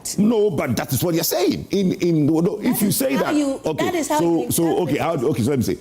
that. No, but that is what you're saying. If you say that, okay. That is how So let me say,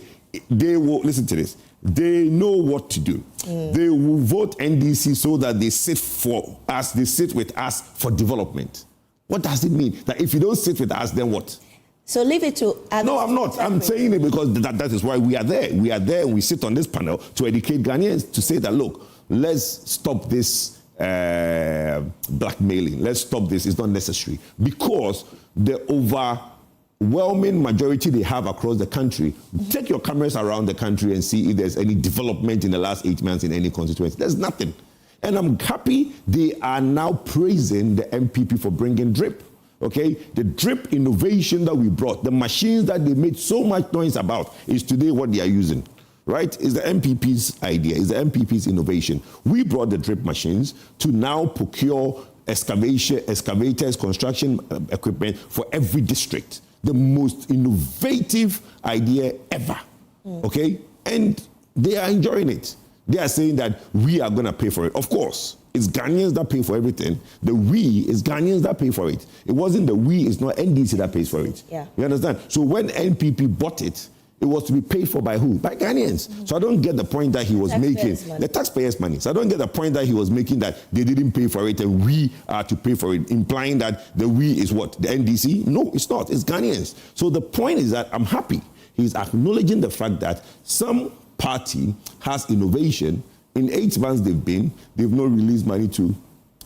they will listen to this. They know what to do. They will vote NDC so that they sit for us. They sit with us for development. What does it mean? That if you don't sit with us, then what? So leave it to others. No, I'm not. I'm saying it because that is why we are there. We are there and we sit on this panel to educate Ghanaians to say that, look, let's stop this blackmailing. Let's stop this. It's not necessary. Because the overwhelming majority they have across the country, take your cameras around the country and see if there's any development in the last 8 months in any constituency. There's nothing. And I'm happy they are now praising the MPP for bringing DRIP. Okay, the DRIP innovation that we brought, the machines that they made so much noise about, is today what they are using. Right? Is the MPP's idea, is the MPP's innovation. We brought the DRIP machines to now procure excavators, construction equipment for every district. The most innovative idea ever. Okay? And they are enjoying it. They are saying that we are going to pay for it. Of course, it's Ghanaians that pay for everything. The we is Ghanaians that pay for it. It wasn't the we, it's not NDC that pays for it. Yeah. You understand? So when NPP bought it, it was to be paid for by who? By Ghanaians. So I don't get the point that he was making. The taxpayers' money. So I don't get the point that he was making that they didn't pay for it and we are to pay for it, implying that the we is what? The NDC? No, it's not. It's Ghanaians. So the point is that I'm happy. He's acknowledging the fact that some party has innovation. In 8 months they've not released money to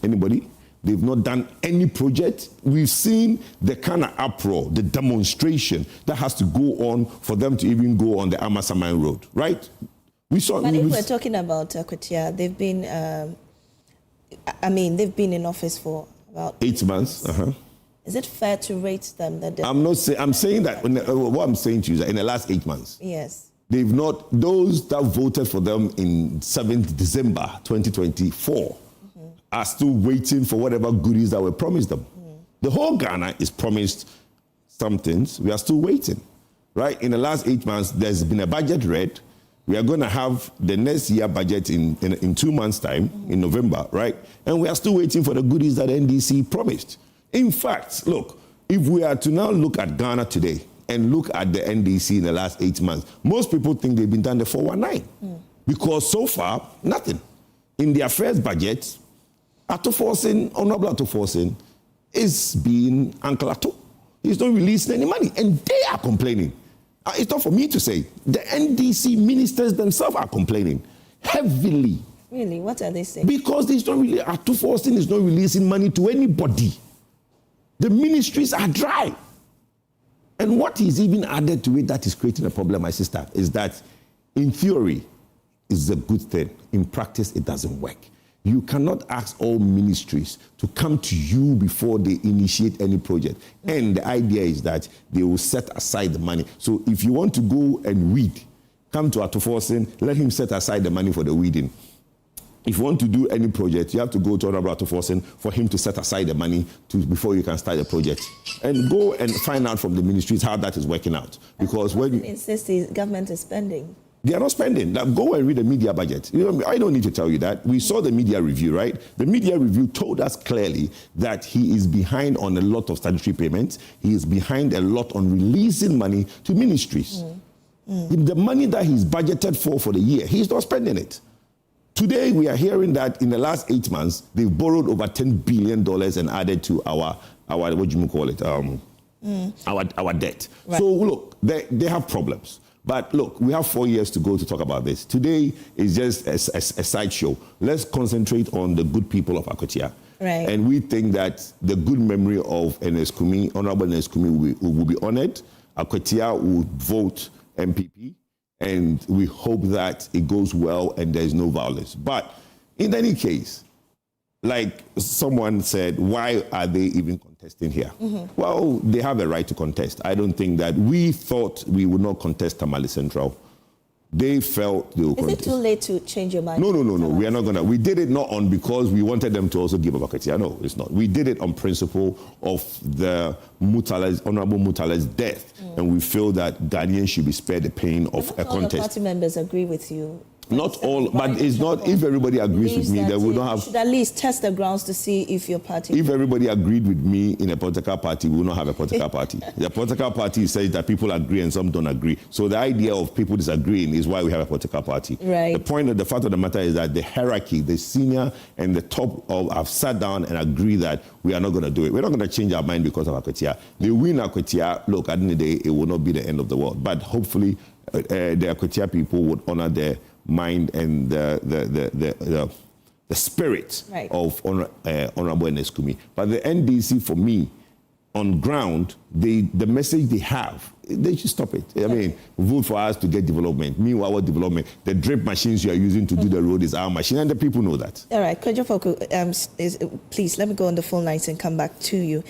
anybody. They've not done any project. We've seen the kind of uproar, the demonstration that has to go on for them to even go on the Amasaman Road, right? We saw. But if we're talking about Akwatia, they've been, they've been in office for about 8 months. Is it fair to rate them that? I'm not saying. I'm saying that. What I'm saying to you is that in the last 8 months, yes, they've not. Those that voted for them in 7th December 2024. Are still waiting for whatever goodies that were promised them. The whole Ghana is promised some things. We are still waiting, right? In the last 8 months, there's been a budget read. We are going to have the next year budget in 2 months' time, in November, right? And we are still waiting for the goodies that NDC promised. In fact, look, if we are to now look at Ghana today and look at the NDC in the last 8 months, most people think they've been done the 419 because so far, nothing. In their first budget, Honorable Atoforsen is being Uncle Ato. He's not releasing any money, and they are complaining. It's not for me to say. The NDC ministers themselves are complaining heavily. Really? What are they saying? Because Atoforsen is not releasing money to anybody. The ministries are dry. And what is even added to it that is creating a problem, my sister, is that in theory, it's a good thing. In practice, it doesn't work. You cannot ask all ministries to come to you before they initiate any project. And the idea is that they will set aside the money. So if you want to go and weed, come to Atoforsen, let him set aside the money for the weeding. If you want to do any project, you have to go to Honorable Atoforsen for him to set aside the money before you can start the project. And go and find out from the ministries how that is working out. Because when you insist the government is spending. They are not spending. Now, go and read the media budget. I don't need to tell you that. We saw the media review, right? The media review told us clearly that he is behind on a lot of statutory payments. He is behind a lot on releasing money to ministries. The money that he's budgeted for the year, he's not spending it. Today, we are hearing that in the last 8 months, they've borrowed over $10 billion and added to our what do you call it? Our debt. Right. So look, they have problems. But look, we have 4 years to go to talk about this. Today is just a sideshow. Let's concentrate on the good people of Akwatia. Right. And we think that the good memory of Honorable Ernest Kumi will be honored. Akwatia will vote MPP. And we hope that it goes well and there's no violence. But in any case, like someone said, why are they even contesting here? Well, they have a right to contest. I don't think that we thought we would not contest Tamale Central. They felt they would contest. Is it too late to change your mind? No. We are not going to. We did it not on because we wanted them to also give up Akwatia. No, it's not. We did it on principle of the Honorable Mutale's death. And we feel that Ghanaians should be spared the pain of a contest. All the party members agree with you. Not all, but it's not. If everybody agrees with me, then we don't have. Should at least test the grounds to see if your party. If everybody agreed with me in a political party, we will not have a political party. The political party says that people agree and some don't agree. So the idea of people disagreeing is why we have a political party. Right. The point of the fact of the matter is that the hierarchy, the senior and the top have sat down and agreed that we are not going to do it. We're not going to change our mind because of Akwatia. They win Akwatia. Look, at the end of the day, it will not be the end of the world. But hopefully, the Akwatia people would honor their mind and the spirit of Honorable Neskumi. But the NDC, for me, on ground, the message they have, they should stop it. I mean, vote for us to get development. Meanwhile, our development, the drip machines you are using to do the road is our machine, and the people know that. All right, Kojofoku, please let me go on the phone lines and come back to you.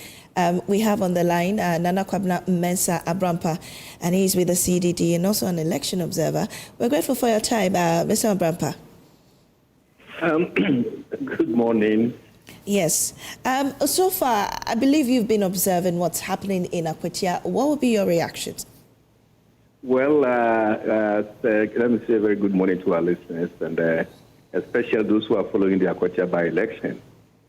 We have on the line Nana Kwabena Mensa Abrampa, and he's with the CDD and also an election observer. We're grateful for your time, Mr. Abrampa. Good morning. Yes. So far, I believe you've been observing what's happening in Akwatia. What would be your reactions? Well, let me say a very good morning to our listeners, and especially those who are following the Akwatia by-election.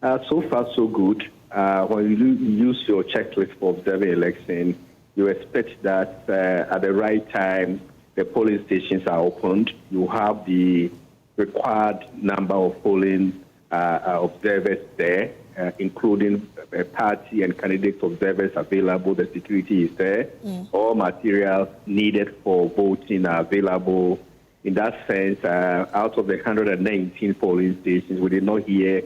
So far, so good. When you use your checklist for observing election, you expect that at the right time, the polling stations are opened. You have the required number of polling observers there, including party and candidate observers available. The security is there. All materials needed for voting are available. In that sense, out of the 119 polling stations, we did not hear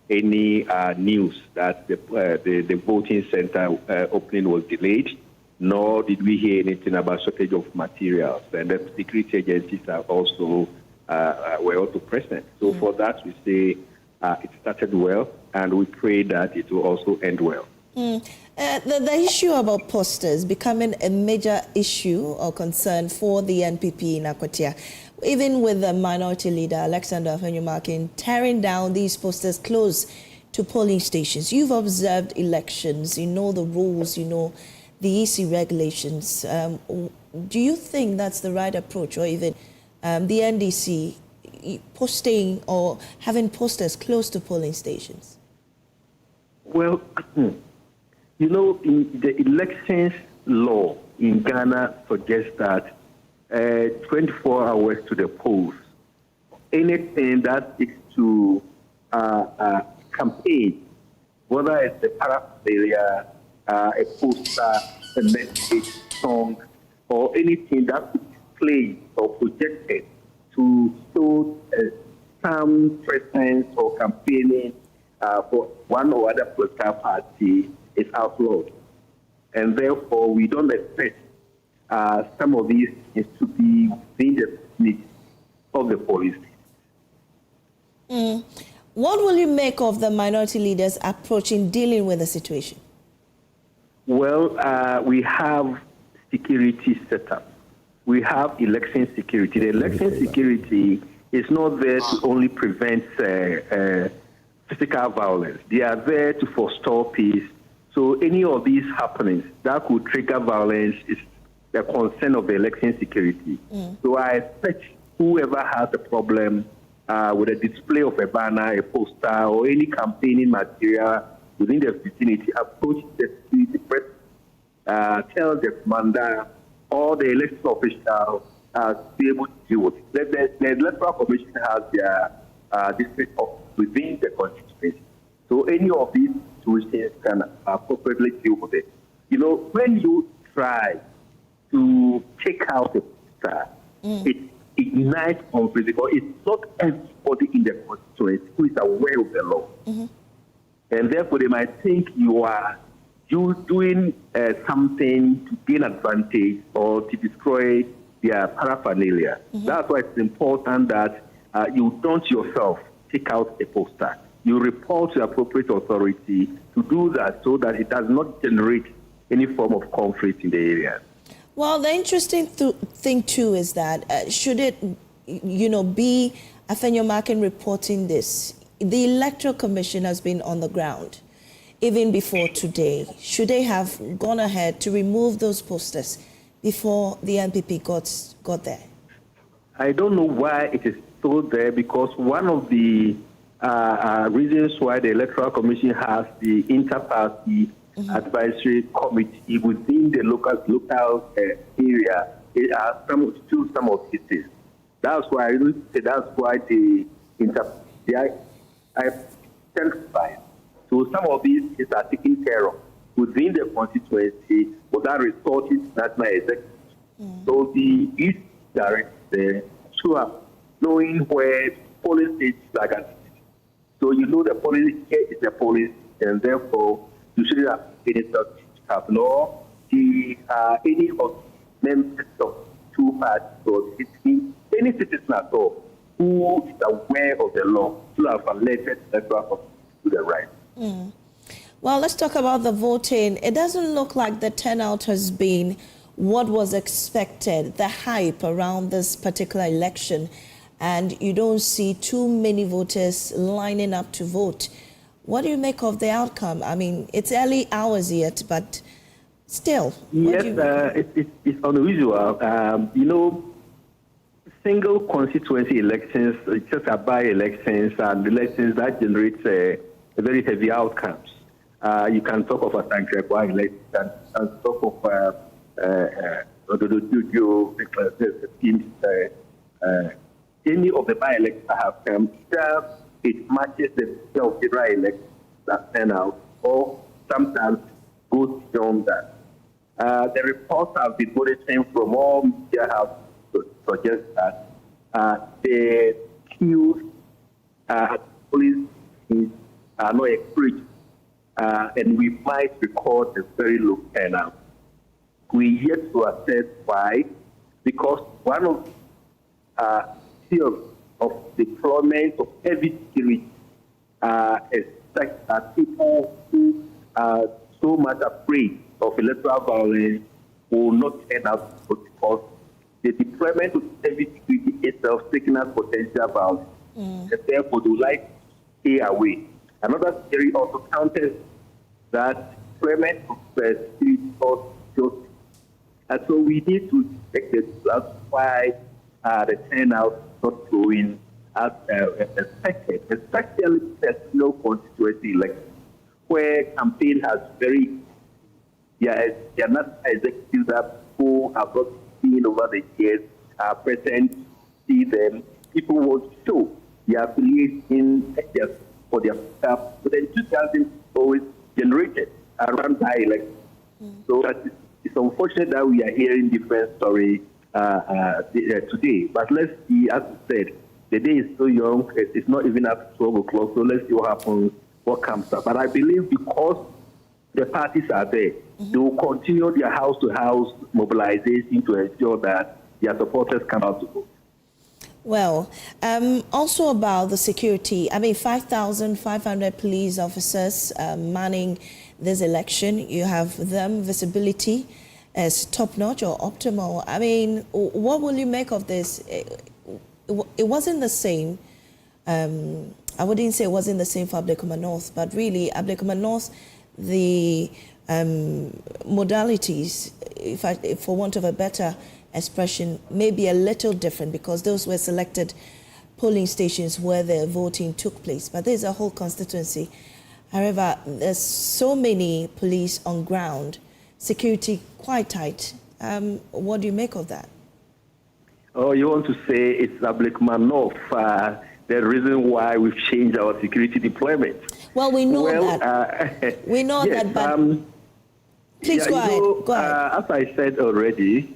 any news that the voting center opening was delayed, nor did we hear anything about shortage of materials. And the security agencies are also were also present. So for that, we say it started well, and we pray that it will also end well. The issue about posters becoming a major issue or concern for the NPP in Akwatia, even with the minority leader, Alexander Afenyomarkin, tearing down these posters close to polling stations. You've observed elections, you know the rules, you know the EC regulations. Do you think that's the right approach, or even the NDC posting or having posters close to polling stations? Well, you know, in the elections law in Ghana suggests that 24 hours to the polls, anything that is to campaign, whether it's a paraphernalia, a poster, a message, song, or anything that is displayed or projected to show some presence or campaigning for one or other political party is outlawed. And therefore, we don't expect some of these things to be within the vicinity of the police. What will you make of the minority leaders' approach in dealing with the situation? Well, we have security set up. We have election security. The election security is not there to only prevent physical violence. They are there to forestall peace. So any of these happenings that could trigger violence is the concern of the election security. So I expect whoever has a problem with a display of a banner, a poster, or any campaigning material within the vicinity, approach the security person, tell the commander or the election official to be able to deal with it. The Electoral Commission has their district office within the Constituency. So any of these situations can appropriately deal with it. You know, when you try to take out a poster, it ignites conflict, because it's not everybody in the constituency who is aware of the law. And therefore, they might think you are doing something to gain advantage or to destroy their paraphernalia. That's why it's important that you don't yourself take out a poster. You report to appropriate authority to do that, so that it does not generate any form of conflict in the area. Well, the interesting thing too is that should it, be Afenyomarkin reporting this, the Electoral Commission has been on the ground even before today. Should they have gone ahead to remove those posters before the NPP got there? I don't know why it is still there because one of the reasons why the Electoral Commission has the inter-party advisory committee within the local area, it has some of cities. That's why the identified. So some of these is are taken care of within the constituency without resorting to national executive. So the East direct there, sure, knowing where polling stations are going. So you know the polling here is the polling, and therefore you shouldn't have any such have law. Any of members of two parties or any citizen at all who is aware of the law should have alerted the electoral to the right. Well, let's talk about the voting. It doesn't look like the turnout has been what was expected, the hype around this particular election, and you don't see too many voters lining up to vote. What do you make of the outcome? I mean, it's early hours yet, but still. Yes, it's unusual. Single constituency elections, just a by-elections and elections that generate very heavy outcomes. You can talk of a Sankrepa election, and talk of any of the by-elections that have come, either it matches the general election that turn out, or sometimes goes beyond that. The reports have been monitoring from all media houses to suggest that the queues police are not encouraged, and we might record a very low turnout. We yet to assess why, because one of theory of deployment of heavy security is that people who are so much afraid of electoral violence will not turn out because the deployment of heavy security itself taking out potential violence, and therefore they would like to stay away. Another theory also counters that deployment of security also just. And so we need to check this. That's why the turnout is not going as expected, especially personal constituency elections, where campaign has they are not executives that who have not seen over the years are present, see them. People want to show their affiliation for their staff. But the enthusiasm always generated around by elections. So it's unfortunate that we are hearing different stories today. But let's see, as I said, the day is so young, it's not even at 12 o'clock, so let's see what happens, what comes up. But I believe because the parties are there, they will continue their house-to-house mobilization to ensure that their supporters come out to vote. Well, also about the security, I mean, 5,500 police officers manning this election. You have them, visibility as top-notch or optimal. I mean, what will you make of this? It wasn't the same. I wouldn't say it wasn't the same for Ablekuma North, but really, Ablekuma North, the modalities, if for want of a better expression, may be a little different because those were selected polling stations where the voting took place. But there's a whole constituency. However, there's so many police on ground, security quite tight. What do you make of that? Oh, you want to say it's Ablekuma North, the reason why we've changed our security deployment? Well, we know that. We know yes, that, but please go ahead. Go ahead. As I said already,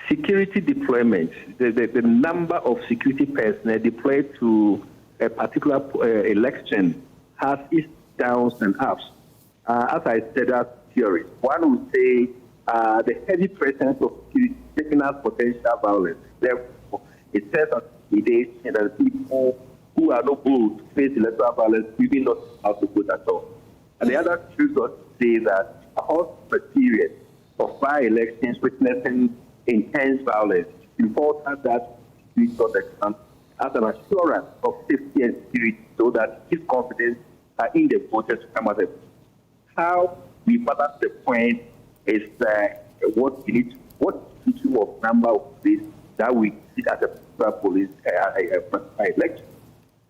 security deployment, the number of security personnel deployed to a particular election has its downs and ups. As I said, as theory, one would say the heavy presence of security taking out potential violence. Therefore, it says that intimidation and people who are not good to face electoral violence really not how to vote at all. And the other truth is say that a whole period of by-elections witnessing intense violence, it's important that we sort of as an assurance of safety and security so that his confidence in the voters to come out of it. How we balance the point is what we need, what issue of number of this that we see as a municipal police election.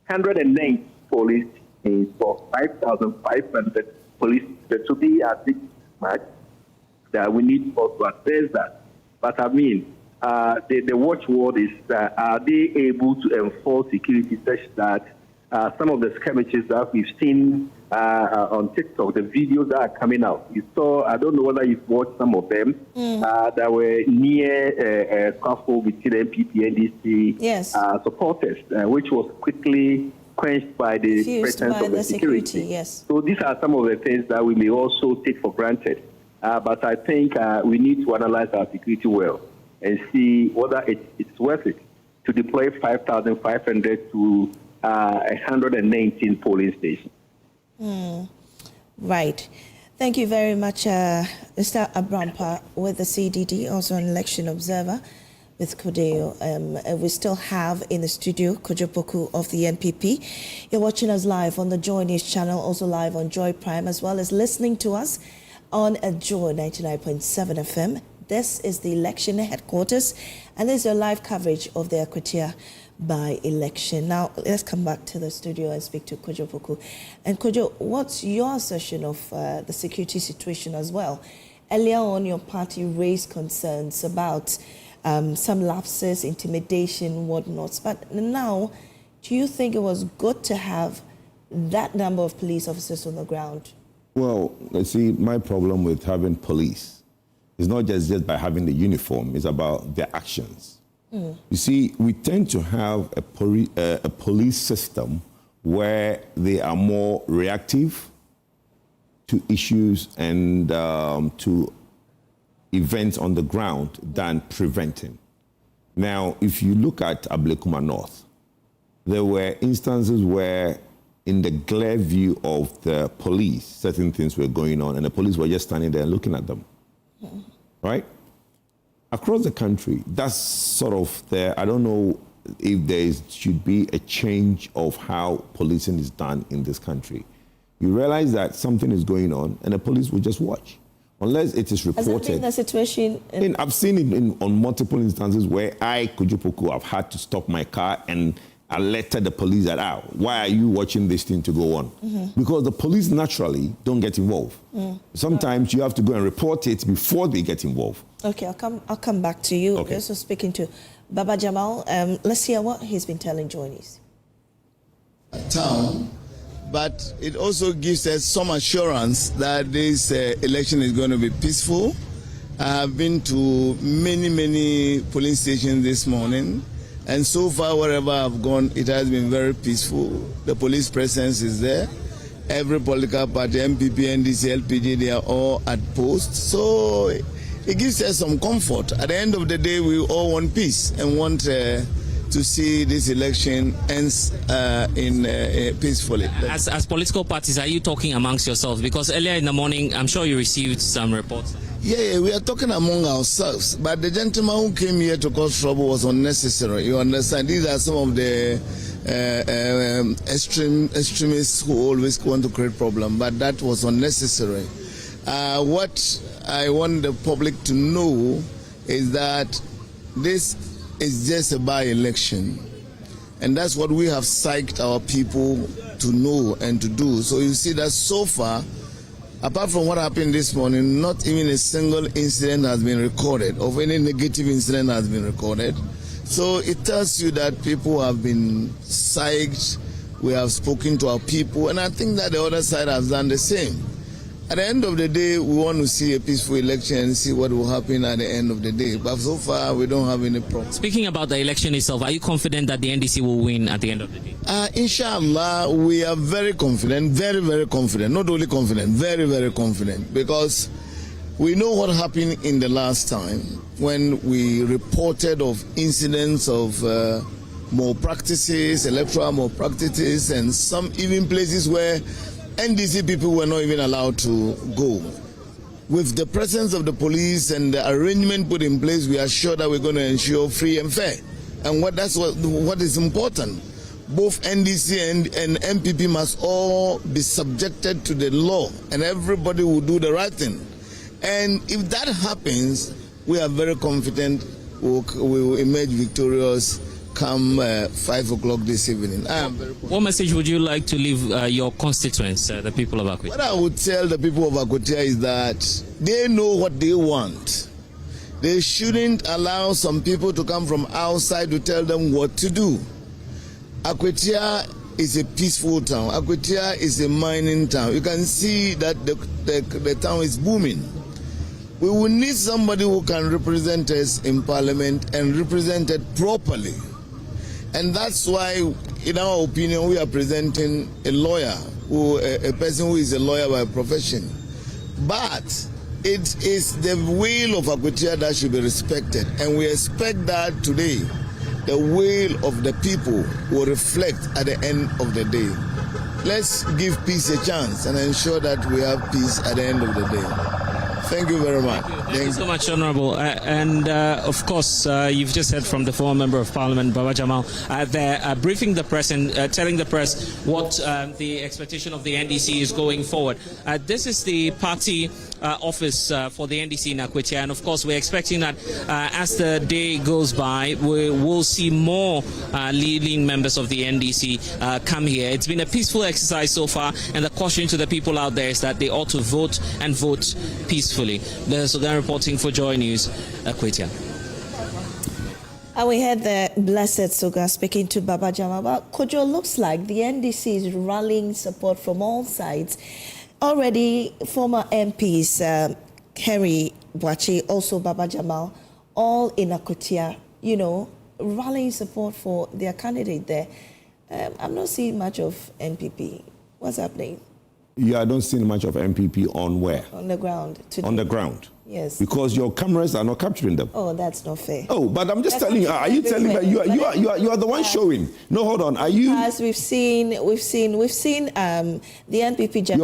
109 police stations for 5,500 police to be at this match. That we need to address that. But I mean, the watchword is are they able to enforce security such that some of the skirmishes that we've seen on TikTok, the videos that are coming out. You saw, I don't know whether you've watched some of them, that were near scuffle between MPP and NDC supporters, which was quickly quenched by the presence of the security. Yes. So these are some of the things that we may also take for granted. But I think we need to analyze our security well and see whether it's worth it to deploy 5,500 to 119 polling stations. Right. Thank you very much, Mr. Abrampa with the CDD, also an election observer with Kodeo. We still have in the studio Kojo Poku of the NPP. You're watching us live on the Joynews channel, also live on Joy Prime, as well as listening to us on Joy 99.7 FM. This is the election headquarters, and this is your live coverage of the Akwatia by-election. Now, let's come back to the studio and speak to Kojo Poku. And Kojo, what's your assertion of the security situation as well? Earlier on, your party raised concerns about some lapses, intimidation, whatnot. But now, do you think it was good to have that number of police officers on the ground? Well, you see, my problem with having police is not just by having the uniform, it's about their actions. You see, we tend to have a police system where they are more reactive to issues and to events on the ground than preventing. Now, if you look at Ablekuma North, there were instances where in the glare view of the police, certain things were going on, and the police were just standing there looking at them, right? Across the country, that's sort of I don't know if should be a change of how policing is done in this country. You realize that something is going on, and the police will just watch, unless it is reported. Has that been the situation? I've seen it on multiple instances where Kojo Poku, have had to stop my car and alerted the police that, why are you watching this thing to go on? Because the police naturally don't get involved. Sometimes you have to go and report it before they get involved. Okay, I'll come back to you. Okay. Also speaking to Baba Jamal. Let's hear what he's been telling Joynews. Town, but it also gives us some assurance that this election is going to be peaceful. I have been to many polling stations this morning. And so far, wherever I've gone, it has been very peaceful. The police presence is there. Every political party, MPP, NDC, LPG, they are all at post. So it gives us some comfort. At the end of the day, we all want peace and want to see this election ends peacefully. As political parties, are you talking amongst yourselves? Because earlier in the morning, I'm sure you received some reports. Yeah, we are talking among ourselves. But the gentleman who came here to cause trouble was unnecessary. You understand? These are some of the extremists who always want to create problems. But that was unnecessary. What I want the public to know is that this is just a by-election. And that's what we have psyched our people to know and to do. So you see that so far, apart from what happened this morning, not even a single incident has been recorded, of any negative incident has been recorded. So it tells you that people have been psyched, we have spoken to our people, and I think that the other side has done the same. At the end of the day, we want to see a peaceful election and see what will happen at the end of the day. But so far, we don't have any problem. Speaking about the election itself, are you confident that the NDC will win at the end of the day? Inshallah, we are very confident, very confident. Not only confident, very confident. Because we know what happened in the last time when we reported of incidents of malpractices, electoral malpractices, and some even places where NDC people were not even allowed to go. With the presence of the police and the arrangement put in place, we are sure that we're going to ensure free and fair. And that's what is important. Both NDC and MPP must all be subjected to the law, and everybody will do the right thing. And if that happens, we are very confident we will emerge victorious come 5 o'clock this evening. I am very positive. What message would you like to leave your constituents, the people of Akwatia? What I would tell the people of Akwatia is that they know what they want. They shouldn't allow some people to come from outside to tell them what to do. Akwatia is a peaceful town. Akwatia is a mining town. You can see that the town is booming. We will need somebody who can represent us in parliament and represent it properly. And that's why, in our opinion, we are presenting a lawyer, a person who is a lawyer by profession. But it is the will of Akwatia that should be respected. And we expect that today, the will of the people will reflect at the end of the day. Let's give peace a chance and ensure that we have peace at the end of the day. Thank you very much. Thank you so much, Honorable. Of course, you've just heard from the former Member of Parliament, Baba Jamal, there briefing the press and telling the press what the expectation of the NDC is going forward. This is the party office for the NDC in Akwatia, and of course we're expecting that as the day goes by, we will see more leading members of the NDC come here. It's been a peaceful exercise so far, and the caution to the people out there is that they ought to vote and vote peacefully. There's Sudan reporting for Joynews, Akwatia. And we heard the blessed Suga speaking to Baba Jama. But Kojo, looks like the NDC is rallying support from all sides. Already, former MPs, Henry Bwachi, also Baba Jamal, all in Akwatia, rallying support for their candidate there. I'm not seeing much of NPP. What's happening? Yeah, I don't see much of MPP on where? On the ground. Today. On the ground. Yes. Because your cameras are not capturing them. Oh, that's not fair. Oh, but I'm just telling you. Are you telling me you are the one showing? No, hold on. Are you? As we've seen the NPP.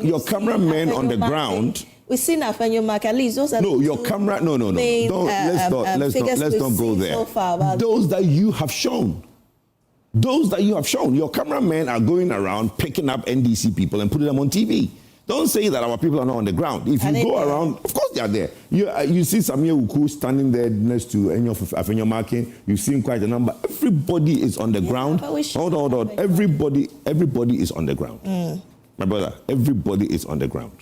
Your cameramen on the ground. We've seen Afenyo Mark. At least those are no. Your camera. No. Main, Let's not go there. So far those that you have shown. Those that you have shown, your cameramen are going around picking up NDC people and putting them on TV. Don't say that our people are not on the ground. If you go around, of course they are there. You see Samir Uku standing there next to Afenyo Marking. You see quite a number. Everybody is on the ground. Hold on. Everybody is on the ground. My brother, everybody is on the ground.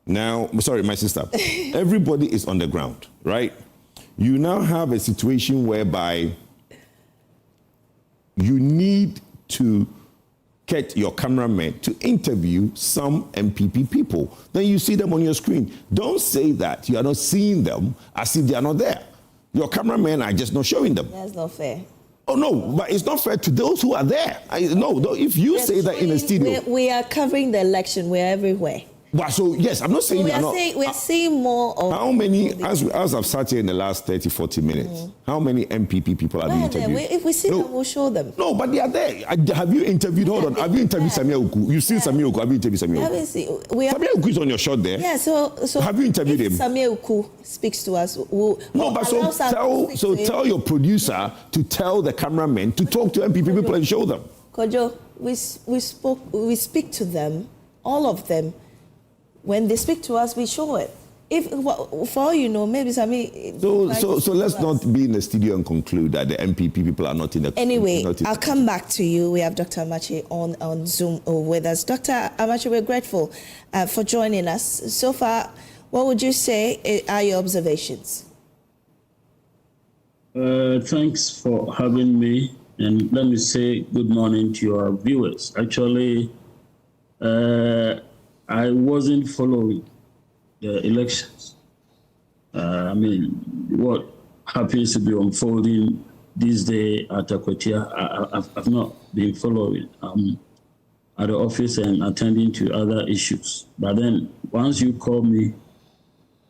Now, sorry, my sister. Everybody is on the ground, right? You now have a situation whereby you need to get your cameraman to interview some MPP people. Then you see them on your screen. Don't say that you are not seeing them as if they are not there. Your cameramen are just not showing them. That's not fair. Oh, no, but it's not fair to those who are there. No, if you say that in a studio. We are covering the election. We're everywhere. But so, yes, I'm not saying we're seeing more of... How many, as I've sat here in the last 30, 40 minutes, how many MPP people have you interviewed? If we see them, we'll show them. No, but they are there. Have you interviewed, have you interviewed Samir Uku? You've seen Samir Uku. Have you interviewed Samir Uku? Samir Uku is on your shot there. Yeah, so have you interviewed him? Samir Uku speaks to us. Tell your producer to tell the cameraman to talk to MPP people and show them. Kojo, we speak to them, all of them. When they speak to us, we show it. If for all you know, maybe Samir. So let's not be in the studio and conclude that the MPP people are not in the. Anyway, I'll come back to you. We have Dr. Amache on Zoom with us. Dr. Amache, we're grateful for joining us. So far, what would you say are your observations? Thanks for having me, and let me say good morning to your viewers. Actually, I wasn't following the elections. What happens to be unfolding this day at Akwatia, I've not been following. I'm at the office and attending to other issues. But then once you call me,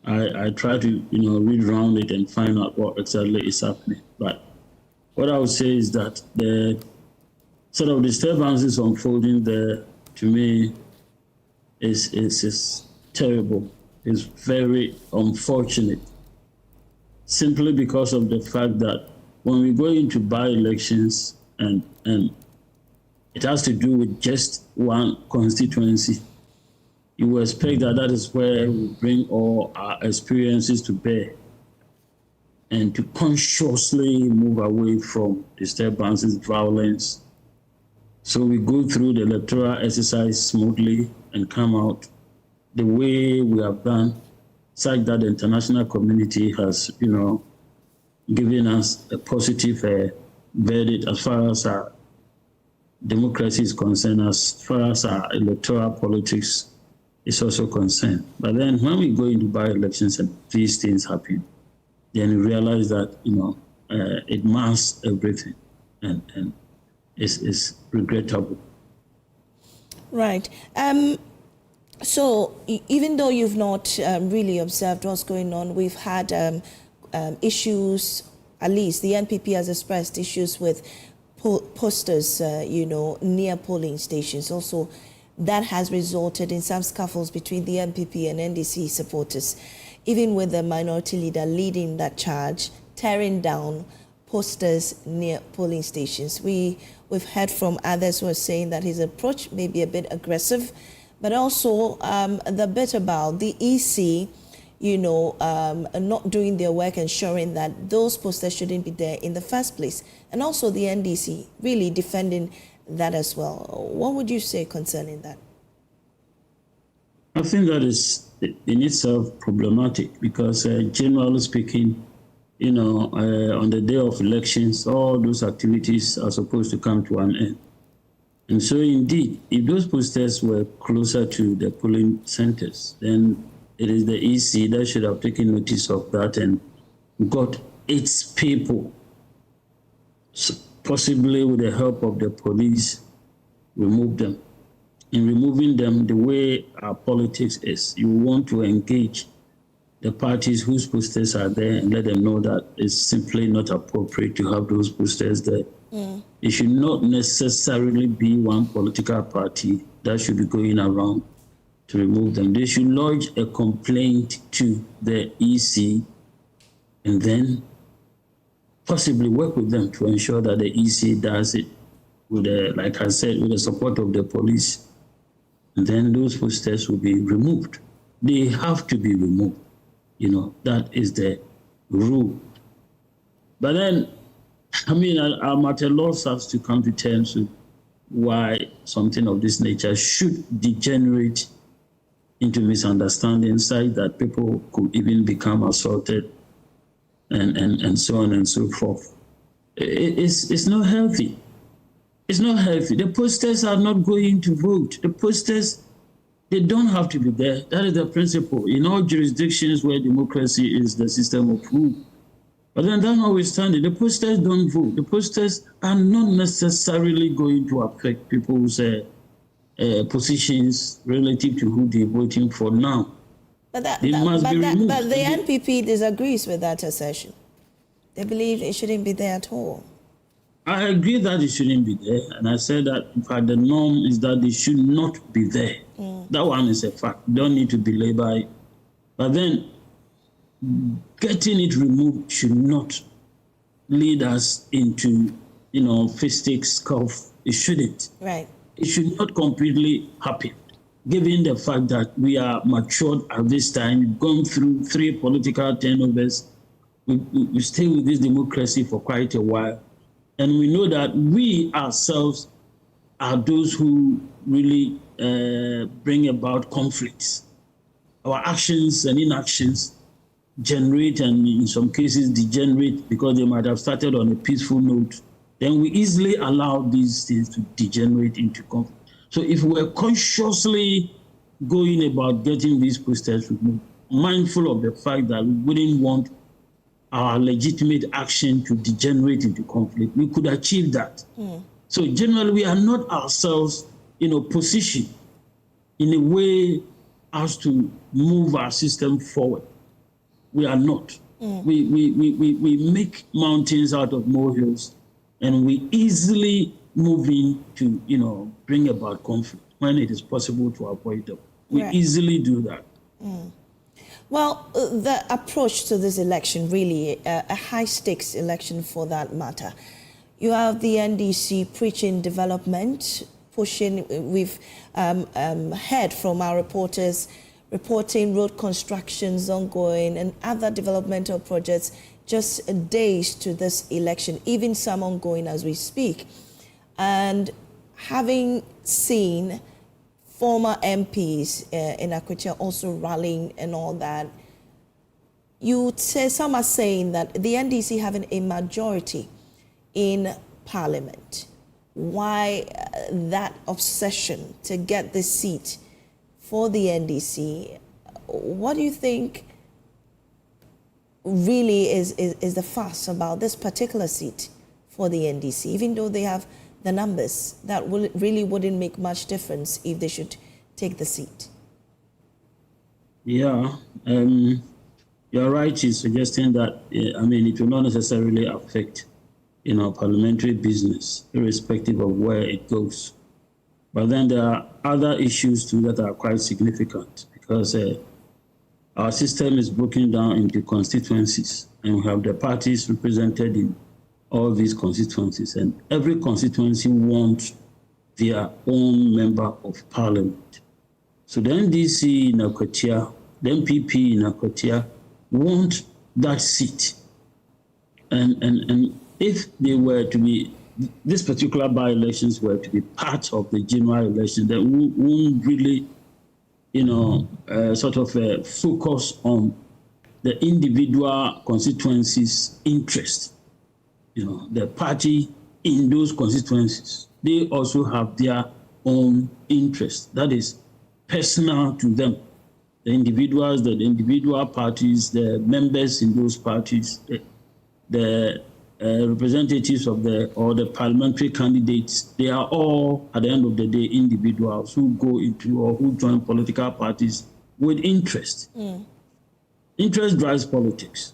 I try to read around it and find out what exactly is happening. But what I would say is that the sort of disturbances unfolding there, to me, is terrible. It's very unfortunate, simply because of the fact that when we go into by-elections and it has to do with just one constituency, you will expect that is where we bring all our experiences to bear. and to consciously move away from disturbances, violence. So we go through the electoral exercise smoothly and come out the way we have done, such that the international community has, given us a positive verdict as far as our democracy is concerned, as far as our electoral politics is also concerned. But then when we go into by-elections and these things happen, then we realize that, it masks everything and it's regrettable. Right. So even though you've not really observed what's going on, we've had issues, at least the NPP has expressed issues with posters, near polling stations. Also, that has resulted in some scuffles between the NPP and NDC supporters, even with the minority leader leading that charge, tearing down posters near polling stations. We've heard from others who are saying that his approach may be a bit aggressive, but also the bit about the EC, not doing their work, ensuring that those posters shouldn't be there in the first place, and also the NDC really defending that as well. What would you say concerning that? I think that is in itself problematic because generally speaking, on the day of elections, all those activities are supposed to come to an end. And so indeed, if those posters were closer to the polling centers, then it is the EC that should have taken notice of that and got its people, possibly with the help of the police, remove them. In removing them, the way our politics is, you want to engage the parties whose posters are there and let them know that it's simply not appropriate to have those posters there. It should not necessarily be one political party that should be going around to remove them. They should lodge a complaint to the EC and then possibly work with them to ensure that the EC does it with, like I said, with the support of the police. And then those posters will be removed. They have to be removed. That is the rule. But then, I'm at a loss as to come to terms with why something of this nature should degenerate into misunderstanding, such that people could even become assaulted and so on and so forth. It's not healthy. It's not healthy. The posters are not going to vote. The posters, they don't have to be there. That is the principle. In all jurisdictions where democracy is the system of rule. But then that notwithstanding, the posters don't vote. The posters are not necessarily going to affect people's positions relative to who they're voting for now. But the NPP disagrees with that assertion. They believe it shouldn't be there at all. I agree that it shouldn't be there. And I said that, in fact, the norm is that it should not be there. That one is a fact. Don't need to belabor it. But then, getting it removed should not lead us into, fistic scuff. It shouldn't. Right. It should not completely happen, given the fact that we are matured at this time, we've gone through 3 political turnovers, we stay with this democracy for quite a while, and we know that we ourselves are those who really bring about conflicts. Our actions and inactions generate and in some cases degenerate because they might have started on a peaceful note. Then we easily allow these things to degenerate into conflict. So if we're consciously going about getting these posters removed, mindful of the fact that we wouldn't want our legitimate action to degenerate into conflict, we could achieve that. So generally, we are not ourselves positioned in a way as to move our system forward. We are not. We make mountains out of molehills, and we easily move in to bring about conflict when it is possible to avoid them. We easily do that. Well, the approach to this election, really, a high-stakes election for that matter. You have the NDC preaching development, pushing. We've heard from our reporters reporting road constructions ongoing and other developmental projects just days to this election, even some ongoing as we speak. And having seen former MPs in Akwatia also rallying and all that, you would say, some are saying that the NDC having a majority in Parliament, why that obsession to get this seat for the NDC? What do you think really is the fuss about this particular seat for the NDC, even though they have the numbers? That really wouldn't make much difference if they should take the seat. Yeah, you're right in suggesting that, it will not necessarily affect, parliamentary business, irrespective of where it goes. But then there are other issues too that are quite significant, because our system is broken down into constituencies, and we have the parties represented in all these constituencies, and every constituency wants their own member of parliament. So the NDC in Akwatia, the MPP in Akwatia want that seat. And if they were to be, these particular by-elections were to be part of the general election, they won't really, focus on the individual constituencies' interest. The party in those constituencies, they also have their own interest. That is personal to them. The individuals, the individual parties, the members in those parties, the representatives of the parliamentary candidates, they are all, at the end of the day, individuals who go into or who join political parties with interest. Interest drives politics.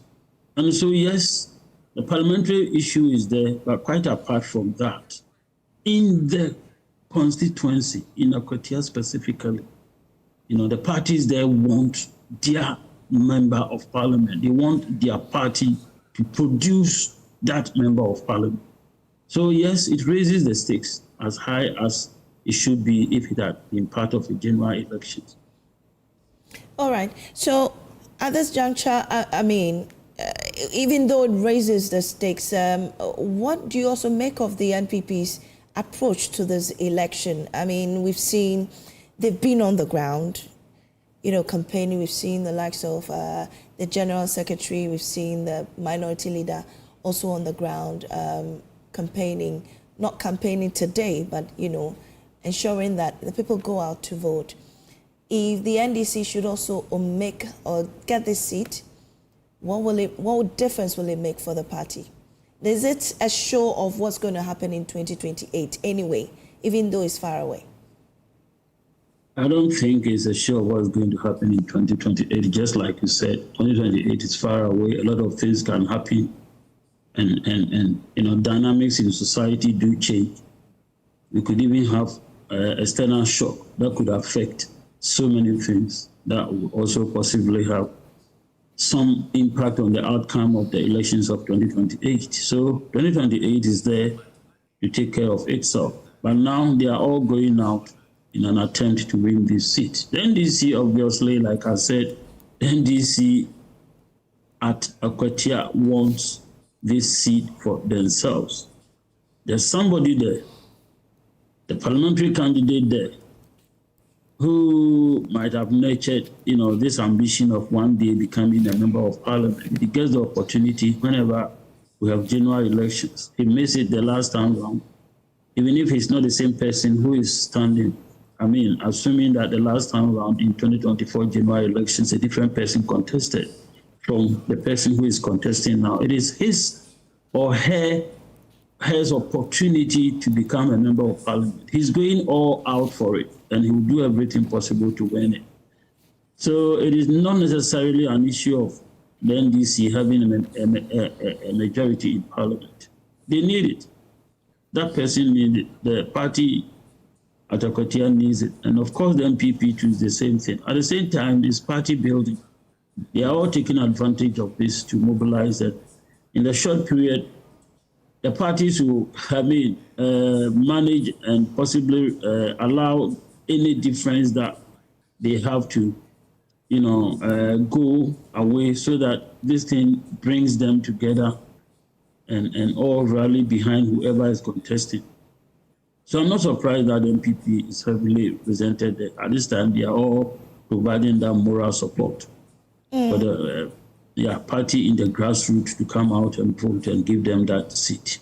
And so, yes, the parliamentary issue is there, but quite apart from that, in the constituency, in Akwatia specifically, the parties there want their member of parliament. They want their party to produce that member of parliament. So yes, it raises the stakes as high as it should be if it had been part of a general election. All right. So at this juncture, even though it raises the stakes, what do you also make of the NPP's approach to this election? We've seen they've been on the ground, campaigning. We've seen the likes of the General Secretary. We've seen the Minority Leader also on the ground campaigning, not campaigning today, but, ensuring that the people go out to vote. If the NDC should also make or get this seat, what difference will it make for the party? Is it a show of what's going to happen in 2028 anyway, even though it's far away? I don't think it's a show of what's going to happen in 2028. Just like you said, 2028 is far away. A lot of things can happen, and dynamics in society do change. We could even have external shock that could affect so many things that would also possibly have some impact on the outcome of the elections of 2028. So 2028 is there to take care of itself. But now they are all going out in an attempt to win this seat. The NDC, obviously, like I said, the NDC at Akwatia wants this seat for themselves. There's somebody there, the parliamentary candidate there, who might have nurtured, this ambition of one day becoming a member of parliament. He gets the opportunity whenever we have general elections. He missed it the last time round, even if he's not the same person who is standing. Assuming that the last time round in 2024 general elections, a different person contested from the person who is contesting now. It is his or her opportunity to become a member of parliament. He's going all out for it, and he will do everything possible to win it. So it is not necessarily an issue of the NDC having a majority in parliament. They need it. That person needs it. The party at Akwatia needs it. And of course, the MPP choose the same thing. At the same time, it's party building. They are all taking advantage of this to mobilize it. In the short period, the parties will manage and possibly allow any difference that they have to, go away so that this thing brings them together and all rally behind whoever is contesting. So I'm not surprised that MPP is heavily represented there. At this time, they are all providing that moral support for the party in the grassroots to come out and vote and give them that seat.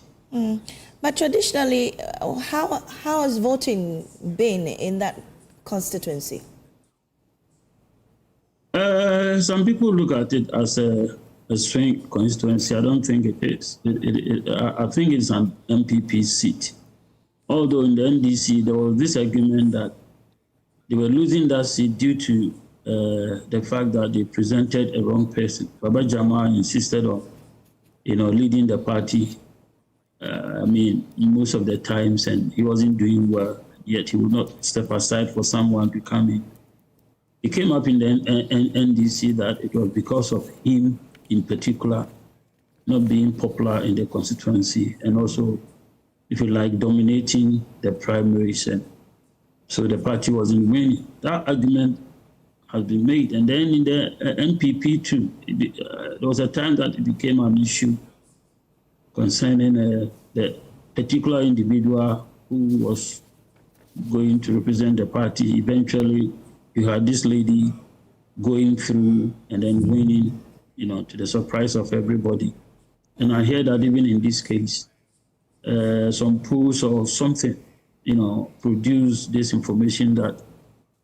But traditionally, how has voting been in that constituency? Some people look at it as a swing constituency. I don't think it is. I think it's an MPP seat. Although in the NDC, there was this argument that they were losing that seat due to the fact that they presented a wrong person. Baba Jamal insisted on, leading the party. Most of the times, and he wasn't doing well, yet he would not step aside for someone to come in. It came up in the NDC that it was because of him in particular not being popular in the constituency and also, if you like, dominating the primaries. And so the party wasn't winning. That argument has been made. And then in the NPP too, there was a time that it became an issue concerning the particular individual who was going to represent the party. Eventually, you had this lady going through and then winning, to the surprise of everybody. And I hear that even in this case, some polls or something, produced this information that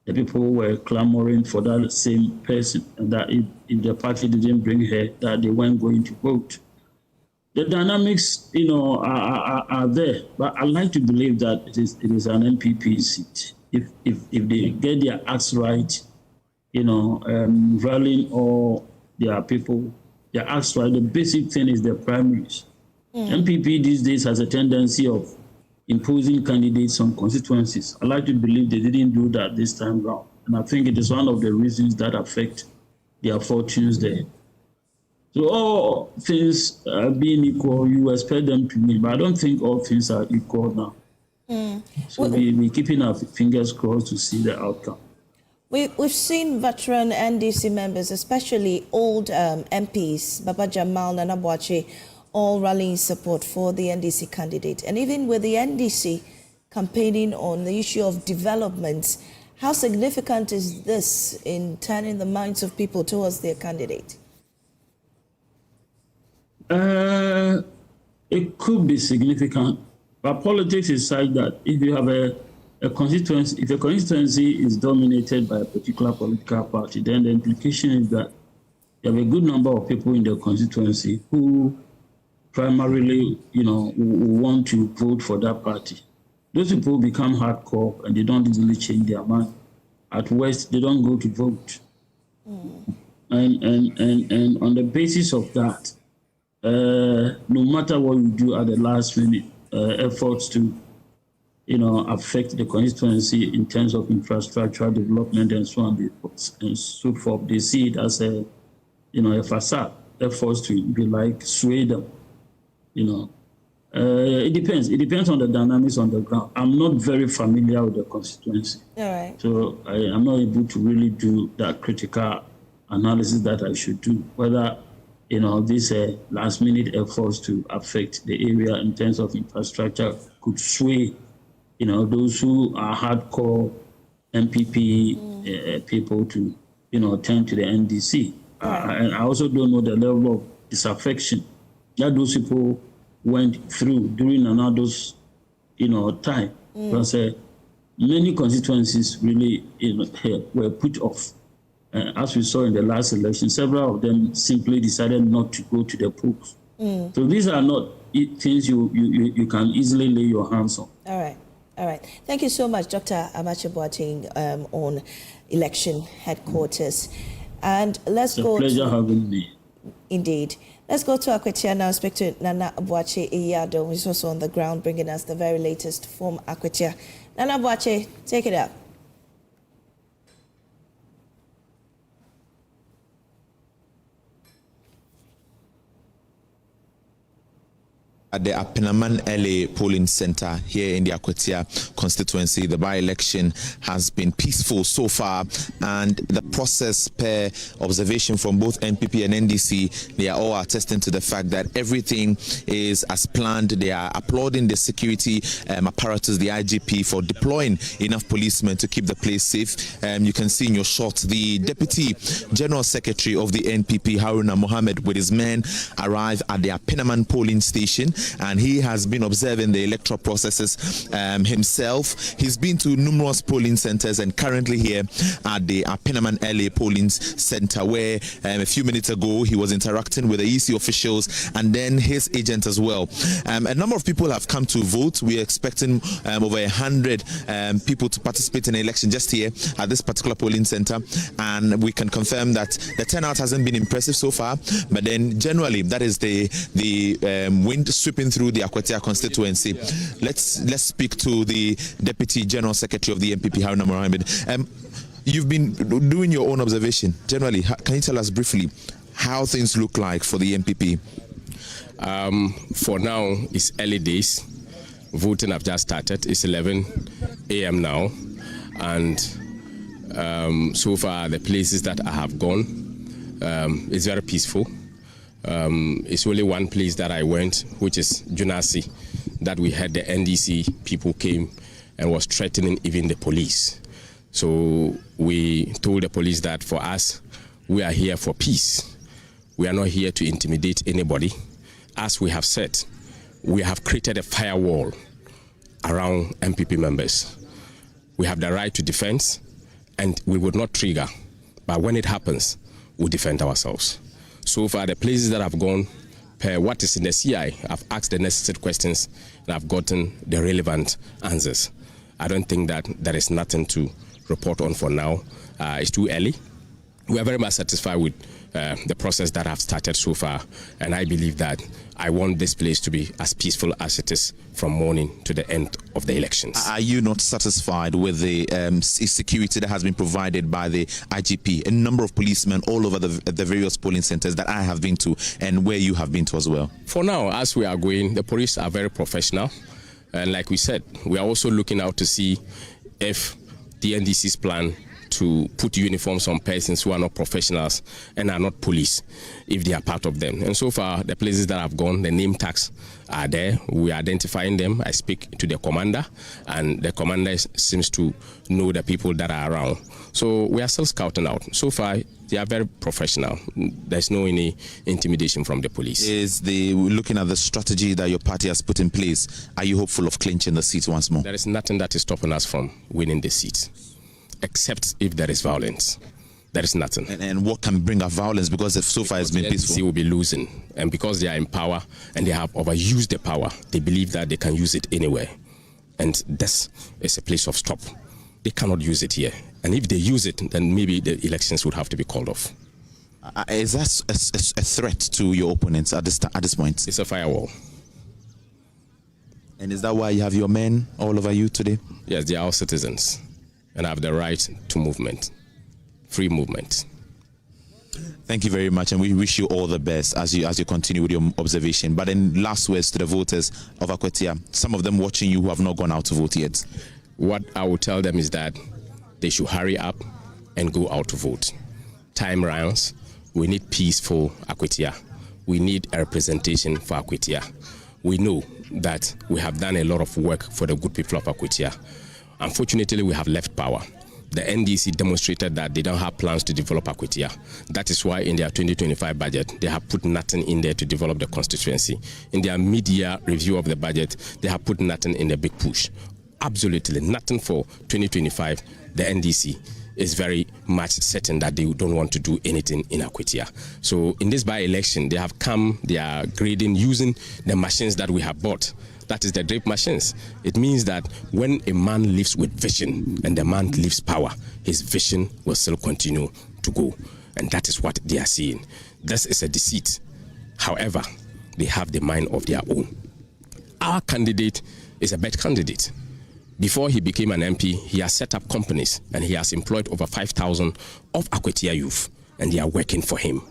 the people were clamoring for that same person, and that if the party didn't bring her, that they weren't going to vote. The dynamics, are there, but I like to believe that it is an MPP seat. If they get their acts right, rallying all their people, their acts right, the basic thing is the primaries. MPP these days has a tendency of imposing candidates on constituencies. I like to believe they didn't do that this time round, and I think it is one of the reasons that affect their fortunes there. So all things being equal, you expect them to win, but I don't think all things are equal now. So we're keeping our fingers crossed to see the outcome. We've seen veteran NDC members, especially old MPs, Baba Jamal, Nana Boakye, all rallying support for the NDC candidate. And even with the NDC campaigning on the issue of development, how significant is this in turning the minds of people towards their candidate? It could be significant, but politics is such that if you have a constituency, if a constituency is dominated by a particular political party, then the implication is that you have a good number of people in the constituency who primarily, want to vote for that party. Those people become hardcore and they don't easily change their mind. At worst, they don't go to vote. And on the basis of that, no matter what you do at the last minute, efforts to, affect the constituency in terms of infrastructure development and so on and so forth, they see it as a facade, efforts to be like sway them. It depends. It depends on the dynamics on the ground. I'm not very familiar with the constituency. All right. So I am not able to really do that critical analysis that I should do, whether these last-minute efforts to affect the area in terms of infrastructure could sway, those who are hardcore MPP people to, turn to the NDC. And I also don't know the level of disaffection that those people went through during another's, time. Because many constituencies really, were put off. As we saw in the last election, several of them simply decided not to go to the polls. So these are not things you can easily lay your hands on. All right. Thank you so much, Dr. Abacha Boateng, on election headquarters. And let's go. It's a pleasure having me. Indeed. Let's go to Akwatia now. Speak to Nana Boakye Iyado, who's also on the ground, bringing us the very latest from Akwatia. Nana Boakye, take it up. At the Apenaman LA polling center here in the Akwatia constituency, the by-election has been peaceful so far, and the process, per observation from both NPP and NDC, they are all attesting to the fact that everything is as planned. They are applauding the security apparatus, the IGP, for deploying enough policemen to keep the place safe. You can see in your shot the Deputy General Secretary of the NPP, Haruna Mohammed, with his men arrive at the Apenaman polling station, and he has been observing the electoral processes himself. He's been to numerous polling centers, and currently here at the Apenaman LA polling center, where a few minutes ago he was interacting with the EC officials and then his agent as well. A number of people have come to vote. We are expecting over 100 people to participate in the election just here at this particular polling center, and we can confirm that the turnout hasn't been impressive so far, but then generally that is the wind sweeping through the Akwatia constituency. Let's speak to the Deputy General Secretary of the NPP, Haruna Mohammed. You've been doing your own observation. Generally, can you tell us briefly how things look like for the NPP? For now, it's early days. Voting have just started. It's 11 a.m. now, and so far the places that I have gone, it's very peaceful. It's only one place that I went, which is Junasi, that we had the NDC people came and was threatening even the police. So we told the police that for us, we are here for peace. We are not here to intimidate anybody. As we have said, we have created a firewall around MPP members. We have the right to defense, and we would not trigger. But when it happens, we defend ourselves. So far, the places that I've gone, per what is in the CI, I've asked the necessary questions and I've gotten the relevant answers. I don't think that there is nothing to report on for now. It's too early. We are very much satisfied with the process that I've started so far, and I believe that I want this place to be as peaceful as it is from morning to the end of the elections. Are you not satisfied with the security that has been provided by the IGP? A number of policemen all over the various polling centers that I have been to and where you have been to as well. For now, as we are going, the police are very professional, and like we said, we are also looking out to see if the NDC's plan to put uniforms on persons who are not professionals and are not police, if they are part of them. And so far, the places that I've gone, the name tags are there. We are identifying them. I speak to the commander, and the commander seems to know the people that are around. So we are still scouting out. So far, they are very professional. There's no any intimidation from the police. Looking at the strategy that your party has put in place, are you hopeful of clinching the seat once more? There is nothing that is stopping us from winning the seat, except if there is violence. There is nothing. And what can bring up violence? Because so far it's been peaceful. The NDC will be losing, and because they are in power and they have overused the power, they believe that they can use it anywhere, and this is a place of stop. They cannot use it here, and if they use it, then maybe the elections would have to be called off. Is that a threat to your opponents at this point? It's a firewall. And is that why you have your men all over you today? Yes, they are all citizens and have the right to movement, free movement. Thank you very much, and we wish you all the best as you continue with your observation. But in last words to the voters of Akwatia, some of them watching you who have not gone out to vote yet. What I will tell them is that they should hurry up and go out to vote. Time runs. We need peaceful Akwatia. We need a representation for Akwatia. We know that we have done a lot of work for the good people of Akwatia. Unfortunately, we have left power. The NDC demonstrated that they don't have plans to develop Akwatia. That is why in their 2025 budget, they have put nothing in there to develop the constituency. In their mid-year review of the budget, they have put nothing in the big push. Absolutely nothing for 2025. The NDC is very much certain that they don't want to do anything in Akwatia. So in this by-election, they have come, they are grading using the machines that we have bought. That is the drape machines. It means that when a man lives with vision and the man lives power, his vision will still continue to go. And that is what they are seeing. This is a deceit. However, they have the mind of their own. Our candidate is a bad candidate. Before he became an MP, he has set up companies and he has employed over 5,000 of Akwatia youth, and they are working for him.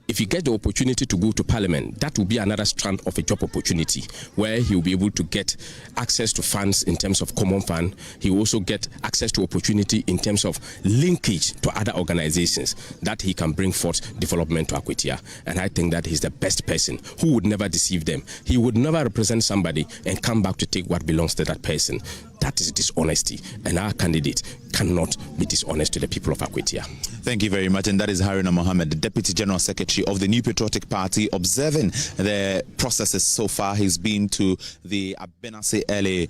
if he gets the opportunity to go to Parliament, that will be another strand of a job opportunity where he will be able to get access to funds in terms of common fund. He will also get access to opportunity in terms of linkage to other organizations that he can bring forth development to Akwatia. And I think that he's the best person who would never deceive them. He would never represent somebody and come back to take what belongs to that person. That is dishonesty, and our candidate cannot be dishonest to the people of Akwatia. Thank you very much. And that is Haruna Mohammed, the Deputy General Secretary of the New Patriotic Party, observing the processes so far. He's been to the Abenase LA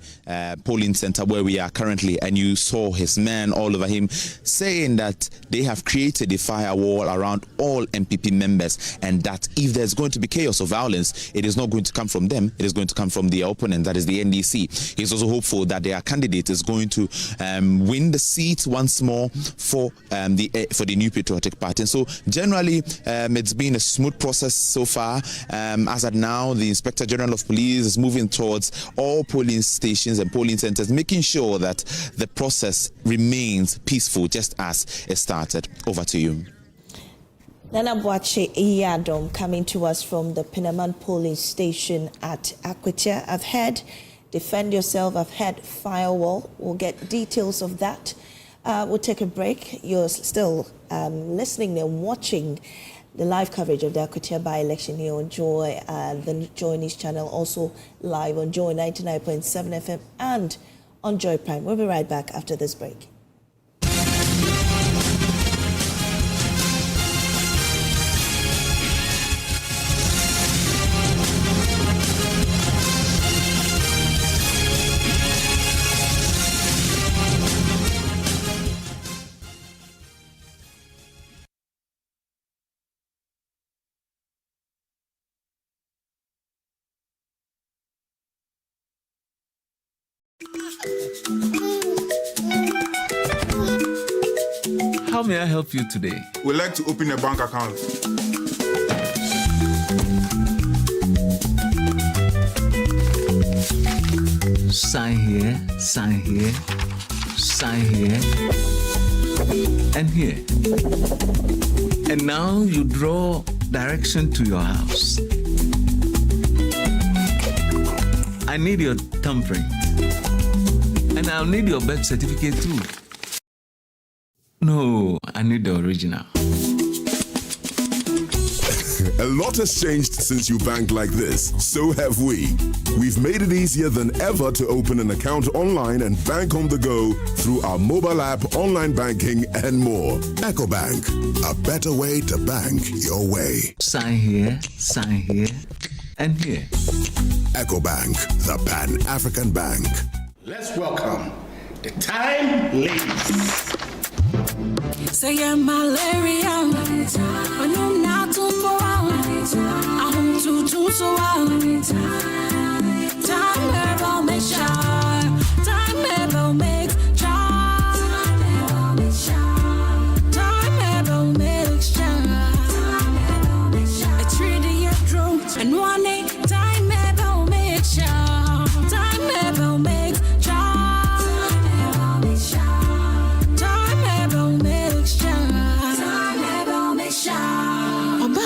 polling center where we are currently, and you saw his men all over him, saying that they have created a firewall around all MPP members, and that if there's going to be chaos or violence, it is not going to come from them, it is going to come from the opponent, that is the NDC. He's also hopeful that their candidate is going to win the seat once more for the New Patriotic Party. And so generally, it's been a smooth process so far. As at now, the Inspector General of Police is moving towards all polling stations and polling centers, making sure that the process remains peaceful, just as it started. Over to you. Nana Boache Iyadom coming to us from the Pinaman polling station at Akwatia. I've heard defend yourself, I've heard firewall. We'll get details of that. We'll take a break. You're still listening and watching the live coverage of the Akwatia by-election here on Joy, the Joynews channel, also live on Joy 99.7 FM and on Joy Prime. We'll be right back after this break. How may I help you today? We'd like to open a bank account. Sign here, sign here, sign here, and here. And now you draw direction to your house. I need your thumbprint. And I'll need your birth certificate too. No, I need the original. A lot has changed since you banked like this. So have we. We've made it easier than ever to open an account online and bank on the go through our mobile app, online banking, and more. EcoBank, a better way to bank your way. Sign here, and here. EcoBank, the Pan-African Bank. Let's welcome the time ladies. Say malaria, I'm not too far. I'm too so time never make sure. Time never make sure. Time never make sure. It's really a true and one day time never make sure. Time never make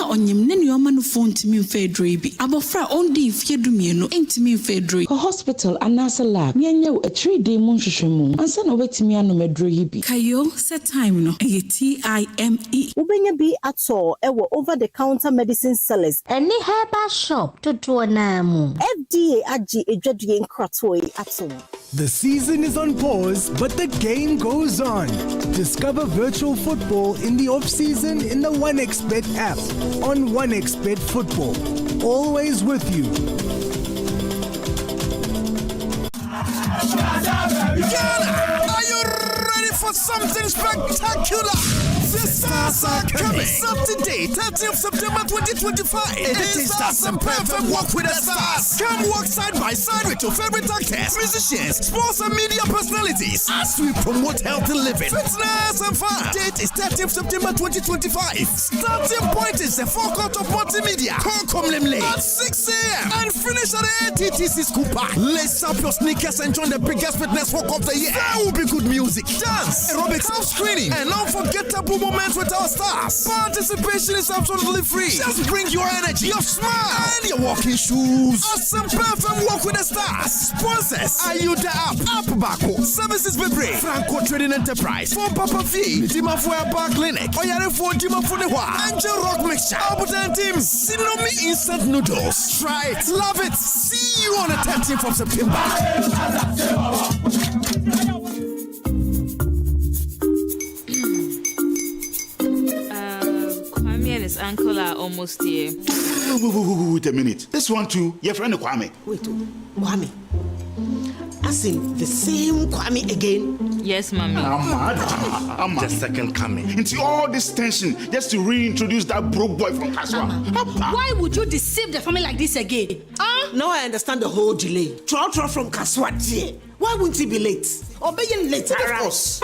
onyim ne nyoma no phone timi mfedro bi abofra ondi ifyedumie no entimi mfedro ko hospital anasa lab mianya a 3-day munhwehwemu ansa na obetimi anomedro yi bi kayo set time no time ubenya bi ato ewo over the counter medicine sellers any herbal shop to na mu FDA agi edwadue nkratoi ato. The season is on pause, but the game goes on. Discover virtual football in the off-season in the 1xBet app on 1xBet Football. Always with you. Ghana, are you ready for something spectacular? The stars are coming. Saturday, 30th September 2025. It is Stars and Perfect Walk with the Stars. Come walk side by side with your favorite actors, musicians, sports and media personalities as we promote healthy living, fitness and fun. Date is 30th September 2025. Starting point is the forecourt of multimedia. At 6 a.m. and finish at the ATTC School Park. Lace up your sneakers and join the biggest fitness walk of the year. There will be good music, dance, aerobics, house screening, and unforgettable moments with our stars. Participation is absolutely free. Just bring your energy, your smile, and your walking shoes. Awesome perfect walk with the stars. Sponsors: Ayuda App Bako, Services Bebre, Franco Trading Enterprise, For Papa Fee, Dima for Bar Clinic, Oyare for Dima for the Angel Rock Mixture, Albertan Team, Sinomi Instant Noodles. Try it, love it. See you on the 13th of September. Kwame and his uncle are almost here. Wait a minute. This one too, your friend Kwame. Wait, Kwame. As in the same Kwame again? Yes, mommy. I'm the second coming. Into all this tension just to reintroduce that broke boy from Kaswa. Why would you deceive the family like this again? Now I understand the whole delay. Troll from Kaswa. Why wouldn't he be late? Or being late, of course.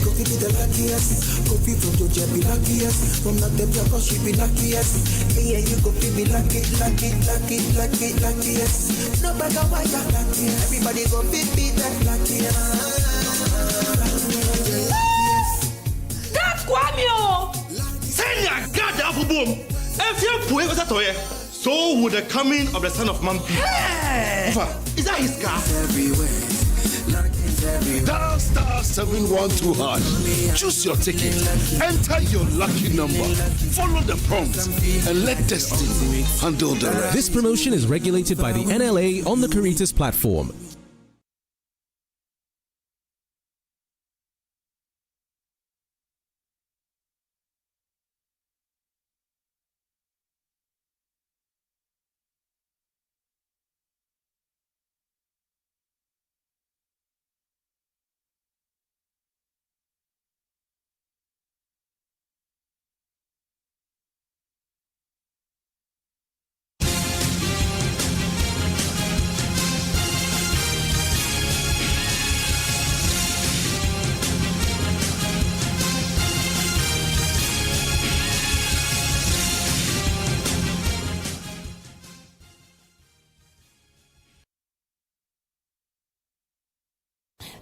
Go give me the luckiest. Go be from Georgia, be luckiest. From not the block, she be luckiest. Yeah, you go be luckiest. No matter why you're lucky, everybody go be that luckiest. That's Kwame! Send your God down for boom. If you're poor, what's that to you? So would the coming of the Son of Man be. Hey! Is that his car? Everywhere. Dial star 712 hash. Choose your ticket. Enter your lucky number. Follow the prompts and let destiny handle the rest. This promotion is regulated by the NLA on the Caritas platform.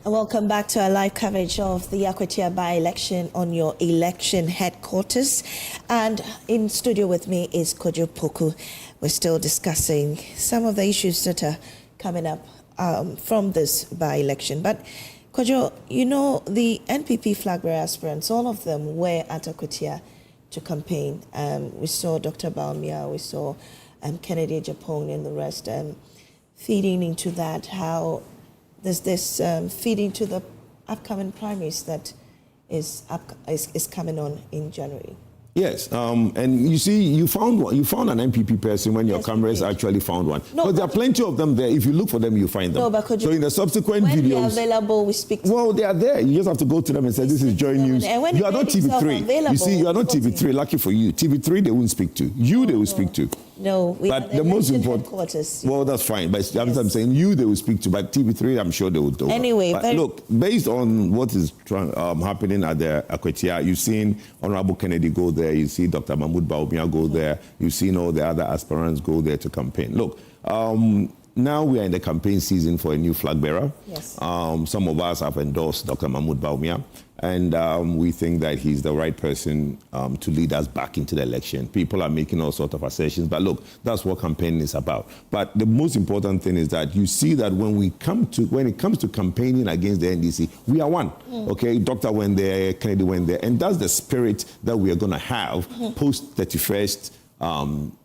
Welcome back to our live coverage of the Akwatia by-election on your election headquarters. And in studio with me is Kojo Poku. We're still discussing some of the issues that are coming up from this by-election. But Kojo, you know, the NPP flag bearer aspirants, all of them were at Akwatia to campaign. We saw Dr. Baumia, we saw Kennedy Japone and the rest feeding into that, how there's this feeding to the upcoming primaries that is coming on in January. Yes, and you see, you found an MPP person when your cameras actually found one. No, but there are plenty of them there. If you look for them, you find them. No, but so in the subsequent when videos, they're available, we speak to well, they are there. You just have to go to them and say, this is Joynews. You are not TV3. You see, you are not TV3. Lucky for you. TV3, they won't speak to. You, they will speak to. No, we but the most important headquarters. Well, that's fine. But I'm saying you, they will speak to. But TV3, I'm sure they will do. Anyway, but look, based on what is happening at the Akwatia, you've seen Honorable Kennedy go there. You see Dr. Mahmoud Baumia go there. You've seen all the other aspirants go there to campaign. Look, now we are in the campaign season for a new flag bearer. Yes. Some of us have endorsed Dr. Mahmoud Baumia, and we think that he's the right person to lead us back into the election. People are making all sorts of assertions, but look, that's what campaigning is about. But the most important thing is that you see that when it comes to campaigning against the NDC, we are one. Okay, Dr. went there, Kennedy went there, and that's the spirit that we are going to have post 31st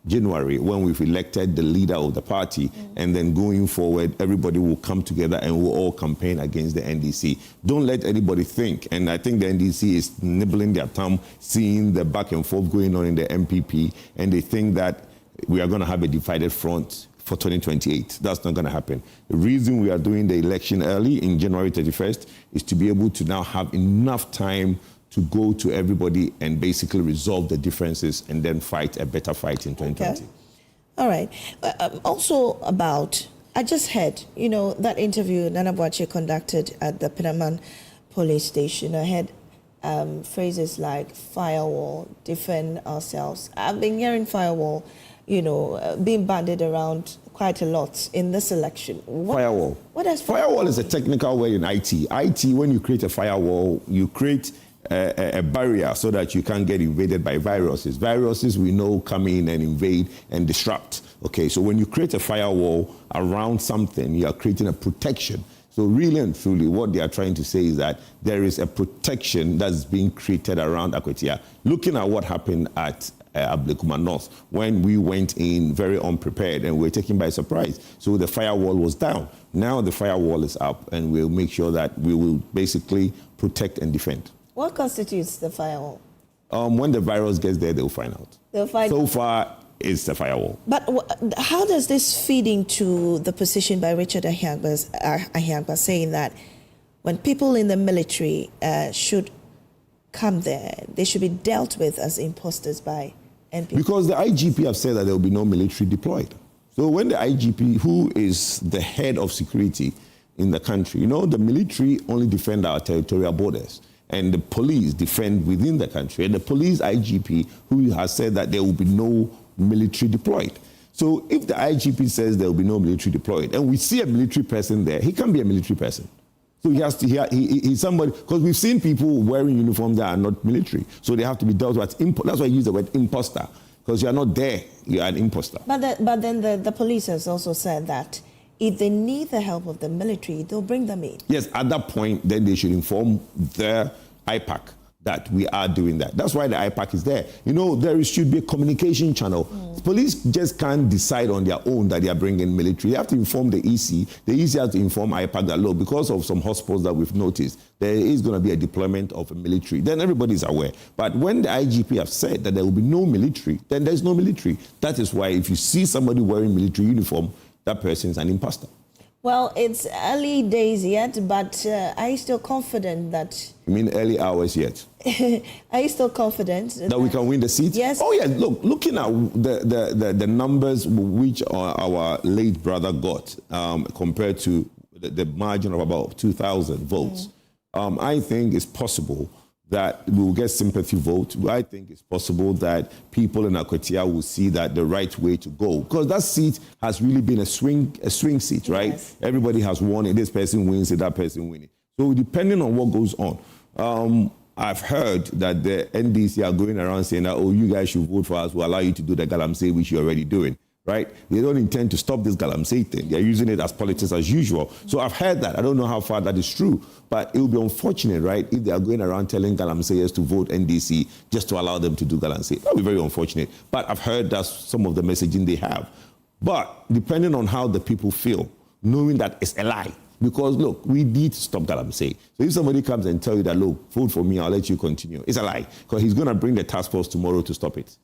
January, when we've elected the leader of the party, and then going forward, everybody will come together and we'll all campaign against the NDC. Don't let anybody think, and I think the NDC is nibbling their thumb, seeing the back and forth going on in the MPP, and they think that we are going to have a divided front for 2028. That's not going to happen. The reason we are doing the election early in January 31st is to be able to now have enough time to go to everybody and basically resolve the differences and then fight a better fight in 2020. Okay. All right. Also about I just heard, that interview Nana Boakye conducted at the Penaman police station. I heard phrases like firewall, defend ourselves. I've been hearing firewall, being bandied around quite a lot in this election. Firewall. What does firewall is a technical word in IT. IT, when you create a firewall, you create a barrier so that you can't get invaded by viruses. Viruses we know come in and invade and disrupt. Okay, so when you create a firewall around something, you are creating a protection. So really and truly, what they are trying to say is that there is a protection that's being created around Akwatia. Looking at what happened at Ablekuma North, when we went in very unprepared and we were taken by surprise. So the firewall was down. Now the firewall is up, and we'll make sure that we will basically protect and defend. What constitutes the firewall? When the virus gets there, they'll find out. They'll find so far, it's the firewall. But how does this feed into the position by Richard Ahiangba saying that when people in the military should come there, they should be dealt with as imposters by NPP? Because the IGP have said that there will be no military deployed. So when the IGP, who is the head of security in the country, the military only defend our territorial borders, and the police defend within the country, and the police IGP, who has said that there will be no military deployed. So if the IGP says there will be no military deployed, and we see a military person there, he can't be a military person. So he has to, he's somebody, because we've seen people wearing uniforms that are not military. So they have to be dealt with. That's why I use the word imposter, because you're not there, you're an imposter. But then the police has also said that if they need the help of the military, they'll bring them in. Yes, at that point, then they should inform the IPAC that we are doing that. That's why the IPAC is there. There should be a communication channel. Police just can't decide on their own that they are bringing military. They have to inform the EC. The EC has to inform IPAC that, look, because of some hotspots that we've noticed, there is going to be a deployment of a military. Then everybody's aware. But when the IGP have said that there will be no military, then there's no military. That is why if you see somebody wearing military uniform, that person is an imposter. Well, it's early days yet, but are you still confident that... You mean early hours yet? Are you still confident that we can win the seat? Yes. Oh, yes. Look, looking at the numbers which our late brother got compared to the margin of about 2,000 votes, I think it's possible that we will get sympathy vote. I think it's possible that people in Akwatia will see that the right way to go. Because that seat has really been a swing seat, right? Yes. Everybody has won it. This person wins it, that person wins it. So depending on what goes on, I've heard that the NDC are going around saying that, oh, you guys should vote for us. We'll allow you to do the galamsey, which you're already doing. Right? They don't intend to stop this galamsey thing. They're using it as politics as usual. So I've heard that. I don't know how far that is true, but it would be unfortunate, right, if they are going around telling galamseyers to vote NDC just to allow them to do galamsey. That would be very unfortunate. But I've heard that's some of the messaging they have. But depending on how the people feel, knowing that it's a lie, because, look, we need to stop galamsey. So if somebody comes and tell you that, look, vote for me, I'll let you continue, it's a lie, because he's going to bring the task force tomorrow to stop it.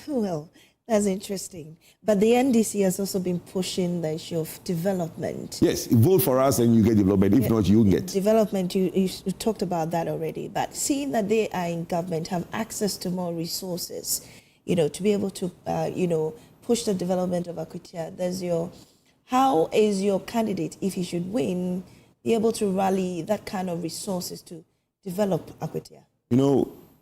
Well, that's interesting. But the NDC has also been pushing the issue of development. Yes, vote for us and you get development. If not, you won't get. Development, you talked about that already. But seeing that they are in government, have access to more resources, to be able to, push the development of Akwatia, how is your candidate, if he should win, be able to rally that kind of resources to develop Akwatia?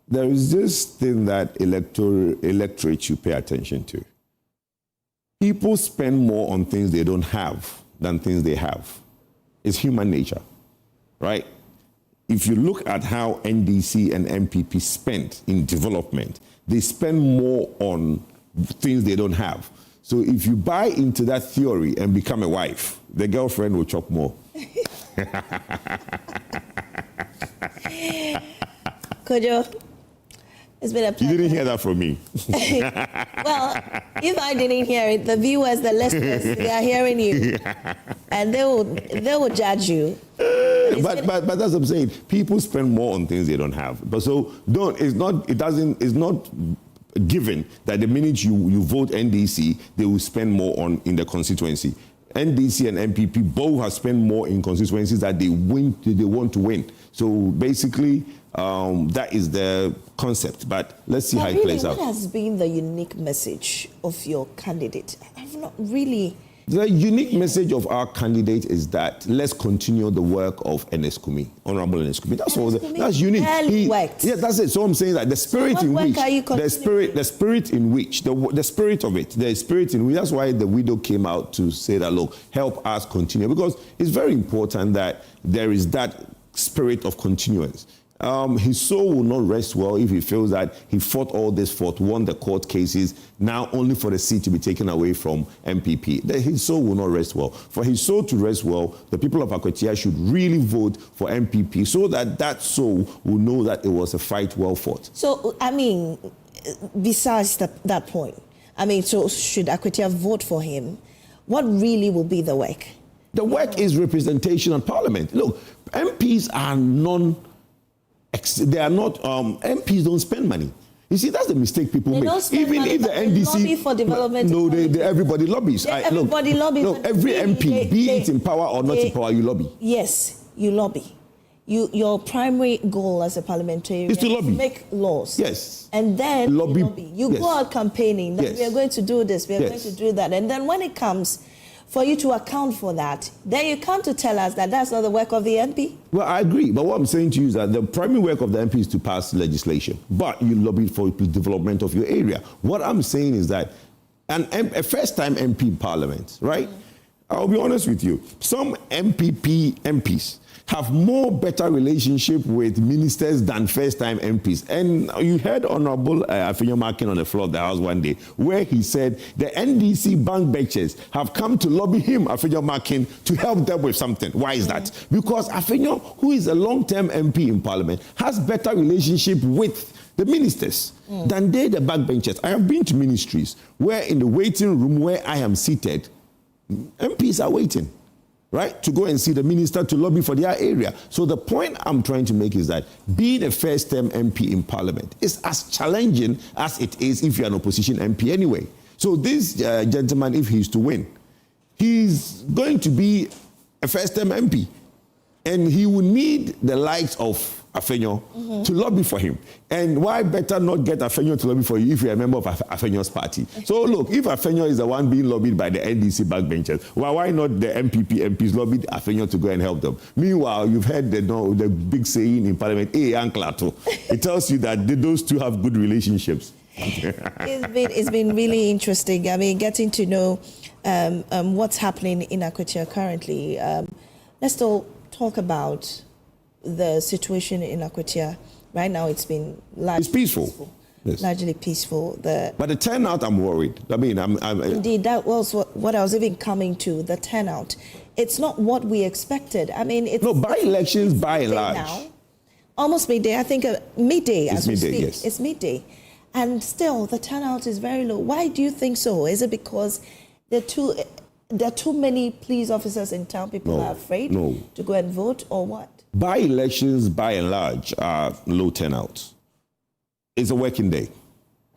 There is this thing that electorate should pay attention to. People spend more on things they don't have than things they have. It's human nature, right? If you look at how NDC and MPP spend in development, they spend more on things they don't have. So if you buy into that theory and become a wife, the girlfriend will chop more. Kojo, it's been a pleasure. You didn't hear that from me. Well, if I didn't hear it, the viewers, the listeners, they are hearing you, and they will judge you. But that's what I'm saying. People spend more on things they don't have. But so it's not given that the minute you vote NDC, they will spend more in the constituency. NDC and MPP both have spent more in constituencies that they want to win. So basically, that is the concept. But let's see how it plays out. What has been the unique message of your candidate? I've not really The unique message of our candidate is that let's continue the work of Ernest Kumi, Honorable Ernest Kumi. That's all. That's unique. Yeah, that's it. So I'm saying that the spirit in which the spirit in which the spirit of it, the spirit in which. That's why the widow came out to say that, look, help us continue, because it's very important that there is that spirit of continuance. His soul will not rest well if he feels that he fought all this fought, won the court cases, now only for the seat to be taken away from MPP. His soul will not rest well. For his soul to rest well, the people of Akwatia should really vote for MPP so that that soul will know that it was a fight well fought. So, I mean, besides that point, I mean, so should Akwatia vote for him? What really will be the work? The work is representation in Parliament. Look, MPs are MPs don't spend money. You see, that's the mistake people make. Even if the NDC lobby for development, everybody lobbies. Everybody lobbies. Look, every MP, be it in power or not in power, you lobby. Yes, you lobby. Your primary goal as a parliamentarian is to lobby, make laws. Yes, and then lobby. You go out campaigning that we are going to do this, we are going to do that, and then when it comes for you to account for that, then you come to tell us that that's not the work of the MP? Well, I agree. But what I'm saying to you is that the primary work of the MP is to pass legislation, but you lobby for the development of your area. What I'm saying is that a first-time MP in Parliament, right? I'll be honest with you. Some MPs have better relationship with ministers than first-time MPs. And you heard Honorable Afenyo Markin on the floor of the House one day, where he said the NDC bank benchers have come to lobby him, Afenyo Markin, to help them with something. Why is that? Because Afenyo, who is a long-term MP in Parliament, has better relationship with the ministers than the backbenchers. I have been to ministries where in the waiting room where I am seated, MPs are waiting, right, to go and see the minister to lobby for their area. So the point I'm trying to make is that being a first-term MP in Parliament is as challenging as it is if you're an opposition MP anyway. So this gentleman, if he's to win, he's going to be a first-term MP. And he will need the likes of Afenyo to lobby for him. And why better not get Afenyo to lobby for you if you're a member of Afenyo's party? So look, if Afenyo is the one being lobbied by the NDC backbenchers, why not the MPs lobby Afenyo to go and help them? Meanwhile, you've heard the big saying in Parliament, Uncle. It tells you that those two have good relationships. It's been really interesting. I mean, getting to know what's happening in Akwatia currently. Let's talk about the situation in Akwatia. Right now, it's been largely peaceful. Yes. Largely peaceful. But the turnout, I'm worried. I mean, indeed, that was what I was even coming to. The turnout, it's not what we expected. I mean, it's by-elections by and large. Now, almost midday. I think midday. It's midday. Yes. It's midday, and still the turnout is very low. Why do you think so? Is it because there are too many police officers in town? People are afraid to go and vote, or what? By-elections, by and large, are low turnout. It's a working day.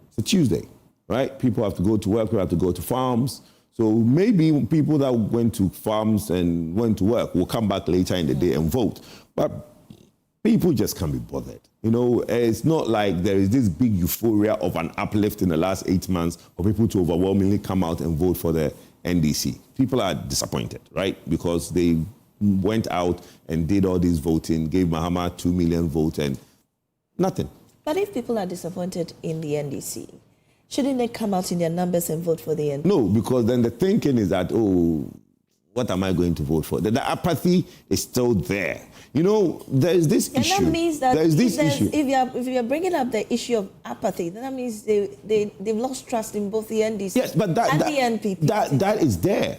It's a Tuesday, right? People have to go to work, people have to go to farms. So maybe people that went to farms and went to work will come back later in the day and vote. But people just can't be bothered. You know, it's not like there is this big euphoria of an uplift in the last 8 months for people to overwhelmingly come out and vote for the NDC. People are disappointed, right? Because they went out and did all this voting, gave Mahama 2 million votes and nothing. But if people are disappointed in the NDC, shouldn't they come out in their numbers and vote for the NDC? No, because then the thinking is that, what am I going to vote for? The apathy is still there. You know, there's this issue. And that means that if you're bringing up the issue of apathy, then that means they've lost trust in both the NDC and the NPP. That is there.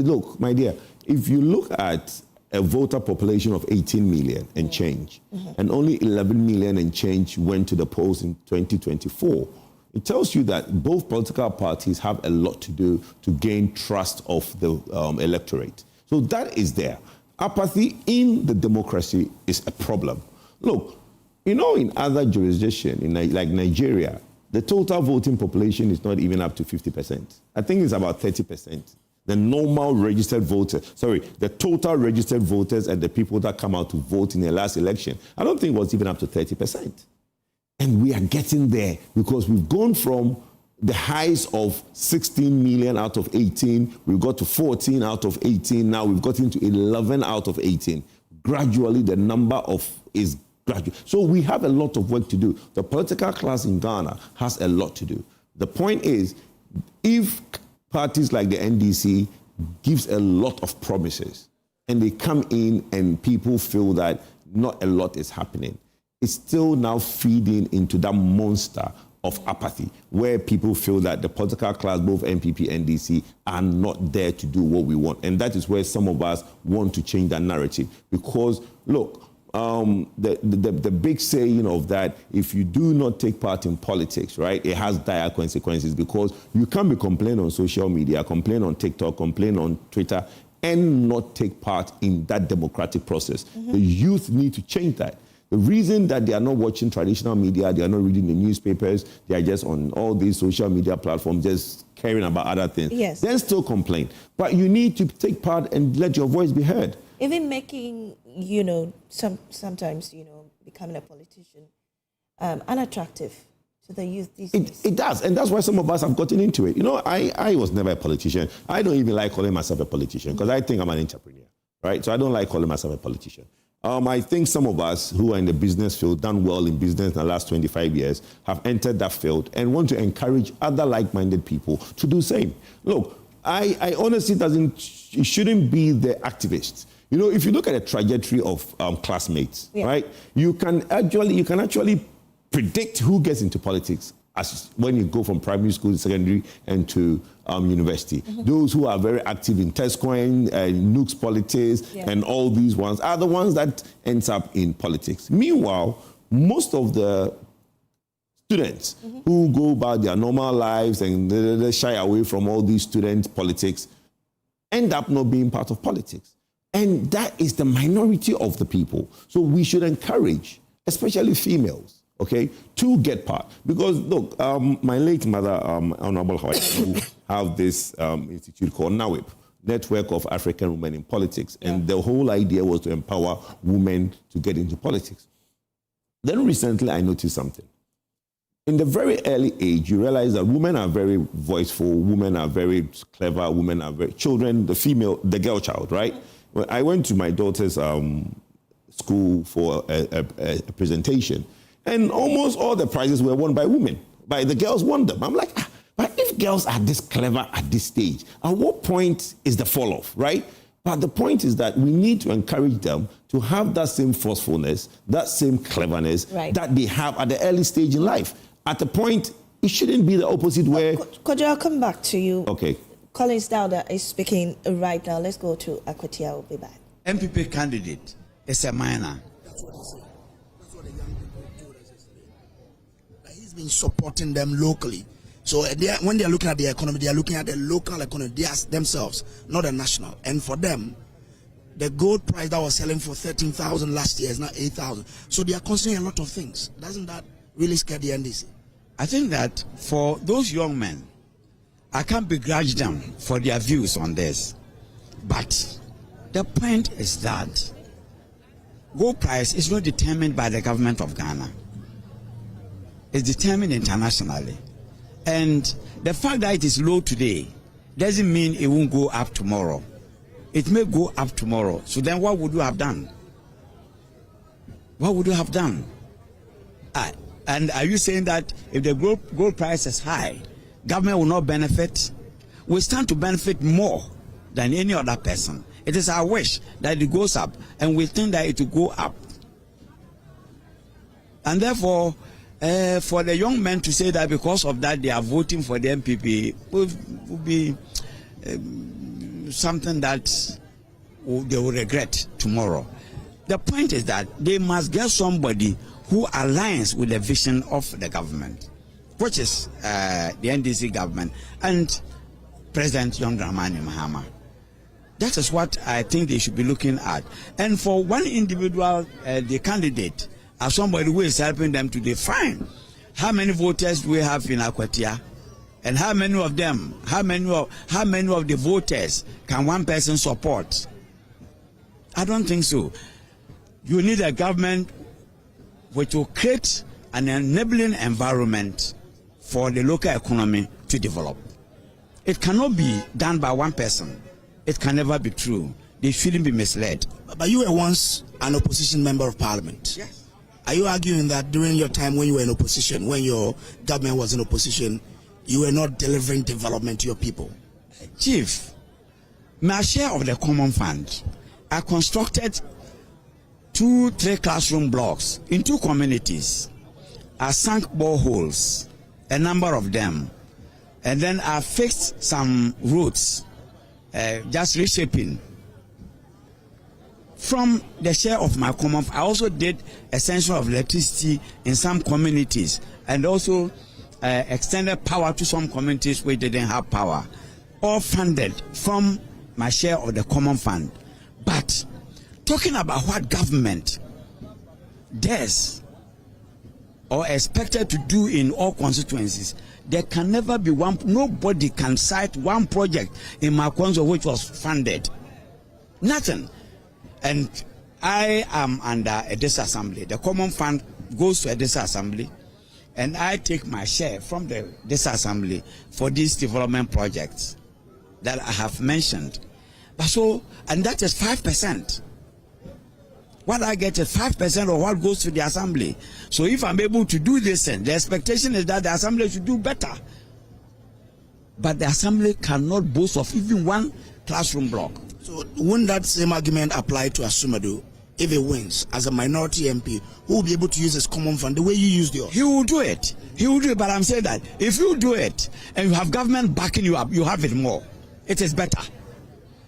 Look, my dear, if you look at a voter population of 18 million and change, and only 11 million and change went to the polls in 2024, it tells you that both political parties have a lot to do to gain trust of the electorate. So that is there. Apathy in the democracy is a problem. Look, you know, in other jurisdictions, like Nigeria, the total voting population is not even up to 50%. I think it's about 30%. The normal registered voters, the total registered voters and the people that come out to vote in the last election, I don't think it was even up to 30%. And we are getting there because we've gone from the highs of 16 million out of 18. We've got to 14 out of 18. Now we've got into 11 out of 18. Gradually, the number is gradual. So we have a lot of work to do. The political class in Ghana has a lot to do. The point is, if parties like the NDC gives a lot of promises and they come in and people feel that not a lot is happening, it's still now feeding into that monster of apathy, where people feel that the political class, both NPP and NDC, are not there to do what we want. And that is where some of us want to change that narrative. Because, look, the big saying of that, if you do not take part in politics, right, it has dire consequences, because you can't be complaining on social media, complain on TikTok, complain on Twitter, and not take part in that democratic process. Mm-hmm. The youth need to change that. The reason that they are not watching traditional media, they are not reading the newspapers, they are just on all these social media platforms, just caring about other things. Yes. Then still complain. But you need to take part and let your voice be heard. Even making, sometimes, becoming a politician unattractive to the youth these days. It does, and that's why some of us have gotten into it. I was never a politician. I don't even like calling myself a politician because I think I'm an entrepreneur, right? So I don't like calling myself a politician. I think some of us who are in the business field, done well in business in the last 25 years, have entered that field and want to encourage other like-minded people to do the same. Look, I honestly it shouldn't be the activists. If you look at the trajectory of classmates, right, you can actually predict who gets into politics as when you go from primary school, secondary, and to university. Mm-hmm. Those who are very active in Tescoin, Nooks politics, and all these ones are the ones that ends up in politics. Meanwhile, most of the students who go about their normal lives and they shy away from all these student politics end up not being part of politics. And that is the minority of the people. So we should encourage, especially females, to get part. Because, look, my late mother, Honorable Hawaii, have this institute called NAWIP, Network of African Women in Politics. And the whole idea was to empower women to get into politics. Then recently I noticed something. In the very early age, you realize that women are very voiceful, women are very clever, women are very... Children, the girl child, right? When I went to my daughter's school for a presentation, and almost all the prizes were won by women. But the girls won them. I'm like, but if girls are this clever at this stage, at what point is the fall off, right? But the point is that we need to encourage them to have that same forcefulness, that same cleverness that they have at the early stage in life. At the point, it shouldn't be the opposite where... Could I'll come back to you. Okay. Collins Dowda is speaking right now. Let's go to Akwatia. We'll be back. MPP candidate is a minor. That's what he said. That's what the young people told us yesterday. That he's been supporting them locally. So when they are looking at the economy, they are looking at the local economy, they are themselves, not the national. And for them, the gold price that was selling for 13,000 last year is now 8,000. So they are considering a lot of things. Doesn't that really scare the NDC? I think that for those young men, I can't begrudge them for their views on this. But the point is that gold price is not determined by the government of Ghana. It's determined internationally. And the fact that it is low today doesn't mean it won't go up tomorrow. It may go up tomorrow. So then what would you have done? What would you have done? And are you saying that if the gold price is high, government will not benefit? We stand to benefit more than any other person. It is our wish that it goes up, and we think that it will go up. And therefore, for the young men to say that because of that they are voting for the MPP will be something that they will regret tomorrow. The point is that they must get somebody who aligns with the vision of the government, which is the NDC government and President John Dramani Mahama. That is what I think they should be looking at. And for one individual, the candidate, as somebody who is helping them to define how many voters do we have in Akwatia, and how many of them, how many of the voters can one person support? I don't think so. You need a government which will create an enabling environment for the local economy to develop. It cannot be done by one person. It can never be true. They shouldn't be misled. But you were once an opposition member of parliament. Yes. Are you arguing that during your time when you were in opposition, when your government was in opposition, you were not delivering development to your people? Chief, my share of the common fund, I constructed 2-3 classroom blocks in 2 communities. I sank boreholes, a number of them, and then I fixed some roads, just reshaping. From the share of my common fund, I also did extension of electricity in some communities, and also extended power to some communities which didn't have power, all funded from my share of the common fund. But talking about what government does or expected to do in all constituencies, there can never be one. Nobody can cite one project in my constituency which was funded. Nothing. And I am under a disassembly. The common fund goes to a disassembly, and I take my share from the disassembly for these development projects that I have mentioned. But so, and that is 5%. What I get is 5% of what goes to the assembly. So if I'm able to do this, the expectation is that the assembly should do better. But the assembly cannot boast of even one classroom block. So wouldn't that same argument apply to Asumadu? If he wins as a minority MP, who will be able to use his common fund the way you used yours? He will do it. He will do it. But I'm saying that if you do it and you have government backing you up, you have it more. It is better.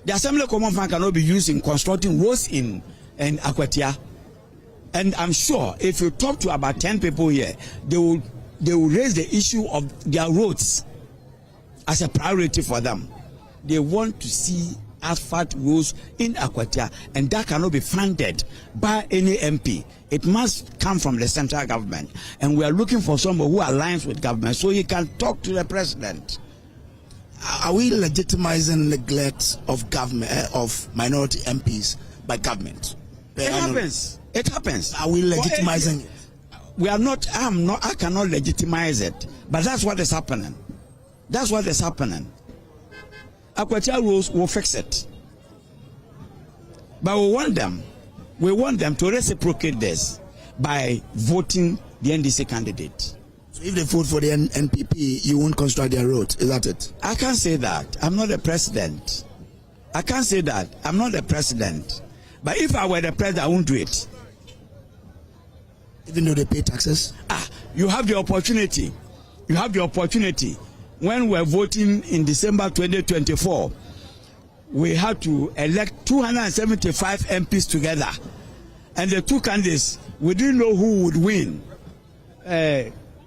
The assembly common fund cannot be used in constructing roads in Akwatia. And I'm sure if you talk to about 10 people here, they will raise the issue of their roads as a priority for them. They want to see asphalt roads in Akwatia, and that cannot be funded by any MP. It must come from the central government, and we are looking for someone who aligns with government so he can talk to the president. Are we legitimizing neglect of government of minority MPs by government? It happens. It happens. Are we legitimizing it? We are not. I cannot legitimize it, but that's what is happening. That's what is happening. Akwatia rules will fix it, but we want them to reciprocate this by voting the NDC candidate. So if they vote for the NPP, you won't construct their roads. Is that it? I can't say that. I'm not the president. I can't say that. I'm not the president. But if I were the president, I won't do it. Even though they pay taxes? You have the opportunity. You have the opportunity. When we're voting in December 2024, we had to elect 275 MPs together. And the 2 candidates, we didn't know who would win.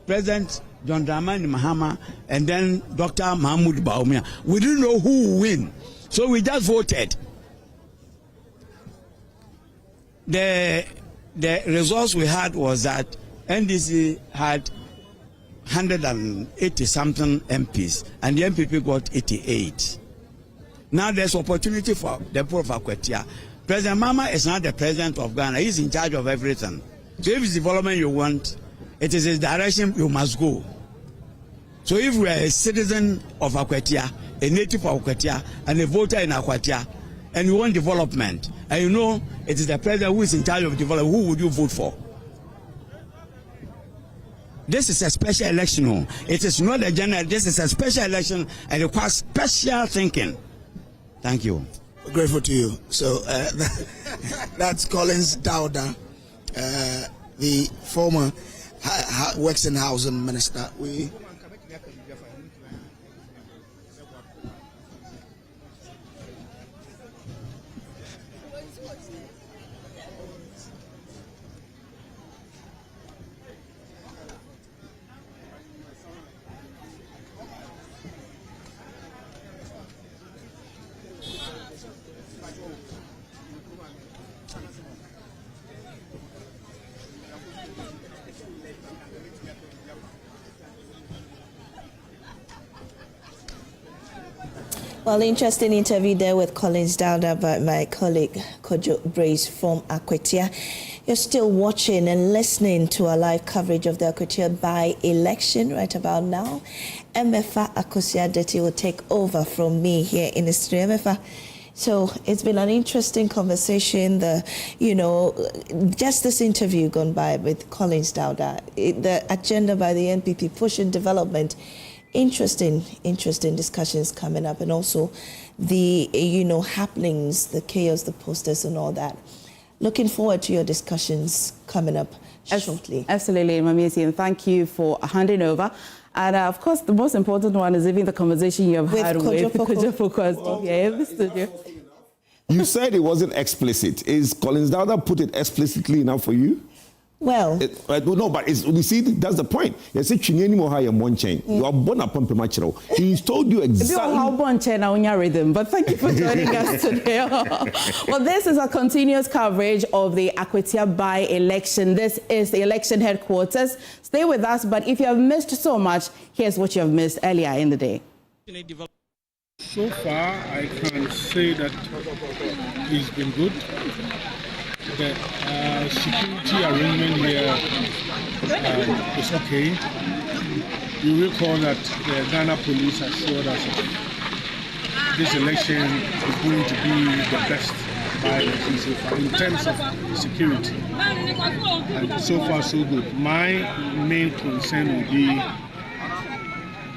President John Dramani Mahama and then Dr. Mahmoud Baumia. We didn't know who would win. So we just voted. The results we had was that NDC had 180 something MPs and the MPP got 88. Now there's opportunity for the poor of Akwatia. President Mama is not the president of Ghana. He's in charge of everything. So if it's development you want, it is his direction you must go. So if we are a citizen of Akwatia, a native of Akwatia, and a voter in Akwatia, and you want development, and you know it is the president who is in charge of development, who would you vote for? This is a special election. It is not a general. This is a special election and it requires special thinking. Thank you. We're grateful to you. So that's Collins Dowda, the former Works and Housing Minister. Well, interesting interview there with Collins Dowda by my colleague Kojo Brace from Akwatia. You're still watching and listening to our live coverage of the Akwatia by-election right about now. MFA Akosua Deti will take over from me here in the studio. MFA, so it's been an interesting conversation. Just this interview gone by with Collins Dowda, the agenda by the NPP pushing development. Interesting discussions coming up, and also the happenings, the chaos, the posters, and all that. Looking forward to your discussions coming up shortly. Absolutely, Mamisi, and thank you for handing over. And of course, the most important one is even the conversation you have had with Kojo Poko here in the studio. You said it wasn't explicit. Is Collins Dowda put it explicitly enough for you? Well, no, but you see, that's the point. You say you are born upon premature. He's told you exactly. Rhythm, but thank you for joining us today. Well, this is a continuous coverage of the Akwatia by-election. This is the election headquarters. Stay with us, but if you have missed so much, here's what you have missed earlier in the day. So far, I can say that it's been good. The security arrangement here is okay. You recall that the Ghana police assured us that this election is going to be the best by-election so far in terms of security. And so far, so good. My main concern will be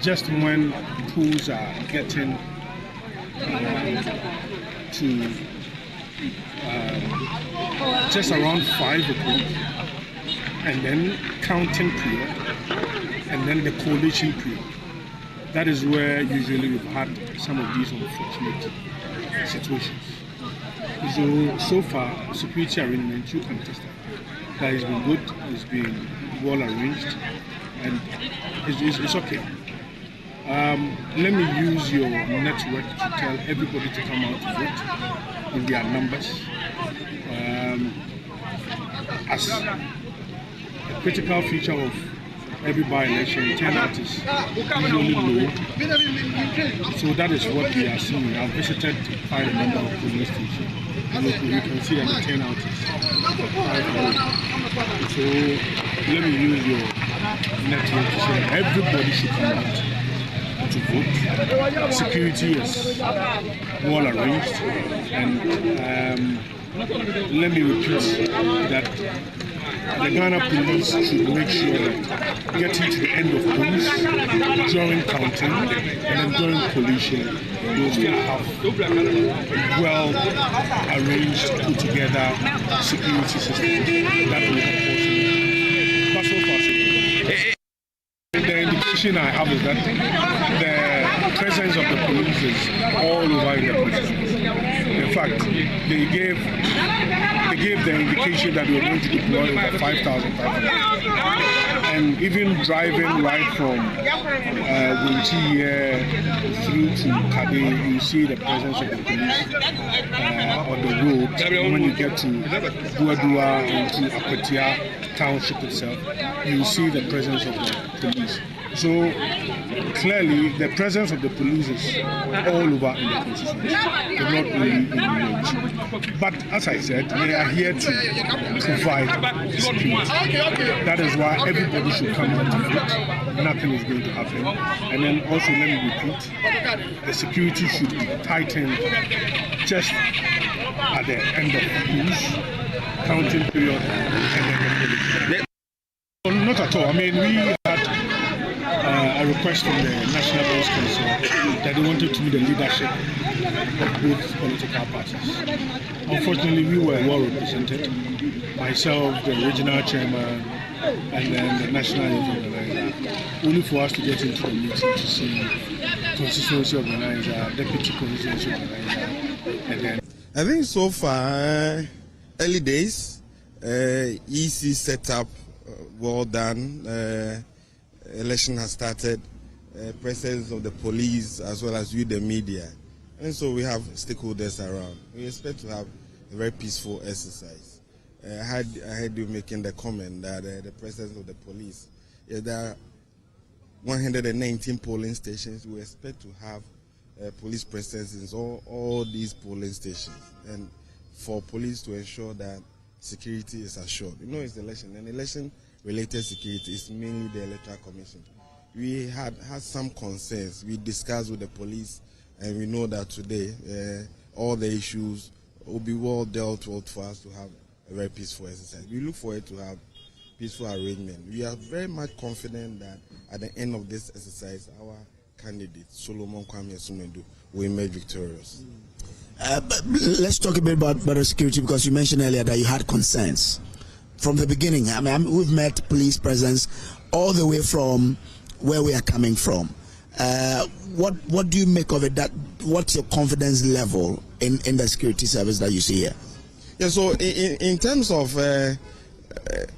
just when polls are getting to just around 5 o'clock, and then counting period, and then the collation period. That is where usually we've had some of these unfortunate situations. So far, security arrangement, you can test that has been good, it's been well arranged, and it's okay. Let me use your network to tell everybody to come out to vote in their numbers. As a critical feature of every by-election, turnout is usually low. So that is what we are seeing. I've visited quite a number of polling stations. You can see that the turnout is quite low. So let me use your network to say everybody should come out to vote. Security is well arranged, and let me repeat that the Ghana police should make sure that getting to the end of polls, during counting, and then during collation, they will still have well arranged, put together security system that will help us. But so far, so good. The indication I have is that the presence of the police is all over in the constituency. In fact, they gave the indication that we were going to deploy over 5,500. And even driving right from Winchie through to Kade, you see the presence of the police on the road. When you get to Duadua and to Akwatia township itself, you see the presence of the police. So clearly, the presence of the police is all over in the constituency, not only in the village. But as I said, they are here to provide security. That is why everybody should come out to vote. Nothing is going to happen. And then also, let me repeat, the security should be tightened just at the end of the polls, counting period, and then the polling. Not at all. I mean, we had a request from the National Boys Council that they wanted to be the leadership of both political parties. Unfortunately, we were well represented. Myself, the regional chairman, and then the national youth organizer. Only for us to get into the meeting to see constituency organizer, deputy constituency organizer, and then. I think so far, early days, EC setup, well done. Election has started, presence of the police as well as with the media, and so we have stakeholders around. We expect to have a very peaceful exercise. I heard you making the comment that the presence of the police, there are 119 polling stations. We expect to have police presence in all these polling stations, and for police to ensure that security is assured. It's election, and election-related security is mainly the Electoral Commission. We had some concerns. We discussed with the police, and we know that today all the issues will be well dealt with for us to have a very peaceful exercise. We look forward to have peaceful arrangement. We are very much confident that at the end of this exercise, our candidate, Solomon Kwame Sumedu, will emerge victorious. But let's talk a bit about border security, because you mentioned earlier that you had concerns from the beginning. I mean, we've met police presence all the way from where we are coming from. What do you make of it? What's your confidence level in the security service that you see here? Yeah, so in terms of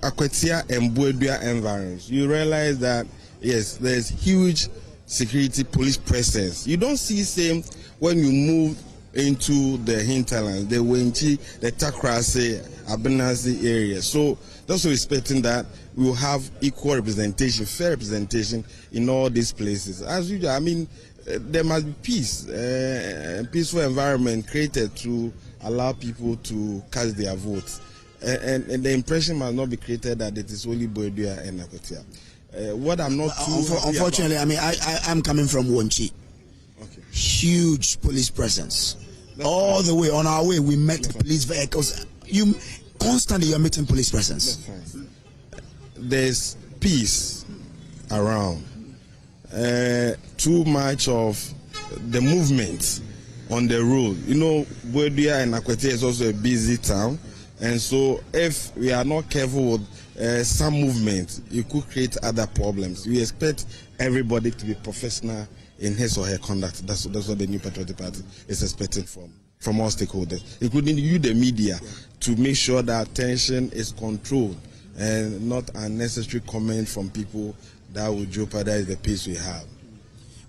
Akwatia and Buedua environs, you realize that yes, there's huge security police presence. You don't see same when you move into the hinterlands, the Wenchi, the Takrasi, Abenasi area. So that's what we're expecting, that we will have equal representation, fair representation in all these places. As usual, I mean, there must be peace, peaceful environment created to allow people to cast their votes. And the impression must not be created that it is only Buedua and Akwatia. What I'm not too unfortunately, I mean, I'm coming from Wenchi. Okay. Huge police presence. All the way on our way, we met police vehicles. You constantly are meeting police presence. There's peace around. Too much of the movement on the road. Buedua and Akwatia is also a busy town, and so if we are not careful with some movement, it could create other problems. We expect everybody to be professional in his or her conduct. That's what the New Patriotic Party is expecting from all stakeholders, including you, the media, to make sure that tension is controlled and not unnecessary comment from people that will jeopardize the peace we have.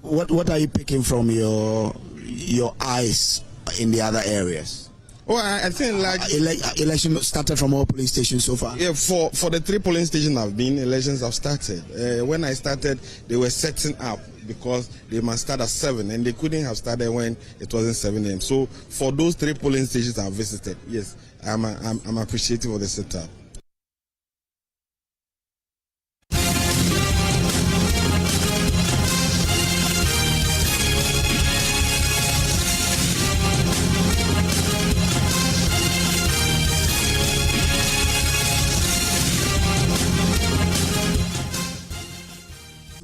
What are you picking from your eyes in the other areas? Well, I think election started from all police stations so far. Yeah, for the 3 polling stations I've been, elections have started. When I started, they were setting up because they must start at 7, and they couldn't have started when it wasn't 7 a.m. So for those 3 polling stations I've visited, yes, I'm appreciative of the setup.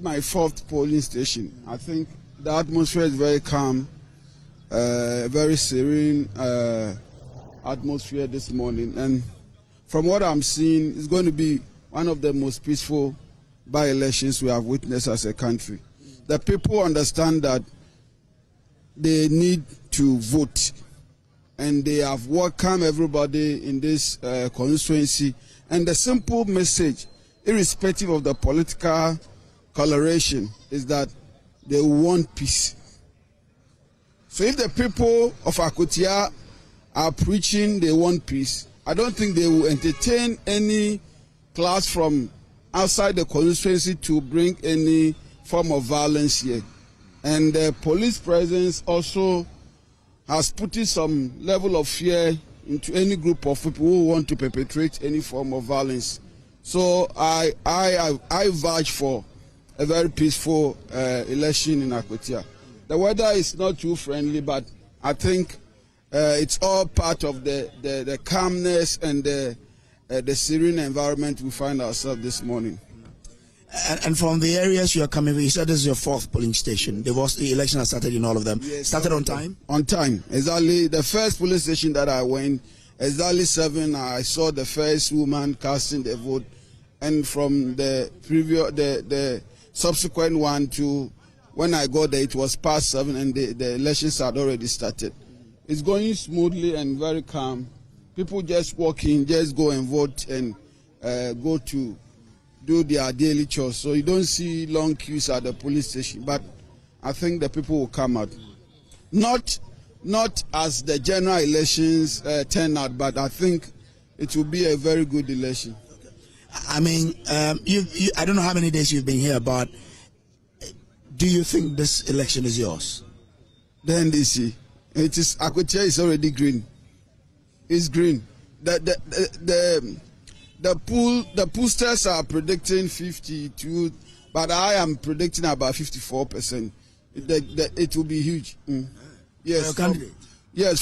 My 4th polling station. I think the atmosphere is very calm, very serene atmosphere this morning, and from what I'm seeing, it's going to be one of the most peaceful by-elections we have witnessed as a country. The people understand that they need to vote, and they have welcomed everybody in this constituency, and the simple message, irrespective of the political coloration, is that they want peace. So if the people of Akwatia are preaching they want peace, I don't think they will entertain any class from outside the constituency to bring any form of violence here. And the police presence also has put some level of fear into any group of people who want to perpetrate any form of violence. So I vouch for a very peaceful election in Akwatia. The weather is not too friendly, but I think it's all part of the calmness and the serene environment we find ourselves this morning. And from the areas you are coming from, you said this is your 4th polling station. The election has started in all of them. Yes, started on time? On time. Exactly. The first polling station that I went, exactly 7, I saw the first woman casting the vote. And from the subsequent one to when I got there, it was past 7 and the elections had already started. It's going smoothly and very calm. People just walk in, just go and vote and go to do their daily chores. So you don't see long queues at the police station, but I think the people will come out. Not as the general elections turn out, but I think it will be a very good election. I mean, I don't know how many days you've been here, but do you think this election is yours? the NDC. It is Akwatia is already green. It's green. The pollsters are predicting 52, but I am predicting about 54%. It will be huge. Yes,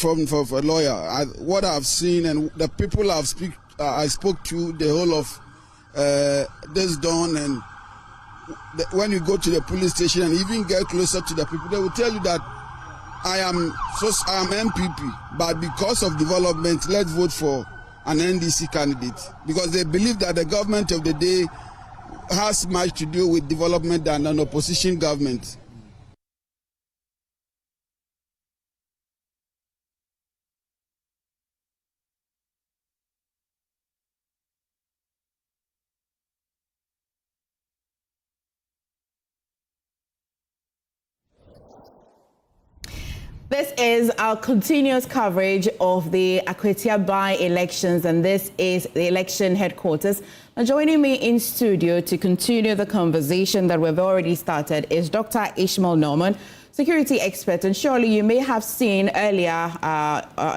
from for a lawyer. What I've seen and the people I spoke to, the whole of this dawn, and when you go to the police station and even get closer to the people, they will tell you that I am MPP, but because of development, let's vote for an NDC candidate, because they believe that the government of the day has much to do with development than an opposition government. This is our continuous coverage of the Akwatia by-elections, and this is the election headquarters. Now, joining me in studio to continue the conversation that we've already started is Dr. Ishmael Norman, security expert. And surely you may have seen earlier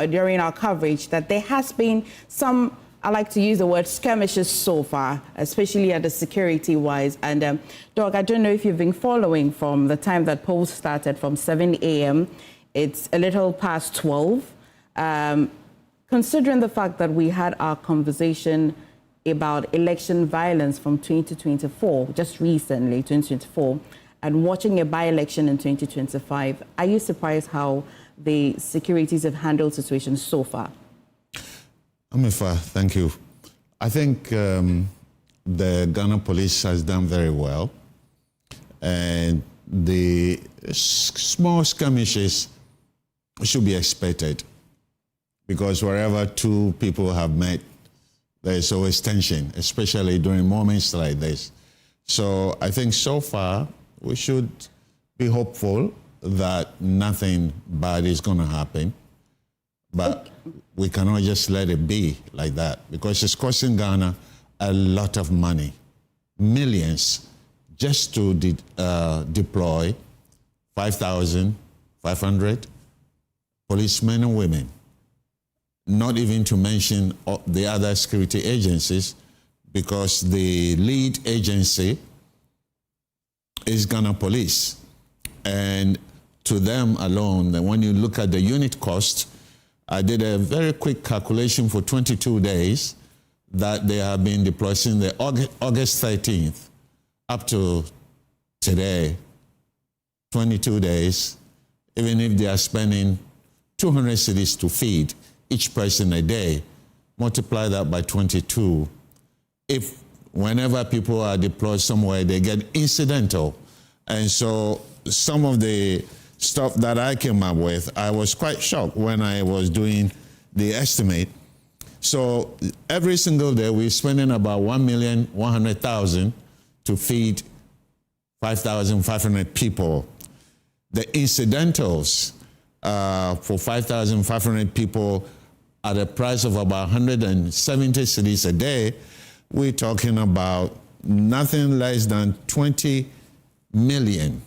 during our coverage that there has been some, I like to use the word skirmishes so far, especially at the security-wise. And Doc, I don't know if you've been following from the time that polls started from 7 a.m. It's a little past 12. Considering the fact that we had our conversation about election violence from 2024, just recently, 2024, and watching a by-election in 2025, are you surprised how the securities have handled situations so far? Amifa, thank you. I think the Ghana police has done very well. And the small skirmishes should be expected, because wherever two people have met, there's always tension, especially during moments like this. So I think so far we should be hopeful that nothing bad is going to happen. But we cannot just let it be like that, because it's costing Ghana a lot of money, millions, just to deploy 5,500 policemen and women, not even to mention the other security agencies, because the lead agency is Ghana Police. And to them alone, when you look at the unit cost, I did a very quick calculation for 22 days that they have been deployed since the August 13th up to today, 22 days, even if they are spending 200 cedis to feed each person a day, multiply that by 22. If whenever people are deployed somewhere, they get incidental. And so some of the stuff that I came up with, I was quite shocked when I was doing the estimate. So every single day, we're spending about 1,100,000 to feed 5,500 people. The incidentals for 5,500 people at a price of about 170 cedis a day, we're talking about nothing less than 20 million.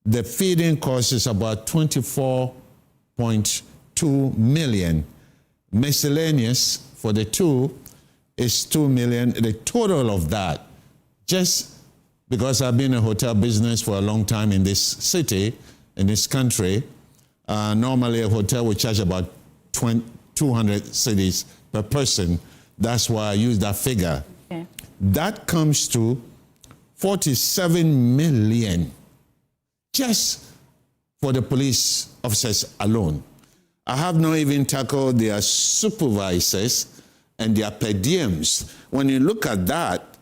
The feeding cost is about 24.2 million. Miscellaneous for the two is 2 million. The total of that, just because I've been in hotel business for a long time in this city, in this country, normally a hotel would charge about 200 cedis per person. That's why I use that figure. Okay. That comes to 47 million just for the police officers alone. I have not even tackled their supervisors and their per diems. When you look at that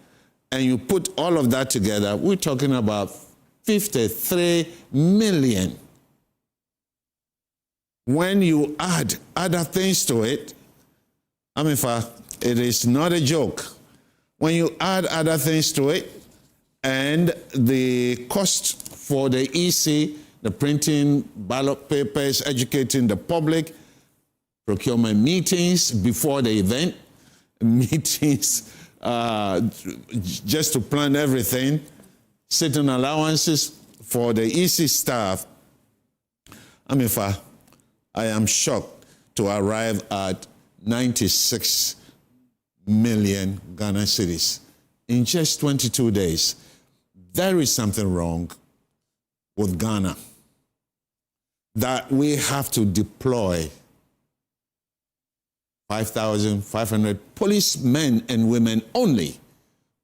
and you put all of that together, we're talking about 53 million. When you add other things to it, it is not a joke. When you add other things to it, and the cost for the EC, the printing ballot papers, educating the public, procurement meetings before the event, meetings just to plan everything, sitting allowances for the EC staff, I am shocked to arrive at 96 million Ghana cedis in just 22 days. There is something wrong with Ghana that we have to deploy 5,500 policemen and women only.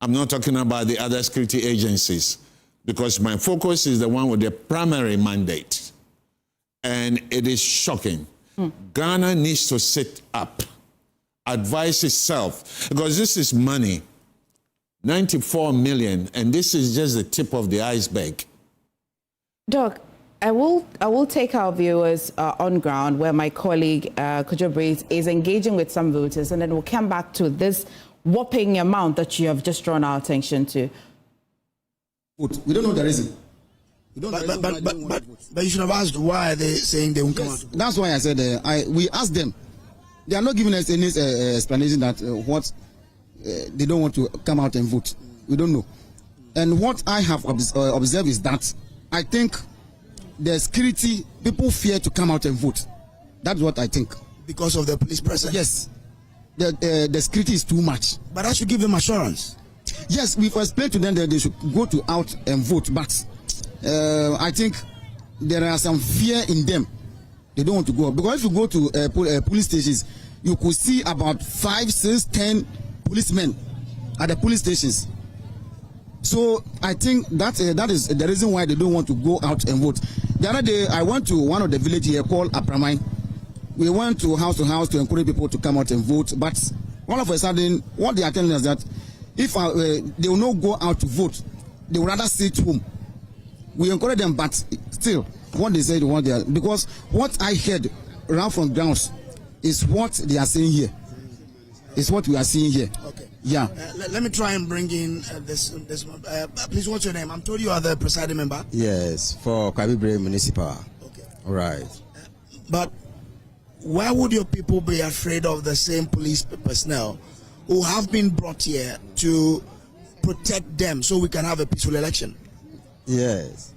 I'm not talking about the other security agencies because my focus is the one with the primary mandate. And it is shocking. Ghana needs to sit up, advise itself, because this is money, 94 million, and this is just the tip of the iceberg. Doc, I will take our viewers on ground where my colleague Kujabri is engaging with some voters, and then we'll come back to this whopping amount that you have just drawn our attention to. We don't know the reason. But you should have asked why they saying they won't come out. That's why I said we asked them. They are not giving us any explanation that they don't want to come out and vote. We don't know. And what I have observed is that I think the security, people fear to come out and vote. That's what I think. Because of the police presence? Yes. The security is too much. But that should give them assurance. Yes, we've explained to them that they should go out and vote, but I think there are some fear in them. They don't want to go. Because if you go to police stations, you could see about 5, 6, 10 policemen at the police stations. So I think that is the reason why they don't want to go out and vote. The other day, I went to one of the villages here called Apramai. We went to house to encourage people to come out and vote. But all of a sudden, what they are telling us that if they will not go out to vote, they would rather sit home. We encourage them, but still, what they say, because what I heard around from grounds is what they are saying here. It's what we are seeing here. Okay. Yeah. Let me try and bring in this. Please, what's your name? I'm told you are the presiding member. Yes, for Kabibre Municipal. Okay. All right. But why would your people be afraid of the same police personnel who have been brought here to protect them so we can have a peaceful election? Yes.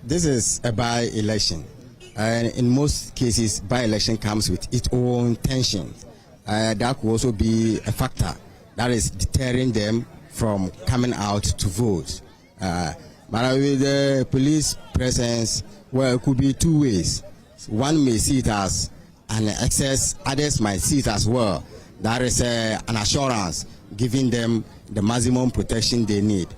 This is a by-election. And in most cases, by-election comes with its own tension. That could also be a factor that is deterring them from coming out to vote. But with the police presence, well, it could be two ways. One may see it as an excess, others might see it as well. That is an assurance giving them the maximum protection they need.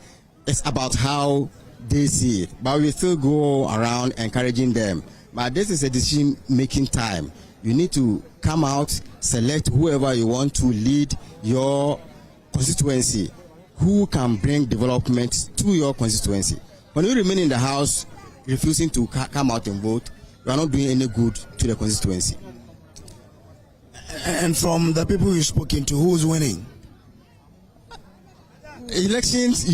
It's about how they see it, but we still go around encouraging them. But this is a decision-making time. You need to come out, select whoever you want to lead your constituency, who can bring development to your constituency. When you remain in the house, refusing to come out and vote, you are not doing any good to the constituency. And from the people you've spoken to, who's winning? Elections,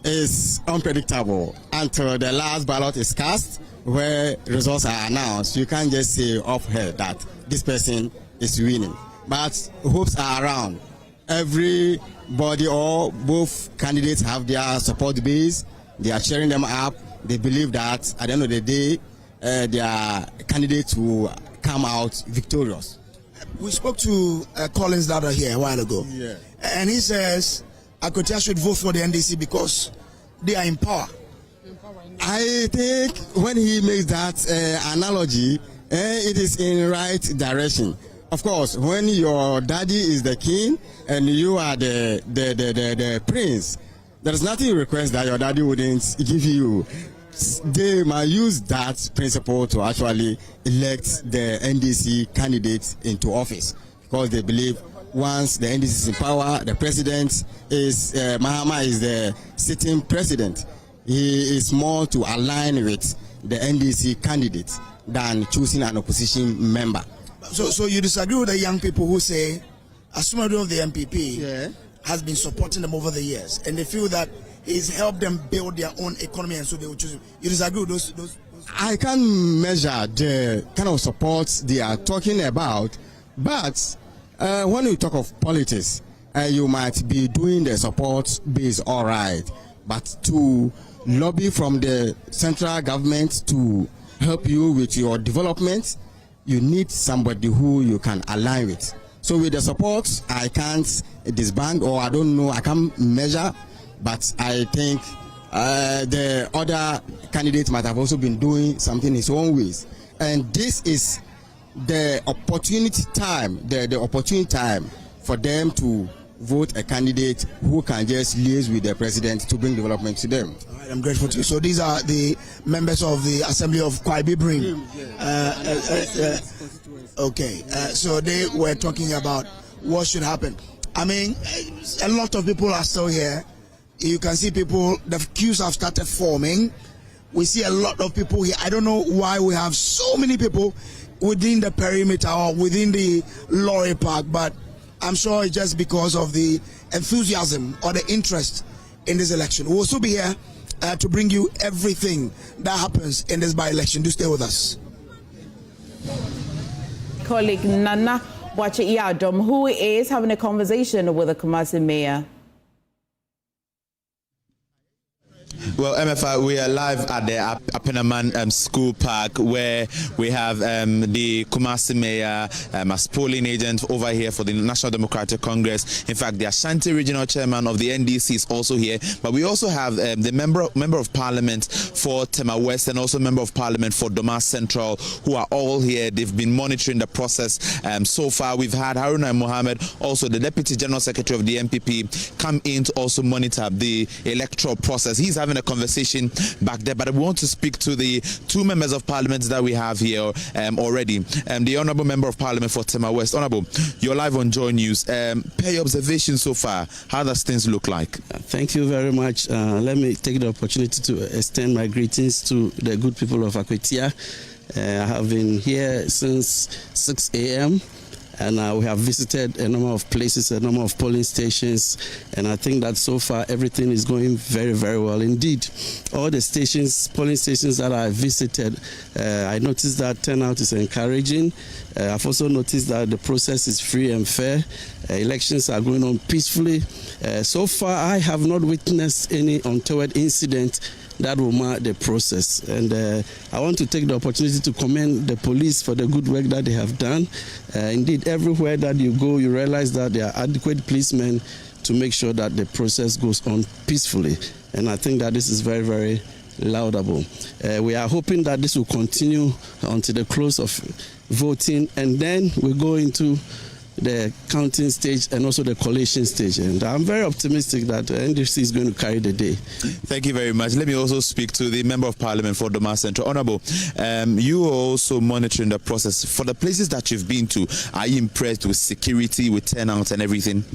is unpredictable until the last ballot is cast, where results are announced. You can't just say off here that this person is winning. But hopes are around. Everybody or both candidates have their support base. They are cheering them up. They believe that at the end of the day, their candidates will come out victorious. We spoke to Collins Dada here a while ago. Yeah. And he says Akwatia should vote for the NDC because they are in power. I think when he makes that analogy, it is in right direction. Of course, when your daddy is the king and you are the prince, there is nothing you request that your daddy wouldn't give you. They might use that principle to actually elect the NDC candidates into office because they believe once the NDC is in power, the president is, Mahama is the sitting president. He is more to align with the NDC candidate than choosing an opposition member. So you disagree with the young people who say Asumadu of the MPP has been supporting them over the years, and they feel that he's helped them build their own economy, and so they will choose him. You disagree with those? I can't measure the kind of support they are talking about, but when you talk of politics, you might be doing the support base all right, but to lobby from the central government to help you with your development, you need somebody who you can align with. So with the support, I can't disband, or I don't know, I can't measure, but I think the other candidates might have also been doing something in his own ways. And this is the opportunity time, the opportune time for them to vote a candidate who can just liaise with the president to bring development to them. All right, I'm grateful to you. So these are the members of the Assembly of Kwaibi Brim. Okay, so they were talking about what should happen. I mean, a lot of people are still here. You can see people, the queues have started forming. We see a lot of people here. I don't know why we have so many people within the perimeter or within the lorry park, but I'm sure it's just because of the enthusiasm or the interest in this election. We'll also be here to bring you everything that happens in this by-election. Do stay with us. Colleague Nana Wache-Iadom, who is having a conversation with the Kumasi mayor. Well, MFI, we are live at the Apenaman School Park, where we have the Kumasi mayor as polling agent over here for the National Democratic Congress. In fact, the Ashanti Regional Chairman of the NDC is also here. But we also have the member of Parliament for Tema West and also Member of Parliament for Doma Central, who are all here. They've been monitoring the process. So far, we've had Haruna Mohammed, also the Deputy General Secretary of the MPP, come in to also monitor the electoral process. He's having a conversation back there, but I want to speak to the two members of Parliament that we have here already. The Honourable Member of Parliament for Tema West. Honourable, you're live on Joynews. Per your observation so far, how does things look like? Thank you very much. Let me take the opportunity to extend my greetings to the good people of Akwatia. I have been here since 6 a.m. and we have visited a number of places, a number of polling stations, and I think that so far everything is going very, very well indeed. All the stations, polling stations that I visited, I noticed that turnout is encouraging. I've also noticed that the process is free and fair. Elections are going on peacefully. So far, I have not witnessed any untoward incident that will mark the process. And I want to take the opportunity to commend the police for the good work that they have done. Indeed, everywhere that you go, you realize that there are adequate policemen to make sure that the process goes on peacefully. And I think that this is very, very laudable. We are hoping that this will continue until the close of voting, and then we go into the counting stage and also the collation stage. And I'm very optimistic that the NDC is going to carry the day. Thank you very much. Let me also speak to the Member of Parliament for Doma Central. Honourable, you are also monitoring the process. For the places that you've been to, are you impressed with security, with turnout and everything?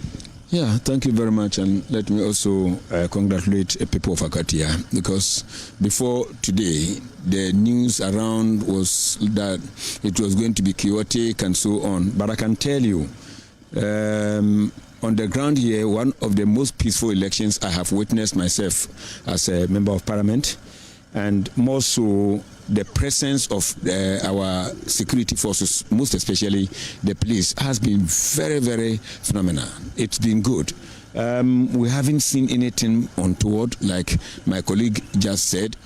Yeah, thank you very much, and let me also congratulate the people of Akwatia, because before today, the news around was that it was going to be chaotic and so on. But I can tell you, on the ground here, one of the most peaceful elections I have witnessed myself as a member of parliament, and more so the presence of our security forces, most especially the police, has been very, very phenomenal. It's been good. We haven't seen anything untoward, like my colleague just said.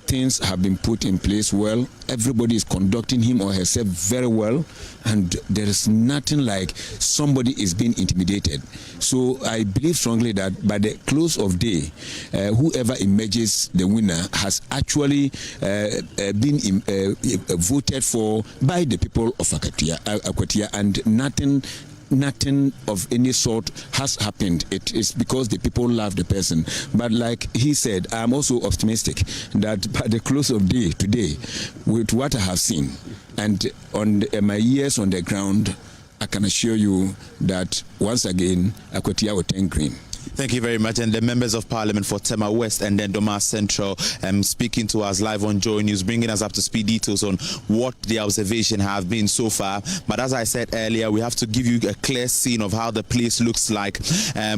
Things have been put in place well. Everybody is conducting him or herself very well, and there is nothing like somebody is being intimidated. So I believe strongly that by the close of day, whoever emerges the winner has actually been voted for by the people of Akwatia, and nothing of any sort has happened. It is because the people love the person. But like he said, I'm also optimistic that by the close of day today, with what I have seen and on my years on the ground, I can assure you that once again, Akwatia will turn green. Thank you very much. And the members of Parliament for Tema West and then Doma Central speaking to us live on Joynews, bringing us up to speed details on what the observation have been so far. But as I said earlier, we have to give you a clear scene of how the place looks like.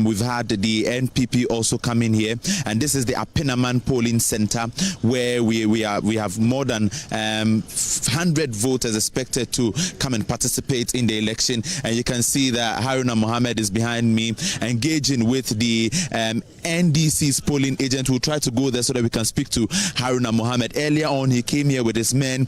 We've had the NPP also come in here, and this is the Apenaman polling center, where we have more than 100 voters expected to come and participate in the election. And you can see that Haruna Mohammed is behind me, engaging with of the NDC's polling agent. We'll try to go there so that we can speak to Haruna Mohammed. Earlier on, he came here with his men,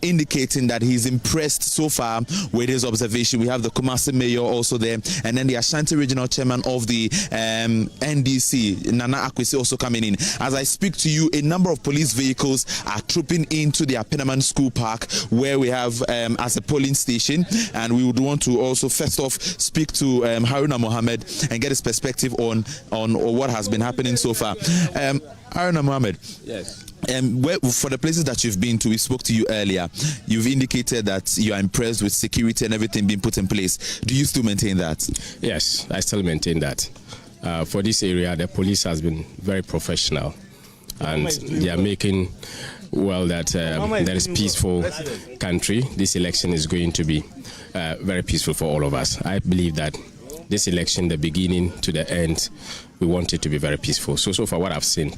indicating that he's impressed so far with his observation. We have the Kumasi mayor also there, and then the Ashanti regional chairman of the NDC, Nana Akwesi, also coming in. As I speak to you, a number of police vehicles are trooping into the Apenaman School Park, where we have as a polling station, and we would want to also first off speak to Haruna Mohammed and get his perspective on what has been happening so far. Haruna Mohammed. Yes. For the places that you've been to, we spoke to you earlier. You've indicated that you are impressed with security and everything being put in place. Do you still maintain that? Yes, I still maintain that. For this area, the police has been very professional, and they are making that there is peaceful country. This election is going to be very peaceful for all of us. I believe that this election, the beginning to the end, we want it to be very peaceful. So far what I've seen,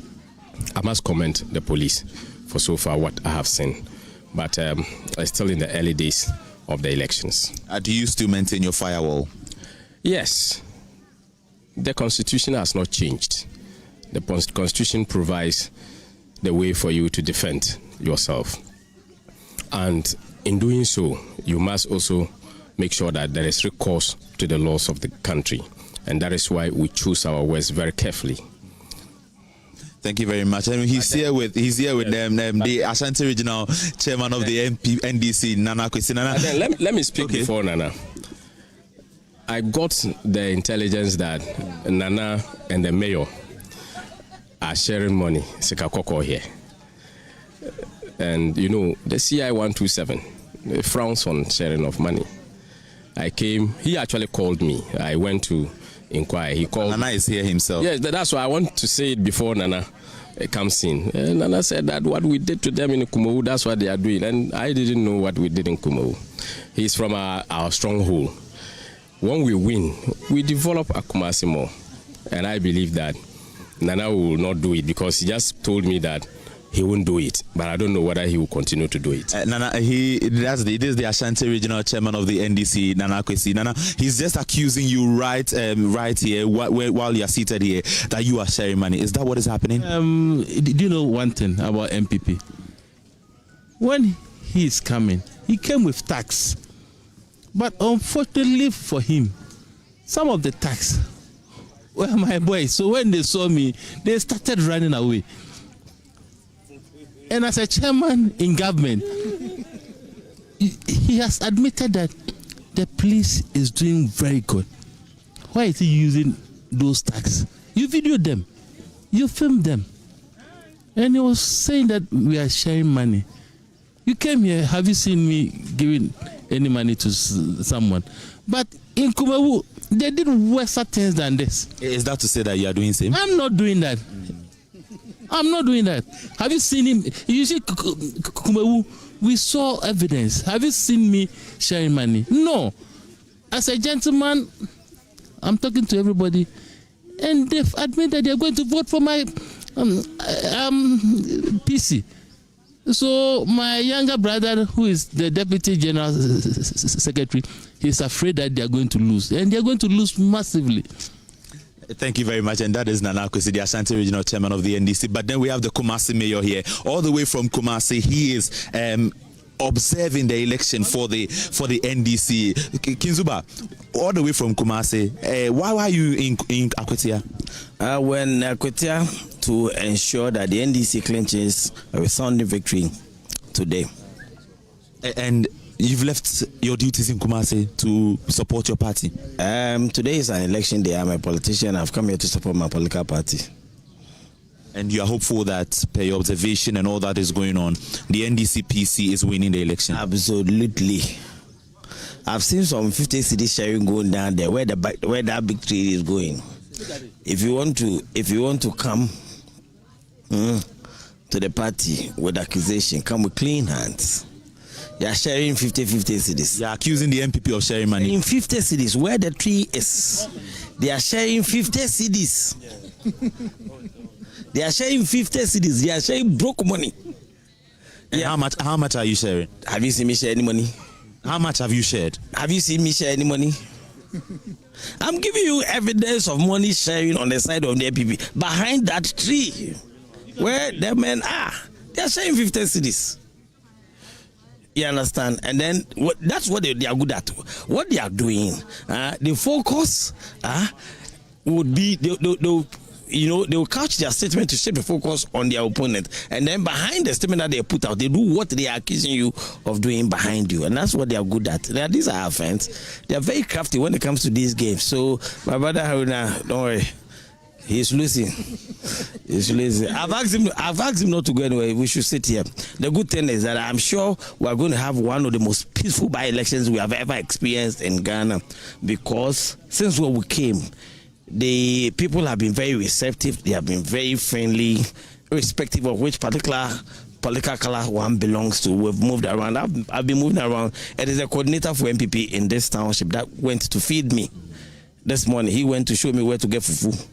I must commend the police for so far what I have seen. But it's still in the early days of the elections. Do you still maintain your firewall? Yes. The Constitution has not changed. The Constitution provides the way for you to defend yourself. And in doing so, you must also make sure that there is recourse to the laws of the country. And that is why we choose our words very carefully. Thank you very much. And he's here with the Ashanti regional chairman of the NDC, Nana Akwesi. Let me speak before Nana. I got the intelligence that Nana and the mayor are sharing money, Sekakoko here. And you know, the CI 127 frowns on sharing of money. I came, he actually called me. I went to inquire. He called. Nana is here himself. Yes, that's why I want to say it before Nana comes in. And Nana said that what we did to them in Kumawu, that's what they are doing. And I didn't know what we did in Kumawu. He's from our stronghold. When we win, we develop Akumasi more. And I believe that Nana will not do it because he just told me that he won't do it, but I don't know whether he will continue to do it. Nana, this is the Ashanti regional chairman of the NDC, Nana Akwesi. Nana, he's just accusing you right here while you are seated here that you are sharing money. Is that what is happening? Do you know one thing about MPP? When he is coming, he came with tax, but unfortunately for him, some of the tax were my boys. So when they saw me, they started running away. And as a chairman in government, he has admitted that the police is doing very good. Why is he using those tax? You videoed them, you filmed them, and he was saying that we are sharing money. You came here, have you seen me giving any money to someone? But in Kumawu, they did worse things than this. Is that to say that you are doing the same? I'm not doing that. I'm not doing that. Have you seen him? You see, Kumawu, we saw evidence. Have you seen me sharing money? No. As a gentleman, I'm talking to everybody, and they've admitted they're going to vote for my PC. So my younger brother, who is the Deputy General Secretary, he's afraid that they're going to lose, and they're going to lose massively. Thank you very much. And that is Nana Akwesi, the Ashanti regional chairman of the NDC. But then we have the Kumasi mayor here, all the way from Kumasi. He is observing the election for the NDC. Kinzuba, all the way from Kumasi. Why are you in Akwatia? When Akwatia to ensure that the NDC clinches a resounding victory today. And you've left your duties in Kumasi to support your party? Today is an election day. I'm a politician. I've come here to support my political party. And you are hopeful that, per your observation and all that is going on, the NDC-PC is winning the election? Absolutely. I've seen some 50 cities sharing going down there where that victory is going. If you want to come to the party with accusation, come with clean hands. They are sharing 50-50 cities. They are accusing the MPP of sharing money. In 50 cities, where the tree is, they are sharing 50 cities. They are sharing 50 cities. They are sharing broke money. And how much are you sharing? Have you seen me share any money? How much have you shared? Have you seen me share any money? I'm giving you evidence of money sharing on the side of the NPP. Behind that tree, where the men are, they are sharing 50 cedis. You understand? And then that's what they are good at. What they are doing, the focus would be they will couch their statement to shape the focus on their opponent, and then behind the statement that they put out, they do what they are accusing you of doing behind you, and that's what they are good at. Now, these are our friends. They are very crafty when it comes to these games. So my brother Haruna, don't worry. He's losing. He's losing. I've asked him not to go anywhere. We should sit here. The good thing is that I'm sure we are going to have one of the most peaceful by-elections we have ever experienced in Ghana, because since when we came, the people have been very receptive. They have been very friendly, irrespective of which particular political color one belongs to. We've moved around. I've been moving around. It is a coordinator for MPP in this township that went to feed me this morning. He went to show me where to get fufu.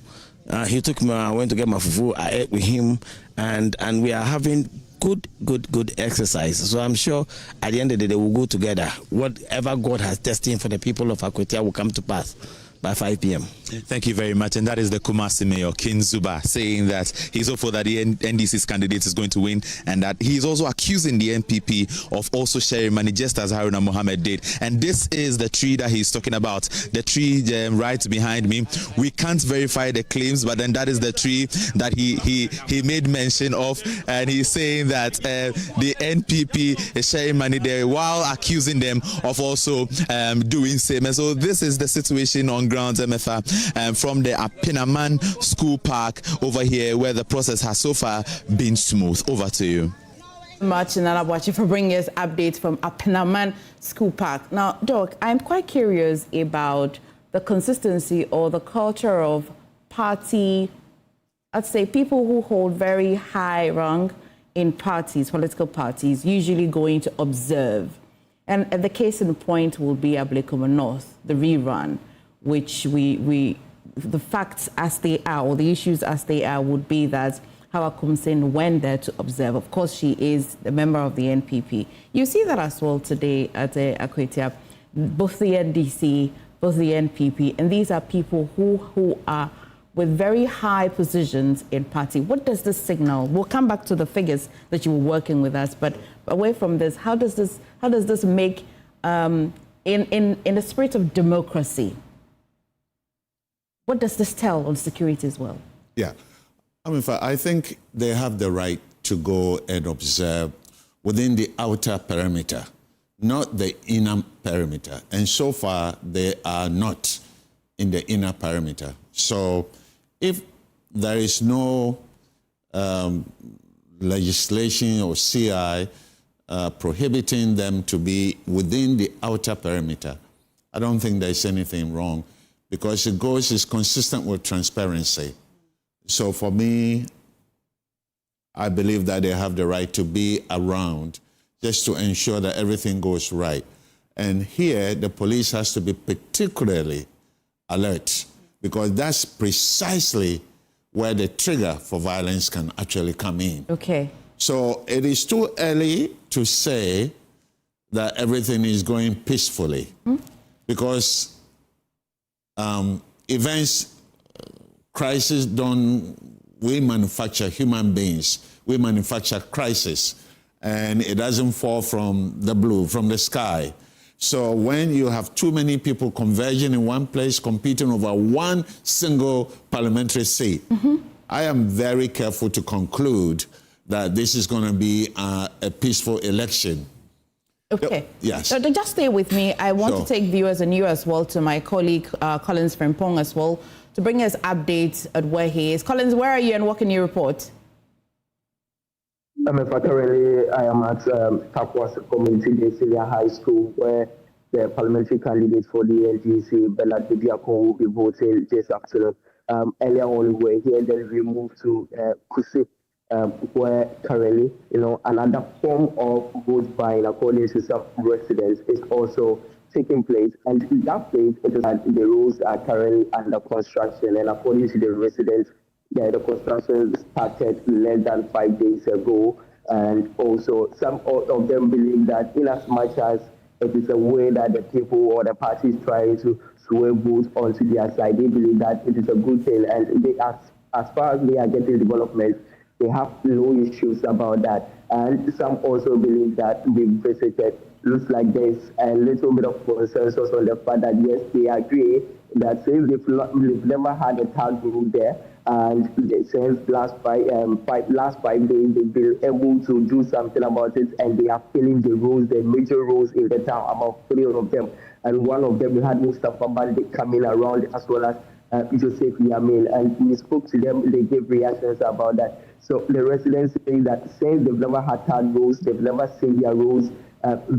He took me. I went to get my fufu. I ate with him, and we are having good exercise. So I'm sure at the end of the day we'll go together. Whatever God has destined for the people of Akwatia will come to pass by 5 p.m. Thank you very much. And that is the Kumasi Mayor, King Zuba, saying that he's hopeful that the NDC's candidate is going to win, and that he's also accusing the NPP of also sharing money, just as Haruna Mohammed did. And this is the tree that he's talking about, the tree right behind me. We can't verify the claims, but then that is the tree that he made mention of, and he's saying that the NPP is sharing money there while accusing them of also doing same. And so this is the situation on grounds, MFA, from the Apinaman School Park over here, where the process has so far been smooth. Over to you. Much, Nana Akwatia, for bringing us updates from Apinaman School Park. Now, Doc, I'm quite curious about the consistency or the culture of party, I'd say people who hold very high rank in parties, political parties, usually going to observe. And the case in point will be Ablekuma North, the rerun, which the facts as they are, or the issues as they are, would be that Hawa Kumsin went there to observe. Of course, she is a member of the NPP. You see that as well today at Akwatia, both the NDC, both the NPP, and these are people who are with very high positions in party. What does this signal? We'll come back to the figures that you were working with us, but away from this, how does this make, in the spirit of democracy, what does this tell on security as well? Yeah. I think they have the right to go and observe within the outer perimeter, not the inner perimeter. And so far, they are not in the inner perimeter. So if there is no legislation or CI prohibiting them to be within the outer perimeter, I don't think there's anything wrong, because it's consistent with transparency. So for me, I believe that they have the right to be around just to ensure that everything goes right. And here, the police has to be particularly alert, because that's precisely where the trigger for violence can actually come in. Okay. So it is too early to say that everything is going peacefully, because events, crisis we manufacture human beings. We manufacture crisis, and it doesn't fall from the blue, from the sky. So when you have too many people converging in one place, competing over one single parliamentary seat, I am very careful to conclude that this is going to be a peaceful election. Okay. Yes. So just stay with me. I want to take viewers and you as well to my colleague Collins Frimpong as well to bring us updates at where he is. Collins, where are you and what can you report? Currently, I am at Akwatia Community Senior High School, where the parliamentary candidate for the NDC, Bernard Bidiako, will be voting this afternoon. Earlier on, we were here, then we moved to Kusi, where currently, another form of vote buying, according to some residents, is also taking place. And in that place, it is that the roads are currently under construction. And according to the residents, the construction started less than 5 days ago. And also, some of them believe that in as much as it is a way that the people or the party is trying to sway votes onto their side. They believe that it is a good thing, and they, as far as they are getting development, they have no issues about that. And some also believe that we visited. Looks like there's a little bit of consensus on the fact that yes, they agree that since they've never had a tag rule there, and since last 5 days they've been able to do something about it, and they are filling the roles, the major roles in the town, about 3 of them, and one of them we had Mustafa Bandit coming around, as well as Joseph Yamil, and we spoke to them. They gave reactions about that. So the residents say that since they've never had tag roles, they've never seen their roles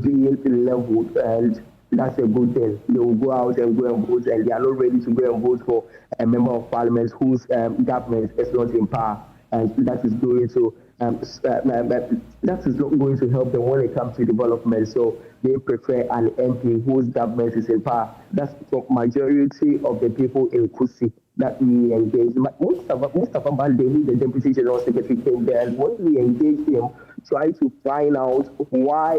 being leveled, and that's a good thing. They will go out and go and vote, and they are not ready to go and vote for a member of parliament whose government is not in power, and that is going to that is not going to help them when it comes to development. So they prefer an MP whose government is in power. That's the majority of the people in Kusi that we engaged. Mustafa Bande, the Deputy General Secretary, came there, and when we engaged him, trying to find out why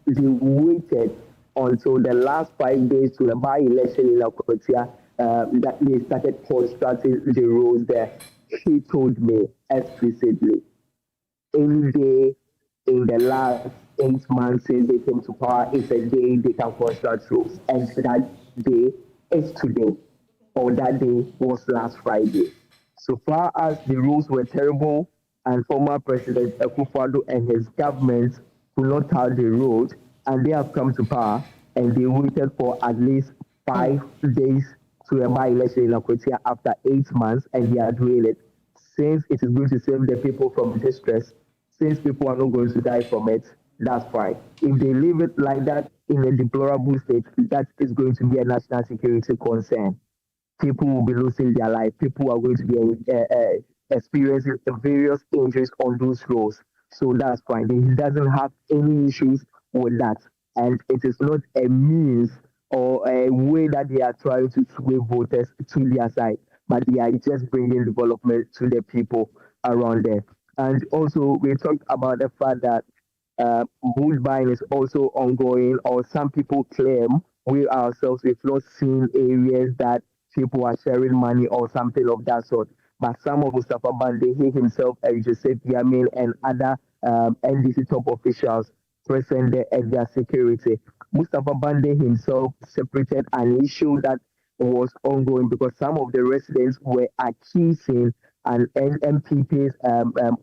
they waited until the last 5 days to the by-election in Akwatia, that they started constructing the roads there. He told me explicitly, any day in the last 8 months since they came to power is a day they can construct roads. And that day is today, or that day was last Friday. So far as the roads were terrible, and former President Akufo-Addo and his government could not tar the road, and they have come to power, and they waited for at least 5 days to a by-election in Akwatia after 8 months, and they are doing it. Since it is going to save the people from distress, since people are not going to die from it, that's fine. If they leave it like that in a deplorable state, that is going to be a national security concern. People will be losing their life. People are going to be experiencing various injuries on those roads. So that's fine. He doesn't have any issues with that. And it is not a means or a way that they are trying to sway voters to their side, but they are just bringing development to the people around there. And also, we talked about the fact that vote buying is also ongoing, or some people claim, we ourselves, we've not seen areas that people are sharing money or something of that sort. But some of Mustafa Bande, he himself, and Joseph Yamin, and other NDC top officials present there as their security. Mustafa Bande himself separated an issue that was ongoing because some of the residents were accusing an MPP's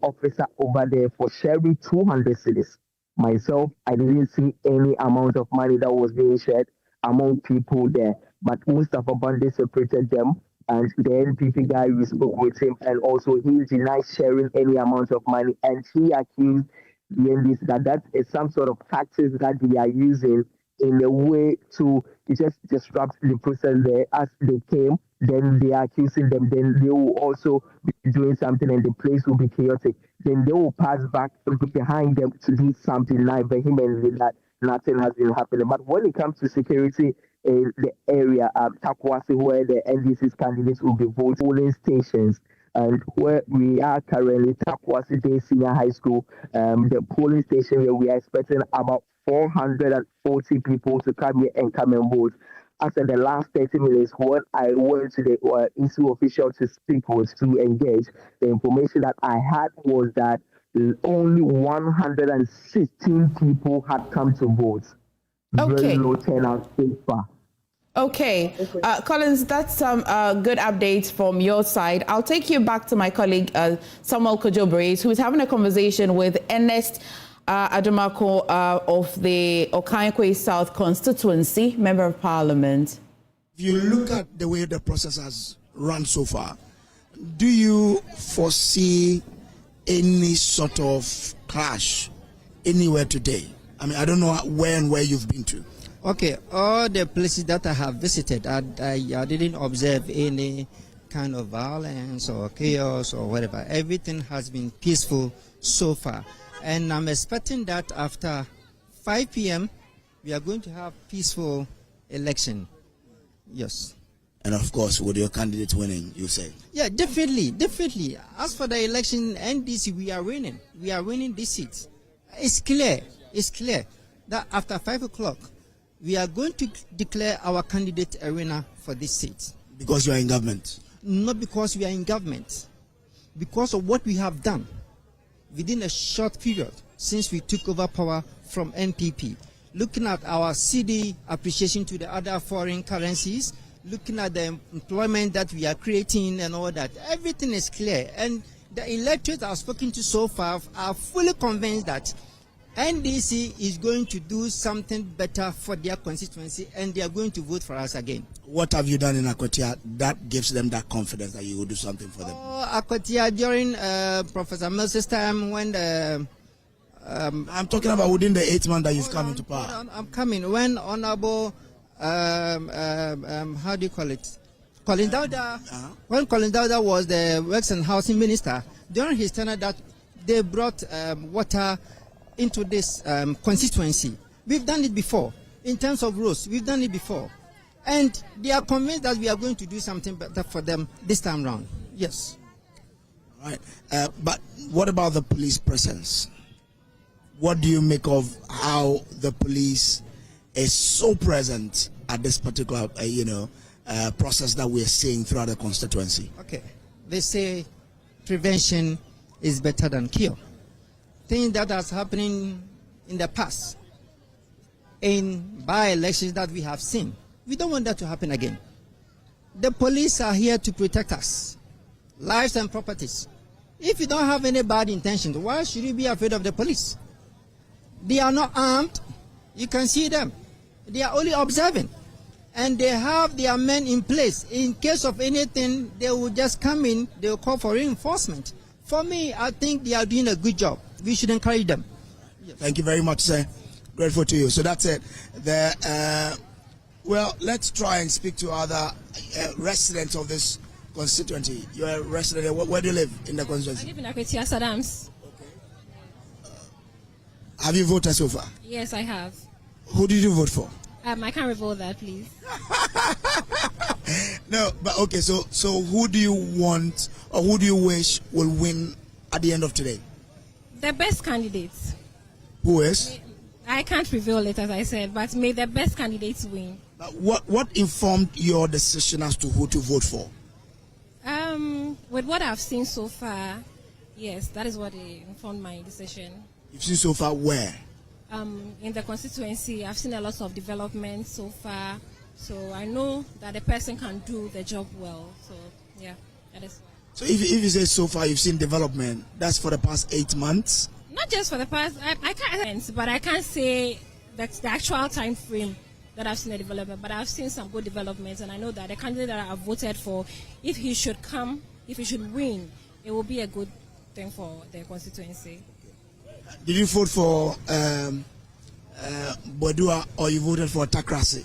officer over there for sharing 200 cedis. Myself, I didn't see any amount of money that was being shared among people there, but Mustafa Bande separated them, and the NPP guy, we spoke with him, and also he denied sharing any amount of money, and he accused the NDC that is some sort of tactics that they are using in a way to just disrupt the process there. As they came, then they are accusing them, then they will also be doing something and the place will be chaotic. Then they will pass back behind them to do something like vehemently that nothing has been happening. But when it comes to security in the area, Takwasi, where the NDC's candidates will be voting, polling stations, and where we are currently, Takwasi Day Senior High School, the polling station where we are expecting about 440 people to come here and come and vote. After the last 30 minutes, when I went to the issue official to speak with, to engage, the information that I had was that only 116 people had come to vote. Okay. Very low turnout so far. Okay, Collins, that's some good updates from your side. I'll take you back to my colleague Samuel Kojo-Brace, who is having a conversation with Ernest Adamako of the Okankwe South Constituency, Member of Parliament. If you look at the way the process has run so far, do you foresee any sort of clash anywhere today? I mean, I don't know where you've been to. Okay, all the places that I have visited, I didn't observe any kind of violence or chaos or whatever. Everything has been peaceful so far. And I'm expecting that after 5 p.m., we are going to have peaceful election. Yes. And of course, with your candidate winning, you say? Yeah, definitely. As for the election, NDC, we are winning. We are winning these seats. It's clear that after 5 o'clock, we are going to declare our candidate a winner for this seat. Because you are in government? Not because we are in government. Because of what we have done within a short period since we took over power from NPP. Looking at our CD appreciation to the other foreign currencies, looking at the employment that we are creating and all that, everything is clear. And the electorate I've spoken to so far are fully convinced that NDC is going to do something better for their constituency and they are going to vote for us again. What have you done in Akwatia that gives them that confidence that you will do something for them? Akwatia, during Professor Mills' time when the... I'm talking about within the 8 months that you've come into power. I'm coming. When Honorable, how do you call it? Colin Dowda, when Colin Dowda was the Works and Housing Minister, during his tenure that they brought water into this constituency. We've done it before. In terms of roads, we've done it before. And they are convinced that we are going to do something better for them this time round. Yes. All right. But what about the police presence? What do you make of how the police is so present at this particular, process that we're seeing throughout the constituency? Okay. They say prevention is better than cure. Things that has happening in the past, in by-elections that we have seen, we don't want that to happen again. The police are here to protect us, lives and properties. If you don't have any bad intentions, why should you be afraid of the police? They are not armed. You can see them. They are only observing. And they have their men in place. In case of anything, they will just come in, they will call for reinforcement. For me, I think they are doing a good job. We should encourage them. Yes. Thank you very much, sir. Grateful to you. So that's it. Well, let's try and speak to other residents of this constituency. You're a resident. Where do you live in the constituency? I live in Akwatia, Sadams. Have you voted so far? Yes, I have. Who did you vote for? I can't reveal that, please. No, but okay, so who do you want or who do you wish will win at the end of today? The best candidates. Who is? I can't reveal it, as I said, but may the best candidates win. What informed your decision as to who to vote for? With what I've seen so far, yes, that is what informed my decision. You've seen so far where? In the constituency, I've seen a lot of development so far, so I know that the person can do the job well. So yeah, that is why. So if you say so far you've seen development, that's for the past 8 months? Not just for the past, I can't, but I can't say that's the actual time frame that I've seen the development, but I've seen some good developments, and I know that the candidate that I've voted for, if he should come, if he should win, it will be a good thing for the constituency. Did you vote for Bodua or you voted for Takrasi?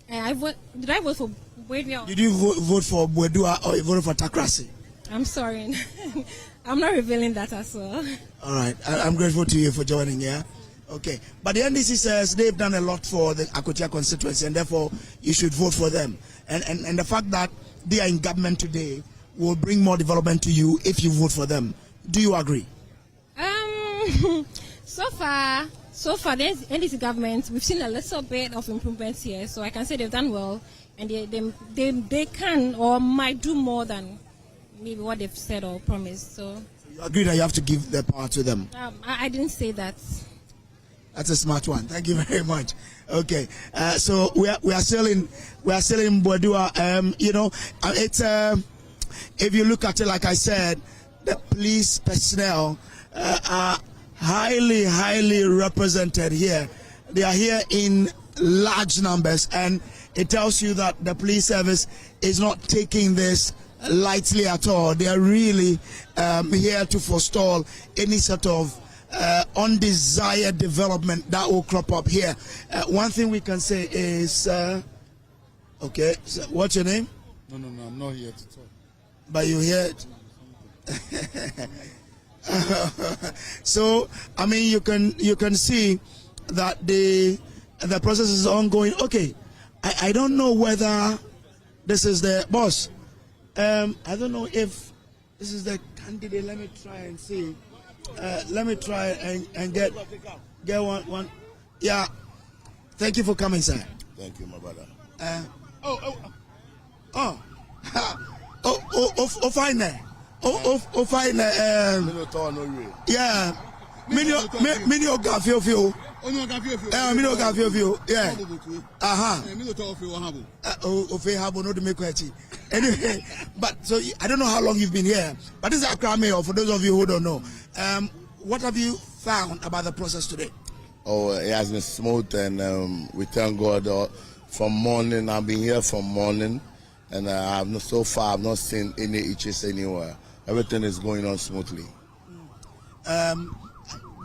Did I vote for Bodua? Did you vote for Bodua or you voted for Takrasi? I'm sorry. I'm not revealing that as well. All right. I'm grateful to you for joining, yeah? Okay. But the NDC says they've done a lot for the Akwatia constituency and therefore you should vote for them. And the fact that they are in government today will bring more development to you if you vote for them. Do you agree? So far, the NDC government, we've seen a little bit of improvements here, so I can say they've done well, and they can or might do more than maybe what they've said or promised. So you agree that you have to give the power to them? I didn't say that. That's a smart one. Thank you very much. Okay, so we are still in Bodua. It's if you look at it, like I said, the police personnel are highly represented here. They are here in large numbers, and it tells you that the police service is not taking this lightly at all. They are really here to forestall any sort of undesired development that will crop up here. One thing we can say is, okay, so what's your name? No, I'm not here to talk. But you hear it? So I mean, you can see that the process is ongoing. Okay, I don't know whether this is the boss. I don't know if this is the candidate. Let me try and see. Let me try and get one. Yeah. Thank you for coming, sir. Thank you, my brother. Fine. Fine. Yeah. Minio Gafio. Yeah. Anyway, but so I don't know how long you've been here, but this is Accra Mayor. For those of you who don't know, what have you found about the process today? Oh, it has been smooth, and we thank God. From morning, I've been here from morning, and so far I've not seen any issues anywhere. Everything is going on smoothly.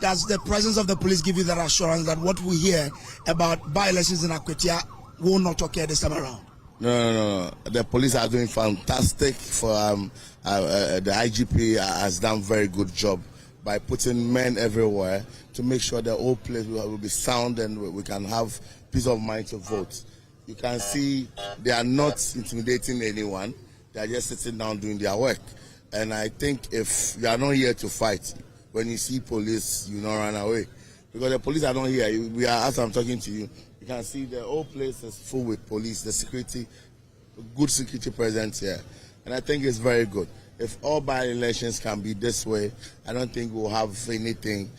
Does the presence of the police give you that assurance that what we hear about by-elections in Akwatia will not occur this time around? No. The police are doing fantastic. For the IGP has done very good job by putting men everywhere to make sure the whole place will be sound and we can have peace of mind to vote. You can see they are not intimidating anyone. They are just sitting down doing their work. And I think if you are not here to fight, when you see police, you don't run away. Because the police are not here. We are, as I'm talking to you, you can see the whole place is full with police, the security, good security presence here. And I think it's very good. If all by-elections can be this way, I don't think we'll have anything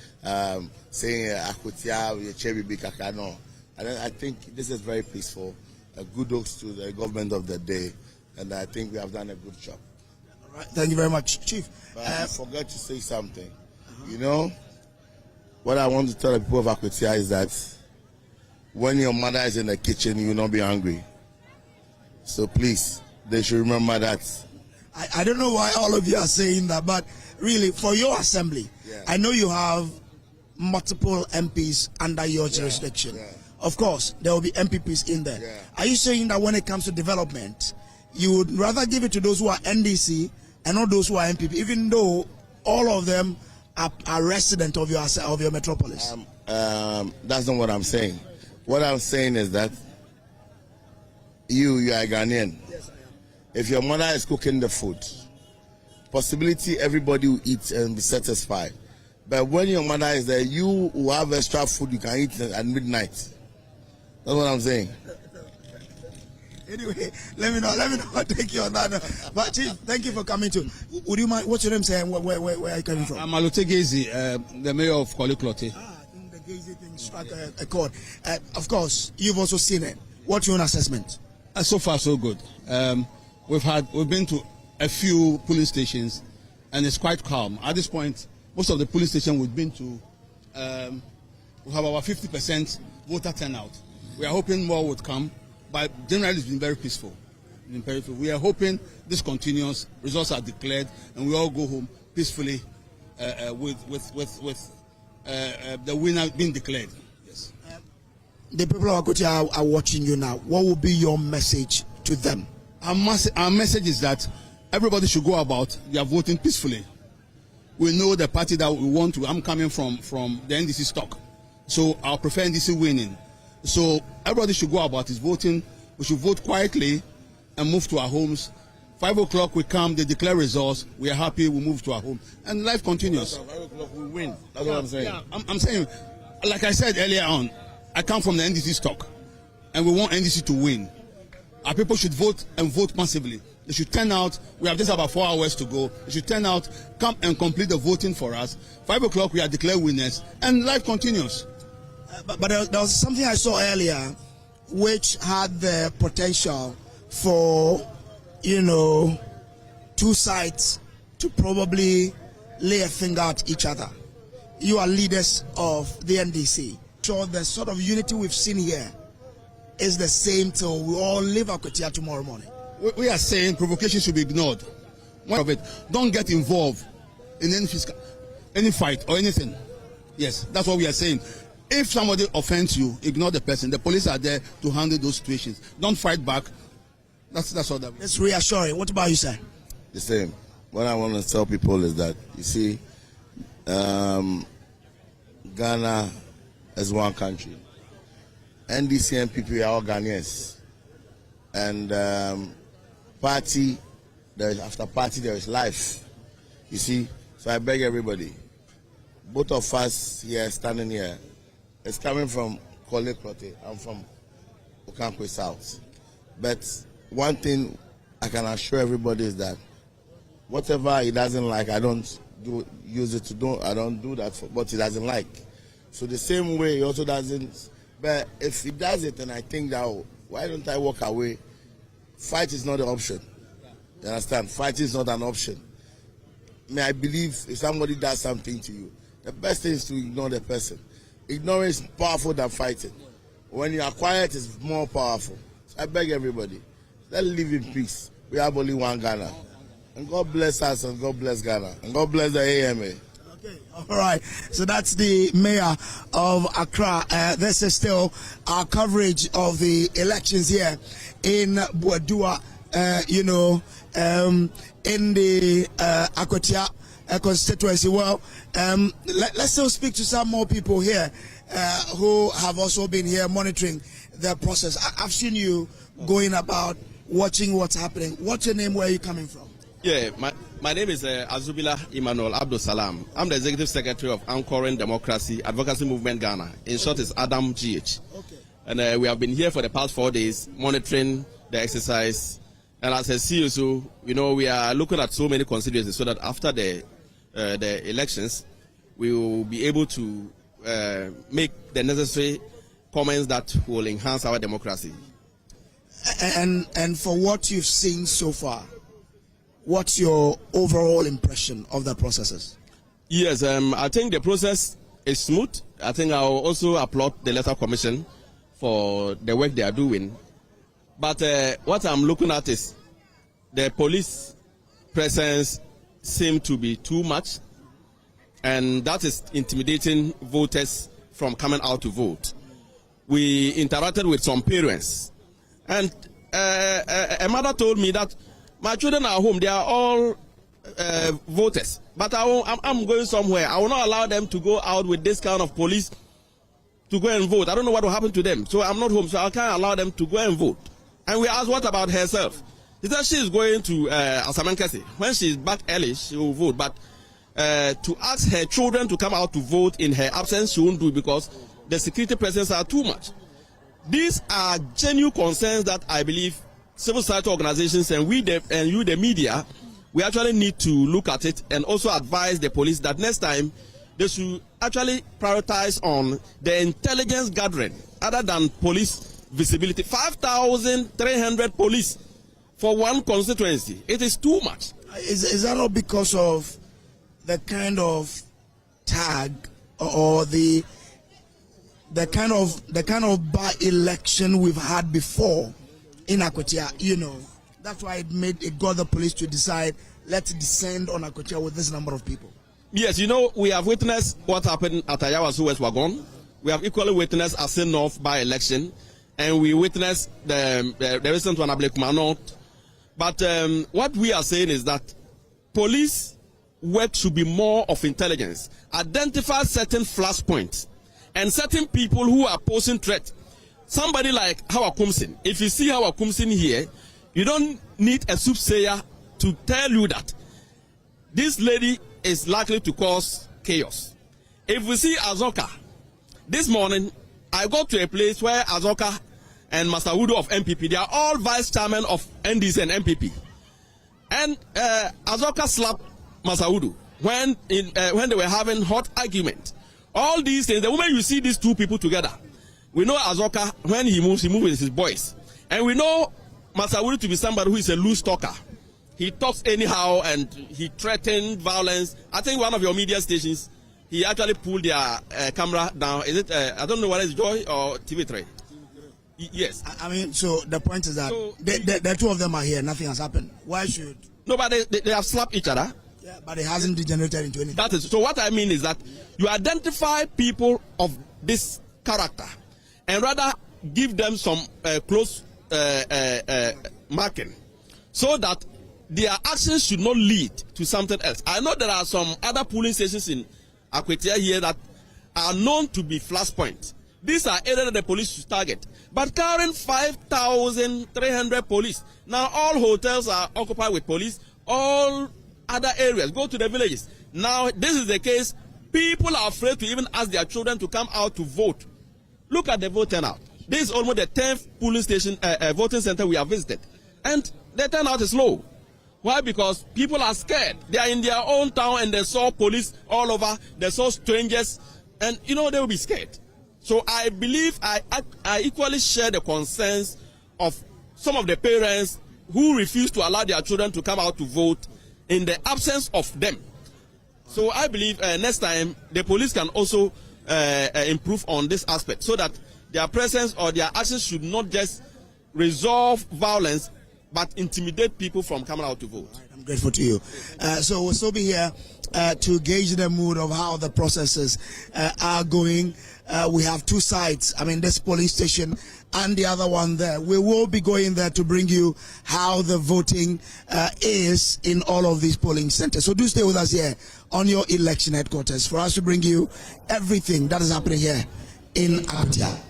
saying Akwatia, Chebi, Bikaka, no. I think this is very peaceful. Kudos to the government of the day, and I think we have done a good job. All right. Thank you very much, Chief. But I forgot to say something. You know, what I want to tell the people of Akwatia is that when your mother is in the kitchen, you will not be hungry. So please, they should remember that. I don't know why all of you are saying that, but really, for your assembly, I know you have multiple MPs under your jurisdiction. Of course, there will be MPPs in there. Are you saying that when it comes to development, you would rather give it to those who are NDC and not those who are MPP, even though all of them are resident of your metropolis? That's not what I'm saying. What I'm saying is that you are a Ghanaian. Yes, I am. If your mother is cooking the food, possibility everybody will eat and be satisfied. But when your mother is there, you will have extra food you can eat at midnight. That's what I'm saying. Anyway, let me not take you on that. But Chief, thank you for coming to. Would you mind? What's your name, saying? Where are you coming from? I'm Alote Gezi, the mayor of Koliklote. I think the Gezi thing struck a chord. Of course, you've also seen it. What's your own assessment? So far, so good. We've been to a few police stations, and it's quite calm at this point. Most of the police stations we've been to, we have about 50% voter turnout. We are hoping more would come, but generally it's been very peaceful. We are hoping this continues, results are declared, and we all go home peacefully with the winner being declared. Yes. The people of Akwatia are watching you now. What will be your message to them? Our message is that everybody should go about their voting peacefully. We know the party that we want to. I'm coming from the NDC stock, so I'll prefer NDC winning. So everybody should go about his voting. We should vote quietly and move to our homes. 5 o'clock we come, they declare results. We are happy. We move to our home, and life continues. 5 o'clock we win. That's what I'm saying. Yeah, I'm saying, like I said earlier on, I come from the NDC stock, and we want NDC to win. Our people should vote and vote massively. They should turn out. We have just about 4 hours to go. They should turn out, come and complete the voting for us. 5 o'clock we are declared winners, and life continues. But there was something I saw earlier, which had the potential for, two sides to probably lay a finger at each other. You are leaders of the NDC. So the sort of unity we've seen here is the same till we all leave Akwatia tomorrow morning. We are saying provocation should be ignored. One of it, don't get involved in any fight or anything. Yes, that's what we are saying. If somebody offends you, ignore the person. The police are there to handle those situations. Don't fight back. That's all that. It's reassuring. What about you, sir? The same. What I want to tell people is that, you see, Ghana is one country. NDC and PP are all Ghanaians. And party, after party, there is life. You see? So I beg everybody, both of us here, standing here, it's coming from Kole Klote. I'm from Okankwe South. But one thing I can assure everybody is that whatever he doesn't like, I don't use it to do. I don't do that for what he doesn't like. So the same way he also doesn't. But if he does it, and I think that, why don't I walk away? Fight is not an option. You understand? Fight is not an option. I believe if somebody does something to you, the best thing is to ignore the person. Ignorance is powerful than fighting. When you are quiet, it's more powerful. So I beg everybody, let's live in peace. We have only one Ghana. And God bless us and God bless Ghana. And God bless the AMA. Okay, all right. So that's the mayor of Accra. This is still our coverage of the elections here in Buadua, in the Akwatia constituency. Well, let's still speak to some more people here who have also been here monitoring the process. I've seen you going about watching what's happening. What's your name? Where are you coming from? Yeah, my name is Azubila Emmanuel Abdul Salam. I'm the Executive Secretary of Anchoring Democracy Advocacy Movement Ghana. In short, it's Adam GH. Okay. And we have been here for the past 4 days monitoring the exercise. And as a CSO, we are looking at so many constituencies so that after the elections, we will be able to make the necessary comments that will enhance our democracy. And for what you've seen so far, what's your overall impression of the processes? Yes, I think the process is smooth. I think I will also applaud the Electoral Commission for the work they are doing. But what I'm looking at is the police presence seems to be too much, and that is intimidating voters from coming out to vote. We interacted with some parents, and a mother told me that my children are home, they are all voters, but I'm going somewhere. I will not allow them to go out with this kind of police to go and vote. I don't know what will happen to them. So I'm not home, so I can't allow them to go and vote. And we asked, what about herself? She said she is going to Asamankese. When she is back early, she will vote. But to ask her children to come out to vote in her absence, she won't do it because the security presence are too much. These are genuine concerns that I believe civil society organizations and you, the media, we actually need to look at it and also advise the police that next time they should actually prioritize on the intelligence gathering other than police visibility. 5,300 police for one constituency. It is too much. Is that not because of the kind of tag or the kind of by-election we've had before in Akwatia? That's why it got the police to decide, let's descend on Akwatia with this number of people. Yes, we have witnessed what happened at Ayawasu West Wagon. We have equally witnessed Asin North by-election, and we witnessed the recent one, Ablekuma North. But what we are saying is that police work should be more of intelligence. Identify certain flashpoints and certain people who are posing threat. Somebody like Howard Kumsin. If you see Howard Kumsin here, you don't need a soothsayer to tell you that this lady is likely to cause chaos. If we see Azoka, this morning I got to a place where Azoka and Master Wudu of MPP, they are all vice chairmen of NDC and MPP. And Azoka slapped Master Wudu when they were having hot argument. All these things, the moment you see these two people together, we know Azoka, when he moves with his boys. And we know Master Wudu to be somebody who is a loose talker. He talks anyhow and he threatened violence. I think one of your media stations, he actually pulled their camera down. Is it, I don't know whether it's Joy or TV3. Yes. I mean, so the point is that the two of them are here, nothing has happened. Why should? No, but they have slapped each other. Yeah, but it hasn't degenerated into anything. That is, so what I mean is that you identify people of this character and rather give them some close marking so that their actions should not lead to something else. I know there are some other polling stations in Akwatia here that are known to be flashpoints. These are areas that the police should target. But carrying 5,300 police. Now all hotels are occupied with police. All other areas, go to the villages. Now this is the case. People are afraid to even ask their children to come out to vote Look at the vote turnout. This is almost the 10th polling station, voting center we have visited. And the turnout is low. Why? Because people are scared. They are in their own town and they saw police all over. They saw strangers. And, they will be scared. So I believe I equally share the concerns of some of the parents who refuse to allow their children to come out to vote in the absence of them. So I believe next time the police can also improve on this aspect so that their presence or their actions should not just resolve violence but intimidate people from coming out to vote. Right, I'm grateful to you. So we'll still be here to gauge the mood of how the processes are going. We have two sides, this polling station and the other one there. We will be going there to bring you how the voting is in all of these polling centers. So do stay with us here on your election headquarters for us to bring you everything that is happening here in Akwatia.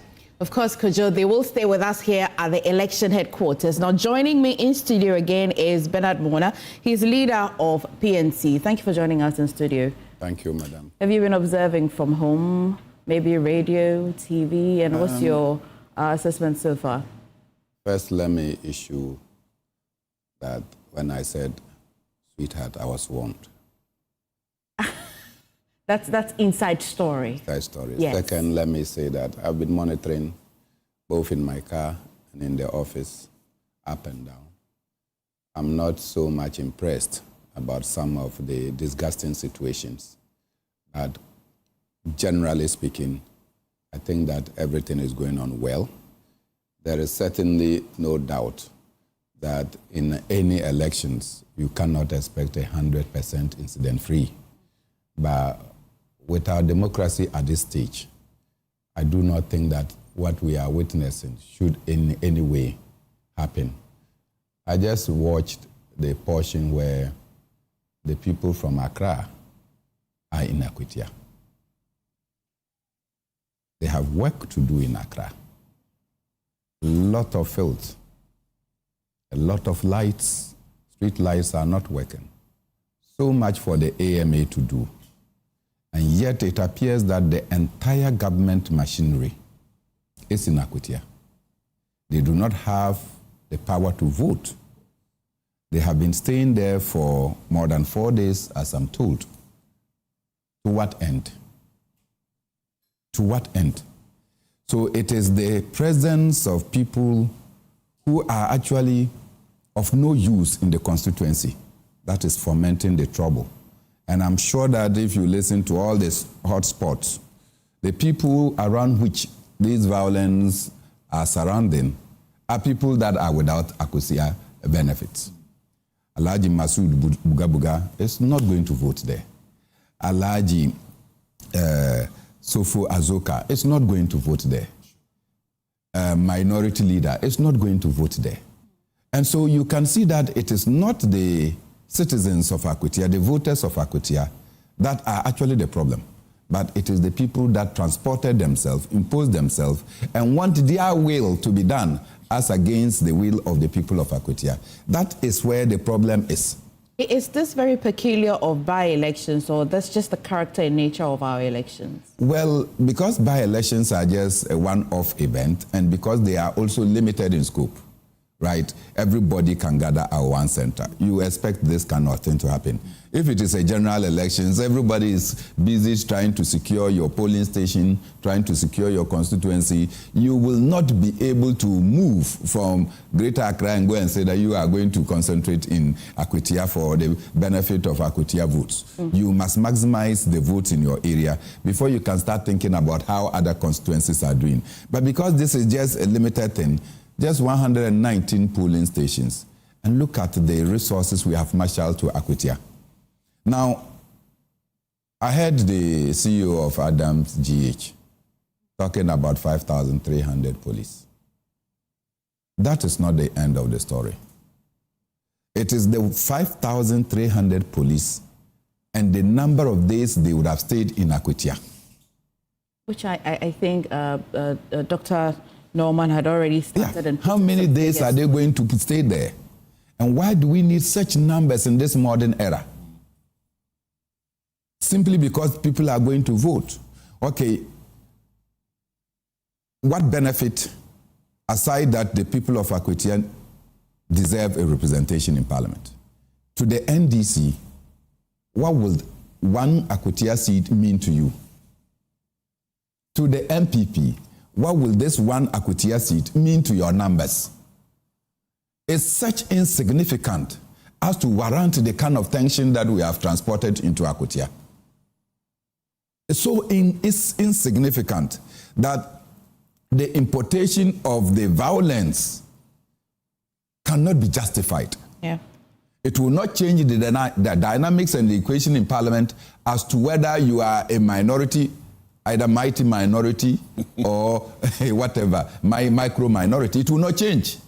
Of course, Kojo, they will stay with us here at the election headquarters. Now, joining me in studio again is Bernard Mona. He's leader of PNC. Thank you for joining us in studio. Thank you, madam. Have you been observing from home, maybe radio, TV, and what's your assessment so far? First, let me issue that when I said, sweetheart, I was warned. That's inside story. Inside story. Yes. Second, let me say that I've been monitoring both in my car and in the office, up and down. I'm not so much impressed about some of the disgusting situations, but generally speaking, I think that everything is going on well. There is certainly no doubt that in any elections, you cannot expect 100% incident-free. But with our democracy at this stage, I do not think that what we are witnessing should in any way happen. I just watched the portion where the people from Accra are in Akwatia. They have work to do in Accra. A lot of filth, a lot of lights, street lights are not working. So much for the AMA to do. And yet it appears that the entire government machinery is in Akwatia. They do not have the power to vote. They have been staying there for more than 4 days, as I'm told. To what end? To what end? So it is the presence of people who are actually of no use in the constituency that is fomenting the trouble. And I'm sure that if you listen to all these hotspots, the people around which these violence are surrounding are people that are without Akwatia benefits. Alhaji Masood Bugabuga is not going to vote there. Alhaji Sofo Azoka is not going to vote there. Minority leader is not going to vote there. And so you can see that it is not the citizens of Akwatia, the voters of Akwatia, that are actually the problem. But it is the people that transported themselves, imposed themselves, and want their will to be done as against the will of the people of Akwatia. That is where the problem is. Is this very peculiar of by-elections, or that's just the character and nature of our elections? Well, because by-elections are just a one-off event, and because they are also limited in scope, right? Everybody can gather at one center. You expect this kind of thing to happen. If it is a general elections, everybody is busy trying to secure your polling station, trying to secure your constituency. You will not be able to move from Greater Accra and go and say that you are going to concentrate in Akwatia for the benefit of Akwatia votes. You must maximize the votes in your area before you can start thinking about how other constituencies are doing. But because this is just a limited thing, just 119 polling stations, and look at the resources we have marshaled to Akwatia. Now, I heard the CEO of Adams GH talking about 5,300 police. That is not the end of the story. It is the 5,300 police and the number of days they would have stayed in Akwatia. Which I think Dr. Norman had already started. And how many days are they going to stay there? And why do we need such numbers in this modern era? Simply because people are going to vote. Okay, what benefit, aside that the people of Akwatia deserve a representation in Parliament, to the NDC, what will one Akwatia seat mean to you? To the MPP, what will this one Akwatia seat mean to your numbers? It's such insignificant as to warrant the kind of tension that we have transported into Akwatia. It's insignificant that the importation of the violence cannot be justified. Yeah. It will not change the dynamics and the equation in Parliament as to whether you are a minority, either mighty minority or whatever, micro minority. It will not change.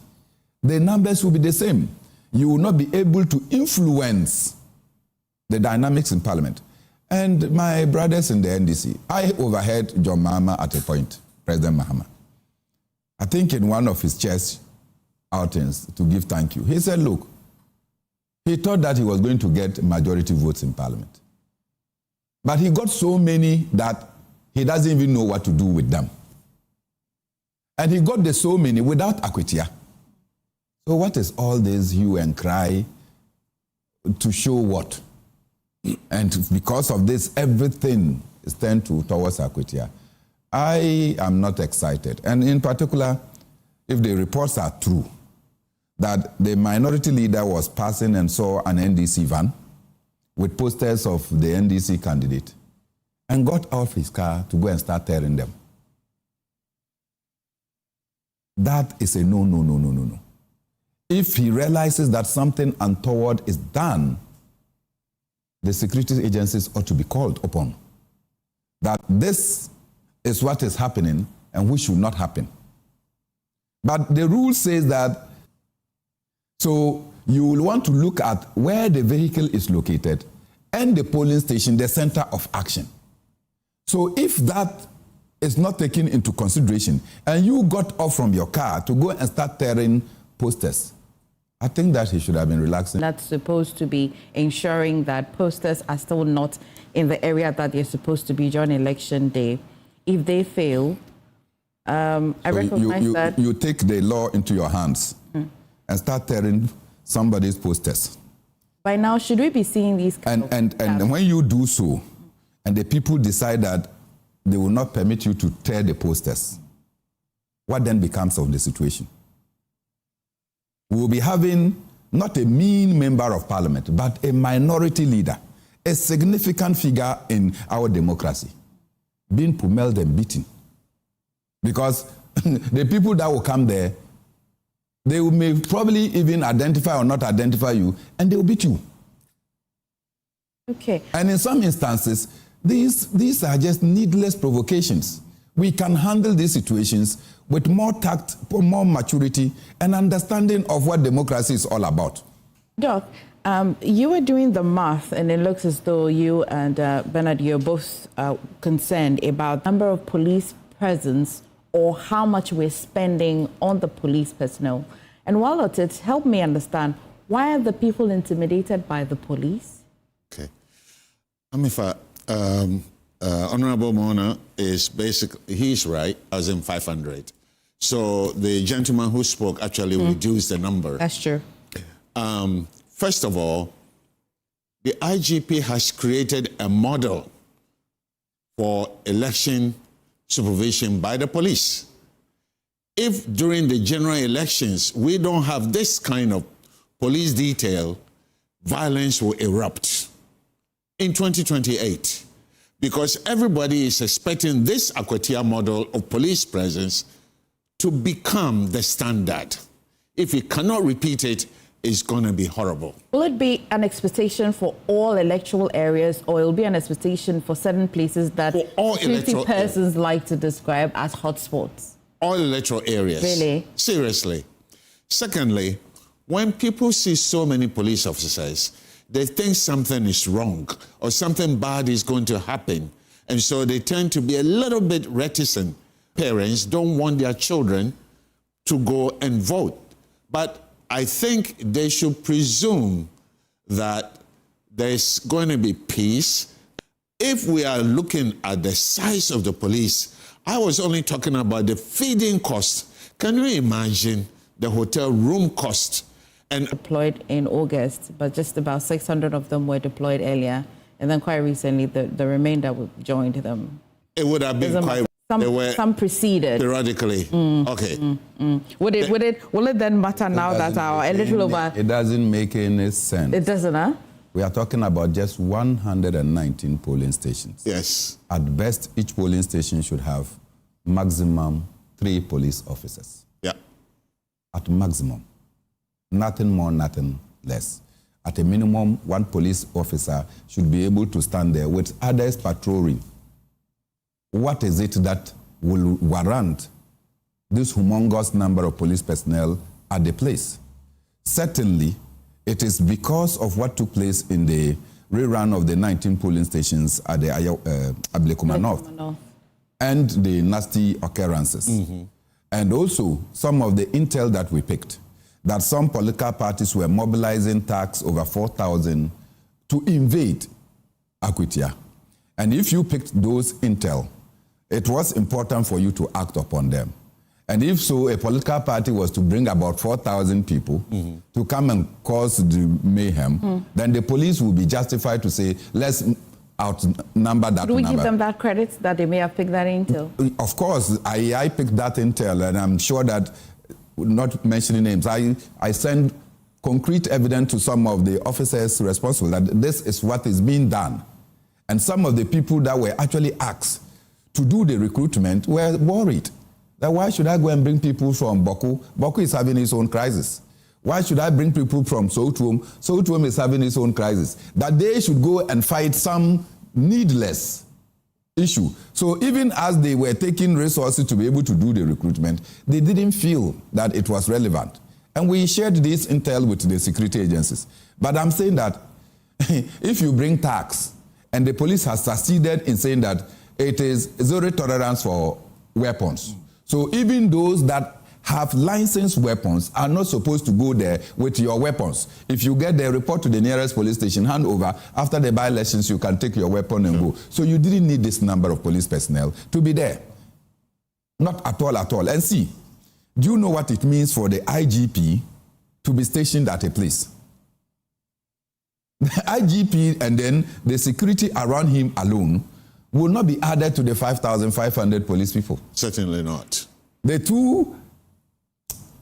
The numbers will be the same. You will not be able to influence the dynamics in Parliament. And my brothers in the NDC, I overheard John Mahama at a point, President Mahama. I think in one of his chess outings to give thank you, he said, look, he thought that he was going to get majority votes in Parliament. But he got so many that he doesn't even know what to do with them. And he got the so many without Akwatia. So what is all this hue and cry to show what? And because of this, everything is turned towards Akwatia. I am not excited. And in particular, if the reports are true, that the minority leader was passing and saw an NDC van with posters of the NDC candidate and got out of his car to go and start tearing them. That is a no. If he realizes that something untoward is done, the security agencies ought to be called upon. That this is what is happening and which should not happen. But the rule says that, so you will want to look at where the vehicle is located and the polling station, the center of action. So if that is not taken into consideration and you got off from your car to go and start tearing posters, I think that he should have been relaxing. That's supposed to be ensuring that posters are still not in the area that they're supposed to be during election day. If they fail, I recognize that. You take the law into your hands and start tearing somebody's posters. By now, should we be seeing these and when you do so, and the people decide that they will not permit you to tear the posters, what then becomes of the situation? We will be having not a mean member of Parliament, but a minority leader, a significant figure in our democracy, being pummeled and beaten. Because the people that will come there, they may probably even identify or not identify you, and they will beat you. Okay. And in some instances, these are just needless provocations. We can handle these situations with more tact, more maturity, and understanding of what democracy is all about. Doc, you were doing the math, and it looks as though you and Bernard, you're both concerned about the number of police presence or how much we're spending on the police personnel. And while at it, help me understand, why are the people intimidated by the police? Okay. Honorable Mona is basically, he's right, as in 500. So the gentleman who spoke actually reduced the number. That's true. First of all, the IGP has created a model for election supervision by the police. If during the general elections we don't have this kind of police detail, violence will erupt in 2028. Because everybody is expecting this Akwatia model of police presence to become the standard. If we cannot repeat it, it's going to be horrible. Will it be an expectation for all electoral areas, or will it be an expectation for certain places that security persons like to describe as hotspots? All electoral areas. Really? Seriously. Secondly, when people see so many police officers, they think something is wrong or something bad is going to happen. And so they tend to be a little bit reticent. Parents don't want their children to go and vote. But I think they should presume that there's going to be peace. If we are looking at the size of the police, I was only talking about the feeding cost. Can you imagine the hotel room cost? And deployed in August, but just about 600 of them were deployed earlier. And then quite recently, the remainder joined them. It would have been quite... Some preceded. Periodically. Okay. Will it then matter now that a little over... It doesn't make any sense. It doesn't, huh? We are talking about just 119 polling stations. Yes. At best, each polling station should have maximum 3 police officers. Yeah. At maximum. Nothing more, nothing less. At a minimum, 1 police officer should be able to stand there with others patrolling. What is it that will warrant this humongous number of police personnel at the place? Certainly, it is because of what took place in the rerun of the 19 polling stations at the Ablekuma North and the nasty occurrences. And also some of the intel that we picked, that some political parties were mobilizing tax over 4,000 to invade Akwatia. And if you picked those intel, it was important for you to act upon them. And if so, a political party was to bring about 4,000 people to come and cause the mayhem, then the police will be justified to say, let's outnumber that number. Do we give them that credit that they may have picked that intel? Of course, I picked that intel, and I'm sure that, not mentioning names, I send concrete evidence to some of the officers responsible that this is what is being done. And some of the people that were actually asked to do the recruitment were worried that why should I go and bring people from Boku? Boku is having its own crisis. Why should I bring people from Soutuom? Soutuom is having its own crisis. That they should go and fight some needless issue. So even as they were taking resources to be able to do the recruitment, they didn't feel that it was relevant. And we shared this intel with the security agencies. But I'm saying that if you bring tax, and the police has succeeded in saying that it is zero tolerance for weapons. So even those that have licensed weapons are not supposed to go there with your weapons. If you get the report to the nearest police station, hand over. After the by-elections, you can take your weapon and go. So you didn't need this number of police personnel to be there. Not at all, at all. And see, do you know what it means for the IGP to be stationed at a place? The IGP and then the security around him alone will not be added to the 5,500 police people. Certainly not.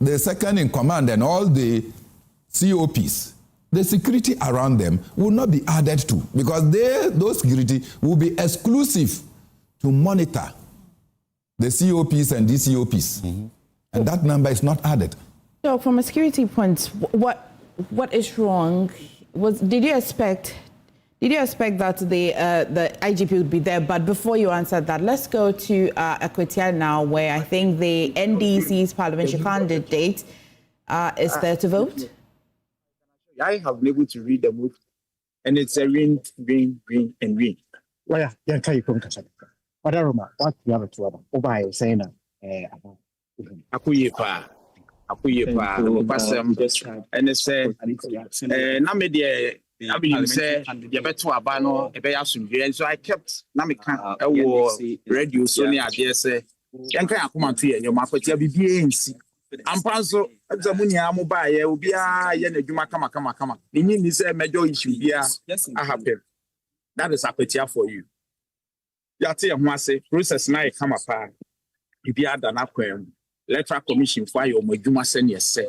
The second in command and all the COPs, the security around them will not be added to, because those security will be exclusive to monitor the COPs and DCOPs. And that number is not added. So from a security point, what is wrong? Did you expect that the IGP would be there? But before you answer that, let's go to Akwatia now, where I think the NDC's parliamentary candidate is there to vote. I have been able to read the book, and it's a ring, and ring. Well, yeah, can you come to what you have to over saying Akuyepa, and it said, Namidi. I mean, say you better abano, and so I kept Namika radio Sonia, dear say, Yanka Akumanti, and your Akwatia BBNC. I'm Panso, Zamunia Mobile, will be a Yanajuma Kama. The name is a major issue. Yes, I have them. That is Akwatia for you. Yati Amase, process now come apart. If you had an aquarium, Electoral Commission for your Majuma Senior say,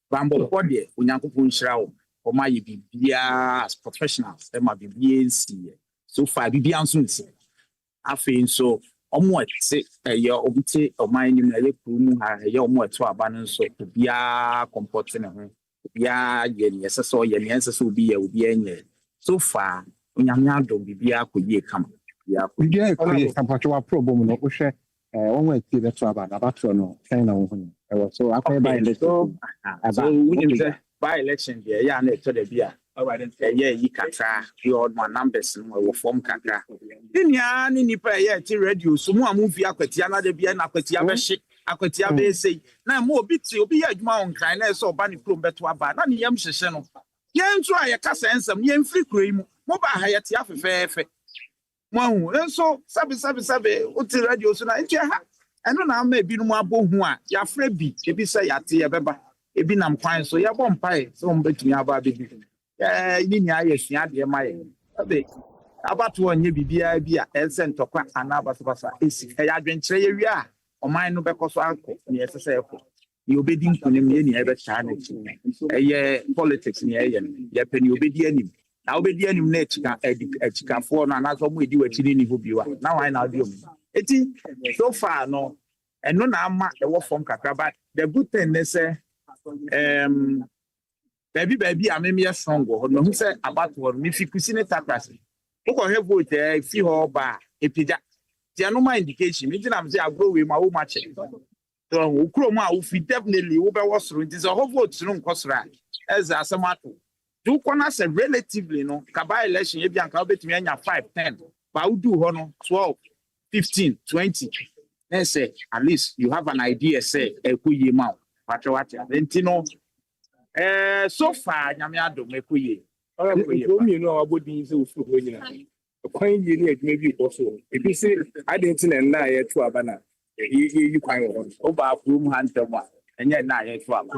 Bambo Body, Unyaku Shroud. Or my BBA as professionals, they might be BNC. So far, BBA soon say. I feel so. What say a year of tea or my name, a year more to abandon so to be a comporting a home. Yes, I saw your answers will be a so far, when I'm not don't be a could ye come. Yeah, we get a problem. No, share one to the trouble about no China. So I can buy the by election, yeah, and to the beer. All right, yeah, you can try your numbers and will form Kaka. Then, ya, Nipper, yeah, radio, so more movie Aquatiana, the beer, Aquatia, say, now more bits you'll be a mount, kindness or bunny plum better about none yam session. Yan try a cassa and some yam free cream, mobile Hayatia fair. Mo and so sabe uti radio so na nche ha eno na ama ebi no abo hu a ya fra bi ebi say yate ye beba ebi nam kwan so ya bom pai so mbetumi aba bebi ni nya ye sia de ma ye abe abato onye bibia bi a ense ntokwa anabasabasa esi ya adwenkyere ye wi a oman no bekoso akọ ni esese ekọ ni obedi nkunim ye ni ebe cha na chi eye politics ni eye ye pe ni obedi anim na obedi anim na echikafo no anazo mo edi wachiri ni ho biwa na why na odi eti so far no eno na ama ewo form kakra but the good thing is baby amemia strong ho no hu say abato mi fikusi ne takrasi ko he vote fi ho ba epija ti anoma indication mi tinam say agro we ma wo ma che so ukro mu a wo fi definitely wo be wo soro nti so ho vote no nkosra as asemato do kona say relatively no kaba election e bi anka obetumi anya 5 10 ba udu ho no 12 15 20 let's say at least you have an idea say ekuye ma what nti no so far nyame adom ekuye mi no abodi se ofu ho nyina kwan yi ni adwuma bi ko so ebi se identity na ye to abana yi kwan ho o ba from hantem a enye na ye to aba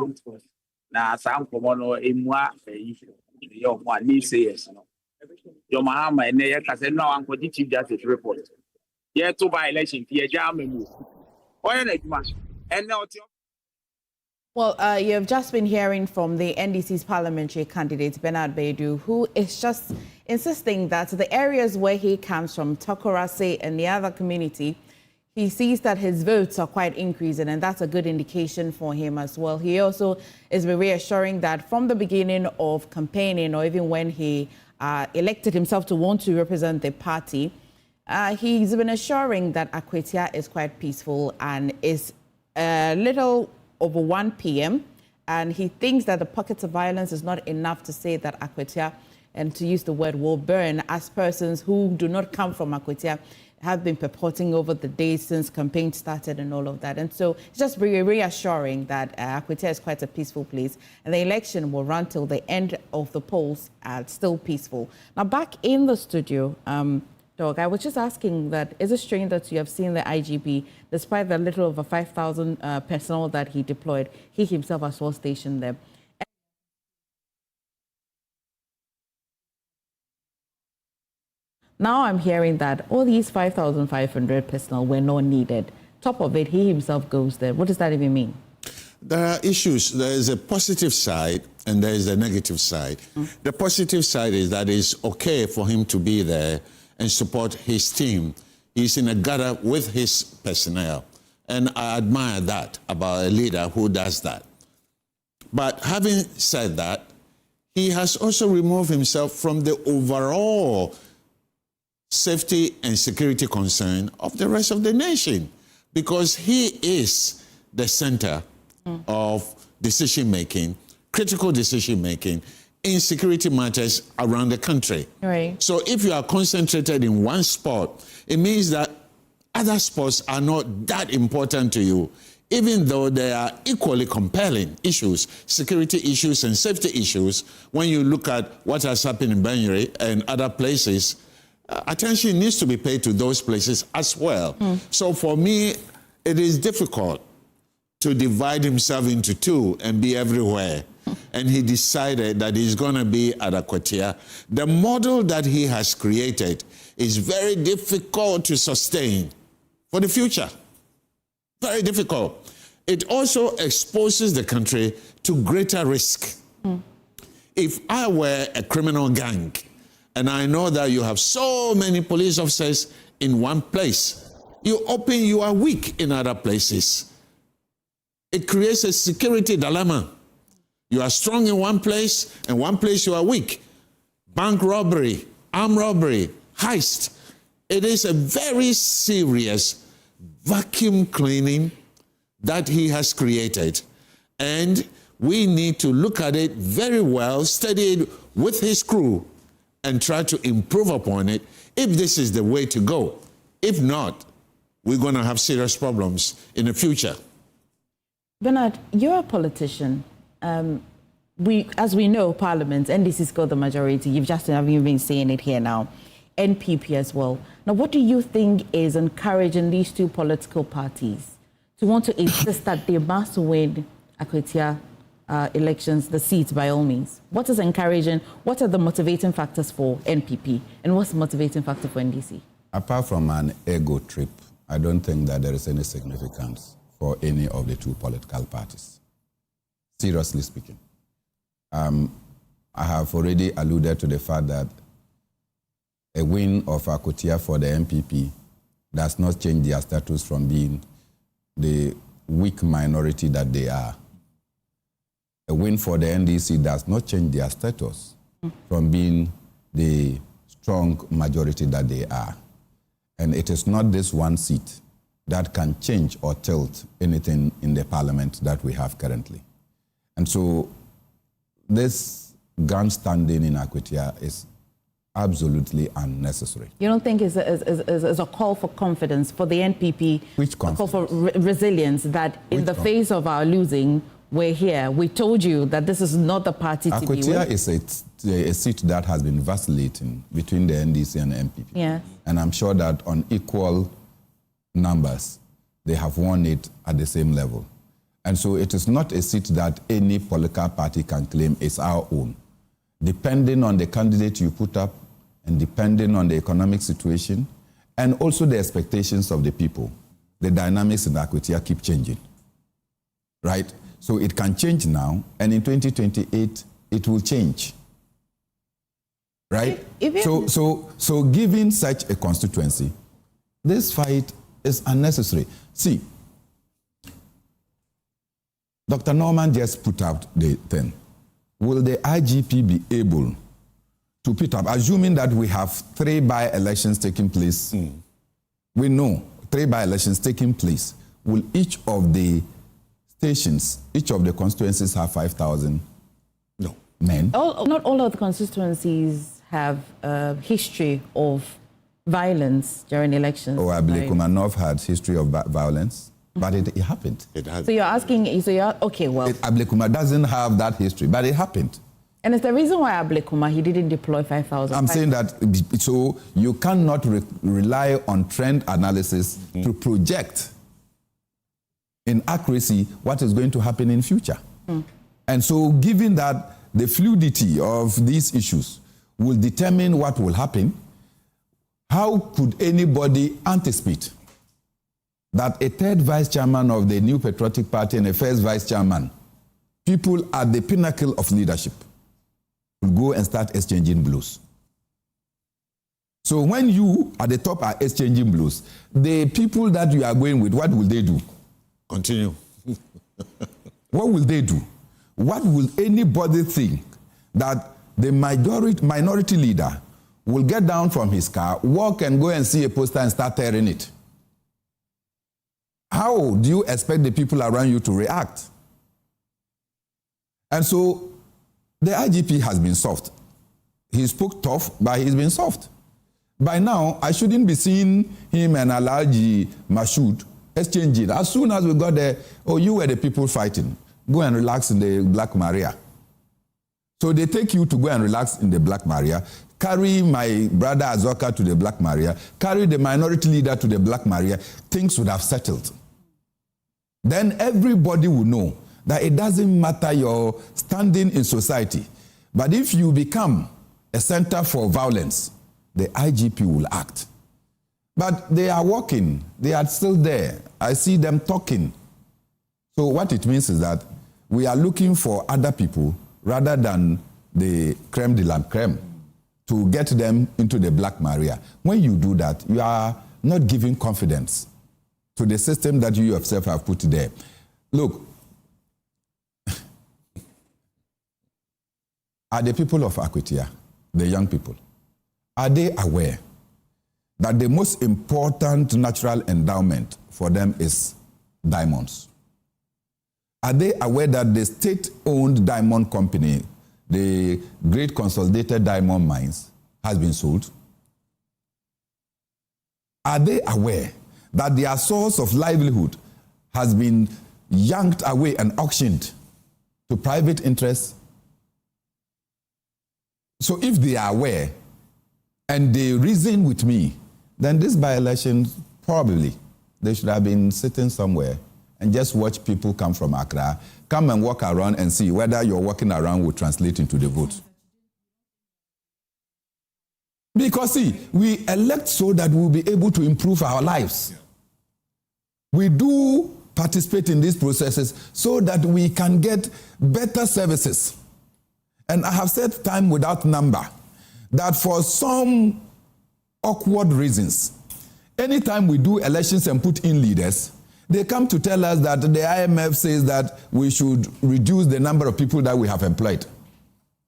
na sankomo no emua yo mo ani say yes no yo mahama ene ye ka se no ankodi chief justice report ye to by election ye jam mu oye na adwuma ene oti. Well, you have just been hearing from the NDC's parliamentary candidate, Bernard Baidu, who is just insisting that the areas where he comes from, Tokorase and the other community, he sees that his votes are quite increasing, and that's a good indication for him as well. He also is reassuring that from the beginning of campaigning, or even when he elected himself to want to represent the party, he's been assuring that Akwatia is quite peaceful and is a little over 1 p.m. and he thinks that the pockets of violence is not enough to say that Akwatia, and to use the word, will burn, as persons who do not come from Akwatia have been purporting over the days since campaign started and all of that. And so it's just reassuring that Akwatia is quite a peaceful place, and the election will run till the end of the polls still peaceful. Now, back in the studio, Dog, I was just asking that, is it strange that you have seen the IGP, despite the little over 5,000 personnel that he deployed, he himself as well stationed there? Now I'm hearing that all these 5,500 personnel were not needed. Top of it, he himself goes there. What does that even mean? There are issues. There is a positive side and there is a negative side. The positive side is that it's okay for him to be there and support his team. He's in a gather with his personnel. And I admire that about a leader who does that. But having said that, he has also removed himself from the overall safety and security concern of the rest of the nation, because he is the center of decision-making, critical decision-making, in security matters around the country. Right. So if you are concentrated in one spot, it means that other spots are not that important to you, even though they are equally compelling issues, security issues and safety issues. When you look at what has happened in Budgetary and other places, attention needs to be paid to those places as well. So for me, it is difficult to divide himself into two and be everywhere. And he decided that he's going to be at Akwatia. The model that he has created is very difficult to sustain for the future. Very difficult. It also exposes the country to greater risk. If I were a criminal gang, and I know that you have so many police officers in one place, you are weak in other places. It creates a security dilemma. You are strong in one place, and one place you are weak. Bank robbery, armed robbery, heist. It is a very serious vacuum cleaning that he has created. And we need to look at it very well, study it with his crew, and try to improve upon it if this is the way to go. If not, we're going to have serious problems in the future. Bernard, you're a politician. As we know, Parliament, NDC's got the majority. You've just been saying it here now. NPP as well. Now, what do you think is encouraging these two political parties to want to insist that they must win Akwatia elections, the seats by all means? What is encouraging? What are the motivating factors for NPP? And what's the motivating factor for NDC? Apart from an ego trip, I don't think that there is any significance for any of the two political parties. Seriously speaking. I have already alluded to the fact that a win of Akwatia for the NPP does not change their status from being the weak minority that they are. A win for the NDC does not change their status from being the strong majority that they are. And it is not this one seat that can change or tilt anything in the parliament that we have currently. And so this grandstanding in Akwatia is absolutely unnecessary. You don't think it's a call for confidence for the NPP? Which confidence? A call for resilience that in the face of our losing, we're here. We told you that this is not the party to be with. Akwatia is a seat that has been vacillating between the NDC and the NPP. Yeah. And I'm sure that on equal numbers, they have won it at the same level. And so it is not a seat that any political party can claim is our own. Depending on the candidate you put up and depending on the economic situation and also the expectations of the people, the dynamics in Akwatia keep changing, right? So it can change now, and in 2028, it will change, right? So given such a constituency, this fight is unnecessary. See, Dr. Norman just put out the thing. Will the IGP be able to put up, assuming that we have 3 by-elections taking place, we know 3 by-elections taking place, will each of the stations, each of the constituencies have 5,000 men? Not all of the constituencies have a history of violence during elections. Oh, Ablekuma North had history of violence, but it happened. So you're asking, okay, well. Ablekuma doesn't have that history, but it happened. And it's the reason why Ablekuma, he didn't deploy 5,000. I'm saying that, so you cannot rely on trend analysis to project in accuracy what is going to happen in future. And so given that the fluidity of these issues will determine what will happen, how could anybody anticipate that a 3rd vice chairman of the New Patriotic Party and a 1st vice chairman, people at the pinnacle of leadership, will go and start exchanging blows? So when you at the top are exchanging blows, the people that you are going with, what will they do? Continue. What will they do? What will anybody think that the minority leader will get down from his car, walk and go and see a poster and start tearing it? How do you expect the people around you to react? And so the IGP has been soft. He spoke tough, but he's been soft. By now, I shouldn't be seeing him and Alhaji Mashood exchanging. As soon as we got there, oh, you were the people fighting. Go and relax in the Black Maria. So they take you to go and relax in the Black Maria, carry my brother Azoka to the Black Maria, carry the minority leader to the Black Maria, things would have settled. Then everybody will know that it doesn't matter your standing in society, but if you become a center for violence, the IGP will act. But they are working, they are still there. I see them talking. So what it means is that we are looking for other people rather than the creme de la creme to get them into the Black Maria. When you do that, you are not giving confidence to the system that you yourself have put there. Look, are the people of Akwatia, the young people, are they aware that the most important natural endowment for them is diamonds? Are they aware that the state-owned diamond company, the Great Consolidated Diamond Mines, has been sold? Are they aware that their source of livelihood has been yanked away and auctioned to private interests? So if they are aware, and they reason with me, then this by-election, probably, they should have been sitting somewhere and just watch people come from Accra, come and walk around and see whether your walking around will translate into the vote. Because see, we elect so that we'll be able to improve our lives. We do participate in these processes so that we can get better services. And I have said time without number that for some awkward reasons, anytime we do elections and put in leaders, they come to tell us that the IMF says that we should reduce the number of people that we have employed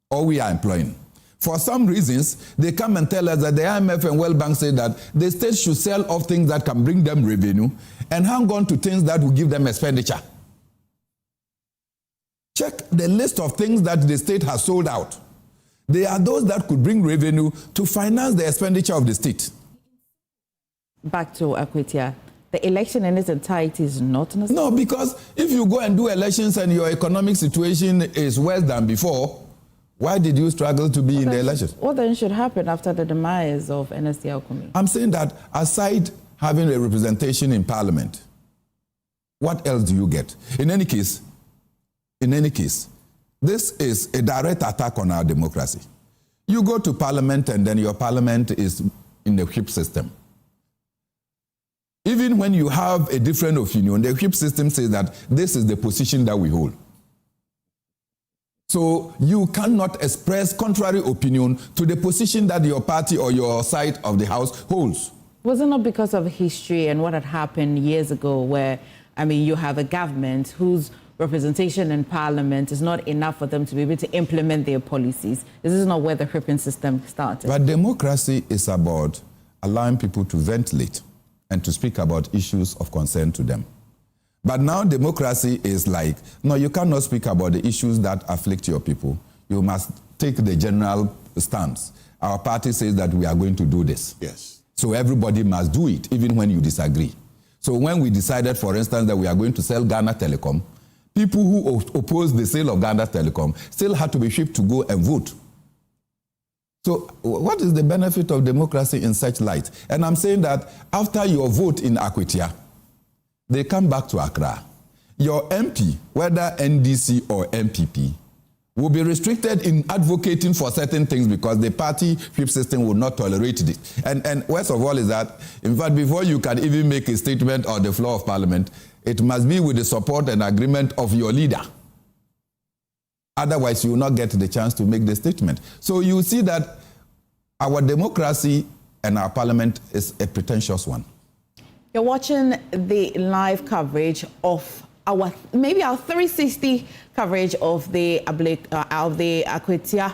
or we are employing. For some reasons, they come and tell us that the IMF and World Bank say that the state should sell off things that can bring them revenue and hang on to things that will give them expenditure. Check the list of things that the state has sold out. They are those that could bring revenue to finance the expenditure of the state. Back to Akwatia. The election in its entirety is not necessary. No, because if you go and do elections and your economic situation is worse than before, why did you struggle to be in the elections? What then should happen after the demise of NSD Alkumi? I'm saying that aside having a representation in parliament, what else do you get? In any case, this is a direct attack on our democracy. You go to parliament and then your parliament is in the whip system. Even when you have a different opinion, the whip system says that this is the position that we hold. So you cannot express contrary opinion to the position that your party or your side of the house holds. Was it not because of history and what had happened years ago where, you have a government whose representation in parliament is not enough for them to be able to implement their policies? This is not where the whipping system started. But democracy is about allowing people to ventilate and to speak about issues of concern to them. But now democracy is like, no, you cannot speak about the issues that afflict your people. You must take the general stance. Our party says that we are going to do this. Yes. So everybody must do it, even when you disagree. So when we decided, for instance, that we are going to sell Ghana Telecom, people who oppose the sale of Ghana Telecom still had to be shipped to go and vote. So what is the benefit of democracy in such light? And I'm saying that after your vote in Akwatia, they come back to Accra. Your MP, whether NDC or MPP, will be restricted in advocating for certain things because the party whip system will not tolerate it. And worst of all is that, in fact, before you can even make a statement on the floor of parliament, it must be with the support and agreement of your leader. Otherwise, you will not get the chance to make the statement. So you see that our democracy and our parliament is a pretentious one. You're watching the live coverage of our 360 coverage of the Akwatia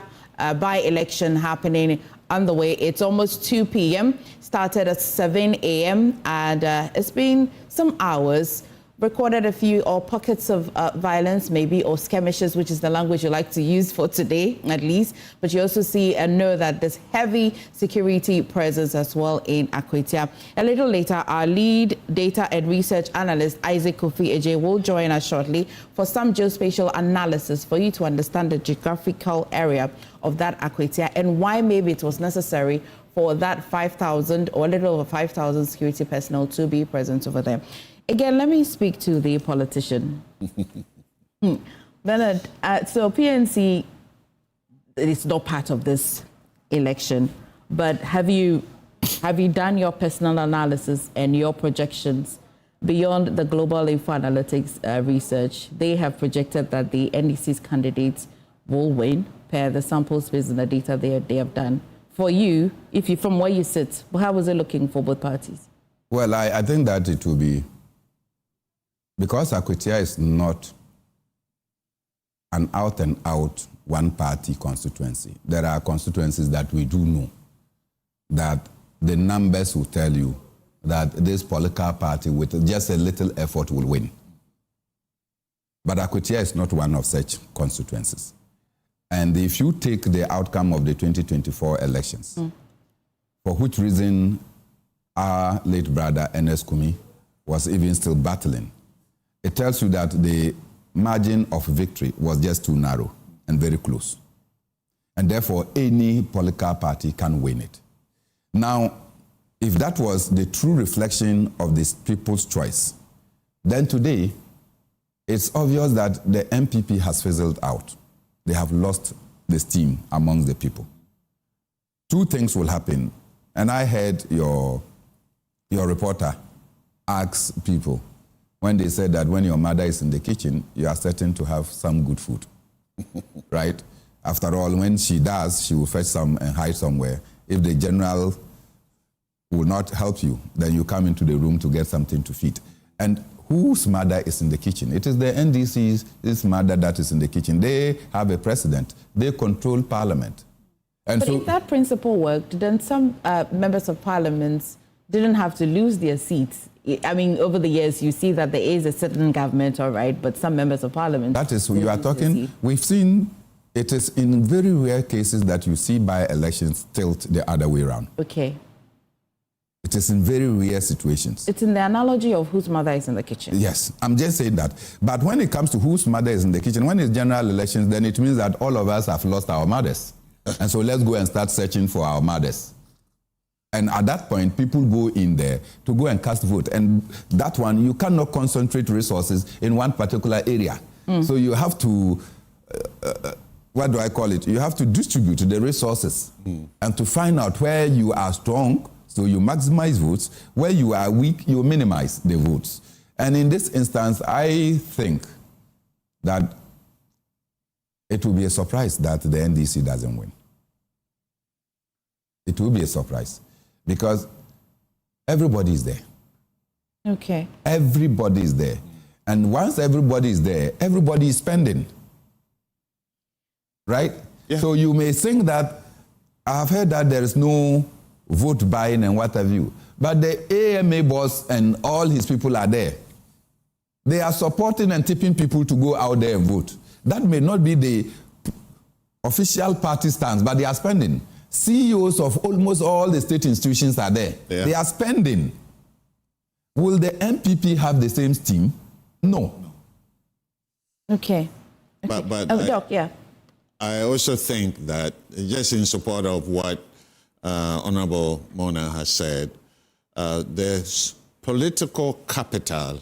by-election happening on the way. It's almost 2 p.m. Started at 7 a.m. and it's been some hours. Recorded a few pockets of violence, maybe, or skirmishes, which is the language you like to use for today, at least. But you also see and know that there's heavy security presence as well in Akwatia. A little later, our lead data and research analyst, Isaac Kofi Eje, will join us shortly for some geospatial analysis for you to understand the geographical area of that Akwatia and why maybe it was necessary for that 5,000 or a little over 5,000 security personnel to be present over there. Again, let me speak to the politician. Bernard, so PNC is not part of this election, but have you done your personal analysis and your projections beyond the global info analytics research? They have projected that the NDC's candidates will win per the sample space and the data they have done. For you, from where you sit, how was it looking for both parties? Well, I think that it will be, because Akwatia is not an out-and-out one-party constituency. There are constituencies that we do know that the numbers will tell you that this political party with just a little effort will win. But Akwatia is not one of such constituencies. And if you take the outcome of the 2024 elections, for which reason our late brother Ernest Kumi was even still battling, it tells you that the margin of victory was just too narrow and very close. And therefore, any political party can win it. Now, if that was the true reflection of this people's choice, then today it's obvious that the MPP has fizzled out. They have lost the steam amongst the people. Two things will happen. And I heard your reporter ask people when they said that when your mother is in the kitchen, you are certain to have some good food, right? After all, when she does, she will fetch some and hide somewhere. If the general will not help you, then you come into the room to get something to feed. And whose mother is in the kitchen? It is the NDC's mother that is in the kitchen. They have a president. They control parliament. And but if that principle worked, then some members of parliament didn't have to lose their seats. I mean, over the years, you see that there is a certain government, all right, but some members of parliament... That is who you are talking. We've seen, it is in very rare cases that you see by-elections tilt the other way around. Okay. It is in very rare situations. It's in the analogy of whose mother is in the kitchen. Yes, I'm just saying that. But when it comes to whose mother is in the kitchen, when it's general elections, then it means that all of us have lost our mothers. And so let's go and start searching for our mothers. And at that point, people go in there to go and cast vote. And that one, you cannot concentrate resources in one particular area. So you have to, what do I call it? You have to distribute the resources and to find out where you are strong, so you maximize votes. Where you are weak, you minimize the votes. And in this instance, I think that it will be a surprise that the NDC doesn't win. It will be a surprise because everybody is there. Okay. Everybody is there. And once everybody is there, everybody is spending. Right? Yeah. So you may think that, I've heard that there is no vote buying and what have you, but the AMA boss and all his people are there. They are supporting and tipping people to go out there and vote. That may not be the official party stance, but they are spending. CEOs of almost all the state institutions are there. Yeah. They are spending. Will the MPP have the same steam? No. Okay. But Doc, yeah. I also think that, just in support of what Honorable Mona has said, the political capital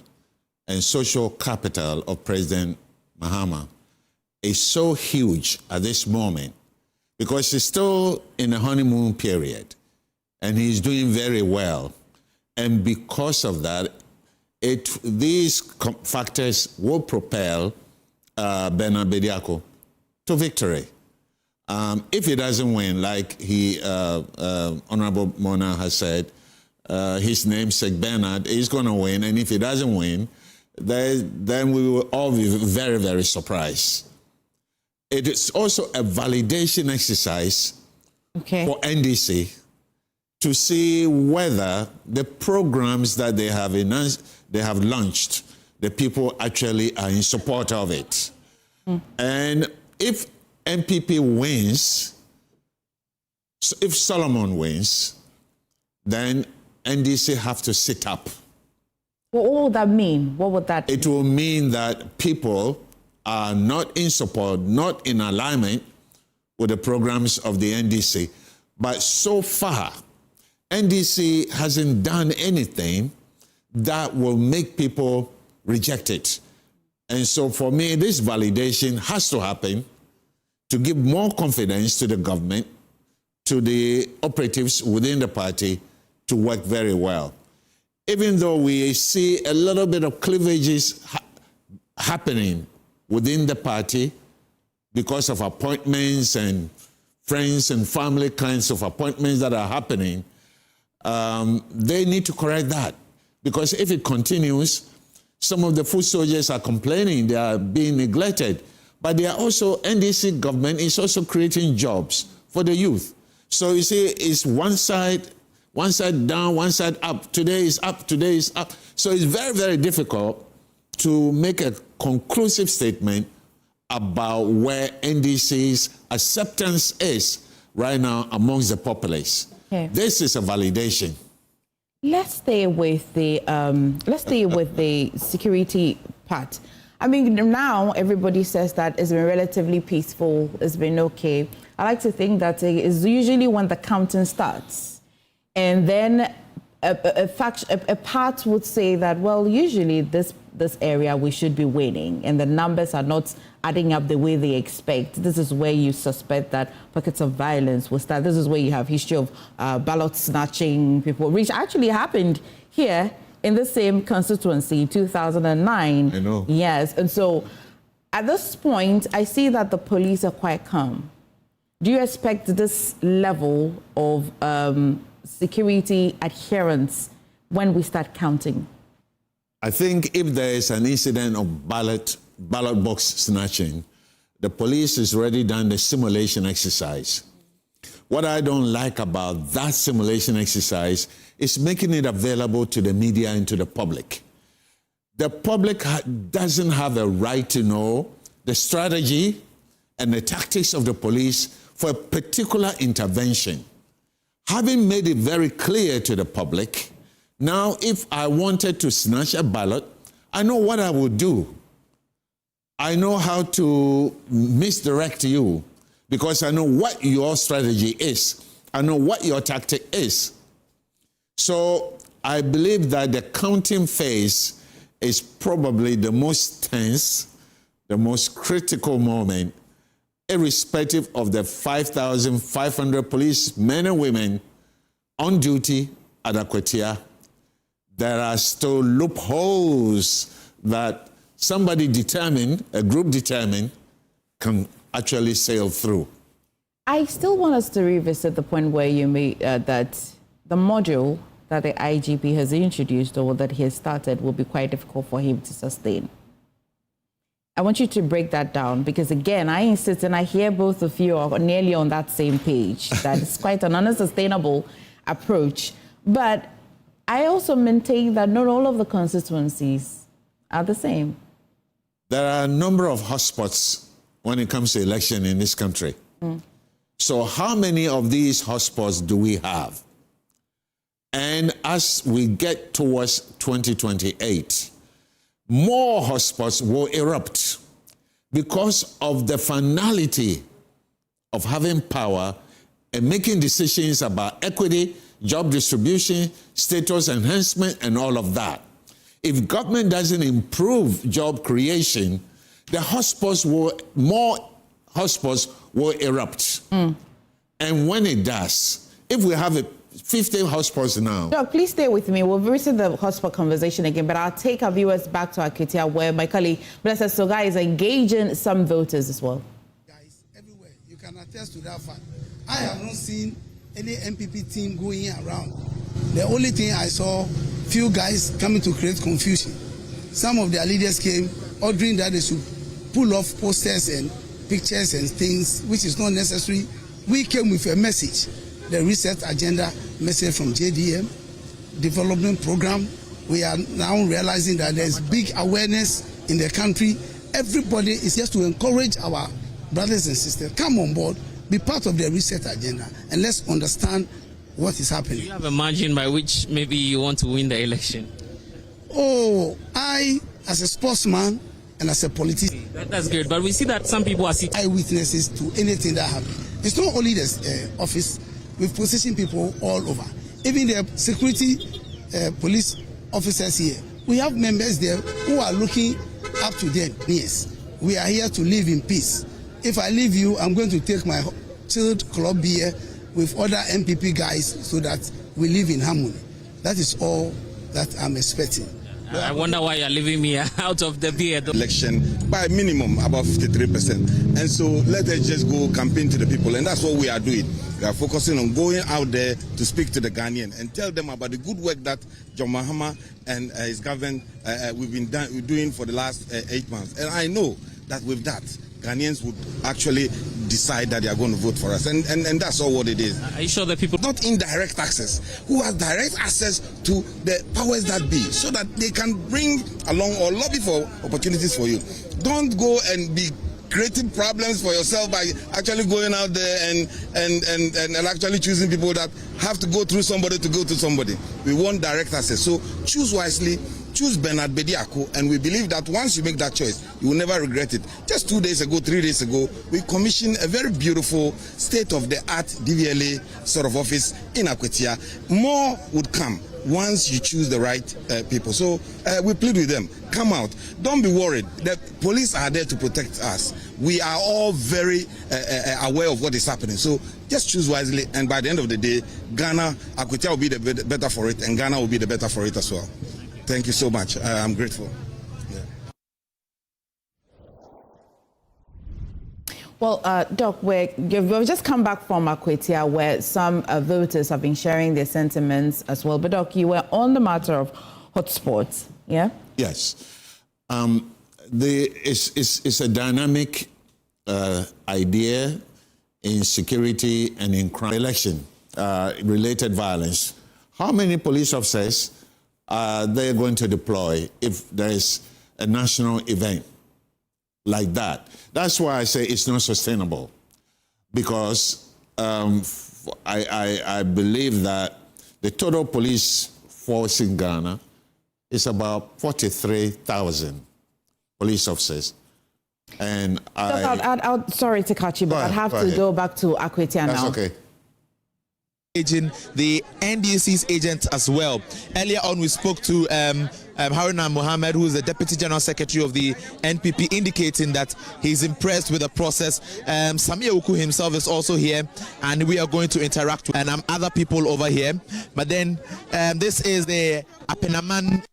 and social capital of President Mahama is so huge at this moment because he's still in a honeymoon period and he's doing very well. And because of that, these factors will propel Bernard Bediako to victory. If he doesn't win, like Honorable Mona has said, his namesake Bernard is going to win, and if he doesn't win, then we will all be very, very surprised. It is also a validation exercise for NDC to see whether the programs that they have launched, the people actually are in support of it. And if MPP wins, if Solomon wins, then NDC have to sit up. What would that mean? What would that mean? It will mean that people are not in support, not in alignment with the programs of the NDC. But so far, NDC hasn't done anything that will make people reject it. And so for me, this validation has to happen to give more confidence to the government, to the operatives within the party to work very well. Even though we see a little bit of cleavages happening within the party because of appointments and friends and family kinds of appointments that are happening, they need to correct that. Because if it continues, some of the foot soldiers are complaining they are being neglected. But they are also, NDC government is also creating jobs for the youth. So you see, it's one side down, one side up. Today is up, today is up. So it's very, very difficult to make a conclusive statement about where NDC's acceptance is right now amongst the populace. Okay. This is a validation. Let's stay with the security part. I mean, now everybody says that it's been relatively peaceful, it's been okay. I like to think that it's usually when the counting starts And then a part would say that, well, usually this area we should be winning, and the numbers are not adding up the way they expect. This is where you suspect that pockets of violence will start. This is where you have history of ballot snatching, people, which actually happened here in the same constituency in 2009. I know. Yes, and so at this point, I see that the police are quite calm. Do you expect this level of security adherence when we start counting? I think if there is an incident of ballot box snatching, the police has already done the simulation exercise. What I don't like about that simulation exercise is making it available to the media and to the public. The public doesn't have a right to know the strategy and the tactics of the police for a particular intervention. Having made it very clear to the public, now if I wanted to snatch a ballot, I know what I would do. I know how to misdirect you because I know what your strategy is. I know what your tactic is. So I believe that the counting phase is probably the most tense, the most critical moment, irrespective of the 5,500 police men and women on duty at Akwatia. There are still loopholes that somebody determined, a group determined, can actually sail through. I still want us to revisit the point where you made that the module that the IGP has introduced or that he has started will be quite difficult for him to sustain. I want you to break that down because, again, I insist and I hear both of you are nearly on that same page. That is quite an unsustainable approach. But I also maintain that not all of the constituencies are the same. There are a number of hotspots when it comes to election in this country. So how many of these hotspots do we have? And as we get towards 2028, more hotspots will erupt because of the finality of having power and making decisions about equity, job distribution, status enhancement, and all of that. If government doesn't improve job creation, the more hotspots will erupt. And when it does, if we have 50 hotspots now. Doc, please stay with me. We'll visit the hotspot conversation again, but I'll take our viewers back to Akwatia, where my colleague, Blessed Soga, is engaging some voters as well. Guys, everywhere, you can attest to that fact. I have not seen any MPP team going around. The only thing I saw, few guys coming to create confusion. Some of their leaders came ordering that they should pull off posters and pictures and things, which is not necessary. We came with a message, the reset agenda message from JDM, development program. We are now realizing that there's big awareness in the country. Everybody is just to encourage our brothers and sisters, come on board, be part of the reset agenda, and let's understand what is happening. Do you have a margin by which maybe you want to win the election? Oh, I, as a sportsman and as a politician. That's good, but we see that some people are eyewitnesses to anything that happens. It's not only the office, we've positioned people all over. Even the security police officers here, we have members there who are looking up to them. Yes, we are here to live in peace. If I leave you, I'm going to take my chilled club beer with other MPP guys so that we live in harmony. That is all that I'm expecting. I wonder why you're leaving me out of the beer. Election by minimum about 53%. And so let us just go campaign to the people. And that's what we are doing. We are focusing on going out there to speak to the Ghanaian and tell them about the good work that John Mahama and his government we've been doing for the last 8 months. And I know that with that, Ghanaians would actually decide that they are going to vote for us. And that's all what it is. Are you sure that people... Not indirect access, who has direct access to the powers that be, so that they can bring along or lobby for opportunities for you. Don't go and be creating problems for yourself by actually going out there and actually choosing people that have to go through somebody to go to somebody. We want direct access. So choose wisely. Choose Bernard Bediako, and we believe that once you make that choice, you will never regret it. Just 2 days ago, 3 days ago, we commissioned a very beautiful state-of-the-art DVLA sort of office in Akwatia. More would come once you choose the right people. So we plead with them, come out. Don't be worried. The police are there to protect us. We are all very aware of what is happening. So just choose wisely, and by the end of the day, Ghana, Akwatia will be the better for it, and Ghana will be the better for it as well. Thank you so much. I'm grateful. Yeah. Well, Doc, we've just come back from Akwatia, where some voters have been sharing their sentiments as well. But Doc, you were on the matter of hotspots, yeah? Yes. It's a dynamic idea in security and in crime, election related violence. How many police officers are they going to deploy if there is a national event like that? That's why I say it's not sustainable, because I believe that the total police force in Ghana is about 43,000 police officers. And Doc, sorry to cut you, but I'd have to go back to Akwatia now. That's okay. The NDC's agent as well. Earlier on, we spoke to Haruna Mohammed, who is the Deputy General Secretary of the NPP, indicating that he's impressed with the process. Samia Uku himself is also here, and we are going to interact with other people over here. But then this is the Apenaman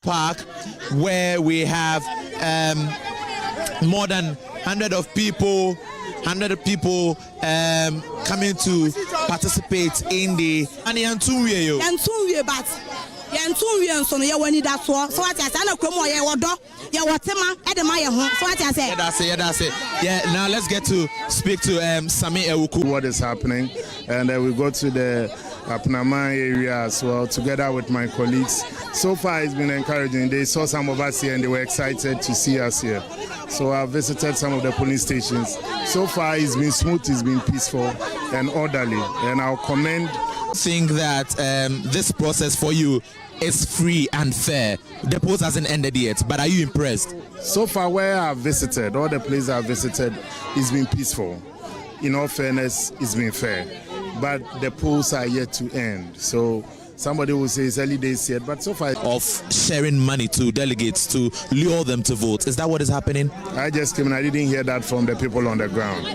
Park, where we have more than 100 people coming to participate in the now let's get to speak to Sami Ewuku. What is happening, and we go to the Apnama area as well, together with my colleagues. So far it's been encouraging. They saw some of us here and they were excited to see us here. So I visited some of the police stations. So far it's been smooth, it's been peaceful and orderly, and I'll commend. Think that this process for you is free and fair. The post hasn't ended yet, but are you impressed? So far where I've visited, all the places I've visited, it's been peaceful. In all fairness, it's been fair. But the polls are yet to end. So somebody will say it's early days yet, but so far... Of sharing money to delegates to lure them to vote. Is that what is happening? I just came and I didn't hear that from the people on the ground.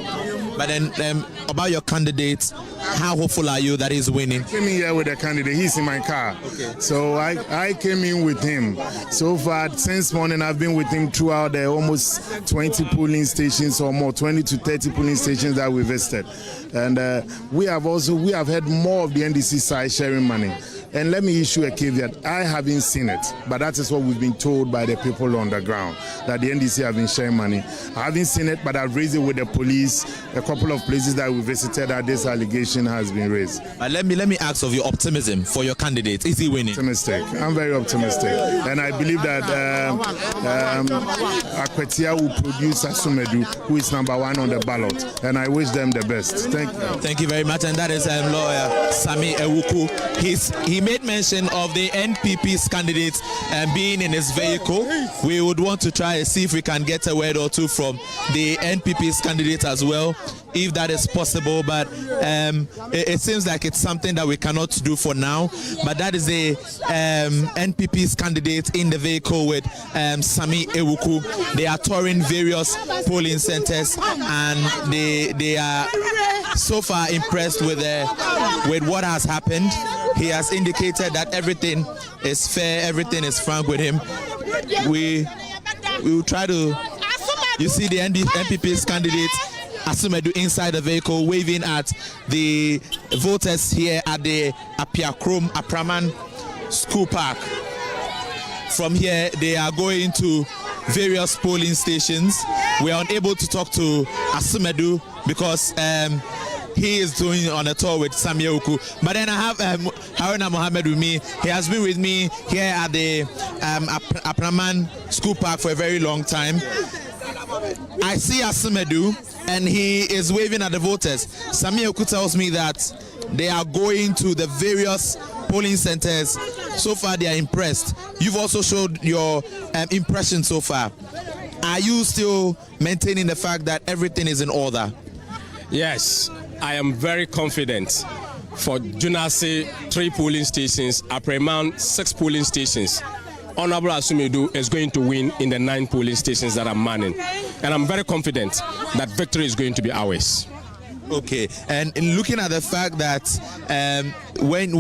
But then about your candidate, how hopeful are you that he's winning? I came in here with a candidate. He's in my car. Okay. So I came in with him. So far, since morning, I've been with him throughout the almost 20 polling stations or more, 20 to 30 polling stations that we visited. And we have heard more of the NDC side sharing money. And let me issue a caveat. I haven't seen it, but that is what we've been told by the people on the ground, that the NDC have been sharing money. I haven't seen it, but I've raised it with the police, a couple of places that we visited that this allegation has been raised. Let me ask of your optimism for your candidate. Is he winning? Optimistic. I'm very optimistic. And I believe that Akwatia will produce Asumedu, who is #1 on the ballot. And I wish them the best. Thank you. Thank you very much. And that is lawyer Sami Ewuku. He made mention of the NPP's candidates being in his vehicle. We would want to try and see if we can get a word or two from the NPP's candidates as well, if that is possible. But it seems like it's something that we cannot do for now. But that is the NPP's candidate in the vehicle with Sami Ewuku. They are touring various polling centers, and they are so far impressed with what has happened. He has indicated that everything is fair, everything is frank with him. We will try to, you see the NPP's candidate Asumedu inside the vehicle waving at the voters here at the Apiakrom Apraman School Park. From here, they are going to various polling stations. We are unable to talk to Asumedu because he is doing on a tour with Samia Uku. But then I have Haruna Mohammed with me. He has been with me here at the Apraman School Park for a very long time. I see Asimedu, and he is waving at the voters. Samir Oku tells me that they are going to the various polling centers. So far, they are impressed. You've also showed your impression so far. Are you still maintaining the fact that everything is in order? Yes, I am very confident. For Junase, 3 polling stations, Apreman, 6 polling stations. Honorable Asimedu is going to win in the 9 polling stations that I'm manning. And I'm very confident that victory is going to be ours. Okay, and in looking at the fact that when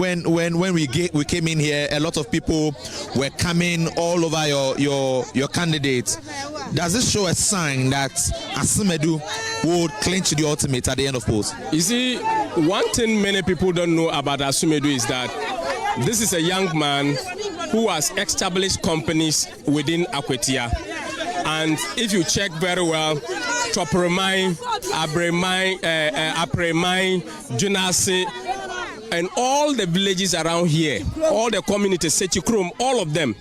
we came in here, a lot of people were coming all over your candidate. Does this show a sign that Asimedu would clinch the ultimate at the end of polls? You see, one thing many people don't know about Asimedu is that this is a young man who has established companies within Akwatia. And if you check very well, Chopremai, Abremai, Junase, and all the villages around here, all the communities, Sechikrum, all of them,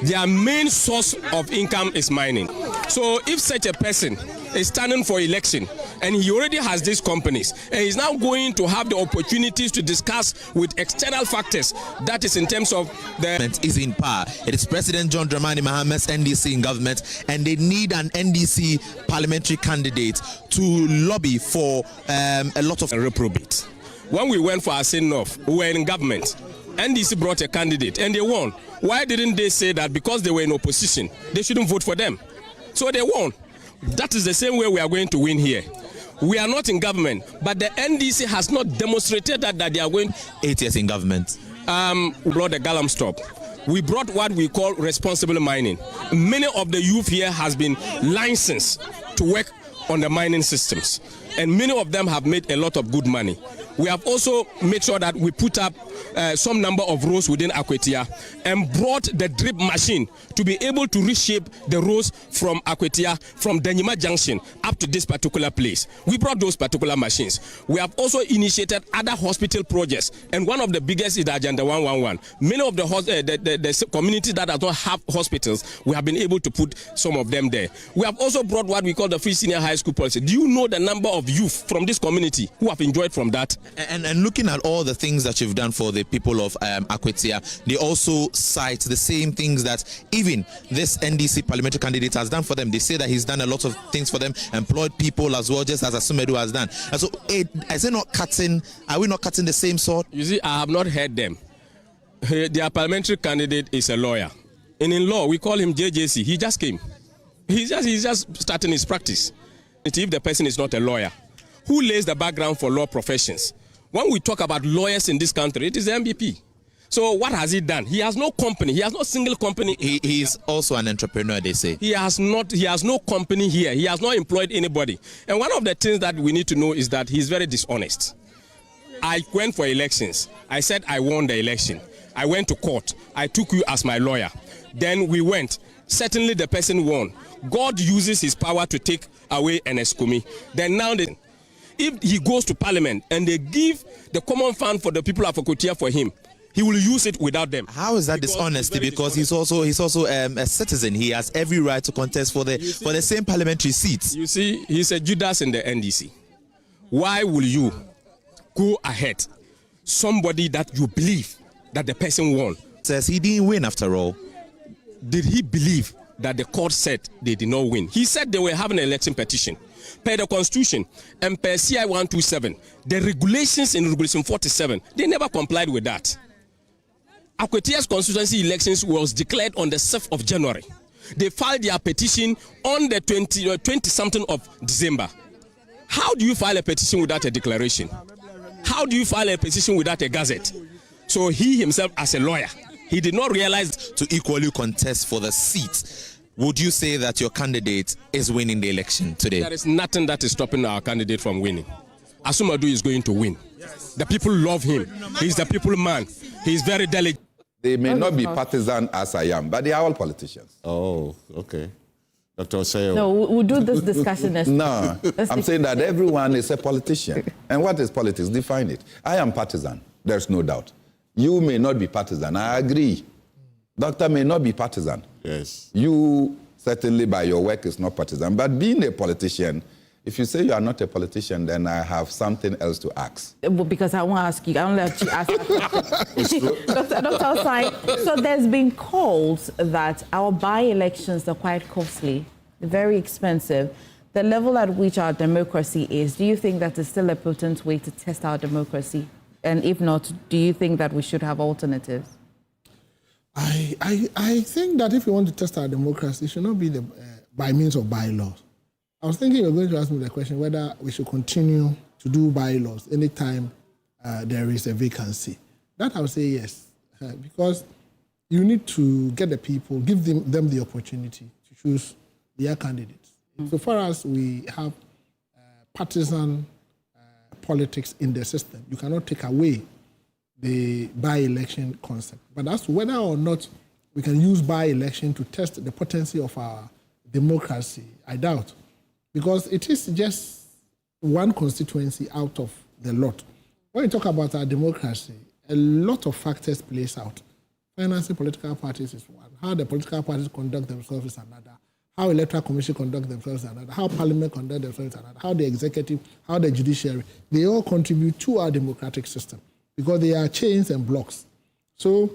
their main source of income is mining. So if such a person is standing for election and he already has these companies and he's now going to have the opportunities to discuss with external factors, that is in terms of the is in power. It is President John Dramani Mahamat's NDC in government, and they need an NDC parliamentary candidate to lobby for a lot of reprobate. When we went for Asin North, we were in government. NDC brought a candidate and they won. Why didn't they say that because they were in opposition, they shouldn't vote for them? So they won. That is the same way we are going to win here. We are not in government, but the NDC has not demonstrated that they are going 8 years in government. We brought the Galam stop. We brought what we call responsible mining. Many of the youth here has been licensed to work on the mining systems, and many of them have made a lot of good money. We have also made sure that we put up some number of roads within Akwatia and brought the drip machine to be able to reshape the roads from Akwatia, from Denyima Junction up to this particular place. We brought those particular machines. We have also initiated other hospital projects, and one of the biggest is the Agenda 111. Many of the communities that do not have hospitals, we have been able to put some of them there. We have also brought what we call the free senior high school policy. Do you know the number of youth from this community who have enjoyed from that? And looking at all the things that you've done for the people of Akwatia, they also cite the same things that even this NDC parliamentary candidate has done for them. They say that he's done a lot of things for them, employed people as well, just as Asimedu has done. And so, are we not cutting the same sword? You see, I have not heard them. Their parliamentary candidate is a lawyer. And in law, we call him JJC. He just came. He's just starting his practice. If the person is not a lawyer, who lays the background for law professions? When we talk about lawyers in this country, it is the MVP. So what has he done? He has no company. He has no single company. He is also an entrepreneur, they say. He has no company here. He has not employed anybody. And one of the things that we need to know is that he's very dishonest. I went for elections. I said I won the election. I went to court. I took you as my lawyer. Then we went. Certainly the person won. God uses his power to take away an escumi. Then now if he goes to parliament and they give the common fund for the people of Akwatia for him, he will use it without them. How is that dishonesty? Because he's also a citizen. He has every right to contest for the same parliamentary seats. You see, he's a Judas in the NDC. Why will you go ahead somebody that you believe that the person won? Says he didn't win after all. Did he believe that the court said they did not win? He said they were having an election petition. Per the Constitution and per CI 127, the regulations in Regulation 47, they never complied with that. Akwatia's constituency elections was declared on the 7th of January. They filed their petition on the 20-something of December. How do you file a petition without a declaration? How do you file a petition without a gazette? So he himself, as a lawyer, he did not realize to equally contest for the seat. Would you say that your candidate is winning the election today? There is nothing that is stopping our candidate from winning. Asimedu is going to win. The people love him. He's the people man. He's very delicate. They may not be partisan as I am, but they are all politicians. Oh, okay. Dr. Oseo. No, we'll do this discussion next. No, I'm saying that everyone is a politician. And what is politics? Define it. I am partisan. There's no doubt. You may not be partisan. I agree. Doctor may not be partisan. Yes. You, Certainly by your work is not partisan. But being a politician, if you say you are not a politician, then I have something else to ask. Well, because I won't ask you. I won't let you ask that question. Dr. Osai, so there's been calls that our by-elections are quite costly, very expensive. The level at which our democracy is, do you think that is still a potent way to test our democracy? And if not, do you think that we should have alternatives? I think that if you want to test our democracy, it should not be by means of bylaws. I was thinking you were going to ask me the question whether we should continue to do bylaws anytime there is a vacancy. That I would say yes, because you need to get the people, give them the opportunity to choose their candidates. So far as we have partisan politics in the system, you cannot take away the by-election concept. But as to whether or not we can use by-election to test the potency of our democracy, I doubt. Because it is just one constituency out of the lot. When you talk about our democracy, a lot of factors plays out. Financing political parties is one. How the political parties conduct themselves is another. How Electoral Commission conduct themselves is another. How Parliament conduct themselves is another. How the executive, how the judiciary, they all contribute to our democratic system because they are chains and blocks. So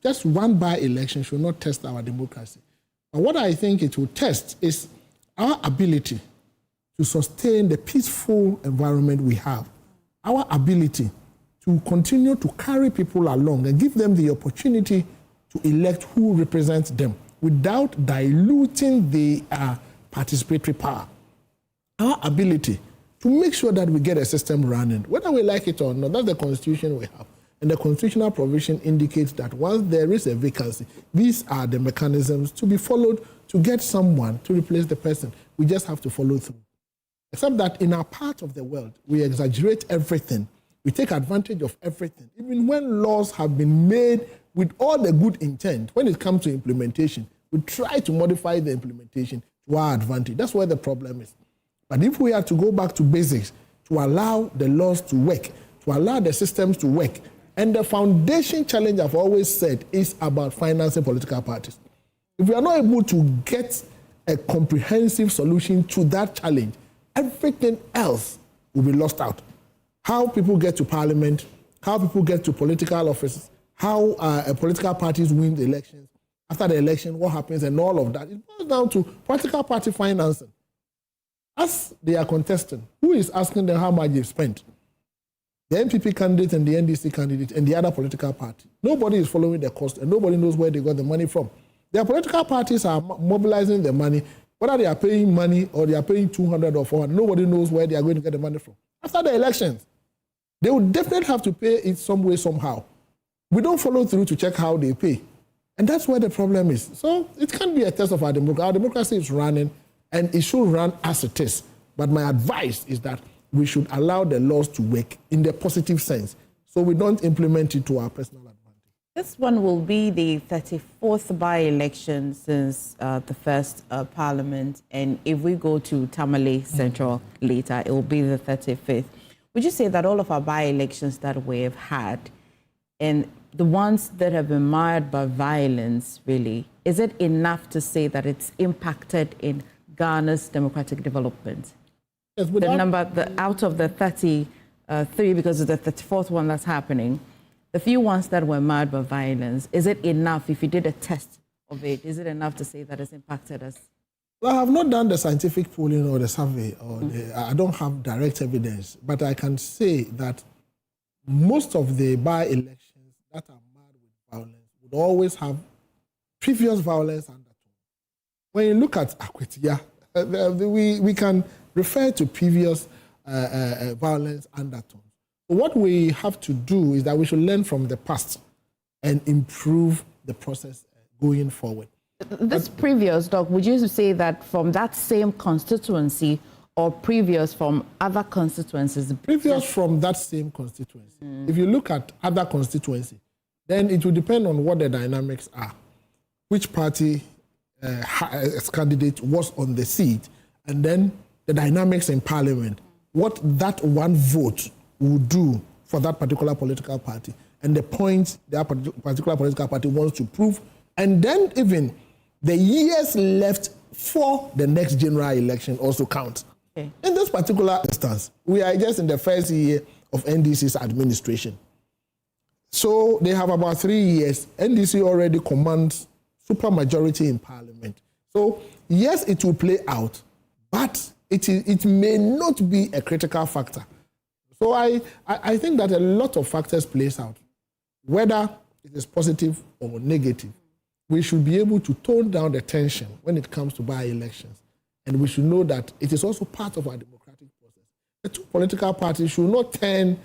just one by-election should not test our democracy. But what I think it will test is our ability to sustain the peaceful environment we have, our ability to continue to carry people along and give them the opportunity to elect who represents them without diluting the participatory power. Our ability to make sure that we get a system running, whether we like it or not, that's the constitution we have. And the constitutional provision indicates that once there is a vacancy, these are the mechanisms to be followed to get someone to replace the person. We just have to follow through. Except that in our part of the world, we exaggerate everything. We take advantage of everything. Even when laws have been made with all the good intent, when it comes to implementation, we try to modify the implementation to our advantage. That's where the problem is. But if we are to go back to basics, to allow the laws to work, to allow the systems to work, and the foundation challenge I've always said is about financing political parties. If we are not able to get a comprehensive solution to that challenge, everything else will be lost out. How people get to parliament, how people get to political offices, how political parties win the elections, after the election, what happens, and all of that. It boils down to political party financing. As they are contesting, who is asking them how much they've spent? The MPP candidate and the NDC candidate and the other political party. Nobody is following the cost and nobody knows where they got the money from. Their political parties are mobilizing the money, whether they are paying money or they are paying 200 or 400, nobody knows where they are going to get the money from. After the elections, they will definitely have to pay it some way, somehow. We don't follow through to check how they pay. And that's where the problem is. So it can be a test of our democracy. Our democracy is running and it should run as it is. But my advice is that we should allow the laws to work in the positive sense so we don't implement it to our personal advantage. This one will be the 34th by-election since the first parliament. And if we go to Tamale Central later, it will be the 35th. Would you say that all of our by-elections that we have had and the ones that have been marred by violence, really, is it enough to say that it's impacted in Ghana's democratic development? Yes, the number, out of the 33, because of the 34th one that's happening, the few ones that were marred by violence, is it enough, if you did a test of it, is it enough to say that it's impacted us? Well, I have not done the scientific polling or the survey, or I don't have direct evidence, but I can say that most of the by-elections that are marred with violence would always have previous violence undertone. When you look at Akwatia, we can refer to previous violence undertones. What we have to do is that we should learn from the past and improve the process going forward. This previous, Doc, would you say that from that same constituency or previous from other constituencies? Previous from that same constituency. If you look at other constituencies, then it will depend on what the dynamics are. Which party as candidate was on the seat, and then the dynamics in parliament, what that one vote will do for that particular political party, and the points that particular political party wants to prove, and then even the years left for the next general election also count. Okay. In this particular instance, we are just in the first year of NDC's administration. So they have about 3 years. NDC already commands supermajority in parliament. So yes, it will play out, but it may not be a critical factor. So I think that a lot of factors plays out. Whether it is positive or negative, we should be able to tone down the tension when it comes to by-elections. And we should know that it is also part of our democratic process. The two political parties should not turn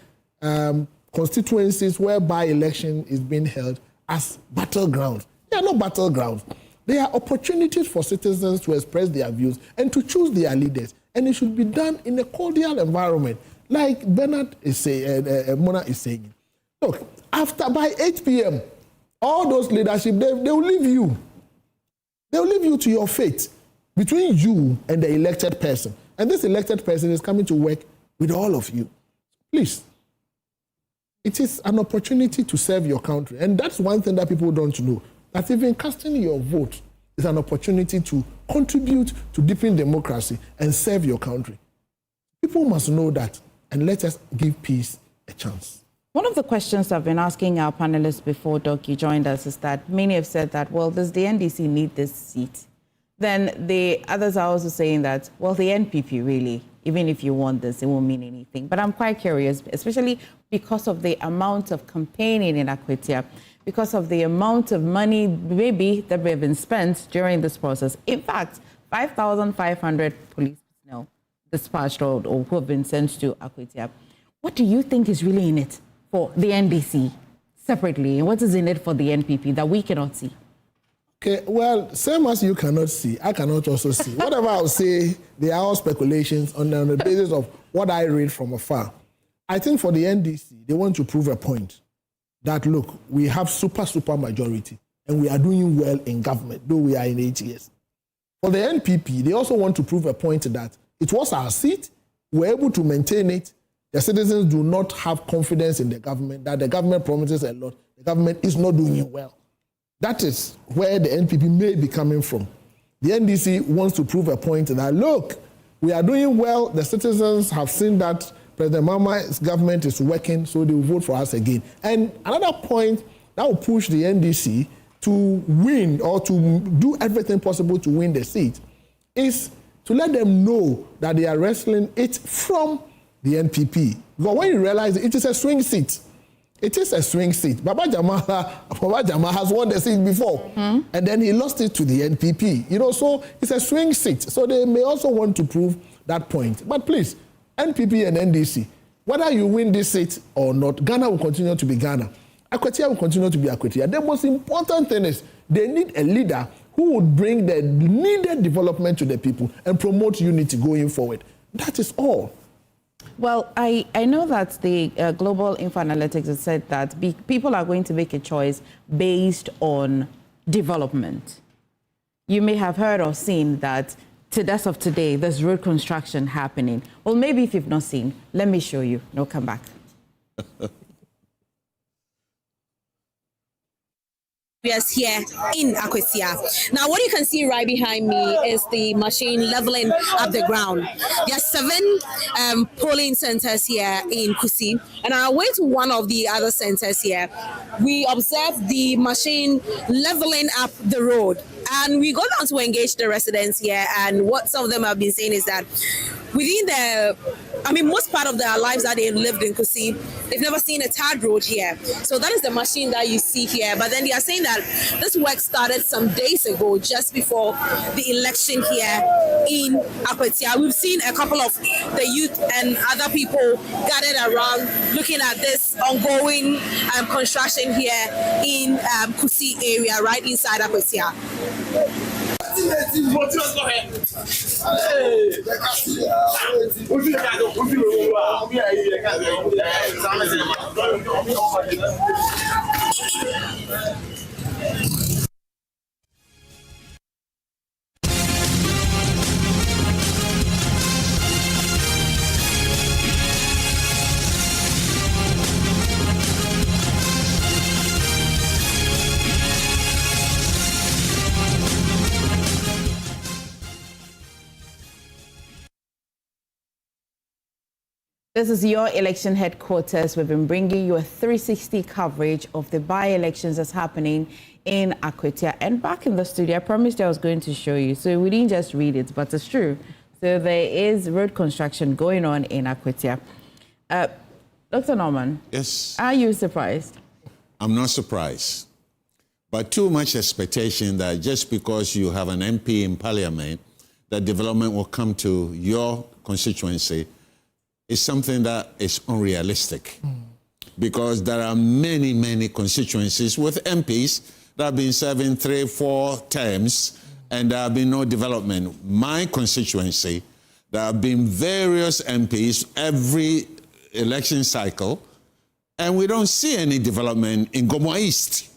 constituencies where by-election is being held as battlegrounds. They are not battlegrounds. They are opportunities for citizens to express their views and to choose their leaders. And it should be done in a cordial environment, like Bernard is saying, Mona is saying. Look, by 8 p.m., all those leadership, they will leave you. They will leave you to your fate between you and the elected person. And this elected person is coming to work with all of you. Please, it is an opportunity to serve your country. And that's one thing that people don't know, that even casting your vote is an opportunity to contribute to deepen democracy and serve your country. People must know that, and let us give peace a chance. One of the questions I've been asking our panelists before, Doc, you joined us, is that many have said that, well, does the NDC need this seat? Then the others are also saying that, well, the NPP really, even if you want this, it won't mean anything. But I'm quite curious, especially because of the amount of campaigning in Akwatia, because of the amount of money maybe that have been spent during this process. In fact, 5,500 police personnel dispatched or who have been sent to Akwatia. What do you think is really in it for the NDC separately? And what is in it for the NPP that we cannot see? Okay, well, same as you cannot see, I cannot also see. Whatever I'll say, they are all speculations on the basis of what I read from afar. I think for the NDC, they want to prove a point that, look, we have super majority and we are doing well in government, though we are in 8 years. For the NPP, they also want to prove a point that it was our seat, we're able to maintain it, the citizens do not have confidence in the government, that the government promises a lot, the government is not doing well. That is where the NPP may be coming from. The NDC wants to prove a point that, look, we are doing well, the citizens have seen that President Mahama's government is working, so they will vote for us again. And another point that will push the NDC to win or to do everything possible to win the seat is to let them know that they are wrestling it from the NPP. But when you realize it is a swing seat, it is a swing seat. Baba Jama has won the seat before, and then he lost it to the NPP. You know, so it's a swing seat. So they may also want to prove that point. But please, NPP and NDC, whether you win this seat or not, Ghana will continue to be Ghana. Akwatia will continue to be Akwatia. The most important thing is they need a leader who would bring the needed development to the people and promote unity going forward. That is all. Well, I know that the Global Info Analytics has said that people are going to make a choice based on development. You may have heard or seen that as of today, there's road construction happening. Well, maybe if you've not seen, let me show you. No, come back. Here in Akwatia. Now, what you can see right behind me is the machine leveling up the ground. There are 7 polling centers here in Kusi, and on our way to one of the other centers here, we observed the machine leveling up the road. And we go down to engage the residents here, and what some of them have been saying is that within most part of their lives that they've lived in Kusi, they've never seen a tarred road here. So that is the machine that you see here. But then they are saying that this work started some days ago, just before the election here in Akwatia. We've seen a couple of the youth and other people gathered around looking at this ongoing construction here in Kusi area, right inside Akwatia. This is your election headquarters. We've been bringing you a 360 coverage of the by-elections that's happening in Akwatia. And back in the studio, I promised I was going to show you. So we didn't just read it, but it's true. So there is road construction going on in Akwatia. Dr. Norman. Yes. Are you surprised? I'm not surprised. But too much expectation that just because you have an MP in Parliament, that development will come to your constituency is something that is unrealistic. Because there are many, many constituencies with MPs that have been serving 3-4 terms and there have been no development. My constituency, there have been various MPs every election cycle, and we don't see any development in Gomo East.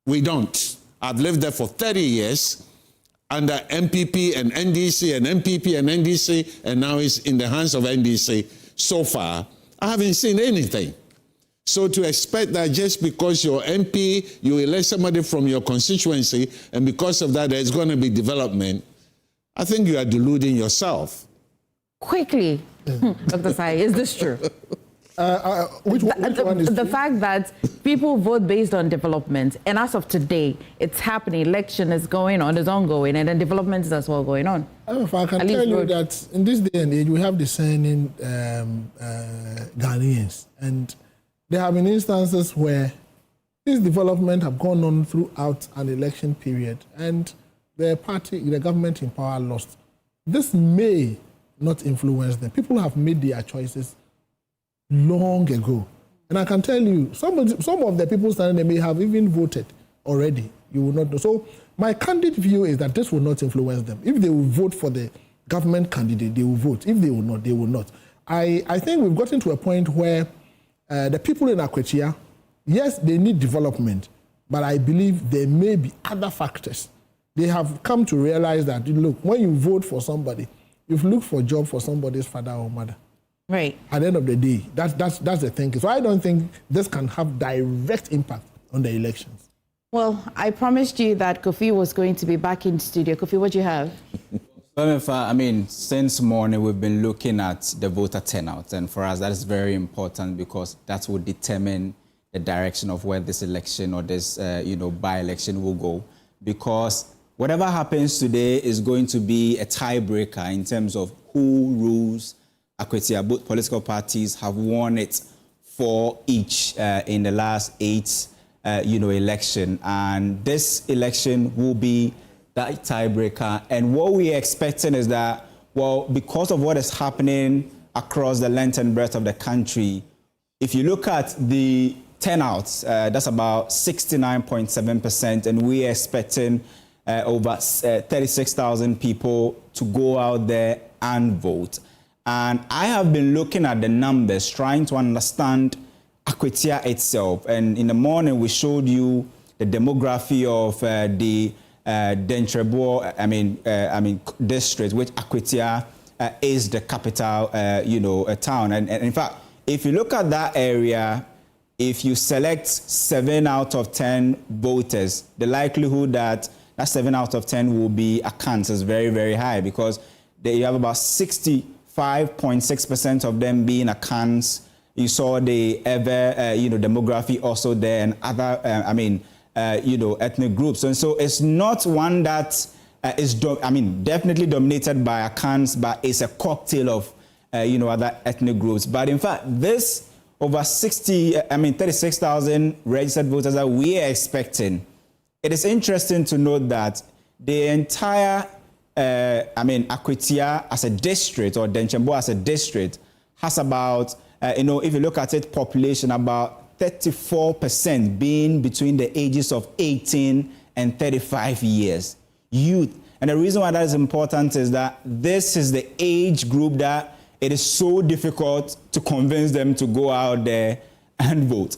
We don't. I've lived there for 30 years under MPP and NDC and MPP and NDC, and now it's in the hands of NDC. So far, I haven't seen anything. So to expect that just because you're MP, you elect somebody from your constituency, and because of that there's going to be development, I think you are deluding yourself. Quickly, Dr. Sai, is this true? Which one is the true? fact that people vote based on development, and as of today, it's happening. Election is going on, is ongoing, and then development is as well going on. If I can tell you that in this day and age, we have discerning Ghanaians, and there have been instances where this development have gone on throughout an election period, and the government in power lost. This may not influence them. People have made their choices long ago. And I can tell you, some of the people standing there may have even voted already. You will not know. So my candid view is that this will not influence them. If they will vote for the government candidate, they will vote. If they will not, they will not. I think we've gotten to a point where the people in Akwatia, yes, they need development, but I believe there may be other factors. They have come to realize that, look, when you vote for somebody, you've looked for a job for somebody's father or mother. Right. At the end of the day, that's the thinking. So I don't think this can have direct impact on the elections. Well, I promised you that Kofi was going to be back in studio. Kofi, what do you have? I mean, since morning we've been looking at the voter turnout, and for us that is very important because that will determine the direction of where this election or this by-election will go. Because whatever happens today is going to be a tiebreaker in terms of who rules Akwatia. Both political parties have won it for each in the last 8 election, and this election will be that tiebreaker. And what we're expecting is that, well, because of what is happening across the length and breadth of the country, if you look at the turnouts, that's about 69.7%, and we're expecting over 36,000 people to go out there and vote. And I have been looking at the numbers, trying to understand Akwatia itself. And in the morning, we showed you the demography of the Dentrebo, district, which Akwatia is the capital, town. And in fact, if you look at that area, if you select 7 out of 10 voters, the likelihood that 7 out of 10 will be Akans is very, very high, because you have about 65.6% of them being Akans. You saw the demography also there, and other, ethnic groups. And so it's not one that is, definitely dominated by Akans, but it's a cocktail of, other ethnic groups. But in fact, this over 36,000 registered voters that we are expecting, it is interesting to note that the entire Akwatia as a district, or Denchembo as a district, has about, if you look at it, population about 34% being between the ages of 18 and 35 years, youth. And the reason why that is important is that this is the age group that it is so difficult to convince them to go out there and vote.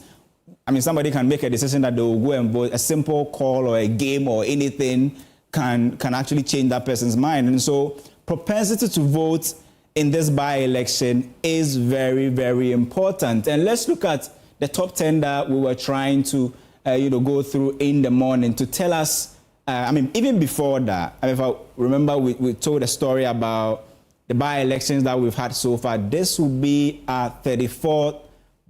I mean, somebody can make a decision that they will go and vote. A simple call or a game or anything can actually change that person's mind. And so propensity to vote in this by-election is very, very important. And let's look at the top 10 that we were trying to go through in the morning to tell us, even before that, if I remember, we told a story about the by-elections that we've had so far, this will be our 34th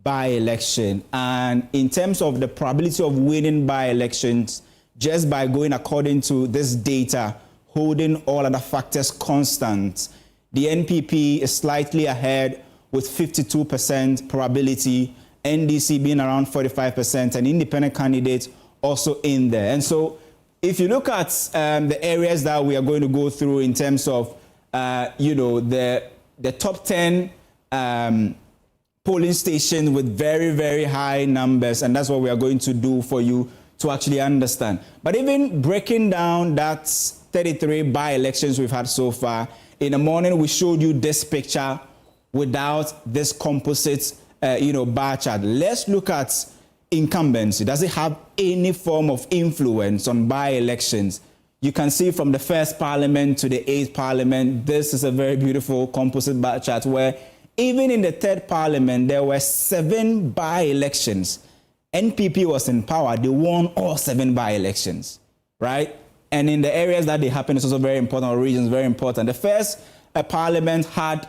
by-election. And in terms of the probability of winning by-elections, just by going according to this data, holding all other factors constant, the NPP is slightly ahead with 52% probability, NDC being around 45%, and independent candidates also in there. And so if you look at the areas that we are going to go through in terms of, the top 10 polling stations with very, very high numbers, and that's what we are going to do for you to actually understand. But even breaking down that 33 by-elections we've had so far, in the morning we showed you this picture without this composite, bar chart. Let's look at incumbency. Does it have any form of influence on by-elections? You can see from the first parliament to the 8th parliament, this is a very beautiful composite bar chart where even in the 3rd parliament, there were 7 by-elections. NPP was in power. They won all 7 by-elections, right? And in the areas that they happened, it's also very important, or regions very important. The first parliament had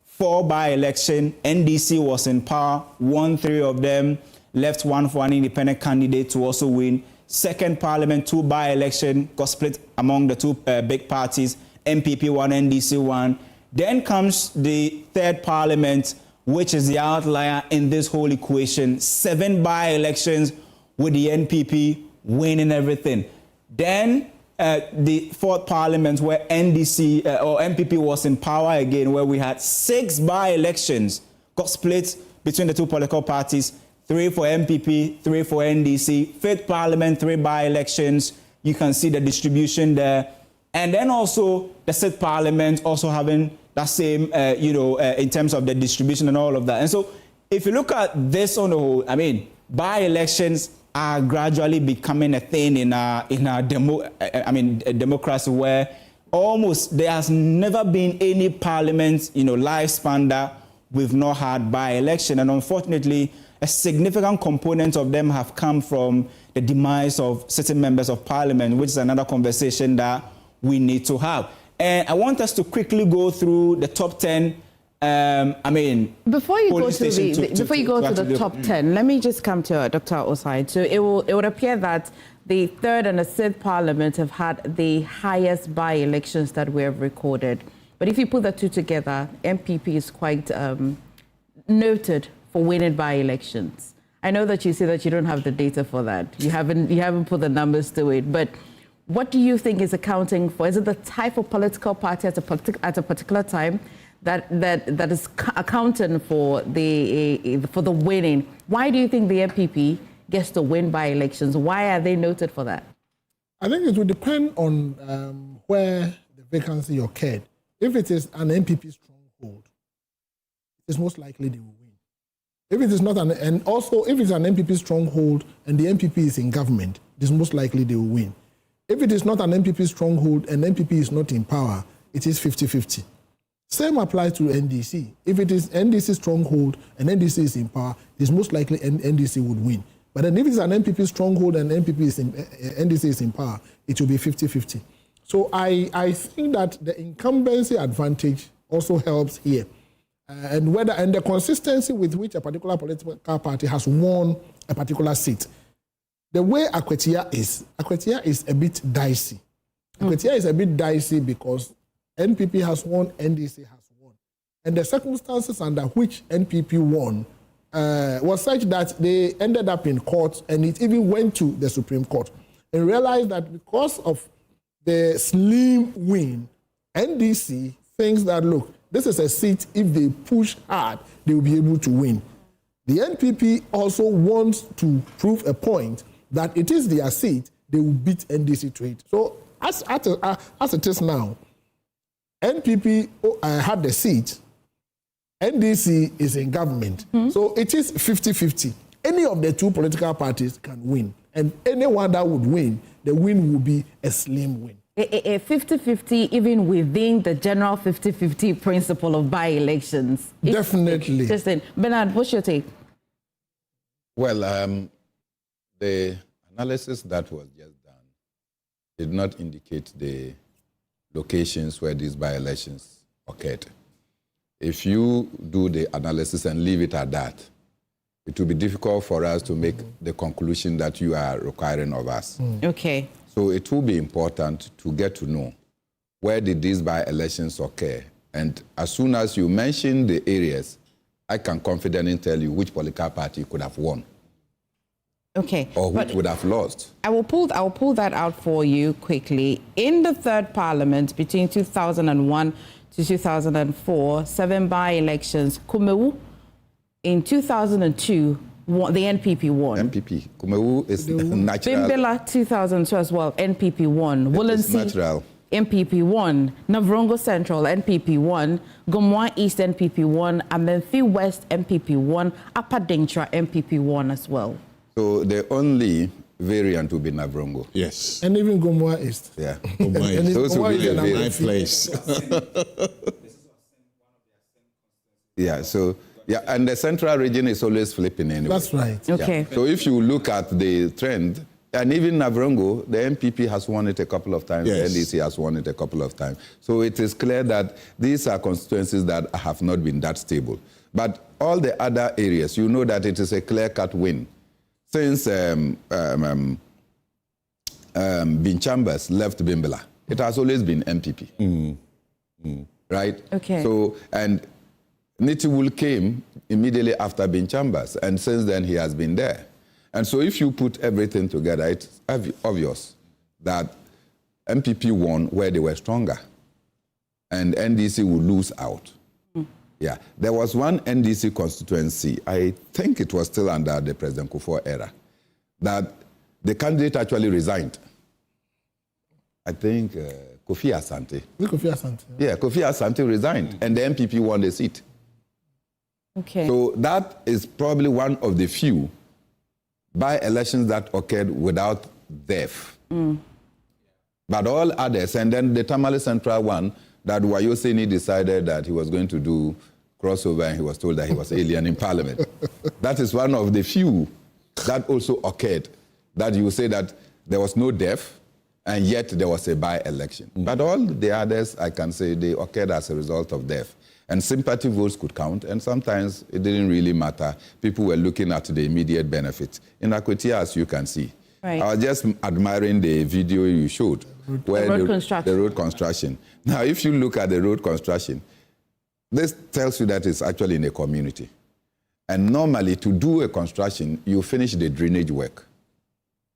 4 by-election. NDC was in power, won 3 of them, left 1 for an independent candidate to also win. Second parliament, 2 by-election, got split among the 2 big parties. NPP won, NDC won. Then comes the 3rd parliament, which is the outlier in this whole equation. 7 by-elections with the NPP winning everything. Then the 4th parliament, where NDC or NPP was in power again, where we had 6 by-elections, got split between the 2 political parties. 3 for NPP, 3 for NDC. 5th parliament, 3 by-elections. You can see the distribution there. And then also the 6th parliament also having that same, in terms of the distribution and all of that. And so if you look at this on the whole, I mean, by-elections are gradually becoming a thing in our democracy, where almost there has never been any parliament, lifespan that we've not had by-election. And unfortunately, a significant component of them have come from the demise of certain members of parliament, which is another conversation that we need to have. And I want us to quickly go through the top 10. Before you go to the top 10, let me just come to Dr. Osai. So it would appear that the 3rd and the 6th parliament have had the highest by-elections that we have recorded. But if you put the 2 together, MPP is quite noted for winning by-elections. I know that you say that you don't have the data for that. You haven't put the numbers to it, but what do you think is accounting for? Is it the type of political party at a particular time that is accounting for the winning? Why do you think the MPP gets to win by elections? Why are they noted for that? I think it will depend on where the vacancy occurred. If it is an MPP stronghold, it's most likely they will win. If it is not and also if it's an MPP stronghold and the MPP is in government, it's most likely they will win. If it is not an MPP stronghold and MPP is not in power, it is 50-50. Same applies to NDC. If it is NDC stronghold and NDC is in power, it's most likely NDC would win. But then if it's an MPP stronghold and NDC is in power, it will be 50-50. So I think that the incumbency advantage also helps here. And the consistency with which a particular political party has won a particular seat. The way Akwatia is a bit dicey. Akwatia is a bit dicey because NPP has won, NDC has won. And the circumstances under which NPP won was such that they ended up in court, and it even went to the Supreme Court, and realized that because of the slim win, NDC thinks that, look, this is a seat, if they push hard, they will be able to win. The NPP also wants to prove a point that it is their seat, they will beat NDC to it. So as it is now, NPP had the seat, NDC is in government. So it is 50-50. Any of the 2 political parties can win. And anyone that would win, the win will be a slim win. A 50-50 even within the general 50-50 principle of by-elections. Definitely. Justin, Bernard, what's your take? Well, the analysis that was just done did not indicate the locations where these by-elections occurred. If you do the analysis and leave it at that, it will be difficult for us to make the conclusion that you are requiring of us. Okay. So it will be important to get to know where did these by-elections occur. And as soon as you mention the areas, I can confidently tell you which political party could have won. Okay. Or which would have lost. I will pull that out for you quickly. In the third parliament between 2001 to 2004, 7 by-elections, Kumewu in 2002, the NPP won. NPP. Kumewu is natural. Bimbela 2002 as well, NPP won. It's natural. NPP won. Navrongo Central, NPP won. Gomwa East, NPP won. Amenfi West, NPP won. Upper Dentra, NPP won as well. So the only variant will be Navrongo. Yes. And even Gomwa East. Yeah. Gomwa East. Those will be the my place. Yeah, so, yeah, and the central region is always flipping anyway. That's right. Okay. Yeah. So if you look at the trend, and even Navrongo, the MPP has won it a couple of times, Yes. the NDC has won it a couple of times. So it is clear that these are constituencies that have not been that stable. But all the other areas, you know that it is a clear-cut win. Since Bin Chambers left Bimbela, it has always been MPP. Right? Okay. So, and Nitiwul came immediately after Bin Chambers, and since then he has been there. And so if you put everything together, it's obvious that MPP won where they were stronger, and NDC will lose out. Yeah, there was one NDC constituency, I think it was still under the President Kufuor era, that the candidate actually resigned. I think Kofi Asante. Kofi Asante. Yeah, Kofi Asante resigned, and the MPP won the seat. Okay. So that is probably one of the few by-elections that occurred without death. But all others, and then the Tamale Central one, that Wayoseni decided that he was going to do crossover, and he was told that he was alien in Parliament. That is one of the few that also occurred, that you say that there was no death, and yet there was a by-election. But all the others, I can say, they occurred as a result of death. And sympathy votes could count, and sometimes it didn't really matter. People were looking at the immediate benefit. In Akwatia, as you can see, Right. I was just admiring the video you showed, where the road construction. Now, if you look at the road construction, this tells you that it's actually in a community. And normally, to do a construction, you finish the drainage work.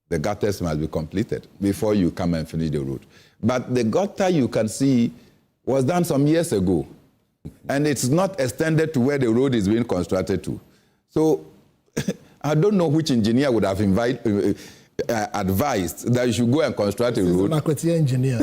The gutters must be completed before you come and finish the road. But the gutter, you can see, was done some years ago. And it's not extended to where the road is being constructed to. So I don't know which engineer would have advised that you should go and construct a road. An Akwatia engineer.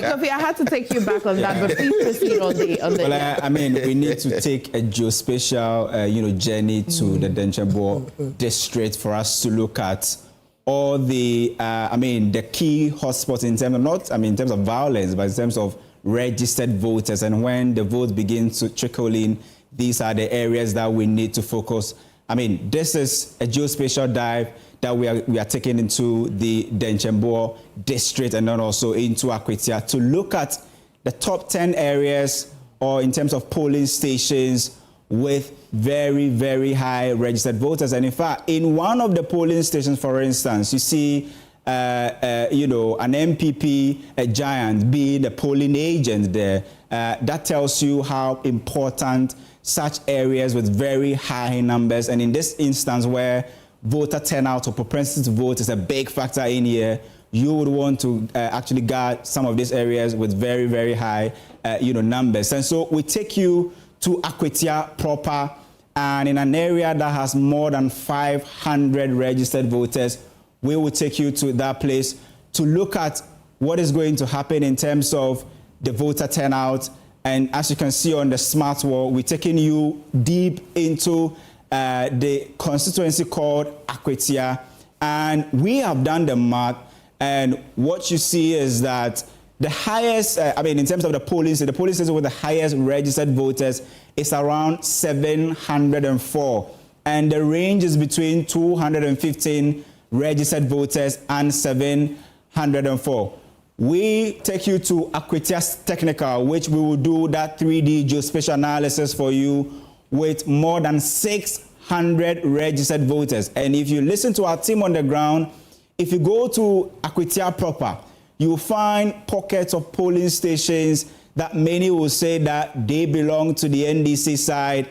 Kofi, I had to take you back on that, but please proceed on the. Well, I mean, we need to take a geospatial, journey to the Denchembo district for us to look at all the, the key hotspots in terms of in terms of violence, but in terms of registered voters. And when the votes begin to trickle in, these are the areas that we need to focus. I mean, this is a geospatial dive that we are taking into the Denchembo district and then also into Akwatia to look at the top 10 areas or in terms of polling stations with very, very high registered voters. And in fact, in one of the polling stations, for instance, you see, an MPP giant being the polling agent there. That tells you how important such areas with very high numbers, and in this instance where voter turnout or propensity to vote is a big factor in here, you would want to actually guard some of these areas with very, very high, numbers. And so we take you to Akwatia proper, and in an area that has more than 500 registered voters, we will take you to that place to look at what is going to happen in terms of the voter turnout. And as you can see on the smart wall, we're taking you deep into the constituency called Akwatia. And we have done the math. And what you see is that the highest, in terms of the polling station with the highest registered voters is around 704. And the range is between 215 registered voters and 704. we take you to Akwatia's technical, which we will do that 3D geospatial analysis for you with more than 600 registered voters. And if you listen to our team on the ground, if you go to Akwatia proper, you'll find pockets of polling stations that many will say that they belong to the NDC side.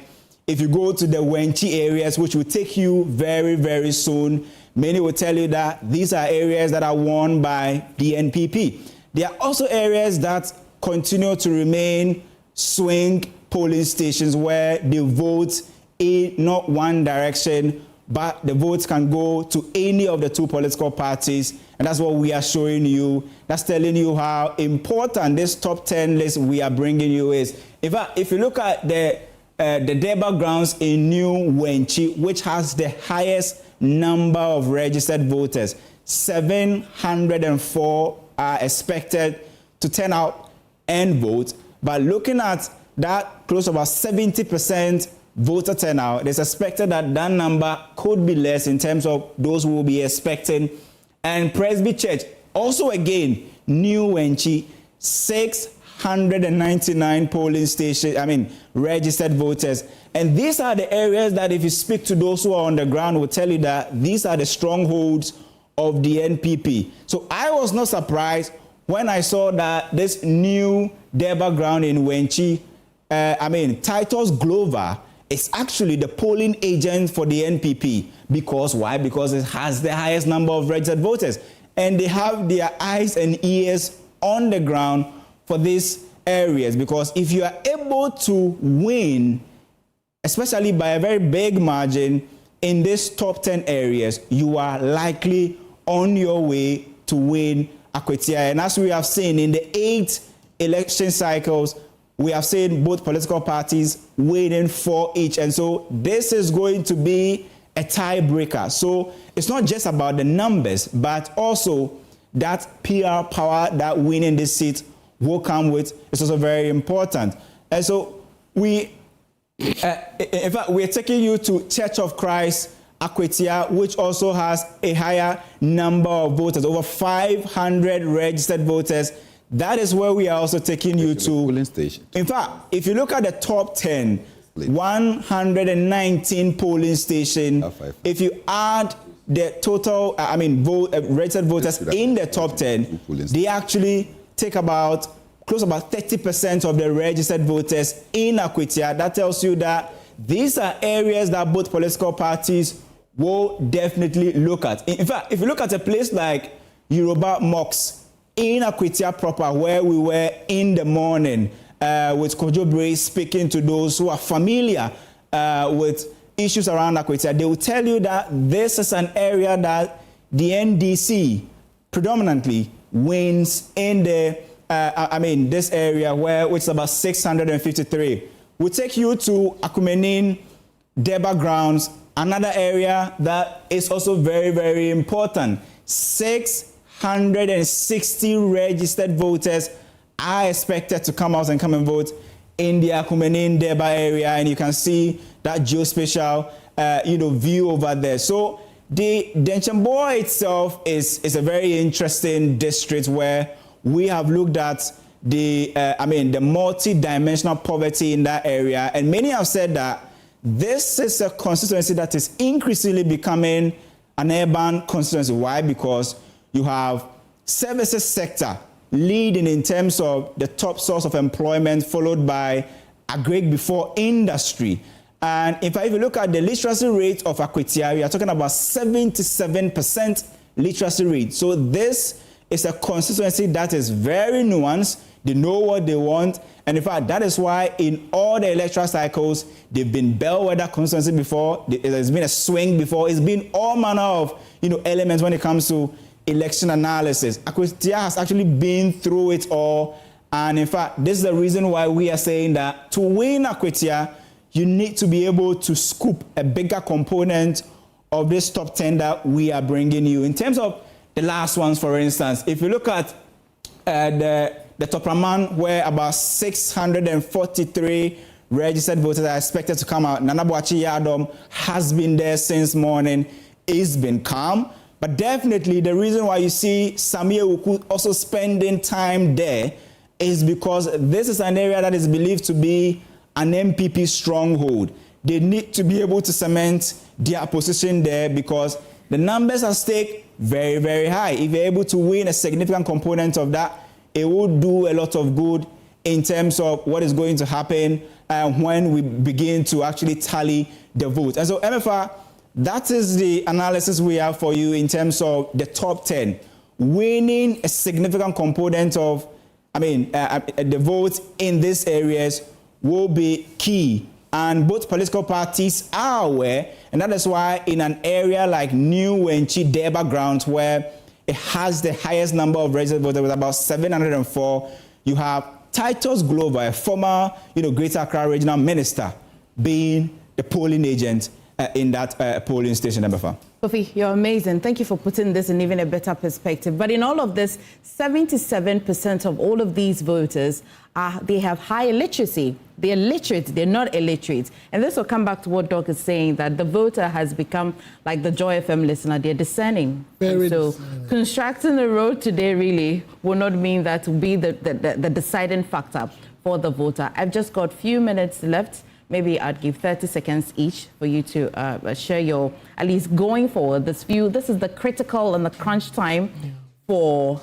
If you go to the Wenchi areas, which will take you very, very soon, many will tell you that these are areas that are won by the NPP. There are also areas that continue to remain swing polling stations where the vote in not one direction, but the votes can go to any of the two political parties. And that's what we are showing you. That's telling you how important this top 10 list we are bringing you is. In fact, if you look at the Deba grounds in New Wenchi, which has the highest number of registered voters, 704 are expected to turn out and vote. But looking at that close to about 70% voter turnout, it's expected that that number could be less in terms of those who will be expecting. And Presby Church, also again, New Wenchi, 699 polling stations, registered voters. And these are the areas that if you speak to those who are on the ground will tell you that these are the strongholds of the NPP. So I was not surprised when I saw that this new Deba ground in Wenchi, Titus Glover is actually the polling agent for the NPP. Because why? Because it has the highest number of registered voters. And they have their eyes and ears on the ground for these areas. Because if you are able to win, especially by a very big margin, in these top 10 areas, you are likely on your way to win Akwatia. And as we have seen in the 8 election cycles, we have seen both political parties waiting for each. And so this is going to be a tiebreaker. So it's not just about the numbers, but also that PR power that winning this seat will come with is also very important. And so in fact, we're taking you to Church of Christ, Akwatia, which also has a higher number of voters, over 500 registered voters. That is where we are also taking you to. Polling station. In fact, if you look at the top 10, 119 polling stations. If you add the total, registered voters in the top 10, they actually take about close about 30% of the registered voters in Akwatia. That tells you that these are areas that both political parties will definitely look at. In fact, if you look at a place like Yoruba Mosque in Akwatia proper, where we were in the morning with Kojo Bray speaking to those who are familiar with issues around Akwatia, they will tell you that this is an area that the NDC predominantly wins in the this area which is about 653. We'll take you to Akumenin Deba grounds, another area that is also very, very important. 660 registered voters are expected to come out and come and vote in the Akumenin Deba area, and you can see that geospatial view over there. So the Denchamboa itself is a very interesting district where we have looked at the multi-dimensional poverty in that area, and many have said that this is a constituency that is increasingly becoming an urban constituency. Why? Because you have services sector leading in terms of the top source of employment, followed by agri before industry. And in fact, if you look at the literacy rate of Akwatia, we are talking about 77% literacy rate. So this is a constituency that is very nuanced. They know what they want. And in fact, that is why in all the electoral cycles, they've been bellwether constituency before. There's been a swing before. It's been all manner of elements when it comes to election analysis. Akwatia has actually been through it all. And in fact, this is the reason why we are saying that to win Akwatia, you need to be able to scoop a bigger component of this top 10 that we are bringing you. In terms of the last ones, for instance, if you look at the Topraman, where about 643 registered voters are expected to come out. Nana Boakye Yadom has been there since morning. It's been calm. But definitely the reason why you see Samia Uku also spending time there is because this is an area that is believed to be an MPP stronghold. They need to be able to cement their position there because the numbers at stake very, very high. If you're able to win a significant component of that, it will do a lot of good in terms of what is going to happen when we begin to actually tally the votes. And so, MFR, that is the analysis we have for you in terms of the top 10. Winning a significant component of, the votes in these areas will be key. And both political parties are aware, and that is why in an area like New Wenchi Deba Grounds, where it has the highest number of registered voters with about 704, you have Titus Glover, a former Greater Accra Regional Minister, being the polling agent in that polling station. Kofi, you're amazing. Thank you for putting this in even a better perspective. But in all of this, 77% of all of these voters, they have high illiteracy. They're literate, they're not illiterate. And this will come back to what Doc is saying, that the voter has become like the Joy FM listener. They're discerning. So constructing the road today really will not mean that to be the deciding factor for the voter. I've just got a few minutes left. Maybe I'd give 30 seconds each for you to share your, at least going forward, this view. This is the critical and the crunch time for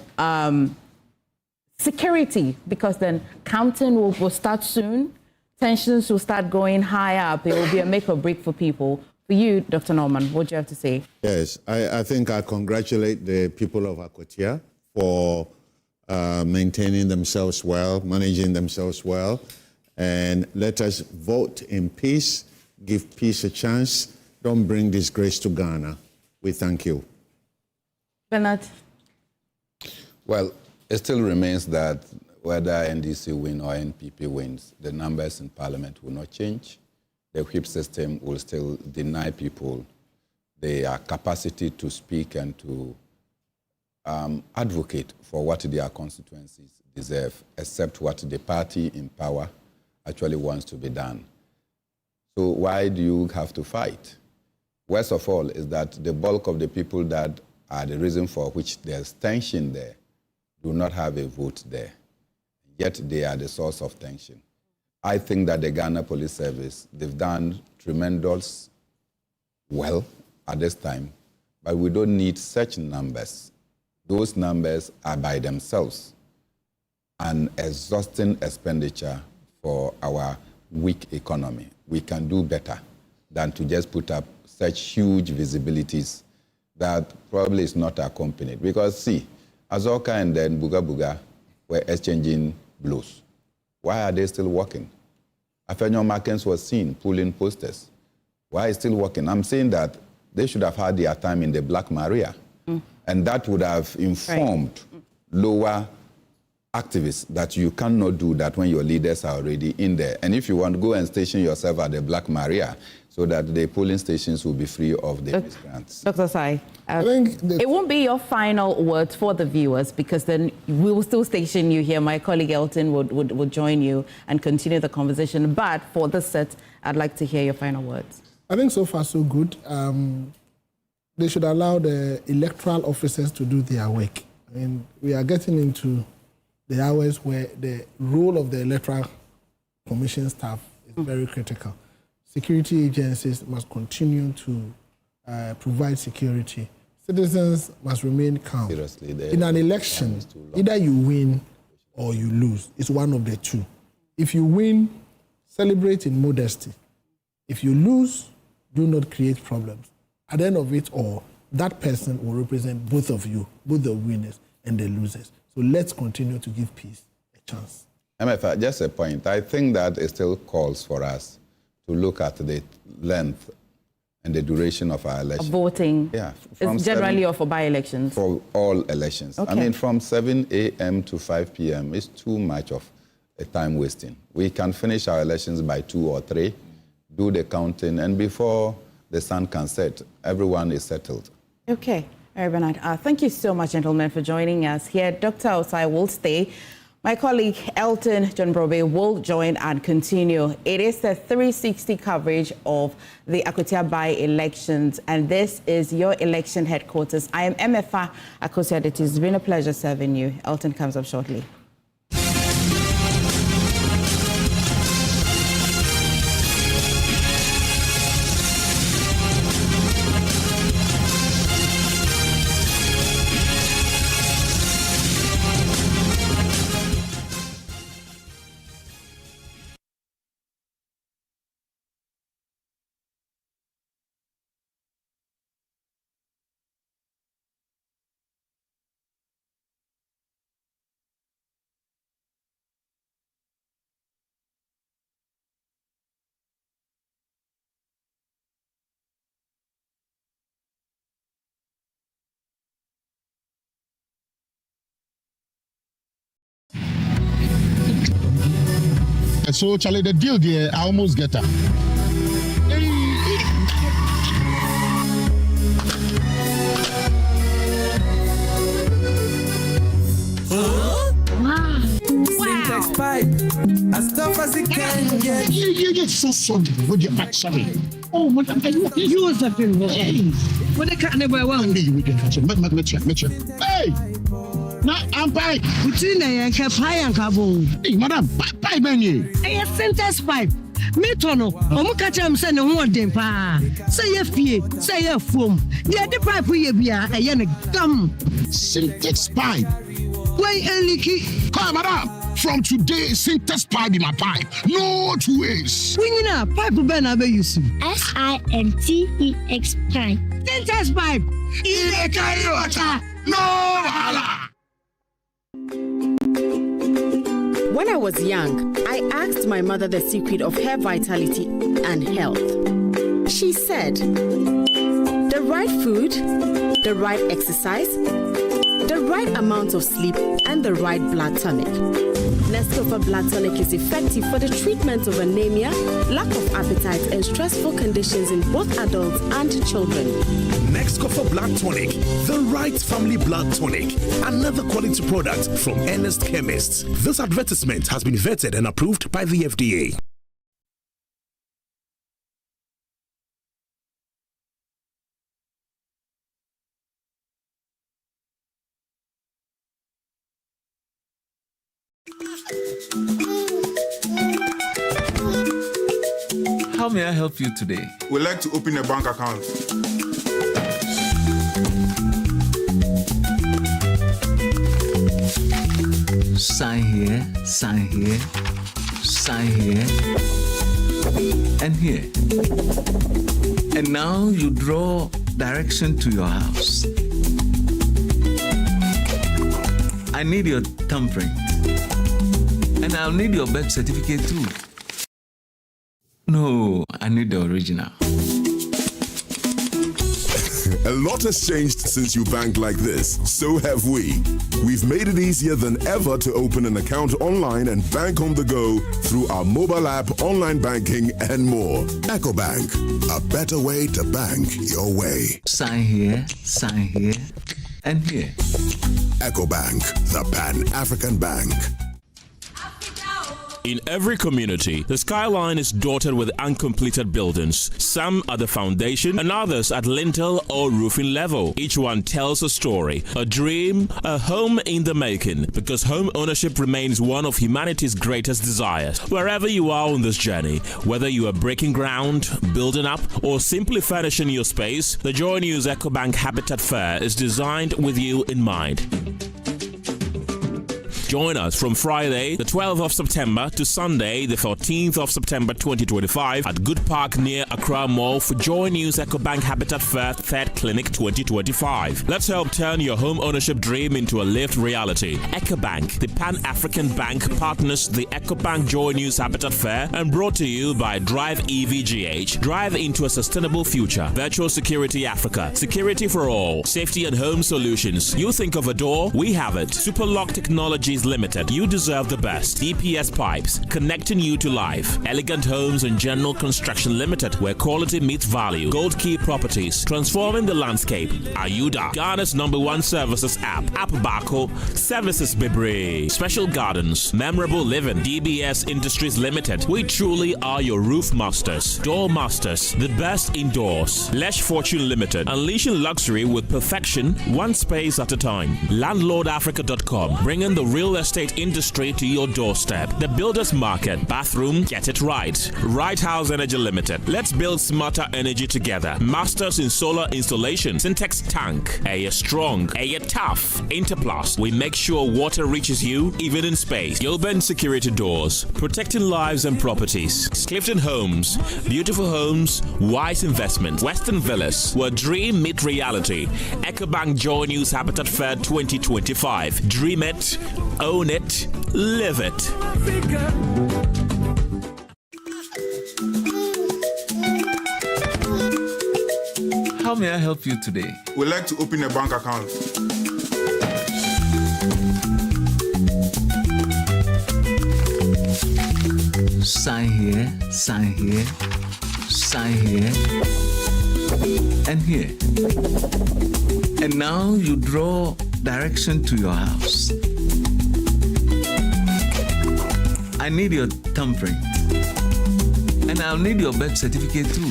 security, because then counting will start soon. Tensions will start going high up. It will be a make or break for people. For you, Dr. Norman, what do you have to say? Yes, I think I congratulate the people of Akwatia for maintaining themselves well, managing themselves well. And let us vote in peace, give peace a chance. Don't bring disgrace to Ghana. We thank you. Bernard? Well, it still remains that whether NDC win or NPP wins, the numbers in Parliament will not change. The whip system will still deny people their capacity to speak and to advocate for what their constituencies deserve, except what the party in power actually wants to be done. So why do you have to fight? Worst of all is that the bulk of the people that are the reason for which there's tension there do not have a vote there, yet they are the source of tension. I think that the Ghana Police Service, they've done tremendous well at this time, but we don't need such numbers. Those numbers are by themselves an exhausting expenditure for our weak economy. We can do better than to just put up such huge visibilities that probably is not accompanied. Because see, Azoka and then Buga Buga were exchanging blows. Why are they still working? Afenyo Markens was seen pulling posters. Why is still working? I'm saying that they should have had their time in the Black Maria. And that would have informed lower activists that you cannot do that when your leaders are already in there. And if you want to go and station yourself at the Black Maria so that the polling stations will be free of the migrants. Dr. Sai, it won't be your final words for the viewers, because then we will still station you here. My colleague Elton would join you and continue the conversation. But for this set, I'd like to hear your final words. I think so far so good. They should allow the electoral officers to do their work. I mean, we are getting into the hours where the role of the Electoral Commission staff is very critical. Security agencies must continue to provide security. Citizens must remain calm. Seriously, in an election, either you win or you lose. It's one of the two. If you win, celebrate in modesty. If you lose, do not create problems. At the end of it all, that person will represent both of you, both the winners and the losers. So let's continue to give peace a chance. MFA, just a point. I think that it still calls for us to look at the length and the duration of our election. Voting. Yeah. It's generally or for by-elections? For all elections. Okay. I mean, from 7 a.m. to 5 p.m. is too much of a time wasting. We can finish our elections by 2 or 3, do the counting, and before the sun can set, everyone is settled. Okay. All right, Bernard. Thank you so much, gentlemen, for joining us here. Dr. Osai will stay My colleague Elton John Brobe will join and continue. It is the 360 coverage of the Akwatia by-elections, and this is your election headquarters. I am MFA Akwatia. It has been a pleasure serving you. Elton comes up shortly. So, Charlie, the deal there, I almost get her. Wow. Syntax pipe, as tough as it can get. You get so sorry. Would you match sorry? Oh, what you was that thing? What the cat never won. You get catch him. Hey! Na ampai. Between the pie and carbon. Hey, madam, pipe menu. Hey, syntax pipe. Me tono. Omu catch him send one dem pa. Say ye fie, say ye foam. The other pipe we bia a yen gum. Syntax pipe. Why leaky? Come, madam. From today, syntax pipe in my pipe. No 2 ways. When you know, pipe ben abe use. SINTEX pipe. Syntax pipe. In the carry water. No hala. When I was young, I asked my mother the secret of hair vitality and health. She said, the right food, the right exercise, the right amount of sleep, and the right blood tonic. Nescafe Blood Tonic is effective for the treatment of anemia, lack of appetite, and stressful conditions in both adults and children. Nescafe Blood Tonic, the right family blood tonic. Another quality product from Ernest Chemists. This advertisement has been vetted and approved by the FDA. How may I help you today? We'd like to open a bank account. Sign here, sign here, sign here, and here. And now you draw direction to your house. I need your thumbprint. And I'll need your birth certificate too. No, I need the original. A lot has changed since you banked like this. So have we. We've made it easier than ever to open an account online and bank on the go through our mobile app, online banking, and more. EcoBank, a better way to bank your way. Sign here, and here. EcoBank, the Pan-African Bank. In every community, the skyline is dotted with uncompleted buildings. Some at the foundation and others at lintel or roofing level. Each one tells a story, a dream, a home in the making, because home ownership remains one of humanity's greatest desires. Wherever you are on this journey, whether you are breaking ground, building up, or simply furnishing your space, the Joynews EcoBank Habitat Fair is designed with you in mind. Join us from Friday, the 12th of September to Sunday, the 14th of September 2025 at Good Park near Accra Mall for Joynews EcoBank Habitat Fair 3rd Clinic 2025. Let's help turn your home ownership dream into a lived reality. EcoBank, the Pan-African Bank, partners the EcoBank Joynews Habitat Fair and brought to you by Drive EVGH. Drive into a sustainable future. Virtual Security Africa. Security for all. Safety and home solutions. You think of a door? We have it. Superlock Technologies Industries Limited. You deserve the best. DPS Pipes, connecting you to life. Elegant Homes and General Construction Limited, where quality meets value. Gold Key Properties, transforming the landscape. Ayuda, Ghana's #1 services app. Apabako, Services Bebre. Special Gardens, Memorable Living. DBS Industries Limited. We truly are your roof masters, door masters, the best indoors. Lesh Fortune Limited, unleashing luxury with perfection, one space at a time. LandlordAfrica.com, bringing the real estate industry to your doorstep. The Builders Market, bathroom, get it right. Right House Energy Limited, let's build smarter energy together. Masters in solar installation. Syntex Tank, strong, tough. Interplast, we make sure water reaches you even in space. Gilbert Security Doors, protecting lives and properties. Clifton Homes, beautiful homes, wise investment. Western Villas, where dream meet reality. EcoBank Joynews Habitat Fair 2025. Dream it, own it, live it. How may I help you today? We'd like to open a bank account. Sign here, sign here, sign here, and here. And now you draw direction to your house. I need your thumbprint. And I'll need your birth certificate too.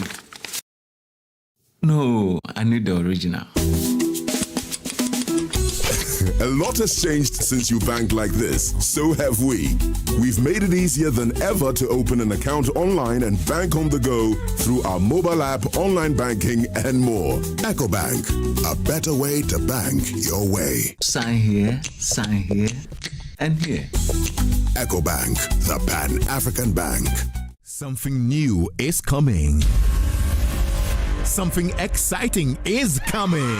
No, I need the original. A lot has changed since you banked like this. So have we. We've made it easier than ever to open an account online and bank on the go through our mobile app, online banking, and more. EcoBank, a better way to bank your way. Sign here, and here. EcoBank, the Pan-African Bank. Something new is coming. Something exciting is coming.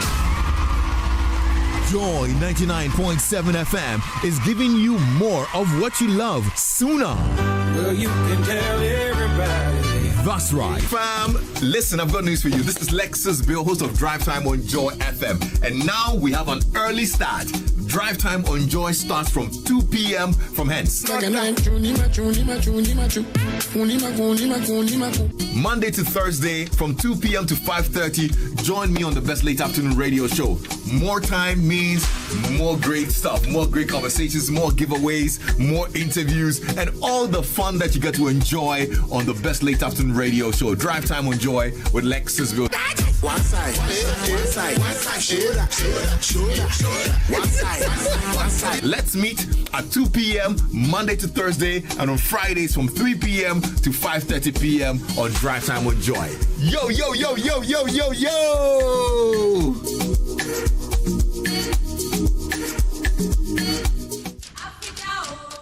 Joy 99.7 FM is giving you more of what you love sooner. Well, you can tell everybody. That's right. Fam, listen, I've got news for you. This is Lexus Bill, host of Drive Time on Joy FM. And now we have an early start. Drive Time on Joy starts from 2 p.m. from hence. Monday to Thursday from 2 p.m. to 5:30. Join me on the Best Late Afternoon Radio Show. More time means more great stuff, more great conversations, more giveaways, more interviews, and all the fun that you get to enjoy on the Best Late Afternoon Radio Show. Drive Time on Joy with Lexus Bill. One side, one side. Let's meet at 2 p.m. Monday to Thursday, and on Fridays from 3 p.m. to 5:30 p.m. on Drive Time on Joy. Yo, yo, yo, yo, yo, yo, yo!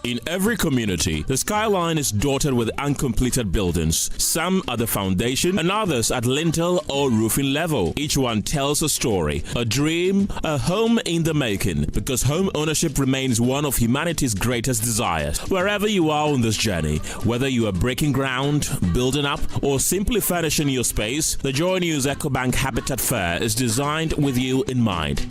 In every community, the skyline is dotted with uncompleted buildings. Some at the foundation and others at lintel or roofing level. Each one tells a story, a dream, a home in the making, because home ownership remains one of humanity's greatest desires. Wherever you are on this journey, whether you are breaking ground, building up, or simply furnishing your space, the Joynews EcoBank Habitat Fair is designed with you in mind.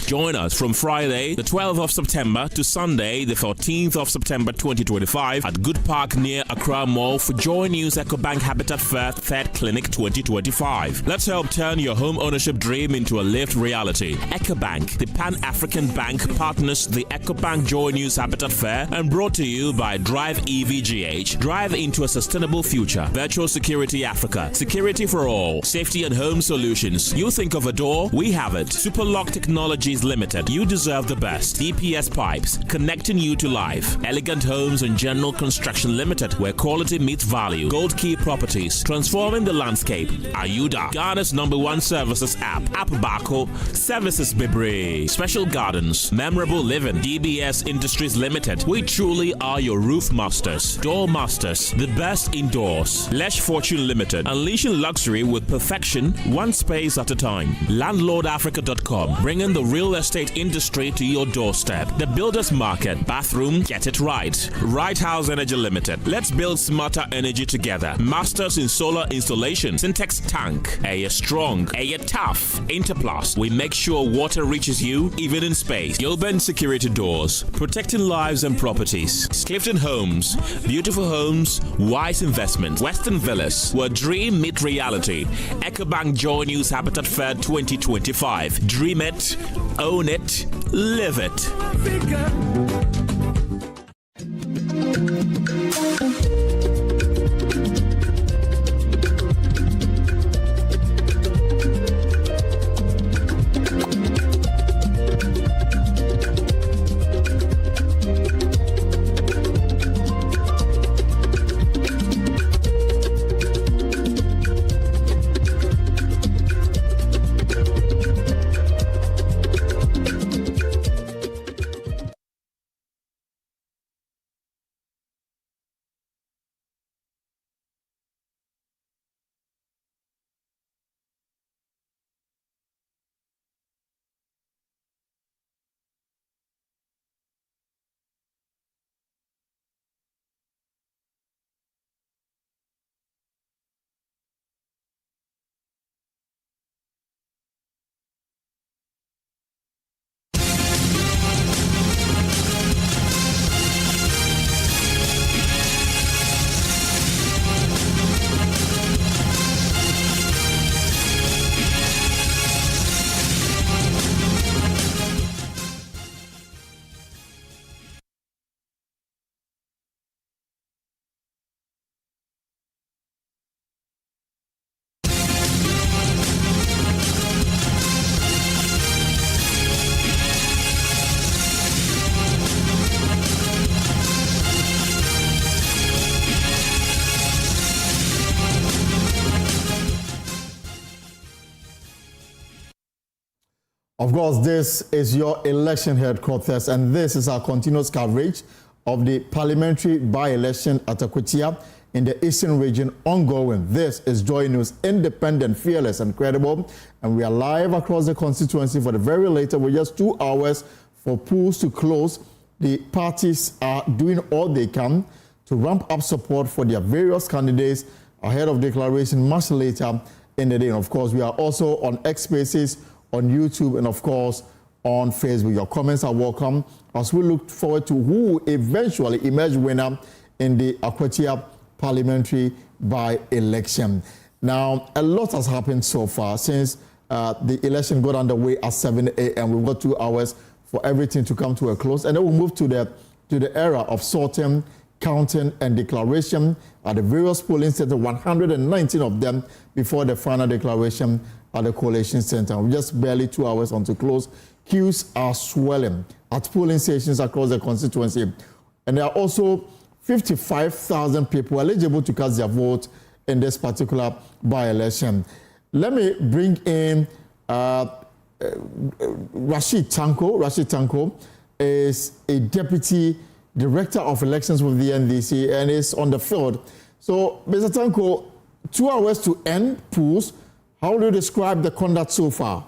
Join us from Friday, the 12th of September to Sunday, the 14th of September 2025 at Good Park near Accra Mall for Joynews EcoBank Habitat Fair 3rd Clinic 2025. Let's help turn your home ownership dream into a lived reality. EcoBank, the Pan-African Bank, partners the EcoBank Joynews Habitat Fair and brought to you by Drive EVGH. Drive into a sustainable future. Virtual Security Africa. Security for all. Safety and home solutions. You think of a door? We have it. Superlock Technologies Limited. You deserve the best. DPS Pipes, connecting you to life. Elegant Homes and General Construction Limited, where quality meets value. Gold Key Properties, transforming the landscape. Ayuda, Ghana's #1 services app. Apabako, Services Bebre. Special Gardens, Memorable Living. DBS Industries Limited. We truly are your roof masters, door masters, the best indoors. Lesh Fortune Limited, unleashing luxury with perfection, one space at a time. LandlordAfrica.com, bringing the real real estate industry to your doorstep. The Builders Market, bathroom, get it right. Right House Energy Limited. Let's build smarter energy together. Masters in solar installation, Syntex tank, Air strong, Air tough, Interplus. We make sure water reaches you even in space. Gilbert Security Doors, protecting lives and properties. Clifton Homes, beautiful homes, wise investment. Western Villas, where dream meet reality. EcoBank Joynews Habitat Fair 2025. Dream it, own it, live it. Of course, this is your election headquarters, and this is our continuous coverage of the parliamentary by-election at Akwatia in the Eastern region ongoing. This is Joynews, independent, fearless, and credible, and we are live across the constituency for the very later. We're just 2 hours for polls to close. The parties are doing all they can to ramp up support for their various candidates ahead of declaration much later in the day. And of course, we are also on X Spaces, on YouTube, and of course on Facebook. Your comments are welcome as we look forward to who will eventually emerge winner in the Akwatia parliamentary by-election. Now, a lot has happened so far since the election got underway at 7 a.m. We've got 2 hours for everything to come to a close, and then we'll move to the era of sorting, counting, and declaration at the various polling centers, 119 of them before the final declaration at the Collation Center. We're just barely 2 hours on to close. Queues are swelling at polling stations across the constituency. And there are also 55,000 people eligible to cast their vote in this particular by-election. Let me bring in Rashid Tanko. Rashid Tanko is a deputy director of elections with the NDC and is on the field. So, Mr. Tanko, 2 hours to end polls. How do you describe the conduct so far?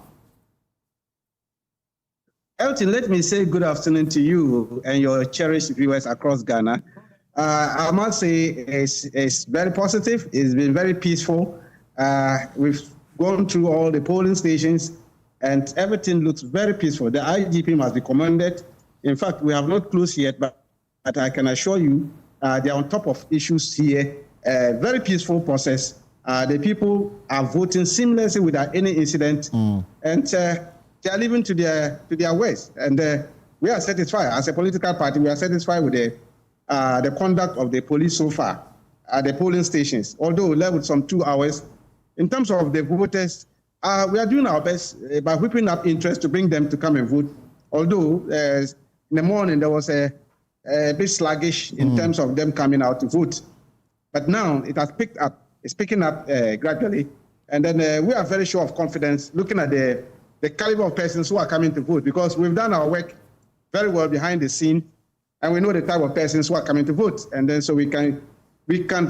Elton, let me say good afternoon to you and your cherished viewers across Ghana. I must say it's very positive. It's been very peaceful. We've gone through all the polling stations and everything looks very peaceful. The IGP must be commended. In fact, we have not closed yet, but I can assure you they are on top of issues here. Very peaceful process. The people are voting seamlessly without any incident, and they are living to their ways. And we are satisfied as a political party. We are satisfied with the conduct of the police so far at the polling stations. Although we left with some 2 hours, in terms of the voters, we are doing our best by whipping up interest to bring them to come and vote. Although in the morning there was a bit sluggish in terms of them coming out to vote, but now it has picked up. It's picking up gradually, and then we are very sure of confidence looking at the caliber of persons who are coming to vote, because we've done our work very well behind the scene, and we know the type of persons who are coming to vote, and then so we can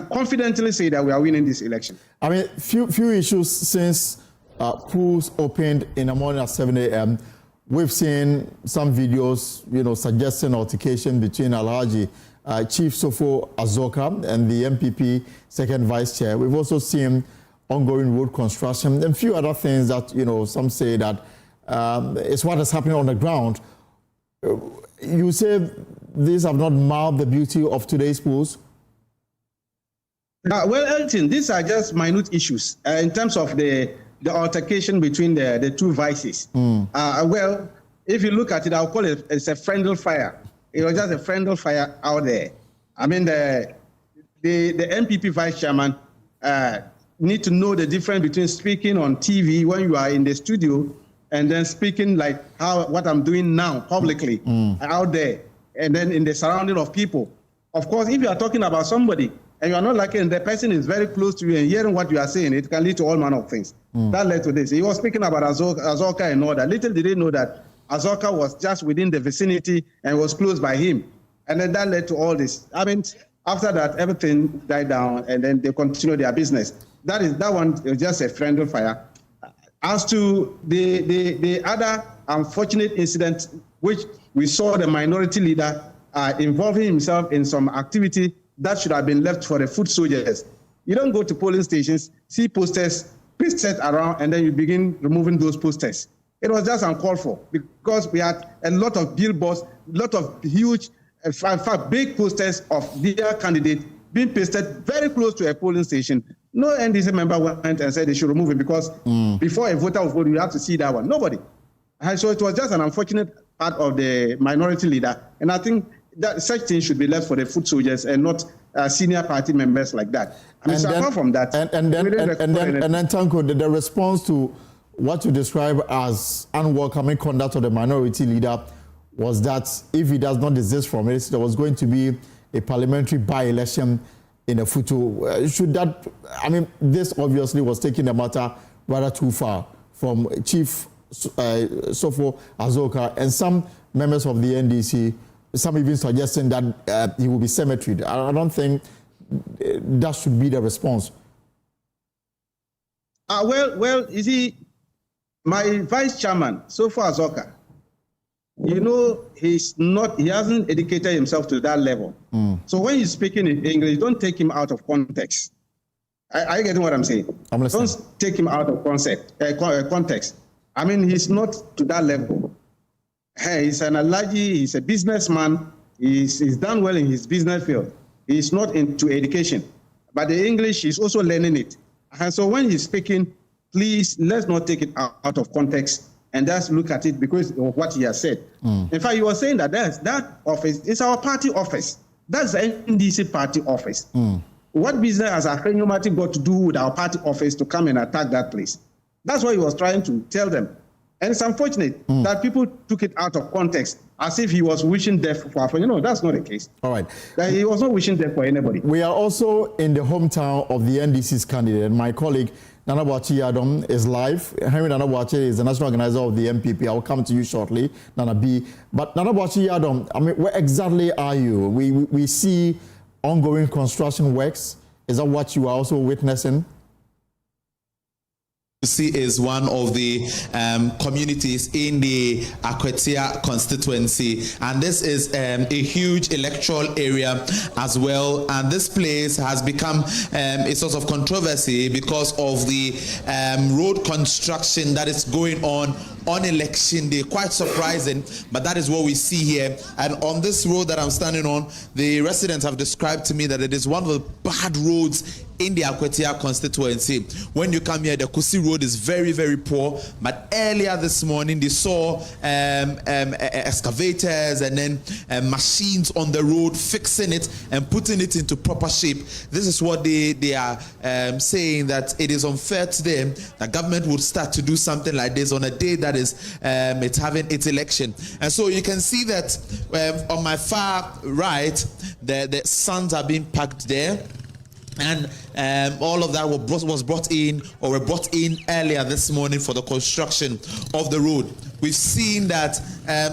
confidently say that we are winning this election. I mean, few issues since polls opened in the morning at 7 a.m. we've seen some videos, suggesting altercation between Alhaji Chief Sofo Azoka and the MPP second vice chair. We've also seen ongoing road construction and a few other things that, some say that it's what is happening on the ground. You say these have not marred the beauty of today's polls? Well, Elton, these are just minute issues in terms of the altercation between the two vices. Well, if you look at it, I'll call it it's a friendly fire. It was just a friendly fire out there. I mean, the MPP vice chairman need to know the difference between speaking on TV when you are in the studio and then speaking like what I'm doing now publicly out there and then in the surrounding of people. Of course, if you are talking about somebody and you are not liking it, the person is very close to you and hearing what you are saying, it can lead to all manner of things. That led to this. He was speaking about Azoka and all that. Little did they know that Azoka was just within the vicinity and was close by him. And then that led to all this. I mean, after that, everything died down and then they continued their business. That one is just a friendly fire. As to the other unfortunate incident, which we saw the minority leader involving himself in some activity that should have been left for the foot soldiers. You don't go to polling stations, see posters pasted around, and then you begin removing those posters. It was just uncalled for because we had a lot of billboards, a lot of huge, in fact, big posters of their candidate being pasted very close to a polling station. No NDC member went and said they should remove it because before a voter will vote, you have to see that one. Nobody. And so it was just an unfortunate part of the minority leader. And I think that such things should be left for the foot soldiers and not senior party members like that. I mean, so apart from that, and then Tanko, the response to what you describe as unwelcoming conduct of the minority leader was that if he does not desist from it, there was going to be a parliamentary by-election in a Futu. Should that, I mean, this obviously was taking the matter rather too far from Chief Sofo Azoka and some members of the NDC, some even suggesting that he will be cemeteried. I don't think that should be the response. Well, you see, my vice chairman, Sofo Azoka, he hasn't educated himself to that level. So when he's speaking in English, don't take him out of context. Are you getting what I'm saying? Don't take him out of context. I mean, he's not to that level. Hey, he's an allergy, he's a businessman, he's done well in his business field. He's not into education. But the English, he's also learning it. And so when he's speaking, please, let's not take it out of context and just look at it because of what he has said. In fact, he was saying that that office is our party office. That's the NDC party office. What business has Akwatia got to do with our party office to come and attack that place? That's what he was trying to tell them. And it's unfortunate that people took it out of context as if he was wishing death for Akwatia. That's not the case. All right. He was not wishing death for anybody. We are also in the hometown of the NDC's candidate. My colleague, Nana Boakye Adom, is live. Henry Nana Boakye is the national organizer of the MPP. I will come to you shortly, Nana B. But Nana Boakye Adom, I mean, where exactly are you? We see ongoing construction works. Is that what you are also witnessing? Is one of the communities in the Akwatia constituency, and this is a huge electoral area as well, and this place has become a source of controversy because of the road construction that is going on election day. Quite surprising, but that is what we see here. And on this road that I'm standing on, the residents have described to me that it is one of the bad roads in the Akwatia constituency. When you come here, the Kusi road is very, very poor. But earlier this morning, they saw excavators and then machines on the road fixing it and putting it into proper shape. This is what they are saying, that it is unfair to them that government would start to do something like this on a day that is it's having its election. And so you can see that on my far right, the sons are being packed there. And all of that was brought in or were brought in earlier this morning for the construction of the road. We've seen that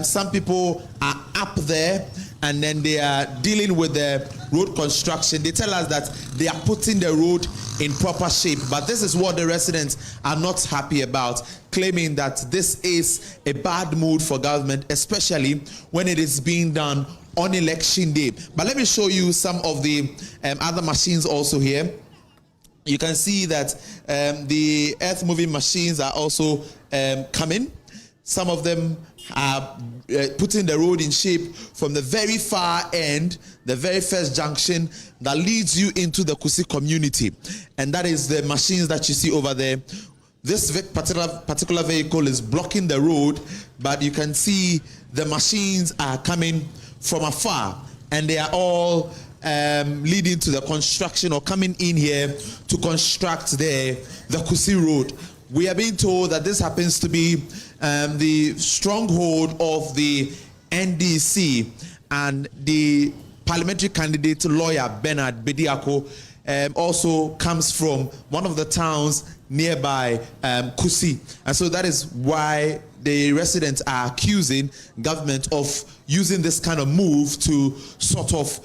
some people are up there and then they are dealing with the road construction. They tell us that they are putting the road in proper shape. But this is what the residents are not happy about, claiming that this is a bad mood for government, especially when it is being done on election day. But let me show you some of the other machines also here. You can see that the earth moving machines are also coming. Some of them are putting the road in shape from the very far end, the very first junction that leads you into the Kusi community. And that is the machines that you see over there. This particular vehicle is blocking the road, but you can see the machines are coming from afar, and they are all leading to the construction or coming in here to construct the Kusi road. We are being told that this happens to be the stronghold of the NDC, and the parliamentary candidate lawyer Bernard Bediako also comes from one of the towns nearby Kusi. And so that is why the residents are accusing government of using this kind of move to sort of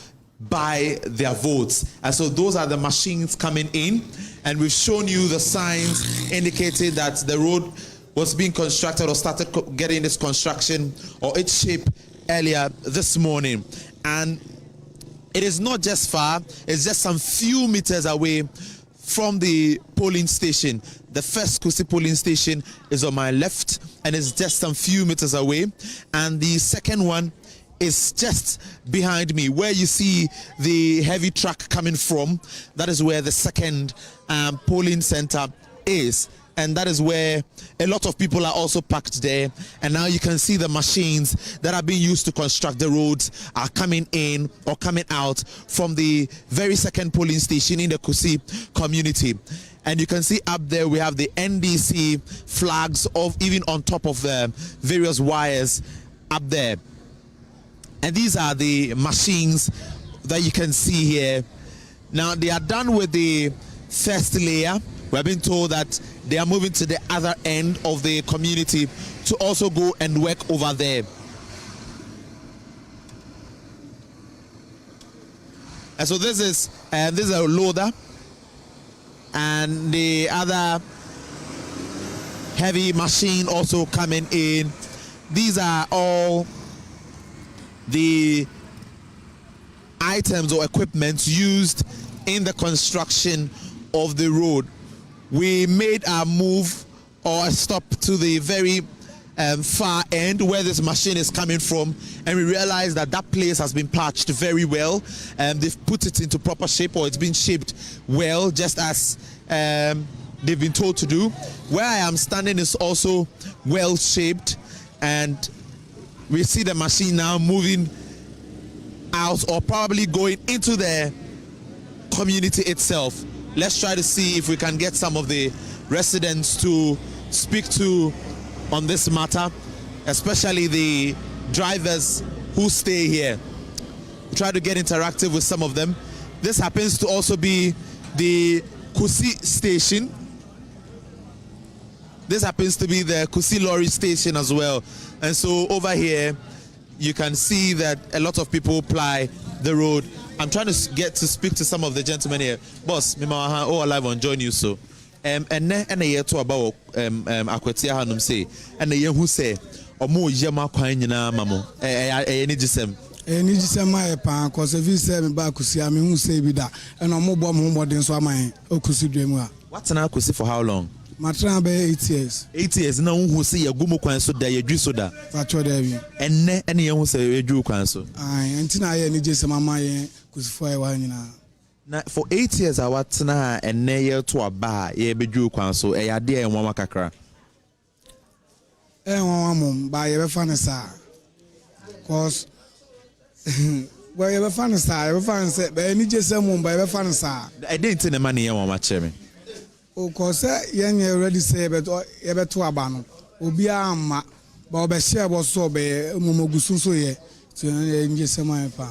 buy their votes. And so those are the machines coming in, and we've shown you the signs indicating that the road was being constructed or started getting its construction or its shape earlier this morning. And it is not just far, it's just some few meters away from the polling station. The first Kusi polling station is on my left, and it's just some few meters away. And the second one is just behind me, where you see the heavy truck coming from. That is where the second polling center is. And that is where a lot of people are also packed there. And now you can see the machines that are being used to construct the roads are coming in or coming out from the very second polling station in the Kusi community. And you can see up there we have the NDC flags even on top of the various wires up there. And these are the machines that you can see here. Now they are done with the first layer. We've been told that they are moving to the other end of the community to also go and work over there. And so this is a loader, and the other heavy machine also coming in. These are all the items or equipment used in the construction of the road. We made a move or a stop to the very far end where this machine is coming from, and we realized that that place has been patched very well, and they've put it into proper shape, or it's been shaped well, just as they've been told to do. Where I am standing is also well shaped, and we see the machine now moving out or probably going into the community itself. Let's try to see if we can get some of the residents to speak to on this matter, especially the drivers who stay here. Try to get interactive with some of them. This happens to also be the Kusi station. This happens to be the Kusi lorry station as well. And so over here, you can see that a lot of people ply the road. I'm trying to get to speak to some of the gentlemen here. Boss, Mimawaha, all alive on Joynews. So, and a year to about Akwatia Hanum say, and a year who say, or more Yama Quina Mamo, any gisem. Any gisem, my pan, because if you say about Kusi, I mean, who say with that, and I'm more bomb more than so my Okusi dream. What's an Akusi for how long? Matran be 8 years. 8 years now who say a gumo kwan so da ye dwi so da. Fatwa da bi. Enne ene ye hu say ye dwi kwan so. Ai entina ye ni jese mama ye kusifo ye wa nyina. Na for 8 years awatena enne ye to aba ye be dwi kwan so e yade e nwa kakra. Nwa mum ba ye be fa ne sa. Cause well ye be fa ne sa, ye be fa ne se be ni jese mum ba ye be fa ne sa. I didn't know money ye wa cheme. Because yen already say but to abano obi ama ba obehye bo so be momogusun so ye ti nje sema pa.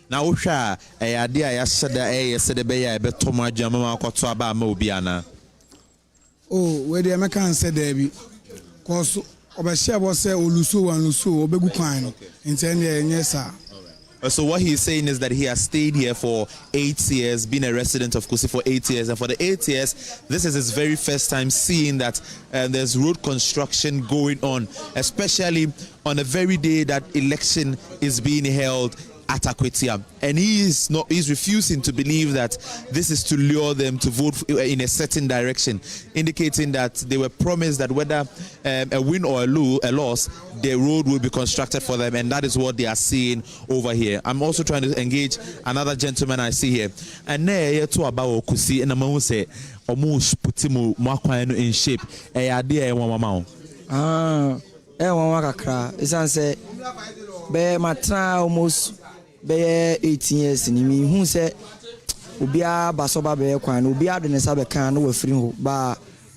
Na wo hwa ade a ya seda yesede be ya be to ma adwama ma akoto aba ma obi ana. Oh we dey make kan say there bi cause obehye bo say oluso wan luso obegu kwan no enten ye nyesa. So what he's saying is that he has stayed here for 8 years, been a resident of Kusi for 8 years, and for the 8 years, this is his very first time seeing that there's road construction going on, especially on the very day that election is being held at Akwatia, and he's refusing to believe that this is to lure them to vote in a certain direction, indicating that they were promised that whether a win or a loss, the road will be constructed for them, and that is what they are seeing over here. I'm also trying to engage another gentleman I see here, and now to about Kusi, and I'm say almost putting more in shape. Idea one kakra. It's say be matra almost. Be 18 years ni me hu se obia basoba be kwan no obia de ne sa be kan no wafiri ho ba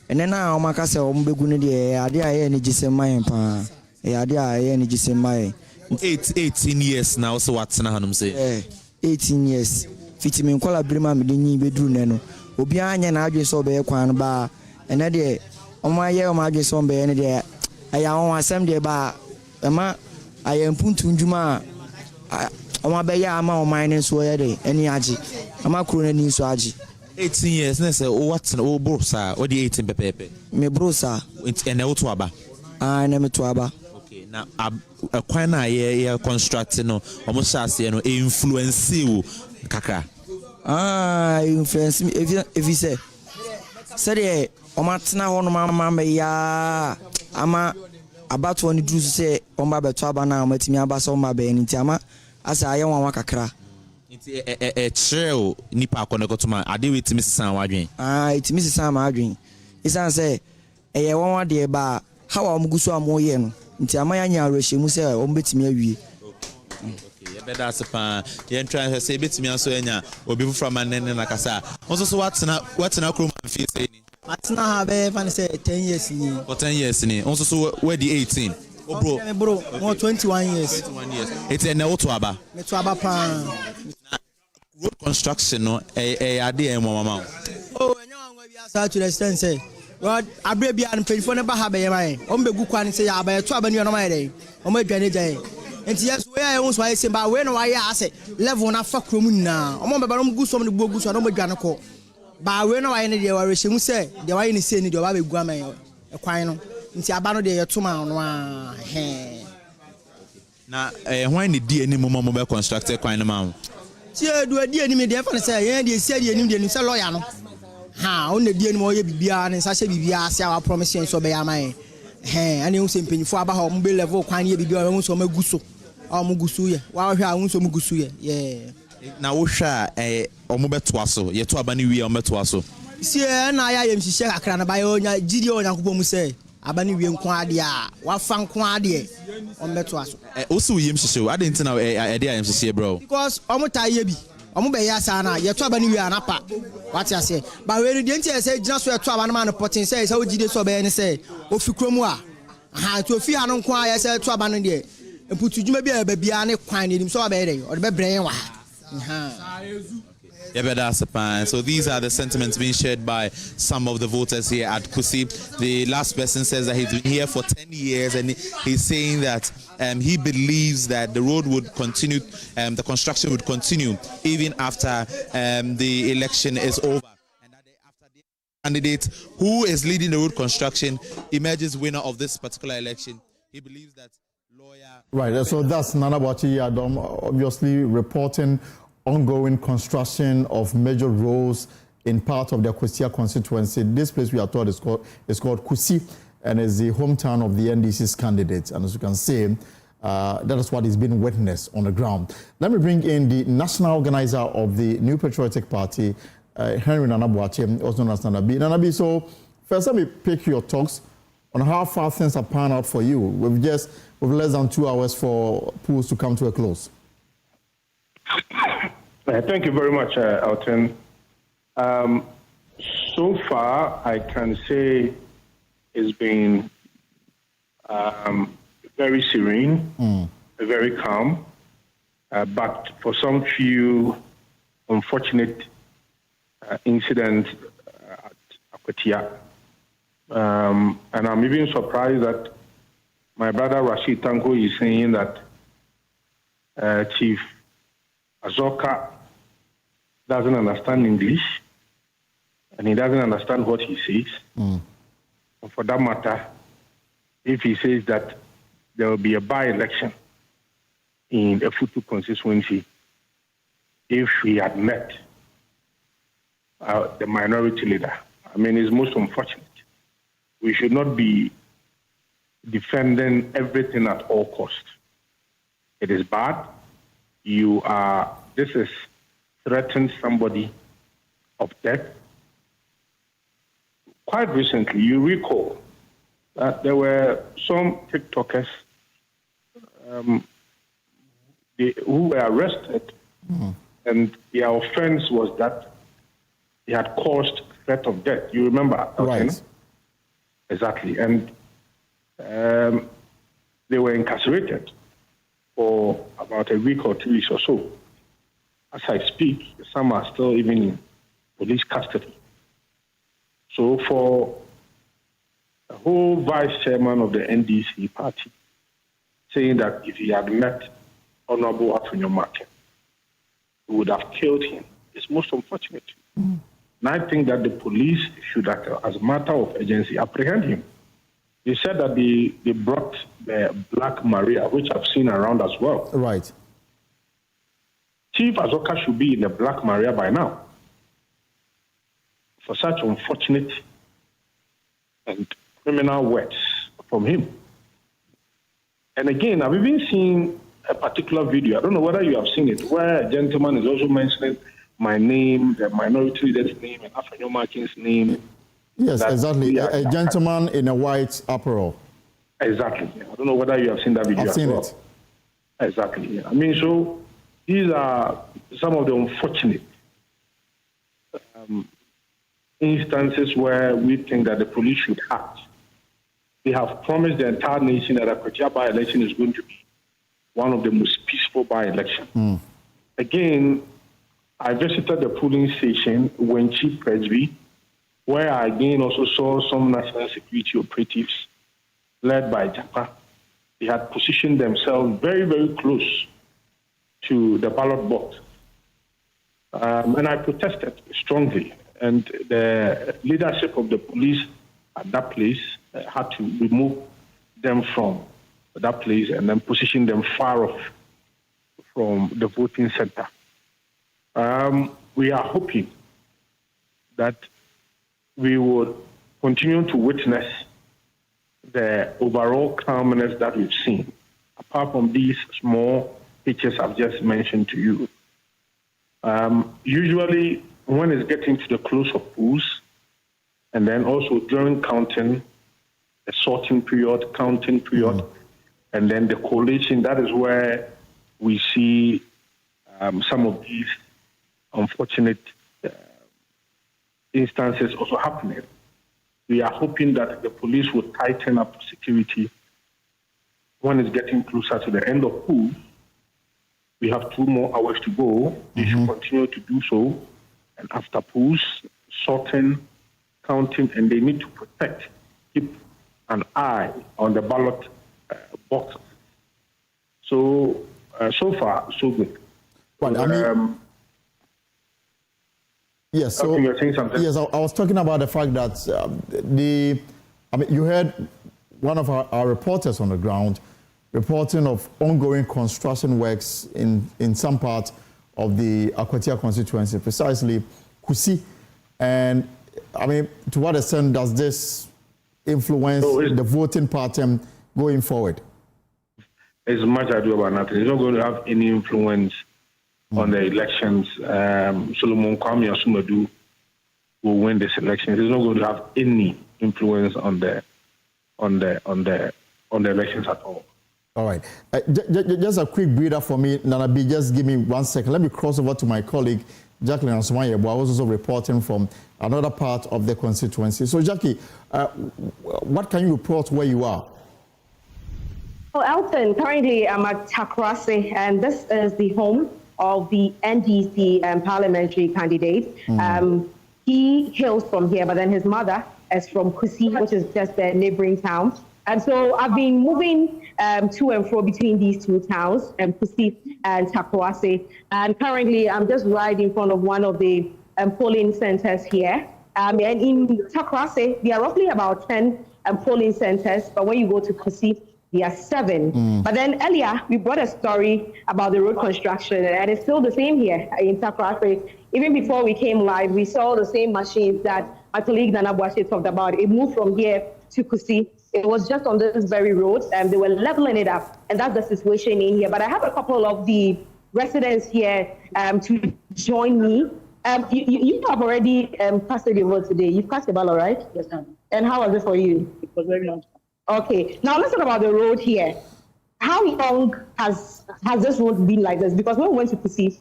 ene na o maka se o mbegu ne de ade aye ni giseman pa ade aye ni giseman 18 years now so what na hanum say 18 years fiti me nkola brima me de nyi beduru ne no obia anya na adwe so be kwan no ba ene de o ma ye o ma adwe so be ne de aya won asem de ba ema aya mpuntu ndwuma Oma be ya ama o mine so ye de eni agi ama kro na ni so agi 18 years na say what o brosa o di 18 pepepe me brosa ene o to aba na me to aba okay na kwan na ye construct no omo shase no influence you kakra influence me if you say de o matena ho no mama me ya ama about one do say o ma be to aba na o matimi aba so ma be ni ama asa aye wan kakra nti treo nipa akọ nekotuma ade wetimi sisan wadwen itimi sisan ma adwen isan say eye wan de ba how am guso am ye no nti amaya nya arehemu say o betimi awie okay ye beda sepa ye try say betimi aso enya obi fufra manene na kasa onso so watena krom amfi say ni atena ha be fan say 10 years ni for 10 years ni onso so we di 18 bro, 21 years. 21 years. It's a no to aba. Me to aba pan. Road construction no ade mama. Oh, enyo we to the extent say, God, abre bia an penfo ne ba ha be yemai. O mbegu kwan say ya ba to aba ni no mai dey. O ma dwane jan. Enti yes we ya won so aye say ba we no wa ya ase level na fa krom na. O mo be ba no gu so no gu so no mo dwane ko. Ba we no wa ye ne de wa rehemu say, de wa ye ne say ni de wa be gu aman e kwan no. Nti abano de yetuma no a he na when the di anim mo be constructed kwan no ma ti edu adi anim de fa ne say ye de si adi anim de say lawyer no ha on di anim o ye bibia ne sa se bibia ase a promise so be ya man he ani hu se mpanyifo aba ha mo be level kwan ye bibia o so maguso o mo gusu ye wa hwa hu so mo gusu ye na wo hwa o mo beto aso ye to aba ne wi o beto aso si na ya yem hihye kakra na ba ye onya gidi onya kopom mu say abani wie nko ade a wafa nko ade ombeto aso osu yem hihye ade ntina ade ayem hihye bro because omuta ye bi omu be ya sa na ye to abani wie anapa what you say ba we de ntia say gina so ye to abani ma no potin say o gide so be ne say ofi kromu a ha to ofi anu nko a ye say to abani de emputu djuma bi a ba bia ne kwan ne nim so ba be de o de be brɛn wa ha So these are the sentiments being shared by some of the voters here at Kusi. The last person says that he's been here for 10 years and he's saying that he believes that the road would continue, the construction would continue even after the election is over. And that after the candidate who is leading the road construction emerges winner of this particular election, he believes that lawyer... Right, so that's Nana Bwachi Adam obviously reporting ongoing construction of major roads in part of the Akwatia constituency. This place we are told is called Kusi and is the hometown of the NDC's candidate. And as you can see, that is what is being witnessed on the ground. Let me bring in the national organizer of the New Patriotic Party, Henry Nana Bwachi, also known as Nanabi. Nanabi, so first let me pick your talks on how far things have panned out for you. We've less than 2 hours for polls to come to a close. Thank you very much, Elton. So far, I can say it's been very serene, very calm, but for some few unfortunate incidents at Akwatia. And I'm even surprised that my brother Rashid Tanko is saying that Chief Azoka doesn't understand English, and he doesn't understand what he says. And for that matter, if he says that there will be a by-election in a Futu constituency, if he had met the minority leader, I mean, it's most unfortunate. We should not be defending everything at all costs. It is bad. This is threatening somebody of death. Quite recently, you recall that there were some TikTokers who were arrested, and their offense was that they had caused threat of death. You remember? Right. Exactly. And they were incarcerated for about a week or 2 weeks or so. As I speak, some are still even in police custody. So for the whole vice chairman of the NDC party saying that if he had met Honorable Afunyomakin, he would have killed him, it's most unfortunate. And I think that the police should, as a matter of urgency, apprehend him. They said that they brought the Black Maria, which I've seen around as well. Right. Chief Azoka should be in the Black Maria by now. For such unfortunate and criminal words from him. And again, I've even seen a particular video, I don't know whether you have seen it, where a gentleman is also mentioning my name, the minority leader's name, and Afunyomakin's name. Yes, exactly. A gentleman in a white apparel. Exactly. I don't know whether you have seen that video. I've seen it. Exactly. I mean, so these are some of the unfortunate instances where we think that the police should act. They have promised the entire nation that Akwatia by-election is going to be one of the most peaceful by-elections. Again, I visited the polling station, Wenchi Presby, where I again also saw some national security operatives led by Japa. They had positioned themselves very, very close to the ballot box. And I protested strongly. And the leadership of the police at that place had to remove them from that place and then position them far off from the voting center. We are hoping that we will continue to witness the overall calmness that we've seen, apart from these small pictures I've just mentioned to you. Usually, when it's getting to the close of polls, and then also during counting, the sorting period, counting period, and then the collation, that is where we see some of these unfortunate instances also happening. We are hoping that the police will tighten up security when it's getting closer to the end of polls. We have 2 more hours to go. They should continue to do so. And after polls, sorting, counting, and they need to keep an eye on the ballot box. So, so far, so good. Well, I mean, yes. So you're saying something? Yes, I was talking about the fact that you heard one of our reporters on the ground reporting of ongoing construction works in some part of the Akwatia constituency, precisely Kusi. And I mean, to what extent does this influence the voting pattern going forward? As much ado about nothing. It's not going to have any influence on the elections. Solomon Kwame Asumadu will win this election. It's not going to have any influence on the elections at all. All right. Just a quick breather for me, Nana B. Just give me 1 second. Let me cross over to my colleague, Jacqueline Asumaya, who was also reporting from another part of the constituency. So, Jackie, what can you report where you are? Well, Elton, currently I'm at Takrasi, and this is the home of the NDC parliamentary candidate. He hails from here, but then his mother is from Kusi, which is just a neighboring town. And so I've been moving to and fro between these two towns, Kusi and Takwase. And currently, I'm just right in front of one of the polling centers here. And in Takwase, there are roughly about 10 polling centers. But when you go to Kusi, there are 7. But then earlier, we brought a story about the road construction, and it's still the same here in Takwase. Even before we came live, we saw the same machines that my colleague Nana Boache talked about. It moved from here to Kusi. It was just on this very road, and they were leveling it up, and that's the situation in here. But I have a couple of the residents here to join me. You have already casted your vote today. You've cast your ballot, right? Yes, ma'am. And how was it for you? It was very long. Okay, now let's talk about the road here. How long has this road been like this? Because when we went to Kusi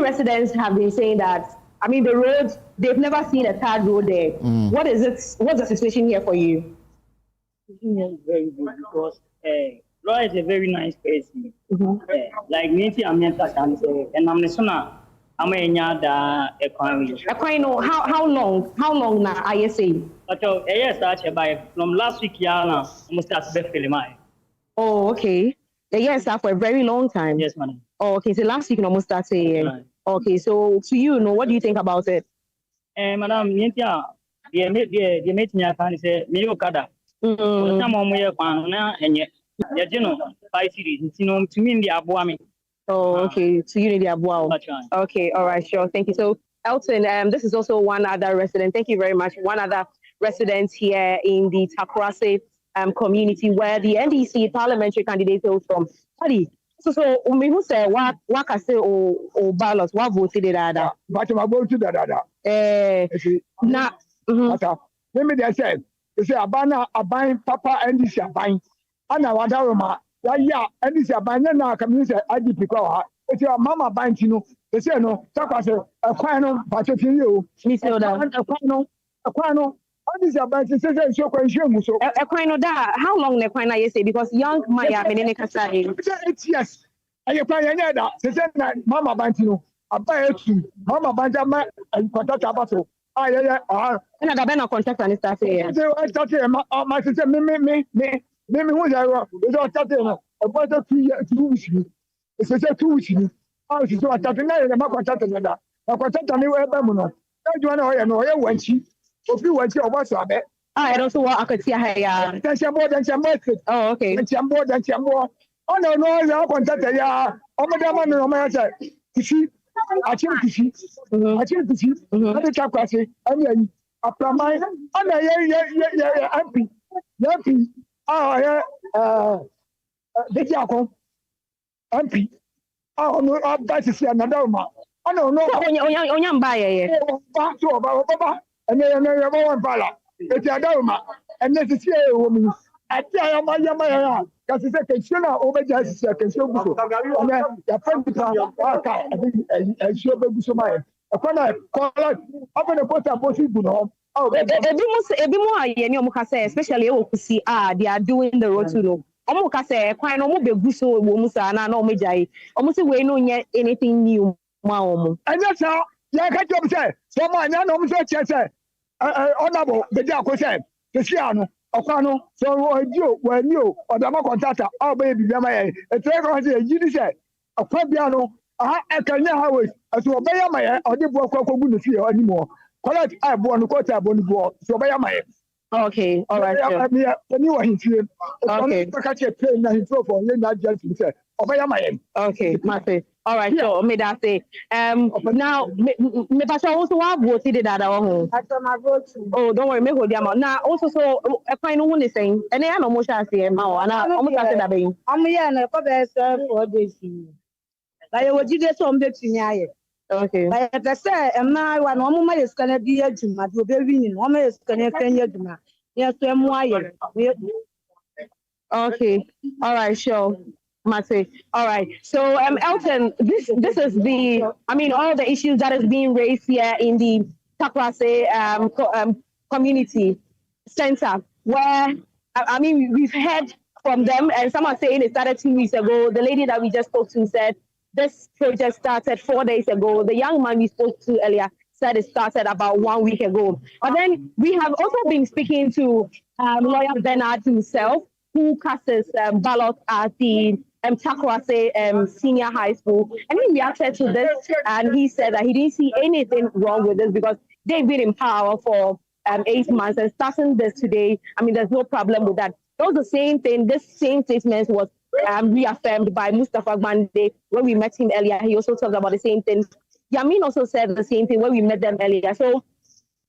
residents have been saying that, I mean, the road, they've never seen a tarred road there. What is it? What's the situation here for you? Very good because Laura is a very nice person. Like me, I'm and I'm how long now are you saying? But yes, by from last week, almost Oh, okay. Yes, for a very long time. Yes, madam. Oh, okay. So last week, you almost started saying. Right. Okay, so to you, what do you think about it? Madam, the mate me can say me okada. Some more and yet, you know, 5 series. To me, the abuami. Oh, okay. So you need the abuao. Okay, all right, sure. Thank you. So, Elton, this is also one other resident. Thank you very much. One other resident here in the Takwase community where the NDC parliamentary candidate is from. So we who say what can say o ballots what voted that. But I voted that. Now, let me just say, you say abana abine papa NDC abine. Ana wadaroma. Yeah, NDC abine na community IDP kwa. It's your mama abine tino. They say no. Talk say a kwano pachetin you. A kwano. NDC abine say so kwano so. A kwano da. How long the kwano you say because young Maya menene kasa. 8 years. Aye kwano nya da. Say na mama abine tino. Abine tu. Mama abine ma contact abaso. And I been a contract and start here. My sister, me, who's there? It's all starting about 2 weeks. It's a 2 weeks. I was so attacking my contract. My contract on the way. Don't you know? I went she. If you went to what's up, I also want Akwatia here. That's your more than your message. Oh, okay. That's your more than your more. Oh, no, I contact ya. Oh, madam, no, my answer. You see? I can't see. I can't say. I mean, after my, MP. MP. Oh, no, I've got to see another man. I don't know. On your buyer. Back to Baba, and then one ballot. It's a doma, and this is a woman. I tell my because it's a question over just a question. And then the friend and show baby so my. Upon a call up in a pot of possible. Oh, especially they are doing the road to know. Omukase, quite no more beguso, Musa, and no majai. Almost way no yet anything new. And that's how, like I told you, someone, I know, honorable, the Jaco said, Cristiano, Ocano, so you were new, or the more contractor, oh, baby, a trigger, you said, a Fabiano, I can now as to obey my or the book of fear anymore. Collect I born quarter bonny board, so obey my. Okay, all right. Here. Okay, catch a plane and throw for you, not just say, obey my. Okay, Matthew. All right, so may that say. Now, me pastor also have voted that our home. Oh, don't worry, me hold them out. Now, also, so I find no one is saying, and I know most I say, and I'm almost at that being. I'm here and I cover for this. I will do this on the Tinia. Okay. But I say, and now one woman is going to be a Juma, to be winning, woman is going to send you Juma. Yes, I'm wire. Okay. All right, sure. Matthew. All right. So, Elton, this is the, I mean, all the issues that is being raised here in the Takwase community center, where, I mean, we've heard from them, and some are saying it started 2 weeks ago. The lady that we just spoke to said this project started 4 days ago. The young man we spoke to earlier said it started about 1 week ago. But then we have also been speaking to lawyer Bernard himself, who cast his ballot at the Takwase Senior High School, and he reacted to this, and he said that he didn't see anything wrong with this because they've been in power for 8 months, and starting this today, I mean, there's no problem with that. It was the same thing. This same statement was reaffirmed by Mustafa Gbande when we met him earlier. He also talked about the same thing. Yamin also said the same thing when we met them earlier. So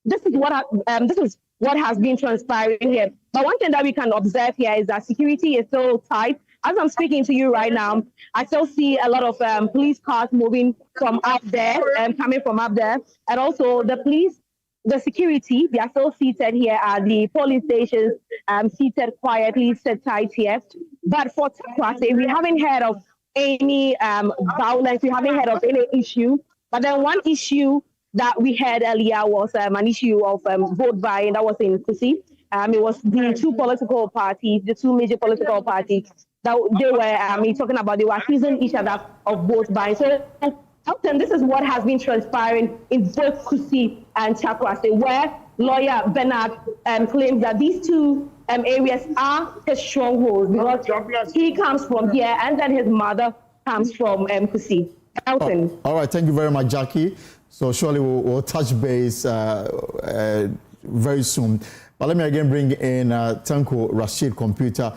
this is what has been transpiring here. But one thing that we can observe here is that security is still tight. As I'm speaking to you right now, I still see a lot of police cars moving from up there and coming from up there. And also the security, they are still seated here at the police stations, seated quietly, sit tight here. But for Takwase, we haven't heard of any violence, we haven't heard of any issue. But then one issue that we heard earlier was an issue of vote buying that was in Kusi. It was the two political parties, the two major political parties that they were talking about. They were accusing each other of vote buying. So often this is what has been transpiring in both Kusi and Takwase, where lawyer Bernard claims that these two areas are his strongholds because he comes from here and then his mother comes from Kusi. Elton. All right, thank you very much, Jackie. So surely we'll touch base very soon. But let me again bring in Tanko Rashid Computer.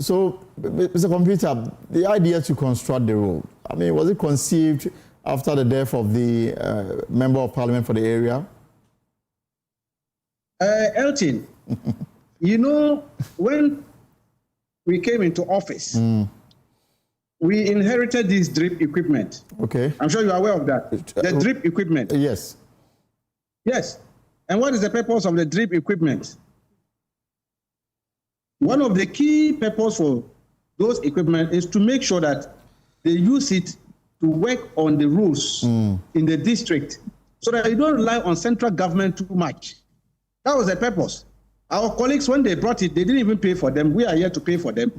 So, Mr. Computer, the idea to construct the rule, I mean, was it conceived after the death of the member of parliament for the area? Elton, you know, when we came into office, we inherited this drip equipment. Okay. I'm sure you're aware of that. The drip equipment. Yes. Yes. And what is the purpose of the drip equipment? One of the key purposes for those equipment is to make sure that they use it to work on the roads in the district so that you don't rely on central government too much. That was the purpose. Our colleagues, when they brought it, they didn't even pay for them. We are here to pay for them.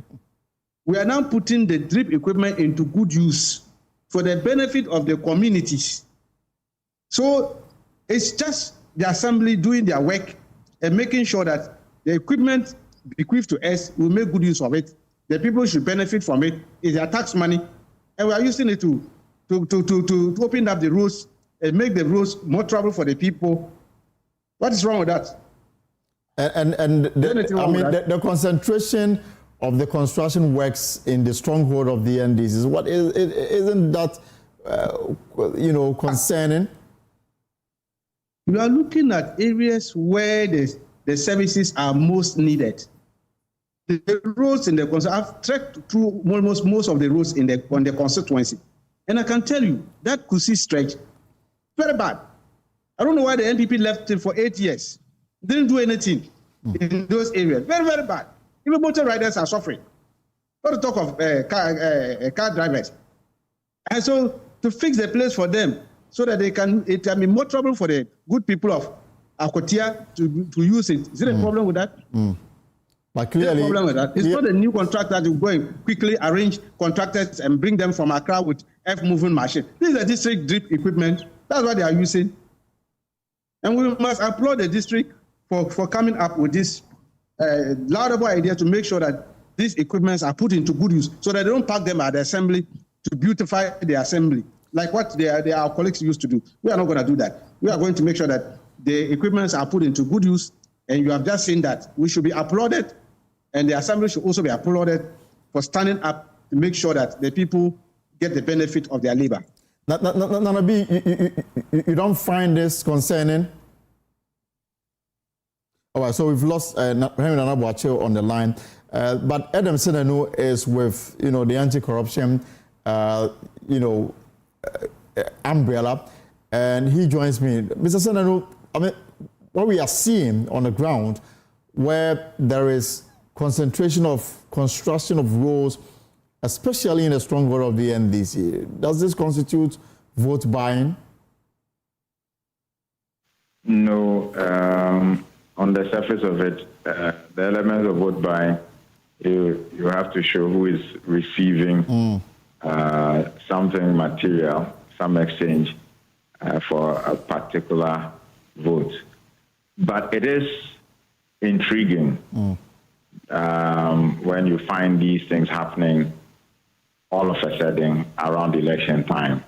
We are now putting the drip equipment into good use for the benefit of the communities. So it's just the assembly doing their work and making sure that the equipment bequeathed to us will make good use of it. The people should benefit from it. It's their tax money, and we are using it to open up the roads and make the roads more trouble for the people. What is wrong with that? The concentration of the construction works in the stronghold of the NDs is what isn't that concerning? We are looking at areas where the services are most needed. The roads in the I've trekked through almost most of the roads on the constituency, and I can tell you that Kusi stretch very bad. I don't know why the NPP left it for 8 years. Didn't do anything in those areas. Very, very bad. Even motor riders are suffering. Not to talk of car drivers. And so to fix the place for them so that it can be more trouble for the good people of Akwatia to use it. Is there a problem with that? But clearly, problem with that. It's not a new contract that you go and quickly arrange contractors and bring them from Accra with F-moving machine. This is a district drip equipment. That's what they are using. And we must applaud the district for coming up with this laudable idea to make sure that these equipments are put into good use so that they don't park them at the assembly to beautify the assembly, like what our colleagues used to do. We are not going to do that. We are going to make sure that the equipments are put into good use, and you have just seen that we should be applauded, and the assembly should also be applauded for standing up to make sure that the people get the benefit of their labor. You don't find this concerning? All right, so we've lost Henry Nanabuache on the line, but Adam Senanu is with the anti-corruption umbrella, and he joins me. Mr. Senanu, I mean, what we are seeing on the ground, where there is concentration of construction of roads, especially in the stronghold of the NDC, does this constitute vote buying? No. On the surface of it, the elements of vote buying, you have to show who is receiving something material, some exchange for a particular vote. But it is intriguing when you find these things happening all of a sudden around election time.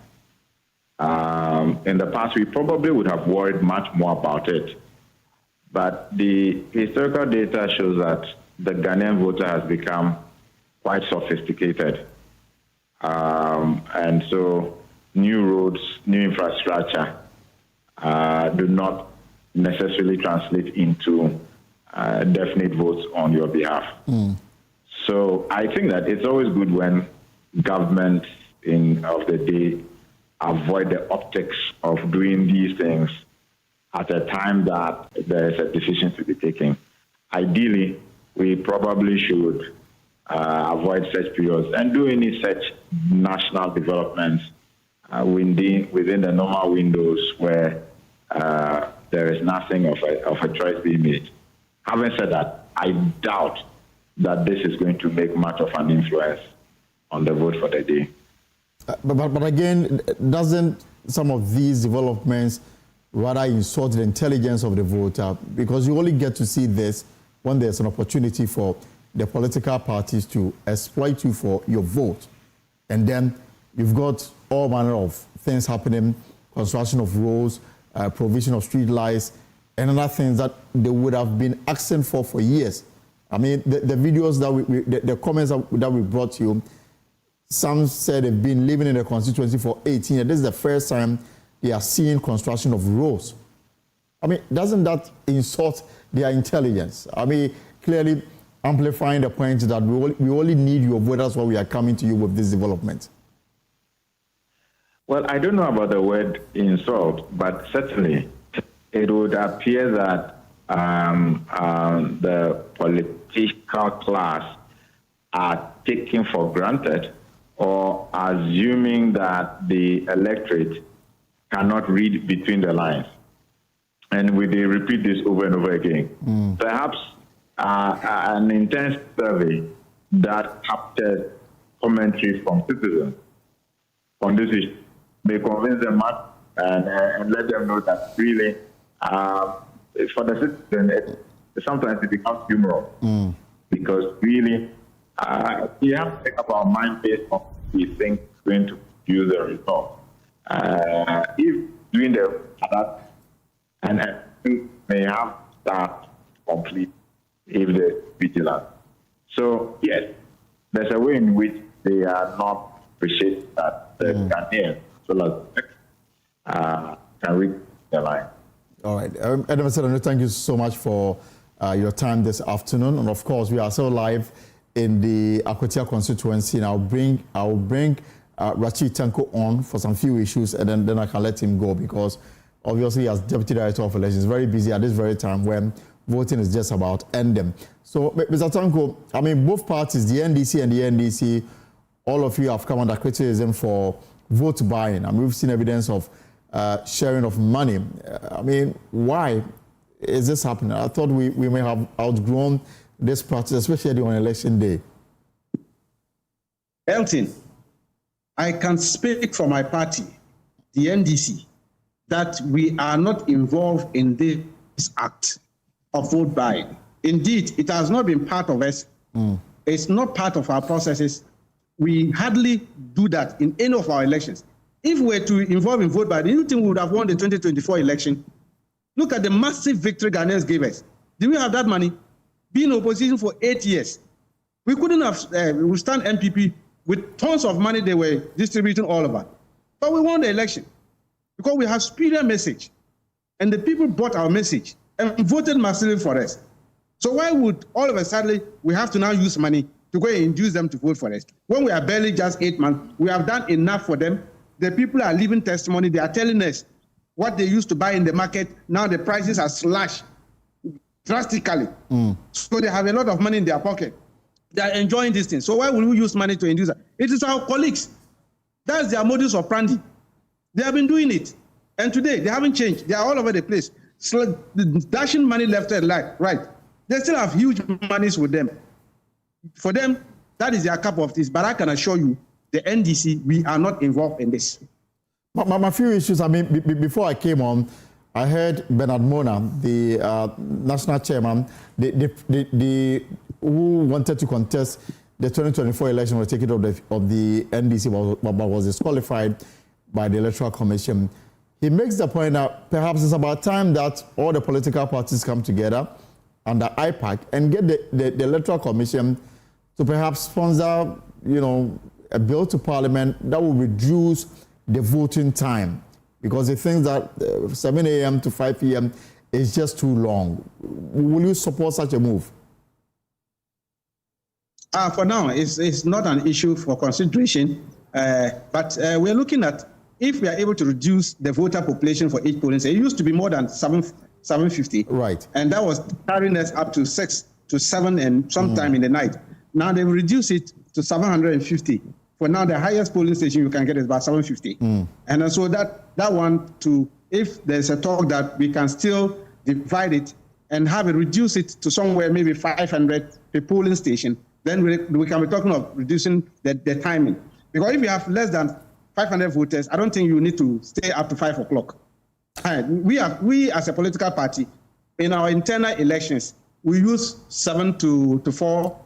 In the past, we probably would have worried much more about it. But the historical data shows that the Ghanaian voter has become quite sophisticated. And so new roads, new infrastructure do not necessarily translate into definite votes on your behalf. So I think that it's always good when governments of the day avoid the optics of doing these things at a time that there is a decision to be taken. Ideally, we probably should avoid such periods and do any such national developments within the normal windows where there is nothing of a choice being made. Having said that, I doubt that this is going to make much of an influence on the vote for the day. But again, doesn't some of these developments rather insult the intelligence of the voter? Because you only get to see this when there's an opportunity for the political parties to exploit you for your vote. And then you've got all manner of things happening, construction of roads, provision of street lights, and other things that they would have been asking for years. I mean, the videos that the comments that we brought you, some said they've been living in the constituency for 18 years. This is the first time they are seeing construction of roads. I mean, doesn't that insult their intelligence? I mean, clearly amplifying the point that we only need your vote. That's why we are coming to you with this development. Well, I don't know about the word insult, but certainly it would appear that the political class are taking for granted or assuming that the electorate cannot read between the lines. And they repeat this over and over again. Perhaps an intense survey that captures commentary from citizens on this issue may convince them much and let them know that really, for the citizen, sometimes it becomes humorous because really, we have to take up our mind based on what we think is going to produce the result. If doing that, and I think may have start complete if they're vigilant. So yes, there's a way in which they are not appreciating that the Ghanaians, so as can read the line. All right, Adam Sedano, thank you so much for your time this afternoon, and of course we are so live in the Akwatia constituency, and I'll bring Rachid Tanko on for some few issues, and then I can let him go because obviously as Deputy Director of Elections, very busy at this very time when voting is just about ending. So, Mr. Tanko, I mean, both parties, the NDC and the NDC, all of you have come under criticism for vote buying. I mean, we've seen evidence of sharing of money. I mean, why is this happening? I thought we may have outgrown this practice, especially on election day. Elton, I can speak for my party, the NDC, that we are not involved in this act of vote buying. Indeed, it has not been part of us. It's not part of our processes. We hardly do that in any of our elections. If we were to involve in vote buying, do you think we would have won the 2024 election? Look at the massive victory Ghanaians gave us. Did we have that money? Being in opposition for 8 years, we couldn't have withstand MPP with tons of money they were distributing all over. But we won the election because we have superior message. And the people bought our message and voted massively for us. So why would all of a sudden we have to now use money to go and induce them to vote for us? When we are barely just 8 months, we have done enough for them. The people are living testimony. They are telling us what they used to buy in the market. Now the prices are slashed drastically. So they have a lot of money in their pocket. They are enjoying this thing. So why would we use money to induce them? It is our colleagues. That's their modus operandi. They have been doing it. And today, they haven't changed. They are all over the place. So, dashing money left and right. They still have huge monies with them. For them, that is their cup of tea. But I can assure you, the NDC, we are not involved in this. My few issues, I mean, before I came on, I heard Bernard Mona, the national chairman, the who wanted to contest the 2024 election was taken of the NDC but was disqualified by the Electoral Commission. He makes the point that perhaps it's about time that all the political parties come together under IPAC and get the Electoral Commission to perhaps sponsor, a bill to Parliament that will reduce the voting time, because he thinks that 7 a.m. to 5 p.m. is just too long. Will you support such a move? For now, it's not an issue for consideration, but we're looking at if we are able to reduce the voter population for each polling station. It used to be more than 750. Right. And that was carrying us up to 6 to 7 and sometime in the night. Now they've reduced it to 750. For now, the highest polling station you can get is about 750. And so that one, if there's a talk that we can still divide it and have it, reduce it to somewhere maybe 500 per polling station, then we can be talking of reducing the timing. Because if you have less than 500 voters, I don't think you need to stay up to 5 o'clock. We as a political party, in our internal elections, we use 7 to 4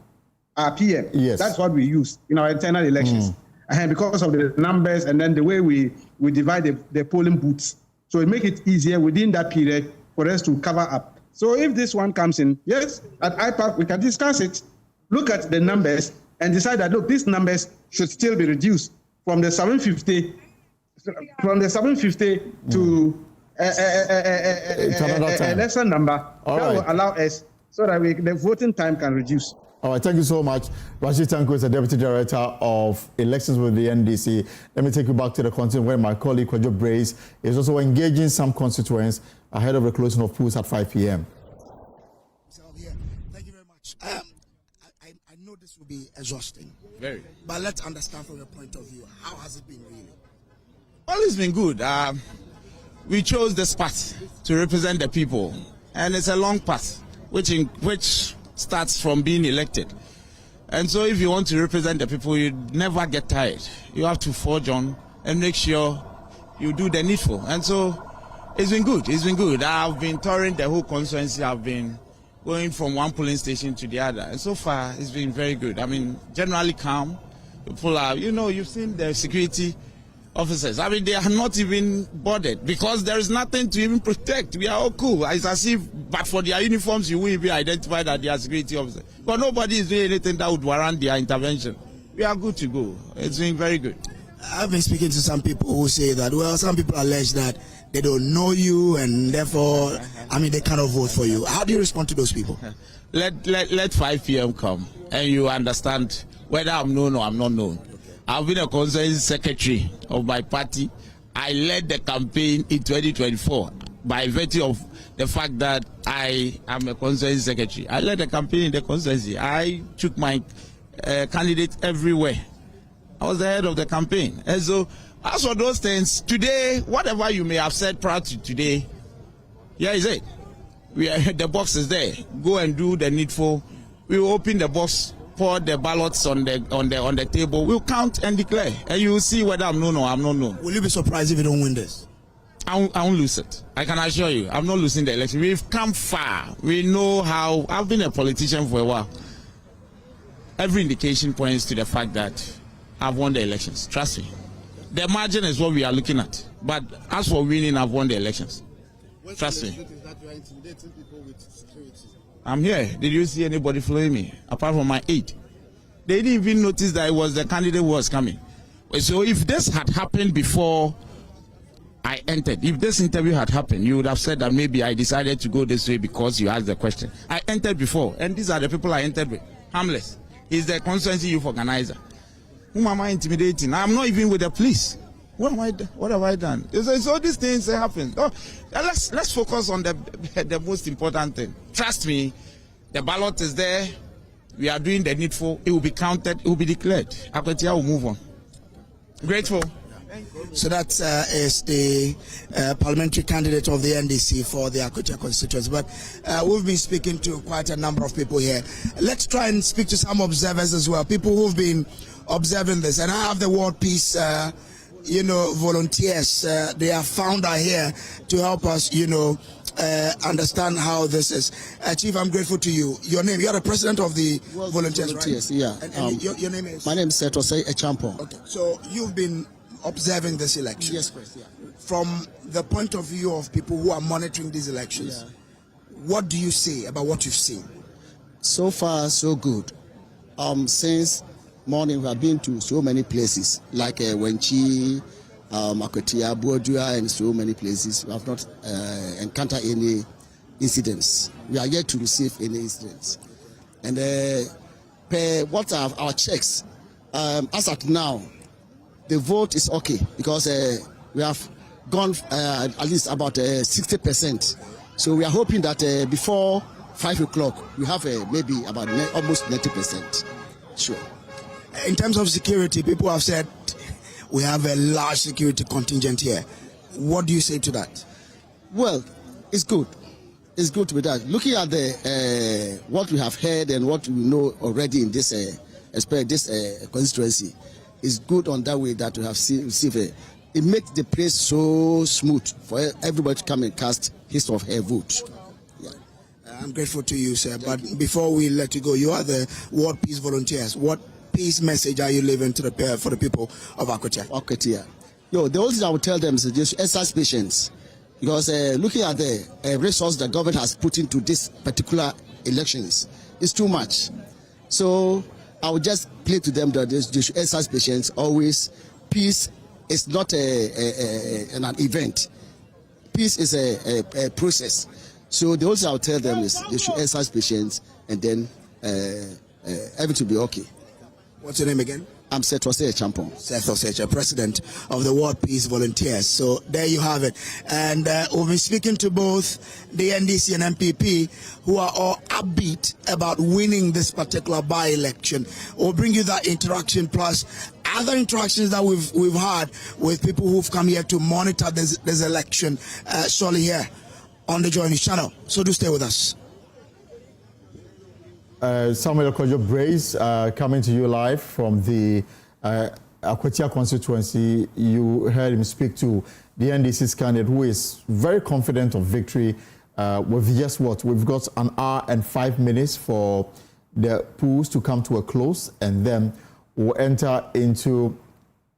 p.m. Yes. That's what we use in our internal elections. And because of the numbers and then the way we divide the polling booths. So it makes it easier within that period for us to cover up. So if this one comes in, yes, at IPAC, we can discuss it, look at the numbers and decide that, look, these numbers should still be reduced from the 750 to a lesser number. That will allow us so that the voting time can reduce. All right, thank you so much. Rashid Tanko is the Deputy Director of Elections with the NDC. Let me take you back to the continent where my colleague, Kwajo Brace, is also engaging some constituents ahead of the closing of polls at 5 p.m. So, thank you very much. I know this will be exhausting. Very. But let's understand from your point of view, how has it been really? Well, it's been good. We chose this path to represent the people, and it's a long path, which starts from being elected. And so if you want to represent the people, you never get tired. You have to forge on and make sure you do the needful. And so it's been good. It's been good. I've been touring the whole constituency. I've been going from one polling station to the other. And so far, it's been very good. I mean, generally calm. People are, you've seen the security officers. I mean, they are not even bothered because there is nothing to even protect. We are all cool. It's as if, but for their uniforms, you will even identify that they are security officers. But nobody is doing anything that would warrant their intervention. We are good to go. It's been very good. I've been speaking to some people who say that, well, some people allege that they don't know you and therefore, they cannot vote for you. How do you respond to those people? Let 5 p.m. come and you understand whether I'm known or I'm not known. I've been a constituency secretary of my party. I led the campaign in 2024 by virtue of the fact that I am a constituency secretary. I led the campaign in the constituency. I took my candidate everywhere. I was the head of the campaign. And so, as for those things, today, whatever you may have said prior to today, here is it. The box is there. Go and do the needful. We will open the box, pour the ballots on the table. We'll count and declare, and you will see whether I'm known or I'm not known. Will you be surprised if you don't win this? I won't lose it. I can assure you, I'm not losing the election. We've come far. We know how. I've been a politician for a while. Every indication points to the fact that I've won the elections. Trust me. The margin is what we are looking at. But as for winning, I've won the elections. Trust me. I'm here. Did you see anybody following me apart from my aide? They didn't even notice that it was the candidate who was coming. So if this had happened before I entered, if this interview had happened, you would have said that maybe I decided to go this way because you asked the question. I entered before, and these are the people I entered with. Harmless. He's the constituency youth organizer. Whom am I intimidating? I'm not even with the police. What have I done? So these things happen. Oh, let's focus on the most important thing. Trust me, the ballot is there. We are doing the needful. It will be counted. It will be declared. Akwatia will move on. Grateful. So that is the parliamentary candidate of the NDC for the Akwatia constituency. But we've been speaking to quite a number of people here. Let's try and speak to some observers as well, people who've been observing this. And I have the World Peace volunteers. They are found out here to help us, understand how this is. Chief, I'm grateful to you. Your name, you are the president of the volunteers, right? Yeah. And your name is? My name is Setose Echampo. Okay, so you've been observing this election. Yes, please, yeah. From the point of view of people who are monitoring these elections, what do you say about what you've seen? So far, so good. Since morning, we have been to so many places, like Wenchi, Akwatia, Bodua, and so many places. We have not encountered any incidents. We are yet to receive any incidents. And per what are our checks, as at now, the vote is okay because we have gone at least about 60%. So we are hoping that before 5 o'clock, we have maybe about almost 90%. Sure. In terms of security, people have said we have a large security contingent here. What do you say to that? Well, it's good. It's good with that. Looking at the what we have heard and what we know already in this constituency, is good on that way that we have received it. It makes the place so smooth for everybody to come and cast his or her vote. Yeah. I'm grateful to you, sir. But before we let you go, you are the World Peace Volunteers. What peace message are you leaving to for the people of Akwatia? Akwatia. The only thing I would tell them is just exercise patience. Because looking at the resource the government has put into this particular elections is too much. So I would just play to them that they should exercise patience. Always, peace is not an event. Peace is a process. So the only thing I would tell them is they should exercise patience, and then everything will be okay. What's your name again? I'm Setose Echampo. Setose, president of the World Peace Volunteers. So there you have it. And we've been speaking to both the NDC and MPP, who are all upbeat about winning this particular by-election. We'll bring you that interaction plus other interactions that we've had with people who've come here to monitor this election shortly here on the Joynews channel. So do stay with us. Samuel Kojo Brace coming to you live from the Akwatia constituency. You heard him speak to the NDC's candidate, who is very confident of victory. With just what? We've got an hour and 5 minutes for the polls to come to a close, and then we'll enter into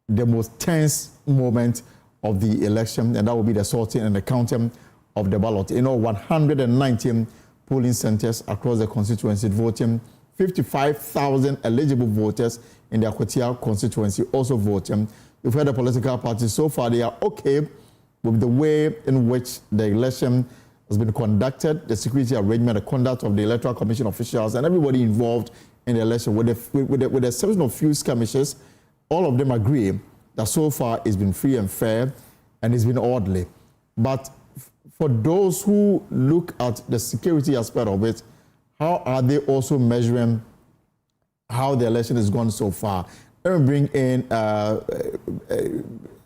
the most tense moment of the election, and that will be the sorting and the counting of the ballot. 119 polling centers across the constituency, voting 55,000 eligible voters in the Akwatia constituency also voting. We've heard the political parties so far, they are okay with the way in which the election has been conducted, the security arrangement, the conduct of the Electoral Commission officials, and everybody involved in the election. With the exception of few skirmishes, all of them agree that so far it's been free and fair and it's been orderly. But for those who look at the security aspect of it, how are they also measuring how the election has gone so far? Let me bring in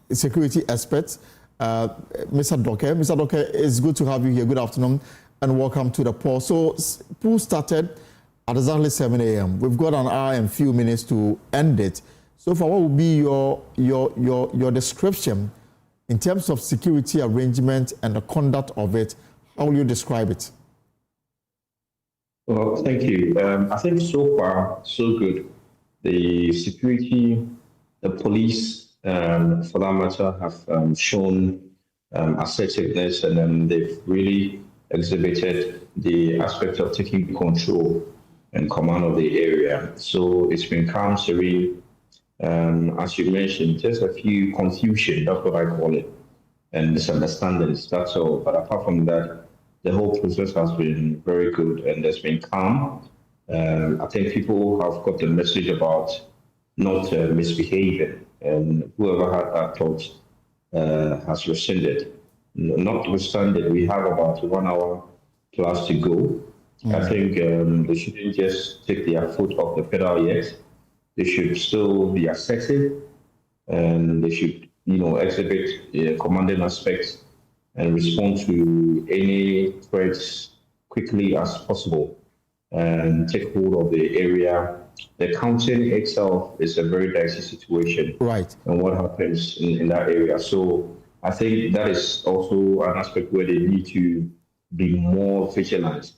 security experts. Mr. Doke. Mr. Doke, it's good to have you here. Good afternoon and welcome to the poll. So, poll started at exactly 7 a.m. We've got an hour and a few minutes to end it. So far, what would be your description in terms of security arrangement and the conduct of it? How will you describe it? Well, thank you. I think so far, so good. The security, the police, for that matter, have shown assertiveness, and they've really exhibited the aspect of taking control and command of the area. So it's been calm, serene. As you mentioned, just a few confusion, that's what I call it, and misunderstandings, that's all. But apart from that, the whole process has been very good and there's been calm. I think people have got the message about not misbehaving, and whoever had that thought has rescinded. Notwithstanding, we have about 1 hour plus to go. I think they shouldn't just take their foot off the pedal yet. They should still be assertive, and they should, exhibit commanding aspects and respond to any threats quickly as possible and take hold of the area. The counting itself is a very dicey situation. Right. And what happens in that area. So I think that is also an aspect where they need to be more vigilant.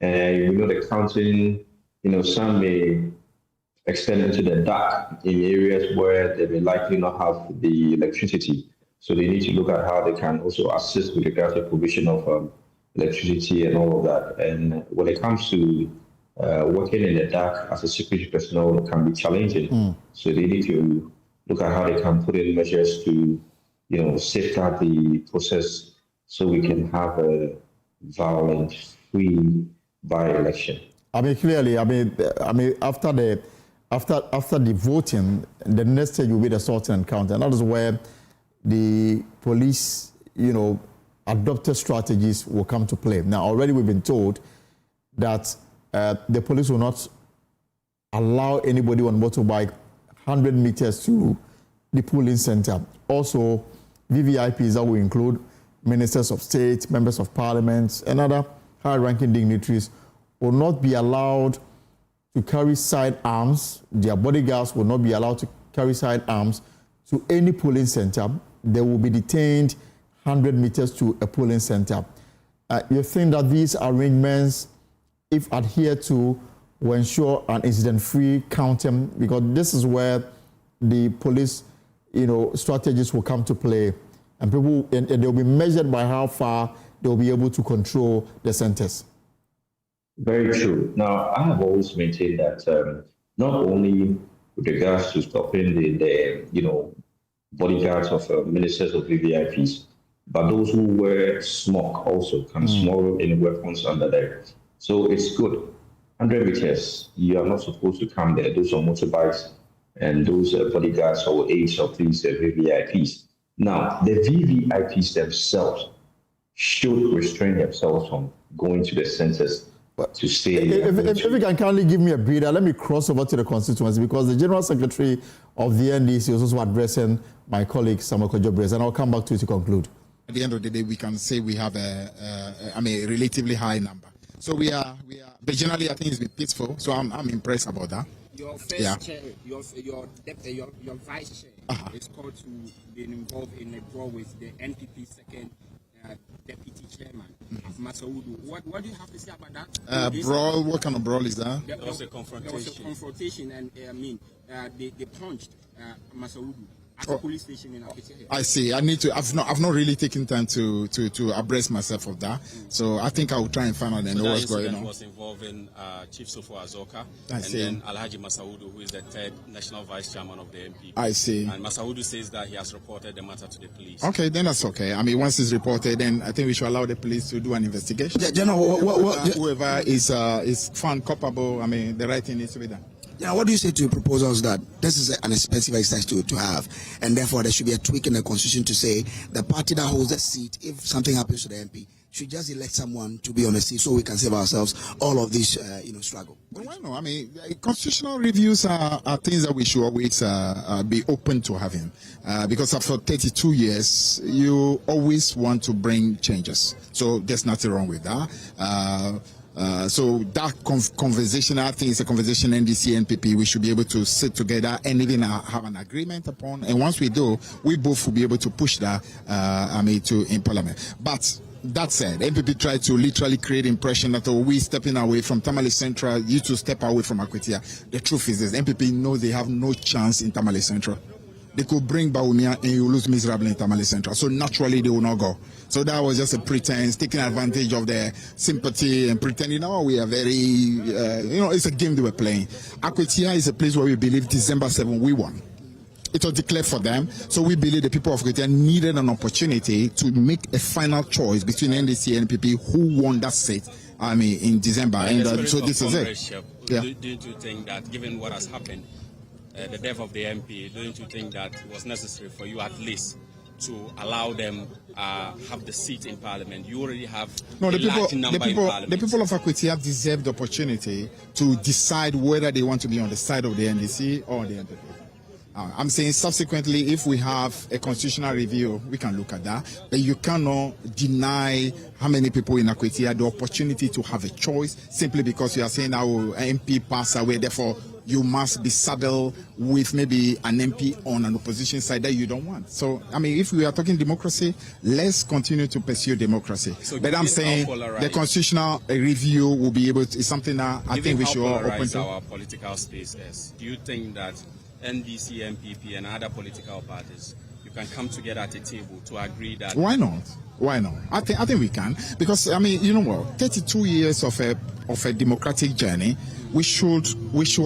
We know the counting, some may extend into the dark in areas where they may likely not have the electricity. So they need to look at how they can also assist with regard to provision of electricity and all of that. And when it comes to working in the dark as a security personnel, it can be challenging. So they need to look at how they can put in measures to, safeguard the process so we can have a violent, free by-election. Clearly, after the voting, the next stage will be the sorting and counting. And that is where the police, adopted strategies will come to play. Now, already we've been told that the police will not allow anybody on motorbike 100 meters to the polling center. Also, VVIPs that will include ministers of state, members of parliament, and other high-ranking dignitaries will not be allowed to carry sidearms. Their bodyguards will not be allowed to carry sidearms to any polling center. They will be detained 100 meters to a polling center. You think that these arrangements, if adhered to, will ensure an incident-free counting? Because this is where the police, strategies will come to play, and people, and they'll be measured by how far they'll be able to control the centers. Very true. Now, I have always maintained that not only with regards to stopping the bodyguards of ministers of VVIPs, but those who wear smock also can smuggle any weapons under there. So it's good. 100 meters, you are not supposed to come there. Those on motorbikes and those bodyguards or aides of these VVIPs. Now, the VVIPs themselves should restrain themselves from going to the centers to stay. If you can kindly give me a breather, let me cross over to the constituency, because the General Secretary of the NDC is also addressing my colleague Samuel Kojo, and I'll come back to you to conclude. At the end of the day, we can say we have a relatively high number. So we are generally, I think it's been peaceful. So I'm impressed about that. Your first chair, your vice chair is called to be involved in a draw with the NPP second deputy chairman, Masaudu. What do you have to say about that? Brawl? What kind of brawl is that? There was a confrontation, and they punched Masaudu at the police station in Akwatia. I see. I've not really taken time to abreast myself of that. So I think I will try and find out and know what's going on. Was involving Chief Sofo Azoka and then Alhaji Masaudu, who is the third national vice chairman of the NPP. I see. And Masaudu says that he has reported the matter to the police. Okay, then that's okay. Once it's reported, then I think we should allow the police to do an investigation. Whoever is found culpable, the right thing needs to be done. What do you say to proposals that this is an expensive exercise to have, and therefore there should be a tweak in the constitution to say the party that holds the seat, if something happens to the MP, should just elect someone to be on the seat so we can save ourselves all of this struggle? Well, no, constitutional reviews are things that we should always be open to having, because after 32 years, you always want to bring changes. So there's nothing wrong with that. So that conversation, I think it's a conversation NDC, NPP, we should be able to sit together and even have an agreement upon. And once we do, we both will be able to push that, in Parliament. But that said, NPP tried to literally create impression that we stepping away from Tamale Central, you to step away from Akwatia. The truth is this, NPP know they have no chance in Tamale Central. They could bring Bawumia and you lose miserably in Tamale Central. So naturally they will not go. So that was just a pretense, taking advantage of their sympathy and pretending, we are very, it's a game they were playing. Akwatia is a place where we believe December 7 we won. It was declared for them. So we believe the people of Akwatia needed an opportunity to make a final choice between NDC and NPP who won that seat, in December. And so this is it. Yeah. Don't you think that given what has happened, the death of the MP, don't you think that it was necessary for you at least to allow them have the seat in Parliament? You already have a large number in Parliament. The people of Akwatia deserve the opportunity to decide whether they want to be on the side of the NDC or the NPP. I'm saying subsequently, if we have a constitutional review, we can look at that. But you cannot deny how many people in Akwatia the opportunity to have a choice simply because you are saying our MP passed away, therefore you must be saddled with maybe an MP on an opposition side that you don't want. So, I mean, if we are talking democracy, let's continue to pursue democracy. So but I'm saying the constitutional review will be able to, is something that I think we should all open to. Our political space is. Do you think that NDC, MPP, and other political parties, you can come together at a table to agree that? Why not? Why not? I think we can, because I mean, you know what? 32 years of a democratic journey. We should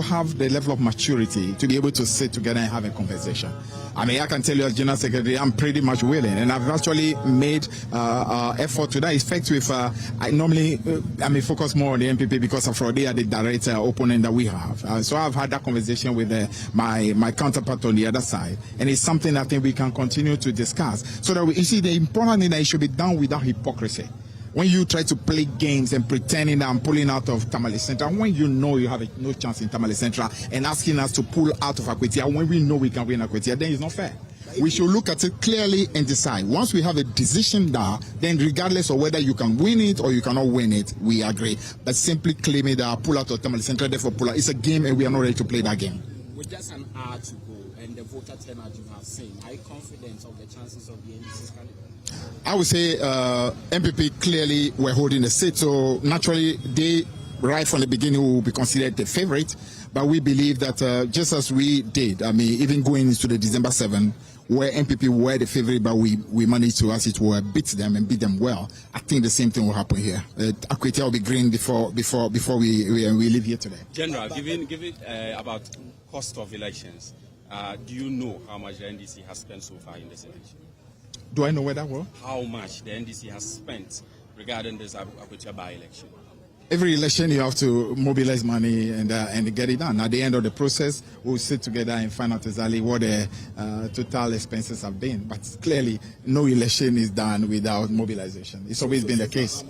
have the level of maturity to be able to sit together and have a conversation. I mean, I can tell you as General Secretary, I'm pretty much willing, and I've actually made effort to that effect with, I normally focus more on the MPP because of they are the direct opponent that we have. So I've had that conversation with my counterpart on the other side, and it's something I think we can continue to discuss. So that you see, the important thing that it should be done without hypocrisy. When you try to play games and pretending that I'm pulling out of Tamale Central, when you know you have no chance in Tamale Central and asking us to pull out of Akwatia when we know we can win Akwatia, then it's not fair. We should look at it clearly and decide. Once we have a decision there, then regardless of whether you can win it or you cannot win it, we agree. But simply claiming that pull out of Tamale Central, therefore pull out, it's a game and we are not ready to play that game. With just an hour to go and the voter turnout you have seen, are you confident of the chances of the NDC's candidate? I would say MPP clearly were holding the seat, so naturally they, right from the beginning, will be considered the favorite. But we believe that just as we did, I mean, even going into the December 7, where MPP were the favorite, but we managed to, as it were, beat them and beat them well. I think the same thing will happen here. Akwatia will be green before we leave here today. General, given about cost of elections, do you know how much the NDC has spent so far in this election? Do I know where that was? How much the NDC has spent regarding this Akwatia by-election? Every election you have to mobilize money and get it done. At the end of the process, we'll sit together and find out exactly what the total expenses have been. But clearly, no election is done without mobilization. It's always been the case.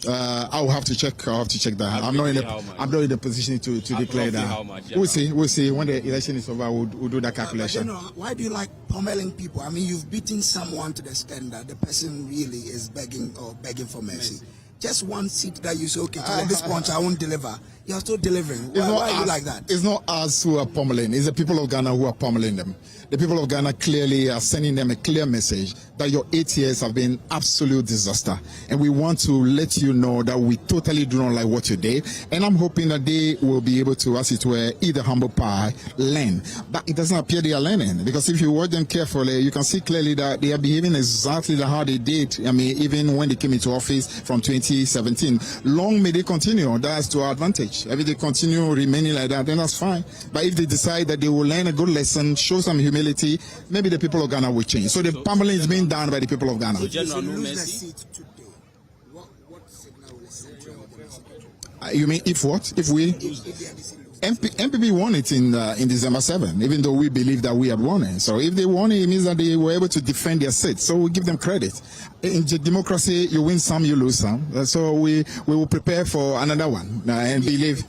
I'll have to check that. I'm not in the position to declare that. We'll see. When the election is over, we'll do that calculation. Why do you like pummeling people? I mean, you've beaten someone to the extent that the person really is begging for mercy. Just one seat that you say, okay, at this point I won't deliver. You're still delivering. Why are you like that? It's not us who are pummeling. It's the people of Ghana who are pummeling them. The people of Ghana clearly are sending them a clear message that your 8 years have been absolute disaster. And we want to let you know that we totally do not like what you did. And I'm hoping that they will be able to, as it were, eat the humble pie, learn. But it doesn't appear they are learning. Because if you watch them carefully, you can see clearly that they are behaving exactly how they did. I mean, even when they came into office from 2017. Long may they continue. That's to our advantage. If they continue remaining like that, then that's fine. But if they decide that they will learn a good lesson, show some humility, maybe the people of Ghana will change. So the pummeling is being done by the people of Ghana. So General, no mercy. What signal will send to you mean if what? If we... MPP won it in December 7, even though we believe that we had won it. So if they won it, it means that they were able to defend their seat. So we give them credit. In democracy, you win some, you lose some. So we will prepare for another one and believe.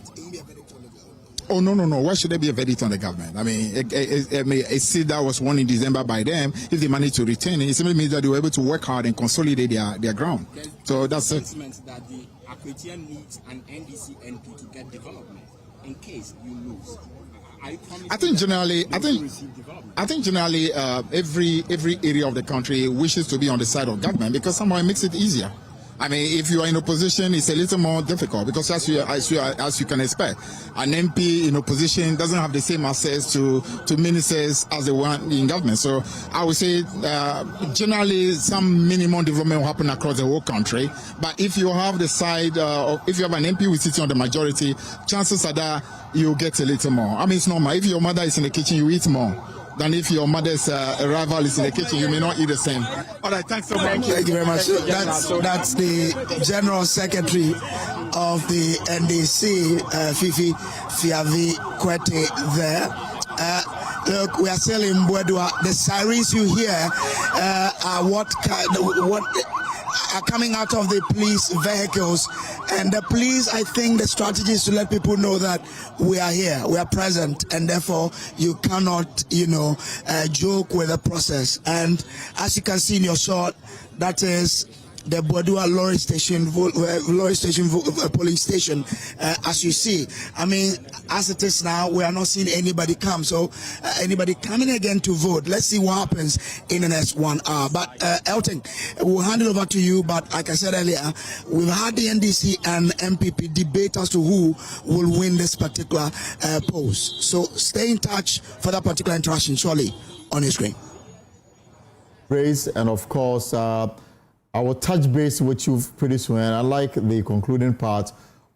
Oh, no. Why should there be a verdict on the government? I mean, a seat that was won in December by them, if they manage to retain it, it simply means that they were able to work hard and consolidate their ground. So that's it. That the Akwatia needs an NDC MP to get development in case you lose. I think generally, every area of the country wishes to be on the side of government because somehow it makes it easier. I mean, if you are in opposition, it's a little more difficult because as you can expect, an MP in opposition doesn't have the same access to ministers as the one in government. So I would say generally some minimum development will happen across the whole country. But if you have the side, if you have an MP who is sitting on the majority, chances are that you get a little more. I mean, it's normal. If your mother is in the kitchen, you eat more than if your mother's rival is in the kitchen. You may not eat the same. All right, thanks so much. Thank you very much. That's the General Secretary of the NDC, Fifi Fiavi Kwete there. Look, we are still in Mbwedua. The sirens you hear are what are coming out of the police vehicles. And the police, I think the strategy is to let people know that we are here, we are present, and therefore you cannot, joke with the process. And as you can see in your shot, that is the Bodua polling station. As you see, I mean, as it is now, we are not seeing anybody come. So anybody coming again to vote. Let's see what happens in the next 1 hour. But Elton, we'll hand it over to you. But like I said earlier, we've had the NDC and MPP debate as to who will win this particular post. So stay in touch for that particular interaction, surely, on your screen. Praise, and of course, I will touch base with you pretty soon. And I like the concluding part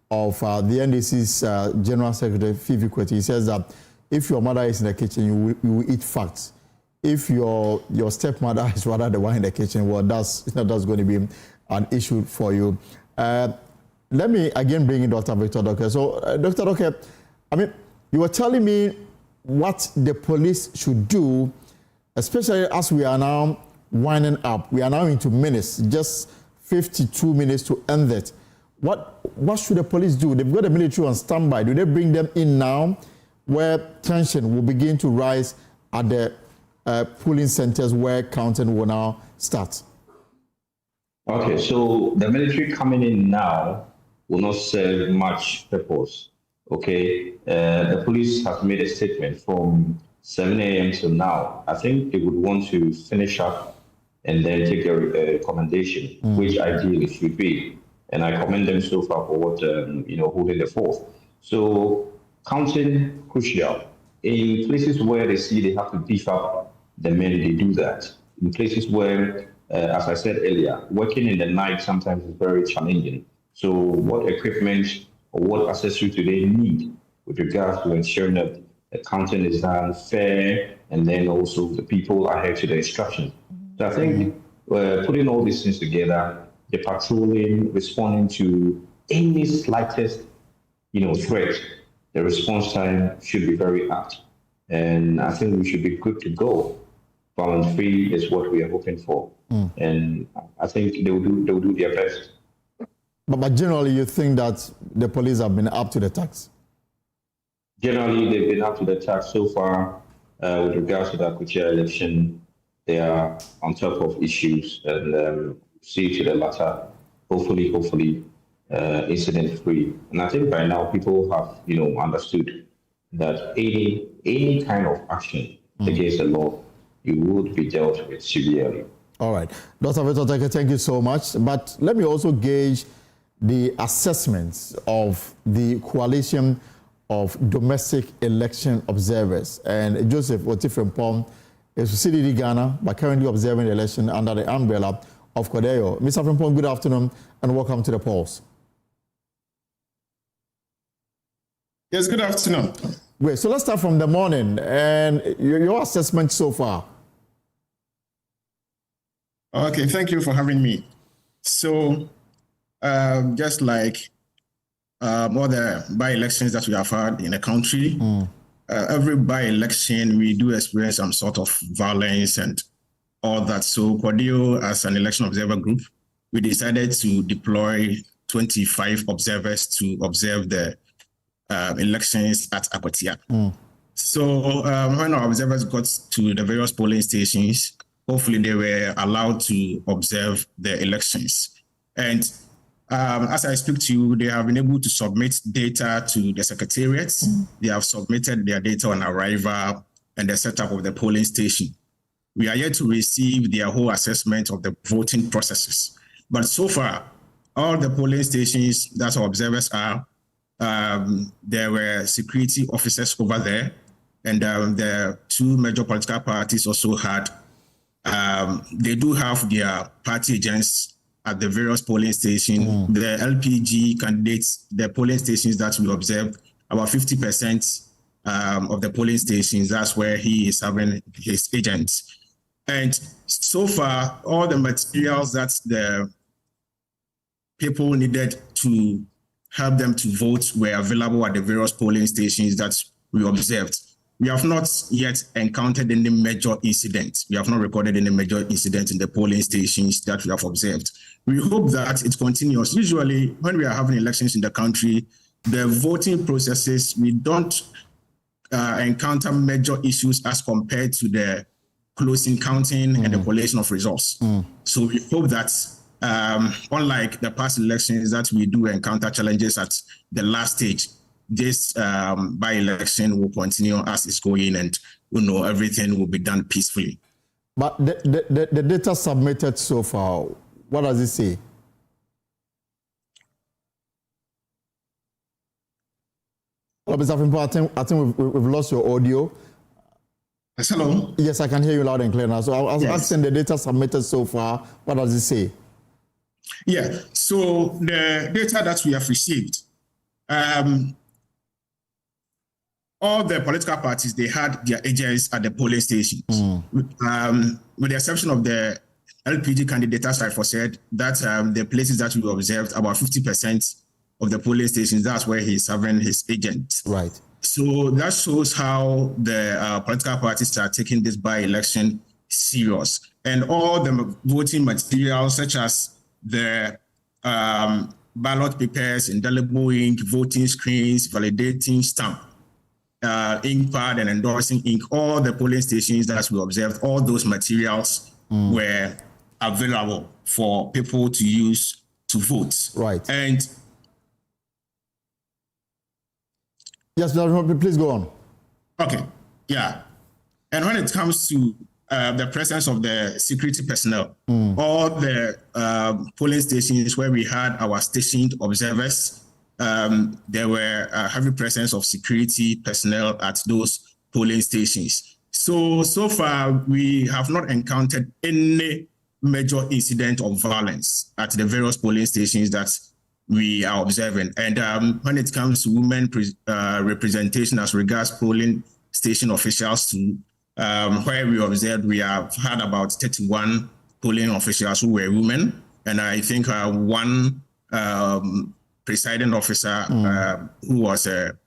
of the NDC's General Secretary, Civic. He says that if your mother is in the kitchen, you will eat facts. If your stepmother is rather the one in the kitchen, well, that's going to be an issue for you. Let me again bring in Dr. Victor Doke. So, Dr. Doke, I mean, you were telling me what the police should do, especially as we are now winding up. We are now into minutes, just 52 minutes to end it. What should the police do? They've got the military on standby. Do they bring them in now where tension will begin to rise at the polling centers where counting will now start? Okay, so the military coming in now will not serve much purpose. Okay, the police have made a statement from 7 a.m. till now. I think they would want to finish up and then take a recommendation, which ideally should be. And I commend them so far for what, holding the forth. So counting crucial. In places where they see they have to beef up the men, they do that. In places where, as I said earlier, working in the night sometimes is very challenging. So what equipment or what accessories do they need with regards to ensuring that the counting is done fair, and then also the people adhere to the instructions? So I think putting all these things together, the patrolling, responding to any slightest, threat, the response time should be very apt. And I think we should be good to go. Violence free is what we are hoping for. And I think they'll do their best. But generally, you think that the police have been up to the task? Generally, they've been up to the task so far with regards to the Akwatia election. They are on top of issues and see to the latter, hopefully, incident-free. And I think by now people have, understood that any kind of action against the law, you would be dealt with severely. All right. Dr. Victor, thank you so much. But let me also gauge the assessments of the coalition of domestic election observers. And Joseph Otifrempong is CDD Ghana, but currently observing the election under the umbrella of Kodeo. Mr. Frimpong, good afternoon and welcome to the polls. Yes, good afternoon. Great. So let's start from the morning and your assessment so far. Okay, thank you for having me. So, just like all the by-elections that we have had in the country, every by-election, we do experience some sort of violence and all that. So Cordio, as an election observer group, we decided to deploy 25 observers to observe the elections at Akwatia. So when our observers got to the various polling stations, hopefully they were allowed to observe the elections. And as I speak to you, they have been able to submit data to the secretariats. They have submitted their data on arrival and the setup of the polling station. We are yet to receive their whole assessment of the voting processes. But so far, all the polling stations that our observers are, there were security officers over there, and the two major political parties also had, they do have their party agents at the various polling stations. The LPG candidates, the polling stations that we observed, about 50% of the polling stations, that's where he is having his agents. And so far, all the materials that the people needed to help them to vote were available at the various polling stations that we observed. we have not yet encountered any major incident. We have not recorded any major incident in the polling stations that we have observed. We hope that it continues. Usually, when we are having elections in the country, the voting processes, we don't encounter major issues as compared to the closing counting and the collation of results. So we hope that unlike the past elections that we do encounter challenges at the last stage, this by-election will continue as it's going, and everything will be done peacefully. But the data submitted so far, what does it say? I think we've lost your audio. Yes, hello? Yes, I can hear you loud and clear now. So I was asking the data submitted so far, what does it say? Yeah, so the data that we have received, all the political parties, they had their agents at the polling stations. With the exception of the LPG candidate, as I said, that the places that we observed, about 50% of the polling stations, that's where he's having his agent. Right. So that shows how the political parties are taking this by-election serious. And all the voting materials, such as the ballot papers, indelible ink, voting screens, validating stamp, ink pad, and endorsing ink, all the polling stations that we observed, all those materials were available for people to use to vote. Right. And yes, please go on. Okay, yeah. And when it comes to the presence of the security personnel, all the polling stations where we had our stationed observers, there were a heavy presence of security personnel at those polling stations. So far, we have not encountered any major incident of violence at the various polling stations that we are observing. And when it comes to women representation as regards polling station officials, to where we observed, we have had about 31 polling officials who were women, and I think one presiding officer who was a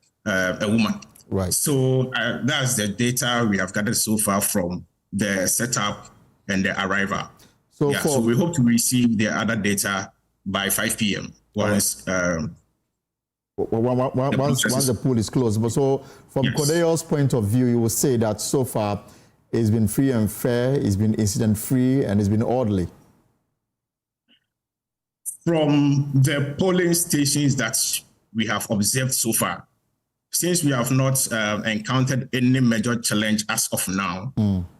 woman. Right. So that's the data we have gathered so far from the setup and the arrival. So we hope to receive the other data by 5 p.m. Once the pool is closed. But so from Kodeyo's point of view, you will say that so far it's been free and fair, it's been incident-free, and it's been orderly. From the polling stations that we have observed so far, since we have not encountered any major challenge as of now,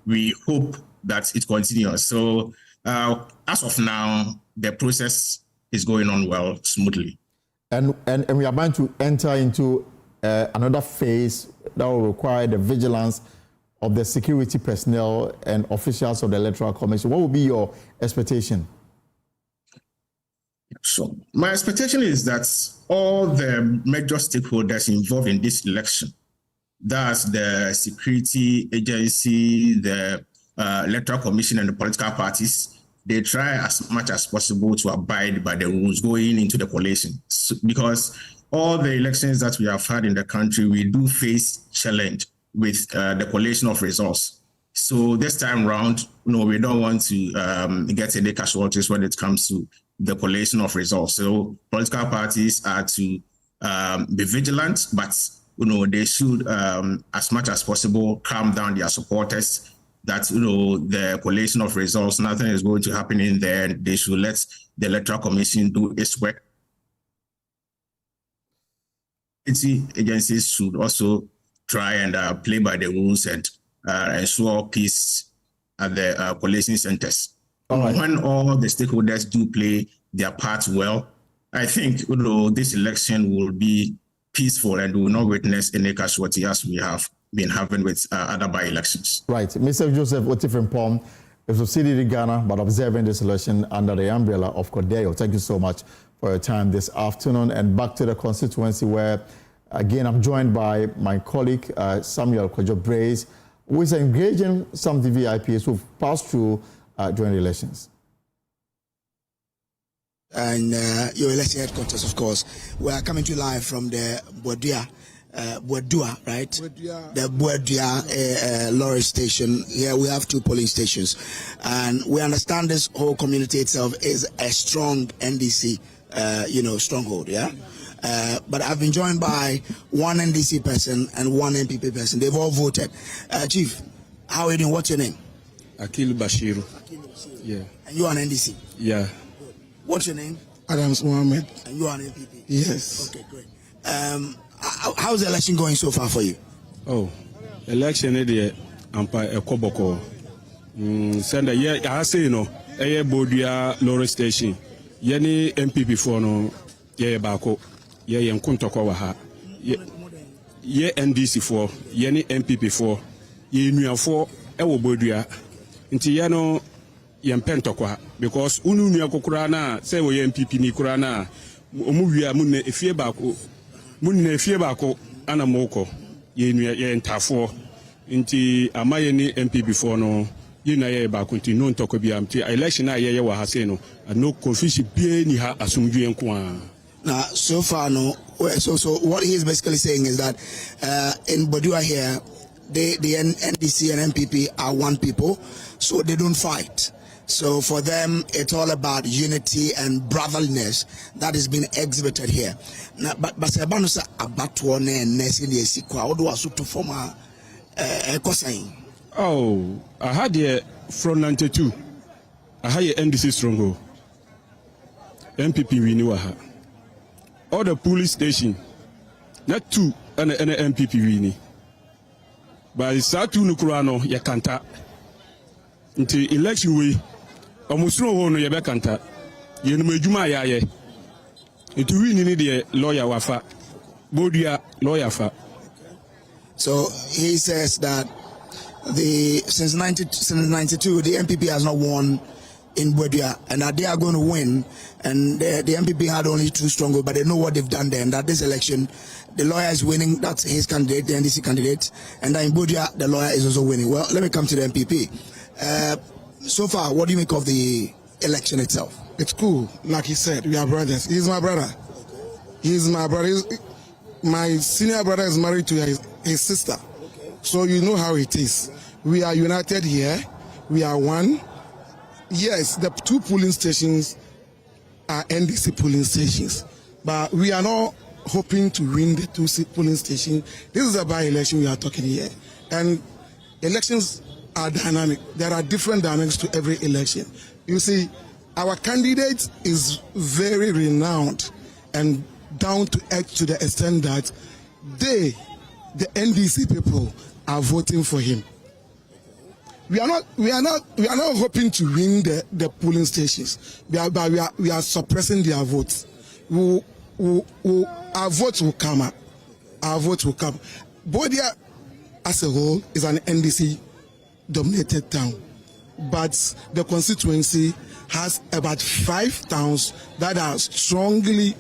we hope that it continues. So as of now, the process is going on well, smoothly. And we are about to enter into another phase that will require the vigilance of the security personnel and officials of the Electoral Commission. What will be your expectation? So my expectation is that all the major stakeholders involved in this election, that's the security agency, the Electoral Commission, and the political parties, they try as much as possible to abide by the rules going into the collation. So, because all the elections that we have had in the country, we do face challenge with the collation of results. So this time around, we don't want to get any casualties when it comes to the collation of results. So political parties are to be vigilant, but they should, as much as possible, calm down their supporters. That the collation of results, nothing is going to happen in there. They should let the Electoral Commission do its work. Agencies should also try and play by the rules and ensure peace at the collation centers. When all the stakeholders do play their part well, I think this election will be peaceful and we will not witness any casualty as we have been having with other by-elections. Right. Mr. Joseph Otifrimpong is succeeded in Ghana, but observing this election under the umbrella of Kodeyo. Thank you so much for your time this afternoon. And back to the constituency where, again, I'm joined by my colleague, Samuel Kojo Brace, who is engaging some of the VIPs who've passed through during the elections. And your election headquarters, of course. We are coming to you live from the Bodia Buedua, right? The Buedua lorry station. Here we have 2 polling stations. And we understand this whole community itself is a strong NDC, stronghold, yeah? But I've been joined by 1 NDC person and 1 MPP person. They've all voted. Chief, how are you doing? What's your name? Akil Bashiru. Yeah. And you are an NDC? Yeah. What's your name? Adams Mohammed. And you are an MPP? Yes. Okay, great. How's the election going so far for you? Oh, election is ampa ekoboko. Send I say no. Bodia Lorry Station. Yeni MPP for no. Bako. Nkuntoko waha. NDC for. Yeni MPP for. Nua for. Bodia. Nti no. Pentokwa because unu nua kokura na say we MPP ni kura na omuwia munne efie baako ana moko ye nua ye ntafo nti amaye ni MPP for no ye na ye baako nti no ntoko bia nti election na ye wa ha say no no confusion bia ni ha asumdwe nko a. Now, so far, no. So what he is basically saying is that in Bodua here, the NDC and MPP are one people, so they don't fight. So for them, it's all about unity and brotherliness that is being exhibited here. Now, but Sebanusa Abatwane and Nesini Sikwa, what do I to form a cosine? Oh, I had here from 92. I had NDC stronghold. MPP we knew her. All the police station, not 2 and MPP we knew. But it's Satu Nukurano, Yakanta. Until election way. Almost no one ya bekanta ye no majuma ya ye etu win ni de lawyer wafa bodia lawyer fa. So he says that since 1992 the MPP has not won in Bodia and that they are going to win, and the MPP had only 2 strongholds, but they know what they've done there, and that this election the lawyer is winning. That's his candidate, the NDC candidate, and then in Bodia the lawyer is also winning. Well, let me come to the MPP. So far, what do you make of the election itself? It's cool. Like he said, we are brothers. He's my brother. He's my brother. My senior brother is married to his sister. So you know how it is. We are united here. We are one. Yes, the 2 polling stations are NDC polling stations. But we are not hoping to win the 2 polling stations. This is a by-election we are talking here. And elections are dynamic. There are different dynamics to every election. You see, our candidate is very renowned and down to earth to the extent that the NDC people are voting for him. We are not hoping to win the polling stations. We are suppressing their votes. Our votes will come up. Our votes will come. Bodia as a whole is an NDC dominated town, but the constituency has about 5 towns that are strongly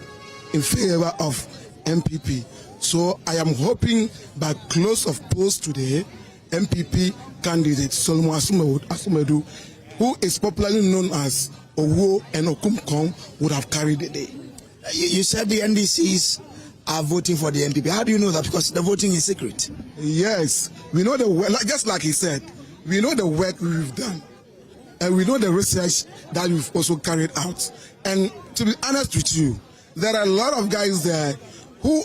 in favor of MPP. So I am hoping by close of polls today, MPP candidate Solomon Asumedu, who is popularly known as Owo and Okumkong, would have carried the day. You said the NDCs are voting for the MPP. How do you know that? Because the voting is secret. Yes, we know just like he said. We know the work we've done, and we know the research that we've also carried out. And to be honest with you, there are a lot of guys there who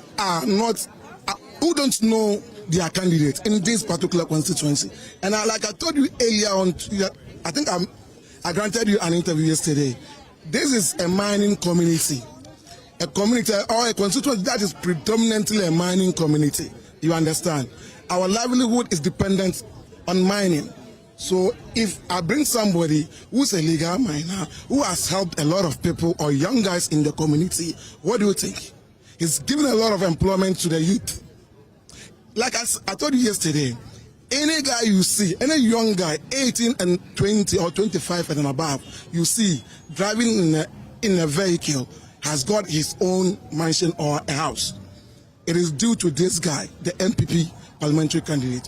who don't know their candidate in this particular constituency. And like I told you earlier on, I think I granted you an interview yesterday. This is a mining community, a community or a constituency that is predominantly a mining community. You understand? Our livelihood is dependent on mining. So if I bring somebody who's a legal miner, who has helped a lot of people or young guys in the community, what do you think? He's given a lot of employment to the youth. Like I told you yesterday, any guy you see, any young guy, 18 and 20 or 25 and above, you see driving in a vehicle, has got his own mansion or a house. It is due to this guy, the MPP parliamentary candidate.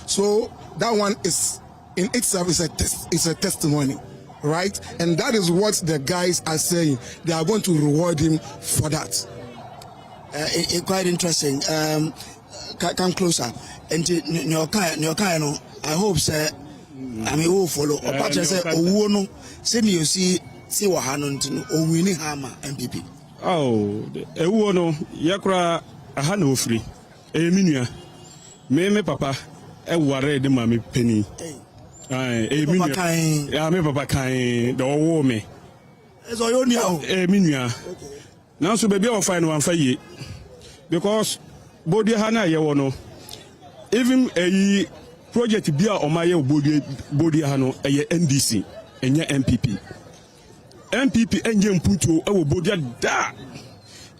So that one is in itself is a testimony, right? And that is what the guys are saying. They are going to reward him for that. quite interesting. Come closer. And Nyokai, I hope, sir. I mean, who follow. But I say, oh, no, send you see what happened to winning hammer MPP. Oh, no, Yakra, a hand free. Eminia, me papa, a worry the mammy penny. Eminia, me papa kind, the old me. As I own you, Eminia. Now, so baby, I'll find one for ye. Because body hana ye wono. Even a project bia on my body hano a NDC and MPP. MPP engine puto our body da.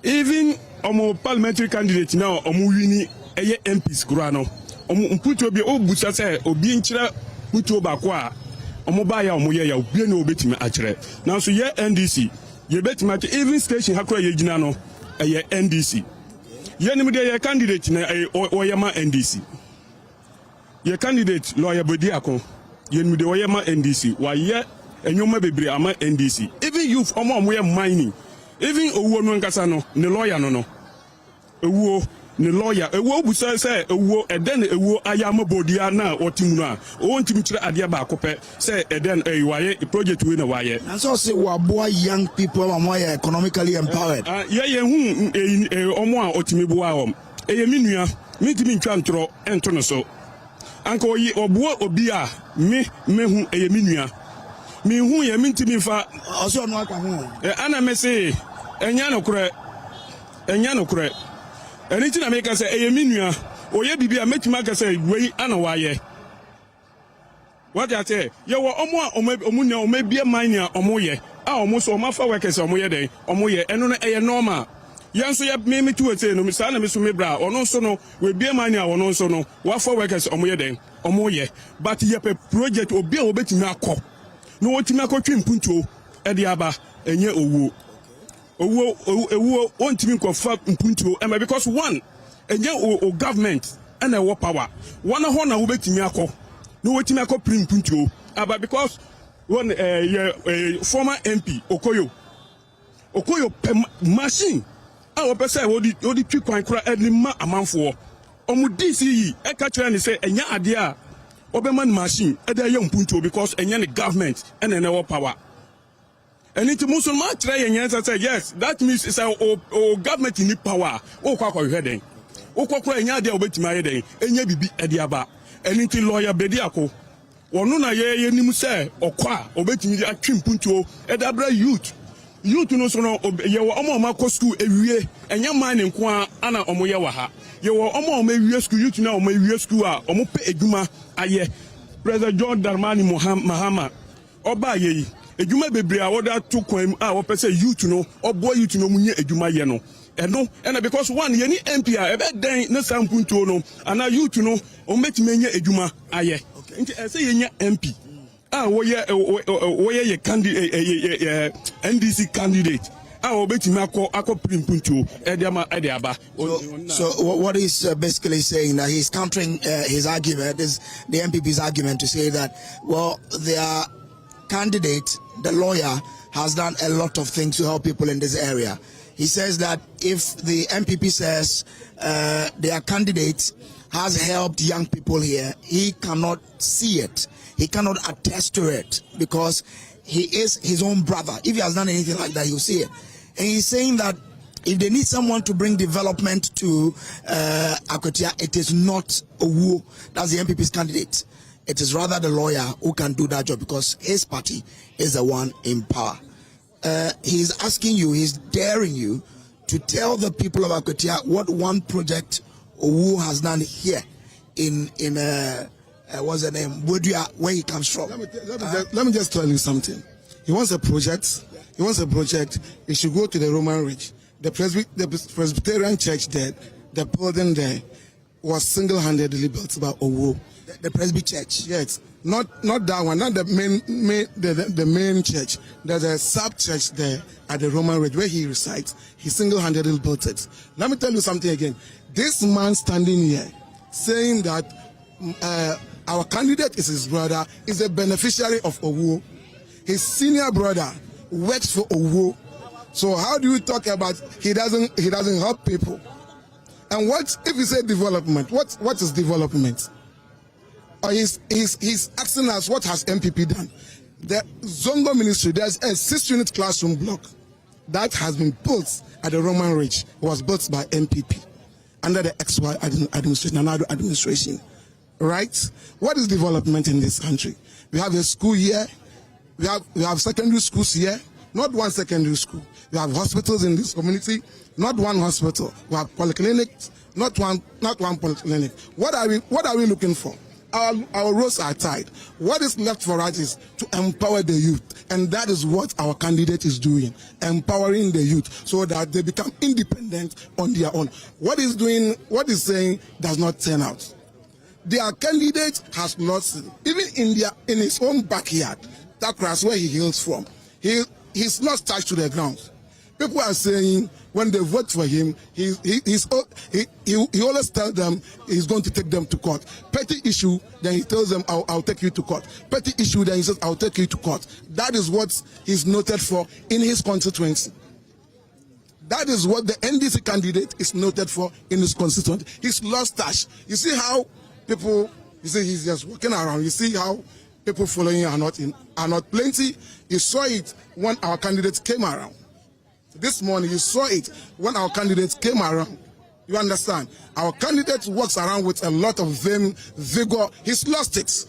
Even our parliamentary candidate now wini a MPs grano. Puto be obusa say obi nchira puto bakwa. Omobaya omoye ya obi na obetime achire. Now so ye NDC. Ye betime even station hakwa ye gina no a NDC. Ye nim de ye candidate na oyema NDC. Ye candidate lawyer bodi akon. Ye nim de oyema NDC. Wa ye enyoma bebre ama NDC. Even youth omo mining. Even owo no nkasa no ne lawyer no. Owo ne lawyer ewo busa say ewo eden ewo ayama bodia na otimu no a o ntimi kire ade ba akopɛ say eden waye project we na waye and so say we boy young people are more economically empowered ye hu omo a otimi boa om eye minua mitimi ntwa ntro ento no so anka oyi oboa obi a mehu eye minua mi hu ye mitimi fa oso no aka hu ana me say enya no kure anything I make us say, a minua, or ye be a metima say, way and why. What I say, you were omunia, or maybe a miner or moye, almost all my workers or moye day, or moye, and on a normal. Yanso ya me to say, no, Miss Anna, Miss Mebra, or no sono, will be a miner or no sono, what for workers or moye day, or moye, but ye a project or be a bit nako. No, what Timako Trim Punto, Ediaba, and ye owo. Want to confirm Punto, because one, and your government and our power. One of one will be Timako, no way Timako print Punto, but because one former MP Okoyo machine, our person will the two coin cry every amount for. DC, I catch and say, and ya idea, Oberman machine, at the young Punto because and the government and our power. And it's Muslim try and answer say yes. That means it's our government in the power. Kwa heading. Kwa nya de obeti ma heading. Enya bibi ediaba. And it's lawyer bediako. Wono na ye nim say okwa obeti mi atwim puntuo edabra youth. Youth no so no ye wo omo ma ko school ewie. Enya man nko ana omo ye wa ha. Ye wo omo ma ewie school youth na omo ewie school a omo pe edwuma aye. President John Dramani Mahama oba ye edwuma bebre a woda to kwan a wo pese youth no obo youth no munye edwuma ye no eno and because one ye ni MP a ebe den na sampunto no ana youth no o metime nye edwuma aye nti ese ye nya MP a wo ye candidate NDC candidate a wo betime akọ primpunto ediama ediaba. So what is basically saying that he's countering his argument is the MPP's argument to say that well their candidate, the lawyer, has done a lot of things to help people in this area. He says that if the MPP says their candidate has helped young people here, he cannot see it. He cannot attest to it because he is his own brother. If he has done anything like that, he'll see it. And he's saying that if they need someone to bring development to Akwatia, it is not Owo. That's the MPP's candidate. It is rather the lawyer who can do that job because his party is the one in power. He's asking you, he's daring you to tell the people of Akwatia what one project Owo has done here in what's the name, Budgetary, where he comes from. Let me just tell you something. He wants a project. He should go to the Roman Ridge. The Presbyterian church there, the building there, was single-handedly built by Owo. The Presby church. Yes, not that one, not the main church. There's a sub church there at the Roman Ridge where he resides. He single-handedly built it. Let me tell you something again. This man standing here saying that our candidate is his brother is a beneficiary of Owo. His senior brother works for Owo. So how do you talk about he doesn't help people? And what if you say development? What is development? Or he's asking us what has MPP done? The Zongo ministry, there's a 6-unit classroom block that has been built at the Roman Ridge. It was built by MPP under the XY administration, another administration. Right? What is development in this country? We have a school here. We have secondary schools here. Not one secondary school. We have hospitals in this community. Not one hospital. We have polyclinics. Not one polyclinic. What are we looking for? Our roads are tied. What is left for us is to empower the youth, and that is what our candidate is doing, empowering the youth so that they become independent on their own. What is saying does not turn out. Their candidate has lost, even in his own backyard, that's where he hails from. He's not touched to the ground. People are saying when they vote for him, he always tells them he's going to take them to court. Petty issue, then he tells them, I'll take you to court. Petty issue, then he says, I'll take you to court. That is what he's noted for in his constituency. That is what the NDC candidate is noted for in his constituency. He's lost touch. You see how people, he's just walking around. You see how people following are not plenty. You saw it when our candidates came around. This morning, you saw it when our candidates came around. You understand? Our candidate walks around with a lot of vigor. He's lost it.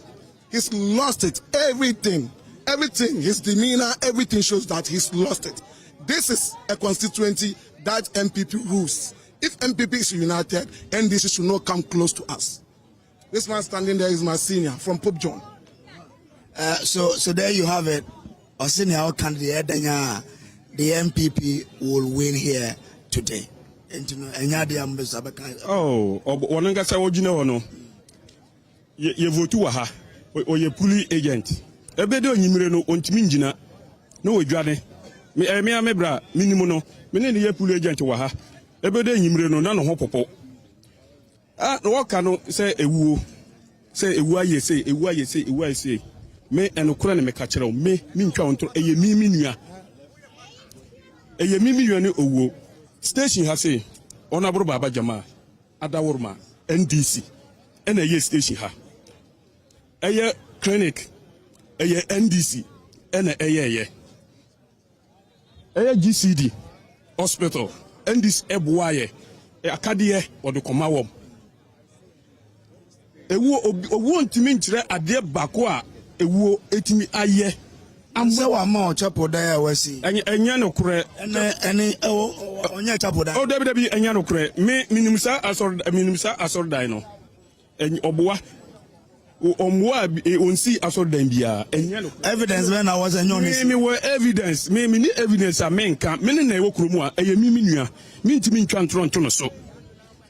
He's lost it. Everything, his demeanor, everything shows that he's lost it. This is a constituency that MPP rules. If MPP is united, NDC should not come close to us. This man standing there is my senior from Pope John. So there you have it. Our senior candidate, the MPP will win here today. Oh, wananga sa wojina wono. Ye votu wa ha. O ye puli agent. Ebe de onyimire no ontimi njina. No odwane. Me amebra minimum no. Me ne ye puli agent wa ha. Ebe de onyimire no na no ho popo. No waka no say ewuo. Say ewu ayese. Me enokura ne me ka kire o. Me ntwa ontro eye mi nua. Eye mimi yone owo station ha say onabro baba jama adaworma NDC ena ye station ha eye clinic eye NDC ena eye GCD hospital NDC eboaye akadeye odo komawom owo ntimi nkire ade bako a ewo etimi aye Amse wa ma chapo da ya wasi. Enya no kure. Ene onya chapo da. O debi enya no kure. Me minimsa asor dai no. Oboa. Omwa onsi asor dan bia. Enya no. Evidence when I was enyo ni. Me were evidence. Me ni evidence a men kan. Me na ewo kromu a eye mimi nua. Me ntimi ntwa ntronto no so.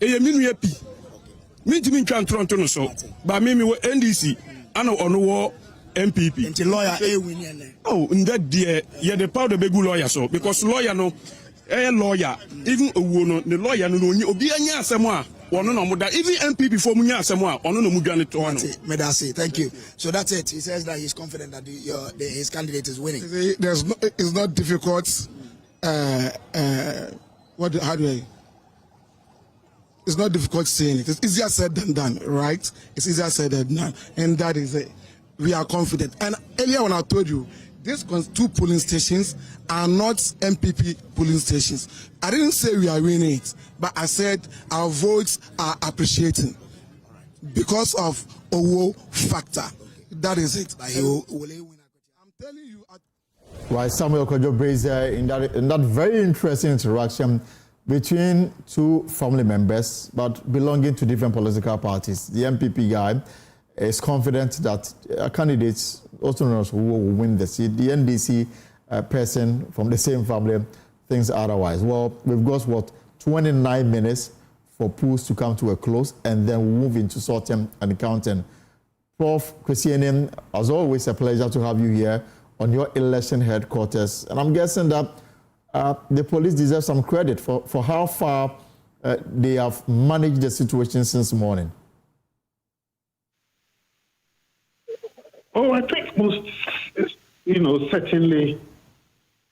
Eye mi nua pi. Me ntimi ntwa ntronto no so. Ba me we NDC ana ono wo MPP. Into lawyer win. Oh, in that dear, yeah, the power the big lawyer so because lawyer no, lawyer even the lawyer no obi anya asemo a wono no muda even MPP for munya asemo a ono no mudwane to ono. Medasi, thank you. So that's it. He says that he's confident that his candidate is winning. It's not difficult. It's not difficult saying it. It's easier said than done, right? It's easier said than done, and that is it. We are confident. And earlier when I told you, these 2 polling stations are not MPP polling stations. I didn't say we are winning it, but I said our votes are appreciating because of Owo factor. That is it. I'm telling you. Right, Samuel Kojo Brazier in that very interesting interaction between 2 family members, but belonging to different political parties. The MPP guy is confident that candidates, also known as who will win the seat. The NDC person from the same family thinks otherwise. Well, we've got, 29 minutes for polls to come to a close, and then we'll move into sorting and counting. Prof. Christianian, as always, a pleasure to have you here on your election headquarters. And I'm guessing that the police deserve some credit for how far they have managed the situation since morning. Oh, I think certainly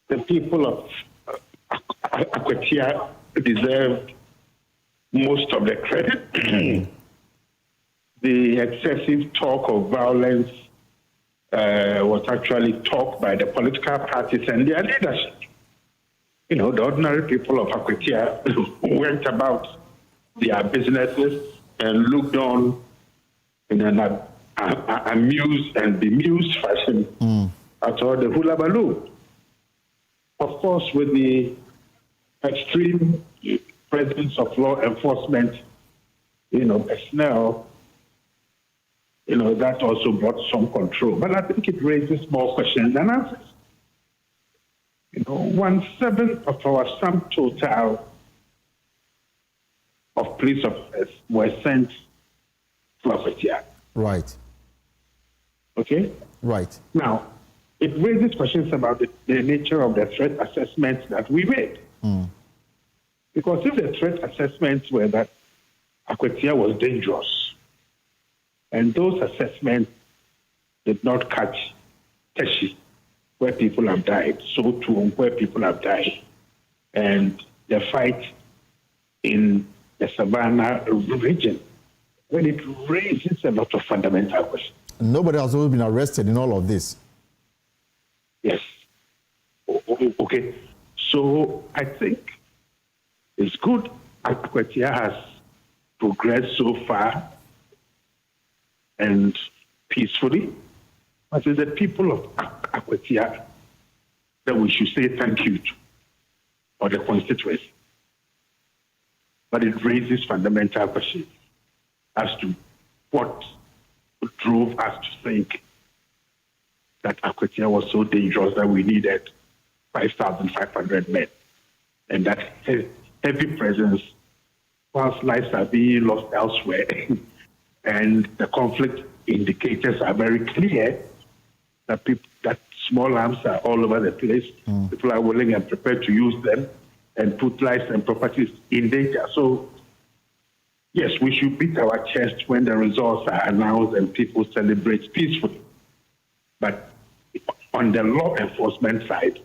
the people of Akwatia deserved most of the credit. The excessive talk of violence was actually talked by the political parties and their leadership. The ordinary people of Akwatia went about their businesses and looked on in an amused and bemused fashion at all the hula baloo. Of course, with the extreme presence of law enforcement, personnel, that also brought some control. But I think it raises more questions than answers. 1/7 of our sum total of police officers were sent to Akwatia. Right. Okay? Right. Now, it raises questions about the nature of the threat assessments that we made. Because if the threat assessments were that Akwatia was dangerous, and those assessments did not catch Teshi, where people have died, so too where people have died, and the fight in the Savannah region, when it raises a lot of fundamental questions. Nobody has always been arrested in all of this. Yes. Okay. So I think it's good Akwatia has progressed so far and peacefully. But it's the people of Akwatia that we should say thank you to, or the constituency. But it raises fundamental questions as to what drove us to think that Akwatia was so dangerous that we needed 5,500 men. And that heavy presence, whilst lives are being lost elsewhere, and the conflict indicators are very clear, that small arms are all over the place. People are willing and prepared to use them and put lives and properties in danger. So, yes, we should beat our chest when the results are announced and people celebrate peacefully. But on the law enforcement side,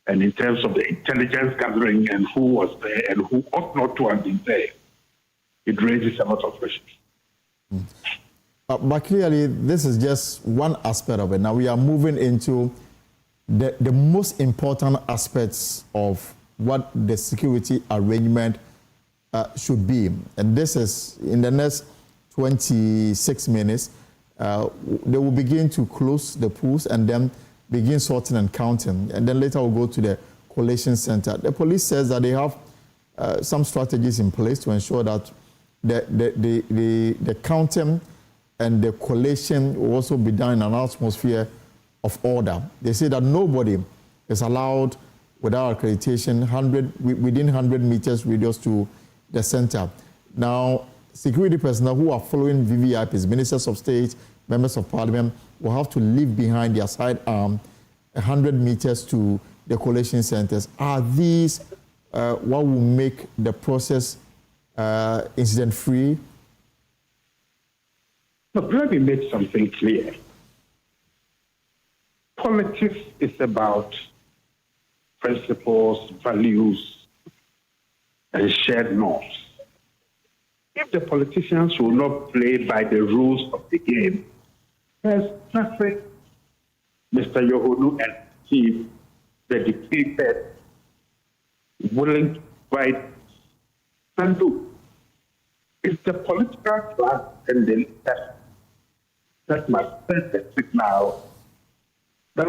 and in terms of the intelligence gathering and who was there and who ought not to have been there, it raises a lot of questions. But clearly, this is just one aspect of it. Now we are moving into the most important aspects of what the security arrangement should be. And this is, in the next 26 minutes, they will begin to close the pools and then begin sorting and counting. And then later we'll go to the collation center. The police says that they have some strategies in place to ensure that the counting and the collation will also be done in an atmosphere of order. They say that nobody is allowed without accreditation within 100 meters radius to the center. Now, security personnel who are following VVIPs, ministers of state, members of parliament, will have to leave behind their sidearm 100 meters to the collation centers. Are these what will make the process incident-free? Look, let me make something clear. Politics is about principles, values, and shared norms. If the politicians will not play by the rules of the game, there's nothing Mr. Yohonu and team dedicated, willing to fight, can do. It's the political class and the leaders that must send the signal that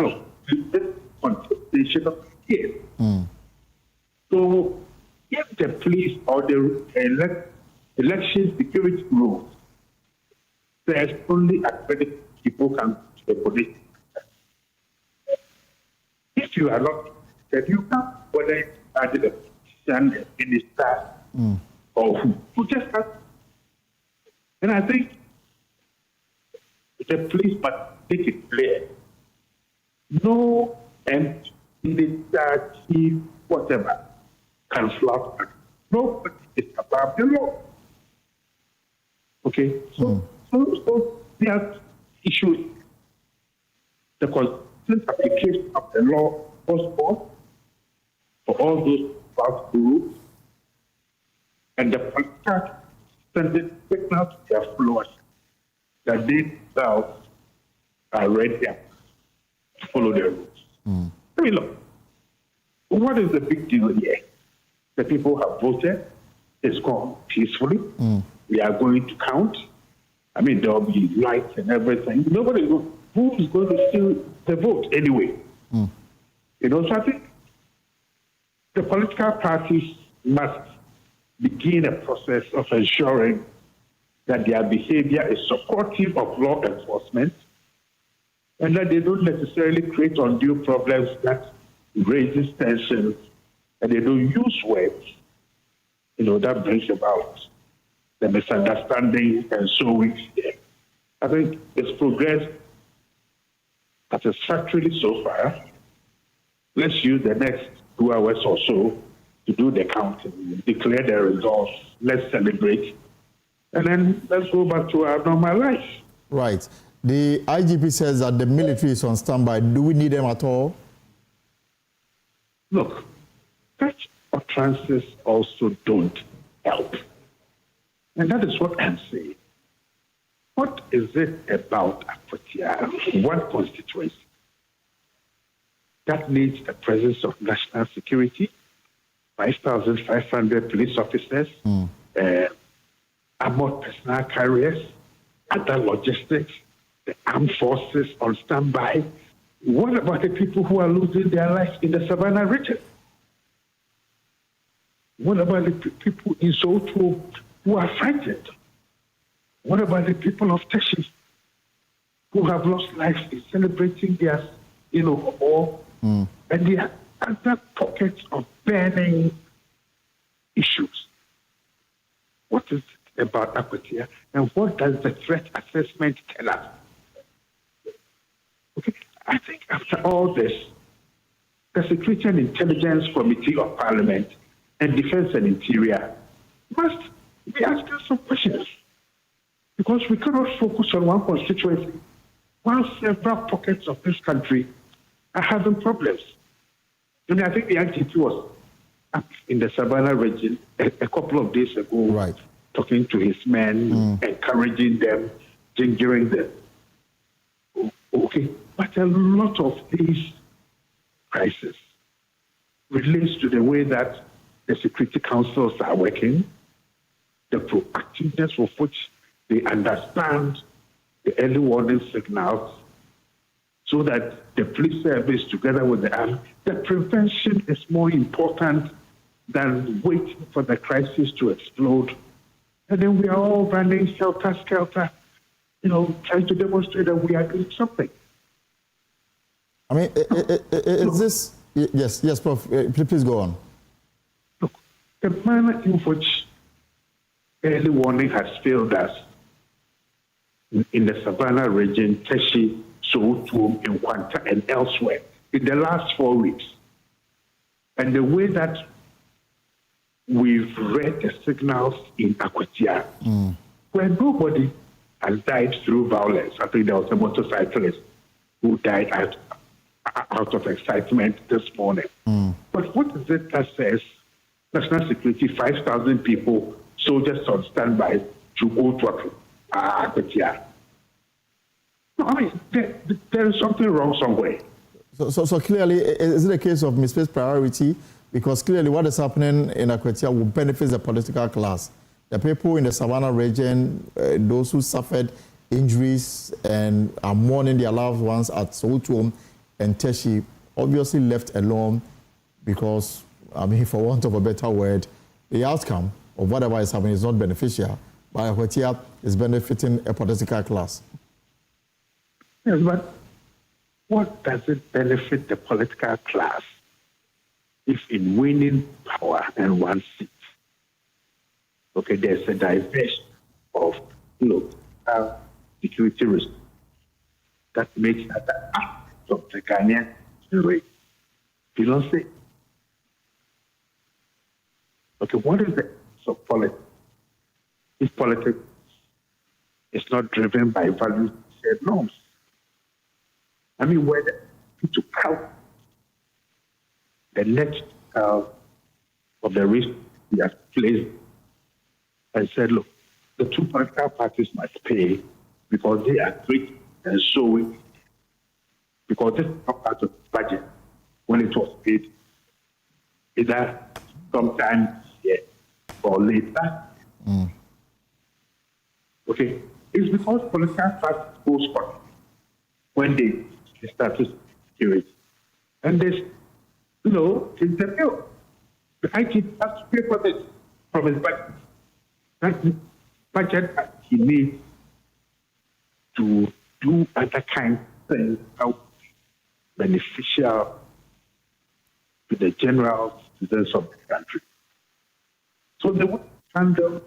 this contestation of the game. So if the police or the election security rules, there's only accredited people come to the police. If you are not, then you come, whether it's the politician, the minister, or who just has. And I think the police must make it clear. No minister, chief, whatever, can flout. Nobody is above the law. Okay? So there are issues. The constant application of the law was for all those about group, and the politicians sending signals to their followers that they themselves are ready to follow their rules. I mean, look, what is the big deal here? The people have voted. It's gone peacefully. We are going to count. I mean, there'll be lights and everything. Nobody knows who is going to steal the vote anyway. You know, so I think the political parties must begin a process of ensuring that their behavior is supportive of law enforcement and that they don't necessarily create undue problems that raises tensions, and they don't use words, you know, that brings about the misunderstanding and so we. I think it's progressed satisfactorily so far. Let's use the next 2 hours or so to do the counting, declare the results, let's celebrate, and then let's go back to our normal life. Right. The IGP says that the military is on standby. Do we need them at all? Look, such utterances also don't help. And that is what I'm saying. What is it about Akwatia, one constituency, that needs the presence of national security, 5,500 police officers, armored personnel carriers, other logistics, the armed forces on standby? What about the people who are losing their lives in the Savannah region? What about the people in Soweto who are frightened? What about the people of Teshi who have lost lives in celebrating their, war? And there are other pockets of burning issues. What is it about Akwatia, and what does the threat assessment tell us? Okay, I think after all this, the Security and Intelligence Committee of Parliament and Defense and Interior must be asking some questions, because we cannot focus on one constituency while several pockets of this country are having problems. And I think the IGP was up in the Savannah region a couple of days ago, talking to his men, encouraging them, gingering them. Okay, but a lot of these crises relates to the way that the security councils are working, the proactiveness of which they understand the early warning signals, so that the police service, together with the army, the prevention is more important than waiting for the crisis to explode. And then we are all running shelter-skelter, trying to demonstrate that we are doing something. I mean, is this... Yes, Prof. Please go on. Look, the manner in which early warning has failed us in the Savannah region, Teshi, Soweto, Nkwanta, and elsewhere in the last 4 weeks, and the way that we've read the signals in Akwatia, where nobody has died through violence. I think there was a motorcyclist who died out of excitement this morning. But what is it that says national security, 5,000 people, soldiers on standby to go to Akwatia? No, I mean, there is something wrong somewhere. So clearly, is it a case of misplaced priority? Because clearly what is happening in Akwatia will benefit the political class. The people in the Savannah region, those who suffered injuries and are mourning their loved ones at Soweto and Teshi, obviously left alone because, for want of a better word, the outcome of whatever is happening is not beneficial, but Akwatia is benefiting a political class. Yes, but what does it benefit the political class if in winning power and one seat, okay, there's a diversion of, security risk that makes that the act of the Ghanaian rate? You don't say. Okay, what is the of politics? If politics is not driven by values and norms, whether to count the next of the risk he has placed and said, look, the two political parties must pay because they agreed and so because this is not part of the budget when it was paid, either sometime here or later. Okay, it's because political parties go spot when they start to do it. And there's, it's the bill. The IT has to pay for this from his budget. That's the budget that he needs to do other kinds of things that would be beneficial to the general citizens of the country. So they would handle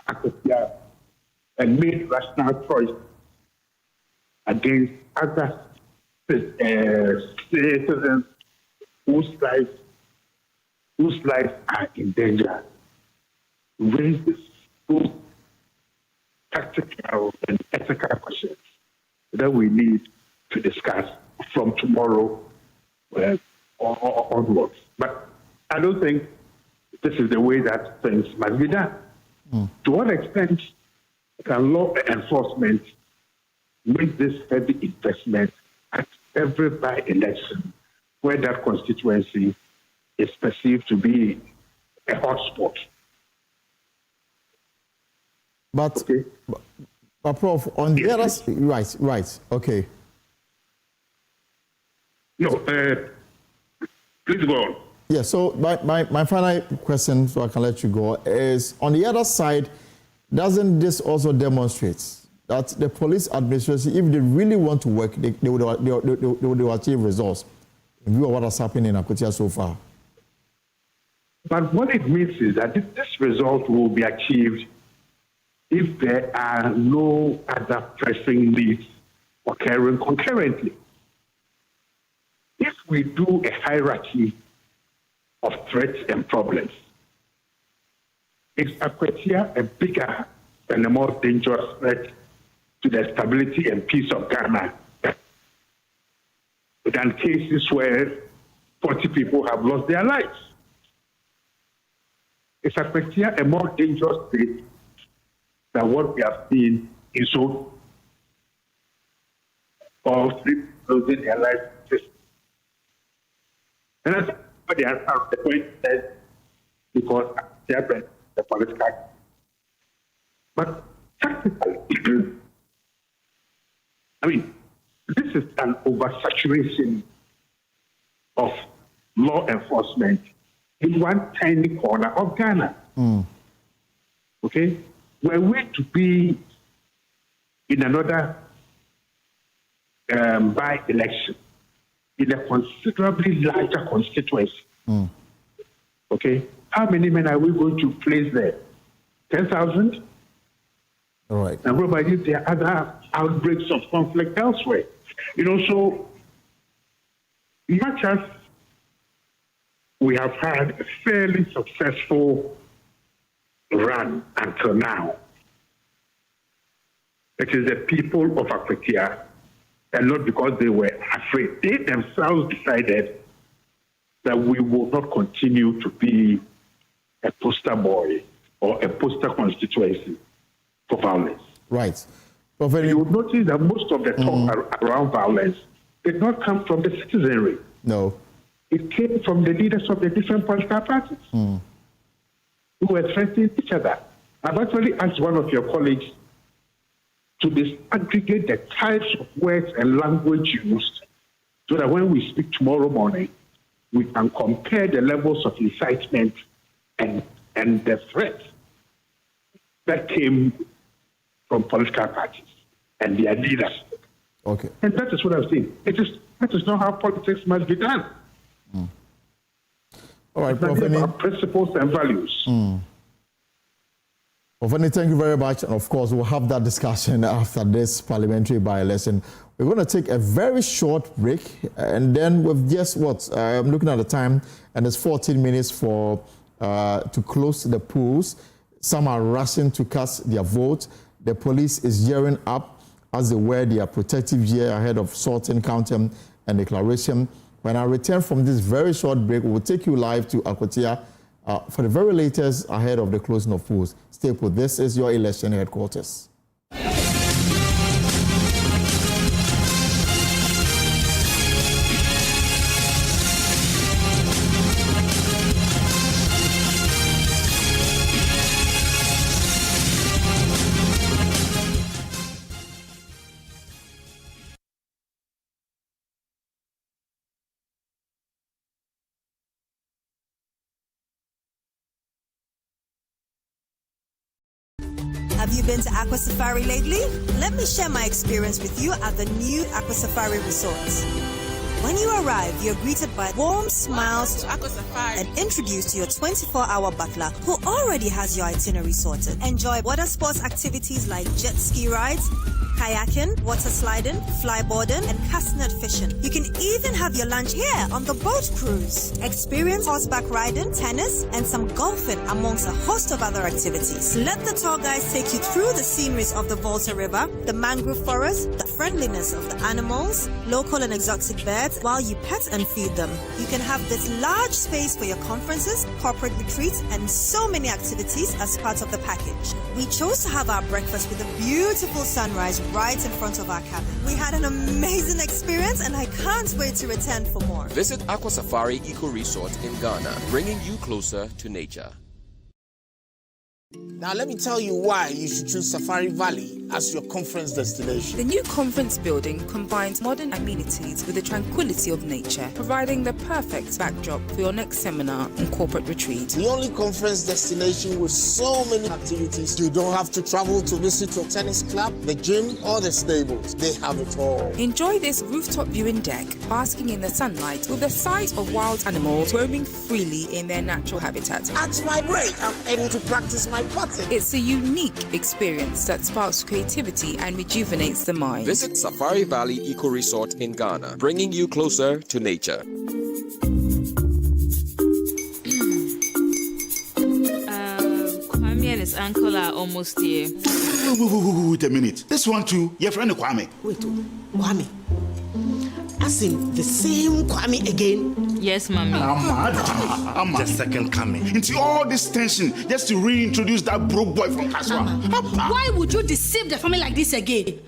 Akwatia and made rational choice against other citizens whose lives are in danger. Raises both tactical and ethical questions that we need to discuss from tomorrow onwards. But I don't think this is the way that things must be done. To what extent can law enforcement make this heavy investment at every by-election where that constituency is perceived to be a hotspot? But, okay. But Prof, on the other side, right, okay. No, please go on. Yeah, so my final question, so I can let you go, is on the other side, doesn't this also demonstrate that the police administration, if they really want to work, they will achieve results in view of what has happened in Akwatia so far? But what it means is that this result will be achieved if there are no other pressing needs occurring concurrently. If we do a hierarchy of threats and problems, is Akwatia a bigger and a more dangerous threat to the stability and peace of Ghana than cases where 40 people have lost their lives? Is Akwatia a more dangerous state than what we have seen in Seoul? Or 3 losing their lives? And that's what the answer of the point says, because they are the political. But tactically, I mean, this is an oversaturation of law enforcement in one tiny corner of Ghana. Okay? Were we to be in another by-election in a considerably larger constituency, okay, how many men are we going to place there? 10,000? All right. And probably there are other outbreaks of conflict elsewhere. So much as we have had a fairly successful run until now, it is the people of Akwatia, and not because they were afraid. They themselves decided that we will not continue to be a poster boy or a poster constituency for violence. Right. You would notice that most of the talk around violence did not come from the citizenry. No. It came from the leaders of the different political parties who were threatening each other. I've actually asked one of your colleagues to disaggregate the types of words and language used so that when we speak tomorrow morning, we can compare the levels of incitement and the threats that came from political parties and their leaders. Okay. And that is what I'm saying. That is not how politics must be done. All right, Prof. About principles and values. Ofani, thank you very much. And of course, we'll have that discussion after this parliamentary by-election. We're going to take a very short break. And then with just I'm looking at the time, and it's 14 minutes to close the polls. Some are rushing to cast their vote. The police is gearing up as they wear their protective gear ahead of sorting, counting, and declaration. When I return from this very short break, we will take you live to Akwatia For the very latest ahead of the closing of polls, stay put. This is your election headquarters. Have you been to Aqua Safari lately? Let me share my experience with you at the new Aqua Safari Resort. When you arrive, you're greeted by warm smiles and introduced to your 24-hour butler who already has your itinerary sorted. Enjoy water sports activities like jet ski rides, kayaking, water sliding, flyboarding, and castanet fishing. You can even have your lunch here on the boat cruise. Experience horseback riding, tennis, and some golfing amongst a host of other activities. Let the tour guides take you through the sceneries of the Volta River, the mangrove forest, the friendliness of the animals, local and exotic birds, while you pet and feed them. You can have this large space for your conferences, corporate retreats, and so many activities as part of the package. We chose to have our breakfast with a beautiful sunrise right in front of our cabin. We had an amazing experience and I can't wait to return for more. Visit Aqua Safari Eco Resort in Ghana, bringing you closer to nature. Now let me tell you why you should choose Safari Valley as your conference destination. The new conference building combines modern amenities with the tranquility of nature, providing the perfect backdrop for your next seminar and corporate retreat. The only conference destination with so many activities. You don't have to travel to visit your tennis club, the gym, or the stables. They have it all. Enjoy this rooftop viewing deck, basking in the sunlight with the sight of wild animals roaming freely in their natural habitat. At my break, I'm able to practice my putting. It's a unique experience that sparks creativity and rejuvenates the mind. Visit Safari Valley Eco Resort in Ghana, bringing you closer to nature. Kwame and his uncle are almost here. Wait a minute. This one too, your friend Kwame. Wait, Kwame. As in the same Kwame again? Yes, Mommy. I'm the second coming. Into all this tension just to reintroduce that broke boy from Kaswa. Why would you deceive the family like this again?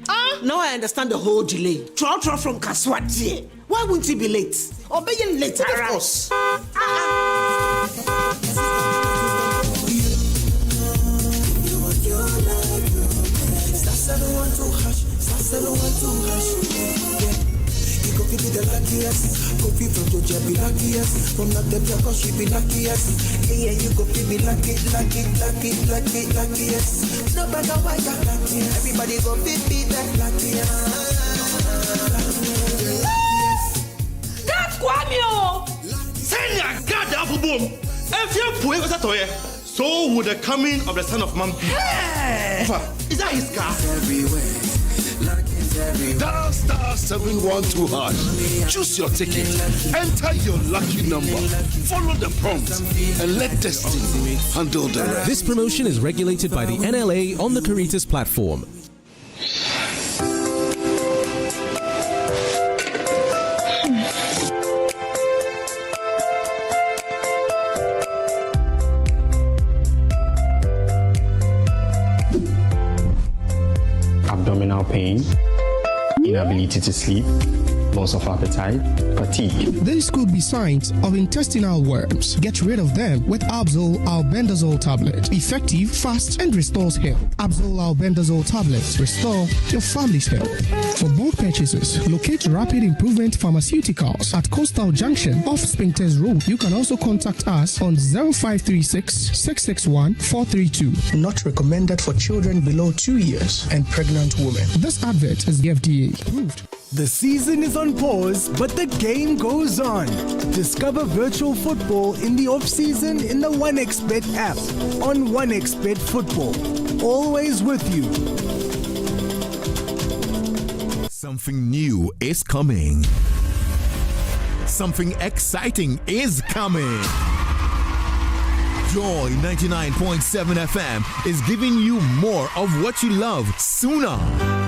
Now I understand the whole delay. Troll from Kaswa, dear. Why won't he be late? Or be late? Of course. Go be the luckiest, go be from Georgia be luckiest, from not the because she be luckiest. Yeah, you go be luckiest. No matter why you're luckiest, everybody go be the luckiest. That's Kwame! Send your God up boom. If you put it toy, so would the coming of the Son of Man be. Hey! Is that his car? Everywhere. Dial *712#. Choose your ticket. Enter your lucky number. Follow the prompts and let destiny handle the rest. This promotion is regulated by the NLA on the Caritas platform. Abdominal pain, inability to sleep, loss of appetite, fatigue. These could be signs of intestinal worms. Get rid of them with Absol albendazole tablet. Effective, fast, and restores health. Absol albendazole tablets restore your family's health. For bulk purchases, locate Rapid Improvement Pharmaceuticals at Coastal Junction off Spintex Road. You can also contact us on 0536 661 432. Not recommended for children below 2 years and pregnant women. This advert is FDA approved. The season is on pause, but the game goes on. Discover virtual football in the off-season in the 1xBet app on 1xBet Football. Always with you. Something new is coming. Something exciting is coming. Joy 99.7 FM is giving you more of what you love sooner.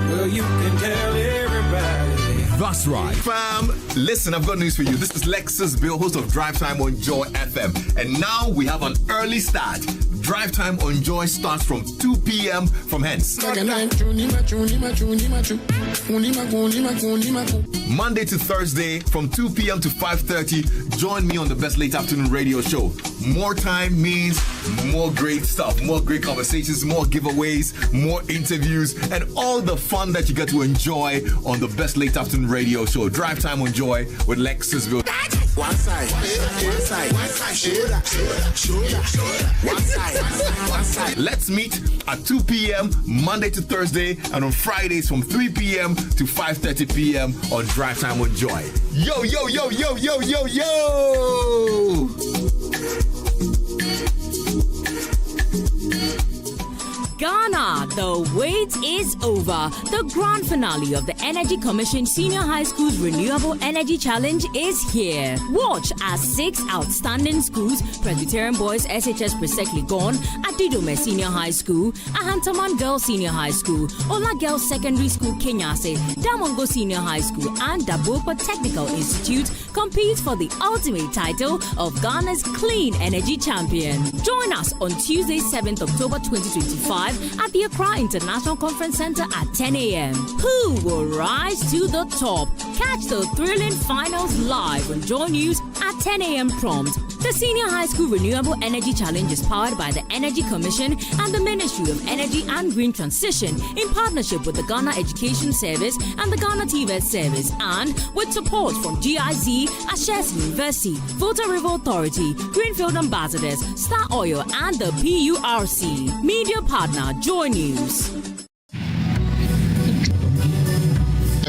Well, you can tell everybody That's right. Fam, listen, I've got news for you. This is Lexus Bill, host of Drive Time on Joy FM. And now we have an early start. Drive Time on Joy starts from 2 p.m. from hence. Monday to Thursday from 2 p.m. to 5:30. Join me on the Best Late Afternoon Radio Show. More time means more great stuff, more great conversations, more giveaways, more interviews, and all the fun that you get to enjoy on the Best Late Afternoon Radio Show. Drive Time on Joy with Lexus Bill. One side, shoulder, one side. Let's meet at 2 p.m. Monday to Thursday, and on Fridays from 3 p.m. to 5:30 p.m. on Drive Time on Joy. Yo, yo, yo, yo, yo, yo, yo! Ghana, the wait is over. The grand finale of the Energy Commission Senior High School's Renewable Energy Challenge is here. Watch as 6 outstanding schools, Presbyterian Boys SHS Presekli Gone, Adidome Senior High School, Ahantaman Girls Senior High School, Ola Girls Secondary School Kenyase, Damongo Senior High School, and Dabopa Technical Institute compete for the ultimate title of Ghana's Clean Energy Champion. Join us on Tuesday, 7th October 2025 at the Accra International Conference Center at 10 a.m. Who will rise to the top? Catch the thrilling finals live on Joynews at 10 a.m. prompt. The Senior High School Renewable Energy Challenge is powered by the Energy Commission and the Ministry of Energy and Green Transition in partnership with the Ghana Education Service and the Ghana TVET Service, and with support from GIZ, Ashes University, Volta River Authority, Greenfield Ambassadors, Star Oil, and the PURC. Media partner Joynews.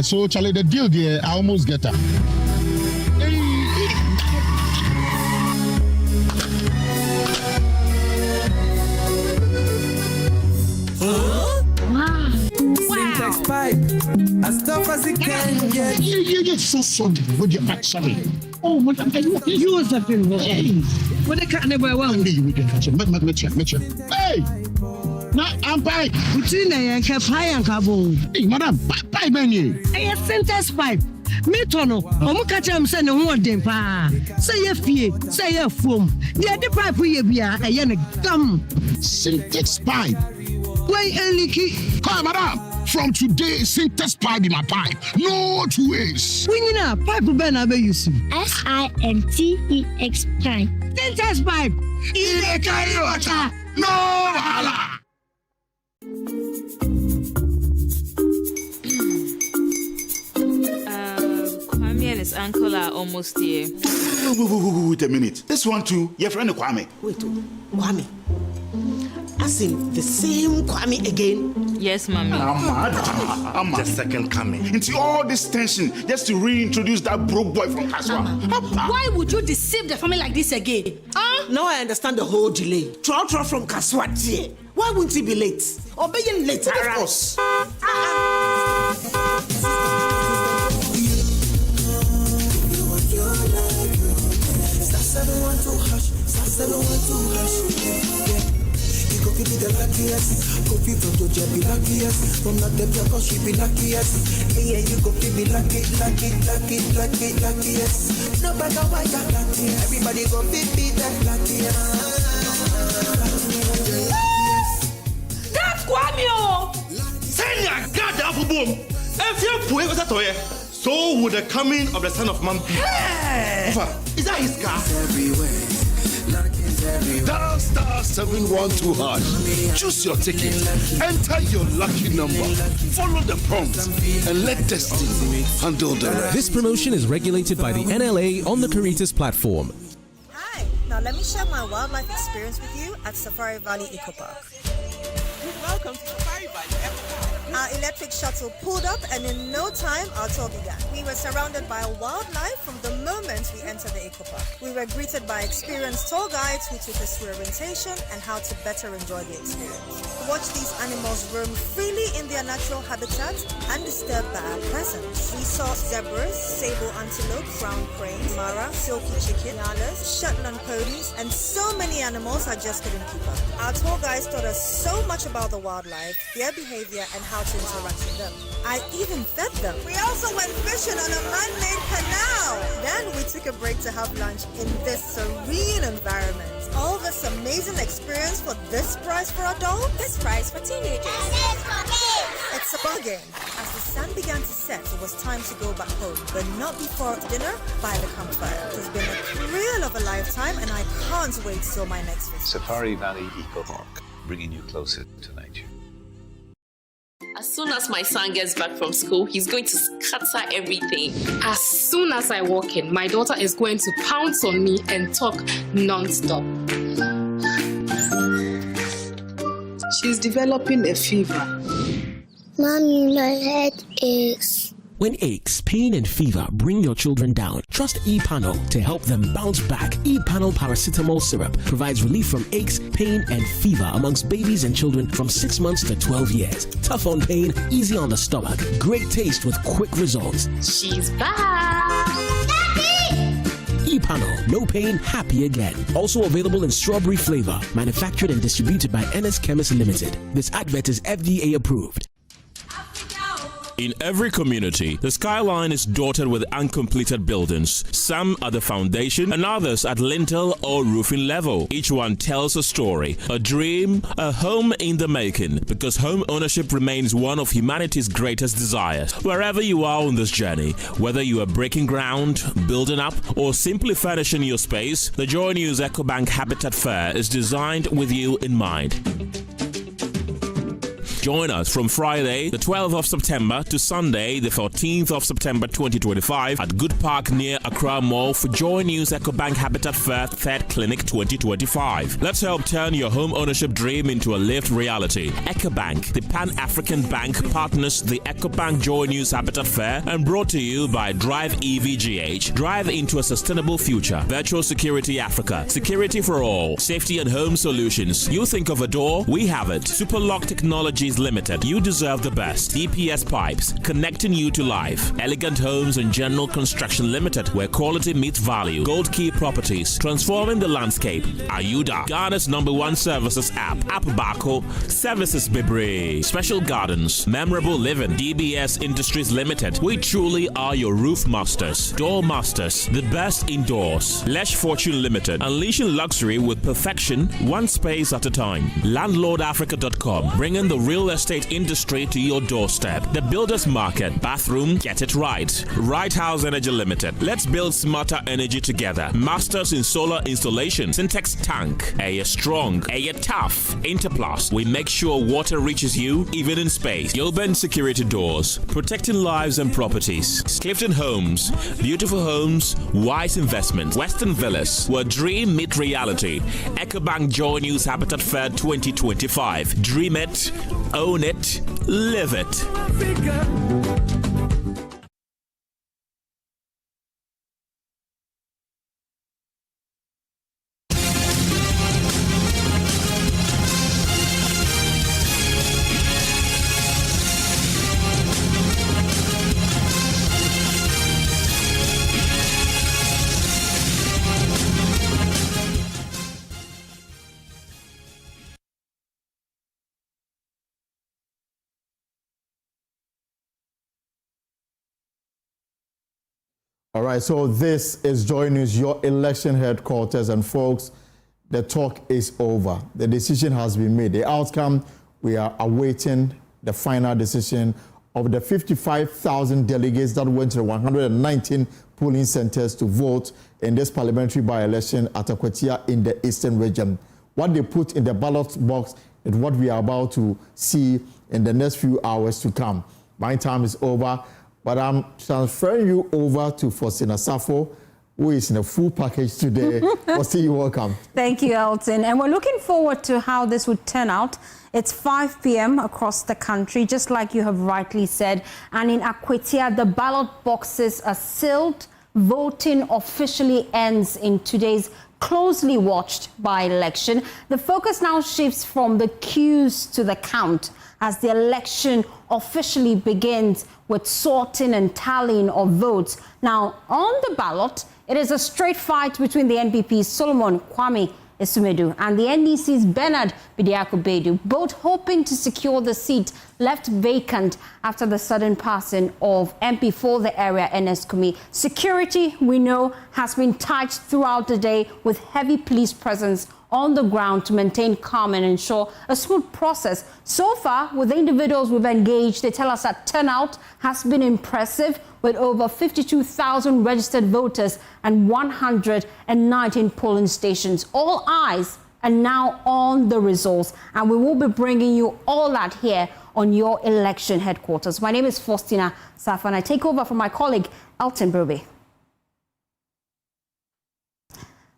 So, Charlie, the deal there, I almost get her. Syntax pipe, as tough as it can get. You get so sorry with your back, sorry. Oh, what are you was that thing? What the cat never will be. We can catch him. Mitchell. Hey! Now, I'm pipe. Between the high and carbon. Hey, madam, pipe menu. A syntax pipe. Metono, Omukacham send one dem pa. Say a fee, say a foam. The pipe we be a yen gum. Syntax pipe. Why Eliki? Come, madam. From today, syntax pipe in my pipe. No 2 ways. We need a pipe ben abe use. SINTEX pipe. Syntax pipe. In the carry water. No hala. Kwame and his uncle are almost here. Wait a minute. This one too, your friend Kwame. Wait, Kwame. As in the same Kwame again? Yes, mommy. I'm the second coming. Into all this tension just to reintroduce that broke boy from Kaswa. Why would you deceive the family like this again? Now I understand the whole delay. Troll from Kaswa. Why wouldn't he be late? Or be late, of course. Could be the luckiest. Could be from Georgia, be luckiest. From not the because she be luckiest. Yeah, you could be luckiest. No matter why you're lucky, everybody go be that luckiest. That's Kwame! Send your God apple boom. If you put it toy, so would the coming of the Son of Man be. Is that his car? Everywhere. Dial *712#. Choose your ticket. Enter your lucky number. Follow the prompts and let destiny handle the rest. This promotion is regulated by the NLA on the Caritas platform. Hi, now let me share my wildlife experience with you at Safari Valley Eco Park. Welcome to Safari Valley. Our electric shuttle pulled up, and in no time our tour began. We were surrounded by wildlife from the moment we entered the eco park. We were greeted by experienced tour guides who took us through orientation and how to better enjoy the experience. Watch these animals roam freely in their natural habitat undisturbed by our presence. We saw zebras, sable antelope, brown crane, mara, silky chicken, nyalas, Shetland ponies, and so many animals I just couldn't keep up. Our tour guides taught us so much about the wildlife, their behavior, and how to interact with them. I even fed them. We also went fishing on a man-made canal. Then we took a break to have lunch in this serene environment. All this amazing experience for this price for adults? This price for teenagers. It's a bargain. As the sun began to set, it was time to go back home, but not before dinner by the campfire. It has been a thrill of a lifetime, and I can't wait till my next visit. Safari Valley Eco Park, bringing you closer to nature. As soon as my son gets back from school, he's going to scatter everything. As soon as I walk in, my daughter is going to pounce on me and talk non-stop. She's developing a fever. Mommy, my head aches. When aches, pain, and fever bring your children down, trust E-Panel to help them bounce back. E-Panel paracetamol syrup provides relief from aches, pain, and fever amongst babies and children from 6 months to 12 years. Tough on pain, easy on the stomach, great taste with quick results. She's back! Daddy! E-Panel, no pain, happy again. Also available in strawberry flavor, manufactured and distributed by NS Chemist Limited. This advert is FDA approved. In every community, the skyline is dotted with uncompleted buildings, some at the foundation and others at lintel or roofing level. Each one tells a story, a dream, a home in the making, because home ownership remains one of humanity's greatest desires. Wherever you are on this journey, whether you are breaking ground, building up, or simply furnishing your space, the Joynews EcoBank Habitat Fair is designed with you in mind. Join us from Friday, the 12th of September to Sunday, the 14th of September 2025 at Good Park near Accra Mall for Joynews EcoBank Habitat Fair 3rd Clinic 2025. Let's help turn your home ownership dream into a lived reality. EcoBank, the Pan-African Bank, partners the EcoBank Joynews Habitat Fair and brought to you by Drive EVGH. Drive into a sustainable future. Virtual Security Africa. Security for all. Safety and home solutions. You think of a door? We have it. Superlock Technologies Limited. You deserve the best. DPS Pipes, connecting you to life. Elegant Homes and General Construction Limited, where quality meets value. Gold Key Properties, transforming the landscape. Ayuda, Ghana's #1 services app. Bako, Services Bibre. Special Gardens, Memorable Living. DBS Industries Limited. We truly are your roof masters. Door masters, the best indoors. Lesh Fortune Limited, unleashing luxury with perfection, one space at a time. LandlordAfrica.com, bringing the real estate industry to your doorstep. The Builders Market, bathroom, get it right. Right House Energy Limited. Let's build smarter energy together. Masters in solar installation. Syntex Tank. Air strong. Air tough. Interplast. We make sure water reaches you even in space. Yolben Security Doors. Protecting lives and properties. Clifton Homes. Beautiful homes. Wise investment. Western Villas. Where dream meet reality. EcoBank Joynews Habitat Fair 2025. Dream it. Own it, live it. All right, so this is Joynews, your election headquarters, and folks, the talk is over. The decision has been made. The outcome, we are awaiting the final decision of the 55,000 delegates that went to the 119 polling centers to vote in this parliamentary by-election at Akwatia in the Eastern region. What they put in the ballot box is what we are about to see in the next few hours to come. My time is over. But I'm transferring you over to Faustina Safo, who is in a full package today. Faustina, you're welcome. Thank you, Elton. And we're looking forward to how this would turn out. It's 5 p.m. across the country, just like you have rightly said. And in Akwatia, the ballot boxes are sealed. Voting officially ends in today's closely watched by-election. The focus now shifts from the queues to the count as the election officially begins with sorting and tallying of votes. Now, on the ballot, it is a straight fight between the NPP's Solomon Kwame Isumedu and the NDC's Bernard Bidiako-Bedu, both hoping to secure the seat left vacant after the sudden passing of MP for the area, Ernest Kumi. Security, we know, has been tight throughout the day with heavy police presence on the ground to maintain calm and ensure a smooth process. So far, with the individuals we've engaged, they tell us that turnout has been impressive with over 52,000 registered voters and 119 polling stations. All eyes are now on the results, and we will be bringing you all that here on your election headquarters. My name is Faustina Safa, and I take over from my colleague, Elton Brobe.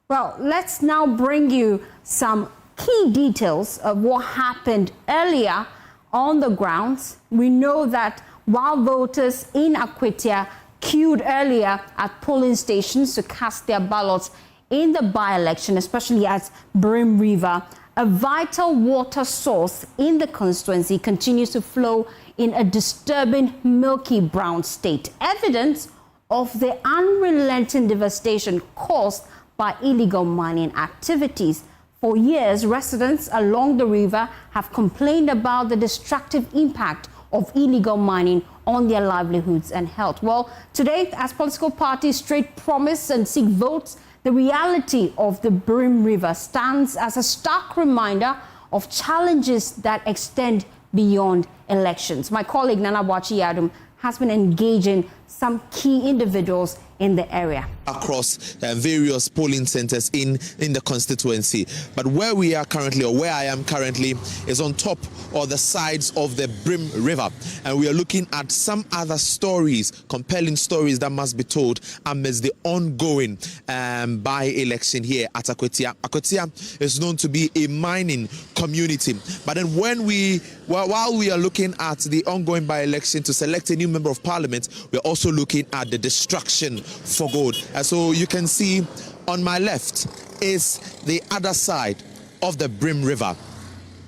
Well, let's now bring you some key details of what happened earlier on the grounds. We know that while voters in Akwatia queued earlier at polling stations to cast their ballots in the by-election, especially at Brim River, a vital water source in the constituency continues to flow in a disturbing milky brown state, evidence of the unrelenting devastation caused by illegal mining activities. For years, residents along the river have complained about the destructive impact of illegal mining on their livelihoods and health. Well, today, as political parties trade promise and seek votes, the reality of the Brim River stands as a stark reminder of challenges that extend beyond elections. My colleague Nana Boakye Yadum has been engaging some key individuals in the area. Across various polling centers in the constituency. But where we are currently, or where I am currently, is on top or the sides of the Brim River. And we are looking at some other stories, compelling stories that must be told amidst the ongoing by-election here at Akwatia. Akwatia is known to be a mining community. But then while we are looking at the ongoing by-election to select a new member of parliament, we're also looking at the destruction for gold. And so you can see on my left is the other side of the Brim River,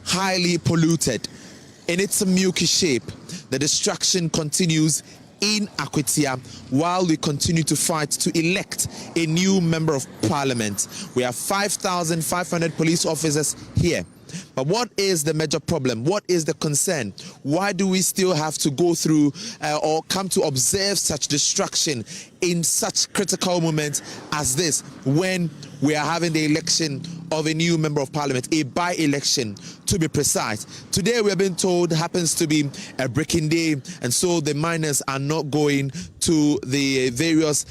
highly polluted in its milky shape. The destruction continues in Akwatia while we continue to fight to elect a new member of parliament. We have 5,500 police officers here. But what is the major problem? What is the concern? Why do we still have to go through or come to observe such destruction in such critical moments as this, when we are having the election of a new member of parliament, a by-election to be precise? Today we have been told happens to be a breaking day, and so the miners are not going to the various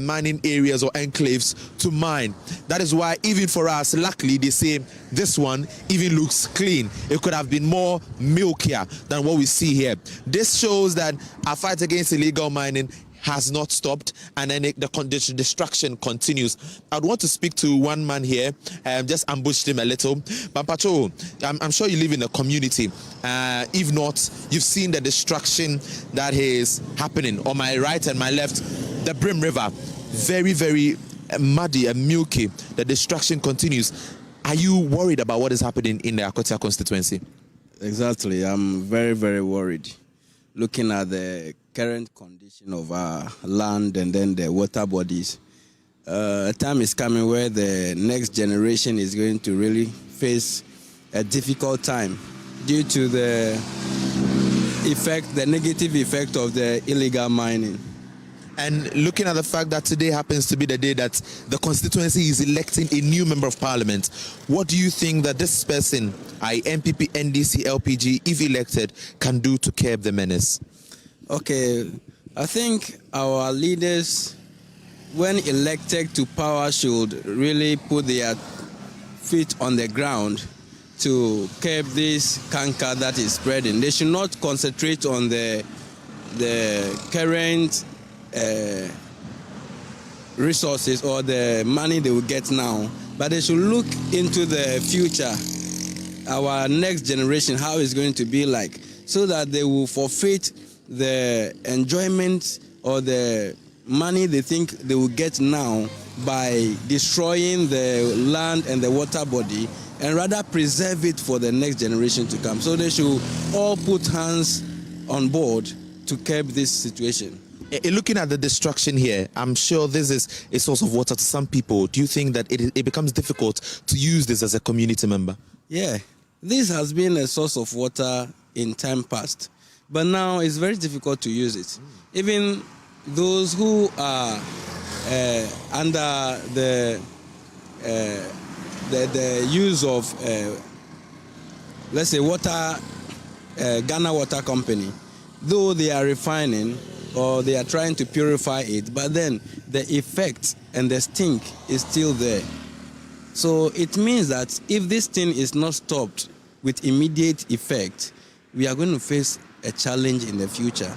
mining areas or enclaves to mine. That is why even for us, luckily, they say this one even looks clean. It could have been more milkier than what we see here. This shows that our fight against illegal mining has not stopped, and then the destruction continues. I'd want to speak to one man here, just ambushed him a little. But Pacho, I'm sure you live in a community. If not, you've seen the destruction that is happening. On my right and my left, the Brim River, very, very muddy and milky. The destruction continues. Are you worried about what is happening in the Akwatia constituency? Exactly. I'm very, very worried. Looking at the current condition of our land and then the water bodies, a time is coming where the next generation is going to really face a difficult time due to the negative effect of the illegal mining. And looking at the fact that today happens to be the day that the constituency is electing a new member of parliament, what do you think that this person, MPP, NDC, LPG, if elected, can do to curb the menace? Okay, I think our leaders, when elected to power, should really put their feet on the ground to curb this canker that is spreading. They should not concentrate on the current resources or the money they will get now, but they should look into the future, our next generation, how it's going to be like, so that they will forfeit the enjoyment or the money they think they will get now by destroying the land and the water body, and rather preserve it for the next generation to come. So they should all put hands on board to curb this situation. Looking at the destruction here, I'm sure this is a source of water to some people. Do you think that it becomes difficult to use this as a community member? Yeah, this has been a source of water in time past, but now it's very difficult to use it. Even those who are under the use of, let's say, water, Ghana Water Company, though they are refining or they are trying to purify it, but then the effect and the stink is still there. So it means that if this thing is not stopped with immediate effect, we are going to face a challenge in the future.